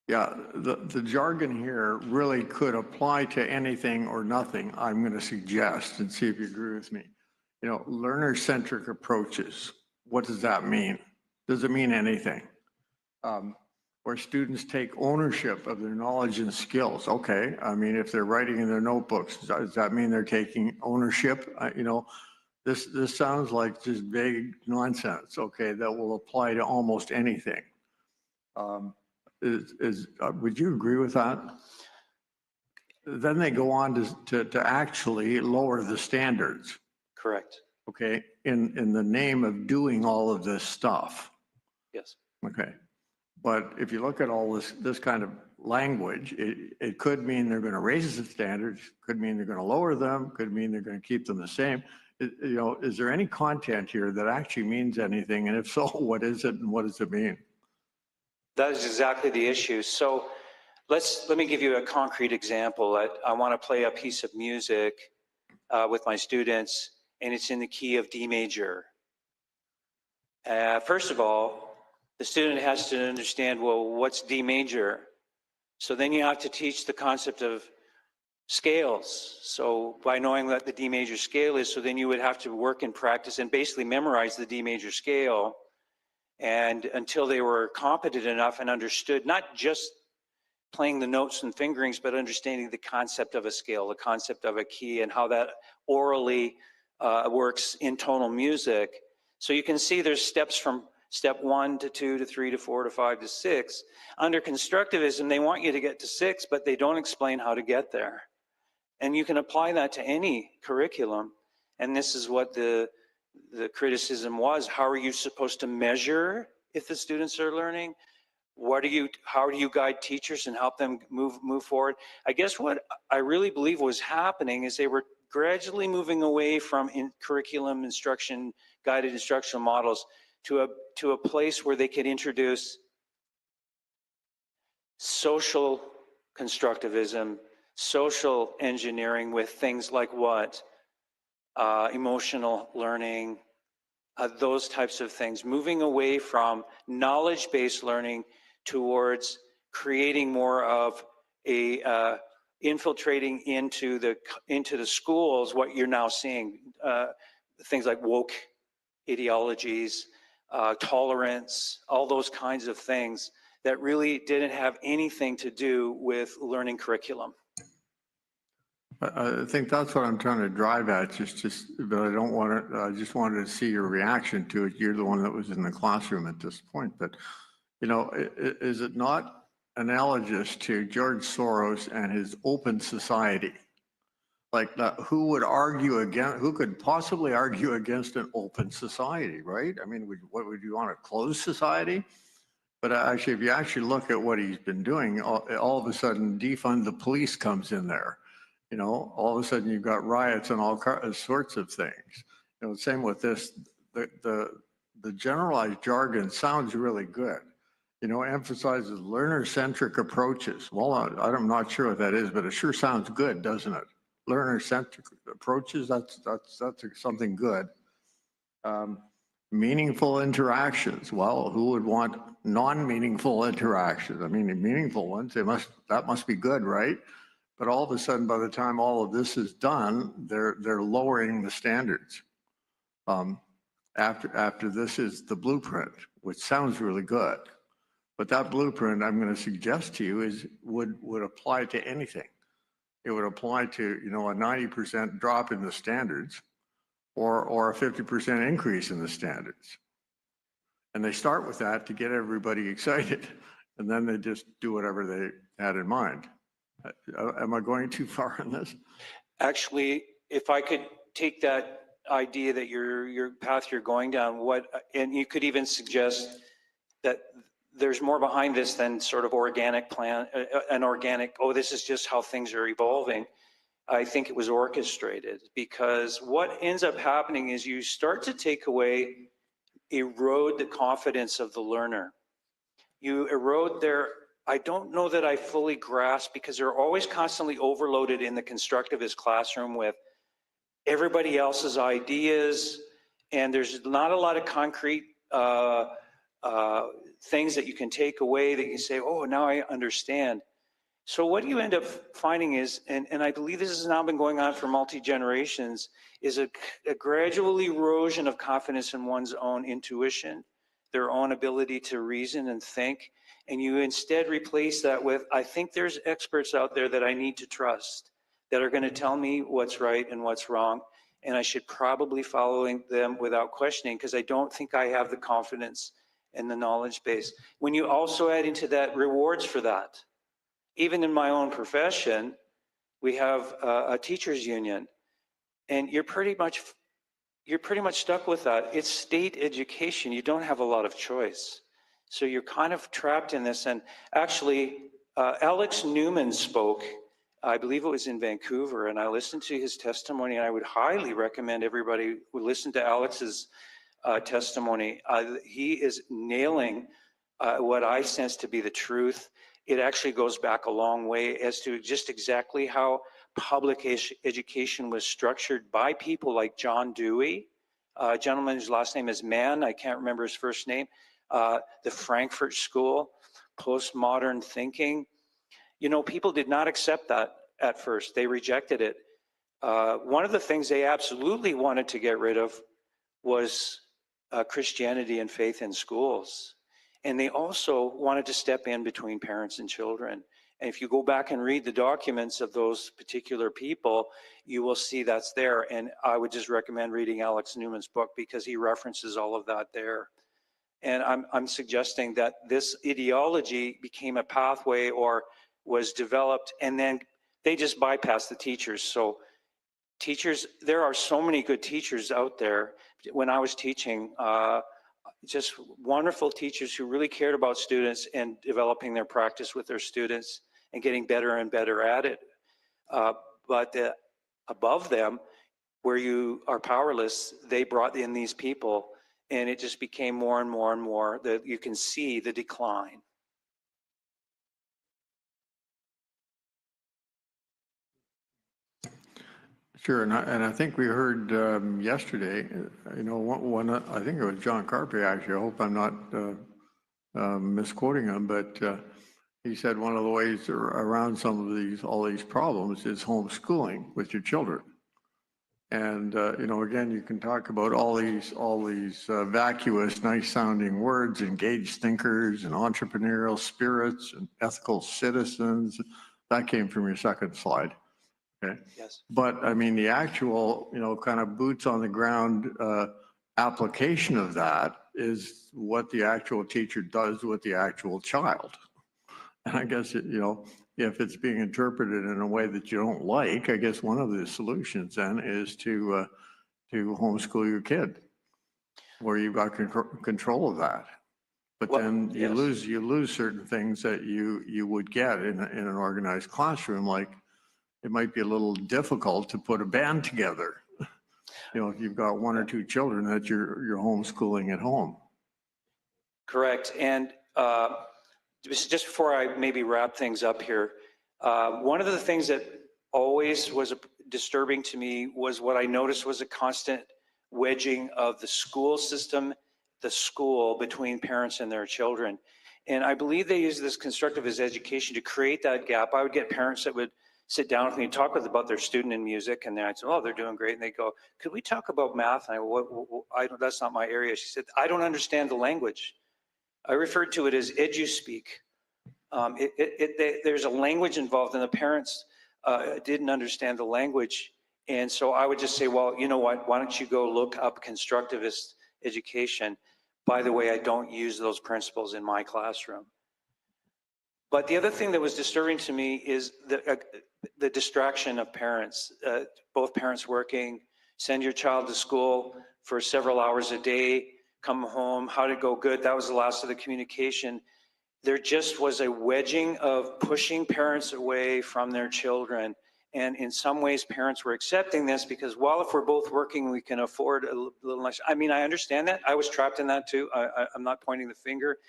S6: Yeah, the jargon here really could apply to anything or nothing, I'm going to suggest, and see if you agree with me. Learner-centric approaches. What does that mean? Does it mean anything? Where students take ownership of their knowledge and skills. Okay, I mean, if they're writing in their notebooks, does that mean they're taking ownership? This sounds like just vague nonsense, okay, that will apply to almost anything. Would you agree with that? Then they go on to actually lower the standards.
S18: Correct.
S6: Okay, in the name of doing all of this stuff.
S18: Yes.
S6: Okay, but if you look at all this kind of language, it could mean they're going to raise the standards, could mean they're going to lower them, could mean they're going to keep them the same. Is there any content here that actually means anything? And if so, what is it and what does it mean?
S18: That is exactly the issue. So let me give you a concrete example. I want to play a piece of music with my students, and it's in the key of D major. First of all, the student has to understand, well, what's D major? So then you have to teach the concept of scales. So by knowing what the D major scale is, so then you would have to work and practice and basically memorize the D major scale, and until they were competent enough and understood not just playing the notes and fingerings, but understanding the concept of a scale, the concept of a key, and how that orally works in tonal music. So you can see there's steps from step 1 to 2 to 3 to 4 to 5 to 6. Under constructivism, they want you to get to 6, but they don't explain how to get there. And you can apply that to any curriculum. And this is what the criticism was. How are you supposed to measure if the students are learning? how do you guide teachers and help them move forward? I guess what I really believe was happening is they were gradually moving away from curriculum instruction, guided instructional models to a place where they could introduce social constructivism, social engineering with things like what? Emotional learning, those types of things, moving away from knowledge-based learning towards creating more of a infiltrating into the schools, what you're now seeing, things like woke ideologies, tolerance, all those kinds of things that really didn't have anything to do with learning curriculum.
S6: I think that's what I'm trying to drive at, but I don't want to, I just wanted to see your reaction to it. You're the one that was in the classroom at this point, but you know, is it not analogous to George Soros and his open society? Like who would argue against, who could possibly argue against an open society, right? I mean, what would you want, a closed society? But actually, if you actually look at what he's been doing, all of a sudden defund the police comes in there. You know, all of a sudden you've got riots and all sorts of things. You know, same with this, the generalized jargon sounds really good. You know, emphasizes learner-centric approaches. Well, I'm not sure what that is, but it sure sounds good, doesn't it? Learner-centric approaches, that's something good. Meaningful interactions. Well, who would want non-meaningful interactions? I mean, the meaningful ones, that must be good, right? But all of a sudden, by the time all of this is done, they're lowering the standards. After this is the blueprint, which sounds really good. But that blueprint, I'm going to suggest to you, would apply to anything. It would apply to, you know, a 90% drop in the standards or a 50% increase in the standards. And they start with that to get everybody excited. And then they just do whatever they had in mind. Am I going too far on this?
S18: Actually, if I could take that idea that your path you're going down, and you could even suggest that there's more behind this than sort of organic plan, an organic, oh, this is just how things are evolving. I think it was orchestrated, because what ends up happening is you start to take away, erode the confidence of the learner. You erode I don't know that I fully grasp, because they're always constantly overloaded in the constructivist classroom with everybody else's ideas, and there's not a lot of concrete things that you can take away that you say, oh, now I understand. So what you end up finding is, and I believe this has now been going on for multi-generations, is a gradual erosion of confidence in one's own intuition, their own ability to reason and think. And you instead replace that with, I think there's experts out there that I need to trust, that are going to tell me what's right and what's wrong. And I should probably follow them without questioning, because I don't think I have the confidence and the knowledge base. When you also add into that rewards for that, even in my own profession, we have a teachers union, and you're pretty much stuck with that. It's state education. You don't have a lot of choice. So you're kind of trapped in this. And actually, Alex Newman spoke, I believe it was in Vancouver, and I listened to his testimony, and I would highly recommend everybody would listen to Alex's testimony. He is nailing what I sense to be the truth. It actually goes back a long way as to just exactly how public education was structured by people like John Dewey, a gentleman whose last name is Mann, I can't remember his first name, the Frankfurt School, postmodern thinking. You know, people did not accept that at first. They rejected it. One of the things they absolutely wanted to get rid of was Christianity and faith in schools. And they also wanted to step in between parents and children. And if you go back and read the documents of those particular people, you will see that's there. And I would just recommend reading Alex Newman's book, because he references all of that there. And I'm suggesting that this ideology became a pathway, or was developed, and then they just bypassed the teachers. So teachers, there are so many good teachers out there. When I was teaching, just wonderful teachers who really cared about students and developing their practice with their students and getting better and better at it. But above them, where you are powerless, they brought in these people, and it just became more and more and more that you can see the decline.
S6: Sure, and I think we heard yesterday, I think it was John Carpey, actually. I hope I'm not misquoting him, but he said one of the ways around all these problems is homeschooling with your children. And again, you can talk about all these vacuous, nice sounding words, engaged thinkers and entrepreneurial spirits and ethical citizens. That came from your second slide. Okay.
S18: Yes.
S6: But I mean, the actual, kind of boots on the ground application of that is what the actual teacher does with the actual child. And I guess, if it's being interpreted in a way that you don't like, I guess one of the solutions then is to homeschool your kid, where you've got control of that. But then you lose certain things that you would get in an organized classroom, like it might be a little difficult to put a band together. If you've got one or two children that you're homeschooling at home.
S18: Correct. And just before I maybe wrap things up here, one of the things that always was disturbing to me was what I noticed was a constant wedging of the school system, the school, between parents and their children. And I believe they use this constructivist education to create that gap. I would get parents that would sit down with me and talk about their student in music, and I'd say, oh, they're doing great. And they go, could we talk about math? And I go, that's not my area. She said, I don't understand the language. I referred to it as eduspeak. There's a language involved, and the parents didn't understand the language. And so I would just say, well, you know what, why don't you go look up constructivist education? By the way, I don't use those principles in my classroom. But the other thing that was disturbing to me is the distraction of parents, both parents working, send your child to school for several hours a day, come home, how did it go? Good. That was the last of the communication. There just was a wedging of pushing parents away from their children. And in some ways, parents were accepting this because, well, if we're both working, we can afford a little less. I mean, I understand that. I was trapped in that too. I'm not pointing the finger,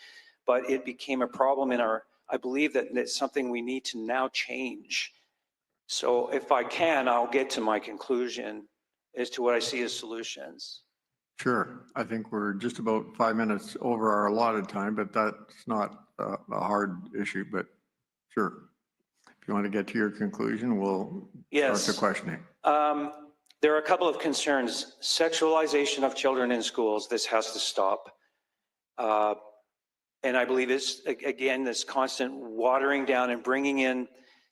S18: but it became a problem in I believe that it's something we need to now change. So if I can, I'll get to my conclusion as to what I see as solutions.
S6: Sure. I think we're just about 5 minutes over our allotted time, but that's not a hard issue, but sure. If you want to get to your conclusion, we'll start the questioning.
S18: There are a couple of concerns. Sexualization of children in schools, this has to stop. And I believe it's, again, this constant watering down and bringing in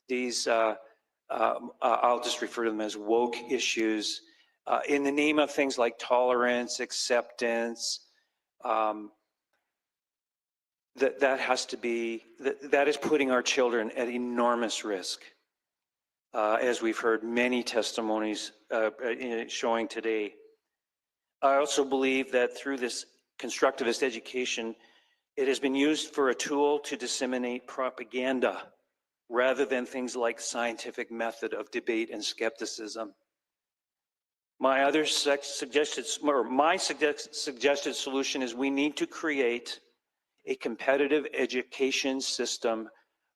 S18: these, I'll just refer to them as woke issues, in the name of things like tolerance, acceptance. That has to be, that is putting our children at enormous risk, as we've heard many testimonies showing today. I also believe that through this constructivist education, it has been used for a tool to disseminate propaganda rather than things like scientific method of debate and skepticism. My other suggested solution is we need to create a competitive education system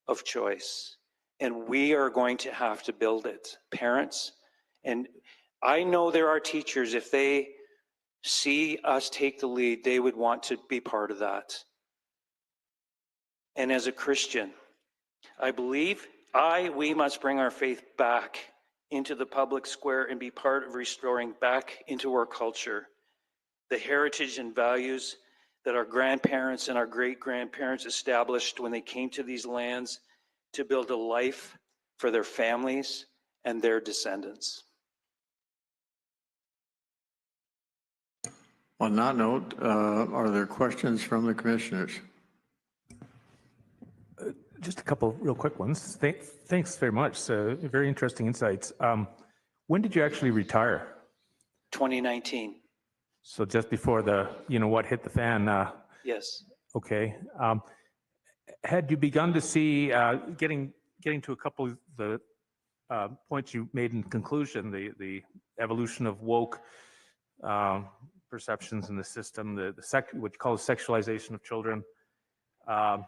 S18: of choice. And we are going to have to build it, parents. And I know there are teachers, if they see us take the lead, they would want to be part of that. And as a Christian, I believe we must bring our faith back into the public square and be part of restoring back into our culture the heritage and values that our grandparents and our great-grandparents established when they came to these lands to build a life for their families and their descendants.
S6: On that note, are there questions from the commissioners?
S12: Just a couple real quick ones. Thanks very much. So very interesting insights. When did you actually retire?
S18: 2019.
S12: So just before the, what hit the fan,
S18: Yes.
S12: okay. Had you begun to see, getting to a couple of the points you made in conclusion, the evolution of woke perceptions in the system, what you call the sexualization of children, what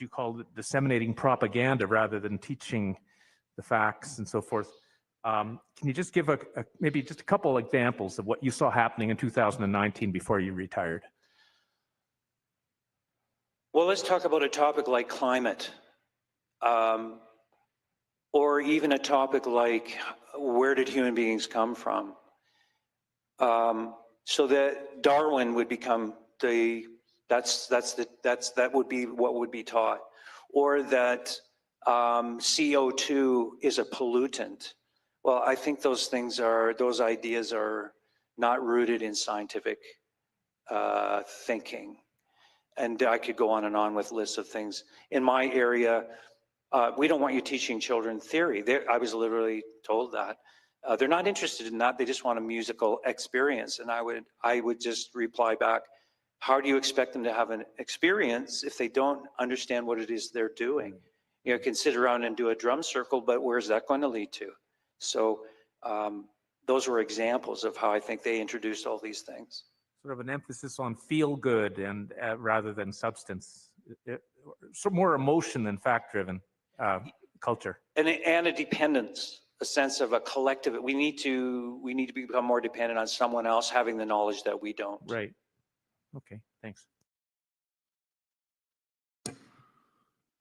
S12: you call disseminating propaganda rather than teaching the facts and so forth. Can you just give maybe just a couple examples of what you saw happening in 2019 before you retired?
S18: Well, let's talk about a topic like climate, or even a topic like where did human beings come from? So that Darwin would become that would be what would be taught, or that CO2 is a pollutant. Well, I think those ideas are not rooted in scientific thinking. And I could go on and on with lists of things. In my area, we don't want you teaching children theory. I was literally told that. They're not interested in that. They just want a musical experience. And I would just reply back, how do you expect them to have an experience if they don't understand what it is they're doing? You can sit around and do a drum circle, but where's that going to lead to? So those were examples of how I think they introduced all these things.
S12: Sort of an emphasis on feel good and rather than substance, so more emotion than fact-driven culture.
S18: And a dependence, a sense of a collective. We need to become more dependent on someone else having the knowledge that we don't.
S12: Right. Okay. Thanks.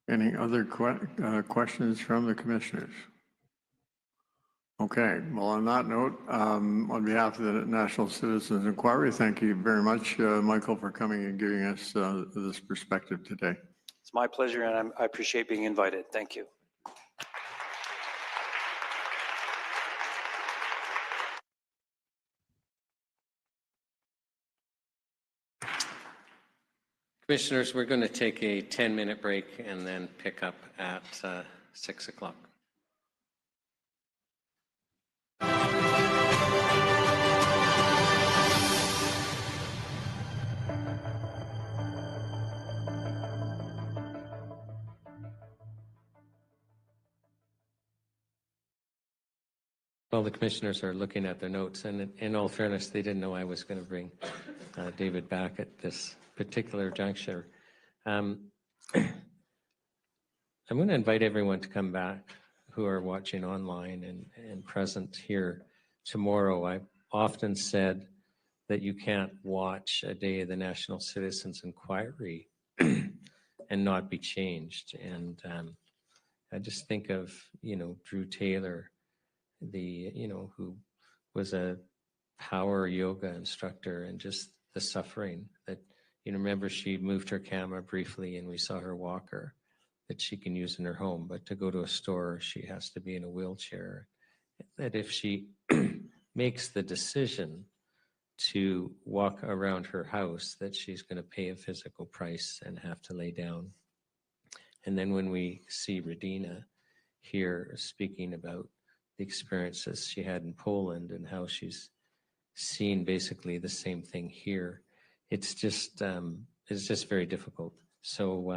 S6: Any other questions from the commissioners? Okay, well, on that note, on behalf of the National Citizens Inquiry, thank you very much, Michael, for coming and giving us this perspective today.
S18: It's my pleasure, and I appreciate being invited. Thank you.
S1: Commissioners, we're going to take a 10-minute break and then pick up at 6 o'clock. Well, the commissioners are looking at their notes, and in all fairness, they didn't know I was going to bring David back at this particular juncture. I'm going to invite everyone to come back who are watching online and present here tomorrow. I've often said that you can't watch a day of the National Citizens Inquiry and not be changed. And I just think of, Drew Taylor, who was a power yoga instructor, and just the suffering that, remember she moved her camera briefly and we saw her walker that she can use in her home, but to go to a store, she has to be in a wheelchair. That if she makes the decision to walk around her house, that she's going to pay a physical price and have to lay down. And then when we see Radina here speaking about the experiences she had in Poland and how she's seen basically the same thing here, it's just very difficult. So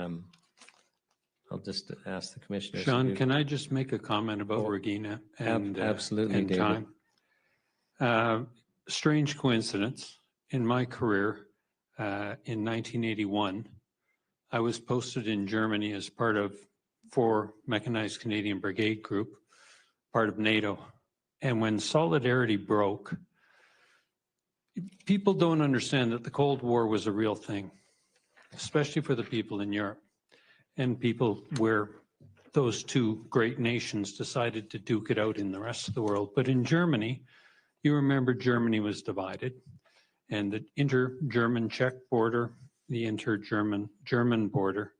S1: I'll just ask the commissioners.
S19: Sean, can I just make a comment about Regina and
S1: absolutely,
S19: and
S1: David.
S19: time? Strange coincidence. In my career, in 1981, I was posted in Germany as part of 4 Mechanized Canadian Brigade Group, part of NATO. And when Solidarity broke, people don't understand that the Cold War was a real thing, especially for the people in Europe and people where those 2 great nations decided to duke it out in the rest of the world. But in Germany, you remember Germany was divided, and the inter-German Czech border, the inter-German border,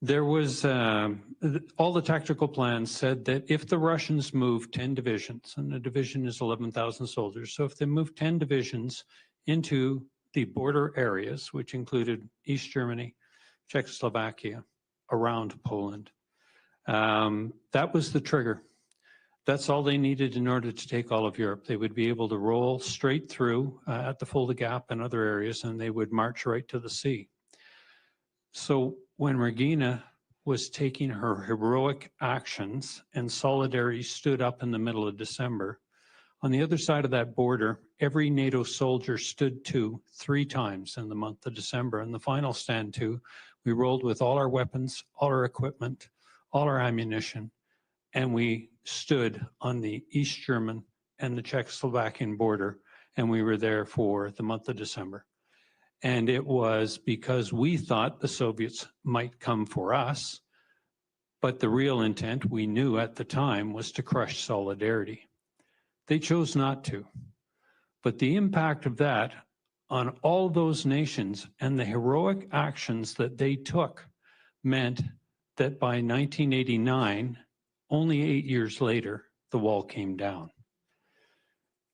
S19: there was, all the tactical plans said that if the Russians moved 10 divisions, and a division is 11,000 soldiers, so if they moved 10 divisions into the border areas, which included East Germany, Czechoslovakia, around Poland, that was the trigger. That's all they needed in order to take all of Europe. They would be able to roll straight through at the Fulda Gap and other areas, and they would march right to the sea. So when Regina was taking her heroic actions and Solidarity stood up in the middle of December, on the other side of that border, every NATO soldier stood to 3 times in the month of December. And the final stand to, we rolled with all our weapons, all our equipment, all our ammunition, and we stood on the East German and the Czechoslovakian border, and we were there for the month of December. And it was because we thought the Soviets might come for us, but the real intent we knew at the time was to crush Solidarity. They chose not to. But the impact of that on all those nations and the heroic actions that they took meant that by 1989, only 8 years later, the wall came down.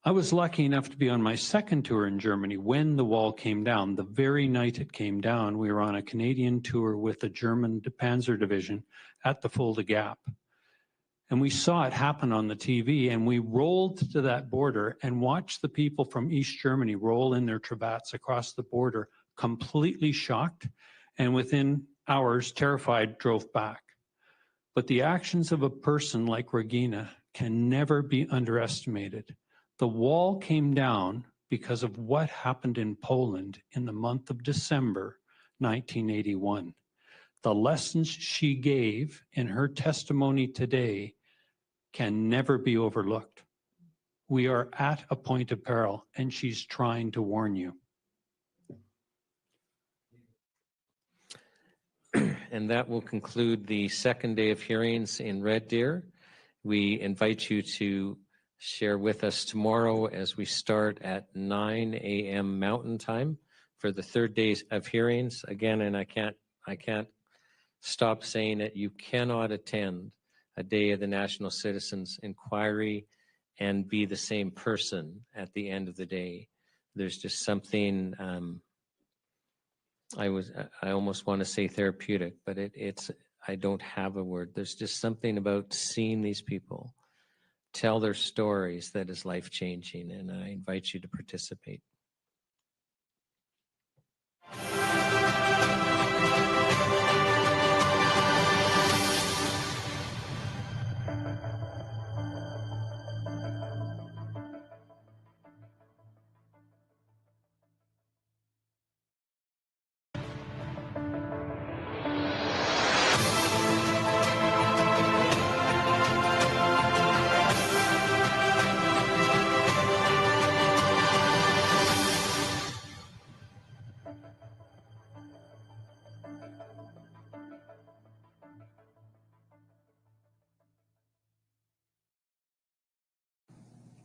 S19: I was lucky enough to be on my second tour in Germany when the wall came down. The very night it came down, we were on a Canadian tour with the German Panzer Division at the Fulda Gap. And we saw it happen on the TV, and we rolled to that border and watched the people from East Germany roll in their Trabats across the border, completely shocked, and within hours, terrified, drove back. But the actions of a person like Regina can never be underestimated. The wall came down because of what happened in Poland in the month of December 1981. The lessons she gave in her testimony today can never be overlooked. We are at a point of peril, and she's trying to warn you.
S1: And that will conclude the second day of hearings in Red Deer. We invite you to share with us tomorrow as we start at 9 a.m. Mountain Time for the third day of hearings. Again, and I can't stop saying it, you cannot attend a day of the National Citizens Inquiry and be the same person at the end of the day. There's just something, I almost want to say therapeutic, but I don't have a word. There's just something about seeing these people tell their stories that is life-changing, and I invite you to participate.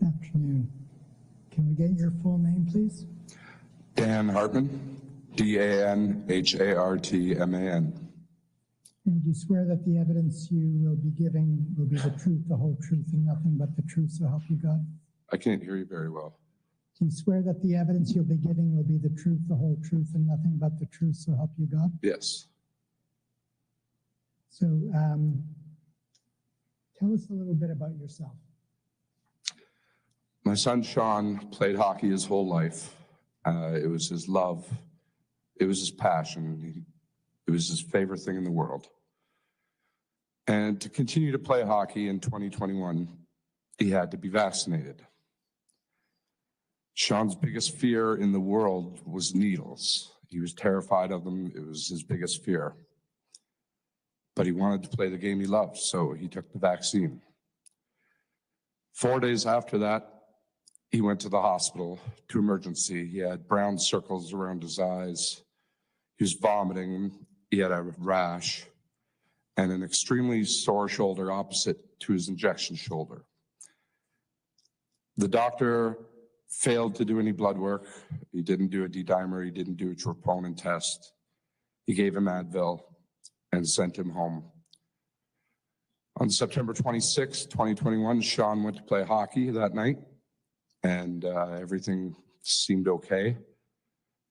S20: Afternoon. Can we get your full name, please?
S21: Dan Hartman, D-A-N-H-A-R-T-M-A-N.
S20: And do you swear that the evidence you will be giving will be the truth, the whole truth, and nothing but the truth, so help you God?
S21: I can't hear you very well.
S20: Do you swear that the evidence you'll be giving will be the truth, the whole truth, and nothing but the truth, so help you God?
S21: Yes.
S20: So tell us a little bit about yourself.
S21: My son Sean played hockey his whole life. It was his love. It was his passion. It was his favorite thing in the world. And to continue to play hockey in 2021, he had to be vaccinated. Sean's biggest fear in the world was needles. He was terrified of them. It was his biggest fear. But he wanted to play the game he loved, so he took the vaccine. 4 days after that, he went to the hospital to emergency. He had brown circles around his eyes. He was vomiting. He had a rash and an extremely sore shoulder opposite to his injection shoulder. The doctor failed to do any blood work. He didn't do a D-dimer. He didn't do a troponin test. He gave him Advil and sent him home. On September 26, 2021, Sean went to play hockey that night, and everything seemed okay.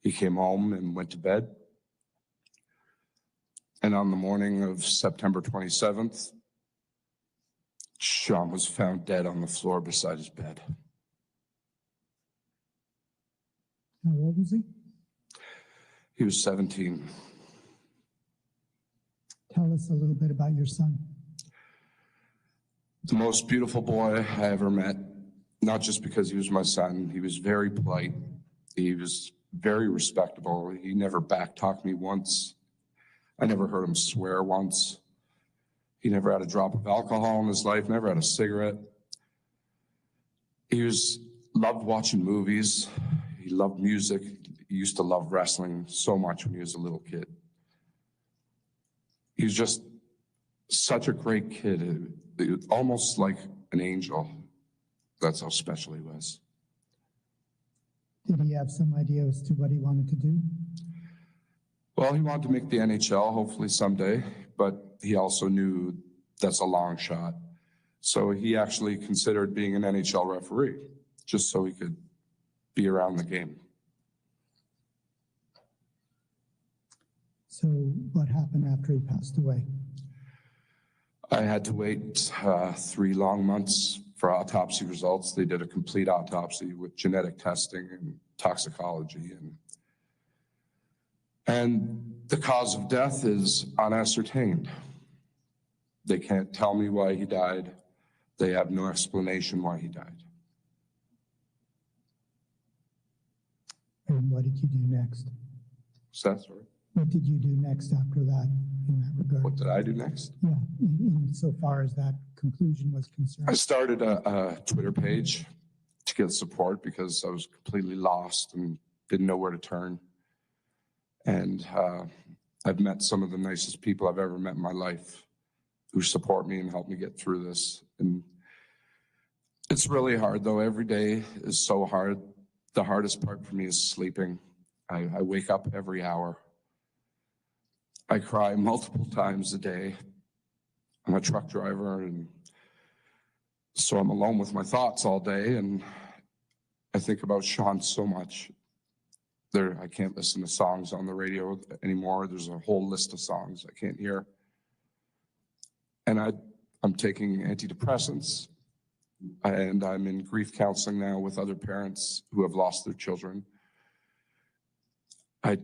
S21: He came home and went to bed. And on the morning of September 27th, Sean was found dead on the floor beside his bed.
S20: How old was he?
S21: He was 17.
S20: Tell us a little bit about your son.
S21: The most beautiful boy I ever met, not just because he was my son. He was very polite. He was very respectable. He never backtalked me once. I never heard him swear once. He never had a drop of alcohol in his life, never had a cigarette. He loved watching movies. He loved music. He used to love wrestling so much when he was a little kid. He was just such a great kid, almost like an angel. That's how special he was.
S20: Did he have some idea as to what he wanted to do?
S21: Well, he wanted to make the NHL, hopefully someday, but he also knew that's a long shot. So he actually considered being an NHL referee, just so he could be around the game.
S20: So what happened after he passed away?
S21: I had to wait 3 long months for autopsy results. They did a complete autopsy with genetic testing and toxicology. And the cause of death is unascertained. They can't tell me why he died. They have no explanation why he died.
S20: And what did you do next?
S21: Sorry?
S20: What did you do next after that in that regard?
S21: What did I do next?
S20: Yeah, so far as that conclusion was concerned.
S21: I started a Twitter page to get support because I was completely lost and didn't know where to turn. And I've met some of the nicest people I've ever met in my life who support me and help me get through this. And it's really hard, though. Every day is so hard. The hardest part for me is sleeping. I wake up every hour. I cry multiple times a day. I'm a truck driver, and so I'm alone with my thoughts all day, and I think about Sean so much. I can't listen to songs on the radio anymore. There's a whole list of songs I can't hear. And I'm taking antidepressants, and I'm in grief counseling now with other parents who have lost their children. I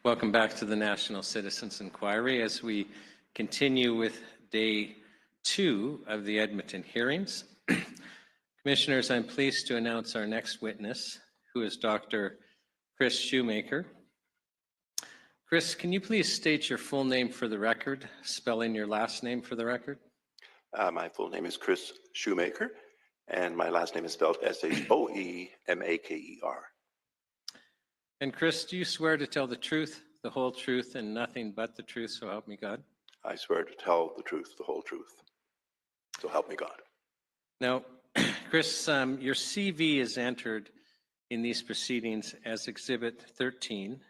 S1: Welcome back to the National Citizens Inquiry as we continue with day 2 of the Edmonton hearings. Commissioners, I'm pleased to announce our next witness, who is Dr. Chris Shoemaker. Chris, can you please state your full name for the record, spelling your last name for the record?
S2: My full name is Chris Shoemaker, and my last name is spelled S-H-O-E-M-A-K-E-R.
S1: And Chris, do you swear to tell the truth, the whole truth, and nothing but the truth, so help me God?
S2: I swear to tell the truth, the whole truth. So help me God.
S1: Now, Chris, your CV is entered in these proceedings as Exhibit 13,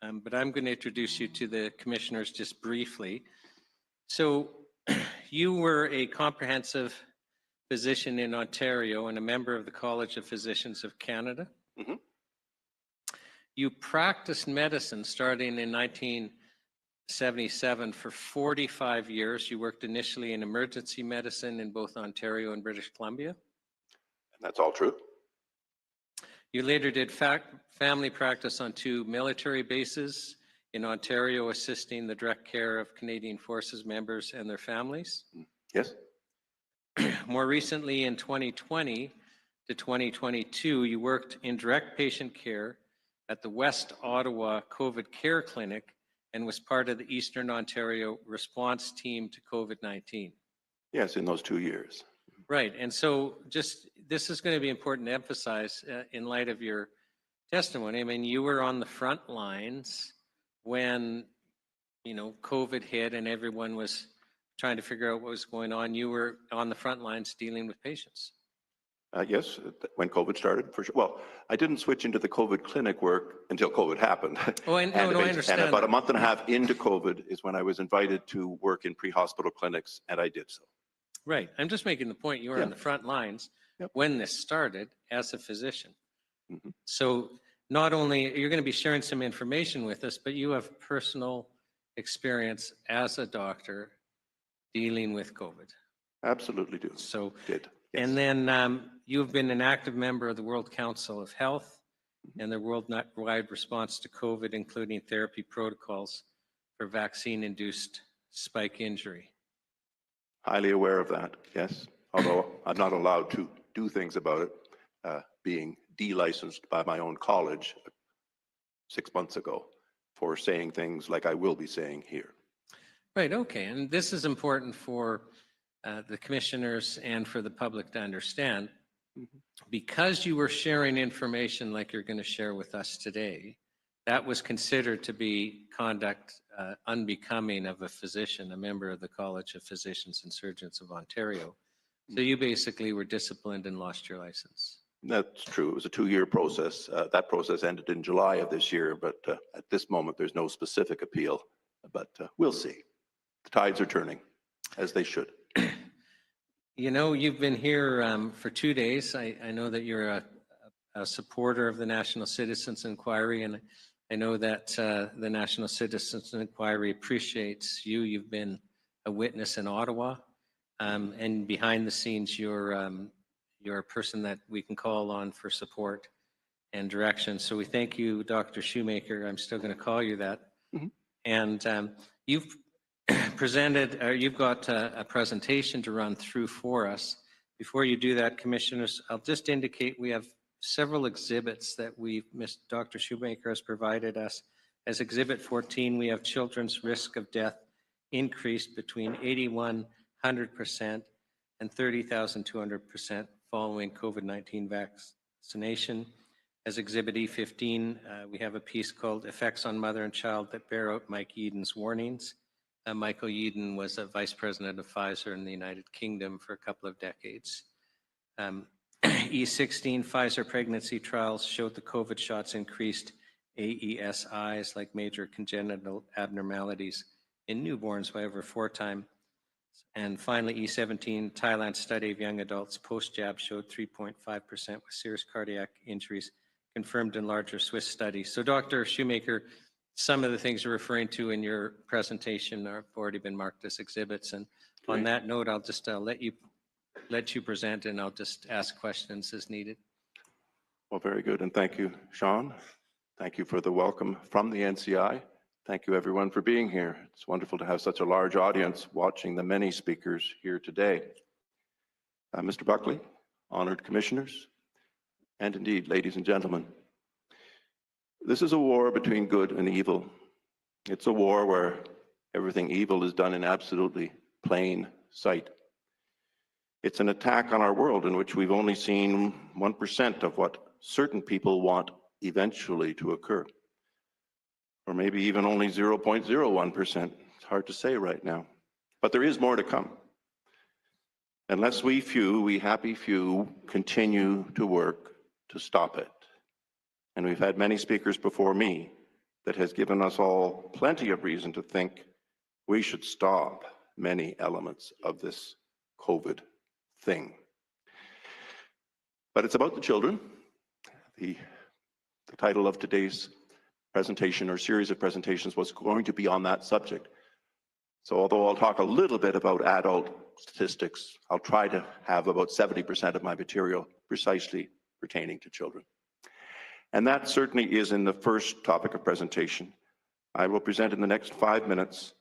S1: but I'm going to introduce you to the commissioners just briefly. So you were a comprehensive physician in Ontario and a member of the College of Physicians of Canada.
S2: Mm-hmm.
S1: You practiced medicine starting in 1977 for 45 years. You worked initially in emergency medicine in both Ontario and British Columbia.
S2: And that's all true.
S1: You later did family practice on 2 military bases in Ontario, assisting the direct care of Canadian Forces members and their families.
S2: Yes.
S1: More recently, in 2020 to 2022, you worked in direct patient care at the West Ottawa COVID Care Clinic and was part of the Eastern Ontario response team to COVID-19.
S2: Yes, in those 2 years.
S1: Right, and so just, this is going to be important to emphasize in light of your testimony. I mean, you were on the front lines when, you know, COVID hit and everyone was trying to figure out what was going on. You were on the front lines dealing with patients.
S2: Yes, when COVID started, for sure. Well, I didn't switch into the COVID clinic work until COVID happened.
S1: Oh, I understand.
S2: And about a month and a half into COVID is when I was invited to work in pre-hospital clinics, and I did so.
S1: Right. I'm just making the point, you were on the front lines when this started as a physician.
S2: Mm-hmm.
S1: So not only you're going to be sharing some information with us, but you have personal experience as a doctor dealing with COVID.
S2: Absolutely do.
S1: So
S2: did.
S1: Yes. And then you've been an active member of the World Council of Health and the worldwide response to COVID, including therapy protocols for vaccine-induced spike injury.
S2: Highly aware of that, yes. Although I'm not allowed to do things about it, being delicensed by my own college 6 months ago for saying things like I will be saying here.
S1: Right, okay. And this is important for the commissioners and for the public to understand. Because you were sharing information like you're going to share with us today, that was considered to be conduct unbecoming of a physician, a member of the College of Physicians and Surgeons of Ontario. So you basically were disciplined and lost your license.
S2: That's true. It was a 2-year process. That process ended in July of this year, but at this moment, there's no specific appeal, but we'll see. The tides are turning, as they should.
S1: You know, you've been here for 2 days. I know that you're a supporter of the National Citizens Inquiry, and I know that the National Citizens Inquiry appreciates you. You've been a witness in Ottawa, and behind the scenes, you're a person that we can call on for support and direction. So we thank you, Dr. Shoemaker. I'm still going to call you that.
S2: Mm-hmm.
S1: And you've presented, you've got a presentation to run through for us. Before you do that, commissioners, I'll just indicate we have several exhibits that Dr. Shoemaker has provided us. As Exhibit 14, we have children's risk of death increased between 8,100% and 30,200% following COVID-19 vaccination. As Exhibit E15, we have a piece called Effects on Mother and Child that bear out Mike Yeadon's warnings. Michael Yeadon was a vice president of Pfizer in the United Kingdom for a couple of decades. E16, Pfizer pregnancy trials showed the COVID shots increased AESIs, like major congenital abnormalities, in newborns by over 4 times. And finally, E17, Thailand study of young adults post-jab showed 3.5% with serious cardiac injuries, confirmed in larger Swiss studies. So Dr. Shoemaker, some of the things you're referring to in your presentation have already been marked as exhibits, and On that note, I'll just let you present, and I'll just ask questions as needed.
S2: Well, very good. And thank you, Sean. Thank you for the welcome from the NCI. Thank you, everyone, for being here. It's wonderful to have such a large audience watching the many speakers here today. Mr. Buckley, honored commissioners, and indeed, ladies and gentlemen, this is a war between good and evil. It's a war where everything evil is done in absolutely plain sight. It's an attack on our world in which we've only seen 1% of what certain people want eventually to occur. Or maybe even only 0.01%. It's hard to say right now. But there is more to come. Unless we happy few, continue to work to stop it. And we've had many speakers before me that has given us all plenty of reason to think we should stop many elements of this COVID thing. But it's about the children. The title of today's presentation or series of presentations was going to be on that subject. So although I'll talk a little bit about adult statistics, I'll try to have about 70% of my material precisely pertaining to children. And that certainly is in the first topic of presentation. I will present in the next 5 minutes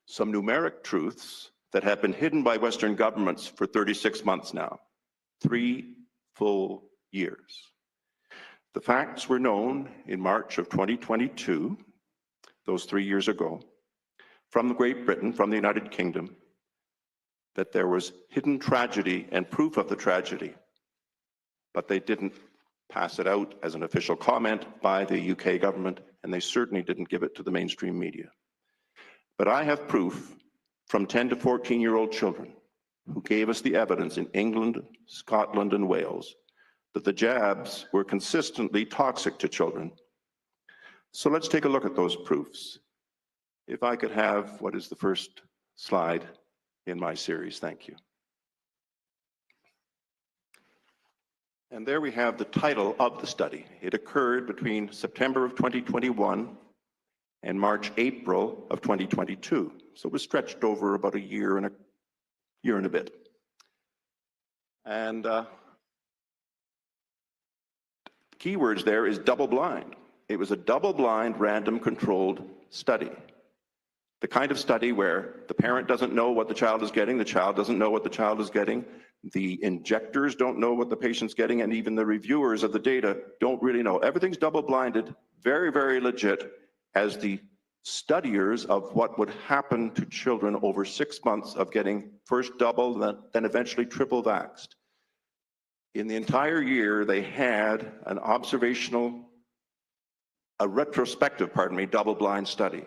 S2: some numeric truths that have been hidden by Western governments for 36 months now, 3 full years. The facts were known in March of 2022, those 3 years ago, from Great Britain, from the United Kingdom, that there was hidden tragedy and proof of the tragedy, but they didn't pass it out as an official comment by the UK government, and they certainly didn't give it to the mainstream media. But I have proof from 10 to 14-year-old children who gave us the evidence in England, Scotland, and Wales that the jabs were consistently toxic to children. So let's take a look at those proofs. If I could have what is the first slide in my series, thank you. And there we have the title of the study. It occurred between September of 2021 and March, April of 2022. So it was stretched over about a year and a bit. And keywords there is double blind. It was a double blind, random controlled study. The kind of study where the parent doesn't know what the child is getting, the child doesn't know what the child is getting, the injectors don't know what the patient's getting, and even the reviewers of the data don't really know. Everything's double blinded, very, very legit, as the studiers of what would happen to children over 6 months of getting first double, then eventually triple vaxxed. In the entire year, they had an retrospective, double-blind study.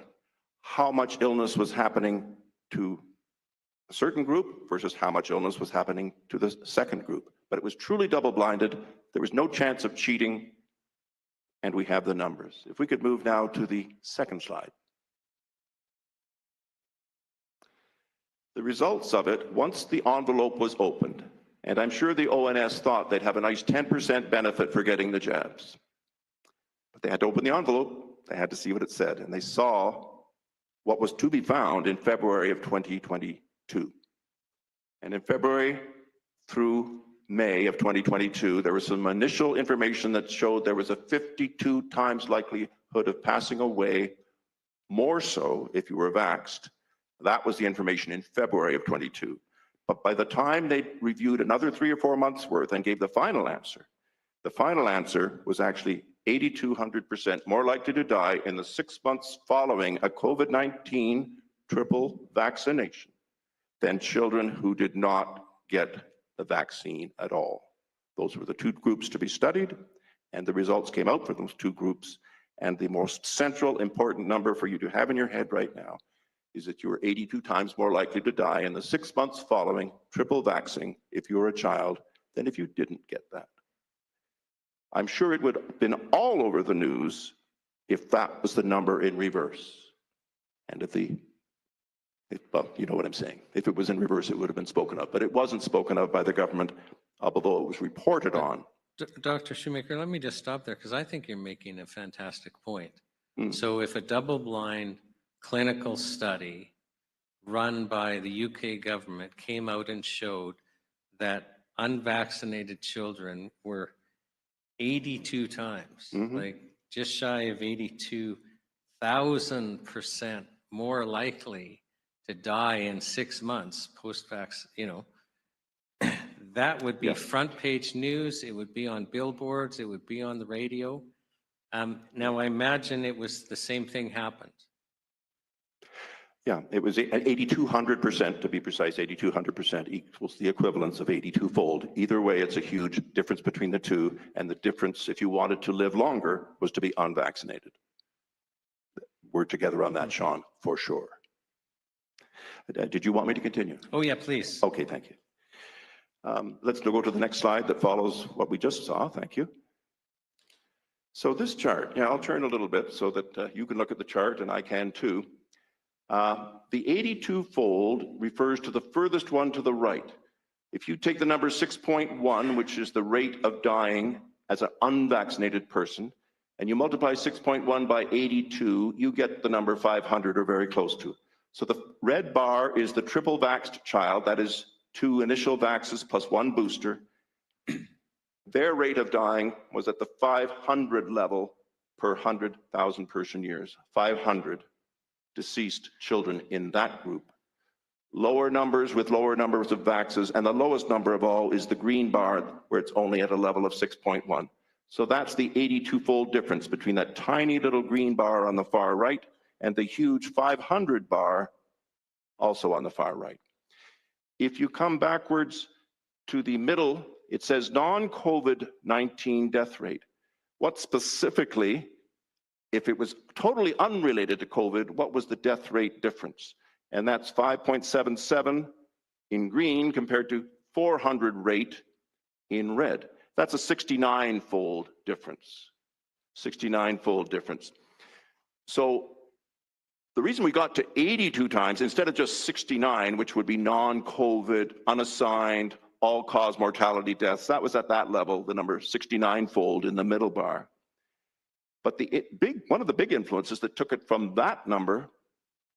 S2: How much illness was happening to a certain group versus how much illness was happening to the second group. But it was truly double-blinded. There was no chance of cheating, and we have the numbers. If we could move now to the second slide. The results of it, once the envelope was opened, and I'm sure the ONS thought they'd have a nice 10% benefit for getting the jabs. But they had to open the envelope, they had to see what it said, and they saw what was to be found in February of 2022. And in February through May of 2022, there was some initial information that showed there was a 52 times likelihood of passing away, more so if you were vaxxed. That was the information in February of 22. But by the time they reviewed another 3 or 4 months worth and gave the final answer was actually 8,200% more likely to die in the 6 months following a COVID-19 triple vaccination than children who did not get the vaccine at all. Those were the 2 groups to be studied, and the results came out for those 2 groups. And the most central important number for you to have in your head right now is that you were 82 times more likely to die in the 6 months following triple vaccine if you were a child than if you didn't get that. I'm sure it would have been all over the news if that was the number in reverse. And well, you know what I'm saying. If it was in reverse, it would have been spoken of. But it wasn't spoken of by the government, although it was reported on.
S1: Dr. Shoemaker, let me just stop there because I think you're making a fantastic point. So if a double-blind clinical study run by the UK government came out and showed that unvaccinated children were 82 times, like just shy of 82,000% more likely to die in 6 months post-vax, that would be front page news. It would be on billboards. It would be on the radio. Now, I imagine it was the same thing happened.
S2: Yeah, it was 8,200% to be precise. 8,200% equals the equivalence of 82-fold. Either way, it's a huge difference between the two. And the difference, if you wanted to live longer, was to be unvaccinated. We're together on that, Sean, for sure. Did you want me to continue?
S1: Oh, yeah, please.
S2: Okay, thank you. Let's go to the next slide that follows what we just saw. Thank you. So this chart, I'll turn a little bit so that you can look at the chart and I can too. The 82-fold refers to the furthest one to the right. If you take the number 6.1, which is the rate of dying as an unvaccinated person, and you multiply 6.1 by 82, you get the number 500 or very close to. So the red bar is the triple vaxxed child, that is 2 initial vaxes plus 1 booster. Their rate of dying was at the 500 level per 100,000 person years. 500 deceased children in that group. Lower numbers with lower numbers of vaxes, and the lowest number of all is the green bar, where it's only at a level of 6.1. So that's the 82-fold difference between that tiny little green bar on the far right and the huge 500 bar also on the far right. If you come backwards to the middle, it says non-COVID-19 death rate. What specifically, if it was totally unrelated to COVID, what was the death rate difference? And that's 5.77 in green compared to 400 rate in red. That's a 69-fold difference. 69-fold difference. So the reason we got to 82 times instead of just 69, which would be non-COVID, unassigned, all-cause mortality deaths, that was at that level, the number 69-fold in the middle bar. But one of the big influences that took it from that number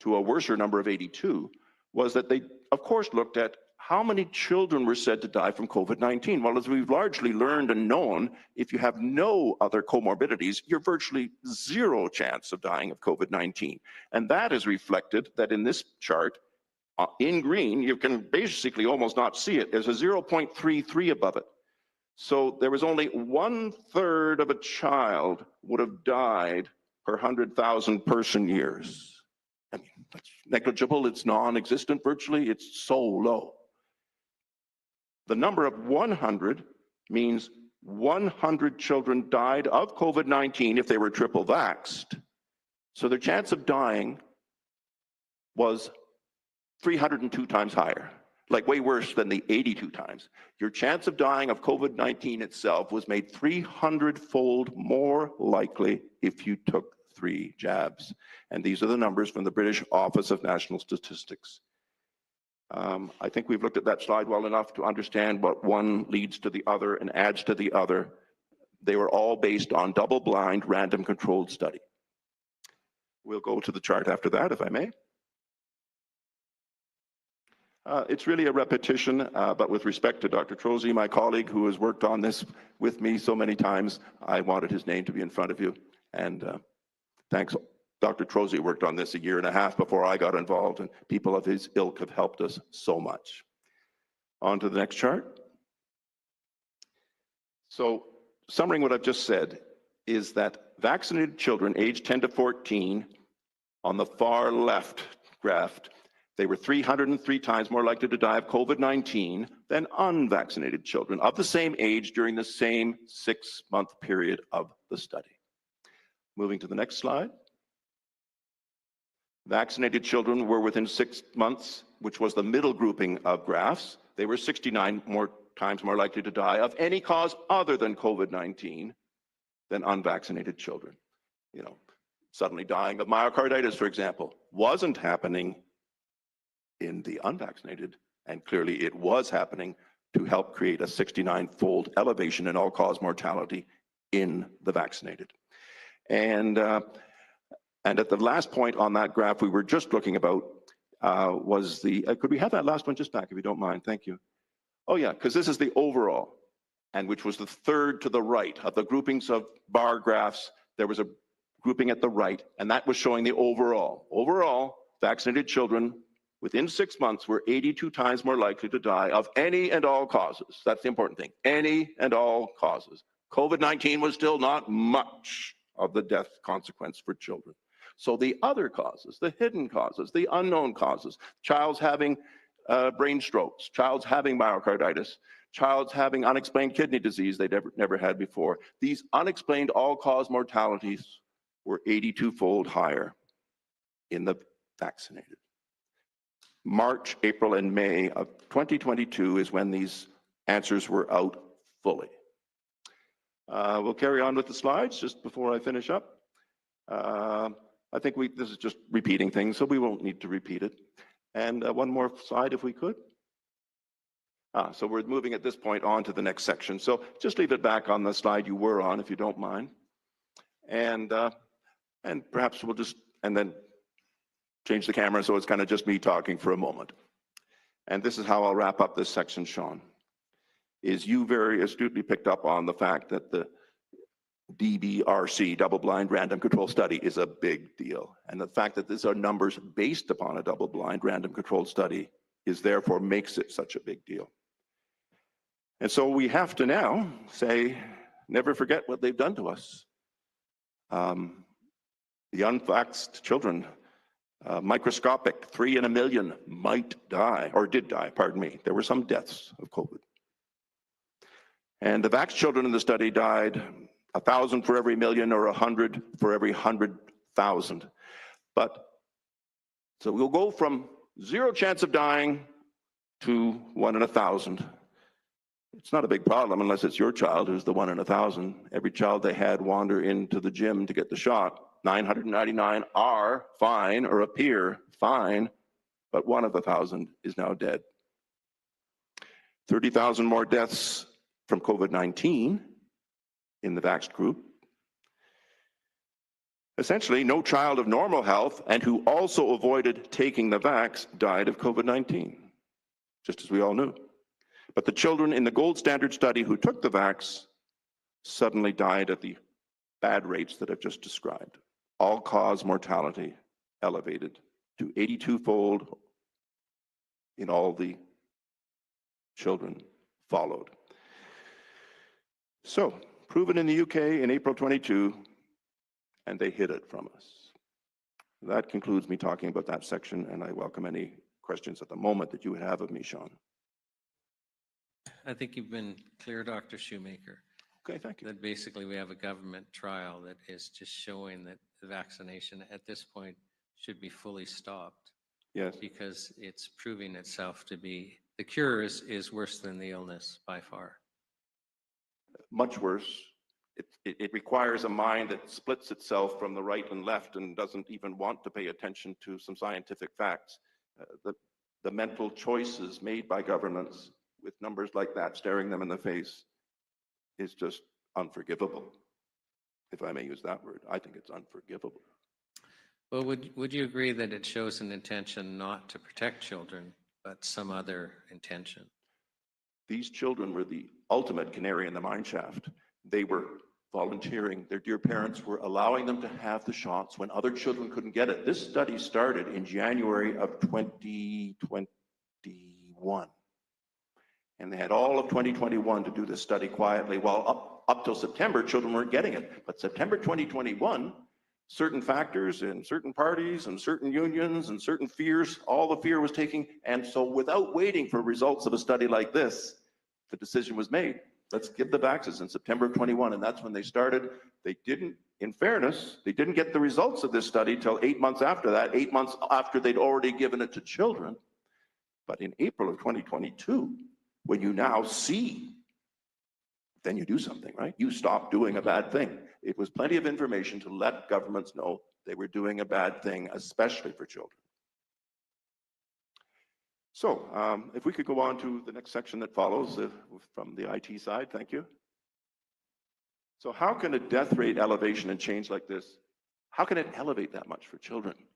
S2: to a worser number of 82 was that they, of course, looked at how many children were said to die from COVID-19. Well, as we've largely learned and known, if you have no other comorbidities, you're virtually zero chance of dying of COVID-19. And that is reflected that in this chart, in green, you can basically almost not see it. There's a 0.33 above it. So there was only 1/3 of a child would have died per 100,000 person years. I mean, that's negligible, it's non-existent virtually, it's so low. The number of 100 means 100 children died of COVID-19 if they were triple vaxxed. So their chance of dying was 302 times higher, like way worse than the 82 times. Your chance of dying of COVID-19 itself was made 300-fold more likely if you took 3 jabs. And these are the numbers from the British Office of National Statistics. I think we've looked at that slide well enough to understand what one leads to the other and adds to the other. They were all based on double-blind, random controlled study. We'll go to the chart after that, if I may. It's really a repetition, but with respect to Dr. Trozy, my colleague who has worked on this with me so many times, I wanted his name to be in front of you. And thanks. Dr. Trozy worked on this 1.5 years before I got involved, and people of his ilk have helped us so much. On to the next chart. So, summarizing what I've just said is that vaccinated children aged 10 to 14 on the far left graph, they were 303 times more likely to die of COVID-19 than unvaccinated children of the same age during the same 6-month period of the study. Moving to the next slide. Vaccinated children were within 6 months, which was the middle grouping of graphs. They were 69 times more likely to die of any cause other than COVID-19 than unvaccinated children. You know, suddenly dying of myocarditis, for example, wasn't happening in the unvaccinated, and clearly it was happening to help create a 69-fold elevation in all-cause mortality in the vaccinated. And at the last point on that graph we were just looking about, was the, could we have that last one just back if you don't mind? Thank you. Oh yeah, because this is the overall, and which was the third to the right of the groupings of bar graphs. There was a grouping at the right, and that was showing the overall. Overall, vaccinated children within 6 months were 82 times more likely to die of any and all causes. That's the important thing, any and all causes. COVID-19 was still not much of the death consequence for children. So the other causes, the hidden causes, the unknown causes, child's having brain strokes, child's having myocarditis, child's having unexplained kidney disease they never had before. These unexplained all-cause mortalities were 82-fold higher in the vaccinated. March, April, and May of 2022 is when these answers were out fully. We'll carry on with the slides just before I finish up. I think this is just repeating things, so we won't need to repeat it. And one more slide if we could. So we're moving at this point on to the next section. So just leave it back on the slide you were on if you don't mind. And perhaps we'll just, and then change the camera so it's kind of just me talking for a moment. And this is how I'll wrap up this section, Sean, is you very astutely picked up on the fact that the DBRC, double-blind random control study, is a big deal. And the fact that these are numbers based upon a double-blind random controlled study is therefore makes it such a big deal. And so we have to now say, never forget what they've done to us. The unvaxxed children, microscopic, 3 in a million might die, or did die, pardon me. There were some deaths of COVID. And the vaxxed children in the study died 1,000 for every million or 100 for every 100,000. But, so we'll go from 0 chance of dying to 1 in 1,000. It's not a big problem unless it's your child who's the 1 in 1,000. Every child they had wander into the gym to get the shot. 999 are fine or appear fine, but 1 of 1,000 is now dead. 30,000 more deaths from COVID-19 in the vaxxed group. Essentially, no child of normal health and who also avoided taking the vax died of COVID-19, just as we all knew. But the children in the gold standard study who took the vax suddenly died at the bad rates that I've just described. All-cause mortality elevated to 82-fold in all the children followed. So, proven in the UK in April 22, and they hid it from us. That concludes me talking about that section, and I welcome any questions at the moment that you would have of me, Sean.
S1: I think you've been clear, Dr. Shoemaker.
S2: Okay, thank you.
S1: That basically we have a government trial that is just showing that the vaccination at this point should be fully stopped.
S2: Yes.
S1: Because it's proving itself to be, the cure is worse than the illness by far.
S2: Much worse. It requires a mind that splits itself from the right and left and doesn't even want to pay attention to some scientific facts. The mental choices made by governments with numbers like that staring them in the face is just unforgivable, if I may use that word. I think it's unforgivable.
S1: Well, would you agree that it shows an intention not to protect children, but some other intention?
S2: These children were the ultimate canary in the mine shaft. They were volunteering. Their dear parents were allowing them to have the shots when other children couldn't get it. This study started in January of 2021. And they had all of 2021 to do this study quietly, while up till September, children weren't getting it. But September 2021, certain factors in certain parties and certain unions and certain fears, all the fear was taking. And so without waiting for results of a study like this, the decision was made. Let's give the vaccines in September of 21. And that's when they started. They didn't, in fairness, they didn't get the results of this study till 8 months after that, 8 months after they'd already given it to children. But in April of 2022, when you now see, then you do something, right? You stop doing a bad thing. It was plenty of information to let governments know they were doing a bad thing, especially for children. So if we could go on to the next section that follows from the IT side, thank you. So how can a death rate elevation and change like this, how can it elevate that much for children?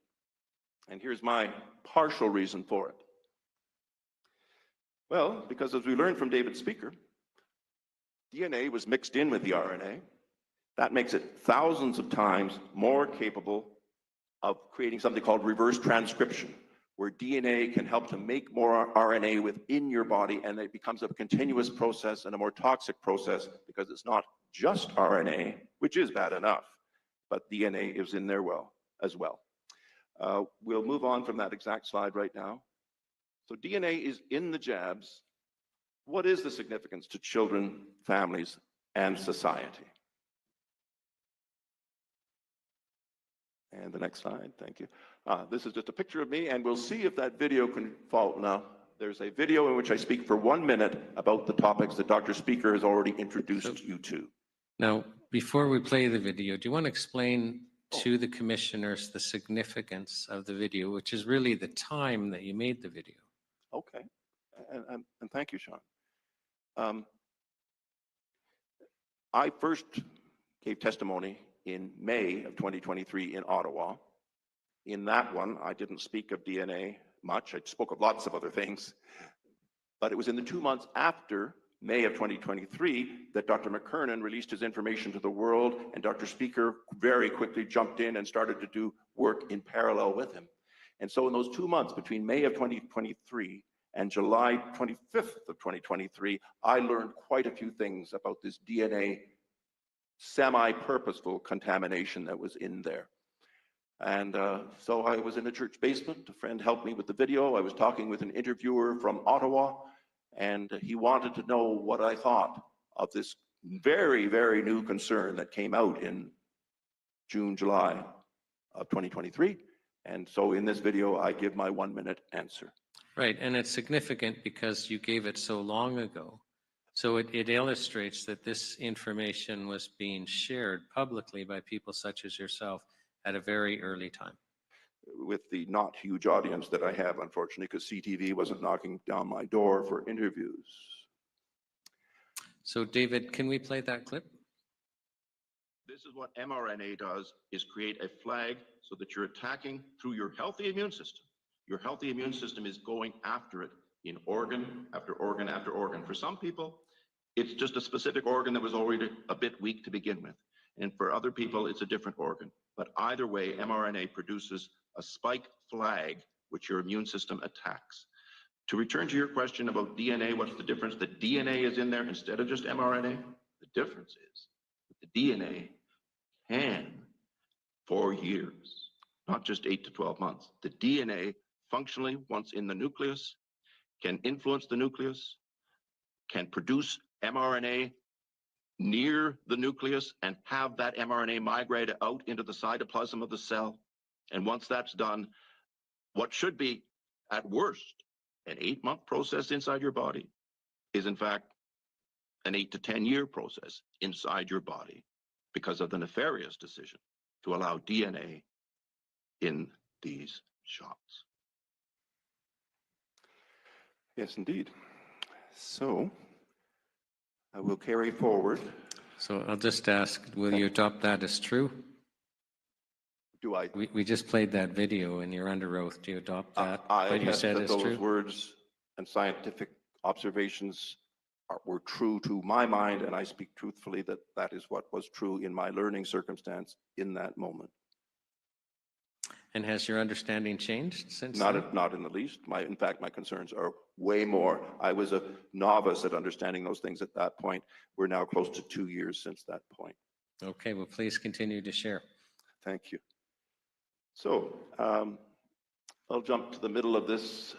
S2: And here's my partial reason for it. Well, because as we learned from David Speaker, DNA was mixed in with the RNA. That makes it thousands of times more capable of creating something called reverse transcription, where DNA can help to make more RNA within your body, and it becomes a continuous process and a more toxic process because it's not just RNA, which is bad enough, but DNA is in there as well. We'll move on from that exact slide right now. So DNA is in the jabs. What is the significance to children, families, and society? And the next slide, thank you. This is just a picture of me, and we'll see if that video can follow. Now, there's a video in which I speak for 1 minute about the topics that Dr. Speaker has already introduced you to.
S1: Now, before we play the video, do you want to explain to the commissioners the significance of the video, which is really the time that you made the video?
S2: Okay, and thank you, Sean. I first gave testimony in May of 2023 in Ottawa. In that one, I didn't speak of DNA much. I spoke of lots of other things. But it was in the 2 months after May of 2023 that Dr. McKernan released his information to the world, and Dr. Speaker very quickly jumped in and started to do work in parallel with him. And so in those 2 months between May of 2023 and July 25th of 2023, I learned quite a few things about this DNA semi-purposeful contamination that was in there. And so I was in a church basement. A friend helped me with the video. I was talking with an interviewer from Ottawa, and he wanted to know what I thought of this very, very new concern that came out in June, July of 2023. And so in this video, I give my 1 minute answer.
S1: Right, and it's significant because you gave it so long ago. So it illustrates that this information was being shared publicly by people such as yourself at a very early time.
S2: With the not huge audience that I have, unfortunately, because CTV wasn't knocking down my door for interviews.
S1: So David, can we play that clip?
S2: This is what mRNA does, is create a flag so that you're attacking through your healthy immune system. Your healthy immune system is going after it in organ after organ after organ. For some people, it's just a specific organ that was already a bit weak to begin with. And for other people, it's a different organ. But either way, mRNA produces a spike flag, which your immune system attacks. To return to your question about DNA, what's the difference? The DNA is in there instead of just mRNA. The difference is that the DNA can, for years, not just 8 to 12 months, the DNA functionally, once in the nucleus, can influence the nucleus, can produce mRNA near the nucleus and have that mRNA migrate out into the cytoplasm of the cell. And once that's done, what should be, at worst, an 8-month process inside your body is in fact an 8 to 10 year process inside your body because of the nefarious decision to allow DNA in these shots. Yes, indeed. So I will carry forward.
S1: So I'll just ask, will you adopt that as true?
S2: Do I?
S1: We just played that video and you're under oath. Do you adopt that?
S2: I
S1: what you
S2: attest
S1: said
S2: that
S1: is
S2: those
S1: true?
S2: words and scientific observations were true to my mind, and I speak truthfully that that is what was true in my learning circumstance in that moment.
S1: And has your understanding changed since
S2: Not
S1: then?
S2: not in the least. In fact, my concerns are way more. I was a novice at understanding those things at that point. We're now close to 2 years since that point.
S1: Okay, well, please continue to share.
S2: Thank you. So I'll jump to the middle of this,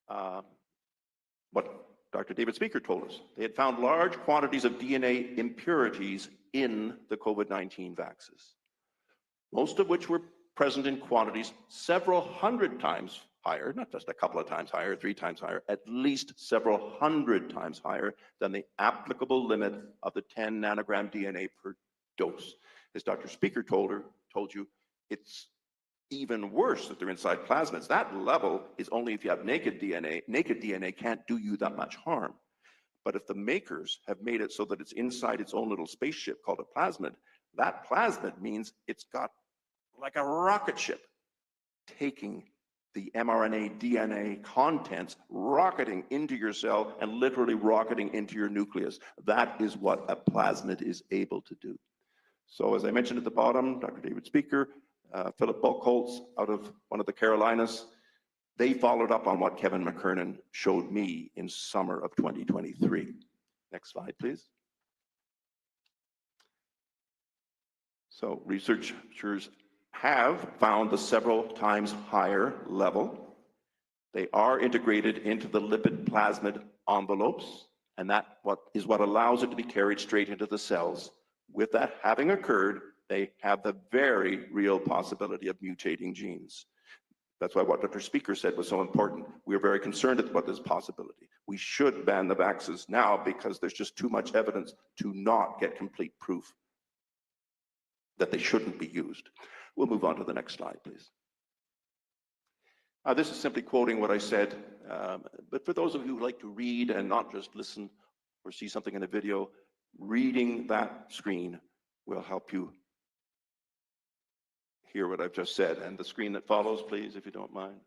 S2: what Dr. David Speaker told us. They had found large quantities of DNA impurities in the COVID-19 vaccines, most of which were present in quantities several hundred times higher, not just a couple of times higher, 3 times higher, at least several hundred times higher than the applicable limit of the 10 nanogram DNA per dose. As Dr. Speaker told you, it's even worse that they're inside plasmids. That level is only if you have naked DNA. Naked DNA can't do you that much harm. But if the makers have made it so that it's inside its own little spaceship called a plasmid, that plasmid means it's got like a rocket ship taking the mRNA DNA contents rocketing into your cell and literally rocketing into your nucleus. That is what a plasmid is able to do. So as I mentioned at the bottom, Dr. David Speaker, Philip Buchholz out of one of the Carolinas, they followed up on what Kevin McKernan showed me in summer of 2023. Next slide, please. So researchers have found a several times higher level. They are integrated into the lipid plasmid envelopes, and that is what allows it to be carried straight into the cells. With that having occurred, they have the very real possibility of mutating genes. That's why what Dr. Speaker said was so important. We are very concerned about this possibility. We should ban the vaccines now because there's just too much evidence to not get complete proof that they shouldn't be used. We'll move on to the next slide, please. This is simply quoting what I said, but for those of you who like to read and not just listen or see something in a video, reading that screen will help you hear what I've just said. And the screen that follows, please, if you don't mind.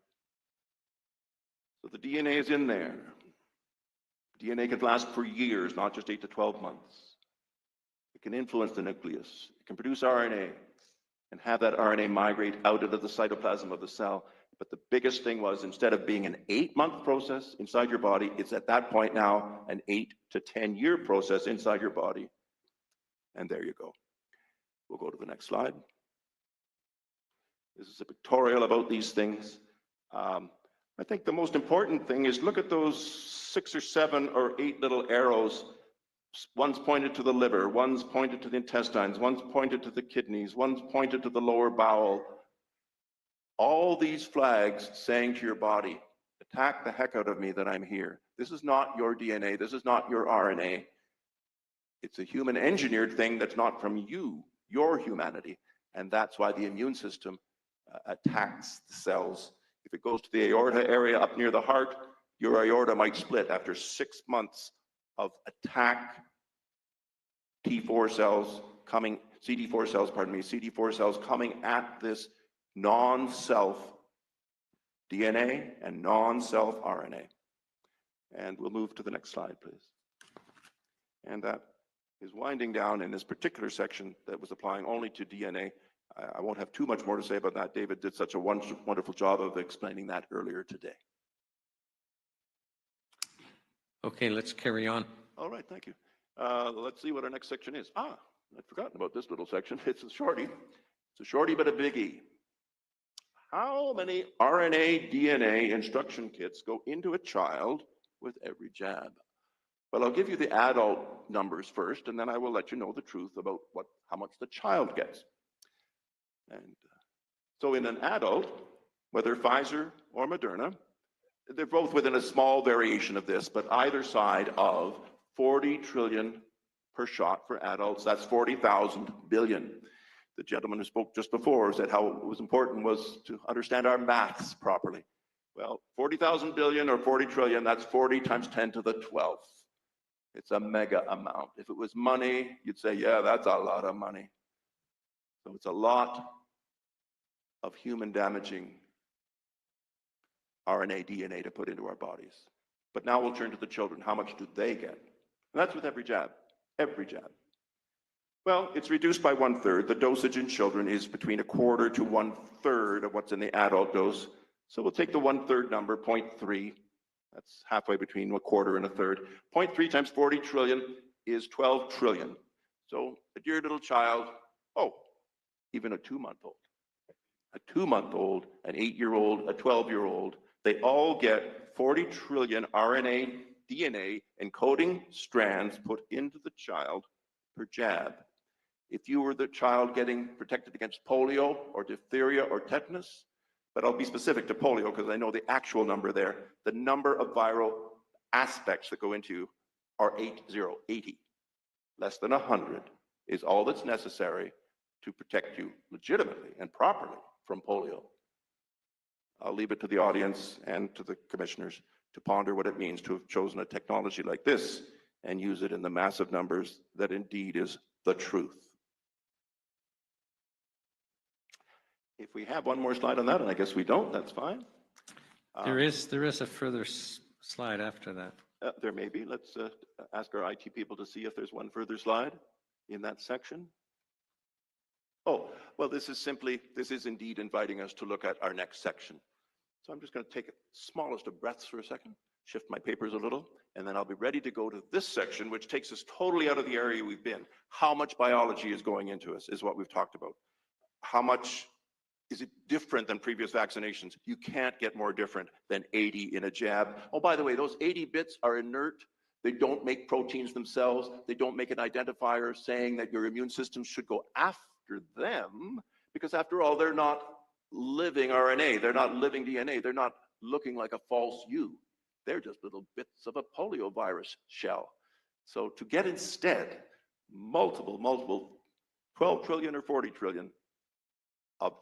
S2: So the DNA is in there. DNA can last for years, not just 8 to 12 months. It can influence the nucleus. It can produce RNA and have that RNA migrate out into the cytoplasm of the cell. But the biggest thing was, instead of being an 8-month process inside your body, it's at that point now an 8 to 10-year process inside your body. And there you go. We'll go to the next slide. This is a pictorial about these things. I think the most important thing is look at those 6 or 7 or 8 little arrows. One's pointed to the liver, one's pointed to the intestines, one's pointed to the kidneys, one's pointed to the lower bowel. All these flags saying to your body, attack the heck out of me that I'm here. This is not your DNA, this is not your RNA. It's a human engineered thing that's not from you, your humanity. And that's why the immune system attacks the cells. If it goes to the aorta area up near the heart, your aorta might split after 6 months of attack CD4 cells coming at this non-self DNA and non-self RNA. And we'll move to the next slide, please. And that is winding down in this particular section that was applying only to DNA. I won't have too much more to say about that. David did such a wonderful job of explaining that earlier today.
S1: Okay, let's carry on.
S2: All right, thank you. Let's see what our next section is. I'd forgotten about this little section. It's a shorty. It's a shorty, but a biggie. How many RNA, DNA instruction kits go into a child with every jab? Well, I'll give you the adult numbers first, and then I will let you know the truth about how much the child gets. And so in an adult, whether Pfizer or Moderna, they're both within a small variation of this, but either side of 40 trillion per shot for adults. That's 40,000 billion. The gentleman who spoke just before said how it was important was to understand our maths properly. Well, 40,000 billion or 40 trillion, that's 40 times 10 to the 12th. It's a mega amount. If it was money, you'd say, yeah, that's a lot of money. So it's a lot of human damaging RNA, DNA to put into our bodies. But now we'll turn to the children. How much do they get? And that's with every jab, every jab. Well, it's reduced by 1/3. The dosage in children is between 1/4 to 1/3 of what's in the adult dose. So we'll take the 1/3 number, 0.3. That's halfway between 1/4 and 1/3. 0.3 times 40 trillion is 12 trillion. So a dear little child, even a 2-month-old, a 2-month-old, an 8-year-old, a 12-year-old, they all get 40 trillion RNA, DNA encoding strands put into the child per jab. If you were the child getting protected against polio or diphtheria or tetanus, but I'll be specific to polio because I know the actual number there, the number of viral aspects that go into you are 80. Less than 100 is all that's necessary to protect you legitimately and properly from polio. I'll leave it to the audience and to the commissioners to ponder what it means to have chosen a technology like this and use it in the massive numbers that indeed is the truth. If we have one more slide on that, and I guess we don't, that's fine.
S1: There is a further slide after that.
S2: There may be. Let's ask our IT people to see if there's one further slide in that section. Oh, well, this is indeed inviting us to look at our next section. So I'm just going to take the smallest of breaths for a second, shift my papers a little, and then I'll be ready to go to this section, which takes us totally out of the area we've been. How much biology is going into us is what we've talked about. How much is it different than previous vaccinations? You can't get more different than 80 in a jab. Oh, by the way, those 80 bits are inert. They don't make proteins themselves. They don't make an identifier saying that your immune system should go after them, because after all, they're not living RNA. They're not living DNA. They're not looking like a false U. They're just little bits of a poliovirus shell. So to get instead multiple 12 trillion or 40 trillion of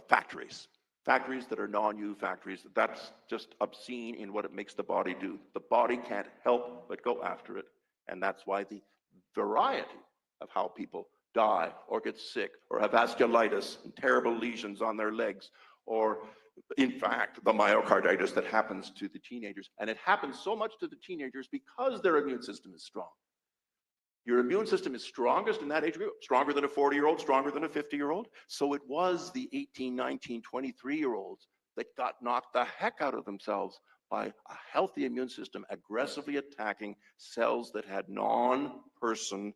S2: factories that are non-U factories, that's just obscene in what it makes the body do. The body can't help but go after it. And that's why the variety of how people die or get sick or have vasculitis and terrible lesions on their legs, or in fact, the myocarditis that happens to the teenagers. And it happens so much to the teenagers because their immune system is strong. Your immune system is strongest in that age group, stronger than a 40-year-old, stronger than a 50-year-old. So it was the 18, 19, 23-year-olds that got knocked the heck out of themselves by a healthy immune system aggressively attacking cells that had non-person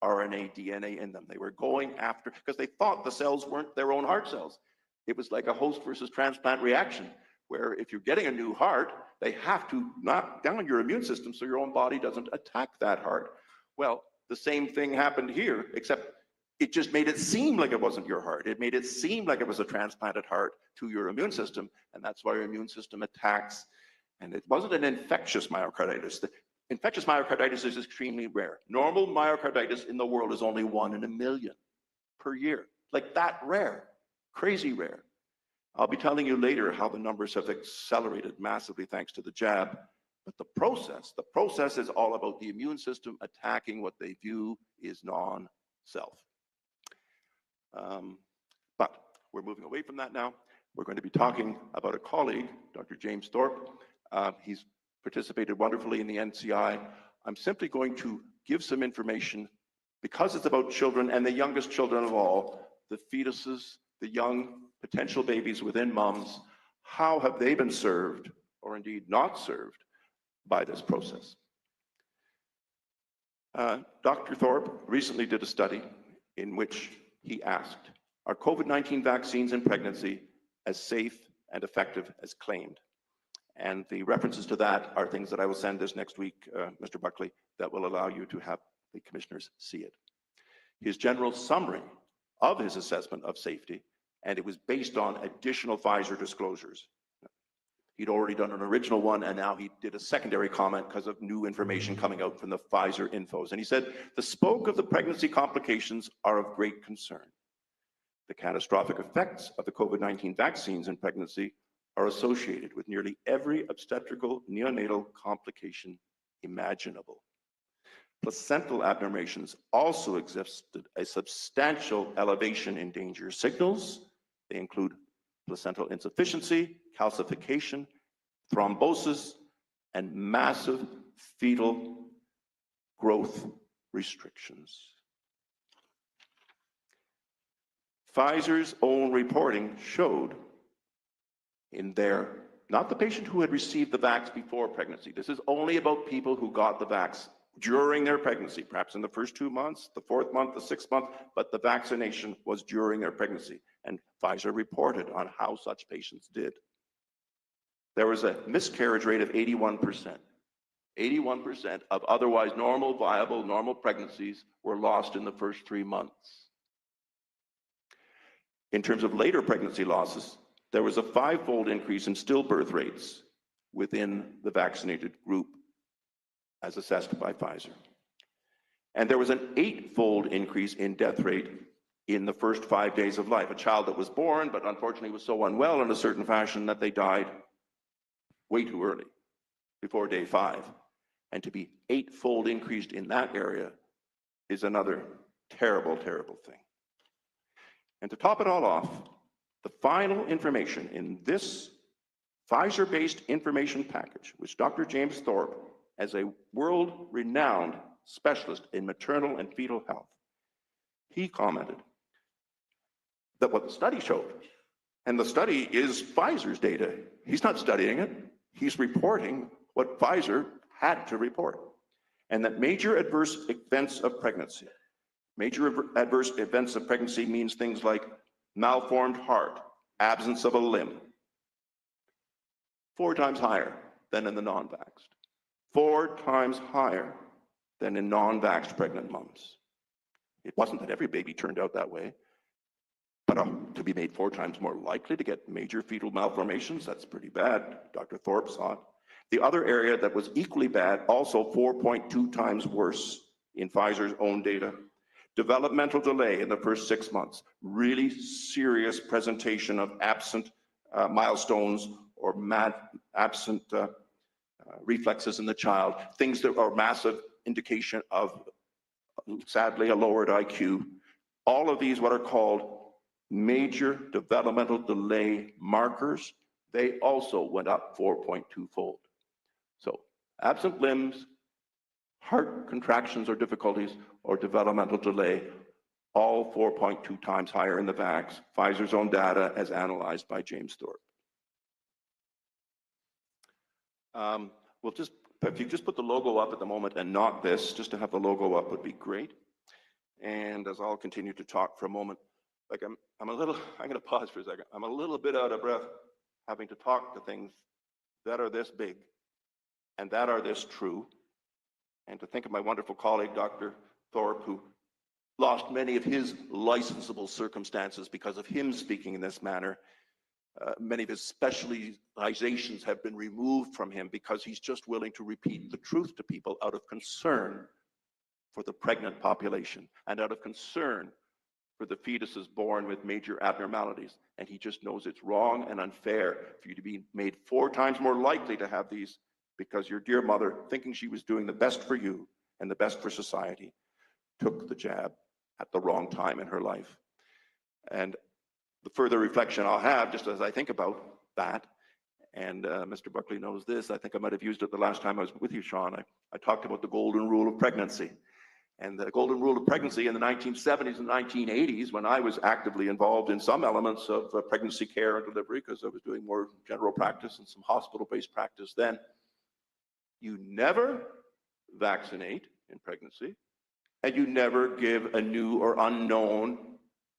S2: RNA, DNA in them. They were going after, because they thought the cells weren't their own heart cells. It was like a host versus transplant reaction, where if you're getting a new heart, they have to knock down your immune system so your own body doesn't attack that heart. Well, the same thing happened here, except it just made it seem like it wasn't your heart. It made it seem like it was a transplanted heart to your immune system, and that's why your immune system attacks. And it wasn't an infectious myocarditis. The infectious myocarditis is extremely rare. Normal myocarditis in the world is only 1 in a million per year. Like that rare, crazy rare. I'll be telling you later how the numbers have accelerated massively thanks to the jab. But the process is all about the immune system attacking what they view is non-self. But we're moving away from that now. We're going to be talking about a colleague, Dr. James Thorpe. He's participated wonderfully in the NCI. I'm simply going to give some information because it's about children, and the youngest children of all, the fetuses, the young potential babies within moms. How have they been served, or indeed not served, by this process? Dr. Thorpe recently did a study in which he asked, are COVID-19 vaccines in pregnancy as safe and effective as claimed? And the references to that are things that I will send this next week, Mr. Buckley, that will allow you to have the commissioners see it. His general summary of his assessment of safety, and it was based on additional Pfizer disclosures. He'd already done an original one, and now he did a secondary comment because of new information coming out from the Pfizer infos. And he said, the spoke of the pregnancy complications are of great concern. The catastrophic effects of the COVID-19 vaccines in pregnancy are associated with nearly every obstetrical neonatal complication imaginable. Placental abnormations also exhibited a substantial elevation in danger signals. They include placental insufficiency, calcification, thrombosis, and massive fetal growth restrictions. Pfizer's own reporting showed in their, not the patient who had received the vax before pregnancy, this is only about people who got the vax during their pregnancy, perhaps in the first 2 months, the 4th month, the 6th month, but the vaccination was during their pregnancy. And Pfizer reported on how such patients did. There was a miscarriage rate of 81%. 81% of otherwise normal, viable, normal pregnancies were lost in the first 3 months. In terms of later pregnancy losses, there was a 5-fold increase in stillbirth rates within the vaccinated group, as assessed by Pfizer. And there was an 8-fold increase in death rate in the first 5 days of life. A child that was born, but unfortunately was so unwell in a certain fashion that they died way too early, before day 5. And to be 8-fold increased in that area is another terrible, terrible thing. And to top it all off, the final information in this Pfizer-based information package, which Dr. James Thorpe, as a world-renowned specialist in maternal and fetal health, he commented that what the study showed, and the study is Pfizer's data. He's not studying it. He's reporting what Pfizer had to report. And that major adverse events of pregnancy, adverse events of pregnancy means things like malformed heart, absence of a limb, 4 times higher than in the non-vaxxed, 4 times higher than in non-vaxxed pregnant moms. It wasn't that every baby turned out that way, but to be made 4 times more likely to get major fetal malformations, that's pretty bad. Dr. Thorpe saw it. The other area that was equally bad, also 4.2 times worse in Pfizer's own data, developmental delay in the first 6 months, really serious presentation of absent milestones or absent reflexes in the child, things that are massive indication of, sadly, a lowered IQ. All of these, what are called major developmental delay markers, they also went up 4.2-fold. So absent limbs, heart contractions or difficulties, or developmental delay, all 4.2 times higher in the vax. Pfizer's own data as analyzed by James Thorpe. If you just put the logo up at the moment and not this, just to have the logo up would be great. And as I'll continue to talk for a moment, like I'm going to pause for a second. I'm a little bit out of breath having to talk to things that are this big and that are this true. And to think of my wonderful colleague, Dr. Thorpe, who lost many of his licensable circumstances because of him speaking in this manner. Many of his specializations have been removed from him because he's just willing to repeat the truth to people out of concern for the pregnant population and out of concern for the fetuses born with major abnormalities. And he just knows it's wrong and unfair for you to be made 4 times more likely to have these because your dear mother, thinking she was doing the best for you and the best for society, took the jab at the wrong time in her life. And the further reflection I'll have, just as I think about that, and Mr. Buckley knows this, I think I might have used it the last time I was with you, Sean. I talked about the golden rule of pregnancy. And the golden rule of pregnancy in the 1970s and 1980s, when I was actively involved in some elements of pregnancy care and delivery, because I was doing more general practice and some hospital-based practice then, you never vaccinate in pregnancy, and you never give a new or unknown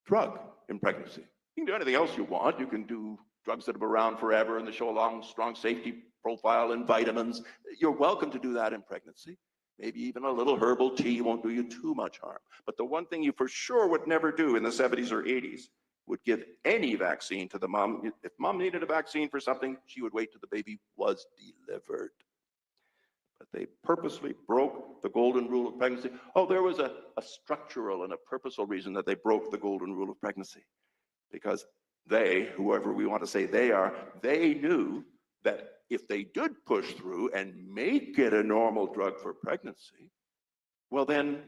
S2: drug in pregnancy. You can do anything else you want. You can do drugs that have been around forever and they show a long, strong safety profile and vitamins. You're welcome to do that in pregnancy. Maybe even a little herbal tea won't do you too much harm. But the one thing you for sure would never do in the 70s or 80s would give any vaccine to the mom. If mom needed a vaccine for something, she would wait till the baby was delivered. But they purposely broke the golden rule of pregnancy. Oh, there was a structural and a purposeful reason that they broke the golden rule of pregnancy. Because they, whoever we want to say they are, they knew that if they did push through and make it a normal drug for pregnancy, well then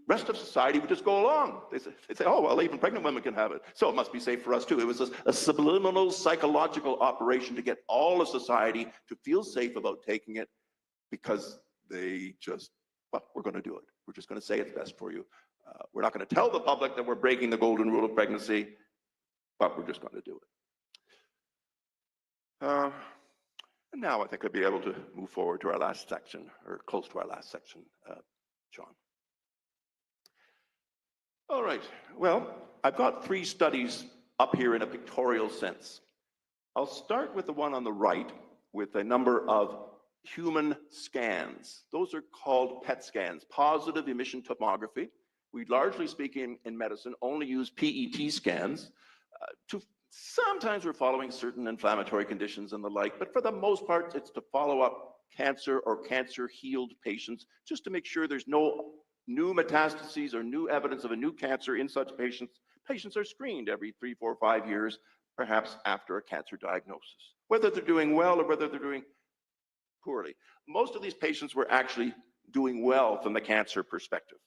S2: rest of society would just go along. They'd say, oh, well, even pregnant women can have it, so it must be safe for us too. It was a subliminal psychological operation to get all of society to feel safe about taking it because they just, well, we're going to do it. We're just going to say it's best for you. We're not going to tell the public that we're breaking the golden rule of pregnancy, but we're just going to do it. And now I think I'll be able to move forward to our last section, or close to our last section, John. All right, well, I've got 3 studies up here in a pictorial sense. I'll start with the one on the right with a number of human scans. Those are called PET scans, positive emission tomography. We largely speaking in medicine only use PET scans. Sometimes we're following certain inflammatory conditions and the like, but for the most part, it's to follow up cancer or cancer-healed patients, just to make sure there's no new metastases or new evidence of a new cancer in such patients. Patients are screened every 3, 4, 5 years, perhaps after a cancer diagnosis, whether they're doing well or whether they're doing poorly. Most of these patients were actually doing well from the cancer perspective.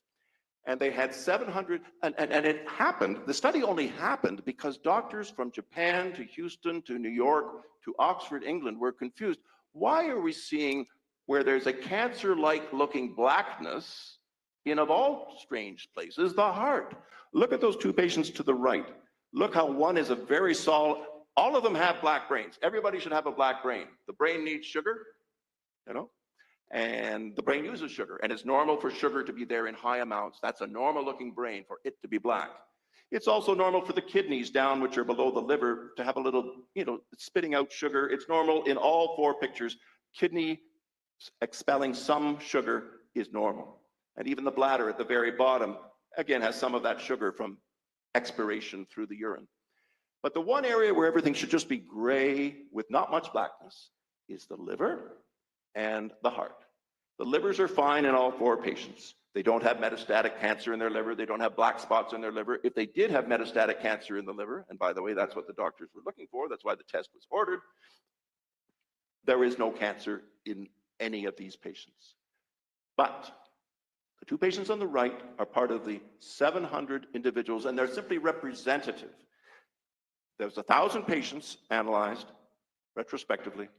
S2: And they had 700, and it happened, the study only happened because doctors from Japan to Houston to New York to Oxford, England were confused. Why are we seeing where there's a cancer-like looking blackness in, of all strange places, the heart? Look at those two patients to the right. Look how one is a very solid, all of them have black brains. Everybody should have a black brain. The brain needs sugar, you know? And the brain uses sugar, and it's normal for sugar to be there in high amounts. That's a normal looking brain for it to be black. It's also normal for the kidneys down, which are below the liver, to have a little, you know, spitting out sugar. It's normal in all four pictures. Kidney expelling some sugar is normal. And even the bladder at the very bottom, again, has some of that sugar from expiration through the urine. But the one area where everything should just be gray with not much blackness is the liver and the heart. The livers are fine in all four patients. They don't have metastatic cancer in their liver. They don't have black spots in their liver. If they did have metastatic cancer in the liver, and by the way, that's what the doctors were looking for, that's why the test was ordered, there is no cancer in any of these patients. But the two patients on the right are part of the 700 individuals, and they're simply representative. There's 1,000 patients analyzed retrospectively.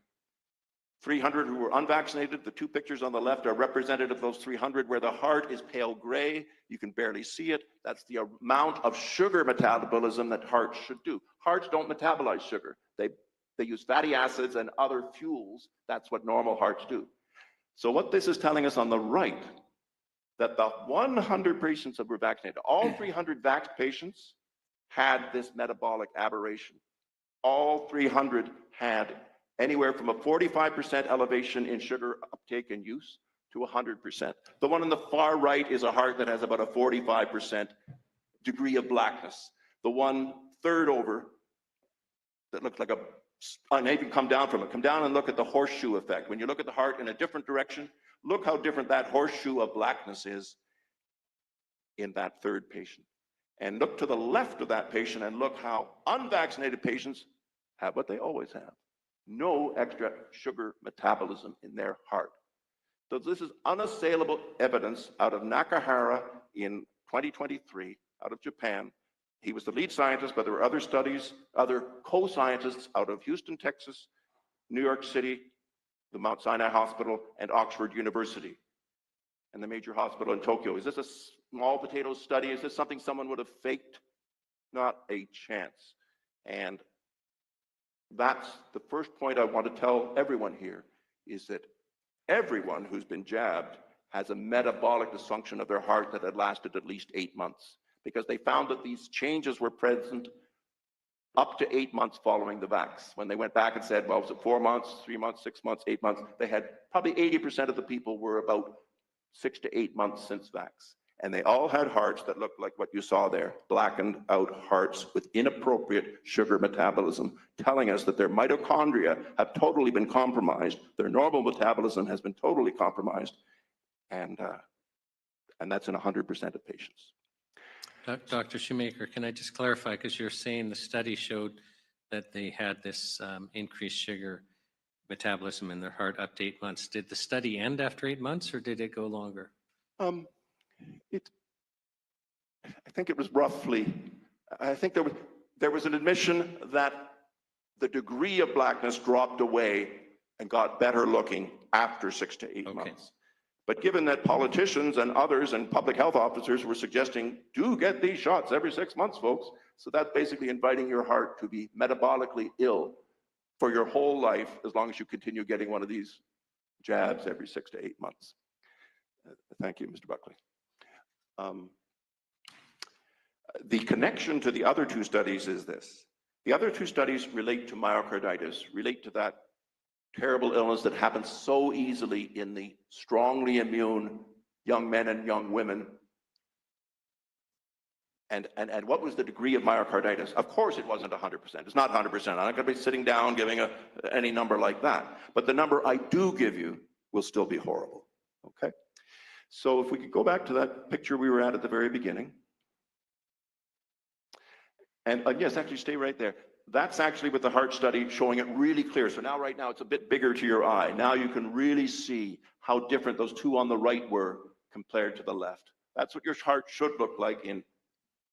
S2: 300 who were unvaccinated. The two pictures on the left are representative of those 300 where the heart is pale gray. You can barely see it. That's the amount of sugar metabolism that hearts should do. Hearts don't metabolize sugar. They use fatty acids and other fuels. That's what normal hearts do. So what this is telling us on the right, that the 100 patients that were vaccinated, all 300 vaxxed patients had this metabolic aberration. All 300 had anywhere from a 45% elevation in sugar uptake and use to 100%. The one on the far right is a heart that has about a 45% degree of blackness. The one third over that looks like a, and you can come down from it. Come down and look at the horseshoe effect. When you look at the heart in a different direction, look how different that horseshoe of blackness is in that third patient. And look to the left of that patient and look how unvaccinated patients have what they always have. No extra sugar metabolism in their heart. So this is unassailable evidence out of Nakahara in 2023, out of Japan. He was the lead scientist, but there were other studies, other co-scientists out of Houston, Texas, New York City, the Mount Sinai Hospital, and Oxford University, and the major hospital in Tokyo. Is this a small potato study? Is this something someone would have faked? Not a chance. And that's the first point I want to tell everyone here, is that everyone who's been jabbed has a metabolic dysfunction of their heart that had lasted at least 8 months, because they found that these changes were present up to 8 months following the vax. When they went back and said, well, was it 4 months, 3 months, 6 months, 8 months? They had probably 80% of the people were about 6 to 8 months since vax. And they all had hearts that looked like what you saw there, blackened out hearts with inappropriate sugar metabolism, telling us that their mitochondria have totally been compromised. Their normal metabolism has been totally compromised. And that's in 100% of patients.
S1: Dr. Shoemaker, can I just clarify, because you're saying the study showed that they had this increased sugar metabolism in their heart up to 8 months. Did the study end after 8 months, or did it go longer?
S2: I think it was roughly, I think there was an admission that the degree of blackness dropped away and got better looking after 6 to 8 months. But given that politicians and others and public health officers were suggesting, do get these shots every 6 months, folks. So that's basically inviting your heart to be metabolically ill for your whole life, as long as you continue getting one of these jabs every 6 to 8 months. Thank you, Mr. Buckley. The connection to the other two studies is this. The other two studies relate to myocarditis, relate to that terrible illness that happens so easily in the strongly immune young men and young women. And what was the degree of myocarditis? Of course it wasn't 100%. It's not 100%. I'm not going to be sitting down giving any number like that. But the number I do give you will still be horrible, okay? So if we could go back to that picture we were at the very beginning. And yes, actually stay right there. That's actually with the heart study showing it really clear. So now, right now, it's a bit bigger to your eye. Now you can really see how different those two on the right were compared to the left. That's what your heart should look like in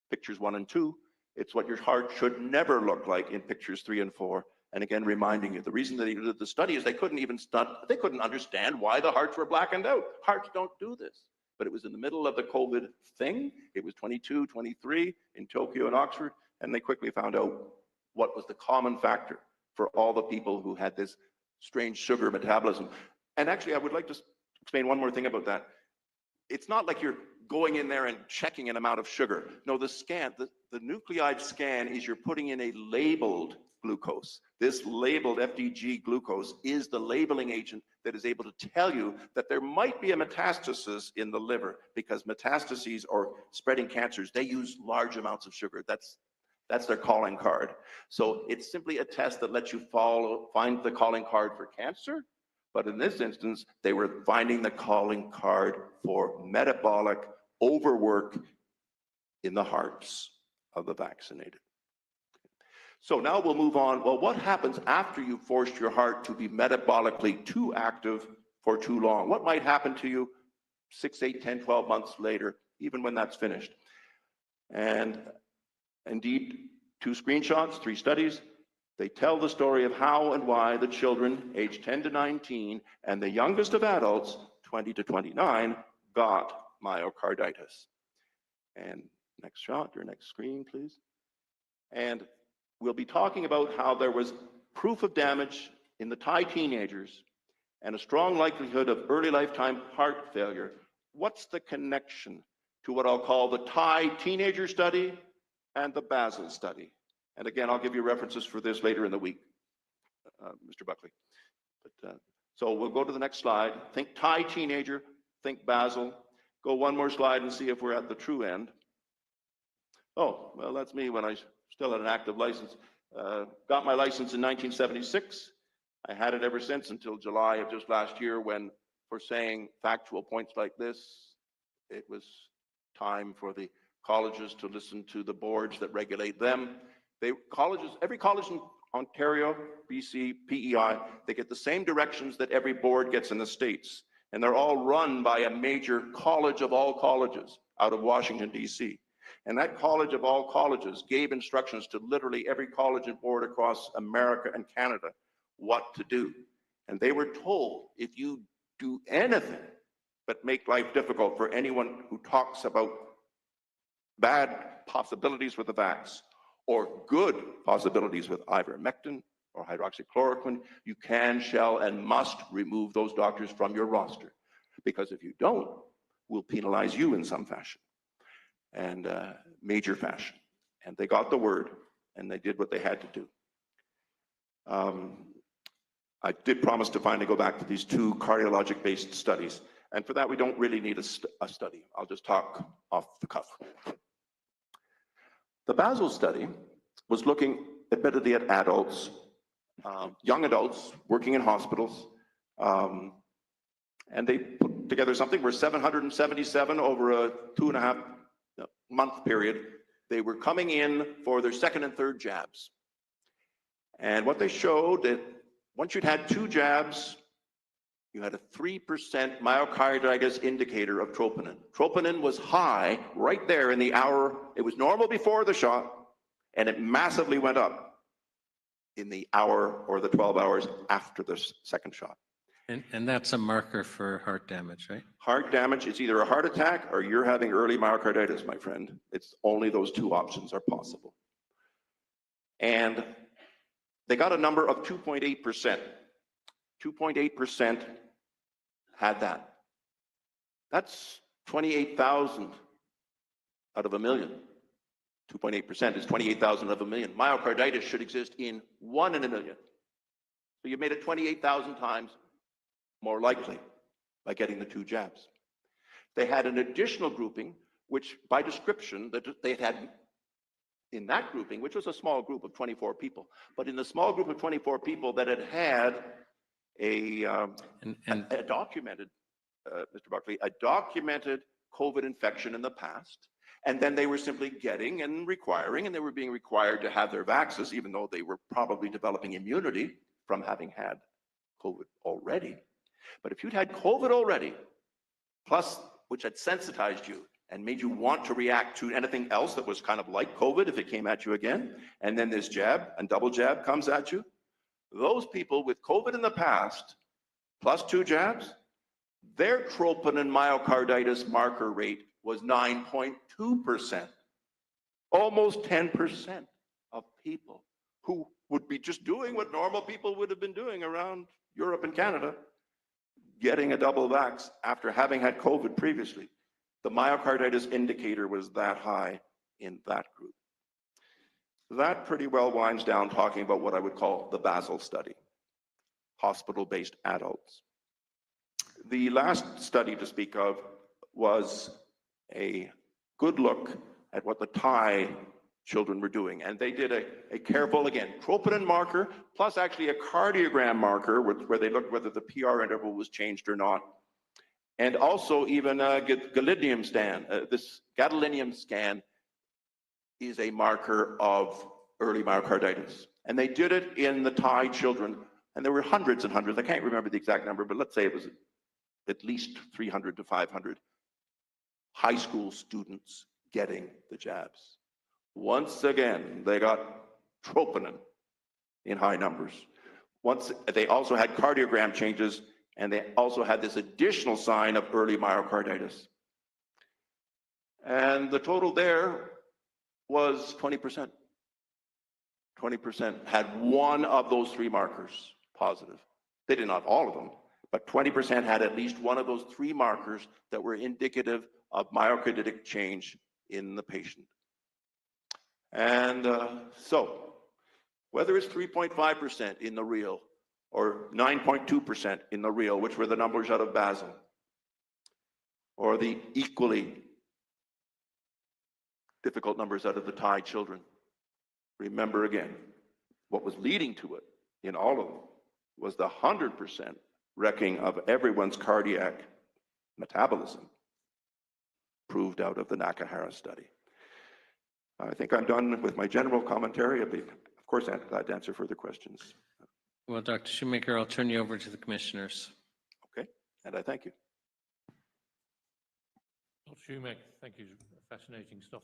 S2: pictures 1 and 2. It's what your heart should never look like in pictures 3 and 4. And again, reminding you, the reason that they did the study is they couldn't understand why the hearts were blackened out. Hearts don't do this. But it was in the middle of the COVID thing. It was 22, 23 in Tokyo and Oxford, and they quickly found out what was the common factor for all the people who had this strange sugar metabolism. And actually, I would like to explain one more thing about that. It's not like you're going in there and checking an amount of sugar. No, the nucleide scan is you're putting in a labeled glucose. This labeled FDG glucose is the labeling agent that is able to tell you that there might be a metastasis in the liver, because metastases or spreading cancers, they use large amounts of sugar. That's their calling card. So it's simply a test that lets you find the calling card for cancer. But in this instance, they were finding the calling card for metabolic overwork in the hearts of the vaccinated. So now we'll move on. Well, what happens after you've forced your heart to be metabolically too active for too long? What might happen to you 6, 8, 10, 12 months later, even when that's finished? And indeed, 2 screenshots, 3 studies. They tell the story of how and why the children aged 10 to 19 and the youngest of adults, 20 to 29, got myocarditis. And next shot, or next screen, please. And we'll be talking about how there was proof of damage in the Thai teenagers and a strong likelihood of early lifetime heart failure. What's the connection to what I'll call the Thai teenager study and the Basel study? And again, I'll give you references for this later in the week, Mr. Buckley. But, so we'll go to the next slide. Think Thai teenager, think Basel. Go one more slide and see if we're at the true end. Oh, well, that's me when I still had an active license. Got my license in 1976. I had it ever since until July of just last year, when, for saying factual points like this, it was time for the colleges to listen to the boards that regulate them. Every college in Ontario, BC, PEI, they get the same directions that every board gets in the States. And they're all run by a major college of all colleges out of Washington, DC. And that college of all colleges gave instructions to literally every college and board across America and Canada what to do. And they were told, if you do anything but make life difficult for anyone who talks about bad possibilities with the vax, or good possibilities with ivermectin or hydroxychloroquine, you can, shall, and must remove those doctors from your roster. Because if you don't, we'll penalize you in some fashion, and major fashion. And they got the word, and they did what they had to do. I did promise to finally go back to these 2 cardiologic-based studies. And for that, we don't really need a study. I'll just talk off the cuff. The Basel study was looking admittedly at adults, young adults working in hospitals, and they put together something where 777 over a 2.5 month period, they were coming in for their 2nd and 3rd jabs. And what they showed, that once you'd had 2 jabs, you had a 3% myocarditis indicator of troponin. Troponin was high right there in the hour. It was normal before the shot, and it massively went up in the hour or the 12 hours after the 2nd shot.
S1: And that's a marker for heart damage, right?
S2: Heart damage is either a heart attack or you're having early myocarditis, my friend. It's only those 2 options are possible. And they got a number of 2.8%. 2.8% had that. That's 28,000 out of a million. 2.8% is 28,000 out of a million. Myocarditis should exist in 1 in a million. So you made it 28,000 times more likely by getting the 2 jabs. They had an additional grouping, which by description, that they had in that grouping, which was a small group of 24 people, but in the small group of 24 people that had a documented, Mr. Buckley, a documented COVID infection in the past, and then they were simply getting and requiring, and they were being required to have their vaccines, even though they were probably developing immunity from having had COVID already. But if you'd had COVID already, plus which had sensitized you and made you want to react to anything else that was kind of like COVID if it came at you again, and then this jab and double jab comes at you, those people with COVID in the past, plus 2 jabs, their troponin myocarditis marker rate was 9.2%. Almost 10% of people who would be just doing what normal people would have been doing around Europe and Canada, getting a double vax after having had COVID previously. The myocarditis indicator was that high in that group. That pretty well winds down talking about what I would call the Basel study, hospital-based adults. The last study to speak of was a good look at what the Thai children were doing. And they did a careful, again, troponin marker, plus actually a cardiogram marker where they looked whether the PR interval was changed or not. And also even a gadolinium scan. This gadolinium scan is a marker of early myocarditis. And they did it in the Thai children. And there were hundreds and hundreds. I can't remember the exact number, but let's say it was at least 300 to 500 high school students getting the jabs. Once again, they got troponin in high numbers. Once they also had cardiogram changes, and they also had this additional sign of early myocarditis. And the total there was 20%. 20% had one of those 3 markers positive. They did not have all of them, but 20% had at least one of those 3 markers that were indicative of myocarditic change in the patient. And so, whether it's 3.5% in the real or 9.2% in the real, which were the numbers out of Basel, or the equally difficult numbers out of the Thai children, remember again, what was leading to it in all of them was the 100% wrecking of everyone's cardiac metabolism proved out of the Nakahara study. I think I'm done with my general commentary. I'll be, of course, glad to answer further questions.
S1: Well, Dr. Shoemaker, I'll turn you over to the commissioners.
S2: Okay, and I thank you.
S3: Dr. Shoemaker, thank you. Fascinating stuff.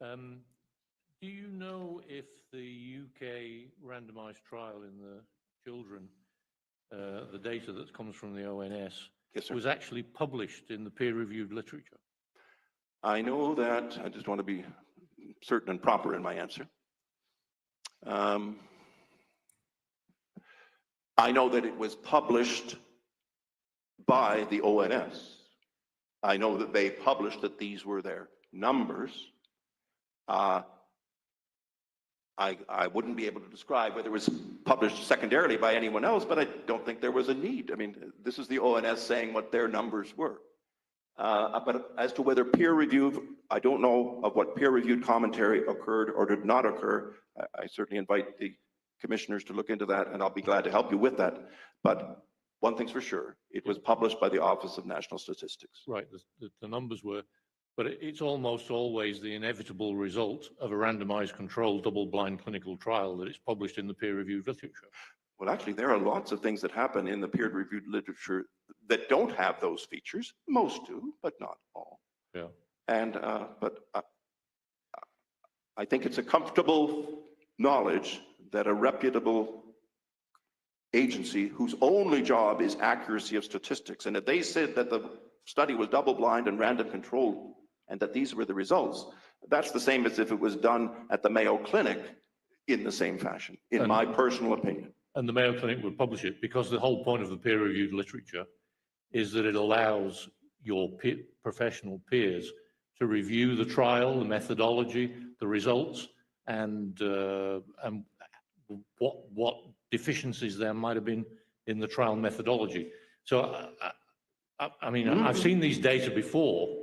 S3: Do you know if the UK randomized trial in the children, the data that comes from the ONS, was actually published in the peer-reviewed literature?
S2: I know that. I just want to be certain and proper in my answer. I know that it was published by the ONS. I know that they published that these were their numbers. I wouldn't be able to describe whether it was published secondarily by anyone else, but I don't think there was a need. I mean, this is the ONS saying what their numbers were. But as to whether peer review, I don't know of what peer-reviewed commentary occurred or did not occur. I certainly invite the commissioners to look into that, and I'll be glad to help you with that. But one thing's for sure, it was published by the Office of National Statistics.
S3: Right, the numbers were, but it's almost always the inevitable result of a randomized controlled double-blind clinical trial that it's published in the peer-reviewed literature.
S2: Well, actually, there are lots of things that happen in the peer-reviewed literature that don't have those features. Most do, but not all.
S3: Yeah.
S2: And I think it's a comfortable knowledge that a reputable agency whose only job is accuracy of statistics, and if they said that the study was double-blind and random controlled and that these were the results, that's the same as if it was done at the Mayo Clinic in the same fashion, in my personal opinion.
S3: And the Mayo Clinic would publish it because the whole point of the peer-reviewed literature is that it allows your professional peers to review the trial, the methodology, the results, and what deficiencies there might have been in the trial methodology. So, I mean, I've seen these data before,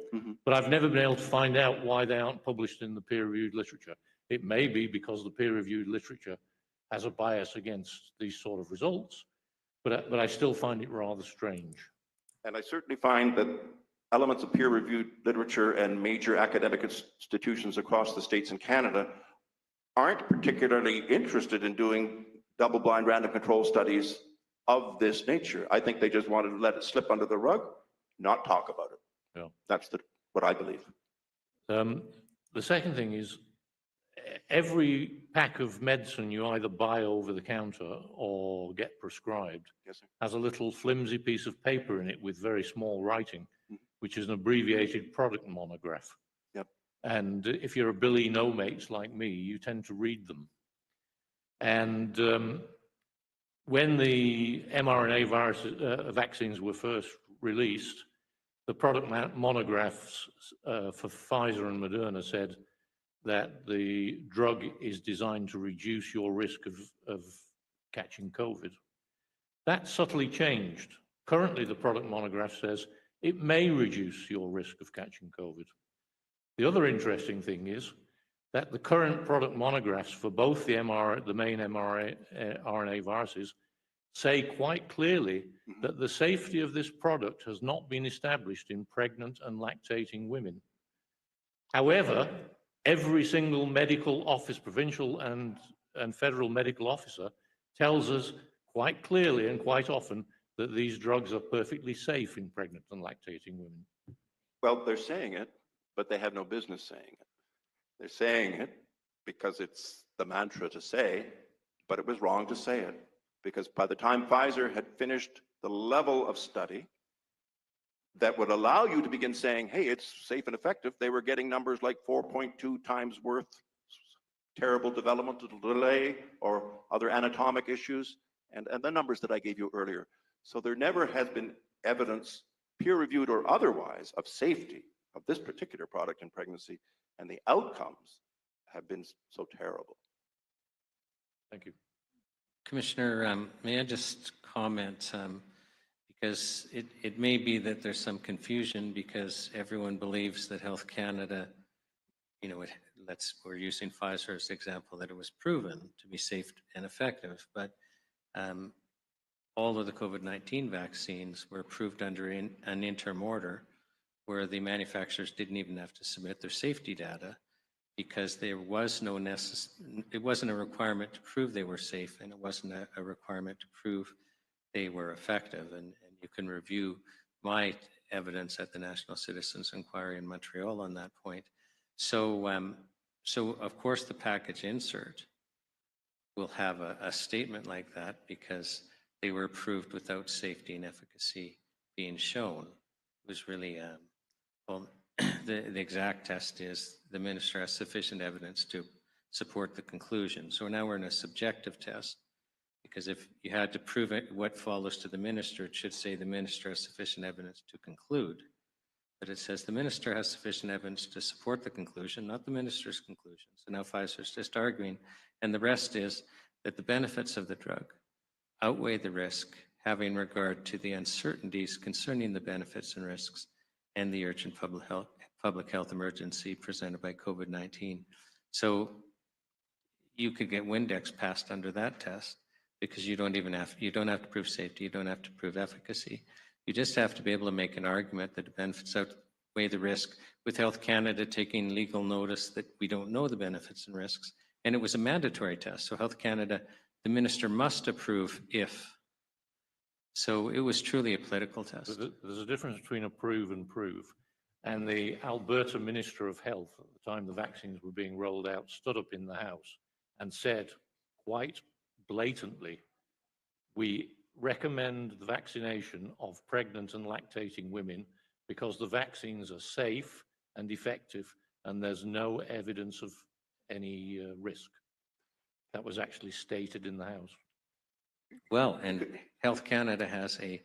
S3: but I've never been able to find out why they aren't published in the peer-reviewed literature. It may be because the peer-reviewed literature has a bias against these sort of results, but I still find it rather strange.
S2: And I certainly find that elements of peer-reviewed literature and major academic institutions across the States and Canada aren't particularly interested in doing double-blind random control studies of this nature. I think they just wanted to let it slip under the rug, not talk about it.
S3: Yeah.
S2: That's the what I believe.
S3: The second thing is every pack of medicine you either buy over the counter or get prescribed has a little flimsy piece of paper in it with very small writing, which is an abbreviated product monograph.
S2: Yep.
S3: And if you're a Billy No-Mates like me, you tend to read them. And when the mRNA vaccines were first released, the product monographs for Pfizer and Moderna said that the drug is designed to reduce your risk of catching COVID. That subtly changed. Currently, the product monograph says it may reduce your risk of catching COVID. The other interesting thing is that the current product monographs for both the main mRNA viruses say quite clearly that the safety of this product has not been established in pregnant and lactating women. However, every single medical office, provincial and federal medical officer, tells us quite clearly and quite often that these drugs are perfectly safe in pregnant and lactating women.
S2: Well, they're saying it, but they have no business saying it. They're saying it because it's the mantra to say, but it was wrong to say it. Because by the time Pfizer had finished the level of study that would allow you to begin saying, hey, it's safe and effective, they were getting numbers like 4.2 times worth terrible developmental delay or other anatomic issues, and the numbers that I gave you earlier. So there never has been evidence, peer-reviewed or otherwise, of safety of this particular product in pregnancy, and the outcomes have been so terrible.
S3: Thank you.
S1: Commissioner, may I just comment, because it may be that there's some confusion because everyone believes that Health Canada, you know, we're using Pfizer as an example, that it was proven to be safe and effective, but all of the COVID-19 vaccines were approved under an interim order where the manufacturers didn't even have to submit their safety data because there was no it wasn't a requirement to prove they were safe, and it wasn't a requirement to prove they were effective. And you can review my evidence at the National Citizens Inquiry in Montreal on that point. So of course the package insert will have a statement like that because they were approved without safety and efficacy being shown. It was really, well, the exact test is the minister has sufficient evidence to support the conclusion. So now we're in a subjective test because if you had to prove it, what follows to the minister, it should say the minister has sufficient evidence to conclude. But it says the minister has sufficient evidence to support the conclusion, not the minister's conclusion. So now Pfizer's just arguing, and the rest is that the benefits of the drug outweigh the risk, having regard to the uncertainties concerning the benefits and risks and the urgent public health emergency presented by COVID-19. So you could get Windex passed under that test because you don't have to prove safety, you don't have to prove efficacy. You just have to be able to make an argument that the benefits outweigh the risk, with Health Canada taking legal notice that we don't know the benefits and risks. And it was a mandatory test. So Health Canada, the minister must approve if. So it was truly a political test.
S3: There's a difference between approve and prove. And the Alberta Minister of Health, at the time the vaccines were being rolled out, stood up in the House and said quite blatantly, we recommend the vaccination of pregnant and lactating women because the vaccines are safe and effective and there's no evidence of any risk. That was actually stated in the House.
S1: Well, and Health Canada has a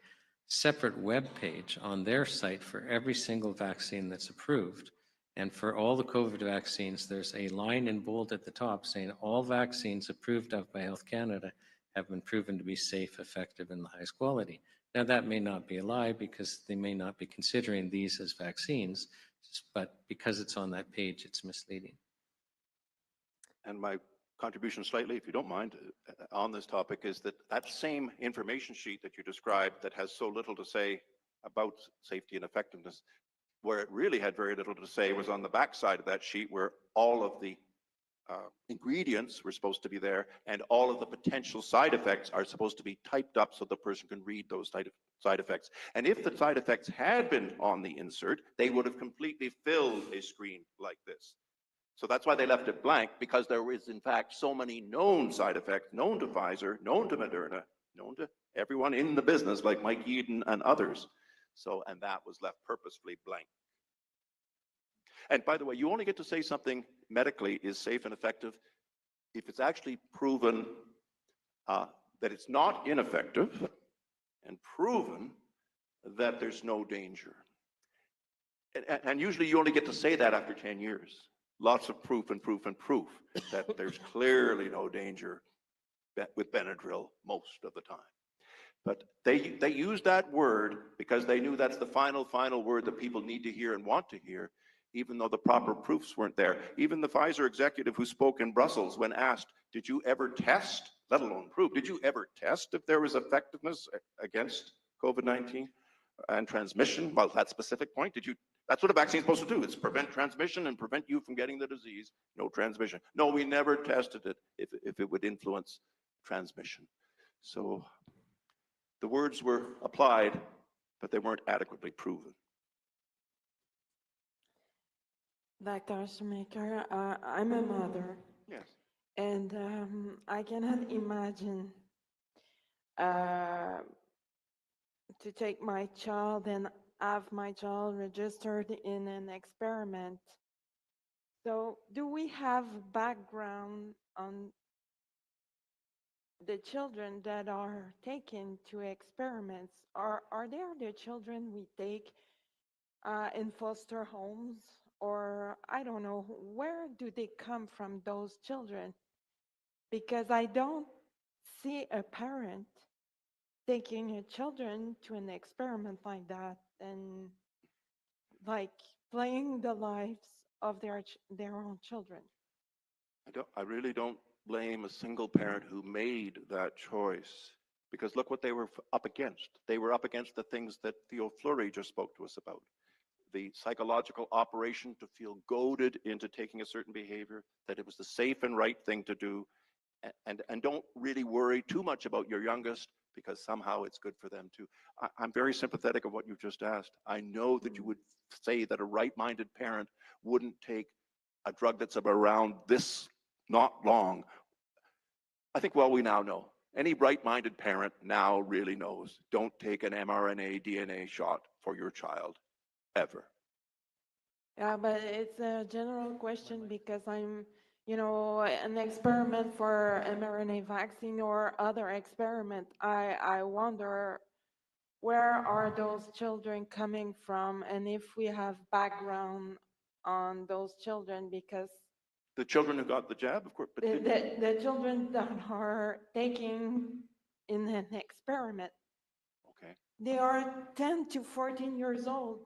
S1: separate web page on their site for every single vaccine that's approved. And for all the COVID vaccines, there's a line in bold at the top saying all vaccines approved of by Health Canada have been proven to be safe, effective, and the highest quality. Now, that may not be a lie because they may not be considering these as vaccines, but because it's on that page, it's misleading.
S2: And my contribution slightly, if you don't mind, on this topic is that that same information sheet that you described that has so little to say about safety and effectiveness, where it really had very little to say was on the back side of that sheet where all of the ingredients were supposed to be there, and all of the potential side effects are supposed to be typed up so the person can read those side effects. And if the side effects had been on the insert, they would have completely filled a screen like this. So that's why they left it blank, because there was in fact so many known side effects, known to Pfizer, known to Moderna, known to everyone in the business like Mike Eden and others. So, and that was left purposefully blank. And by the way, you only get to say something medically is safe and effective if it's actually proven that it's not ineffective and proven that there's no danger. And usually you only get to say that after 10 years. Lots of proof and proof and proof that there's clearly no danger with Benadryl most of the time. But they used that word because they knew that's the final word that people need to hear and want to hear, even though the proper proofs weren't there. Even the Pfizer executive who spoke in Brussels, when asked, did you ever test, let alone prove, did you ever test if there was effectiveness against COVID-19 and transmission? Well, that specific point, that's what a vaccine is supposed to do. It's prevent transmission and prevent you from getting the disease, no transmission. No, we never tested it if it would influence transmission. So the words were applied, but they weren't adequately proven.
S5: Dr. Shoemaker, I'm a mother.
S2: Yes.
S5: And I cannot imagine to take my child and have my child registered in an experiment. So do we have background on the children that are taken to experiments? Are there the children we take in foster homes? Or I don't know, where do they come from, those children? Because I don't see a parent taking a children to an experiment like that and like playing the lives of their own children.
S2: I really don't blame a single parent who made that choice, because look what they were up against. They were up against the things that Theo Fleury just spoke to us about. The psychological operation to feel goaded into taking a certain behavior, that it was the safe and right thing to do, and don't really worry too much about your youngest, because somehow it's good for them too. I'm very sympathetic of what you just asked. I know that you would say that a right-minded parent wouldn't take a drug that's around this not long. I think, well, we now know. Any right-minded parent now really knows, don't take an mRNA DNA shot for your child, ever.
S5: Yeah, but it's a general question because I'm, an experiment for mRNA vaccine or other experiment. I wonder, where are those children coming from, and if we have background on those children, because
S2: The children who got the jab, of course. But
S5: the children that are taking in an experiment,
S2: okay.
S5: They are 10 to 14 years old.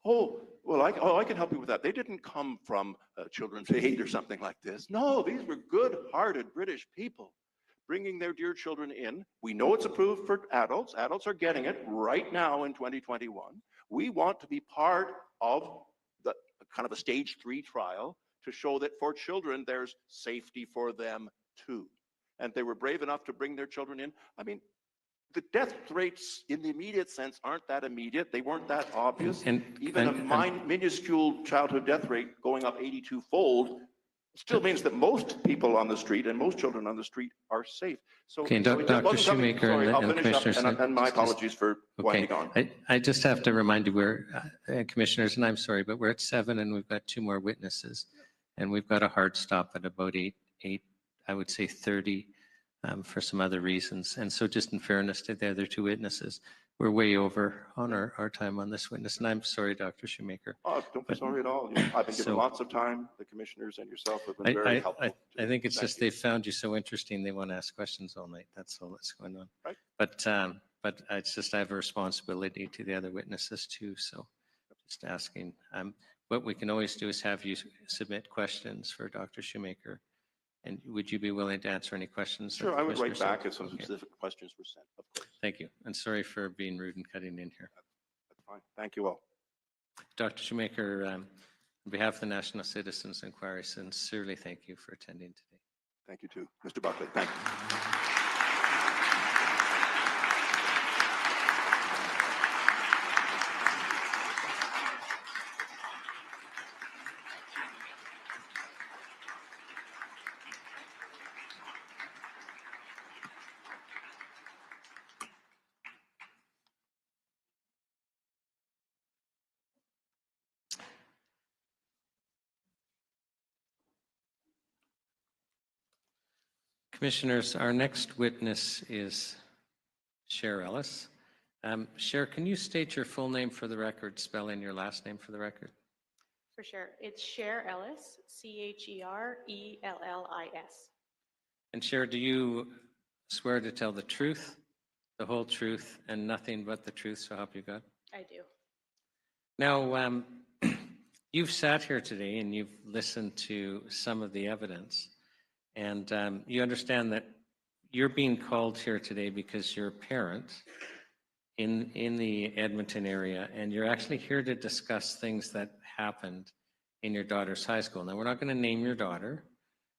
S2: Oh, well, I can help you with that. They didn't come from Children's Aid or something like this. No, these were good-hearted British people bringing their dear children in. We know it's approved for adults. Adults are getting it right now in 2021. We want to be part of the kind of a stage 3 trial to show that for children, there's safety for them too. And they were brave enough to bring their children in. I mean, the death rates in the immediate sense aren't that immediate. They weren't that obvious. Even a minuscule childhood death rate going up 82-fold still means that most people on the street and most children on the street are safe. So,
S1: okay,
S2: so
S1: Dr. Shoemaker
S2: and
S1: Commissioners,
S2: and my apologies for winding on.
S1: I just have to remind you, we're, Commissioners, and I'm sorry, but we're at 7 and we've got 2 more witnesses. And we've got a hard stop at about 8, I would say 30 for some other reasons. And so just in fairness to the other 2 witnesses, we're way over on our time on this witness. And I'm sorry, Dr. Shoemaker.
S2: Oh, don't be sorry at all. I've been given lots of time. The commissioners and yourself have been very helpful.
S1: I think it's just they found you so interesting, they want to ask questions all night. That's all that's going on.
S2: Right.
S1: But it's just I have a responsibility to the other witnesses too. So just asking. What we can always do is have you submit questions for Dr. Shoemaker. And would you be willing to answer any questions?
S2: Sure, I would write back if some specific questions were sent, of course.
S1: Thank you. And sorry for being rude and cutting in here.
S2: That's fine. Thank you all.
S1: Dr. Shoemaker, On behalf of the National Citizens Inquiry, sincerely thank you for attending today.
S2: Thank you too. Mr. Buckley, thank you.
S1: Commissioners, our next witness is Cher Ellis. Cher, can you state your full name for the record, spell in your last name for the record?
S7: For sure. It's Cher Ellis, Cherellis.
S1: And Cher, do you swear to tell the truth, the whole truth, and nothing but the truth, so help you God?
S7: I do.
S1: Now, you've sat here today and you've listened to some of the evidence, and you understand that you're being called here today because you're a parent in the Edmonton area, and you're actually here to discuss things that happened in your daughter's high school. Now, we're not going to name your daughter,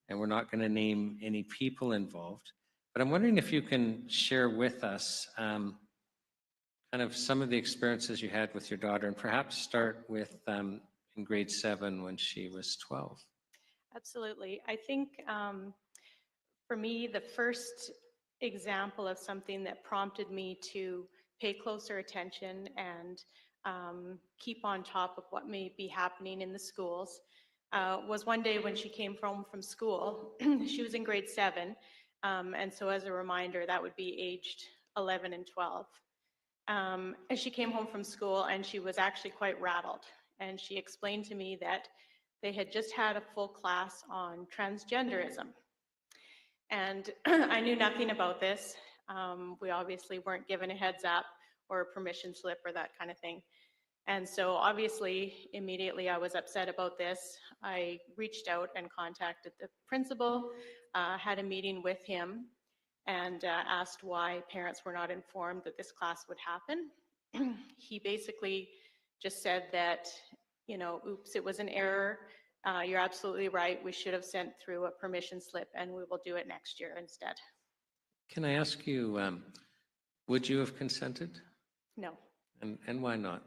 S1: and we're not going to name any people involved, but I'm wondering if you can share with us kind of some of the experiences you had with your daughter, and perhaps start with in grade 7 when she was 12.
S7: Absolutely. I think for me, the first example of something that prompted me to pay closer attention and keep on top of what may be happening in the schools was one day when she came home from school. She was in grade 7, and so as a reminder, that would be aged 11 and 12. And she came home from school and she was actually quite rattled. And she explained to me that they had just had a full class on transgenderism. And I knew nothing about this. We obviously weren't given a heads up or a permission slip or that kind of thing. And so obviously, immediately I was upset about this. I reached out and contacted the principal, had a meeting with him, and asked why parents were not informed that this class would happen. He basically just said that, you know, oops, it was an error. You're absolutely right. We should have sent through a permission slip, and we will do it next year instead.
S1: Can I ask you, would you have consented?
S7: No.
S1: And why not?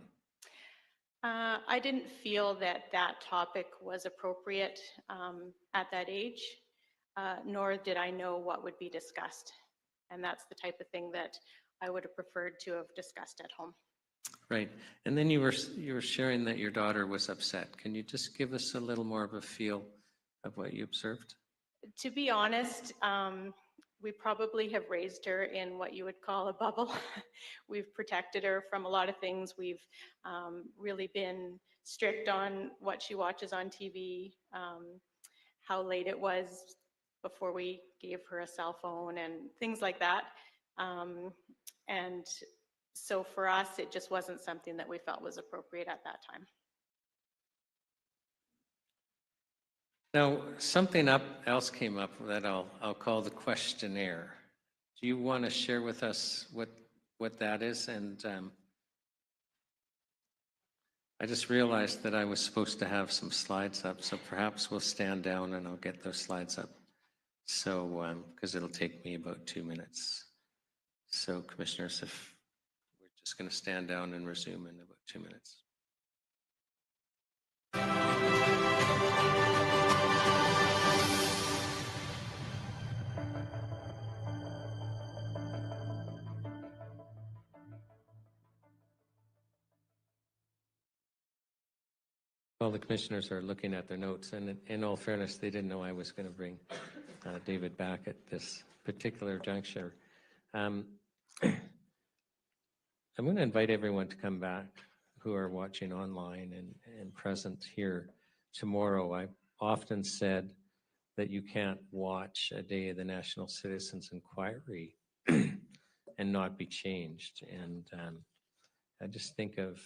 S7: I didn't feel that that topic was appropriate at that age, nor did I know what would be discussed. And that's the type of thing that I would have preferred to have discussed at home.
S1: Right. And then you were sharing that your daughter was upset. Can you just give us a little more of a feel of what you observed?
S7: To be honest, we probably have raised her in what you would call a bubble. We've protected her from a lot of things. We've really been strict on what she watches on TV, how late it was before we gave her a cell phone and things like that. And so for us, it just wasn't something that we felt was appropriate at that time.
S1: Now, something else came up that I'll call the questionnaire. Do you want to share with us what that is? And I just realized that I was supposed to have some slides up, so perhaps we'll stand down and I'll get those slides up. So, because it'll take me about 2 minutes. So, commissioners, if we're just going to stand down and resume in about 2 minutes. Well, the commissioners are looking at their notes, and in all fairness, they didn't know I was going to bring David back at this particular juncture. I'm going to invite everyone to come back who are watching online and present here tomorrow. I've often said that you can't watch a day of the National Citizens Inquiry and not be changed. And I just think of,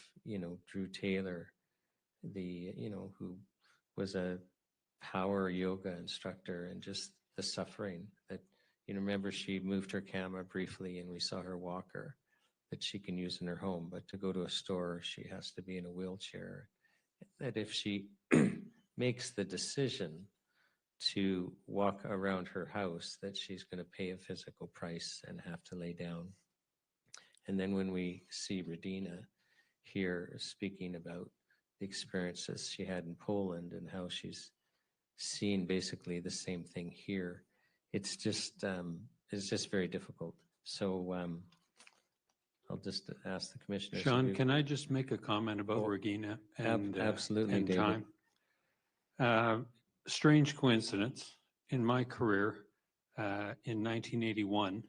S1: Drew Taylor, who was a power yoga instructor, and just the suffering that, remember she moved her camera briefly and we saw her walker that she can use in her home, but to go to a store, she has to be in a wheelchair. that if she makes the decision to walk around her house, that she's going to pay a physical price and have to lay down. And then when we see Radina here speaking about the experiences she had in Poland and how she's seen basically the same thing here, it's just very difficult. So I'll just ask the commissioners.
S19: Sean, can I just make a comment about Regina and
S1: absolutely,
S19: and
S1: David.
S19: time? Strange coincidence. In my career, in 1981,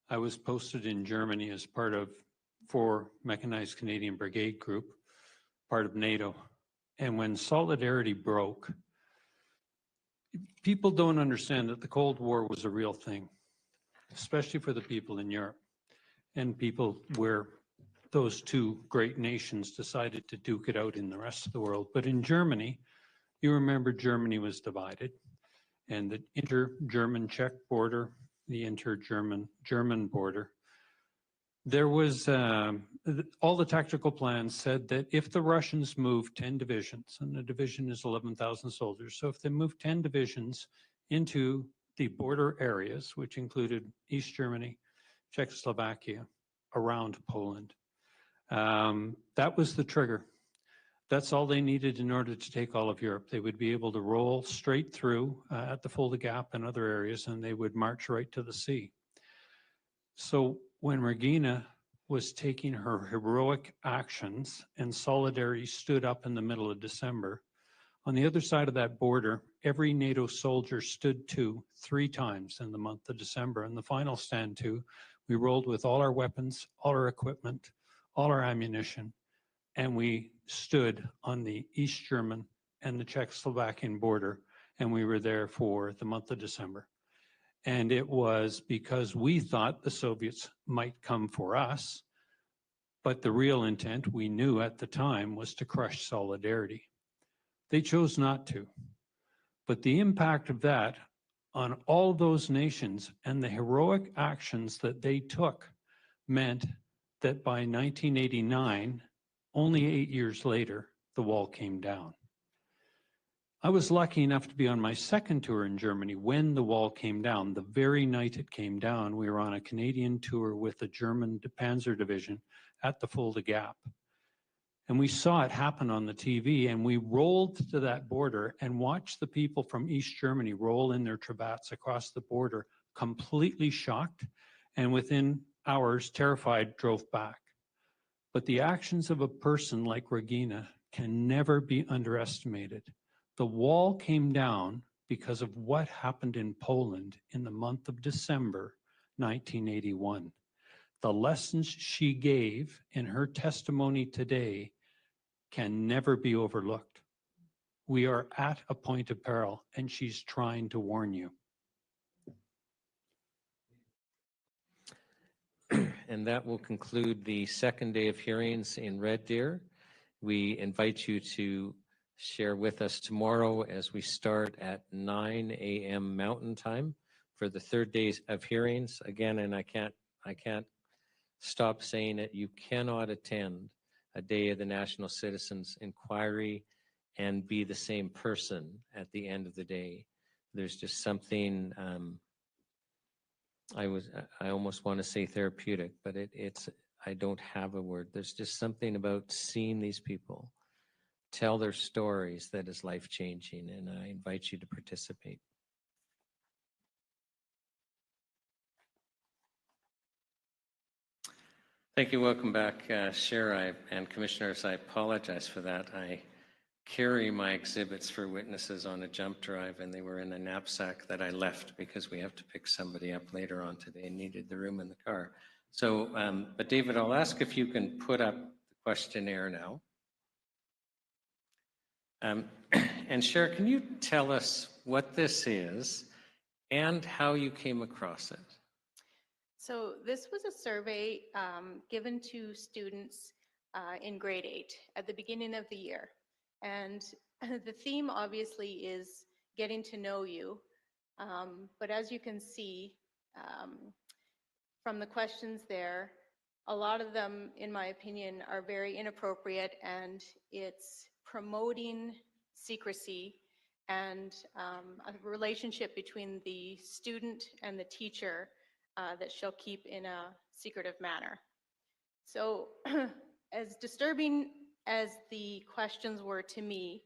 S19: I was posted in Germany as part of 4 Mechanized Canadian Brigade Group, part of NATO. And when Solidarity broke, people don't understand that the Cold War was a real thing, especially for the people in Europe and people where those 2 great nations decided to duke it out in the rest of the world. But in Germany, you remember Germany was divided, and the inter-German Czech border, the inter-German border, there was, all the tactical plans said that if the Russians moved 10 divisions, and a division is 11,000 soldiers, so if they moved 10 divisions into the border areas, which included East Germany, Czechoslovakia, around Poland, that was the trigger. That's all they needed in order to take all of Europe. They would be able to roll straight through at the Fulda Gap and other areas, and they would march right to the sea. So when Regina was taking her heroic actions and Solidarity stood up in the middle of December, on the other side of that border, every NATO soldier stood to 3 times in the month of December. And the final stand to, we rolled with all our weapons, all our equipment, all our ammunition, and we stood on the East German and the Czechoslovakian border, and we were there for the month of December. And it was because we thought the Soviets might come for us, but the real intent we knew at the time was to crush Solidarity. They chose not to. But the impact of that on all those nations and the heroic actions that they took meant that by 1989, only 8 years later, the wall came down. I was lucky enough to be on my second tour in Germany when the wall came down. The very night it came down, we were on a Canadian tour with the German Panzer Division at the Fulda Gap. And we saw it happen on the TV, and we rolled to that border and watched the people from East Germany roll in their Trabats across the border, completely shocked, and within hours, terrified, drove back. But the actions of a person like Regina can never be underestimated. The wall came down because of what happened in Poland in the month of December 1981. The lessons she gave in her testimony today can never be overlooked. We are at a point of peril, and she's trying to warn you.
S1: And that will conclude the second day of hearings in Red Deer. We invite you to share with us tomorrow as we start at 9 a.m. Mountain Time for the third day of hearings. Again, and I can't stop saying it, you cannot attend a day of the National Citizens Inquiry and be the same person at the end of the day. There's just something, I almost want to say therapeutic, but I don't have a word. There's just something about seeing these people tell their stories that is life-changing, and I invite you to participate. Thank you. Welcome back, Chair and Commissioners. I apologize for that. I carry my exhibits for witnesses on a jump drive, and they were in a knapsack that I left because we have to pick somebody up later on today and needed the room in the car. So, but David, I'll ask if you can put up the questionnaire now. And Cher, can you tell us what this is and how you came across it?
S7: So this was a survey given to students in grade 8 at the beginning of the year. And the theme obviously is getting to know you. But as you can see from the questions there, a lot of them, in my opinion, are very inappropriate, and it's promoting secrecy and a relationship between the student and the teacher that she'll keep in a secretive manner. So as disturbing as the questions were to me,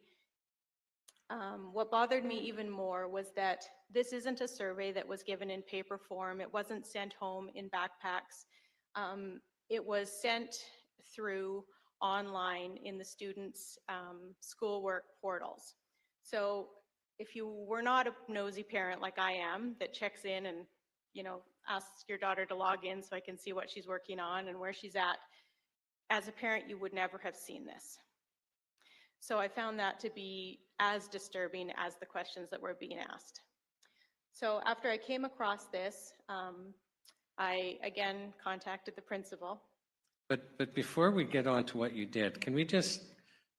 S7: what bothered me even more was that this isn't a survey that was given in paper form. It wasn't sent home in backpacks. It was sent through online in the students' schoolwork portals. So if you were not a nosy parent like I am that checks in and, you know, asks your daughter to log in so I can see what she's working on and where she's at, as a parent, you would never have seen this. So I found that to be as disturbing as the questions that were being asked. So after I came across this, I again contacted the principal.
S1: But before we get on to what you did, can we just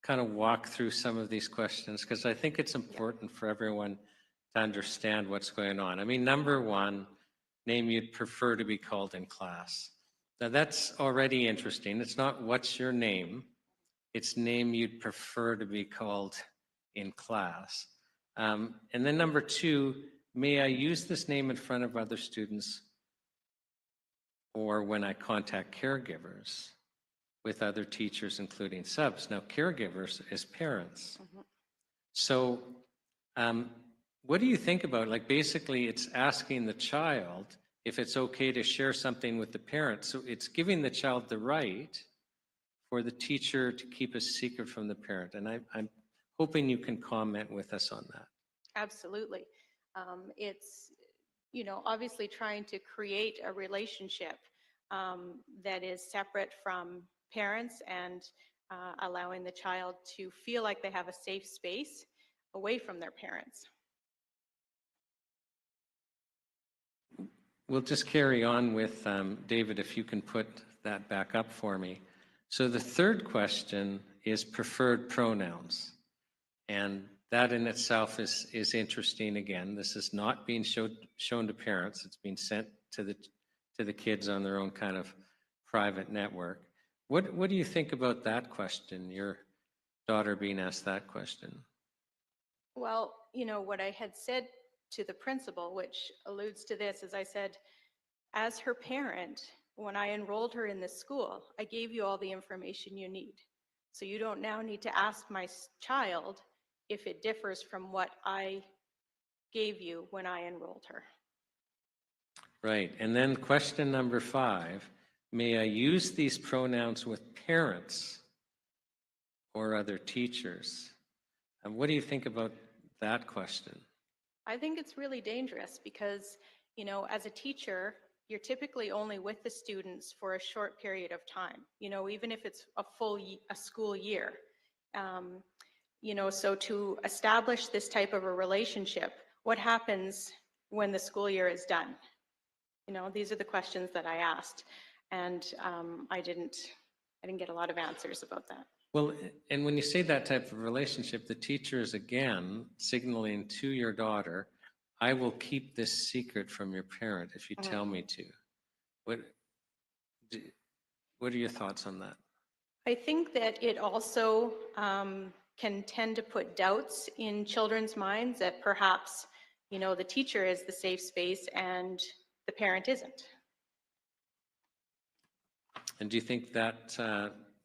S1: kind of walk through some of these questions? Because I think it's important for everyone to understand what's going on. I mean, number one, name you'd prefer to be called in class. Now that's already interesting. It's not what's your name, it's name you'd prefer to be called in class. And then number two, may I use this name in front of other students or when I contact caregivers with other teachers, including subs? Now, caregivers is parents. So what do you think about, like, basically it's asking the child if it's okay to share something with the parent. So it's giving the child the right for the teacher to keep a secret from the parent. And I'm hoping you can comment with us on that.
S7: Absolutely. It's, you know, obviously trying to create a relationship that is separate from parents and allowing the child to feel like they have a safe space away from their parents.
S1: We'll just carry on with David, if you can put that back up for me. So the third question is preferred pronouns. And that in itself is interesting. Again, this is not being shown to parents. It's being sent to the kids on their own kind of private network. What do you think about that question, your daughter being asked that question?
S7: Well, you know, what I had said to the principal, which alludes to this, is I said, as her parent, when I enrolled her in this school, I gave you all the information you need. So you don't now need to ask my child if it differs from what I gave you when I enrolled her.
S1: Right. And then question number 5, may I use these pronouns with parents or other teachers? And what do you think about that question?
S7: I think it's really dangerous because, you know, as a teacher, you're typically only with the students for a short period of time, you know, even if it's a school year. You know, so to establish this type of a relationship, what happens when the school year is done? You know, these are the questions that I asked, and I didn't get a lot of answers about that.
S1: Well, and when you say that type of relationship, the teacher is again signaling to your daughter, I will keep this secret from your parent if you tell me to. What are your thoughts on that?
S7: I think that it also can tend to put doubts in children's minds that perhaps, you know, the teacher is the safe space and the parent isn't.
S1: And do you think that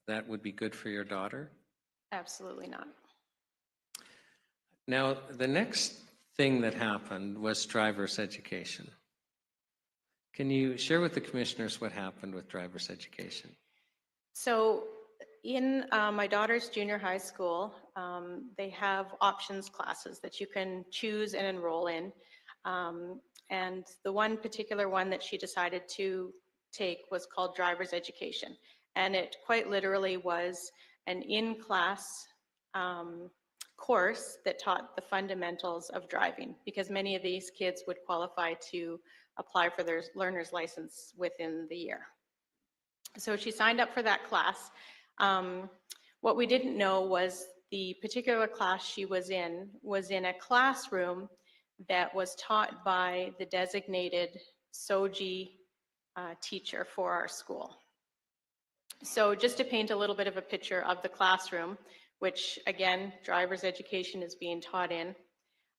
S1: that would be good for your daughter?
S7: Absolutely not.
S1: Now, the next thing that happened was driver's education. Can you share with the commissioners what happened with driver's education?
S7: So in my daughter's junior high school, they have options classes that you can choose and enroll in. And the one particular one that she decided to take was called driver's education. And it quite literally was an in-class course that taught the fundamentals of driving, because many of these kids would qualify to apply for their learner's license within the year. So she signed up for that class. What we didn't know was the particular class she was in a classroom that was taught by the designated SOGI teacher for our school. So just to paint a little bit of a picture of the classroom, which again, driver's education is being taught in.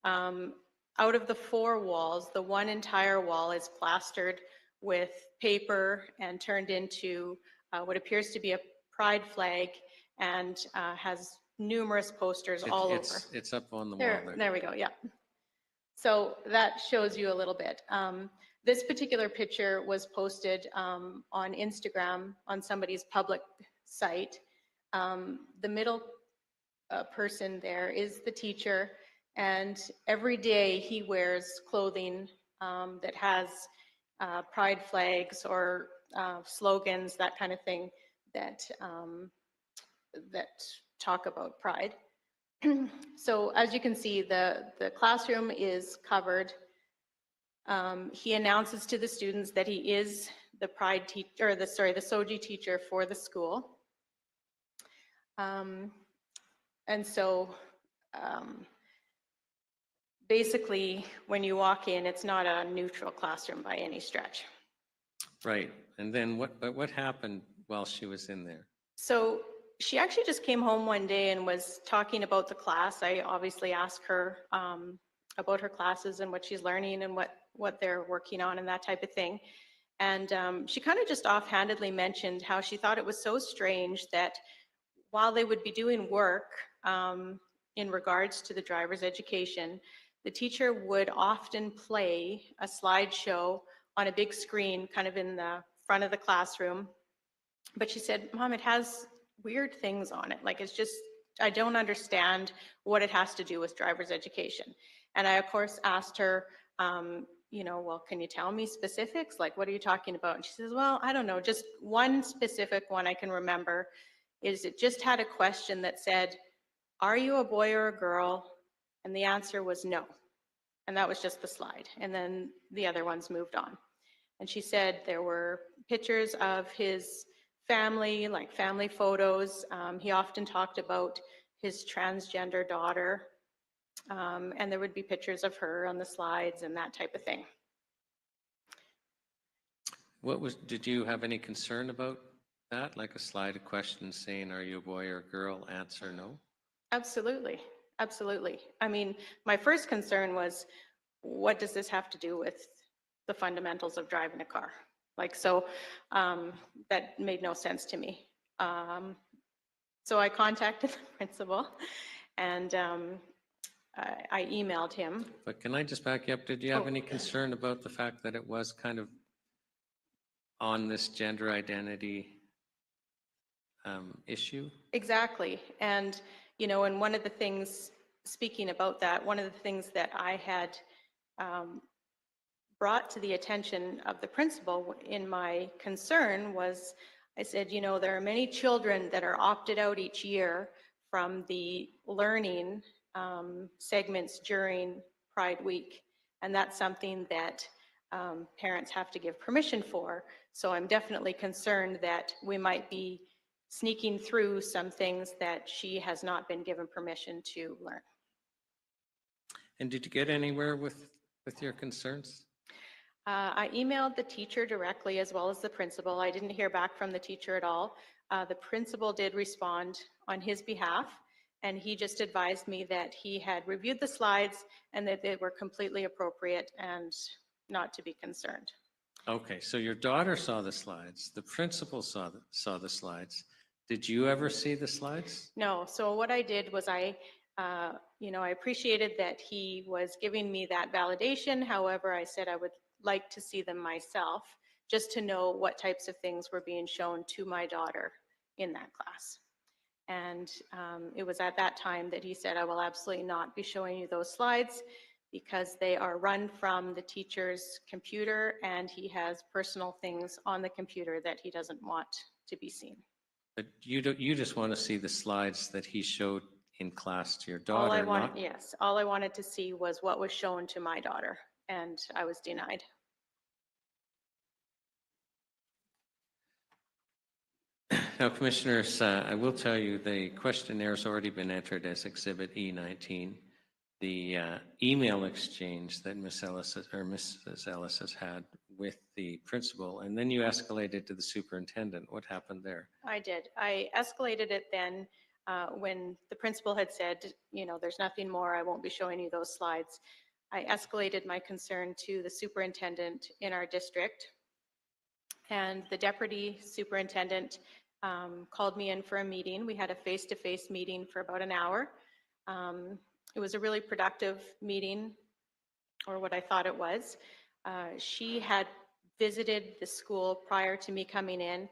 S7: Out of the 4 walls, the one entire wall is plastered with paper and turned into what appears to be a pride flag, and has numerous posters all over.
S1: It's up on the wall there.
S7: There we go, yeah. So that shows you a little bit. This particular picture was posted on Instagram on somebody's public site. The middle person there is the teacher, and every day he wears clothing that has pride flags or slogans, that kind of thing, that talk about pride. So as you can see, the classroom is covered. He announces to the students that he is the pride teacher, or the SOGI teacher for the school. And so basically, when you walk in, it's not a neutral classroom by any stretch.
S1: Right. And then what happened while she was in there?
S7: So she actually just came home one day and was talking about the class. I obviously asked her about her classes and what she's learning and what they're working on and that type of thing. And she kind of just offhandedly mentioned how she thought it was so strange that while they would be doing work in regards to the driver's education, the teacher would often play a slideshow on a big screen kind of in the front of the classroom. But she said, Mom, it has weird things on it. Like, it's just, I don't understand what it has to do with driver's education. And I, of course, asked her, you know, well, can you tell me specifics? Like, what are you talking about? And she says, well, I don't know. Just one specific one I can remember is it just had a question that said, are you a boy or a girl? And the answer was no. And that was just the slide. And then the other ones moved on. And she said there were pictures of his family, like family photos. He often talked about his transgender daughter. And there would be pictures of her on the slides and that type of thing.
S1: Did you have any concern about that? Like a slide of questions saying, are you a boy or a girl? Answer no? Absolutely. Absolutely. I mean, my first concern was, what does this have to do with the fundamentals of driving a car? Like, so that made no sense to me. So I contacted the principal and I emailed him. But can I just back you up? Did you have any concern about the fact that it was kind of on this gender identity issue? Exactly. And, you know, and one of the things, speaking about that, one of the things that I had brought to the attention of the principal in my concern was, I said, you know, there are many children that are opted out each year from the learning segments during Pride Week. And that's something that parents have to give permission for. So I'm definitely concerned that we might be sneaking through some things that she has not been given permission to learn. And did you get anywhere with your concerns? I emailed the teacher directly as well as the principal. I didn't hear back from the teacher at all. The principal did respond on his behalf, and he just advised me that he had reviewed the slides and that they were completely appropriate and not to be concerned. Okay, so your daughter saw the slides, the principal saw the slides. Did you ever see the slides? No, so what I did was you know, I appreciated that he was giving me that validation. However, I said I would like to see them myself, just to know what types of things were being shown to my daughter in that class. And it was at that time that he said, I will absolutely not be showing you those slides because they are run from the teacher's computer and he has personal things on the computer that he doesn't want to be seen. But you just want to see the slides that he showed in class to your daughter? Yes, all I wanted to see was what was shown to my daughter, and I was denied. Now, Commissioners, I will tell you the questionnaire has already been entered as Exhibit E19. The email exchange that Mrs. Ellis has had with the principal, and then you escalated to the superintendent. What happened there? I did. I escalated it then
S7: when the principal had said, you know, there's nothing more, I won't be showing you those slides, I escalated my concern to the superintendent in our district. And the deputy superintendent called me in for a meeting. We had a face-to-face meeting for about an hour. It was a really productive meeting, or what I thought it was. She had visited the school prior to me coming in.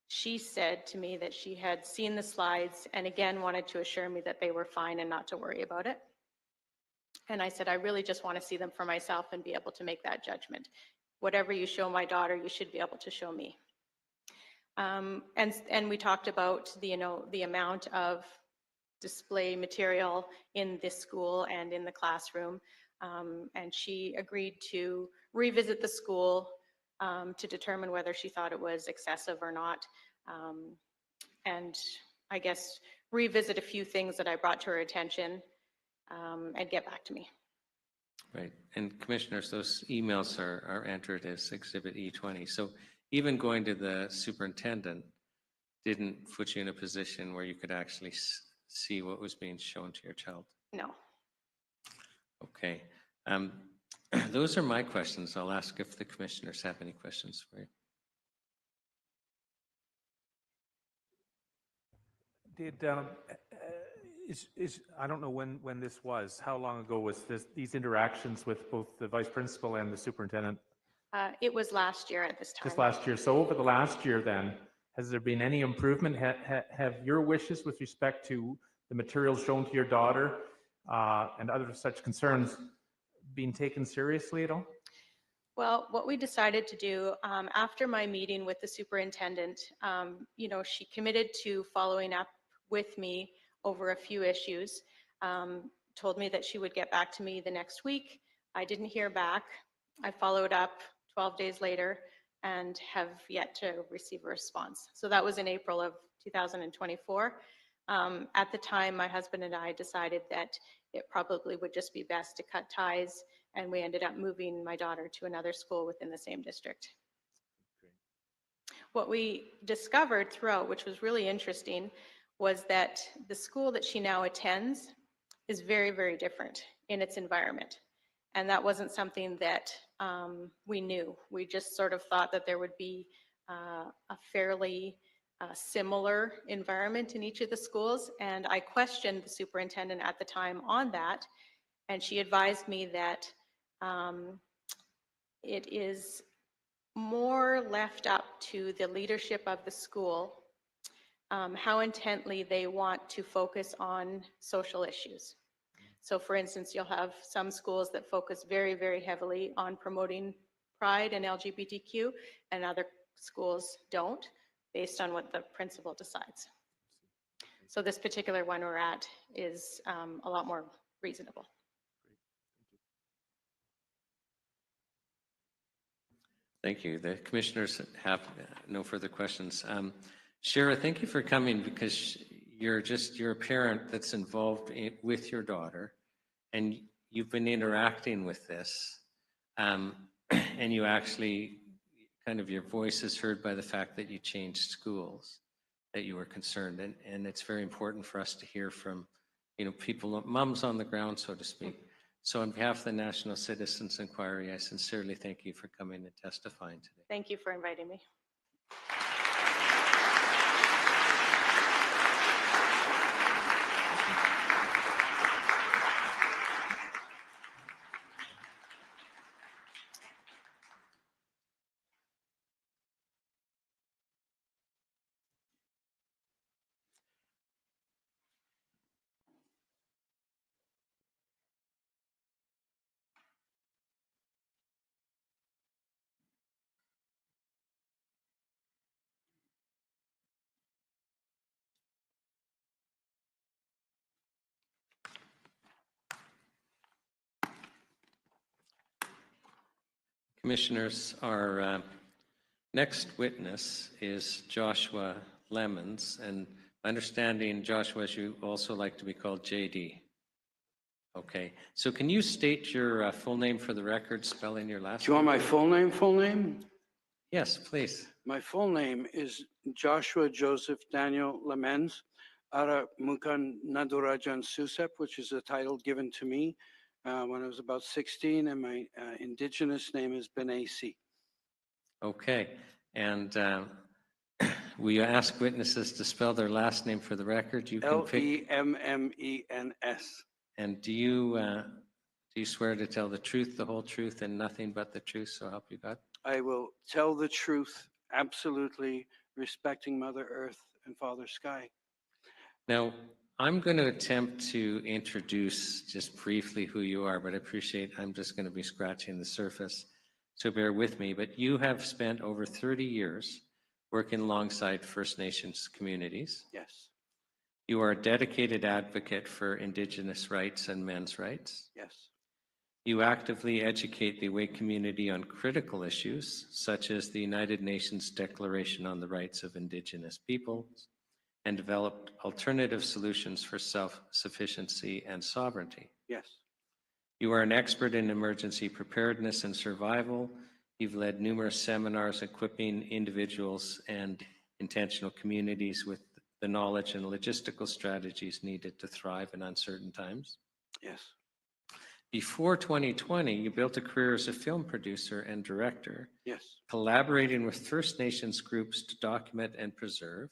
S7: She said to me that she had seen the slides and again wanted to assure me that they were fine and not to worry about it. And I said, I really just want to see them for myself and be able to make that judgment. Whatever you show my daughter, you should be able to show me. And we talked about the amount of display material in this school and in the classroom. And she agreed to revisit the school to determine whether she thought it was excessive or not. And I guess revisit a few things that I brought to her attention and get back to me.
S1: Right. And commissioners, those emails are entered as Exhibit E20. So even going to the superintendent didn't put you in a position where you could actually see what was being shown to your child?
S7: No.
S1: Okay. Those are my questions. I'll ask if the commissioners have any questions for you.
S12: I don't know when this was. How long ago was these interactions with both the vice principal and the superintendent?
S7: It was last year at this time.
S12: Just last year. So over the last year then, has there been any improvement? Have your wishes with respect to the materials shown to your daughter and other such concerns been taken seriously at all?
S7: Well, what we decided to do after my meeting with the superintendent, she committed to following up with me over a few issues, told me that she would get back to me the next week. I didn't hear back. I followed up 12 days later and have yet to receive a response. So that was in April of 2024. At the time, my husband and I decided that it probably would just be best to cut ties, and we ended up moving my daughter to another school within the same district. What we discovered throughout, which was really interesting, was that the school that she now attends is very, very different in its environment. And that wasn't something that we knew. We just sort of thought that there would be a fairly similar environment in each of the schools. And I questioned the superintendent at the time on that. And she advised me that it is more left up to the leadership of the school how intently they want to focus on social issues. So for instance, you'll have some schools that focus very, very heavily on promoting pride and LGBTQ, and other schools don't, based on what the principal decides. So this particular one we're at is a lot more reasonable.
S1: Thank you. The commissioners have no further questions. Shara, thank you for coming, because you're a parent that's involved with your daughter, and you've been interacting with this, and you actually your voice is heard by the fact that you changed schools, that you were concerned, and it's very important for us to hear from people, mums on the ground, so to speak. So on behalf of the National Citizens Inquiry, I sincerely thank you for coming and testifying today.
S7: Thank you for inviting me.
S1: Commissioners, our next witness is Joshua Lemons, and my understanding, Joshua, is you also like to be called JD. Okay, so can you state your full name for the record, spelling your last name?
S8: Do you want my full name, full name?
S1: Yes, please.
S8: My full name is Joshua Joseph Daniel Lemens. Ara Mukan Nadurajan Susep, which is a title given to me when I was about 16, and my indigenous name is Benesi.
S1: Okay, and we ask witnesses to spell their last name for the record. You can pick.
S8: Lemmenes.
S1: And do you swear to tell the truth, the whole truth, and nothing but the truth, so help you God?
S8: I will tell the truth, absolutely, respecting Mother Earth and Father Sky.
S1: Now, I'm going to attempt to introduce just briefly who you are, but I appreciate I'm just going to be scratching the surface, so bear with me. But you have spent over 30 years working alongside First Nations communities.
S8: Yes.
S1: You are a dedicated advocate for Indigenous rights and men's rights.
S8: Yes.
S1: You actively educate the Away community on critical issues, such as the United Nations Declaration on the Rights of Indigenous Peoples, and developed alternative solutions for self-sufficiency and sovereignty.
S8: Yes.
S1: You are an expert in emergency preparedness and survival. You've led numerous seminars equipping individuals and intentional communities with the knowledge and logistical strategies needed to thrive in uncertain times.
S8: Yes.
S1: Before 2020, you built a career as a film producer and director,
S8: Yes.
S1: collaborating with First Nations groups to document and preserve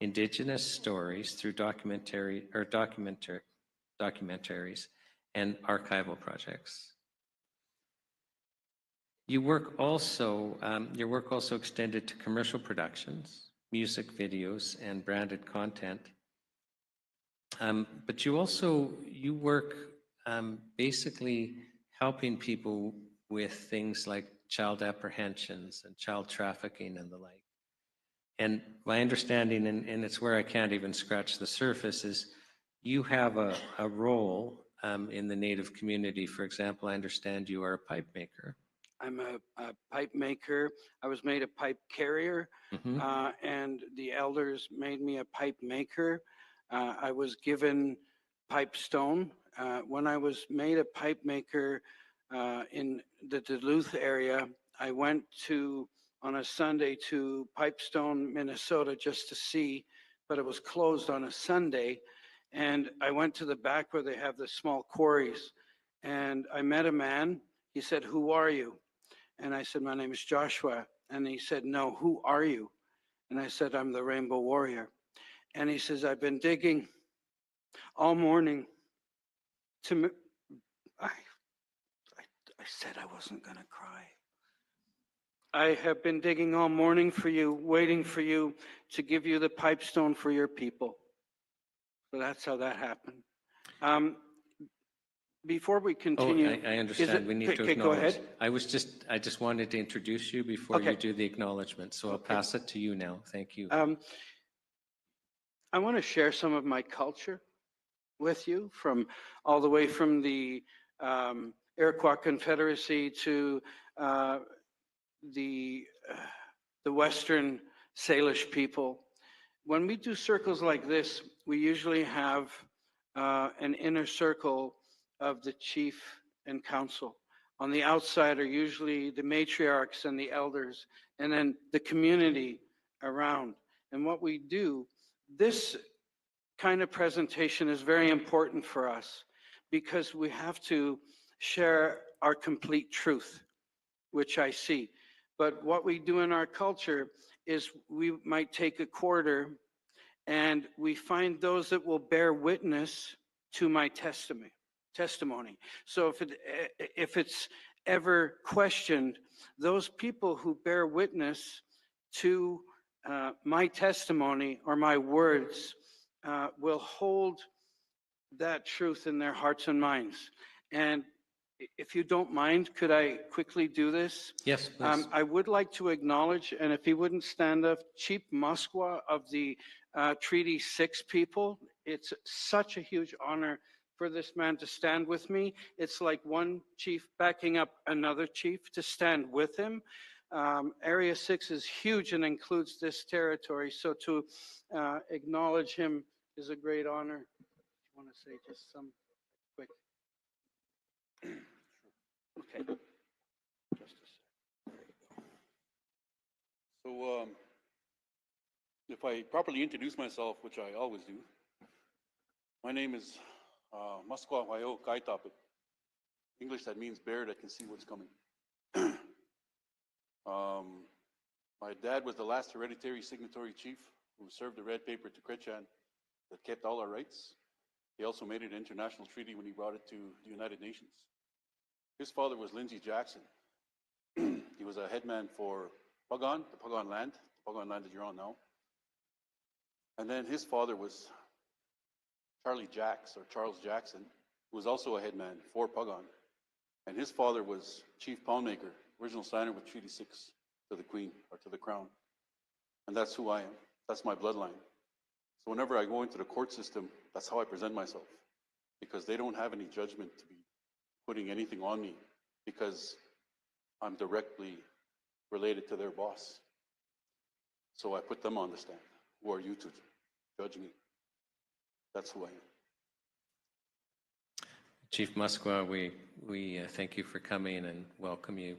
S1: Indigenous stories through documentaries and archival projects. Your work also extended to commercial productions, music videos, and branded content. But you work basically helping people with things like child apprehensions and child trafficking and the like. And my understanding, and it's where I can't even scratch the surface, is you have a role in the Native community. For example, I understand you are a pipe maker.
S8: I'm a pipe maker. I was made a pipe carrier, and the elders made me a pipe maker. I was given pipe stone. When I was made a pipe maker in the Duluth area, I went on a Sunday to Pipestone, Minnesota, just to see, but it was closed on a Sunday. And I went to the back where they have the small quarries, and I met a man. He said, "Who are you?" And I said, "My name is Joshua." And he said, "No, who are you?" And I said, "I'm the Rainbow Warrior." And he says, "I've been digging all morning to..." I said I wasn't going to cry. "I have been digging all morning for you, waiting for you to give you the pipestone for your people." So that's how that happened. Before we continue,
S1: I understand. We need to acknowledge.
S8: Go ahead.
S1: I just wanted to introduce you before you do the acknowledgement. So I'll pass it to you now. Thank you.
S8: I want to share some of my culture with you, from all the way from the Iroquois Confederacy to the Western Salish people. When we do circles like this, we usually have an inner circle of the chief and council. On the outside are usually the matriarchs and the elders, and then the community around. And what we do, this kind of presentation is very important for us because we have to share our complete truth, which I see. But what we do in our culture is we might take a quarter and we find those that will bear witness to my testimony. So if it's ever questioned, those people who bear witness to my testimony or my words will hold that truth in their hearts and minds. And if you don't mind, could I quickly do this?
S1: Yes, please.
S8: I would like to acknowledge, and if he wouldn't stand up, Chief Muskwa of the Treaty 6 people. It's such a huge honor for this man to stand with me. It's like one chief backing up another chief to stand with him. Area 6 is huge and includes this territory, so to acknowledge him is a great honor. I want to say just some quick. Okay. Just a sec.
S9: So if I properly introduce myself, which I always do, My name is Maskwa Wayo Kaitapit. English, that means bear that can see what's coming. My dad was the last hereditary signatory chief who served the red paper to Kretchan that kept all our rights. He also made it an international treaty when he brought it to the United Nations. His father was Lindsay Jackson. He was a headman for Pugon, the Pugon land that you're on now. And then his father was Charles Jackson, who was also a headman for Pugon. And his father was Chief Poundmaker, original signer with Treaty 6 to the Queen, or to the Crown. And that's who I am. That's my bloodline. So whenever I go into the court system, that's how I present myself. Because they don't have any judgment to be putting anything on me, because I'm directly related to their boss. So I put them on the stand. Who are you to judge me? That's who I am.
S1: Chief Muskwa, we thank you for coming and welcome you.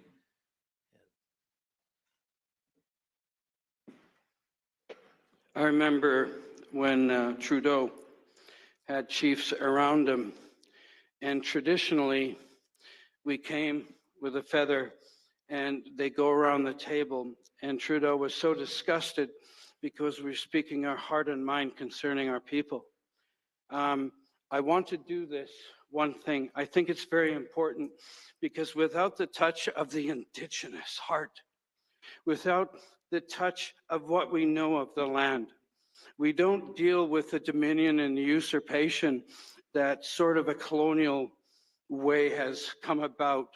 S8: I remember when Trudeau had chiefs around him, and traditionally we came with a feather and they go around the table, and Trudeau was so disgusted because we're speaking our heart and mind concerning our people. I want to do this one thing. I think it's very important, because without the touch of the Indigenous heart, without the touch of what we know of the land, we don't deal with the dominion and the usurpation that sort of a colonial way has come about.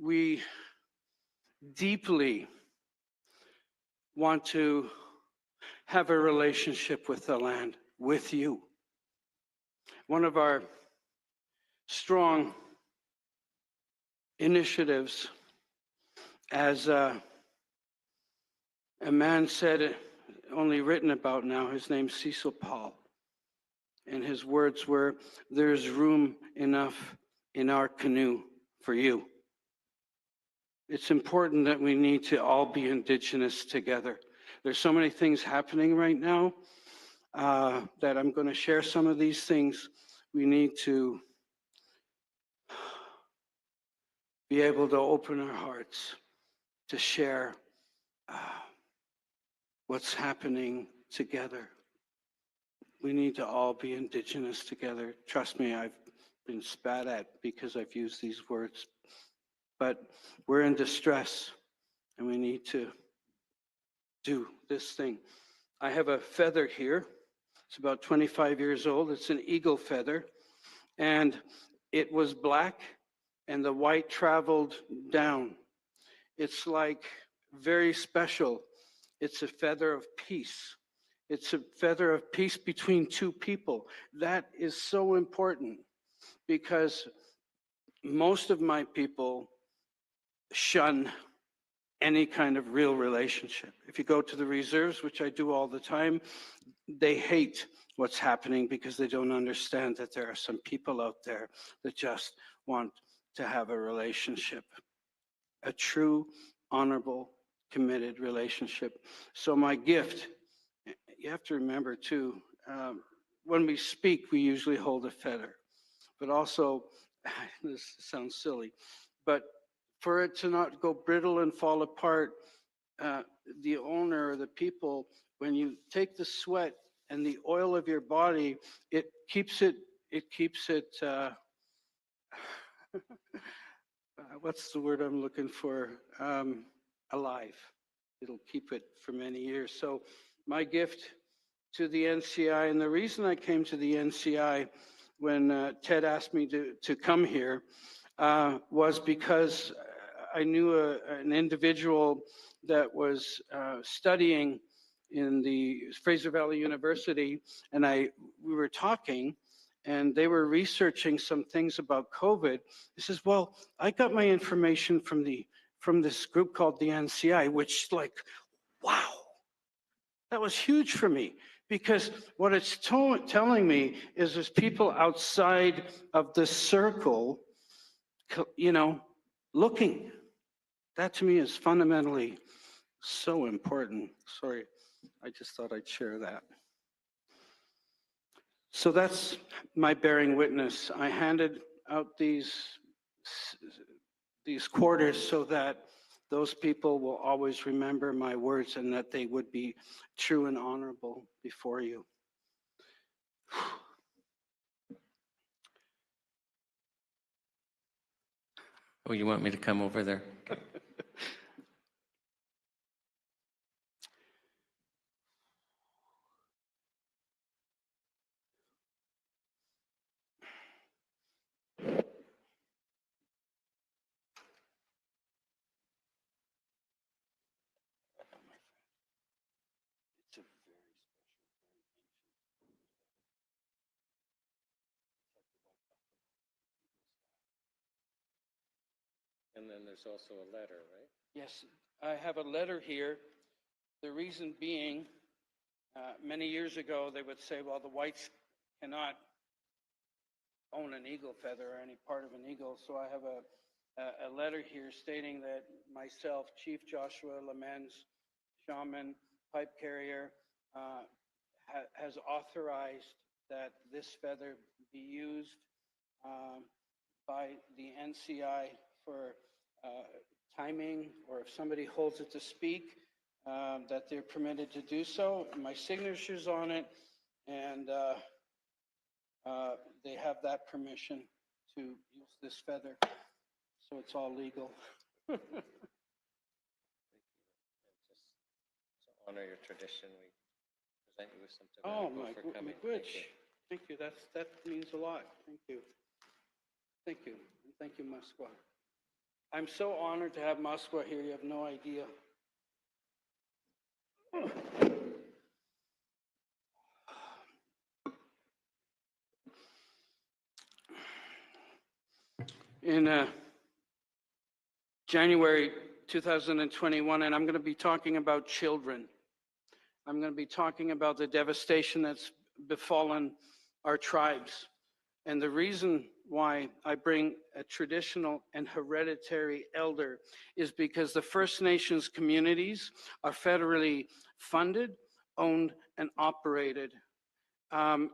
S8: We deeply want to have a relationship with the land, with you. One of our strong initiatives, as a man said, only written about now, his name's Cecil Paul, and his words were, "There's room enough in our canoe for you." It's important that we need to all be Indigenous together. There's so many things happening right now that I'm going to share some of these things. We need to be able to open our hearts to share what's happening together. We need to all be Indigenous together. Trust me, I've been spat at because I've used these words. But we're in distress, and we need to do this thing. I have a feather here. It's about 25 years old. It's an eagle feather, and it was black, and the white traveled down. It's like very special. It's a feather of peace. It's a feather of peace between two people. That is so important, because most of my people shun any kind of real relationship. If you go to the reserves, which I do all the time, they hate what's happening because they don't understand that there are some people out there that just want to have a relationship, a true, honorable, committed relationship. So my gift, you have to remember too, when we speak, we usually hold a feather, but also, this sounds silly, but for it to not go brittle and fall apart, the owner or the people, when you take the sweat and the oil of your body, it keeps it what's the word I'm looking for? Alive. It'll keep it for many years. So my gift to the NCI, and the reason I came to the NCI when Ted asked me to come here was because I knew an individual that was studying in the Fraser Valley University, and we were talking, and they were researching some things about COVID. He says, "Well, I got my information from this group called the NCI," which, like, wow, that was huge for me, because what it's telling me is there's people outside of the circle, you know, looking. That to me is fundamentally so important. Sorry, I just thought I'd share that. So that's my bearing witness. I handed out these quarters so that those people will always remember my words and that they would be true and honorable before you.
S1: Oh, you want me to come over there? And then there's also a letter, right?
S8: Yes, I have a letter here. The reason being, many years ago, they would say, well, the whites cannot own an eagle feather or any part of an eagle. So I have a letter here stating that myself, Chief Joshua Lamens, shaman, pipe carrier, has authorized that this feather be used by the NCI for timing, or if somebody holds it to speak, that they're permitted to do so. My signature's on it, and they have that permission to use this feather, so it's all legal.
S1: To honor your tradition, we present you with some
S8: Oh,
S1: tobacco for coming.
S8: Thank you. That means a lot. Thank you. Thank you. And thank you, Musqua. I'm so honored to have Musqua here. You have no idea. In January 2021, and I'm going to be talking about children. I'm going to be talking about the devastation that's befallen our tribes. And the reason why I bring a traditional and hereditary elder is because the First Nations communities are federally funded, owned, and operated.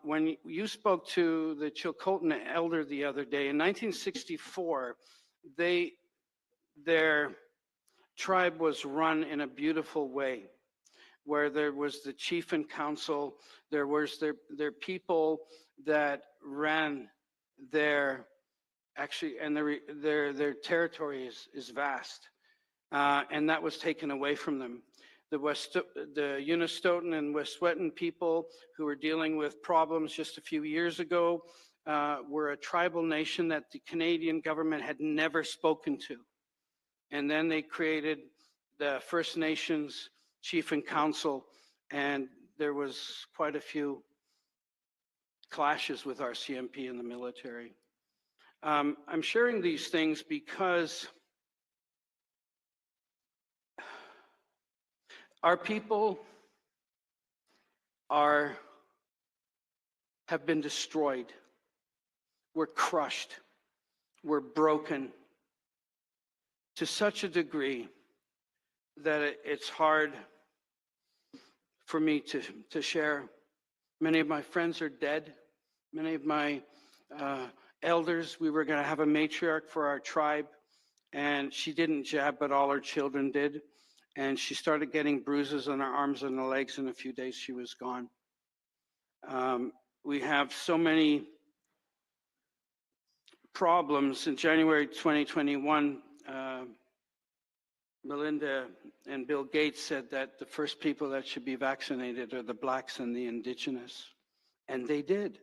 S8: When you spoke to the Chilcotin elder the other day, in 1964, their tribe was run in a beautiful way, where there was the chief and council, there was their people that ran their, actually, and their territory is vast, and that was taken away from them. The Unistoten and Wet'suwet'en people who were dealing with problems just a few years ago were a tribal nation that the Canadian government had never spoken to. And then they created the First Nations Chief and Council, and there was quite a few clashes with our CMP and the military. I'm sharing these things because our people have been destroyed. We're crushed. We're broken to such a degree that it's hard for me to share. Many of my friends are dead. Many of my elders, we were going to have a matriarch for our tribe, and she didn't jab, but all her children did. And she started getting bruises on her arms and her legs. In a few days, she was gone. We have so many problems. In January 2021, Melinda and Bill Gates said that the first people that should be vaccinated are the blacks and the indigenous. And they did.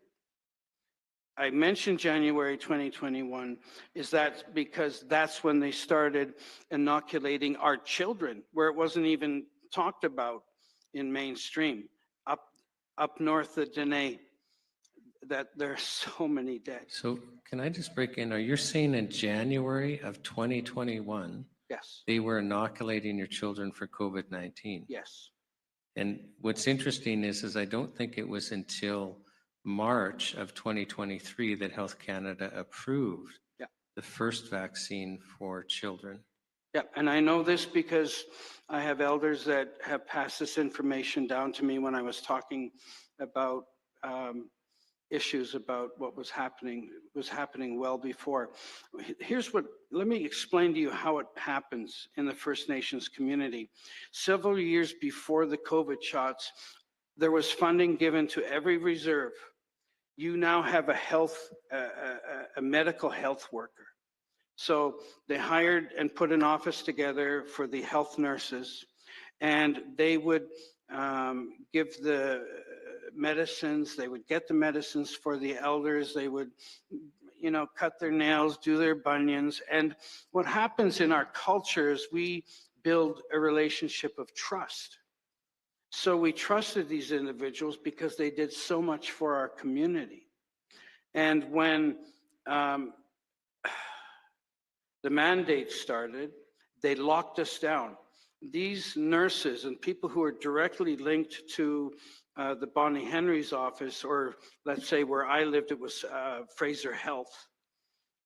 S8: I mentioned January 2021 is that because that's when they started inoculating our children, where it wasn't even talked about in mainstream. Up north of Dene, that there are so many dead.
S1: So can I just break in? Are you saying in January of 2021,
S8: yes,
S1: they were inoculating your children for COVID-19?
S8: Yes.
S1: And what's interesting is I don't think it was until March of 2023 that Health Canada approved the first vaccine for children.
S8: Yeah, and I know this because I have elders that have passed this information down to me when I was talking about issues about what was happening well before. Let me explain to you how it happens in the First Nations community. Several years before the COVID shots, there was funding given to every reserve. You now have a medical health worker. So they hired and put an office together for the health nurses, and they would give the medicines, they would get the medicines for the elders, they would, cut their nails, do their bunions. And what happens in our culture is we build a relationship of trust. So we trusted these individuals because they did so much for our community. And when the mandate started, they locked us down. These nurses and people who are directly linked to the Bonnie Henry's office, or let's say where I lived, it was Fraser Health.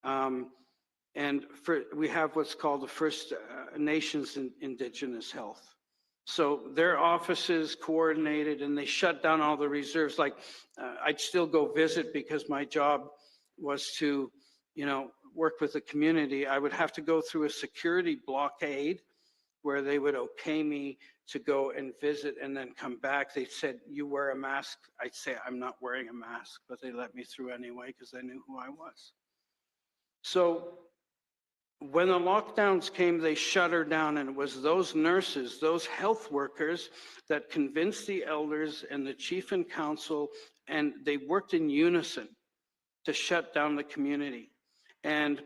S8: We have what's called the First Nations Indigenous Health. So their offices coordinated, and they shut down all the reserves. Like I'd still go visit because my job was to, work with the community. I would have to go through a security blockade where they would okay me to go and visit and then come back. They said, you wear a mask. I'd say, I'm not wearing a mask, but they let me through anyway because they knew who I was. So when the lockdowns came, they shut her down, and it was those nurses, those health workers that convinced the elders and the chief and council, and they worked in unison to shut down the community. And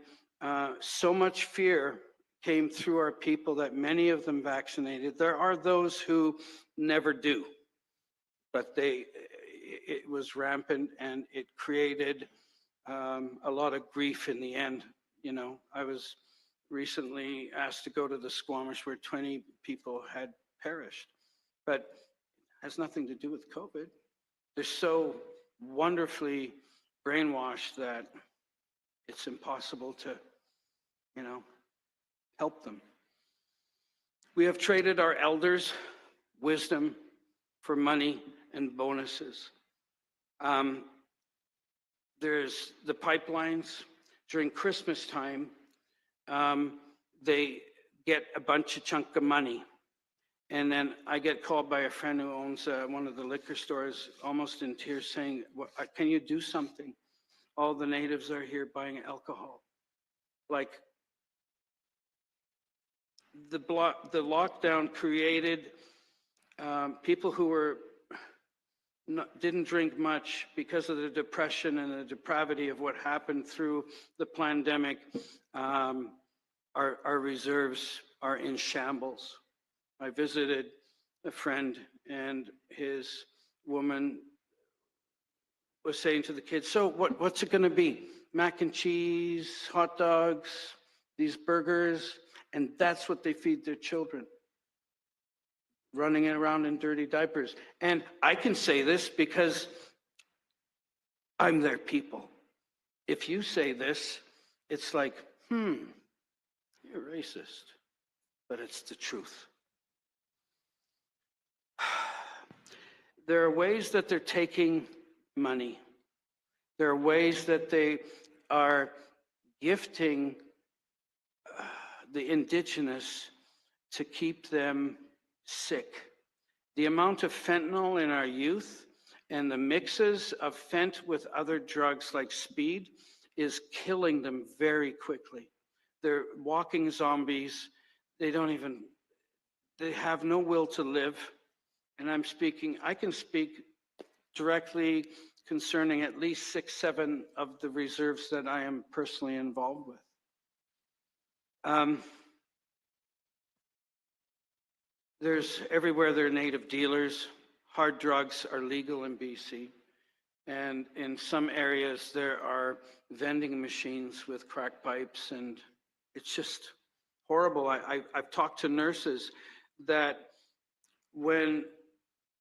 S8: so much fear came through our people that many of them vaccinated. There are those who never do, but it was rampant, and it created a lot of grief in the end. I was recently asked to go to the Squamish where 20 people had perished, but it has nothing to do with COVID. They're so wonderfully brainwashed that it's impossible to, help them. We have traded our elders' wisdom for money and bonuses. There's the pipelines. During Christmas time, they get a bunch of chunk of money. And then I get called by a friend who owns one of the liquor stores, almost in tears, saying, can you do something? All the natives are here buying alcohol. Like, the lockdown created people who didn't drink much because of the depression and the depravity of what happened through the pandemic. Our reserves are in shambles. I visited a friend, and his woman was saying to the kids, so what's it gonna be? Mac and cheese, hot dogs, these burgers, and that's what they feed their children, running around in dirty diapers. And I can say this because I'm their people. If you say this, it's like, you're racist, but it's the truth. There are ways that they're taking money. There are ways that they are gifting the Indigenous to keep them sick. The amount of fentanyl in our youth and the mixes of fent with other drugs like speed is killing them very quickly. They're walking zombies. They have no will to live. And I can speak directly concerning at least 6, 7 of the reserves that I am personally involved with. There's everywhere there are native dealers. Hard drugs are legal in BC. And in some areas there are vending machines with crack pipes, and it's just horrible. I've talked to nurses that when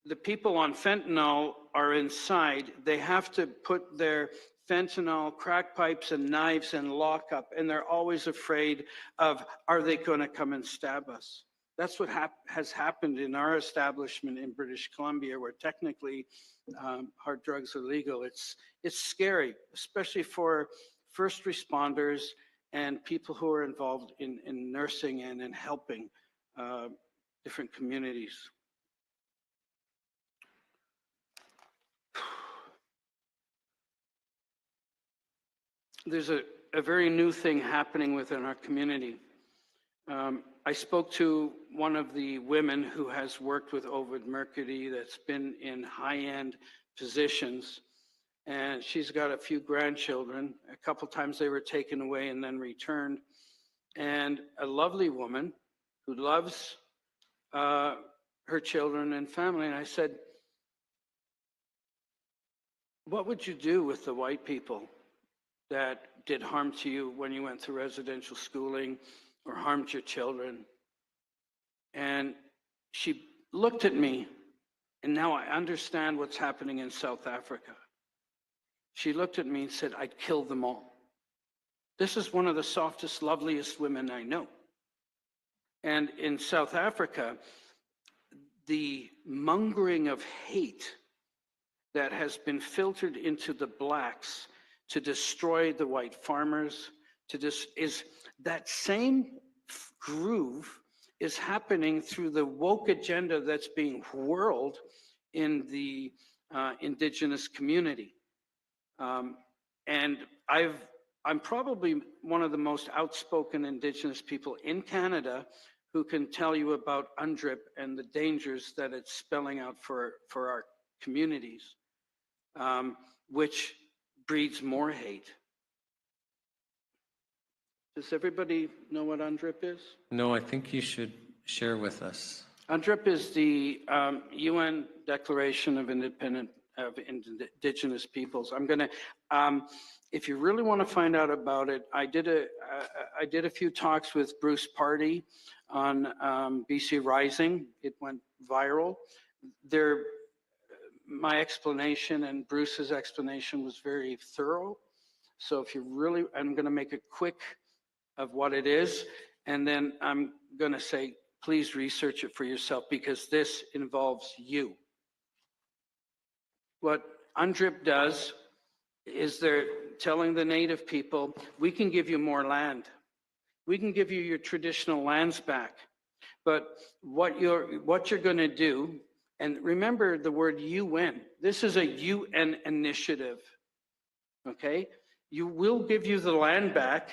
S8: the people on fentanyl are inside, they have to put their fentanyl, crack pipes, and knives in lockup, and they're always afraid of, are they going to come and stab us? That's what has happened in our establishment in British Columbia, where technically hard drugs are legal. It's scary, especially for first responders and people who are involved in nursing and in helping different communities. There's a very new thing happening within our community. I spoke to one of the women who has worked with Ovid Mercury that's been in high-end positions, and she's got a few grandchildren. A couple times they were taken away and then returned. And a lovely woman who loves her children and family. And I said, what would you do with the white people that did harm to you when you went through residential schooling or harmed your children? And she looked at me, and now I understand what's happening in South Africa. She looked at me and said, I'd kill them all. This is one of the softest, loveliest women I know. And in South Africa, the mongering of hate that has been filtered into the blacks to destroy the white farmers, is that same groove is happening through the woke agenda that's being whirled in the Indigenous community. And I'm probably one of the most outspoken Indigenous people in Canada who can tell you about UNDRIP and the dangers that it's spelling out for our communities, which breeds more hate. Does everybody know what UNDRIP is?
S1: No, I think you should share with us.
S8: UNDRIP is the UN Declaration of Indigenous Peoples. I'm gonna, if you really want to find out about it, I did a few talks with Bruce Party on BC Rising. It went viral. My explanation and Bruce's explanation was very thorough. So if you really, I'm going to make it quick of what it is, and then I'm going to say, please research it for yourself because this involves you. What UNDRIP does is they're telling the native people, we can give you more land. We can give you your traditional lands back. But what you're going to do, and remember the word UN, this is a UN initiative, okay? You will give you the land back,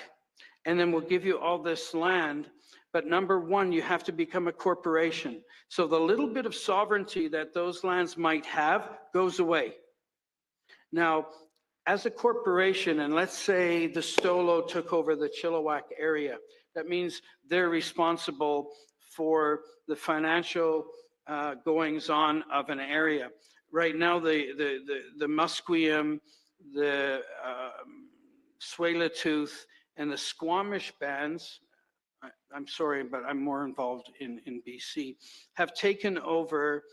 S8: and then we'll give you all this land. But number one, you have to become a corporation. So the little bit of sovereignty that those lands might have goes away. Now, as a corporation, and let's say the Stolo took over the Chilliwack area, that means they're responsible for the financial goings on of an area. Right now, the Musqueam, the Tsleil-Waututh, and the Squamish bands, I'm sorry, but I'm more involved in BC, have taken over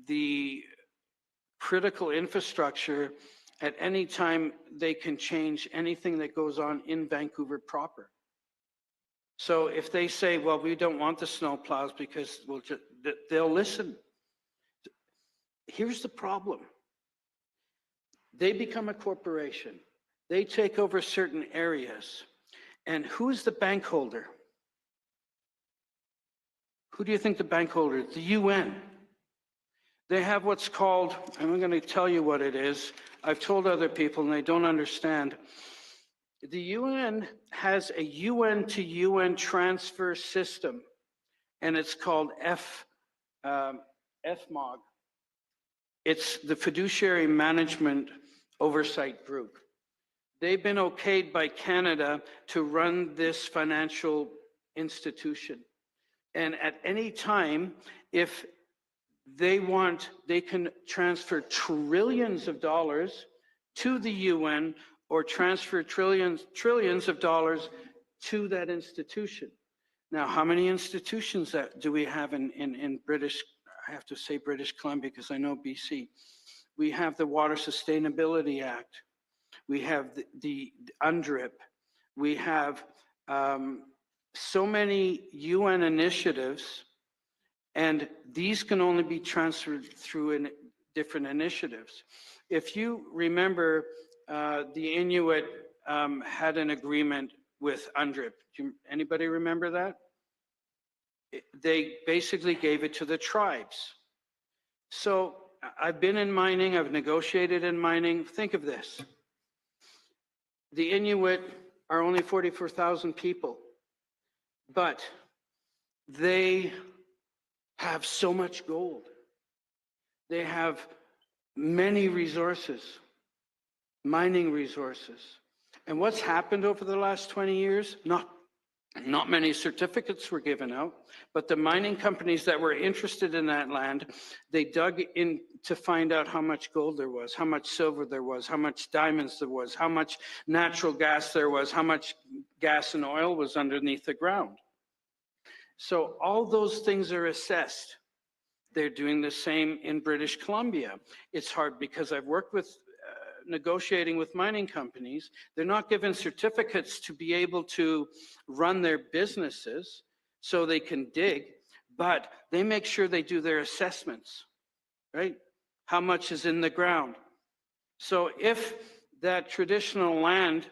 S8: the critical infrastructure. At any time, they can change anything that goes on in Vancouver proper. So if they say, well, we don't want the snow plows because they'll listen. Here's the problem. They become a corporation. They take over certain areas. And who's the bank holder? Who do you think the bank holder is? The UN. They have what's called, and I'm going to tell you what it is. I've told other people and they don't understand. The UN has a UN to UN transfer system, and it's called FMOG. It's the Fiduciary Management Oversight Group. They've been okayed by Canada to run this financial institution. And at any time, if they want, they can transfer trillions of dollars to the UN or transfer trillions of dollars to that institution. Now, how many institutions do we have in British, I have to say British Columbia because I know BC. We have the Water Sustainability Act. We have the UNDRIP. We have so many UN initiatives, and these can only be transferred through different initiatives. If you remember, the Inuit had an agreement with UNDRIP. Anybody remember that? They basically gave it to the tribes. So I've been in mining, I've negotiated in mining. Think of this. The Inuit are only 44,000 people, but they have so much gold. They have many resources, mining resources. And what's happened over the last 20 years? Not many certificates were given out, but the mining companies that were interested in that land, they dug in to find out how much gold there was, how much silver there was, how much diamonds there was, how much natural gas there was, how much gas and oil was underneath the ground. So all those things are assessed. They're doing the same in British Columbia. It's hard because I've worked with negotiating with mining companies. They're not given certificates to be able to run their businesses so they can dig, but they make sure they do their assessments, right? How much is in the ground? So if that traditional land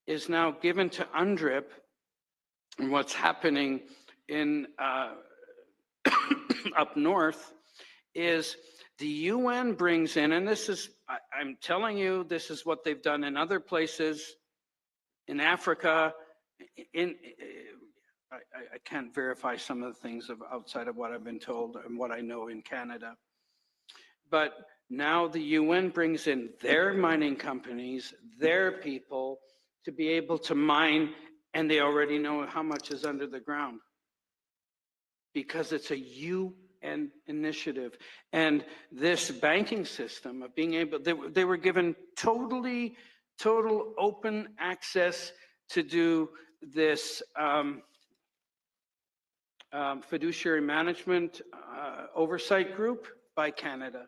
S8: is now given to UNDRIP, and what's happening in up north is the UN brings in, and this is, I'm telling you, this is what they've done in other places, in Africa, I can't verify some of the things outside of what I've been told and what I know in Canada. But now the UN brings in their mining companies, their people, to be able to mine, and they already know how much is under the ground because it's a UN initiative. And this banking system of being able, they were given total open access to do this fiduciary management oversight group by Canada.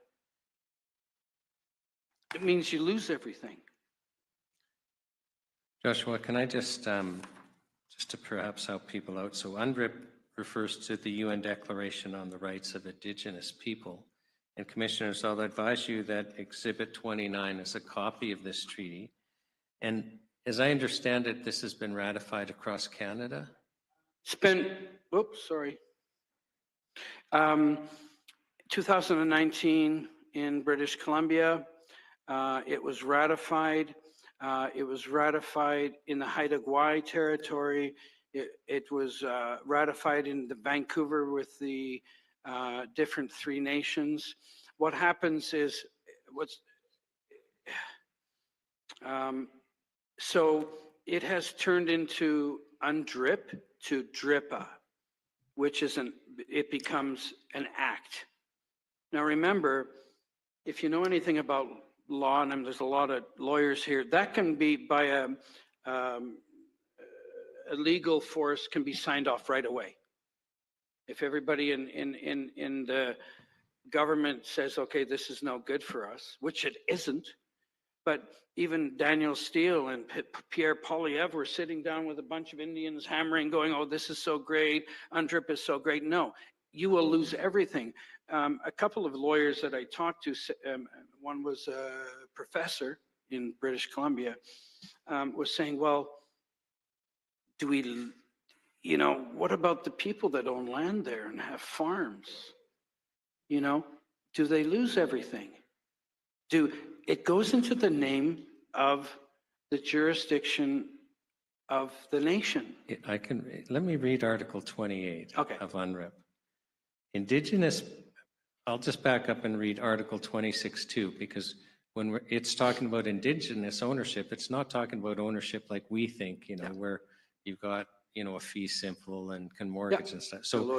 S8: It means you lose everything.
S1: Joshua, can I just to perhaps help people out? So UNDRIP refers to the UN Declaration on the Rights of Indigenous People. And commissioners, I'll advise you that Exhibit 29 is a copy of this treaty. And as I understand it, this has been ratified across Canada?
S8: It's been, whoops, sorry. 2019 in British Columbia, it was ratified. It was ratified in the Haida Gwaii territory. It was ratified in the Vancouver with the different 3 nations. What happens is, so it has turned into UNDRIP to DRIPA, which is it becomes an act. Now remember, if you know anything about law, and there's a lot of lawyers here, that can be by a legal force can be signed off right away. If everybody in the government says, okay, this is no good for us, which it isn't, but even Daniel Steele and Pierre Poilievre were sitting down with a bunch of Indians hammering, going, oh, this is so great, UNDRIP is so great. No, you will lose everything. A couple of lawyers that I talked to, one was a professor in British Columbia, was saying, well, do we, you know, what about the people that own land there and have farms? You know, do they lose everything? It goes into the name of the jurisdiction of the nation.
S1: Let me read Article 28 of UNDRIP. Indigenous, I'll just back up and read Article 26.2, because when it's talking about Indigenous ownership, it's not talking about ownership like we think, you know, where you've got, you know, a fee simple and can mortgage and stuff. So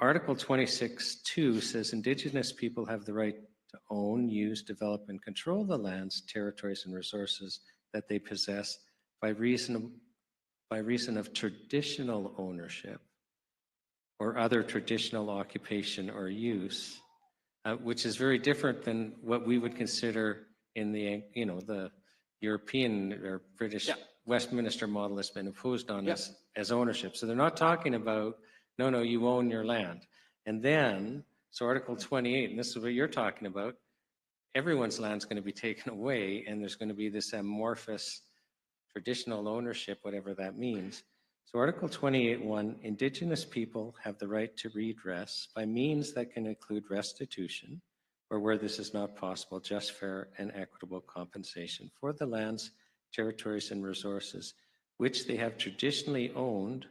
S1: Article 26.2 says Indigenous people have the right to own, use, develop, and control the lands, territories, and resources that they possess by reason of traditional ownership or other traditional occupation or use, which is very different than what we would consider in the, you know, the European or British Westminster model that's been imposed on
S8: Yeah.
S1: us as ownership. So they're not talking about, no, you own your land. And then, so Article 28, and this is what you're talking about, everyone's land's going to be taken away, and there's going to be this amorphous traditional ownership, whatever that means. So Article 28(1), Indigenous people have the right to redress by means that can include restitution, or where this is not possible, just, fair, and equitable compensation for the lands, territories, and resources which they have traditionally owned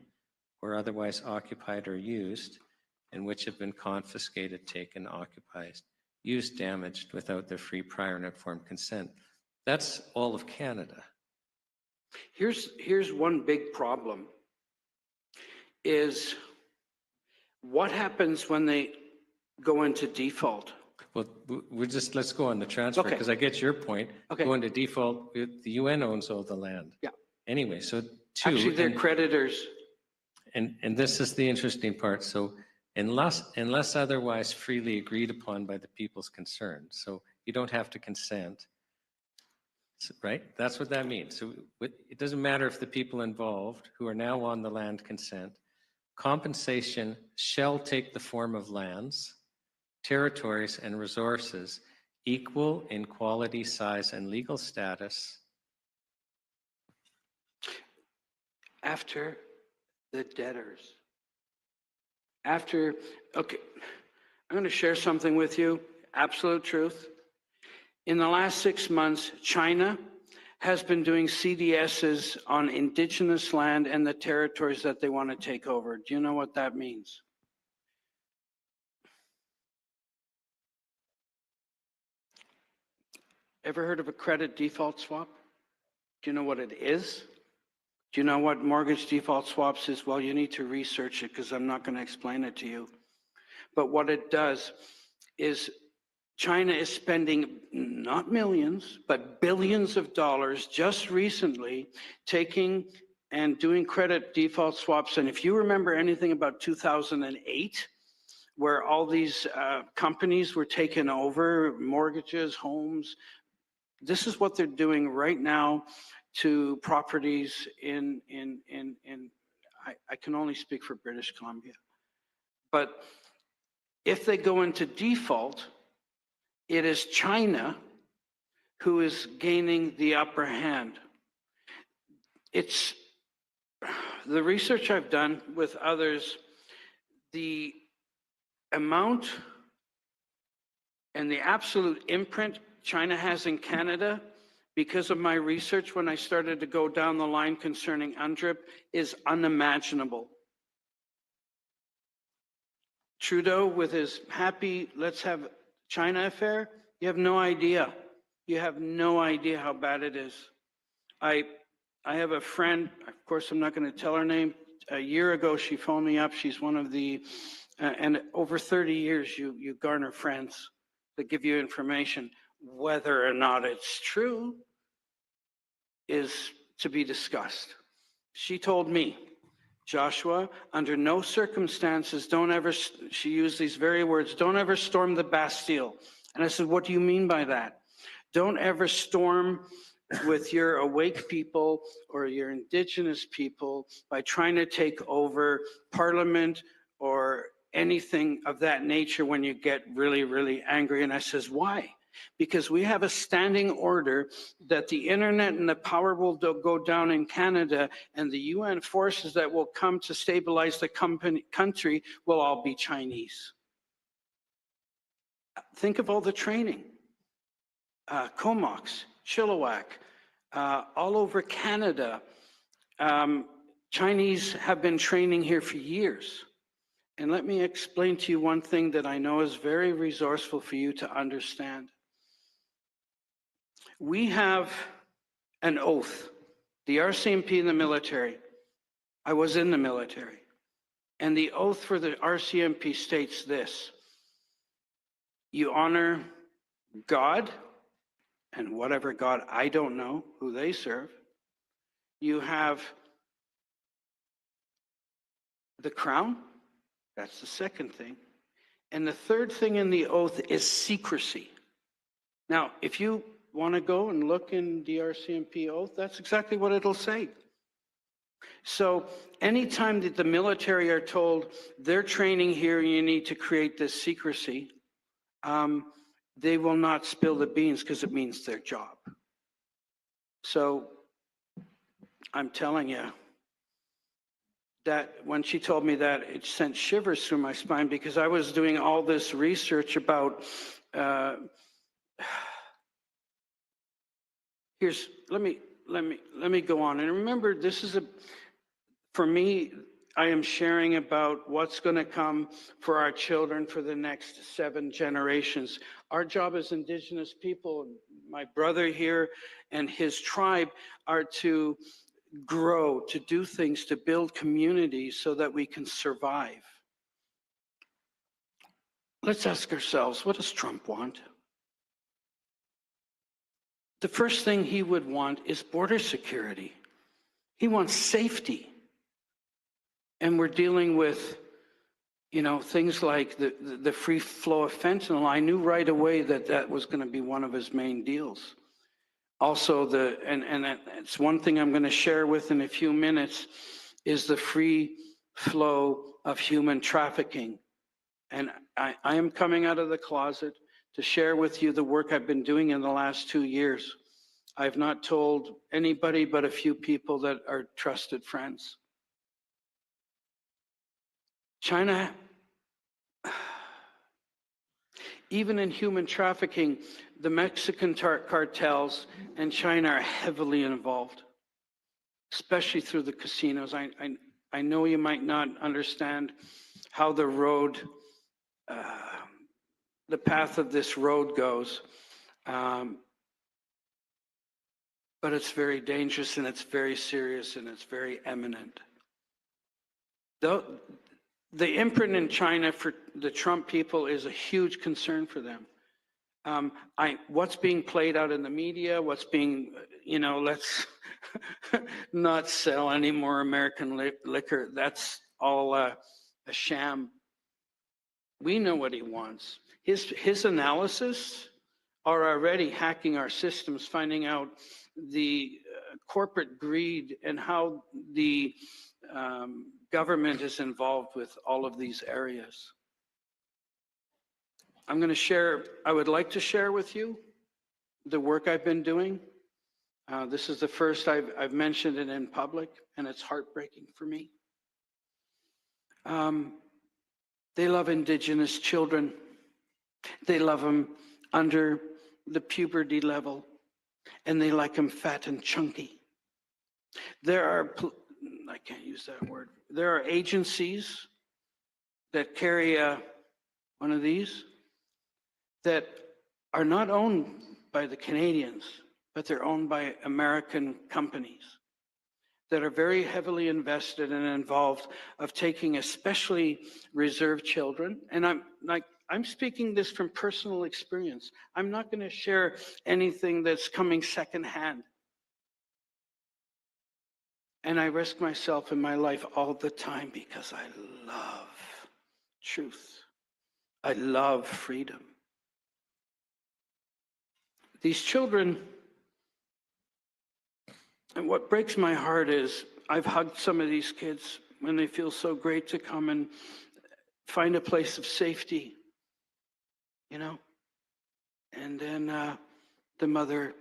S1: or otherwise occupied or used, and which have been confiscated, taken, occupied, used, damaged without their free, prior, and informed consent. That's all of Canada.
S8: Here's one big problem, is what happens when they go into default?
S1: Well, let's go on the transfer, because I get your point. Go into default, the UN owns all the land.
S8: Yeah.
S1: Anyway, so
S8: Actually, they're creditors.
S1: And this is the interesting part. So unless otherwise freely agreed upon by the peoples concerned, so you don't have to consent, right? That's what that means. So it doesn't matter if the people involved who are now on the land consent. Compensation shall take the form of lands, territories, and resources equal in quality, size, and legal status.
S8: After the debtors. Okay, I'm going to share something with you, absolute truth. In the last 6 months, China has been doing CDSs on Indigenous land and the territories that they want to take over. Do you know what that means? Ever heard of a credit default swap? Do you know what it is? Do you know what mortgage default swaps is? Well, you need to research it because I'm not going to explain it to you. But what it does is China is spending not millions, but billions of dollars just recently taking and doing credit default swaps. And if you remember anything about 2008, where all these companies were taken over, mortgages, homes, this is what they're doing right now to properties in I can only speak for British Columbia. But if they go into default, it is China who is gaining the upper hand. It's the research I've done with others, the amount and the absolute imprint China has in Canada, because of my research when I started to go down the line concerning UNDRIP, is unimaginable. Trudeau with his happy, let's have China affair, you have no idea. You have no idea how bad it is. I have a friend, of course I'm not going to tell her name. A year ago she phoned me up. She's one of the, and over 30 years you garner friends that give you information. Whether or not it's true is to be discussed. She told me, Joshua, under no circumstances, don't ever, she used these very words, don't ever storm the Bastille. And I said, what do you mean by that? Don't ever storm with your awake people or your Indigenous people by trying to take over Parliament or anything of that nature when you get really, really angry. And I says, why? Because we have a standing order that the internet and the power will go down in Canada, and the UN forces that will come to stabilize the country will all be Chinese. Think of all the training. Comox, Chilliwack, all over Canada. Chinese have been training here for years. And let me explain to you one thing that I know is very resourceful for you to understand. We have an oath, the RCMP in the military. I was in the military. And the oath for the RCMP states this: you honor God, and whatever God, I don't know who they serve. You have the crown, that's the second thing. And the third thing in the oath is secrecy. Now, if you want to go and look in DRCMP oath, that's exactly what it'll say. So anytime that the military are told they're training here, you need to create this secrecy, they will not spill the beans because it means their job. So I'm telling you that when she told me that, it sent shivers through my spine because I was doing all this research about, let me go on. And remember, this is for me, I am sharing about what's going to come for our children for the next 7 generations. Our job as Indigenous people, my brother here and his tribe, are to grow, to do things, to build communities so that we can survive. Let's ask ourselves, what does Trump want? The first thing he would want is border security. He wants safety. And we're dealing with, things like the free flow of fentanyl. I knew right away that that was going to be one of his main deals. Also, it's one thing I'm going to share with in a few minutes, is the free flow of human trafficking. And I am coming out of the closet to share with you the work I've been doing in the last 2 years. I've not told anybody but a few people that are trusted friends. China, even in human trafficking, the Mexican cartels and China are heavily involved, especially through the casinos. I know you might not understand how the road, the path of this road goes, but it's very dangerous and it's very serious and it's very imminent. The imprint in China for the Trump people is a huge concern for them. What's being played out in the media, what's being, let's not sell any more American liquor. That's all a sham. We know what he wants. His analysis are already hacking our systems, finding out the corporate greed and how the government is involved with all of these areas. I would like to share with you the work I've been doing. This is the first I've mentioned it in public, and it's heartbreaking for me. They love Indigenous children. They love them under the puberty level, and they like them fat and chunky. I can't use that word. There are agencies that carry one of these that are not owned by the Canadians, but they're owned by American companies that are very heavily invested and involved of taking especially reserve children. And I'm speaking this from personal experience. I'm not going to share anything that's coming secondhand. And I risk myself in my life all the time because I love truth. I love freedom. These children, and what breaks my heart is I've hugged some of these kids when they feel so great to come and find a place of safety, and then the mother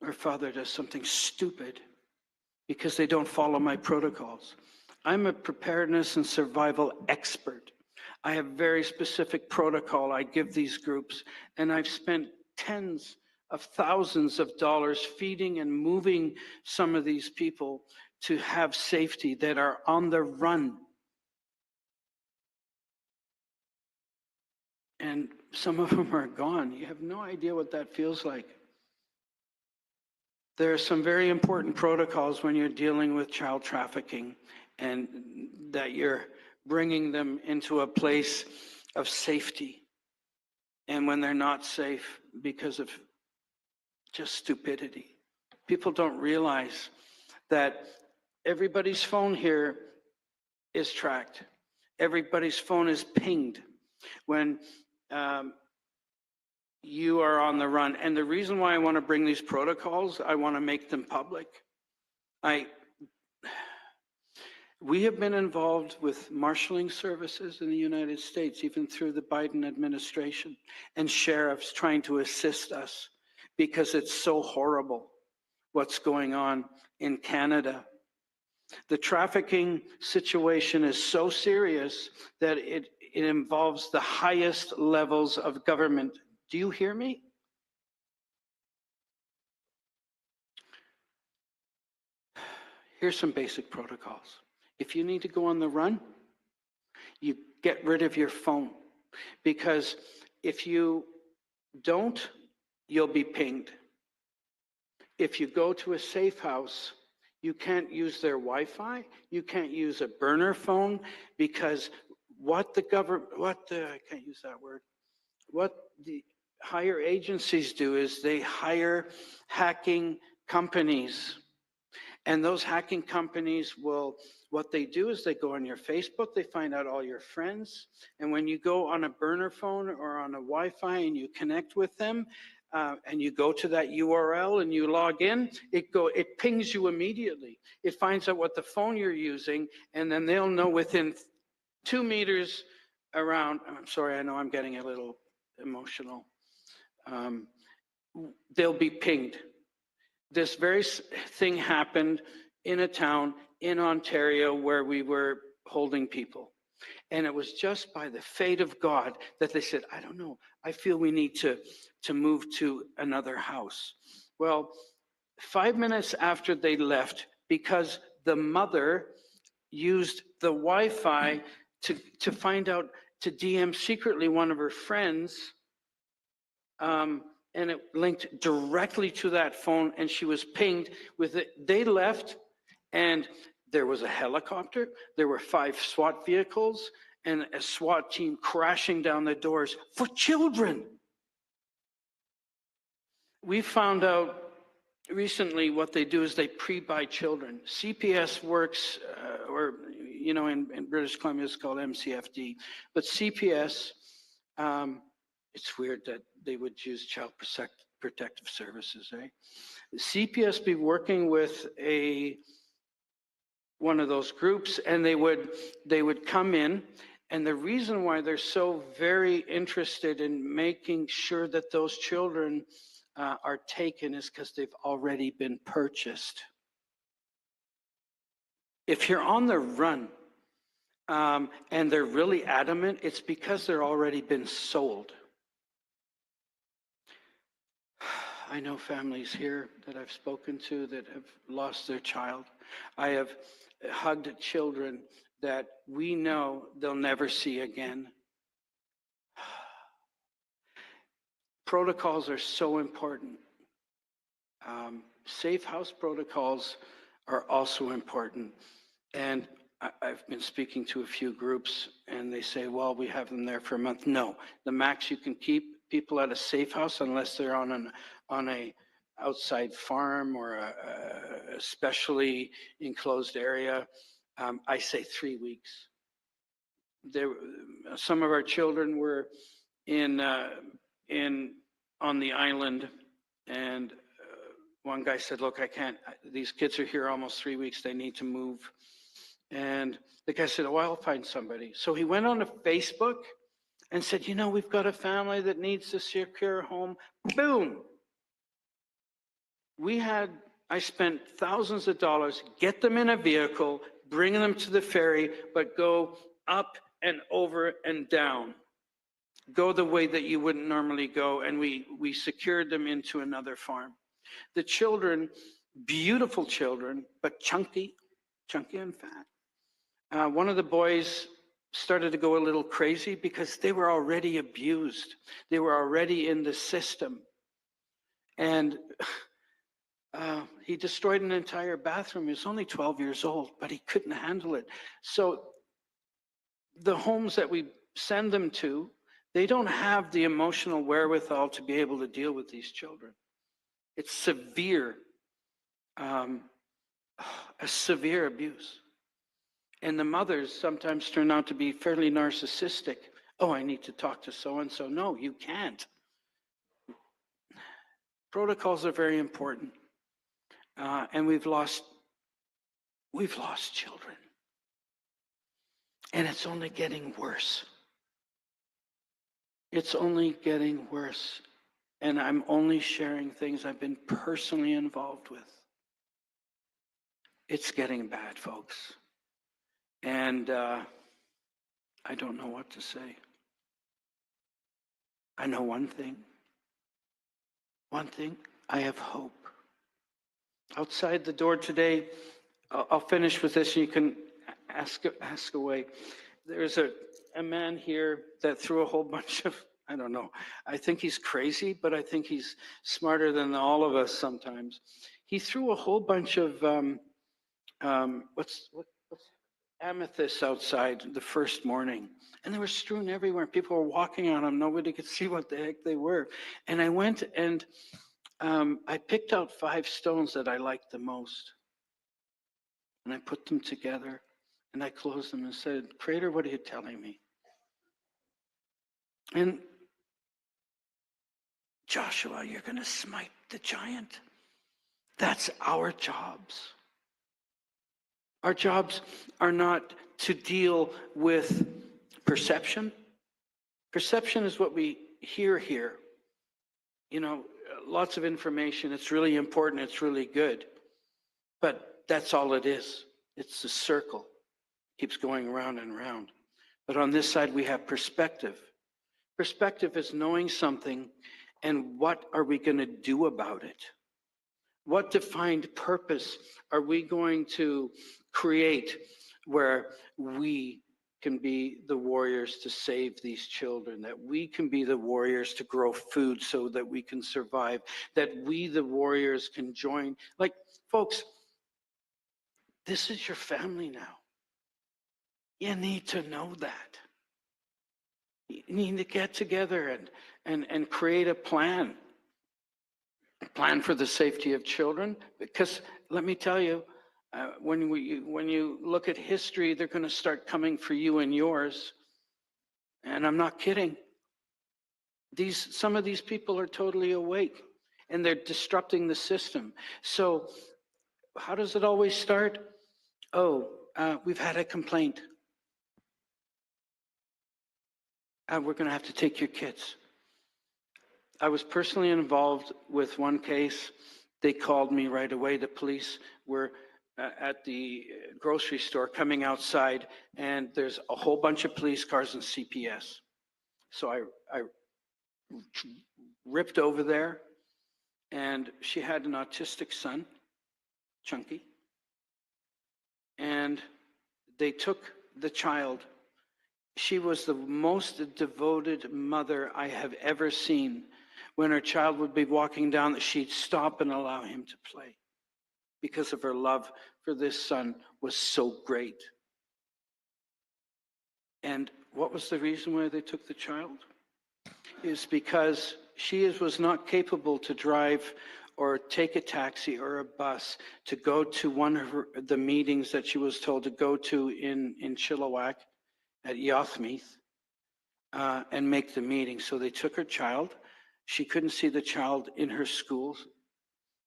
S8: or father does something stupid because they don't follow my protocols. I'm a preparedness and survival expert. I have very specific protocol I give these groups, and I've spent tens of thousands of dollars feeding and moving some of these people to have safety that are on the run. And some of them are gone. You have no idea what that feels like. There are some very important protocols when you're dealing with child trafficking, and that you're bringing them into a place of safety. And when they're not safe because of just stupidity. People don't realize that everybody's phone here is tracked. Everybody's phone is pinged. When you are on the run. And the reason why I want to bring these protocols, I want to make them public. We have been involved with marshaling services in the United States, even through the Biden administration, and sheriffs trying to assist us because it's so horrible what's going on in Canada. The trafficking situation is so serious that it involves the highest levels of government. Do you hear me? Here's some basic protocols. If you need to go on the run, you get rid of your phone, because if you don't, you'll be pinged. If you go to a safe house, you can't use their Wi-Fi, you can't use a burner phone, because what the higher agencies do is they hire hacking companies. And those hacking companies what they do is they go on your Facebook, they find out all your friends. And when you go on a burner phone or on a Wi-Fi and you connect with them, and you go to that URL and you log in, it pings you immediately. It finds out what the phone you're using, and then they'll know within 2 meters around. I'm sorry, I know I'm getting a little emotional. They'll be pinged. This very thing happened in a town in Ontario where we were holding people. And it was just by the fate of God that they said, I don't know, I feel we need to move to another house. Well, 5 minutes after they left, because the mother used the Wi-Fi to find out, to DM secretly one of her friends, and it linked directly to that phone, and she was pinged with it. They left, and there was a helicopter, there were 5 SWAT vehicles, and a SWAT team crashing down the doors for children. We found out recently what they do is they pre-buy children. CPS works, in British Columbia it's called MCFD, but CPS, it's weird that they would use Child Protective Services, eh? CPS be working with one of those groups, and they would come in, and the reason why they're so very interested in making sure that those children are taken is because they've already been purchased. If you're on the run and they're really adamant, it's because they're already been sold. I know families here that I've spoken to that have lost their child. I have hugged children that we know they'll never see again. Protocols are so important. Safe house protocols are also important. And I've been speaking to a few groups, and they say, well, we have them there for a month. No, the max you can keep people at a safe house, unless they're on a outside farm or a specially enclosed area, I say 3 weeks. Some of our children were on the island, and one guy said, look, I can't, these kids are here almost 3 weeks, they need to move. And the guy said, oh, I'll find somebody. So he went on to Facebook and said, we've got a family that needs to secure a home. Boom. I spent thousands of dollars, get them in a vehicle, bring them to the ferry, but go up and over and down. Go the way that you wouldn't normally go, and we secured them into another farm. The children, beautiful children, but chunky and fat. One of the boys started to go a little crazy because they were already abused. They were already in the system. And he destroyed an entire bathroom. He was only 12 years old, but he couldn't handle it. So the homes that we send them to, they don't have the emotional wherewithal to be able to deal with these children. It's severe, a severe abuse. And the mothers sometimes turn out to be fairly narcissistic. Oh, I need to talk to so-and-so. No, you can't. Protocols are very important. And we've lost children. And it's only getting worse. It's only getting worse. And I'm only sharing things I've been personally involved with. It's getting bad, folks. And I don't know what to say. I know one thing. One thing, I have hope. Outside the door today, I'll finish with this, and you can ask away. There's a man here that threw a whole bunch of, I don't know, I think he's crazy, but I think he's smarter than all of us sometimes. He threw a whole bunch of, what's amethyst outside the first morning, and they were strewn everywhere. People were walking on them. Nobody could see what the heck they were. And I went and I picked out 5 stones that I liked the most. And I put them together and I closed them and said, Creator, what are you telling me? And Joshua, you're going to smite the giant. That's our jobs. Our jobs are not to deal with perception. Perception is what we hear here. You know, lots of information. It's really important. It's really good. But that's all it is. It's a circle. Keeps going round and round. But on this side, we have perspective. Perspective is knowing something and what are we going to do about it? What defined purpose are we going to create where we can be the warriors to save these children, that we can be the warriors to grow food so that we can survive, that we, the warriors, can join. Like, folks, this is your family now. You need to know that. You need to get together and create a plan for the safety of children. Because let me tell you, when you look at history, they're going to start coming for you and yours. And I'm not kidding. Some of these people are totally awake, and they're disrupting the system. So how does it always start? Oh, we've had a complaint. We're going to have to take your kids. I was personally involved with one case. They called me right away. The police were at the grocery store coming outside, and there's a whole bunch of police cars and CPS. So I ripped over there, and she had an autistic son, Chunky, and they took the child. She was the most devoted mother I have ever seen. When her child would be walking down, she'd stop and allow him to play because of her love for this son was so great. And what was the reason why they took the child? Is because she was not capable to drive or take a taxi or a bus to go to one of the meetings that she was told to go to in Chilliwack at Yothmeath and make the meeting. So they took her child. She couldn't see the child in her schools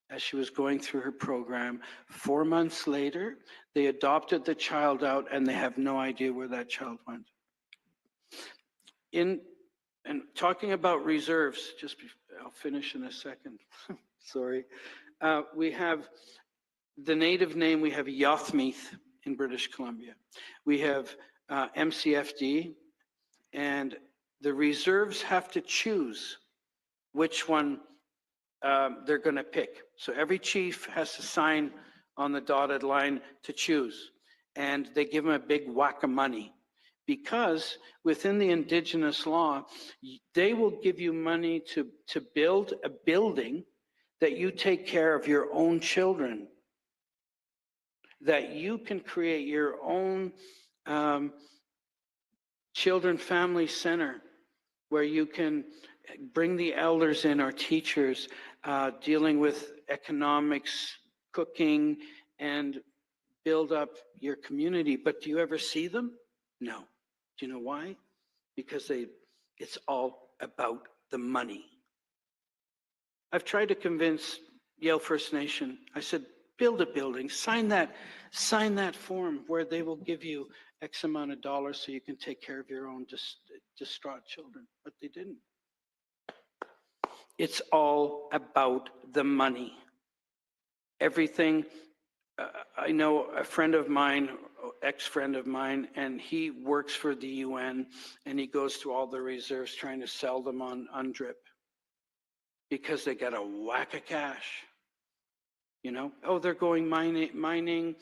S8: as she was going through her program. 4 months later, they adopted the child out, and they have no idea where that child went. And talking about reserves, I'll finish in a second. Sorry. We have the native name, we have Yothmeath in British Columbia. We have MCFD, and the reserves have to choose which one they're going to pick. So every chief has to sign on the dotted line to choose, and they give them a big whack of money. Because within the Indigenous law, they will give you money to build a building that you take care of your own children, that you can create your own children family center where you can bring the elders in or teachers dealing with economics, cooking, and build up your community. But do you ever see them? No. Do you know why? Because it's all about the money. I've tried to convince Yale First Nation. I said, build a building, sign that form where they will give you X amount of dollars so you can take care of your own distraught children, but they didn't. It's all about the money. Everything. I know a friend of mine, ex-friend of mine, and he works for the UN, and he goes to all the reserves trying to sell them on UNDRIP because they got a whack of cash. You know, oh, they're going mining.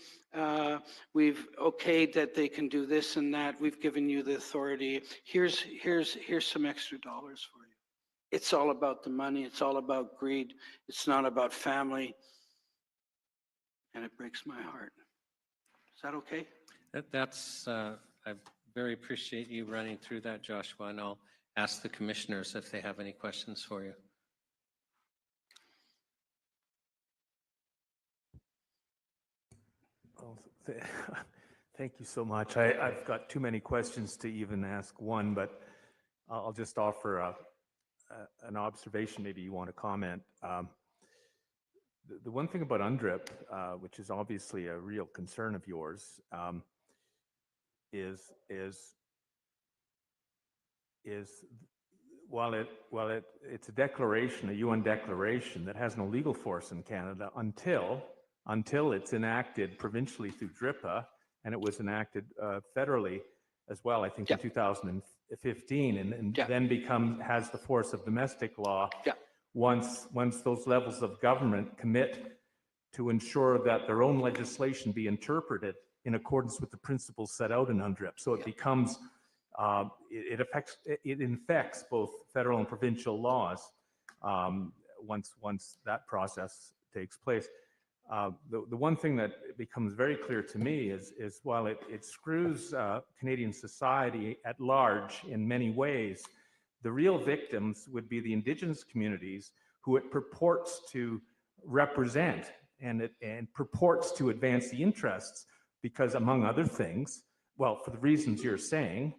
S8: We've okayed that they can do this and that. We've given you the authority. Here's some extra dollars for you. It's all about the money. It's all about greed. It's not about family. And it breaks my heart. Is that okay?
S1: I very appreciate you running through that, Joshua, and I'll ask the commissioners if they have any questions for you.
S12: Well, thank you so much. I've got too many questions to even ask one, but I'll just offer an observation. Maybe you want to comment. The one thing about UNDRIP, which is obviously a real concern of yours, is while it's a declaration, a UN declaration that has no legal force in Canada until it's enacted provincially through DRIPA, and it was enacted federally as well, I think in 2015, and then has the force of domestic law. Once those levels of government commit to ensure that their own legislation be interpreted in accordance with the principles set out in UNDRIP. So it becomes, it infects both federal and provincial laws once that process takes place. The one thing that becomes very clear to me is while it screws Canadian society at large in many ways, the real victims would be the Indigenous communities who it purports to represent and purports to advance the interests, because among other things, well, for the reasons you're saying,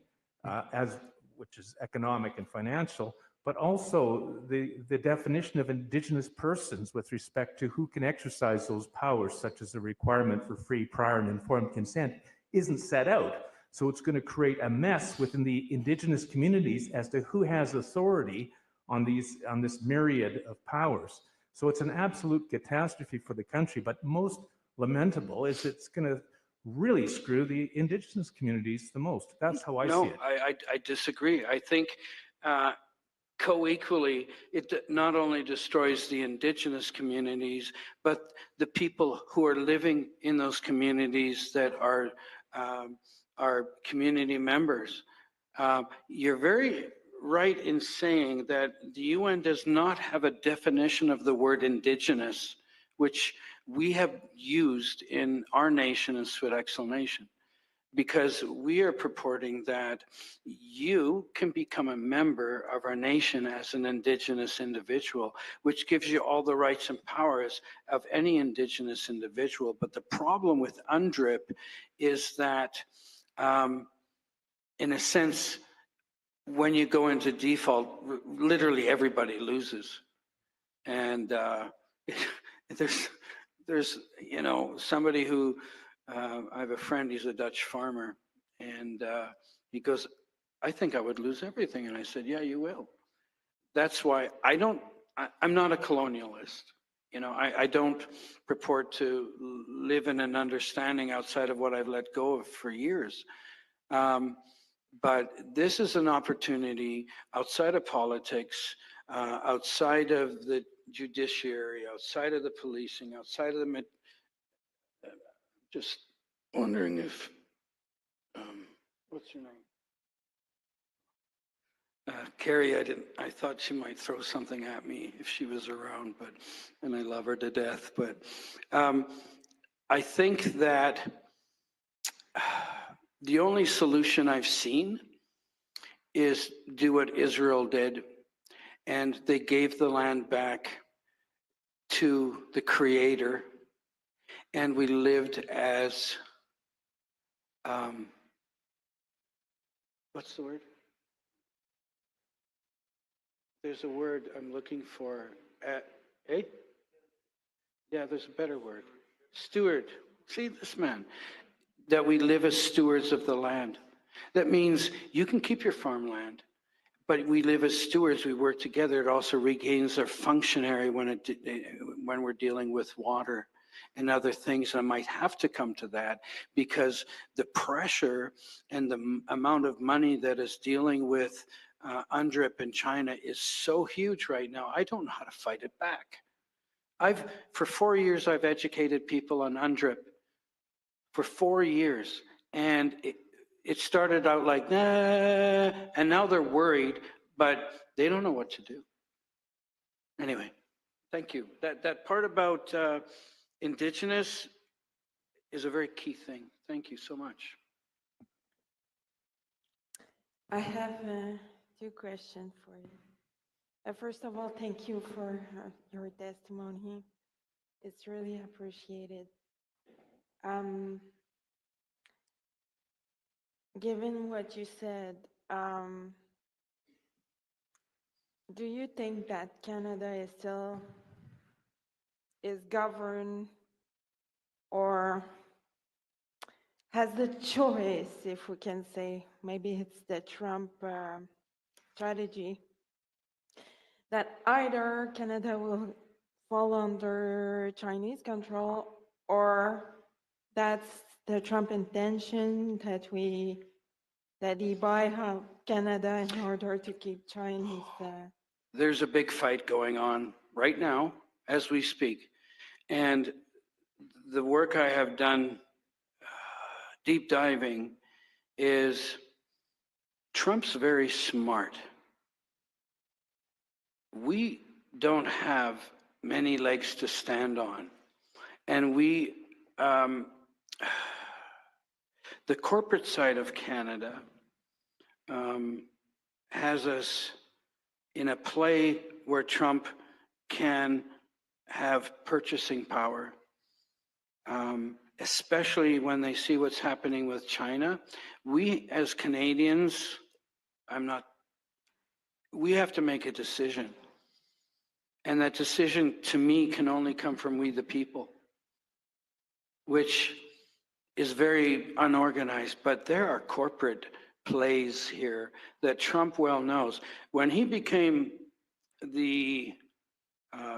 S12: which is economic and financial, but also the definition of Indigenous persons with respect to who can exercise those powers, such as the requirement for free, prior, and informed consent, isn't set out. So it's going to create a mess within the Indigenous communities as to who has authority on this myriad of powers. So it's an absolute catastrophe for the country, but most lamentable is it's going to really screw the Indigenous communities the most. That's how I see it.
S8: I disagree. I think co-equally, it not only destroys the Indigenous communities, but the people who are living in those communities that are community members. You're very right in saying that the UN does not have a definition of the word Indigenous, which we have used in our nation and Switexel Nation, because we are purporting that you can become a member of our nation as an Indigenous individual, which gives you all the rights and powers of any Indigenous individual. But the problem with UNDRIP is that, in a sense, when you go into default, literally everybody loses. And there's somebody who, I have a friend, he's a Dutch farmer, and he goes, I think I would lose everything. And I said, yeah, you will. That's why I'm not a colonialist. I don't purport to live in an understanding outside of what I've let go of for years. But this is an opportunity outside of politics, outside of the judiciary, outside of the policing, outside of the just wondering if, what's your name? Kerry, I thought she might throw something at me if she was around, and I love her to death. But I think that the only solution I've seen is do what Israel did, and they gave the land back to the Creator, and we lived as, what's the word? There's a word I'm looking for. Eh? Yeah, there's a better word. Steward. See this man. That we live as stewards of the land. That means you can keep your farmland, but we live as stewards. We work together. It also regains our functionary when we're dealing with water and other things. I might have to come to that because the pressure and the amount of money that is dealing with UNDRIP in China is so huge right now. I don't know how to fight it back. For 4 years, I've educated people on UNDRIP. For 4 years. And it started out like, nah, and now they're worried, but they don't know what to do. Anyway, thank you. That part about Indigenous is a very key thing. Thank you so much.
S5: I have 2 questions for you. First of all, thank you for your testimony. It's really appreciated. Given what you said, do you think that Canada is still governed or has the choice, if we can say, maybe it's the Trump strategy, that either Canada will fall under Chinese control or that's the Trump intention that he buy out Canada in order to keep Chinese.
S8: There's a big fight going on right now as we speak. And the work I have done deep diving is Trump's very smart. We don't have many legs to stand on. And the corporate side of Canada has us in a play where Trump can have purchasing power, especially when they see what's happening with China. We as Canadians, we have to make a decision. And that decision, to me, can only come from we the people, which is very unorganized. But there are corporate plays here that Trump well knows. When he became the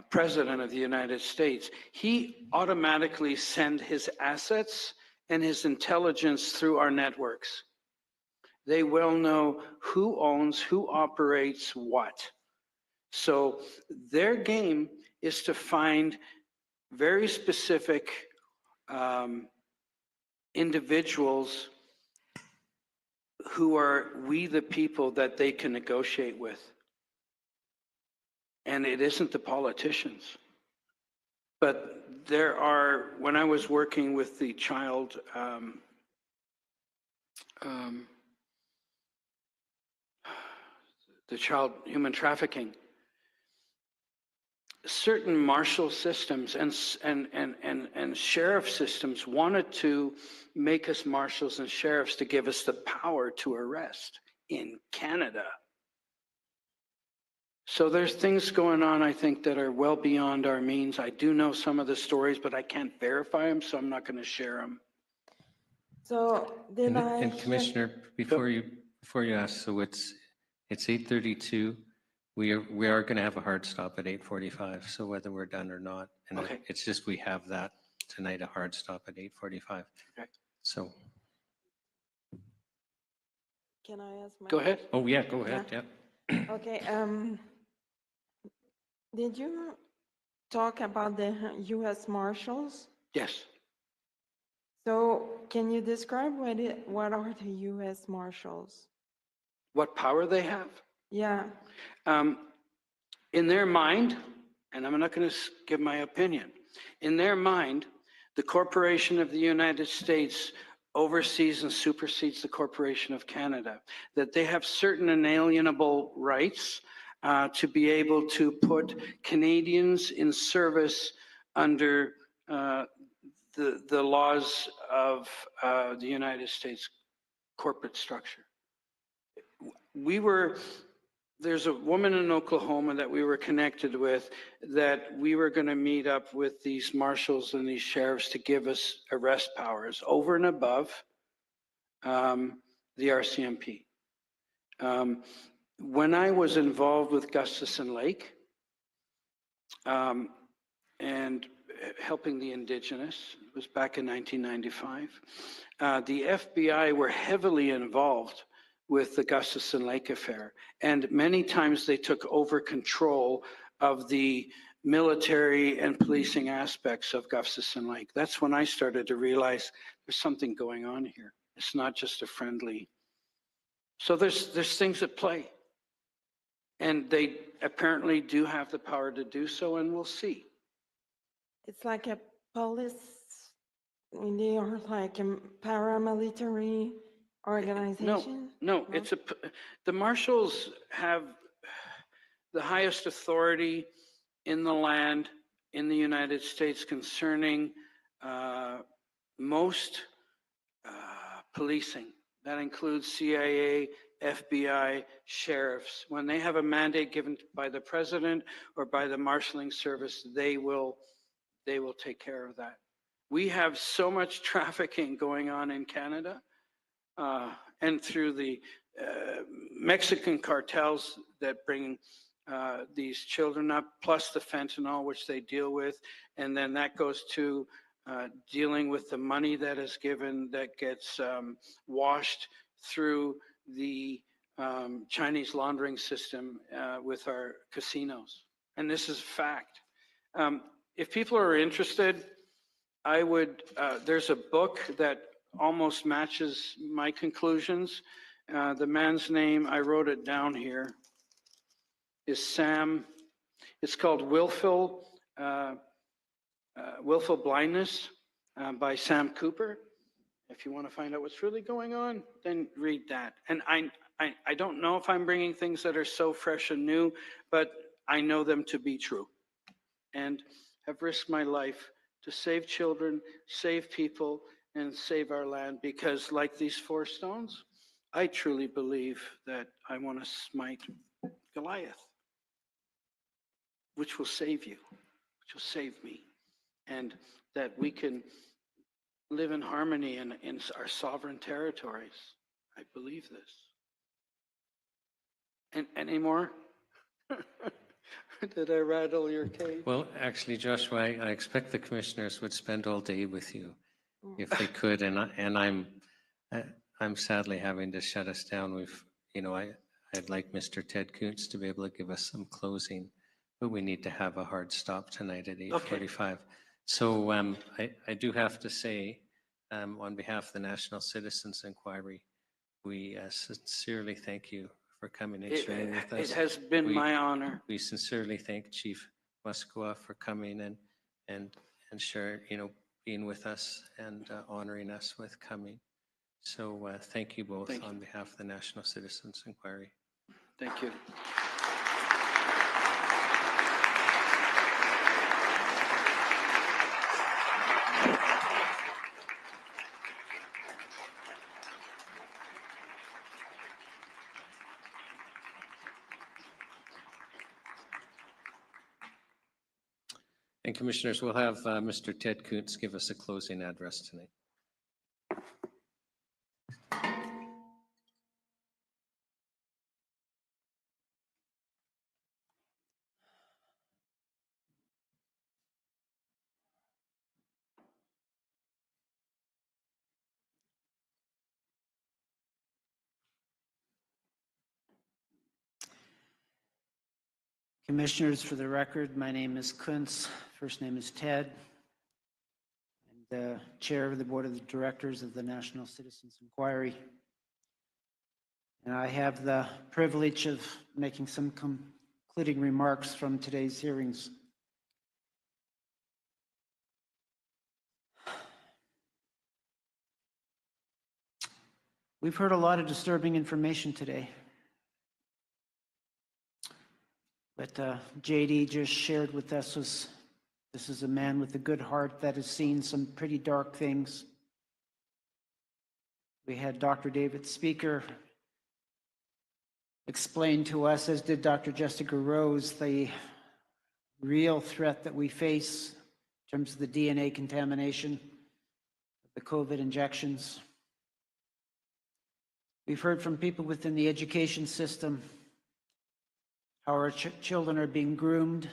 S8: president of the United States, he automatically sent his assets and his intelligence through our networks. They well know who owns, who operates what. So their game is to find very specific individuals who are we the people that they can negotiate with. And it isn't the politicians. But there are, when I was working with the child human trafficking, certain marshal systems and sheriff systems wanted to make us marshals and sheriffs to give us the power to arrest in Canada. So there's things going on, I think, that are well beyond our means. I do know some of the stories, but I can't verify them, so I'm not going to share them.
S5: So did
S1: And Commissioner, before you ask, so it's 8:32. We are going to have a hard stop at 8:45. So whether we're done or not, and
S8: Okay.
S1: it's just we have that tonight, a hard stop at 8:45.
S8: Okay.
S1: So
S5: Can I ask my
S8: Go ahead.
S1: oh yeah, go ahead. Yeah.
S5: Okay. Did you talk about the U.S. Marshals?
S8: Yes.
S5: So can you describe what are the U.S. Marshals?
S8: What power they have?
S5: Yeah.
S8: In their mind, and I'm not going to give my opinion, in their mind, the corporation of the United States oversees and supersedes the corporation of Canada, that they have certain inalienable rights to be able to put Canadians in service under the laws of the United States corporate structure. We were there's a woman in Oklahoma that we were connected with that we were going to meet up with these marshals and these sheriffs to give us arrest powers over and above the RCMP. When I was involved with Gustafson Lake and helping the Indigenous, it was back in 1995, the FBI were heavily involved with the Gustafson Lake affair. And many times they took over control of the military and policing aspects of Gustafson Lake. That's when I started to realize there's something going on here. It's not just a friendly. So there's things at play. And they apparently do have the power to do so, and we'll see.
S5: It's like a police, they are like a paramilitary organization?
S8: No, it's the marshals have the highest authority in the land in the United States concerning most policing. That includes CIA, FBI, sheriffs. When they have a mandate given by the president or by the marshaling service, they will take care of that. We have so much trafficking going on in Canada and through the Mexican cartels that bring these children up, plus the fentanyl, which they deal with. And then that goes to dealing with the money that is given that gets washed through the Chinese laundering system with our casinos. And this is fact. If people are interested, I would, there's a book that almost matches my conclusions. The man's name, I wrote it down here, is Sam. It's called Willful Blindness by Sam Cooper. If you want to find out what's really going on, then read that. And I don't know if I'm bringing things that are so fresh and new, but I know them to be true. And have risked my life to save children, save people, and save our land, because like these 4 stones, I truly believe that I want to smite Goliath, which will save you, which will save me, and that we can live in harmony in our sovereign territories. I believe this. And any more? Did I rattle your cage?
S1: Well, actually, Joshua, I expect the commissioners would spend all day with you if they could, and I'm sadly having to shut us down. I'd like Mr. Ted Kuntz to be able to give us some closing, but we need to have a hard stop tonight at 8:45. Okay. So I do have to say, on behalf of the National Citizens Inquiry, we sincerely thank you for coming and sharing with us.
S8: It has been my honor.
S1: We sincerely thank Chief Muskwa for coming and share, being with us and honoring us with coming. So thank you both on behalf of the National Citizens Inquiry.
S8: Thank you.
S1: And Commissioners, we'll have Mr. Ted Kuntz give us a closing address tonight.
S11: Commissioners, for the record, my name is Kuntz. First name is Ted. I'm the chair of the board of directors of the National Citizens Inquiry. And I have the privilege of making some concluding remarks from today's hearings. We've heard a lot of disturbing information today. What JD just shared with us was, this is a man with a good heart that has seen some pretty dark things. We had Dr. David Speaker explained to us, as did Dr. Jessica Rose, the real threat that we face in terms of the DNA contamination, the COVID injections. We've heard from people within the education system how our children are being groomed.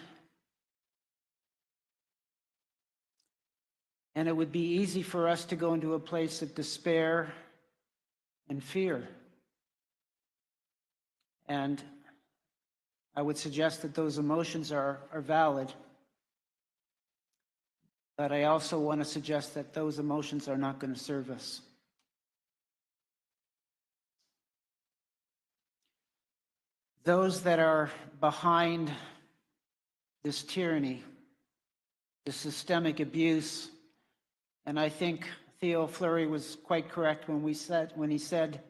S11: And it would be easy for us to go into a place of despair and fear. And I would suggest that those emotions are valid. But I also want to suggest that those emotions are not going to serve us. Those that are behind this tyranny, this systemic abuse, and I think Theo Fleury was quite correct when he said,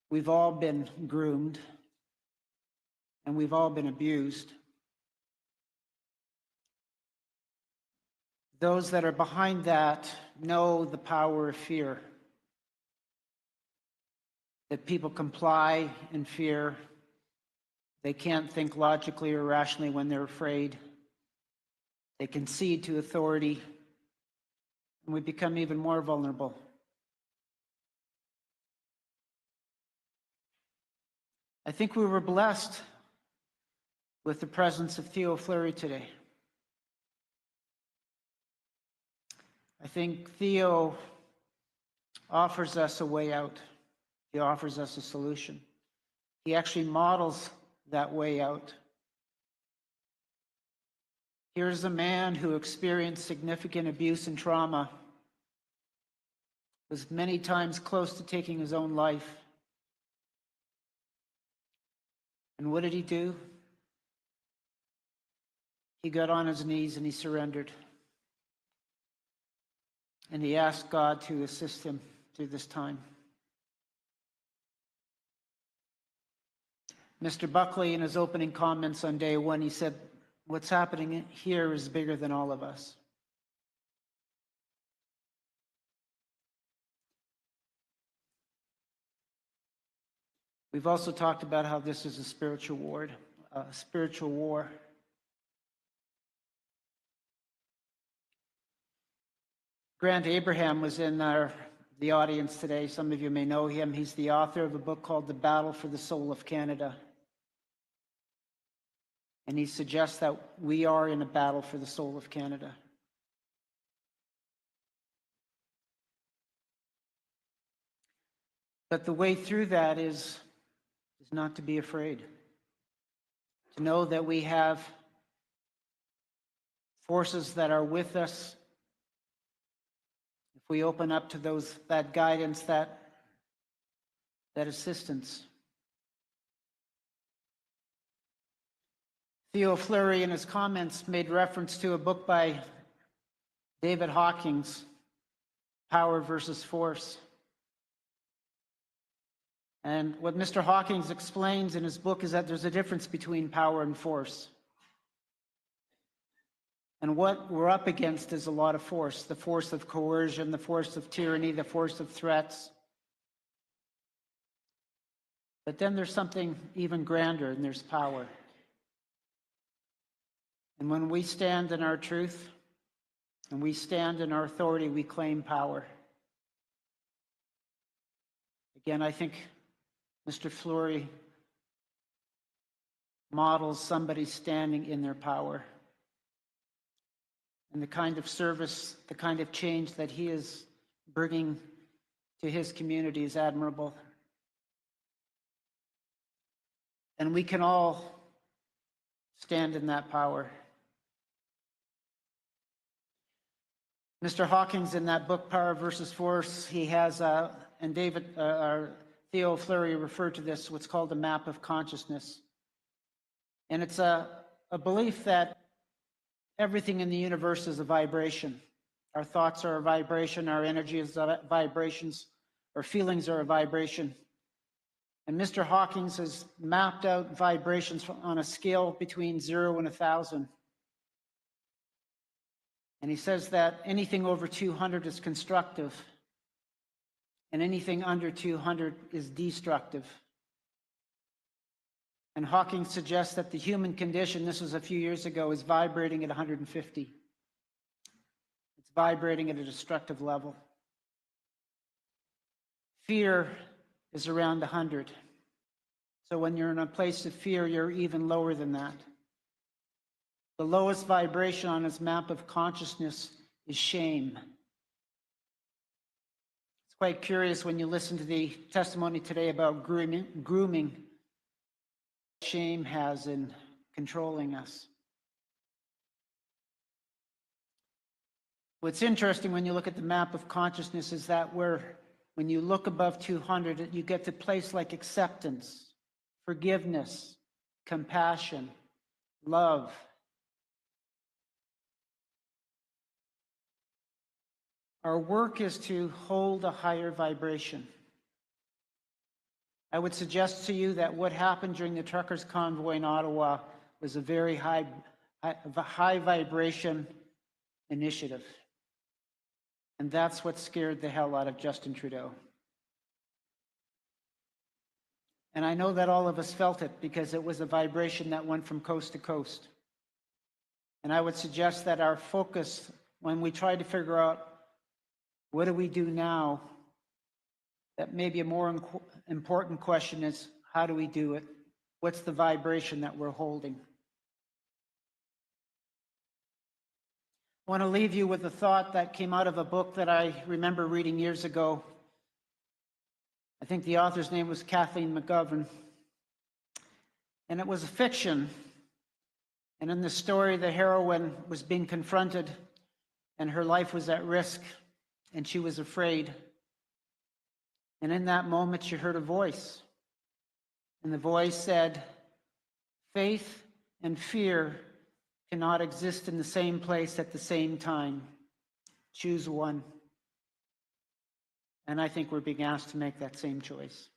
S11: we've all been groomed and we've all been abused. Those that are behind that know the power of fear, that people comply in fear. They can't think logically or rationally when they're afraid. They concede to authority, and we become even more vulnerable. I think we were blessed with the presence of Theo Fleury today. I think Theo offers us a way out. He offers us a solution. He actually models that way out. Here's a man who experienced significant abuse and trauma, was many times close to taking his own life. And what did he do? He got on his knees and he surrendered. And he asked God to assist him through this time. Mr. Buckley, in his opening comments on day one, he said, what's happening here is bigger than all of us. We've also talked about how this is a spiritual war. Grant Abraham was in the audience today. Some of you may know him. He's the author of a book called The Battle for the Soul of Canada. And he suggests that we are in a battle for the soul of Canada. But the way through that is not to be afraid. To know that we have forces that are with us. If we open up to that guidance, that assistance. Theo Fleury, in his comments, made reference to a book by David Hawkins, Power versus Force. And what Mr. Hawkins explains in his book is that there's a difference between power and force. And what we're up against is a lot of force, the force of coercion, the force of tyranny, the force of threats. But then there's something even grander, and there's power. And when we stand in our truth, and we stand in our authority, we claim power. Again, I think Mr. Fleury models somebody standing in their power. And the kind of service, the kind of change that he is bringing to his community is admirable. And we can all stand in that power. Mr. Hawkins, in that book, Power versus Force, he has, and Theo Fleury referred to this, what's called a map of consciousness. And it's a belief that everything in the universe is a vibration. Our thoughts are a vibration, our energy is vibrations, our feelings are a vibration. And Mr. Hawkins has mapped out vibrations on a scale between 0 and 1,000. And he says that anything over 200 is constructive, and anything under 200 is destructive. And Hawking suggests that the human condition, this was a few years ago, is vibrating at 150. It's vibrating at a destructive level. Fear is around 100. So when you're in a place of fear, you're even lower than that. The lowest vibration on his map of consciousness is shame. It's quite curious when you listen to the testimony today about grooming shame has in controlling us. What's interesting when you look at the map of consciousness is that when you look above 200, you get to place like acceptance, forgiveness, compassion, love. Our work is to hold a higher vibration. I would suggest to you that what happened during the truckers' convoy in Ottawa was a very high vibration initiative. And that's what scared the hell out of Justin Trudeau. And I know that all of us felt it because it was a vibration that went from coast to coast. And I would suggest that our focus, when we try to figure out what do we do now, that maybe a more important question is, how do we do it? What's the vibration that we're holding? I want to leave you with a thought that came out of a book that I remember reading years ago. I think the author's name was Kathleen McGovern. And it was a fiction. And in the story, the heroine was being confronted and her life was at risk and she was afraid. And in that moment, she heard a voice. And the voice said, "Faith and fear cannot exist in the same place at the same time. Choose one." And I think we're being asked to make that same choice.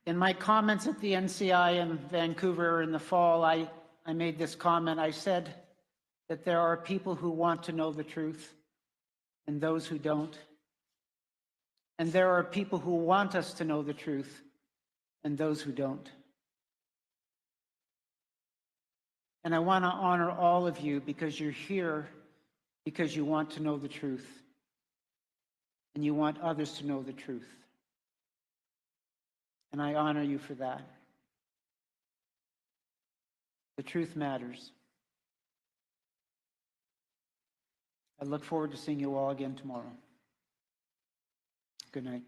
S11: In my comments at the NCI in Vancouver in the fall, I made this comment. I said that there are people who want to know the truth and those who don't. And there are people who want us to know the truth and those who don't. And I want to honor all of you because you're here because you want to know the truth and you want others to know the truth. And I honor you for that. The truth matters. I look forward to seeing you all again tomorrow. Good night.